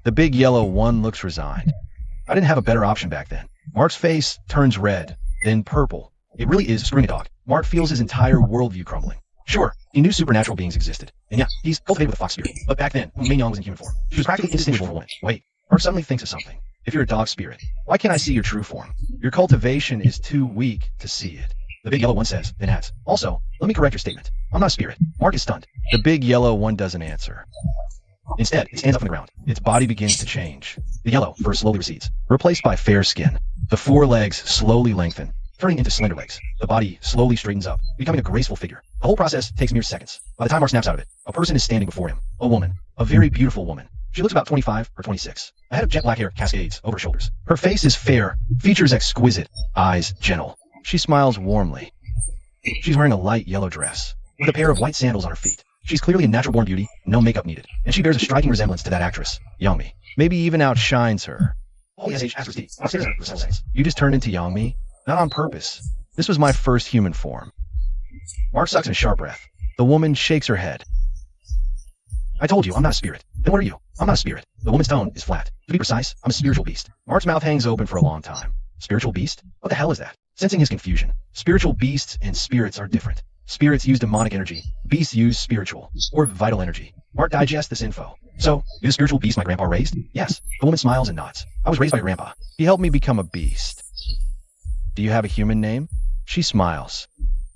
The Big Yellow one looks resigned. I didn't have a better option back then. Mark's face turns red, then purple. It really is screwing a dog. Mark feels his entire worldview crumbling. Sure, he knew supernatural beings existed. And yeah, he's cultivated with a fox spirit. But back then, Humagnon was in human form. She was practically indistinguishable from a woman. Wait, Mark suddenly thinks of something. If you're a dog spirit, why can't I see your true form? Your cultivation is too weak to see it. The big yellow one says, then adds, also, let me correct your statement. I'm not a spirit. Mark is stunned. The big yellow one doesn't answer. Instead, it stands up on the ground. Its body begins to change. The yellow fur slowly recedes, replaced by fair skin. The four legs slowly lengthen, turning into slender legs. The body slowly straightens up, becoming a graceful figure. The whole process takes mere seconds. By the time Mark snaps out of it, a person is standing before him. A woman. A very beautiful woman. She looks about 25 or 26. A head of jet black hair cascades over her shoulders. Her face is fair, features exquisite, eyes gentle. She smiles warmly. She's wearing a light yellow dress, with a pair of white sandals on her feet. She's clearly a natural-born beauty, no makeup needed, and she bears a striking resemblance to that actress, Youngmi. Maybe even outshines her. Oh, yes, You just turned into Youngmi? Not on purpose. This was my first human form. Mark sucks in a sharp breath. The woman shakes her head. I told you, I'm not a spirit. Then what are you? I'm not a spirit. The woman's tone is flat. To be precise, I'm a spiritual beast. Mark's mouth hangs open for a long time. Spiritual beast? What the hell is that? Sensing his confusion, spiritual beasts and spirits are different. Spirits use demonic energy. Beasts use spiritual, or vital energy. Mark digests this info. So, is a spiritual beast my grandpa raised? Yes. The woman smiles and nods. I was raised by your grandpa. He helped me become a beast. Do you have a human name? She smiles.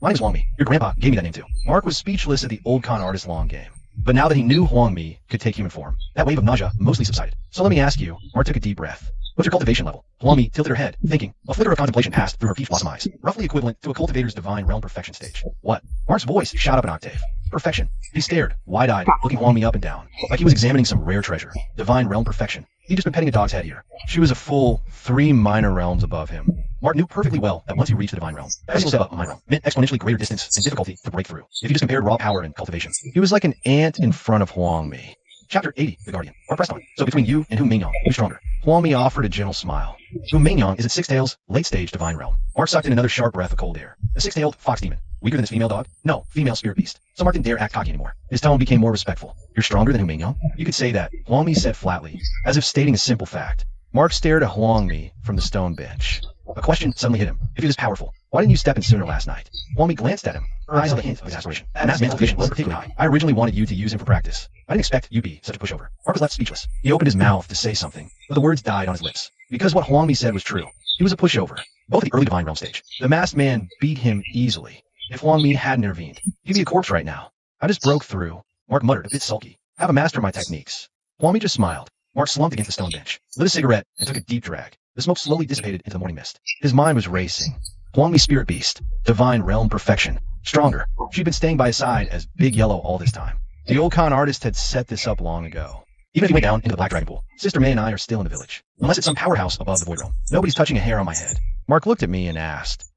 My name's Huangmi. Your grandpa gave me that name too. Mark was speechless at the old con artist long game. But now that he knew Huangmi could take human form, that wave of nausea mostly subsided. So let me ask you, Mark took a deep breath. What's your cultivation level? Huangmi tilted her head, thinking. A flicker of contemplation passed through her peach blossom eyes, roughly equivalent to a cultivator's divine realm perfection stage. What? Mark's voice shot up an octave. Perfection. He stared, wide-eyed, looking Huangmi up and down, like he was examining some rare treasure. Divine realm perfection. He'd just been petting a dog's head here. She was a full 3 minor realms above him. Mark knew perfectly well that once he reached the divine realm, every single step up a minor realm meant exponentially greater distance and difficulty to break through. If you just compared raw power and cultivation, he was like an ant in front of Huangmi. Chapter 80, The Guardian. Mark pressed on. So between you and Hu Mingyang, who's stronger? Huangmi offered a gentle smile. Hu Mingyang is at Six Tails, late stage divine realm. Mark sucked in another sharp breath of cold air. A six-tailed fox demon. Weaker than this female dog? No, female spirit beast. So Mark didn't dare act cocky anymore. His tone became more respectful. You're stronger than Hu Mingyang? You could say that, Huangmi said flatly, as if stating a simple fact. Mark stared at Huangmi from the stone bench. A question suddenly hit him. If he was powerful, why didn't you step in sooner last night? Huangmi glanced at him, her eyes held a hint of exasperation. That man's mental vision was particularly high. I originally wanted you to use him for practice. I didn't expect you'd be such a pushover. Mark was left speechless. He opened his mouth to say something, but the words died on his lips. Because what Huangmi said was true. He was a pushover. Both at the early divine realm stage. The masked man beat him easily. If Huangmi hadn't intervened, he'd be a corpse right now. I just broke through. Mark muttered, a bit sulky. Have a master my techniques. Huangmi just smiled. Mark slumped against the stone bench, lit a cigarette, and took a deep drag. The smoke slowly dissipated into the morning mist. His mind was racing. Huangmi spirit beast. Divine realm perfection. Stronger. She'd been staying by his side as Big Yellow all this time. The old con artist had set this up long ago. Even if he went down into the Black Dragon Pool, Sister May and I are still in the village. Unless it's some powerhouse above the Void Realm. Nobody's touching a hair on my head. Mark looked at me and asked,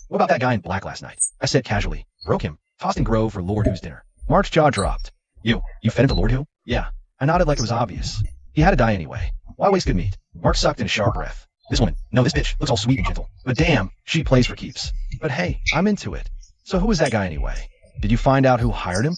what about that guy in black last night? I said casually. Broke him. Tossed in Grove for Lord Who's dinner. Mark's jaw dropped. You fed him to Lord Who? Yeah. I nodded like it was obvious. He had to die anyway. Why waste good meat? Mark sucked in a sharp breath. This woman, no, this bitch, looks all sweet and gentle. But damn, she plays for keeps. But hey, I'm into it. So who was that guy anyway? Did you find out who hired him?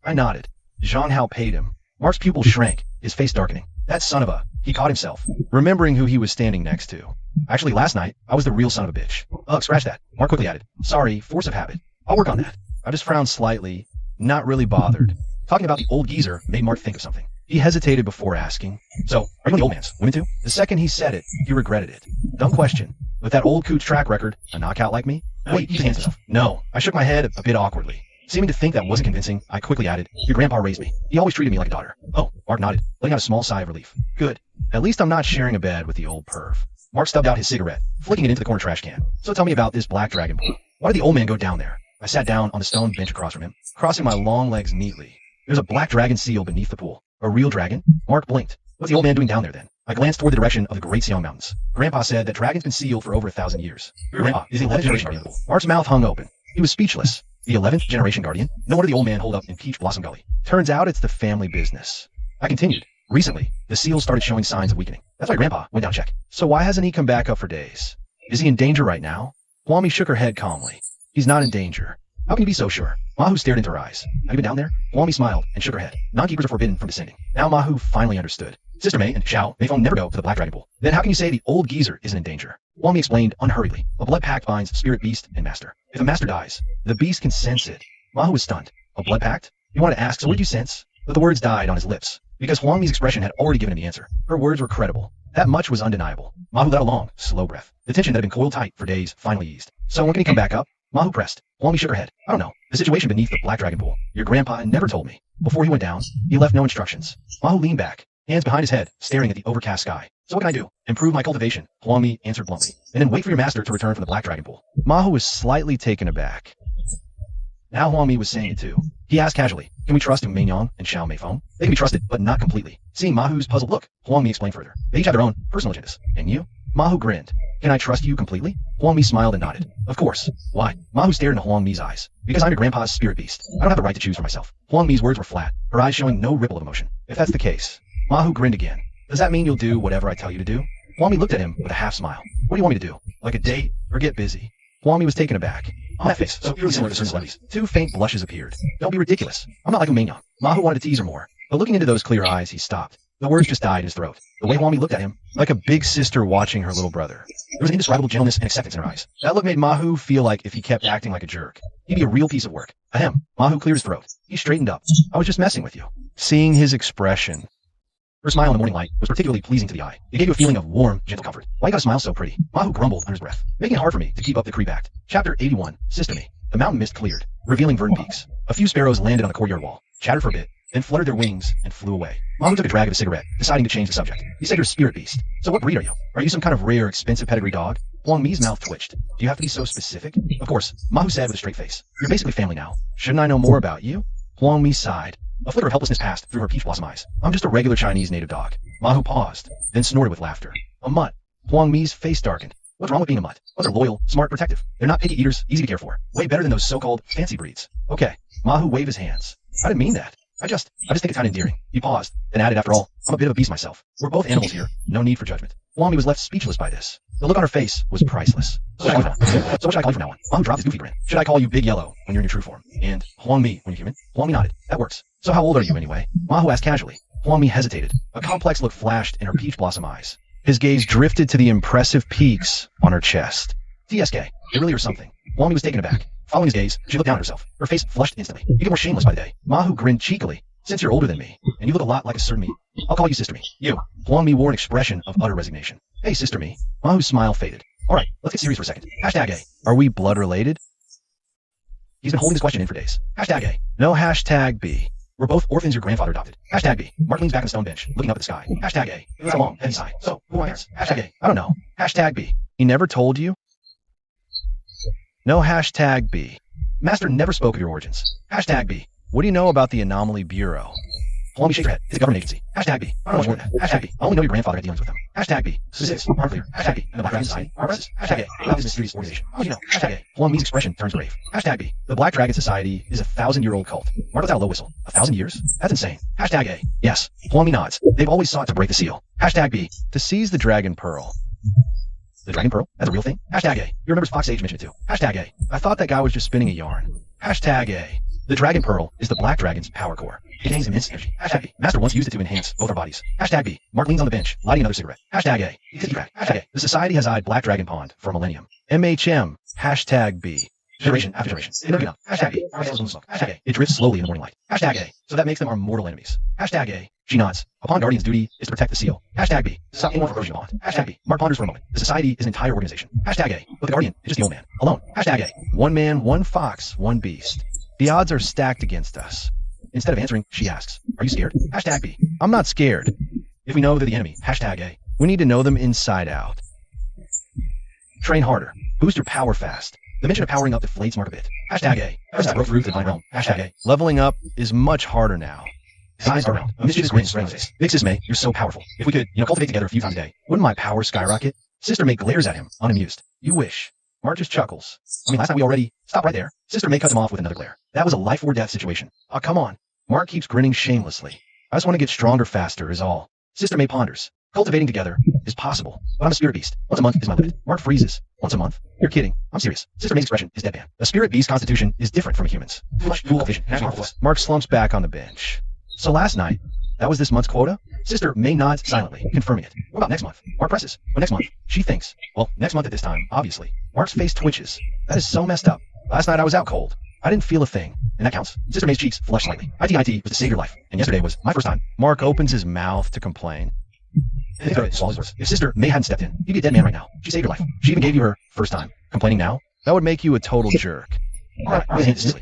I nodded. Zhang Hao paid him. Mark's pupils shrank, his face darkening. That son of a... He caught himself, remembering who he was standing next to. Actually, last night, I was the real son of a bitch. Ugh, scratch that. Mark quickly added. Sorry, force of habit. I'll work on that. I just frowned slightly, not really bothered. Talking about the old geezer made Mark think of something. He hesitated before asking. So, are you one of the old man's women too? The second he said it, he regretted it. Dumb question. With that old cooch track record, a knockout like me? Wait, he hands himself. No. I shook my head a bit awkwardly. Seeming to think that wasn't convincing, I quickly added, your grandpa raised me. He always treated me like a daughter. Oh, Mark nodded, letting out a small sigh of relief. Good. At least I'm not sharing a bed with the old perv. Mark stubbed out his cigarette, flicking it into the corner trash can. So tell me about this Black Dragon Pool. Why did the old man go down there? I sat down on the stone bench across from him, crossing my long legs neatly. There's a black dragon seal beneath the pool. A real dragon? Mark blinked. What's the old man doing down there then? I glanced toward the direction of the Great Siang Mountains. Grandpa said that dragons been sealed for over 1,000 years. Your grandpa is the 11th generation guardian of the pool. Mark's mouth hung open. He was speechless. The 11th generation guardian? No wonder the old man holed up in Peach Blossom Gully. Turns out it's the family business. I continued. Recently, the seals started showing signs of weakening. That's why Grandpa went down to check. So why hasn't he come back up for days? Is he in danger right now? Huangmi shook her head calmly. He's not in danger. How can you be so sure? Mahu stared into her eyes. Have you been down there? Huangmi smiled and shook her head. Non-keepers are forbidden from descending. Now Mahu finally understood. Sister May and Xiao may never go to the Black Dragon Pool. Then how can you say the old geezer isn't in danger? Huangmi explained unhurriedly. A blood pact binds spirit beast and master. If a master dies, the beast can sense it. Mahu was stunned. A blood pact? He wanted to ask, so what did you sense? But the words died on his lips, because Huangmi's expression had already given him the answer. Her words were credible. That much was undeniable. Mahu let a long, slow breath. The tension that had been coiled tight for days finally eased. So when can he come back up? Mahu pressed. Huang Mi shook her head. I don't know. The situation beneath the Black Dragon Pool. Your grandpa never told me. Before he went down, he left no instructions. Mahu leaned back, hands behind his head, staring at the overcast sky. So what can I do? Improve my cultivation, Huang Mi answered bluntly, and then wait for your master to return from the Black Dragon Pool. Mahu was slightly taken aback. Now Huang Mi was saying it too. He asked casually, can we trust Mei Yang and Xiao Mei Feng? They can be trusted, but not completely. Seeing Mahu's puzzled look, Huang Mi explained further. They each have their own personal agendas. And you? Mahu grinned. Can I trust you completely? Huang Mi smiled and nodded. Of course. Why? Mahu stared into Huang Mi's eyes. Because I'm your grandpa's spirit beast. I don't have the right to choose for myself. Huang Mi's words were flat, her eyes showing no ripple of emotion. If that's the case, Mahu grinned again. Does that mean you'll do whatever I tell you to do? Huang Mi looked at him with a half smile. What do you want me to do? Like a date or get busy? Huang Mi was taken aback. On that face, so eerily similar to certain celebrities, two faint blushes appeared. Don't be ridiculous. I'm not like Mei Yang. Mahu wanted to tease her more, but looking into those clear eyes, he stopped. The words just died in his throat. The way Huang Mi looked at him, Like a big sister watching her little brother. there was an indescribable gentleness and acceptance in her eyes. That look made Mahu feel like if he kept acting like a jerk, He'd be a real piece of work. Ahem. Mahu cleared his throat. He straightened up. I was just messing with you. seeing his expression. Her smile in the morning light was particularly pleasing to the eye. It gave you a feeling of warm, gentle comfort. Why you gotta smile so pretty? Mahu grumbled under his breath, making it hard for me to keep up the creep act. Chapter 81, Sister Me. The mountain mist cleared, revealing verdant peaks. A few sparrows landed on the courtyard wall, chattered for a bit, then fluttered their wings and flew away. Mahu took a drag of a cigarette, deciding to change the subject. You said you're a spirit beast. So what breed are you? Are you some kind of rare, expensive pedigree dog? Huang Mi's mouth twitched. Do you have to be so specific? Of course, Mahu said with a straight face. You're basically family now. Shouldn't I know more about you? Huang Mi sighed. A flicker of helplessness passed through her peach blossom eyes. I'm just a regular Chinese native dog. Mahu paused, then snorted with laughter. A mutt. Huang Mi's face darkened. What's wrong with being a mutt? Mutt's are loyal, smart, protective. They're not picky eaters, easy to care for. Way better than those so-called fancy breeds. Okay. Mahu waved his hands. I didn't mean that. I just think it's kind of endearing. He paused, then added, after all, I'm a bit of a beast myself. We're both animals here. No need for judgment. Huang Mi was left speechless by this. The look on her face was priceless. So what should I call you from now on? Mahu dropped his goofy grin. Should I call you Big Yellow when you're in your true form? And Huang Mi when you're human? Huang Mi nodded. That works. So how old are you anyway? Mahu asked casually. Huang Mi hesitated. A complex look flashed in her peach blossom eyes. His gaze drifted to the impressive peaks on her chest. TSK. It really or something. Huang Mi was taken aback. Following his gaze, she looked down at herself. Her face flushed instantly. You get more shameless by the day. Mahu grinned cheekily. Since you're older than me, and you look a lot like a certain me, I'll call you Sister Me. You. Huang Mi wore an expression of utter resignation. Hey, Sister Me. Mahu's smile faded. All right, let's get serious for a second. Hashtag A. Are we blood related? He's been holding this question in for days. Hashtag A. No hashtag B. We're both orphans your grandfather adopted. Hashtag B. Mark leans back on the stone bench, looking up at the sky. Hashtag A. That's a long, heavy sigh. So, who are my parents? Hashtag A. I don't know. Hashtag B. He never told you? No hashtag B. Master never spoke of your origins. Hashtag B. What do you know about the Anomaly Bureau? Huang Mi shakes her head. It's a government agency. Hashtag B. I don't know much more than that. Hashtag B. I only know your grandfather had dealings with them. Hashtag B. Specifics aren't clear. Hashtag B. And the Black Dragon Society. Our presses. Hashtag A. About this mysterious organization. How do you know? Hashtag A. Huang Mi's expression turns grave. Hashtag B. The Black Dragon Society is a 1,000-year-old cult. Mark lets out a low whistle. 1,000 years? That's insane. Hashtag A. Yes. Huang Mi nods. They've always sought to break the seal. Hashtag B. To seize the Dragon Pearl. The Dragon Pearl? That's a real thing? Hashtag A. You remember Fox Sage mentioned it too. Hashtag A. I thought that guy was just spinning a yarn. Hashtag A. The Dragon Pearl is the Black Dragon's power core. It contains immense energy. Hashtag B. Master once used it to enhance both our bodies. Hashtag B. Mark leans on the bench, lighting another cigarette. Hashtag A. Hashtag A. The Society has eyed Black Dragon Pond for a millennium. MHM. Hashtag B. Generation after generation. It's never enough. Hashtag B. Our souls will smoke. Hashtag A. It drifts slowly in the morning light. Hashtag A. So that makes them our mortal enemies. Hashtag A. She nods. A Pond Guardian's duty is to protect the seal. Hashtag B. Stop anyone from approaching the pond. Hashtag B. Mark ponders for a moment. The Society is an entire organization. Hashtag A. But the Guardian is just the old man. Alone. Hashtag A. One man, one fox, one beast. The odds are stacked against us. Instead of answering, she asks, are you scared? Hashtag B. I'm not scared. If we know they're the enemy, hashtag A. We need to know them inside out. Train harder. Boost your power fast. The mention of powering up deflates Mark a bit. Hashtag A. Ever since I broke through the divine realm. Hashtag A. Leveling up is much harder now. His eyes are round. A mischievous grin spread on his face. Big Sis May, you're so powerful. If we could, cultivate together a few times a day, wouldn't my power skyrocket? Sister May glares at him, unamused. You wish. Mark just chuckles. I mean, last night we already... Stop right there. Sister May cuts him off with another glare. That was a life or death situation. Oh, come on. Mark keeps grinning shamelessly. I just want to get stronger faster is all. Sister May ponders. Cultivating together is possible, but I'm a spirit beast. Once a month is my limit. Mark freezes. Once a month? You're kidding. I'm serious. Sister May's expression is deadpan. A spirit beast constitution is different from a human's. Much dual vision. Mark slumps back on the bench. So last night, that was this month's quota? Sister May nods silently, confirming it. What about next month? Mark presses. Well, next month, she thinks. Well, next month at this time, obviously. Mark's face twitches. That is so messed up. Last night I was out cold. I didn't feel a thing, and that counts. Sister May's cheeks flushed slightly. IT was to save your life, and yesterday was my first time. Mark opens his mouth to complain. If Sister May hadn't stepped in, you'd be a dead man right now. She saved your life. She even gave you her first time. Complaining now? That would make you a total jerk. Alright,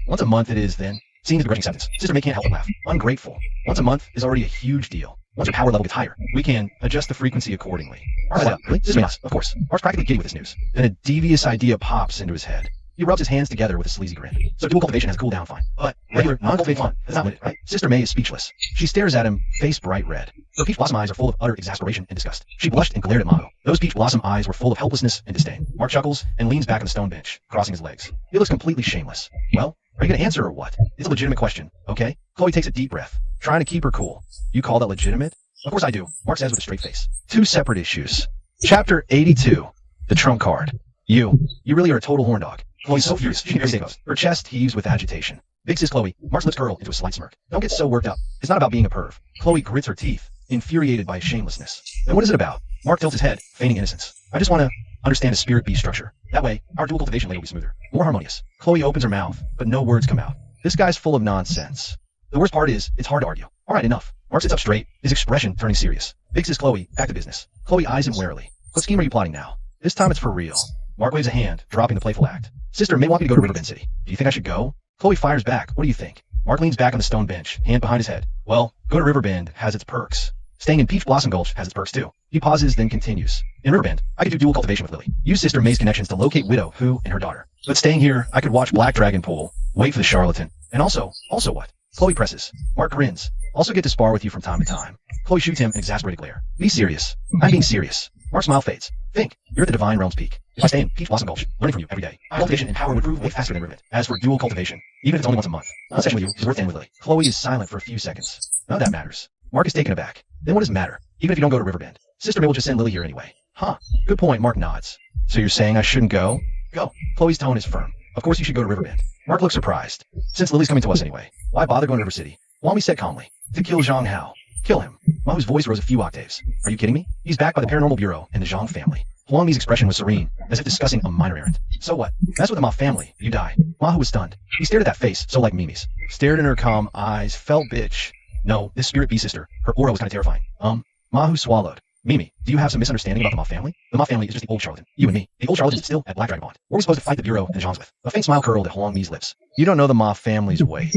once a month it is then. Seeing the begrudging acceptance. Sister May can't help but laugh. Ungrateful. Once a month is already a huge deal. Once your power level gets higher, we can adjust the frequency accordingly. Alright, really? Sister May, of course. Mark's practically giddy with this news. Then a devious idea pops into his head. He rubs his hands together with a sleazy grin. So dual cultivation has a cool down fine. But regular, non-cultivated fun is not limited, right? Sister May is speechless. She stares at him, face bright red. Her peach blossom eyes are full of utter exasperation and disgust. She blushed and glared at Maho. Those peach blossom eyes were full of helplessness and disdain. Mark chuckles and leans back on the stone bench, crossing his legs. He looks completely shameless. Well, are you going to answer or what? It's a legitimate question, okay? Chloe takes a deep breath, trying to keep her cool. You call that legitimate? Of course I do, Mark says with a straight face. Two separate issues. Chapter 82. The trump card. You really are a total horn dog. Chloe's so furious, she can barely stay. Her chest heaves with agitation. Big sis Chloe, Mark's lips curl into a slight smirk. Don't get so worked up. It's not about being a perv. Chloe grits her teeth, infuriated by his shamelessness. Then what is it about? Mark tilts his head, feigning innocence. I just want to understand the spirit beast structure. That way, our dual cultivation later will be smoother, more harmonious. Chloe opens her mouth, but no words come out. This guy's full of nonsense. The worst part is, it's hard to argue. Alright, enough. Mark sits up straight, his expression turning serious. Big sis Chloe, back to business. Chloe eyes him warily. What scheme are you plotting now? This time it's for real. Mark waves a hand, dropping the playful act. Sister may want me to go to Riverbend City. Do you think I should go? Chloe fires back. What do you think? Mark leans back on the stone bench, hand behind his head. Well, go to Riverbend has its perks. Staying in Peach Blossom Gulch has its perks too. He pauses, then continues. In Riverbend, I could do dual cultivation with Lily. Use Sister May's connections to locate Widow, Who, and her daughter. But staying here, I could watch Black Dragon Pool, wait for the charlatan, and also what? Chloe presses. Mark grins. Also get to spar with you from time to time. Chloe shoots him an exasperated glare. Be serious. I'm being serious. Mark's smile fades. Think. You're at the Divine Realm's peak. If I stay in Peach Blossom Gulch, learning from you every day, cultivation and power would prove way faster than Riverbend. As for dual cultivation, even if it's only once a month, one session with you is worth 10 with Lily. Chloe is silent for a few seconds. None of that matters. Mark is taken aback. Then what does it matter? Even if you don't go to Riverbend. Sister May will just send Lily here anyway. Huh. Good point, Mark nods. So you're saying I shouldn't go? Go. Chloe's tone is firm. Of course you should go to Riverbend. Mark looks surprised. Since Lily's coming to us anyway, why bother going to River City? Wally said calmly. To kill Zhang Hao. Kill him. Mahu's voice rose a few octaves. Are you kidding me? He's backed by the Paranormal Bureau and the Zhang family. Huang Mi's expression was serene, as if discussing a minor errand. So what? Mess with the Ma family, you die. Mahu was stunned. He stared at that face, so like Mimi's. Stared in her calm eyes, felt bitch. No, this spirit bee sister, her aura was kind of terrifying. Mahu swallowed. Mimi, do you have some misunderstanding about the Ma family? The Ma family is just the old charlatan. You and me. The old charlatan is still at Black Dragon Bond. What are we supposed to fight the Bureau and the Zhangs with? A faint smile curled at Huang Mi's lips. You don't know the Ma family's weight.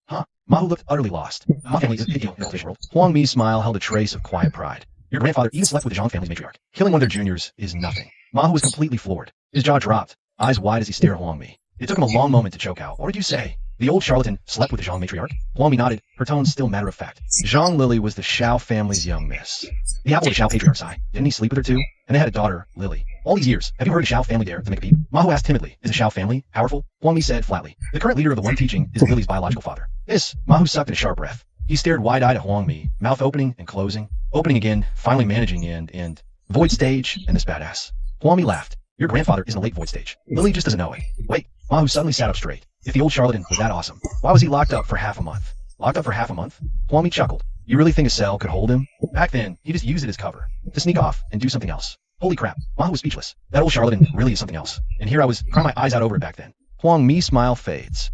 Huh? Mahu looked utterly lost. The Ma family is a big deal in the cultivation world. Huang Mi's smile held a trace of quiet pride. Your grandfather even slept with the Zhang family's matriarch. Killing one of their juniors is nothing. Mahu was completely floored. His jaw dropped, eyes wide as he stared at Huang Mi. It took him a long moment to choke out. What did you say? The old charlatan slept with the Zhang matriarch? Huang Mi nodded, her tone still matter of fact. Zhang Lily was the Shao family's young miss. The apple of the Shao patriarch's eye. Didn't he sleep with her too? And they had a daughter, Lily. All these years, have you heard the Shao family dare to make a peep? Mahu asked timidly, is the Shao family powerful? Huang Mi said flatly, the current leader of the One Teaching is Lily's biological father. Mahu sucked in a sharp breath. He stared wide-eyed at Huang Mi, mouth opening and closing, opening again, finally managing and void stage and this badass. Huang Mi laughed. Your grandfather is in a late void stage. Lily just doesn't know it. Wait, Mahu suddenly sat up straight. If the old charlatan was that awesome, why was he locked up for half a month? Locked up for half a month? Huang Mi chuckled. You really think a cell could hold him? Back then, he just used it as cover, to sneak off and do something else. Holy crap, Mahu was speechless. That old charlatan really is something else. And here I was, crying my eyes out over it back then. Huang Mi's smile fades.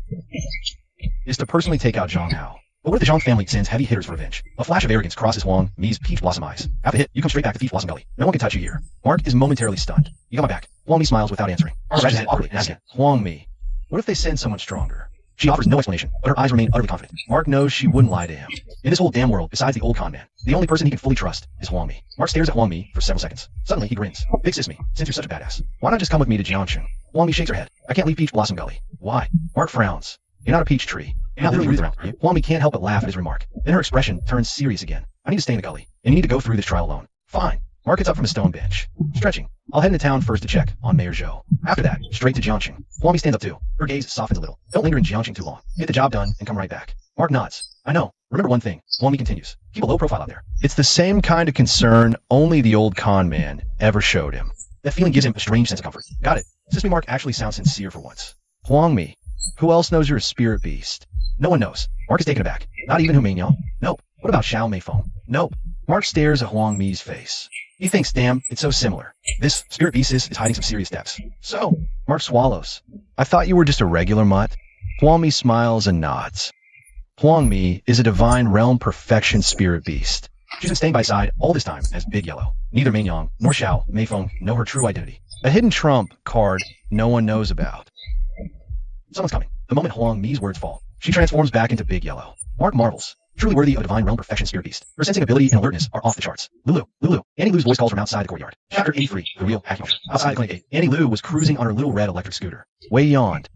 Is to personally take out Zhang Hao. But what if the Zhang family sends heavy hitters for revenge? A flash of arrogance crosses Huang Mi's peach blossom eyes. After the hit, you come straight back to Peach Blossom Gully. No one can touch you here. Mark is momentarily stunned. You got my back. Huang Mi smiles without answering. Scratches his head awkwardly and asks again. Huang Mi, what if they send someone stronger? She offers no explanation, but her eyes remain utterly confident. Mark knows she wouldn't lie to him. In this whole damn world, besides the old con man, the only person he can fully trust is Huang Mi. Mark stares at Huang Mi for several seconds. Suddenly, he grins. Big sis me, since you're such a badass, why not just come with me to Jiangcheng? Huang Mi shakes her head. I can't leave Peach Blossom Gully. Why? Mark frowns. You're not a peach tree. You're not literally roots around. Huang Mi can't help but laugh at his remark. Then her expression turns serious again. I need to stay in the gully, and you need to go through this trial alone. Fine. Mark gets up from his stone bench. Stretching. I'll head into town first to check on Mayor Zhou. After that, straight to Jiangcheng. Huang Mi stands up too. Her gaze softens a little. Don't linger in Jiangcheng too long. Get the job done and come right back. Mark nods. I know. Remember one thing. Huang Mi continues. Keep a low profile out there. It's the same kind of concern only the old con man ever showed him. That feeling gives him a strange sense of comfort. Got it. Sesame Mark actually sounds sincere for once. Huang Mi. Who else knows you're a spirit beast? No one knows. Mark is taken aback. Not even Hu Mingyang? Nope. What about Xiao Meifeng? Nope. Mark stares at Huang Mi's face. He thinks, damn, it's so similar. This spirit beast is hiding some serious depths. So, Mark swallows. I thought you were just a regular mutt. Huang Mi smiles and nods. Huang Mi is a divine realm perfection spirit beast. She's been staying by his side all this time as Big Yellow. Neither Mingyang nor Xiao Meifeng know her true identity. A hidden trump card no one knows about. Someone's coming. The moment Huang Mi's words fall, she transforms back into Big Yellow. Mark marvels. Truly worthy of a divine realm perfection spirit beast. Her sensing ability and alertness are off the charts. Lulu. Annie Lou's voice calls from outside the courtyard. Chapter 83, The Real Acupuncture. Outside the clinic gate, Annie Lou was cruising on her little red electric scooter. Wei yawned.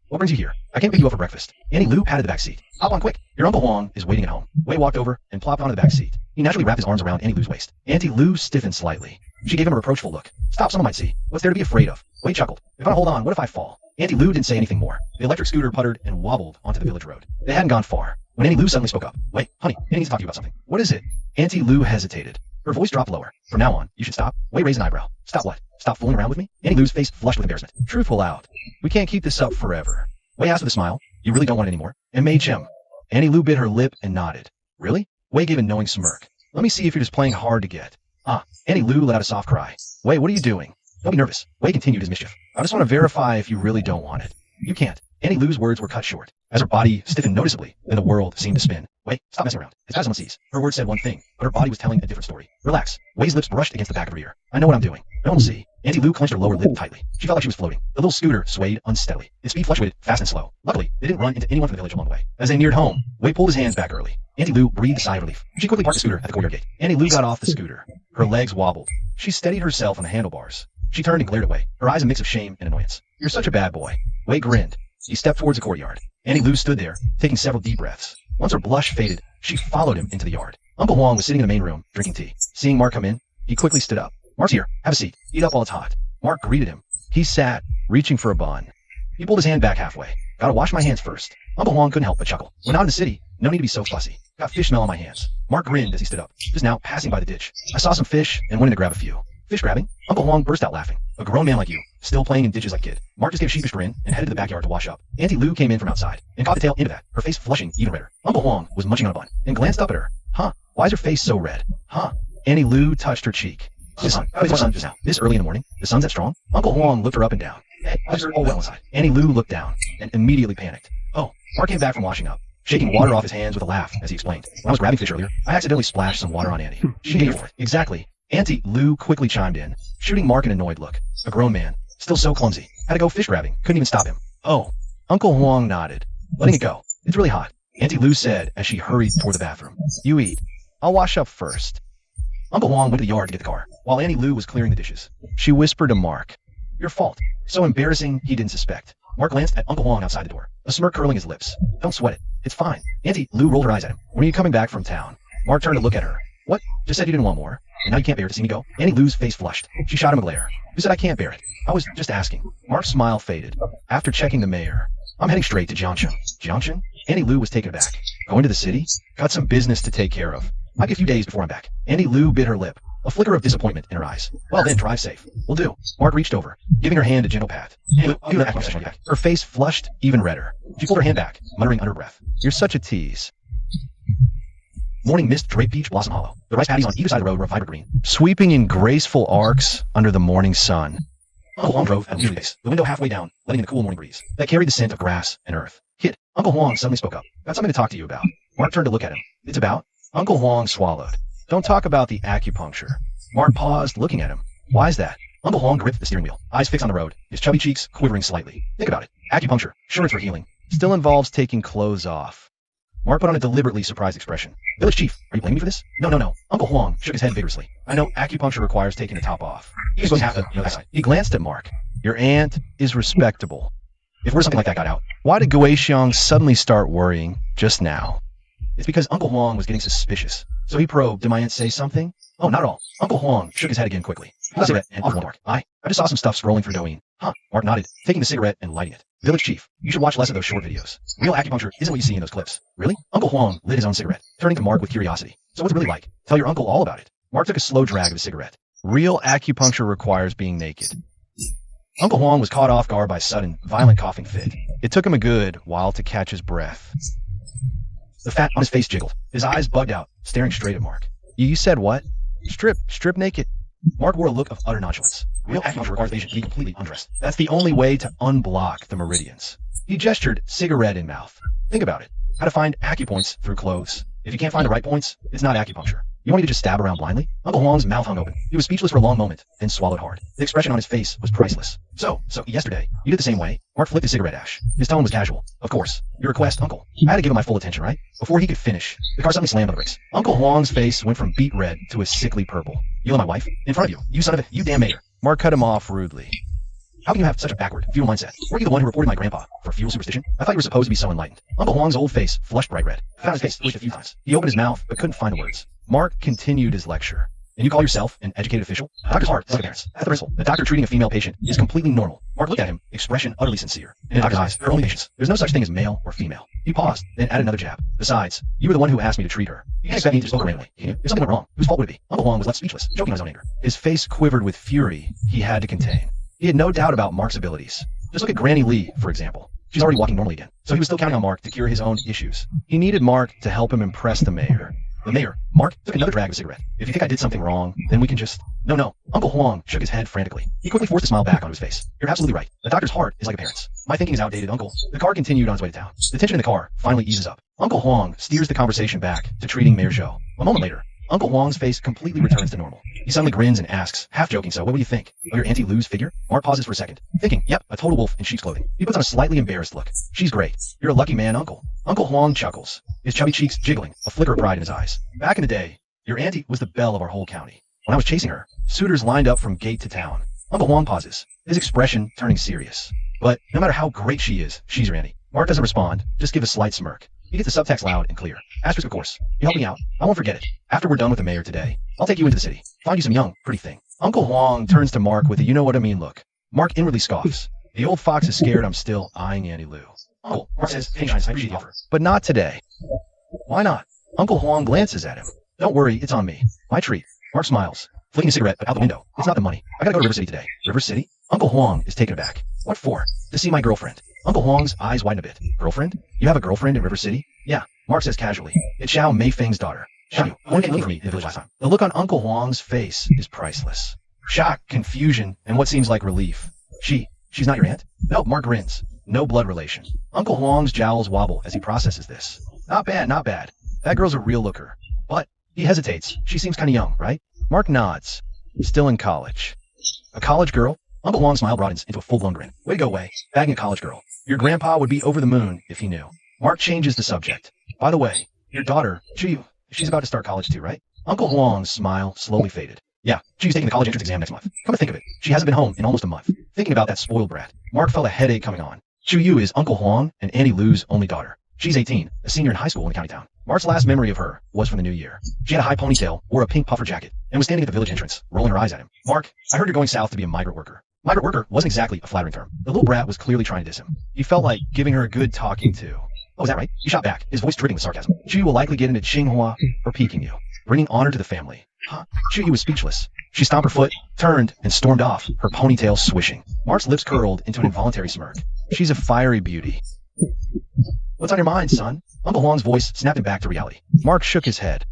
What brings you here? I can't pick you up for breakfast. Annie Lou patted the back seat. Hop on quick. Your Uncle Huang is waiting at home. Wei walked over and plopped onto the back seat. He naturally wrapped his arms around Annie Lou's waist. Auntie Lou stiffened slightly. She gave him a reproachful look. Stop, someone might see. What's there to be afraid of? Wei chuckled. If I don't hold on, what if I fall? Auntie Lou didn't say anything more. The electric scooter puttered and wobbled onto the village road. They hadn't gone far when Annie Lou suddenly spoke up. Wait, honey, Annie needs to talk to you about something. What is it? Auntie Lou hesitated. Her voice dropped lower. From now on, you should stop. Wei raised an eyebrow. Stop what? Stop fooling around with me? Annie Lou's face flushed with embarrassment. Truth will out. We can't keep this up forever. Wei asked with a smile. You really don't want it anymore? And Mei Chem. Annie Lou bit her lip and nodded. Really? Wei gave a knowing smirk. Let me see if you're just playing hard to get. Annie Lou let out a soft cry. Wei, what are you doing? Don't be nervous. Wei continued his mischief. I just want to verify if you really don't want it. You can't. Annie Lou's words were cut short. As her body stiffened noticeably, then the world seemed to spin. Wei, stop messing around. It's as someone sees. Her words said one thing, but her body was telling a different story. Relax. Wei's lips brushed against the back of her ear. I know what I'm doing. No one will see. Auntie Lou clenched her lower lip tightly. She felt like she was floating. The little scooter swayed unsteadily. Its speed fluctuated fast and slow. Luckily, they didn't run into anyone from the village along the way. As they neared home, Wei pulled his hands back early. Auntie Lou breathed a sigh of relief. She quickly parked the scooter at the courtyard gate. Auntie Lou got off the scooter. Her legs wobbled. She steadied herself on the handlebars. She turned and glared at Wei, her eyes a mix of shame and annoyance. You're such a bad boy. Wei grinned. He stepped towards the courtyard. Auntie Lou stood there, taking several deep breaths. Once her blush faded, she followed him into the yard. Uncle Huang was sitting in the main room, drinking tea. Seeing Mark come in, he quickly stood up. Mark's here. Have a seat. Eat up while it's hot. Mark greeted him. He sat, reaching for a bun. He pulled his hand back halfway. Gotta wash my hands first. Uncle Huang couldn't help but chuckle. We're not in the city. No need to be so fussy. Got fish smell on my hands. Mark grinned as he stood up. Just now, passing by the ditch. I saw some fish and went in to grab a few. Fish grabbing? Uncle Huang burst out laughing. A grown man like you, still playing in ditches like kid. Mark just gave a sheepish grin and headed to the backyard to wash up. Auntie Lou came in from outside and caught the tail end of that, her face flushing even redder. Uncle Huang was munching on a bun and glanced up at her. Huh? Why is her face so red? Huh? Auntie Lou touched her cheek. The sun. How is the sun just now? This early in the morning? The sun's that strong? Uncle Huang looked her up and down. Hey, how's her all well inside? Auntie Lou looked down and immediately panicked. Oh, Mark came back from washing up, shaking water off his hands with a laugh as he explained. When I was grabbing fish earlier, I accidentally splashed some water on Annie. She came for it. Exactly. Auntie Lou quickly chimed in, shooting Mark an annoyed look. A grown man, still so clumsy. Had to go fish grabbing. Couldn't even stop him. Oh. Uncle Huang nodded, letting it go. It's really hot, Auntie Lou said as she hurried toward the bathroom. You eat. I'll wash up first. Uncle Huang went to the yard to get the car, while Auntie Lou was clearing the dishes. She whispered to Mark. Your fault. So embarrassing he didn't suspect. Mark glanced at Uncle Huang outside the door, a smirk curling his lips. Don't sweat it. It's fine. Auntie Lou rolled her eyes at him. When are you coming back from town? Mark turned to look at her. What? Just said you didn't want more. And now you can't bear to see me go? Auntie Lou's face flushed. She shot him a glare. Who said I can't bear it? I was just asking. Mark's smile faded. After checking the mayor, I'm heading straight to Jiangchen. Jiangchen? Auntie Lou was taken aback. Going to the city? Got some business to take care of. Might be a few days before I'm back. Auntie Lou bit her lip, a flicker of disappointment in her eyes. Well then, drive safe. Will do. Mark reached over, giving her hand a gentle pat. Hey, Lou, give her that back. Her face flushed even redder. She pulled her hand back, muttering under her breath. You're such a tease. Morning mist draped Peach Blossom Hollow. The rice paddies on either side of the road were a vibrant green, sweeping in graceful arcs under the morning sun. Uncle Huang drove at a leisurely pace, the window halfway down, letting in the cool morning breeze that carried the scent of grass and earth. Kid, Uncle Huang suddenly spoke up. Got something to talk to you about. Mark turned to look at him. It's about? Uncle Huang swallowed. Don't talk about the acupuncture. Mark paused, looking at him. Why is that? Uncle Huang gripped the steering wheel, eyes fixed on the road, his chubby cheeks quivering slightly. Think about it. Acupuncture. Sure, it's for healing. Still involves taking clothes off. Mark put on a deliberately surprised expression. Village chief, are you blaming me for this? No. Uncle Huang shook his head vigorously. I know acupuncture requires taking the top off. He's going to have to, that side. He glanced at Mark. Your aunt is respectable. If word something like that got out, why did Guixiang suddenly start worrying just now? It's because Uncle Huang was getting suspicious. So he probed, did my aunt say something? Oh, not at all. Uncle Huang shook his head again quickly. He cigarette and offered Mark. I just saw some stuff scrolling through Douyin. Huh? Mark nodded, taking the cigarette and lighting it. Village chief, you should watch less of those short videos. Real acupuncture isn't what you see in those clips. Really? Uncle Huang lit his own cigarette, turning to Mark with curiosity. So what's it really like? Tell your uncle all about it. Mark took a slow drag of his cigarette. Real acupuncture requires being naked. Uncle Huang was caught off guard by a sudden, violent coughing fit. It took him a good while to catch his breath. The fat on his face jiggled. His eyes bugged out, staring straight at Mark. You said what? Strip naked. Mark wore a look of utter nonchalance. Real acupuncture requires the patient to be completely undressed. That's the only way to unblock the meridians. He gestured, cigarette in mouth. Think about it. How to find acupoints through clothes. If you can't find the right points, it's not acupuncture. You want me to just stab around blindly? Uncle Huang's mouth hung open. He was speechless for a long moment, then swallowed hard. The expression on his face was priceless. So yesterday, you did the same way? Mark flicked his cigarette ash. His tone was casual. Of course. Your request, Uncle. I had to give him my full attention, right? Before he could finish, the car suddenly slammed on the brakes. Uncle Huang's face went from beet red to a sickly purple. You and my wife? In front of you. You son of a... You damn mayor. Mark cut him off rudely. How can you have such a backward, feudal mindset? Weren't you the one who reported my grandpa for feudal superstition? I thought you were supposed to be so enlightened. Uncle Huang's old face flushed bright red. Found his face twitched a few times. He opened his mouth, but couldn't find the words. Mark continued his lecture. And you call yourself an educated official? The doctor's heart is like a parent's. At the principle, the doctor treating a female patient is completely normal. Mark looked at him, expression utterly sincere. In the doctor's eyes, her only patients. There's no such thing as male or female. He paused, then added another jab. Besides, you were the one who asked me to treat her. You can't expect me to spoke randomly. If something went wrong, whose fault would it be? Uncle Huang was left speechless, choking on his own anger. His face quivered with fury he had to contain. He had no doubt about Mark's abilities. Just look at Granny Lee, for example. She's already walking normally again. So he was still counting on Mark to cure his own issues. He needed Mark to help him impress the mayor. The mayor, Mark, took another drag of a cigarette. If you think I did something wrong, then we can just... No. Uncle Huang shook his head frantically. He quickly forced a smile back on his face. You're absolutely right. The doctor's heart is like a parent's. My thinking is outdated, Uncle. The car continued on its way to town. The tension in the car finally eases up. Uncle Huang steers the conversation back to treating Mayor Zhou. A moment later, Uncle Huang's face completely returns to normal. He suddenly grins and asks, half joking, so what do you think? Of your Auntie Lou's figure? Mark pauses for a second, thinking, yep, a total wolf in sheep's clothing. He puts on a slightly embarrassed look. She's great. You're a lucky man, Uncle. Uncle Huang chuckles, his chubby cheeks jiggling, a flicker of pride in his eyes. Back in the day, your auntie was the belle of our whole county. When I was chasing her, suitors lined up from gate to town. Uncle Huang pauses, his expression turning serious. But no matter how great she is, she's your auntie. Mark doesn't respond, just give a slight smirk. He gets the subtext loud and clear. Asterisk, of course. You help me out. I won't forget it. After we're done with the mayor today, I'll take you into the city. Find you some young, pretty thing. Uncle Huang turns to Mark with a you-know-what-I-mean look. Mark inwardly scoffs. The old fox is scared I'm still eyeing Auntie Lou. Uncle, Mark says, hey, I appreciate the offer. But not today. Why not? Uncle Huang glances at him. Don't worry, it's on me. My treat. Mark smiles, flicking a cigarette out the window. It's not the money. I gotta go to River City today. River City? Uncle Huang is taken aback. What for? To see my girlfriend. Uncle Huang's eyes widen a bit. Girlfriend? You have a girlfriend in River City? Yeah. Mark says casually. It's Xiao Meifeng's daughter. Xiao, one came for me in the village last time. The look on Uncle Huang's face is priceless. Shock, confusion, and what seems like relief. She's not your aunt? No, Mark grins. No blood relation. Uncle Huang's jowls wobble as he processes this. Not bad, not bad. That girl's a real looker. But he hesitates. She seems kinda young, right? Mark nods. Still in college. A college girl? Uncle Huang's smile broadens into a full-blown grin. Way to go, Wei. Bagging a college girl. Your grandpa would be over the moon if he knew. Mark changes the subject. By the way, your daughter, Chiyu, she's about to start college too, right? Uncle Huang's smile slowly faded. Yeah, she's taking the college entrance exam next month. Come to think of it, she hasn't been home in almost a month. Thinking about that spoiled brat, Mark felt a headache coming on. Chiyu is Uncle Huang and Auntie Lou's only daughter. She's 18, a senior in high school in the county town. Mark's last memory of her was from the new year. She had a high ponytail, wore a pink puffer jacket, and was standing at the village entrance, rolling her eyes at him. Mark, I heard you're going south to be a migrant worker. Migrant worker wasn't exactly a flattering term. The little brat was clearly trying to diss him. He felt like giving her a good talking to. Oh, is that right? He shot back, his voice dripping with sarcasm. Chiyu will likely get into Tsinghua for piquing you, bringing honor to the family. Huh? Chiyu was speechless. She stomped her foot, turned, and stormed off, her ponytail swishing. Mark's lips curled into an involuntary smirk. She's a fiery beauty. What's on your mind, son? Uncle Huang's voice snapped him back to reality. Mark shook his head.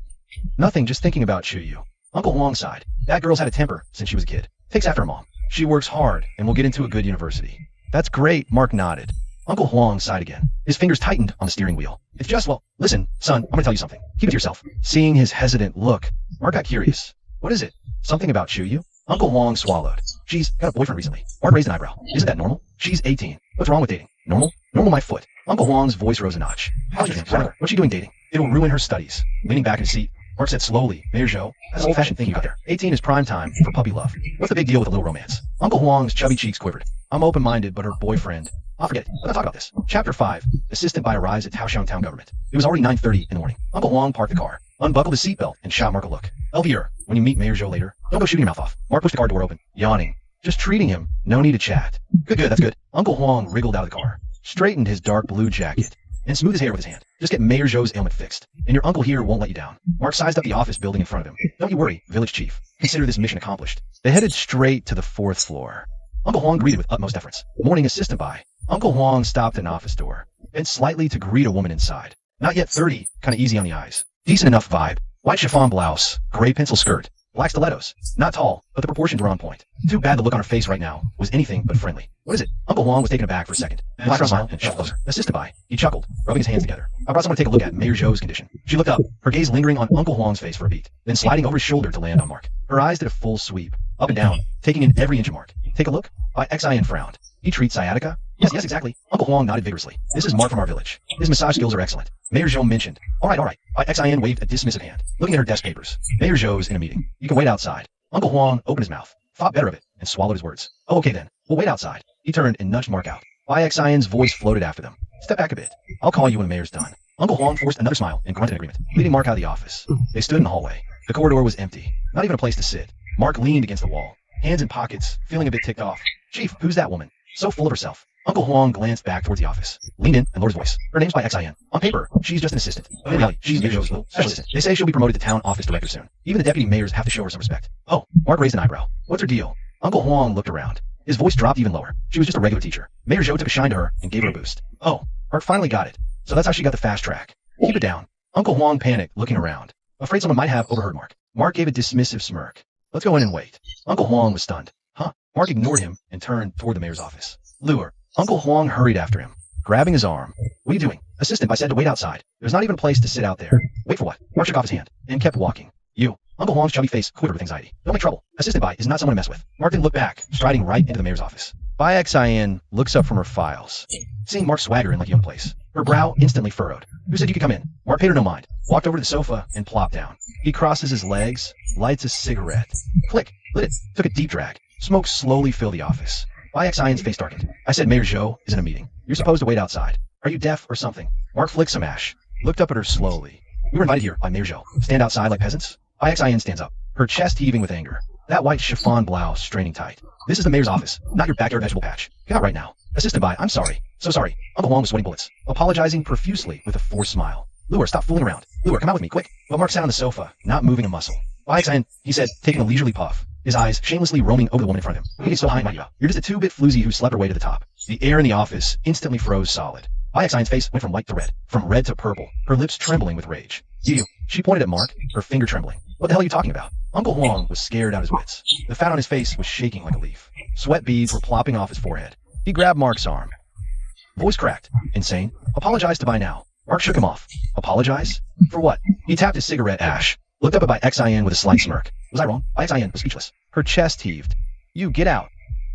Nothing, just thinking about Chiyu. Uncle Huang sighed. That girl's had a temper since she was a kid. Takes after her mom. She works hard and will get into a good university. That's great, Mark nodded. Uncle Huang sighed again. His fingers tightened on the steering wheel. It's just, well, listen, son, I'm gonna tell you something. Keep it to yourself. Seeing his hesitant look, Mark got curious. What is it? Something about Chiyu? Uncle Huang swallowed. She's got a boyfriend recently. Mark raised an eyebrow. Isn't that normal? She's 18. What's wrong with dating? Normal? Normal my foot. Uncle Huang's voice rose a notch. What's she doing dating? It'll ruin her studies. Leaning back in his seat, Mark said slowly, Mayor Zhou, that's an old-fashioned thing you got there. 18 is prime time for puppy love. What's the big deal with a little romance? Uncle Huang's chubby cheeks quivered. I'm open-minded, but her boyfriend... I'll forget it. Let's not talk about this. Chapter 5. Assisted by arrives at Taoshan Town Government. It was already 9:30 in the morning. Uncle Huang parked the car, unbuckled his seatbelt, and shot Mark a look. Elvier, when you meet Mayor Zhou later, don't go shooting your mouth off. Mark pushed the car door open, yawning. Just treating him. No need to chat. Good, that's good. Uncle Huang wriggled out of the car, straightened his dark blue jacket, and smoothed his hair with his hand. Just get Mayor Zhou's ailment fixed, and your uncle here won't let you down. Mark sized up the office building in front of him. Don't you worry, village chief. Consider this mission accomplished. They headed straight to the 4th floor. Uncle Huang greeted with utmost deference. Morning assistant by. Uncle Huang stopped at an office door, bent slightly to greet a woman inside. Not yet 30, kinda easy on the eyes. Decent enough vibe. White chiffon blouse, gray pencil skirt, black stilettos. Not tall, but the proportions were on point. Too bad the look on her face right now was anything but friendly. What is it? Uncle Huang was taken aback for a second. Black smile and shoved closer. Assisted by. He chuckled, rubbing his hands together. I brought someone to take a look at Mayor Zhou's condition. She looked up, her gaze lingering on Uncle Huang's face for a beat, then sliding over his shoulder to land on Mark. Her eyes did a full sweep, up and down, taking in every inch of Mark. Take a look? By Xin frowned. He treats sciatica? Yes, exactly. Uncle Huang nodded vigorously. This is Mark from our village. His massage skills are excellent. Mayor Zhou mentioned. All right. By Xin waved a dismissive hand, looking at her desk papers. Mayor Zhou's in a meeting. You can wait outside. Uncle Huang opened his mouth, thought better of it, and swallowed his words. Oh, okay then. We'll wait outside. He turned and nudged Mark out. By Xin's voice floated after them. Step back a bit. I'll call you when the mayor's done. Uncle Huang forced another smile and grunted in agreement, leading Mark out of the office. They stood in the hallway. The corridor was empty. Not even a place to sit. Mark leaned against the wall, hands in pockets, feeling a bit ticked off. Chief, who's that woman? So full of herself. Uncle Huang glanced back towards the office, leaned in, and lowered his voice. Her name's by Xin. On paper, she's just an assistant. But in reality, she's Mayor Zhou's special assistant. They say she'll be promoted to town office director soon. Even the deputy mayors have to show her some respect. Oh, Mark raised an eyebrow. What's her deal? Uncle Huang looked around. His voice dropped even lower. She was just a regular teacher. Mayor Zhou took a shine to her and gave her a boost. Oh, Mark finally got it. So that's how she got the fast track. Keep it down. Uncle Huang panicked, looking around. Afraid someone might have overheard Mark. Mark gave a dismissive smirk. Let's go in and wait. Uncle Huang was stunned. Huh? Mark ignored him and turned toward the mayor's office. Lure. Uncle Huang hurried after him, grabbing his arm. What are you doing? Assistant, I said to wait outside. There's not even a place to sit out there. Wait for what? Mark shook off his hand and kept walking. You. Uncle Huang's chubby face quivered with anxiety. Don't make trouble. Assistant by is not someone to mess with. Mark didn't look back, striding right into the mayor's office. Bai Xin looks up from her files, seeing Mark swagger in like he owned the place. Her brow instantly furrowed. Who said you could come in? Mark paid her no mind, walked over to the sofa and plopped down. He crosses his legs, lights a cigarette. Click. Lit it. Took a deep drag. Smoke slowly filled the office. Bai Xin's face darkened. I said Mayor Zhou is in a meeting. You're supposed to wait outside. Are you deaf or something? Mark flicked some ash, looked up at her slowly. We were invited here by Mayor Zhou. Stand outside like peasants? Bai Xin stands up, her chest heaving with anger. That white chiffon blouse straining tight. This is the mayor's office, not your backyard vegetable patch. Get out right now. Assistant by, I'm sorry. So sorry. Uncle Huang was sweating bullets, apologizing profusely with a forced smile. Lure, stop fooling around. Lure, come out with me, quick. But Mark sat on the sofa, not moving a muscle. Bai Xin, he said, taking a leisurely puff, his eyes shamelessly roaming over the woman in front of him. He gets so high and mighty up. You're just a two-bit floozy who slept her way to the top. The air in the office instantly froze solid. Bai Xin's face went from white to red, from red to purple, her lips trembling with rage. You. She pointed at Mark, her finger trembling. What the hell are you talking about? Uncle Huang was scared out of his wits. The fat on his face was shaking like a leaf. Sweat beads were plopping off his forehead. He grabbed Mark's arm. Voice cracked. Insane. Apologize to Bai now. Mark shook him off. Apologize? For what? He tapped his cigarette ash, looked up at Bai Xin with a slight smirk. Was I wrong? Bai Xin was speechless. Her chest heaved. You, get out.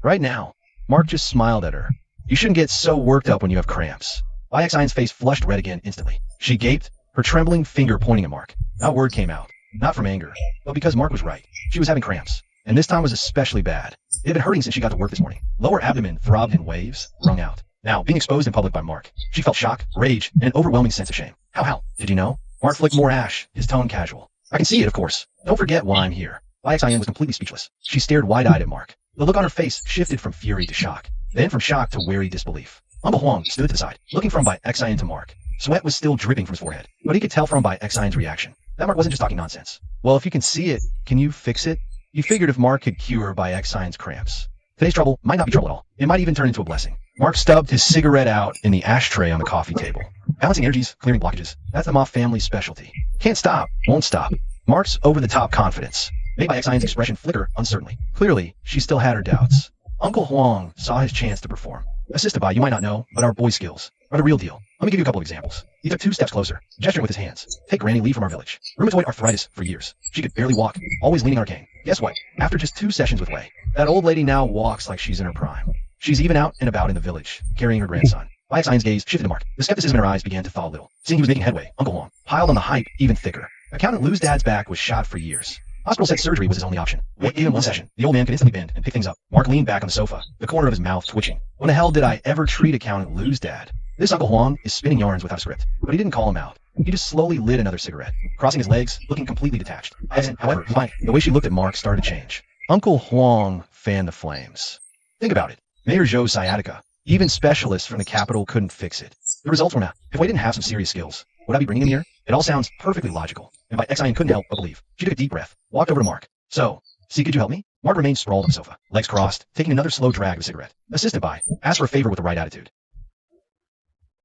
Right now. Mark just smiled at her. You shouldn't get so worked up when you have cramps. Bai Xin's face flushed red again instantly. She gaped, her trembling finger pointing at Mark. Not a word came out. Not from anger, but because Mark was right. She was having cramps, and this time was especially bad. It had been hurting since she got to work this morning. Lower abdomen throbbed in waves, wrung out. Now, being exposed in public by Mark, she felt shock, rage, and an overwhelming sense of shame. How? Did you know? Mark flicked more ash, his tone casual. I can see it, of course. Don't forget why I'm here. Bai Xin was completely speechless. She stared wide-eyed at Mark. The look on her face shifted from fury to shock, then from shock to wary disbelief. Uncle Huang stood to the side, looking from Bai Xin to Mark. Sweat was still dripping from his forehead, but he could tell from Bai Xin's reaction that Mark wasn't just talking nonsense. Well, if you can see it, can you fix it? You figured if Mark could cure Bai Xin's cramps. Today's trouble might not be trouble at all. It might even turn into a blessing. Mark stubbed his cigarette out in the ashtray on the coffee table. Balancing energies, clearing blockages. That's the Ma family's specialty. Can't stop, won't stop. Mark's over-the-top confidence made Bai Xin's expression flicker uncertainly. Clearly, she still had her doubts. Uncle Huang saw his chance to perform. Assisted by, you might not know, but our boy skills are the real deal. Let me give you a couple of examples. He took 2 steps closer, gesturing with his hands. Take Granny Lee from our village. Rheumatoid arthritis for years. She could barely walk, always leaning on her cane. Guess what? After just 2 sessions with Wei, that old lady now walks like she's in her prime. She's even out and about in the village, carrying her grandson. Bai Xin's gaze shifted to Mark. The skepticism in her eyes began to thaw a little. Seeing he was making headway, Uncle Huang piled on the hype even thicker. Accountant Lou's dad's back was shot for years. Hospital said surgery was his only option. Wait, even 1 session. The old man could instantly bend and pick things up. Mark leaned back on the sofa, the corner of his mouth twitching. When the hell did I ever treat Accountant Lou's dad? This Uncle Huang is spinning yarns without a script, but he didn't call him out. He just slowly lit another cigarette, crossing his legs, looking completely detached. However, the way she looked at Mark started to change. Uncle Huang fanned the flames. Think about it. Mayor Zhou's sciatica. Even specialists from the capital couldn't fix it. The results were not. If Wei didn't have some serious skills, would I be bringing him here? It all sounds perfectly logical, and Bai Xin couldn't help but believe. She took a deep breath, walked over to Mark. So, see, could you help me? Mark remained sprawled on the sofa, legs crossed, taking another slow drag of a cigarette. Assisted by, asked for a favor with the right attitude.